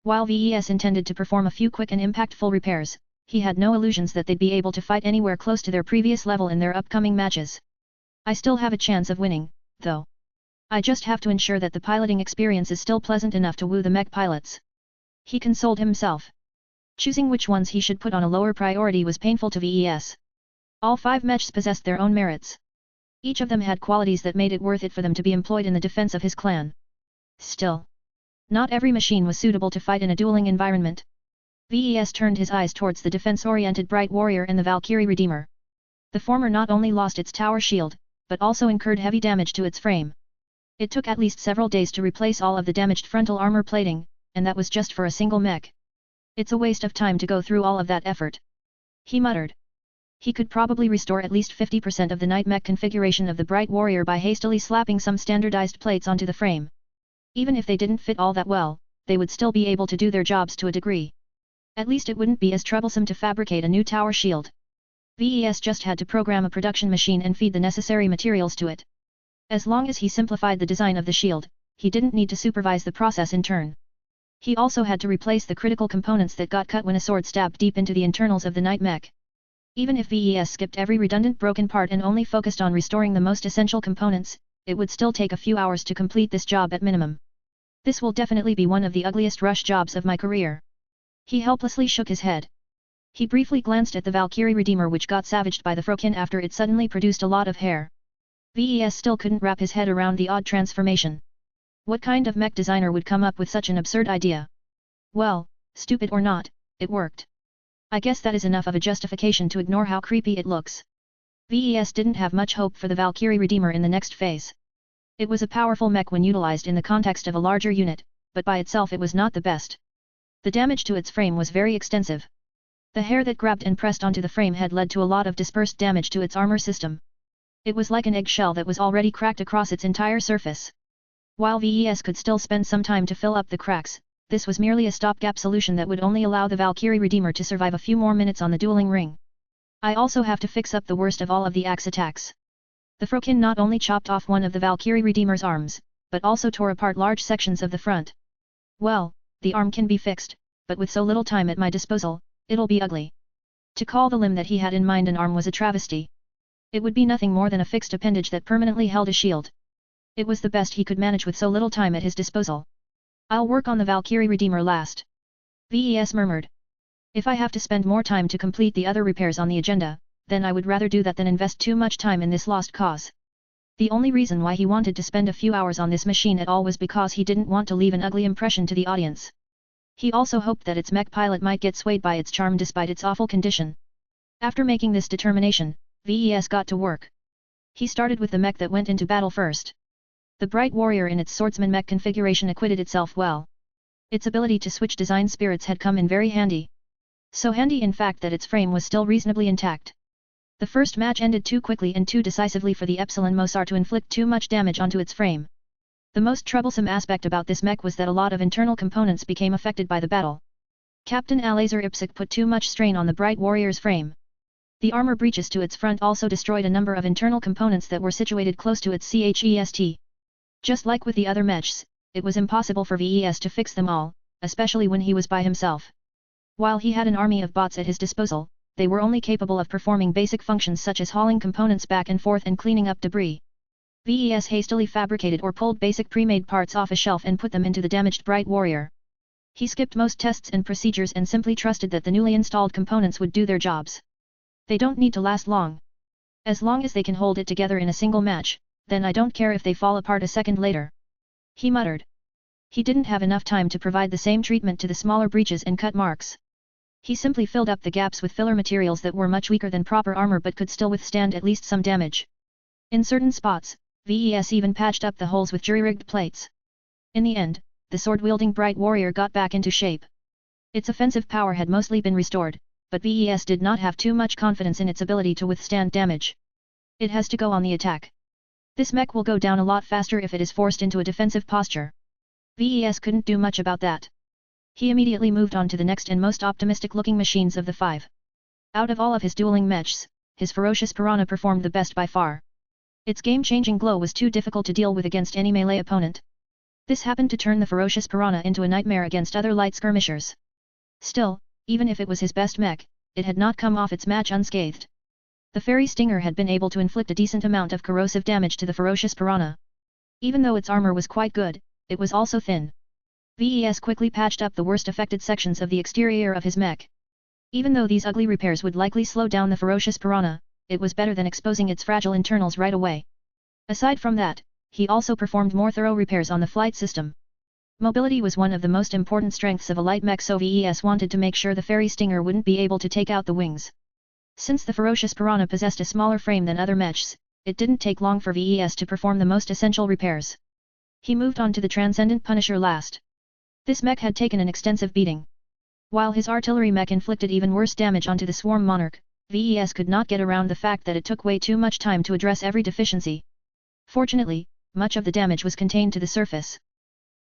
While VES intended to perform a few quick and impactful repairs, he had no illusions that they'd be able to fight anywhere close to their previous level in their upcoming matches. I still have a chance of winning, though. I just have to ensure that the piloting experience is still pleasant enough to woo the mech pilots. He consoled himself. Choosing which ones he should put on a lower priority was painful to VES. All 5 mechs possessed their own merits. Each of them had qualities that made it worth it for them to be employed in the defense of his clan. Still, not every machine was suitable to fight in a dueling environment. VES turned his eyes towards the defense-oriented Bright Warrior and the Valkyrie Redeemer. The former not only lost its tower shield, but also incurred heavy damage to its frame. It took at least several days to replace all of the damaged frontal armor plating, and that was just for a single mech. It's a waste of time to go through all of that effort. He muttered. He could probably restore at least 50% of the night mech configuration of the Bright Warrior by hastily slapping some standardized plates onto the frame. Even if they didn't fit all that well, they would still be able to do their jobs to a degree. At least it wouldn't be as troublesome to fabricate a new tower shield. VES just had to program a production machine and feed the necessary materials to it. As long as he simplified the design of the shield, he didn't need to supervise the process in turn. He also had to replace the critical components that got cut when a sword stabbed deep into the internals of the night mech. Even if VES skipped every redundant broken part and only focused on restoring the most essential components, it would still take a few hours to complete this job at minimum. This will definitely be one of the ugliest rush jobs of my career. He helplessly shook his head. He briefly glanced at the Valkyrie Redeemer which got savaged by the Frokin after it suddenly produced a lot of hair. VES still couldn't wrap his head around the odd transformation. What kind of mech designer would come up with such an absurd idea? Well, stupid or not, it worked. I guess that is enough of a justification to ignore how creepy it looks. VES didn't have much hope for the Valkyrie Redeemer in the next phase. It was a powerful mech when utilized in the context of a larger unit, but by itself it was not the best. The damage to its frame was very extensive. The hair that grabbed and pressed onto the frame had led to a lot of dispersed damage to its armor system. It was like an eggshell that was already cracked across its entire surface. While VES could still spend some time to fill up the cracks, this was merely a stopgap solution that would only allow the Valkyrie Redeemer to survive a few more minutes on the dueling ring. I also have to fix up the worst of all of the axe attacks. The Frokin not only chopped off one of the Valkyrie Redeemer's arms, but also tore apart large sections of the front. Well, the arm can be fixed, but with so little time at my disposal, it'll be ugly. To call the limb that he had in mind an arm was a travesty. It would be nothing more than a fixed appendage that permanently held a shield. It was the best he could manage with so little time at his disposal. I'll work on the Valkyrie Redeemer last. VES murmured. If I have to spend more time to complete the other repairs on the agenda, then I would rather do that than invest too much time in this lost cause. The only reason why he wanted to spend a few hours on this machine at all was because he didn't want to leave an ugly impression to the audience. He also hoped that its mech pilot might get swayed by its charm despite its awful condition. After making this determination, VES got to work. He started with the mech that went into battle first. The Bright Warrior in its swordsman mech configuration acquitted itself well. Its ability to switch design spirits had come in very handy. So handy in fact that its frame was still reasonably intact. The first match ended too quickly and too decisively for the Epsilon Mosar to inflict too much damage onto its frame. The most troublesome aspect about this mech was that a lot of internal components became affected by the battle. Captain Alazer Ipsik put too much strain on the Bright Warrior's frame. The armor breaches to its front also destroyed a number of internal components that were situated close to its chest. Just like with the other mechs, it was impossible for VES to fix them all, especially when he was by himself. While he had an army of bots at his disposal, they were only capable of performing basic functions such as hauling components back and forth and cleaning up debris. VES hastily fabricated or pulled basic pre-made parts off a shelf and put them into the damaged Bright Warrior. He skipped most tests and procedures and simply trusted that the newly installed components would do their jobs. They don't need to last long. As long as they can hold it together in a single match, then I don't care if they fall apart a second later. He muttered. He didn't have enough time to provide the same treatment to the smaller breaches and cut marks. He simply filled up the gaps with filler materials that were much weaker than proper armor but could still withstand at least some damage. In certain spots, VES even patched up the holes with jury-rigged plates. In the end, the sword-wielding Bright Warrior got back into shape. Its offensive power had mostly been restored, but VES did not have too much confidence in its ability to withstand damage. It has to go on the attack. This mech will go down a lot faster if it is forced into a defensive posture. VES couldn't do much about that. He immediately moved on to the next and most optimistic-looking machines of the five. Out of all of his dueling mechs, his ferocious piranha performed the best by far. Its game-changing glow was too difficult to deal with against any melee opponent. This happened to turn the ferocious piranha into a nightmare against other light skirmishers. Still, even if it was his best mech, it had not come off its match unscathed. The fairy stinger had been able to inflict a decent amount of corrosive damage to the ferocious piranha. Even though its armor was quite good, it was also thin. VES quickly patched up the worst affected sections of the exterior of his mech. Even though these ugly repairs would likely slow down the ferocious piranha, it was better than exposing its fragile internals right away. Aside from that, he also performed more thorough repairs on the flight system. Mobility was one of the most important strengths of a light mech, so VES wanted to make sure the fairy stinger wouldn't be able to take out the wings. Since the ferocious piranha possessed a smaller frame than other mechs, it didn't take long for VES to perform the most essential repairs. He moved on to the Transcendent Punisher last. This mech had taken an extensive beating. While his artillery mech inflicted even worse damage onto the Swarm Monarch, VES could not get around the fact that it took way too much time to address every deficiency. Fortunately, much of the damage was contained to the surface.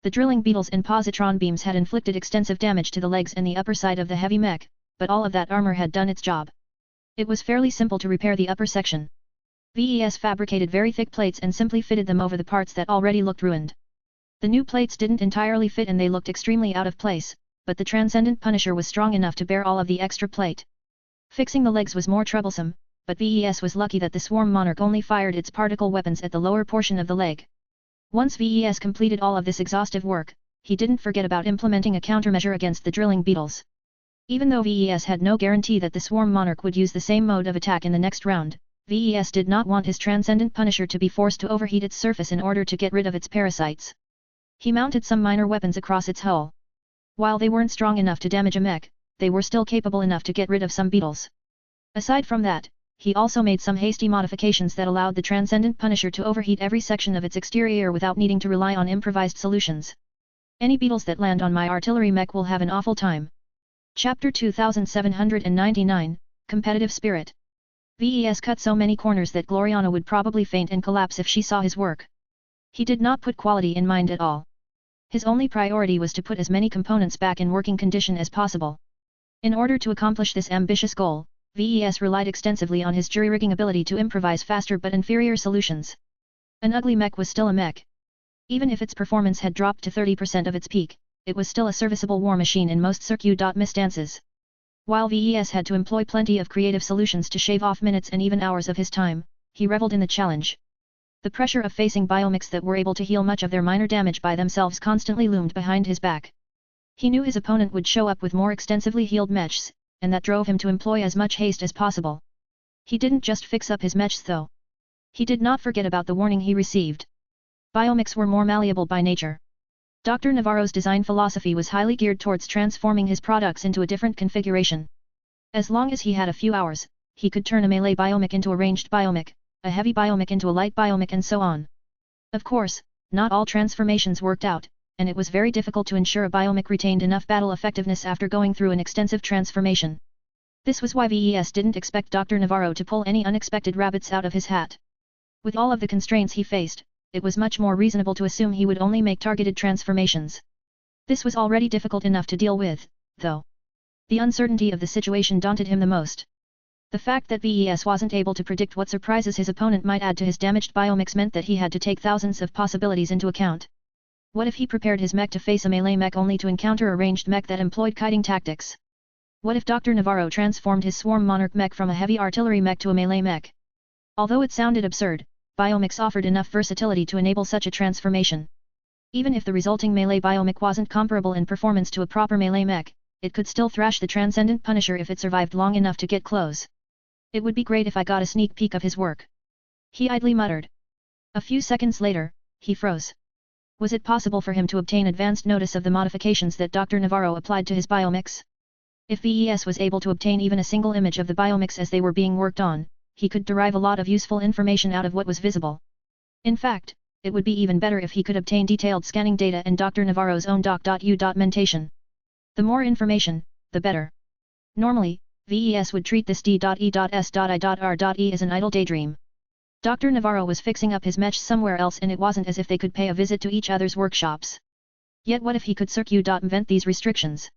The drilling beetles and positron beams had inflicted extensive damage to the legs and the upper side of the heavy mech, but all of that armor had done its job. It was fairly simple to repair the upper section. VES fabricated very thick plates and simply fitted them over the parts that already looked ruined. The new plates didn't entirely fit and they looked extremely out of place, but the Transcendent Punisher was strong enough to bear all of the extra plate. Fixing the legs was more troublesome, but VES was lucky that the Swarm Monarch only fired its particle weapons at the lower portion of the leg. Once VES completed all of this exhaustive work, he didn't forget about implementing a countermeasure against the drilling beetles. Even though VES had no guarantee that the Swarm Monarch would use the same mode of attack in the next round, VES did not want his Transcendent Punisher to be forced to overheat its surface in order to get rid of its parasites. He mounted some minor weapons across its hull. While they weren't strong enough to damage a mech, they were still capable enough to get rid of some beetles. Aside from that, he also made some hasty modifications that allowed the Transcendent Punisher to overheat every section of its exterior without needing to rely on improvised solutions. Any beetles that land on my artillery mech will have an awful time. Chapter 2799, Competitive Spirit. VES cut so many corners that Gloriana would probably faint and collapse if she saw his work. He did not put quality in mind at all. His only priority was to put as many components back in working condition as possible. In order to accomplish this ambitious goal, VES relied extensively on his jury-rigging ability to improvise faster but inferior solutions. An ugly mech was still a mech. Even if its performance had dropped to 30% of its peak, it was still a serviceable war machine in most circuit-misstances. While VES had to employ plenty of creative solutions to shave off minutes and even hours of his time, he reveled in the challenge. The pressure of facing biomechs that were able to heal much of their minor damage by themselves constantly loomed behind his back. He knew his opponent would show up with more extensively healed mechs, and that drove him to employ as much haste as possible. He didn't just fix up his mechs though. He did not forget about the warning he received. Biomechs were more malleable by nature. Dr. Navarro's design philosophy was highly geared towards transforming his products into a different configuration. As long as he had a few hours, he could turn a melee biomech into a ranged biomech, a heavy biomech into a light biomech and so on. Of course, not all transformations worked out, and it was very difficult to ensure a biomech retained enough battle effectiveness after going through an extensive transformation. This was why VES didn't expect Dr. Navarro to pull any unexpected rabbits out of his hat. With all of the constraints he faced, it was much more reasonable to assume he would only make targeted transformations. This was already difficult enough to deal with, though. The uncertainty of the situation daunted him the most. The fact that VES wasn't able to predict what surprises his opponent might add to his damaged biomechs meant that he had to take thousands of possibilities into account. What if he prepared his mech to face a melee mech only to encounter a ranged mech that employed kiting tactics? What if Dr. Navarro transformed his Swarm Monarch mech from a heavy artillery mech to a melee mech? Although it sounded absurd, biomechs offered enough versatility to enable such a transformation. Even if the resulting melee biomech wasn't comparable in performance to a proper melee mech, it could still thrash the Transcendent Punisher if it survived long enough to get close. It would be great if I got a sneak peek of his work. He idly muttered. A few seconds later, he froze. Was it possible for him to obtain advanced notice of the modifications that Dr. Navarro applied to his biomechs? If VES was able to obtain even a single image of the biomechs as they were being worked on, he could derive a lot of useful information out of what was visible. In fact, it would be even better if he could obtain detailed scanning data and Dr. Navarro's own doc.u.mentation. The more information, the better. Normally, VES would treat this D.E.S.I.R.E as an idle daydream. Dr. Navarro was fixing up his mech somewhere else and it wasn't as if they could pay a visit to each other's workshops. Yet what if he could circuit.invent these restrictions?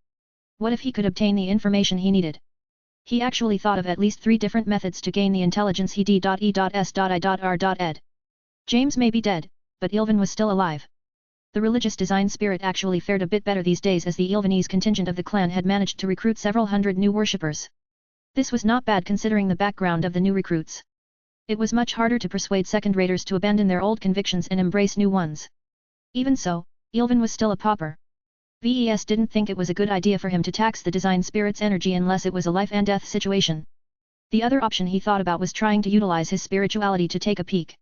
What if he could obtain the information he needed? He actually thought of at least 3 different methods to gain the intelligence he D.E.S.I.R.ed. James may be dead, but Ilvan was still alive. The religious design spirit actually fared a bit better these days as the Ilvanese contingent of the clan had managed to recruit several hundred new worshippers. This was not bad considering the background of the new recruits. It was much harder to persuade second-raters to abandon their old convictions and embrace new ones. Even so, Ilvan was still a pauper. VES didn't think it was a good idea for him to tax the design spirit's energy unless it was a life-and-death situation. The other option he thought about was trying to utilize his spirituality to take a peek.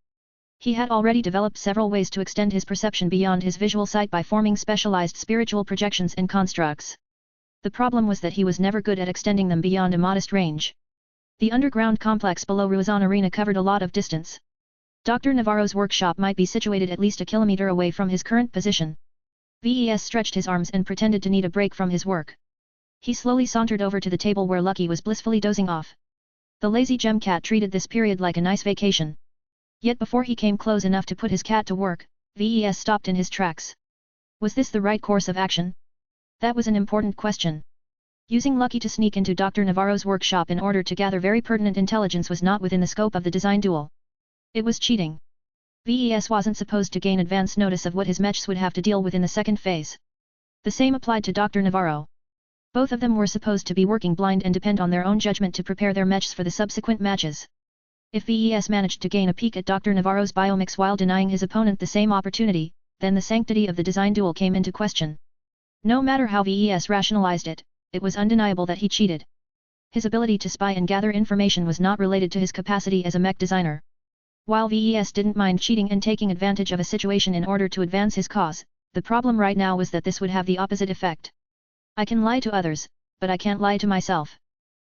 He had already developed several ways to extend his perception beyond his visual sight by forming specialized spiritual projections and constructs. The problem was that he was never good at extending them beyond a modest range. The underground complex below Ruizan Arena covered a lot of distance. Dr. Navarro's workshop might be situated at least a kilometer away from his current position. VES stretched his arms and pretended to need a break from his work. He slowly sauntered over to the table where Lucky was blissfully dozing off. The lazy gem cat treated this period like a nice vacation. Yet before he came close enough to put his cat to work, VES stopped in his tracks. Was this the right course of action? That was an important question. Using Lucky to sneak into Dr. Navarro's workshop in order to gather very pertinent intelligence was not within the scope of the design duel. It was cheating. VES wasn't supposed to gain advance notice of what his mechs would have to deal with in the second phase. The same applied to Dr. Navarro. Both of them were supposed to be working blind and depend on their own judgment to prepare their mechs for the subsequent matches. If VES managed to gain a peek at Dr. Navarro's biomechs while denying his opponent the same opportunity, then the sanctity of the design duel came into question. No matter how VES rationalized it, it was undeniable that he cheated. His ability to spy and gather information was not related to his capacity as a mech designer. While VES didn't mind cheating and taking advantage of a situation in order to advance his cause, the problem right now was that this would have the opposite effect. I can lie to others, but I can't lie to myself.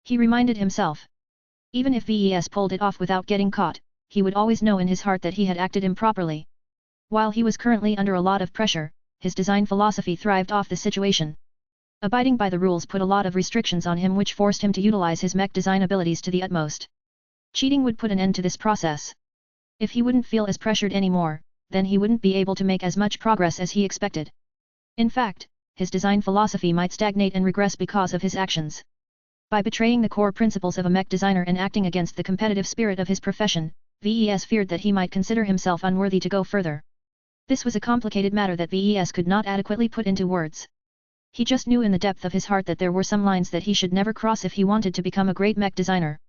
He reminded himself. Even if VES pulled it off without getting caught, he would always know in his heart that he had acted improperly. While he was currently under a lot of pressure, his design philosophy thrived off the situation. Abiding by the rules put a lot of restrictions on him which forced him to utilize his mech design abilities to the utmost. Cheating would put an end to this process. If he wouldn't feel as pressured anymore, then he wouldn't be able to make as much progress as he expected. In fact, his design philosophy might stagnate and regress because of his actions. By betraying the core principles of a mech designer and acting against the competitive spirit of his profession, VES feared that he might consider himself unworthy to go further. This was a complicated matter that VES could not adequately put into words. He just knew in the depth of his heart that there were some lines that he should never cross if he wanted to become a great mech designer.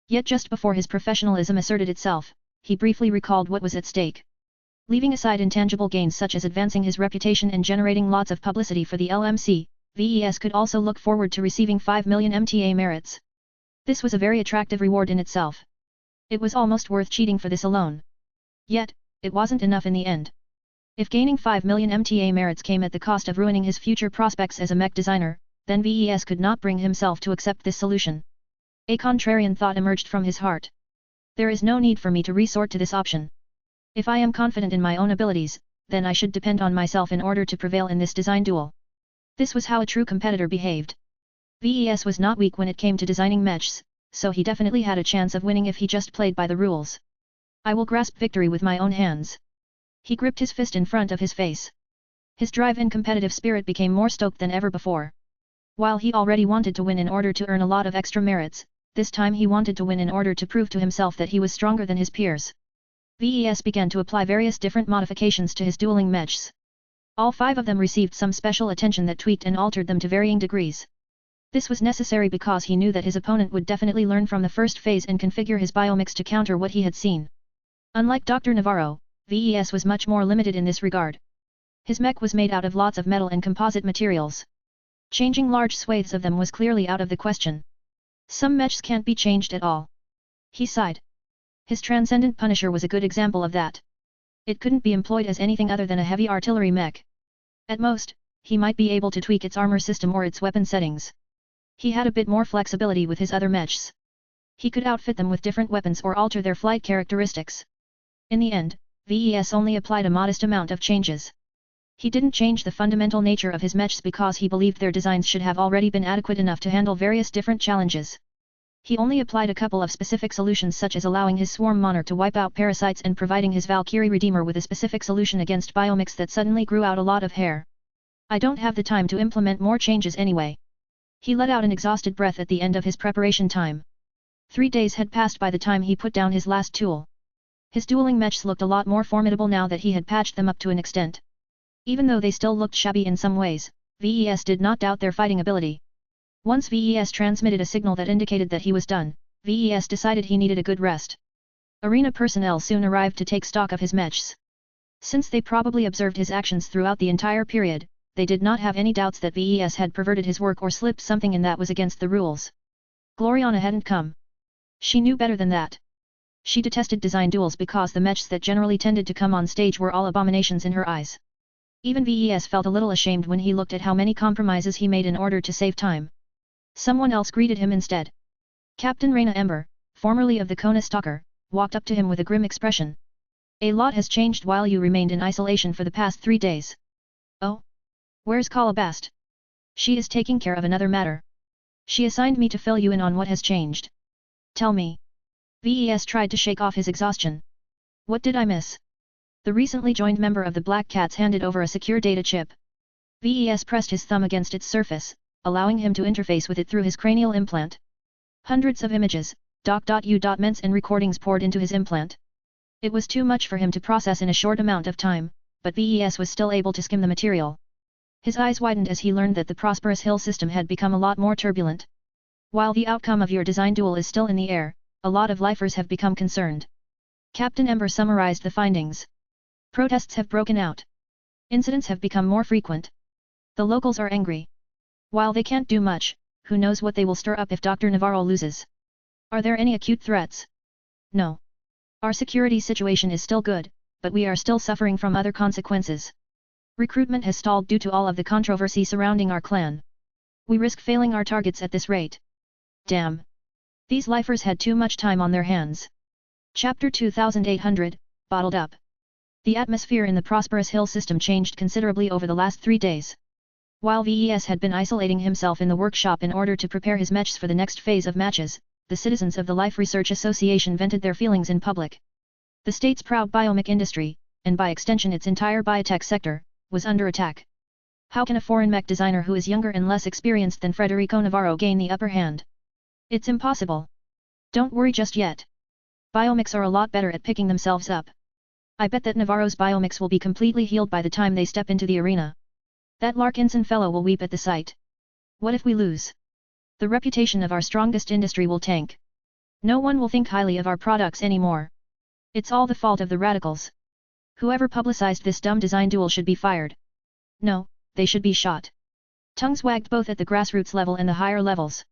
Yet just before his professionalism asserted itself, he briefly recalled what was at stake. Leaving aside intangible gains such as advancing his reputation and generating lots of publicity for the LMC, VES could also look forward to receiving 5 million MTA merits. This was a very attractive reward in itself. It was almost worth cheating for this alone. Yet, it wasn't enough in the end. If gaining 5 million MTA merits came at the cost of ruining his future prospects as a mech designer, then VES could not bring himself to accept this solution. A contrarian thought emerged from his heart. There is no need for me to resort to this option. If I am confident in my own abilities, then I should depend on myself in order to prevail in this design duel. This was how a true competitor behaved. VES was not weak when it came to designing mechs, so he definitely had a chance of winning if he just played by the rules. I will grasp victory with my own hands. He gripped his fist in front of his face. His drive and competitive spirit became more stoked than ever before. While he already wanted to win in order to earn a lot of extra merits, this time he wanted to win in order to prove to himself that he was stronger than his peers. VES began to apply various different modifications to his dueling mechs. All 5 of them received some special attention that tweaked and altered them to varying degrees. This was necessary because he knew that his opponent would definitely learn from the first phase and configure his biomix to counter what he had seen. Unlike Dr. Navarro, VES was much more limited in this regard. His mech was made out of lots of metal and composite materials. Changing large swathes of them was clearly out of the question. Some mechs can't be changed at all. He sighed. His Transcendent Punisher was a good example of that. It couldn't be employed as anything other than a heavy artillery mech. At most, he might be able to tweak its armor system or its weapon settings. He had a bit more flexibility with his other mechs. He could outfit them with different weapons or alter their flight characteristics. In the end, VES only applied a modest amount of changes. He didn't change the fundamental nature of his mechs because he believed their designs should have already been adequate enough to handle various different challenges. He only applied a couple of specific solutions such as allowing his Swarm Monarch to wipe out parasites and providing his Valkyrie Redeemer with a specific solution against biomix that suddenly grew out a lot of hair. I don't have the time to implement more changes anyway. He let out an exhausted breath at the end of his preparation time. 3 days had passed by the time he put down his last tool. His dueling mechs looked a lot more formidable now that he had patched them up to an extent. Even though they still looked shabby in some ways, VES did not doubt their fighting ability. Once VES transmitted a signal that indicated that he was done, VES decided he needed a good rest. Arena personnel soon arrived to take stock of his mechs. Since they probably observed his actions throughout the entire period, they did not have any doubts that VES had perverted his work or slipped something in that was against the rules. Gloriana hadn't come. She knew better than that. She detested design duels because the mechs that generally tended to come on stage were all abominations in her eyes. Even VES felt a little ashamed when he looked at how many compromises he made in order to save time. Someone else greeted him instead. Captain Raina Ember, formerly of the Kona Stalker, walked up to him with a grim expression. A lot has changed while you remained in isolation for the past 3 days. Oh? Where's Calabast? She is taking care of another matter. She assigned me to fill you in on what has changed. Tell me. VES tried to shake off his exhaustion. What did I miss? The recently joined member of the Black Cats handed over a secure data chip. VES pressed his thumb against its surface, allowing him to interface with it through his cranial implant. Hundreds of images, doc.u.ments and recordings poured into his implant. It was too much for him to process in a short amount of time, but VES was still able to skim the material. His eyes widened as he learned that the Prosperous Hill system had become a lot more turbulent. While the outcome of your design duel is still in the air, a lot of lifers have become concerned. Captain Ember summarized the findings. Protests have broken out. Incidents have become more frequent. The locals are angry. While they can't do much, who knows what they will stir up if Dr. Navarro loses. Are there any acute threats? No. Our security situation is still good, but we are still suffering from other consequences. Recruitment has stalled due to all of the controversy surrounding our clan. We risk failing our targets at this rate. Damn. These lifers had too much time on their hands. Chapter 2800, Bottled Up. The atmosphere in the Prosperous Hill system changed considerably over the last 3 days. While VES had been isolating himself in the workshop in order to prepare his mechs for the next phase of matches, the citizens of the Life Research Association vented their feelings in public. The state's proud biomech industry, and by extension its entire biotech sector, was under attack. How can a foreign mech designer who is younger and less experienced than Federico Navarro gain the upper hand? It's impossible. Don't worry just yet. Biomechs are a lot better at picking themselves up. I bet that Navarro's biomechs will be completely healed by the time they step into the arena. That Larkinson fellow will weep at the sight. What if we lose? The reputation of our strongest industry will tank. No one will think highly of our products anymore. It's all the fault of the radicals. Whoever publicized this dumb design duel should be fired. No, they should be shot. Tongues wagged both at the grassroots level and the higher levels.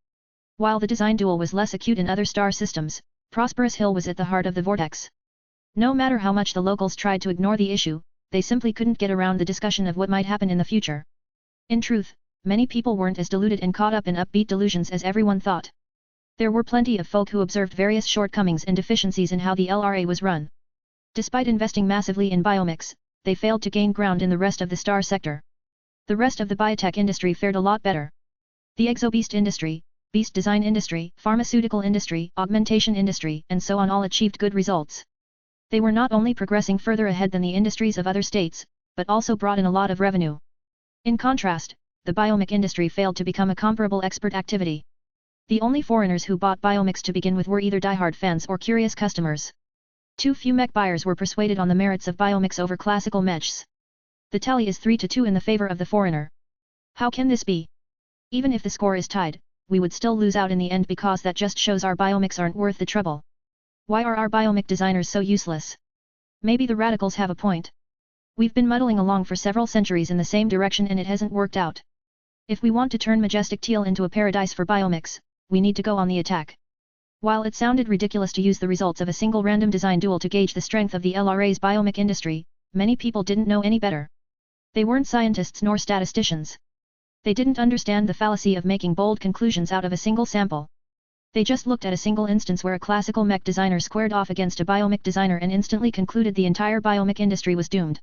While the design duel was less acute in other star systems, Prosperous Hill was at the heart of the vortex. No matter how much the locals tried to ignore the issue, they simply couldn't get around the discussion of what might happen in the future. In truth, many people weren't as deluded and caught up in upbeat delusions as everyone thought. There were plenty of folk who observed various shortcomings and deficiencies in how the LRA was run. Despite investing massively in biomechs, they failed to gain ground in the rest of the star sector. The rest of the biotech industry fared a lot better. The exobeast industry, beast design industry, pharmaceutical industry, augmentation industry, and so on all achieved good results. They were not only progressing further ahead than the industries of other states, but also brought in a lot of revenue. In contrast, the biomech industry failed to become a comparable expert activity. The only foreigners who bought biomechs to begin with were either diehard fans or curious customers. Too few mech buyers were persuaded on the merits of biomechs over classical mechs. The tally is 3-2 in the favor of the foreigner. How can this be? Even if the score is tied, we would still lose out in the end because that just shows our biomechs aren't worth the trouble. Why are our biomech designers so useless? Maybe the radicals have a point. We've been muddling along for several centuries in the same direction and it hasn't worked out. If we want to turn Majestic Teal into a paradise for biomechs, we need to go on the attack. While it sounded ridiculous to use the results of a single random design duel to gauge the strength of the LRA's biomech industry, many people didn't know any better. They weren't scientists nor statisticians. They didn't understand the fallacy of making bold conclusions out of a single sample. They just looked at a single instance where a classical mech designer squared off against a biomech designer and instantly concluded the entire biomech industry was doomed.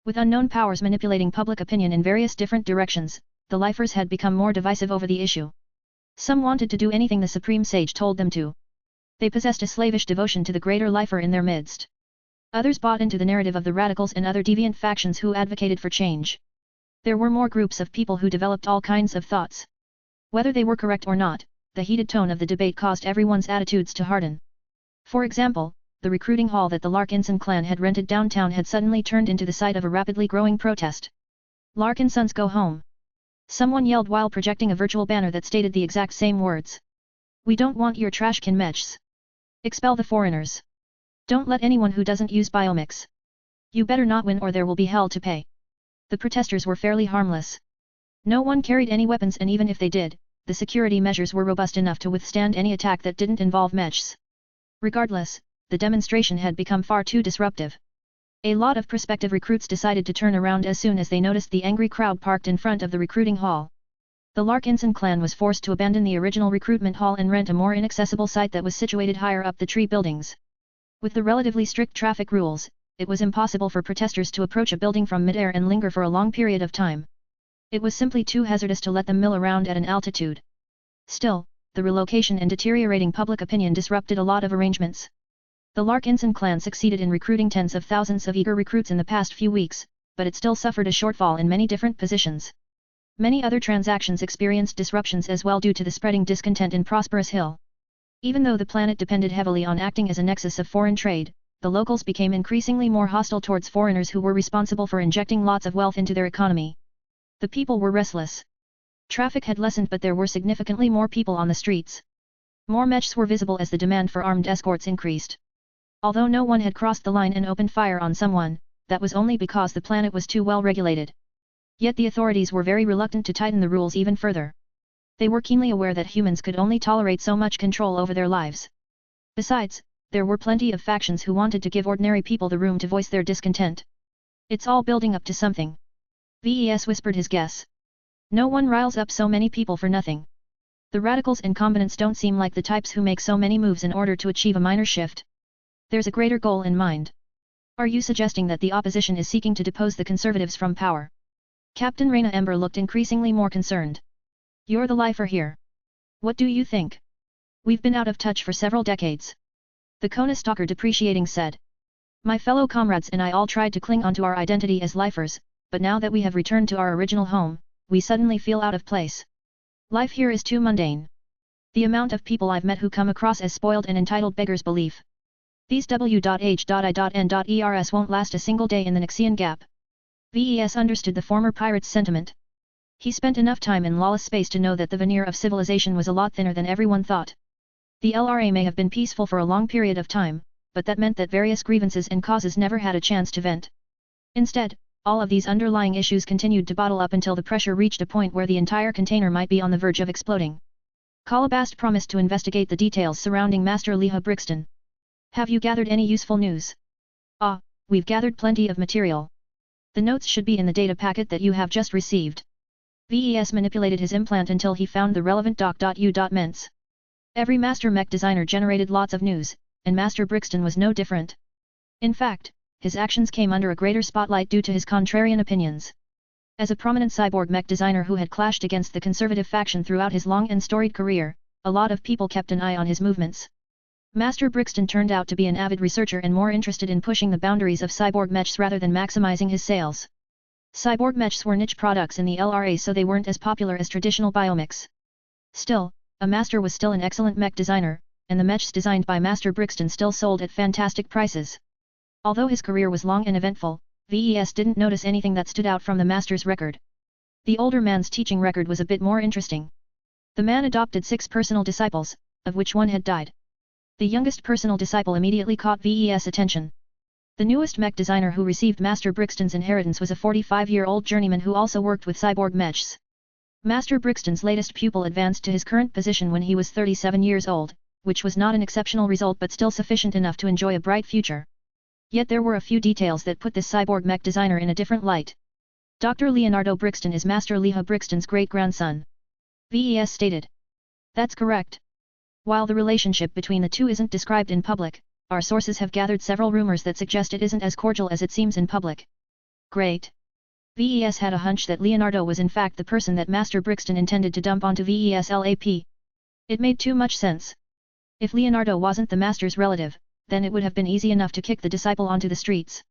With unknown powers manipulating public opinion in various different directions, the lifers had become more divisive over the issue. Some wanted to do anything the Supreme Sage told them to. They possessed a slavish devotion to the greater lifer in their midst. Others bought into the narrative of the radicals and other deviant factions who advocated for change. There were more groups of people who developed all kinds of thoughts. Whether they were correct or not, the heated tone of the debate caused everyone's attitudes to harden. For example, the recruiting hall that the Larkinson clan had rented downtown had suddenly turned into the site of a rapidly growing protest. Larkinsons go home! Someone yelled while projecting a virtual banner that stated the exact same words. We don't want your trashcan mechs. Expel the foreigners. Don't let anyone who doesn't use biomechs. You better not win or there will be hell to pay. The protesters were fairly harmless. No one carried any weapons and even if they did, the security measures were robust enough to withstand any attack that didn't involve mechs. Regardless, the demonstration had become far too disruptive. A lot of prospective recruits decided to turn around as soon as they noticed the angry crowd parked in front of the recruiting hall. The Larkinson clan was forced to abandon the original recruitment hall and rent a more inaccessible site that was situated higher up the tree buildings. With the relatively strict traffic rules, it was impossible for protesters to approach a building from midair and linger for a long period of time. It was simply too hazardous to let them mill around at an altitude. Still, the relocation and deteriorating public opinion disrupted a lot of arrangements. The Larkinson clan succeeded in recruiting tens of thousands of eager recruits in the past few weeks, but it still suffered a shortfall in many different positions. Many other transactions experienced disruptions as well due to the spreading discontent in Prosperous Hill. Even though the planet depended heavily on acting as a nexus of foreign trade, the locals became increasingly more hostile towards foreigners who were responsible for injecting lots of wealth into their economy. The people were restless. Traffic had lessened but there were significantly more people on the streets. More mechs were visible as the demand for armed escorts increased. Although no one had crossed the line and opened fire on someone, that was only because the planet was too well regulated. Yet the authorities were very reluctant to tighten the rules even further. They were keenly aware that humans could only tolerate so much control over their lives. Besides, there were plenty of factions who wanted to give ordinary people the room to voice their discontent. It's all building up to something. VES whispered his guess. No one riles up so many people for nothing. The radicals and combinants don't seem like the types who make so many moves in order to achieve a minor shift. There's a greater goal in mind. Are you suggesting that the opposition is seeking to depose the conservatives from power? Captain Reina Ember looked increasingly more concerned. You're the lifer here. What do you think? We've been out of touch for several decades. The Kona stalker depreciating said. My fellow comrades and I all tried to cling onto our identity as lifers, but now that we have returned to our original home, we suddenly feel out of place. Life here is too mundane. The amount of people I've met who come across as spoiled and entitled beggars belief. These W.H.I.N.ERS won't last a single day in the Nixian Gap. VES understood the former pirate's sentiment. He spent enough time in lawless space to know that the veneer of civilization was a lot thinner than everyone thought. The LRA may have been peaceful for a long period of time, but that meant that various grievances and causes never had a chance to vent. Instead, all of these underlying issues continued to bottle up until the pressure reached a point where the entire container might be on the verge of exploding. Calabast promised to investigate the details surrounding Master Leha Brixton. Have you gathered any useful news? Ah, we've gathered plenty of material. The notes should be in the data packet that you have just received. VES manipulated his implant until he found the relevant doc.u.ments. Every master mech designer generated lots of news, and Master Brixton was no different. In fact, his actions came under a greater spotlight due to his contrarian opinions. As a prominent cyborg mech designer who had clashed against the conservative faction throughout his long and storied career, a lot of people kept an eye on his movements. Master Brixton turned out to be an avid researcher and more interested in pushing the boundaries of cyborg mechs rather than maximizing his sales. Cyborg mechs were niche products in the LRA, so they weren't as popular as traditional biomechs. Still, a master was still an excellent mech designer, and the mechs designed by Master Brixton still sold at fantastic prices. Although his career was long and eventful, VES didn't notice anything that stood out from the master's record. The older man's teaching record was a bit more interesting. The man adopted 6 personal disciples, of which one had died. The youngest personal disciple immediately caught VES' attention. The newest mech designer who received Master Brixton's inheritance was a 45-year-old journeyman who also worked with cyborg mechs. Master Brixton's latest pupil advanced to his current position when he was 37 years old, which was not an exceptional result but still sufficient enough to enjoy a bright future. Yet there were a few details that put this cyborg mech designer in a different light. Dr. Leonardo Brixton is Master Leha Brixton's great-grandson. VES stated. That's correct. While the relationship between the two isn't described in public, our sources have gathered several rumors that suggest it isn't as cordial as it seems in public. Great. VES had a hunch that Leonardo was in fact the person that Master Brixton intended to dump onto VES LAP. It made too much sense. If Leonardo wasn't the master's relative, then it would have been easy enough to kick the disciple onto the streets.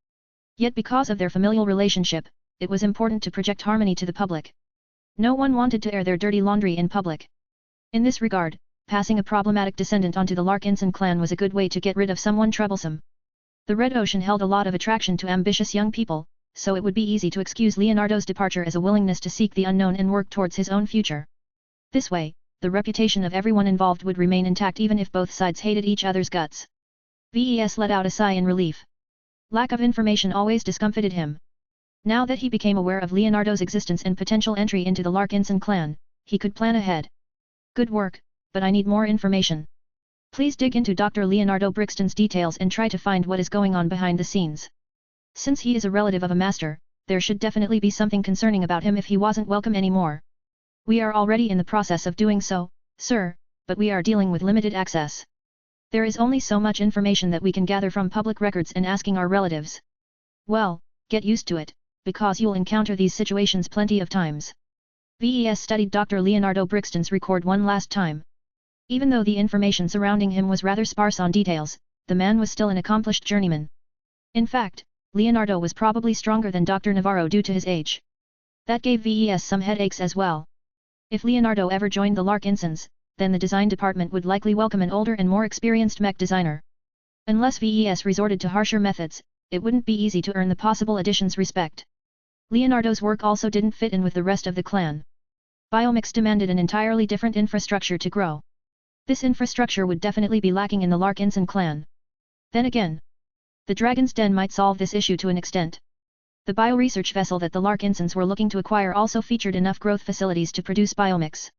Yet because of their familial relationship, it was important to project harmony to the public. No one wanted to air their dirty laundry in public. In this regard, passing a problematic descendant onto the Larkinson clan was a good way to get rid of someone troublesome. The Red Ocean held a lot of attraction to ambitious young people, so it would be easy to excuse Leonardo's departure as a willingness to seek the unknown and work towards his own future. This way, the reputation of everyone involved would remain intact even if both sides hated each other's guts. VES let out a sigh in relief. Lack of information always discomfited him. Now that he became aware of Leonardo's existence and potential entry into the Larkinson clan, he could plan ahead. Good work, but I need more information. Please dig into Dr. Leonardo Brixton's details and try to find what is going on behind the scenes. Since he is a relative of a master, there should definitely be something concerning about him if he wasn't welcome anymore. We are already in the process of doing so, sir, but we are dealing with limited access. There is only so much information that we can gather from public records and asking our relatives. Well, get used to it, because you'll encounter these situations plenty of times. VES studied Dr. Leonardo Brixton's record one last time. Even though the information surrounding him was rather sparse on details, the man was still an accomplished journeyman. In fact, Leonardo was probably stronger than Dr. Navarro due to his age. That gave VES some headaches as well. If Leonardo ever joined the Larkinsons, then the design department would likely welcome an older and more experienced mech designer. Unless VES resorted to harsher methods, it wouldn't be easy to earn the possible addition's respect. Leonardo's work also didn't fit in with the rest of the clan. Biomechs demanded an entirely different infrastructure to grow. This infrastructure would definitely be lacking in the Larkinson clan. Then again, the Dragon's Den might solve this issue to an extent. The bioresearch vessel that the Larkinsons were looking to acquire also featured enough growth facilities to produce biomechs.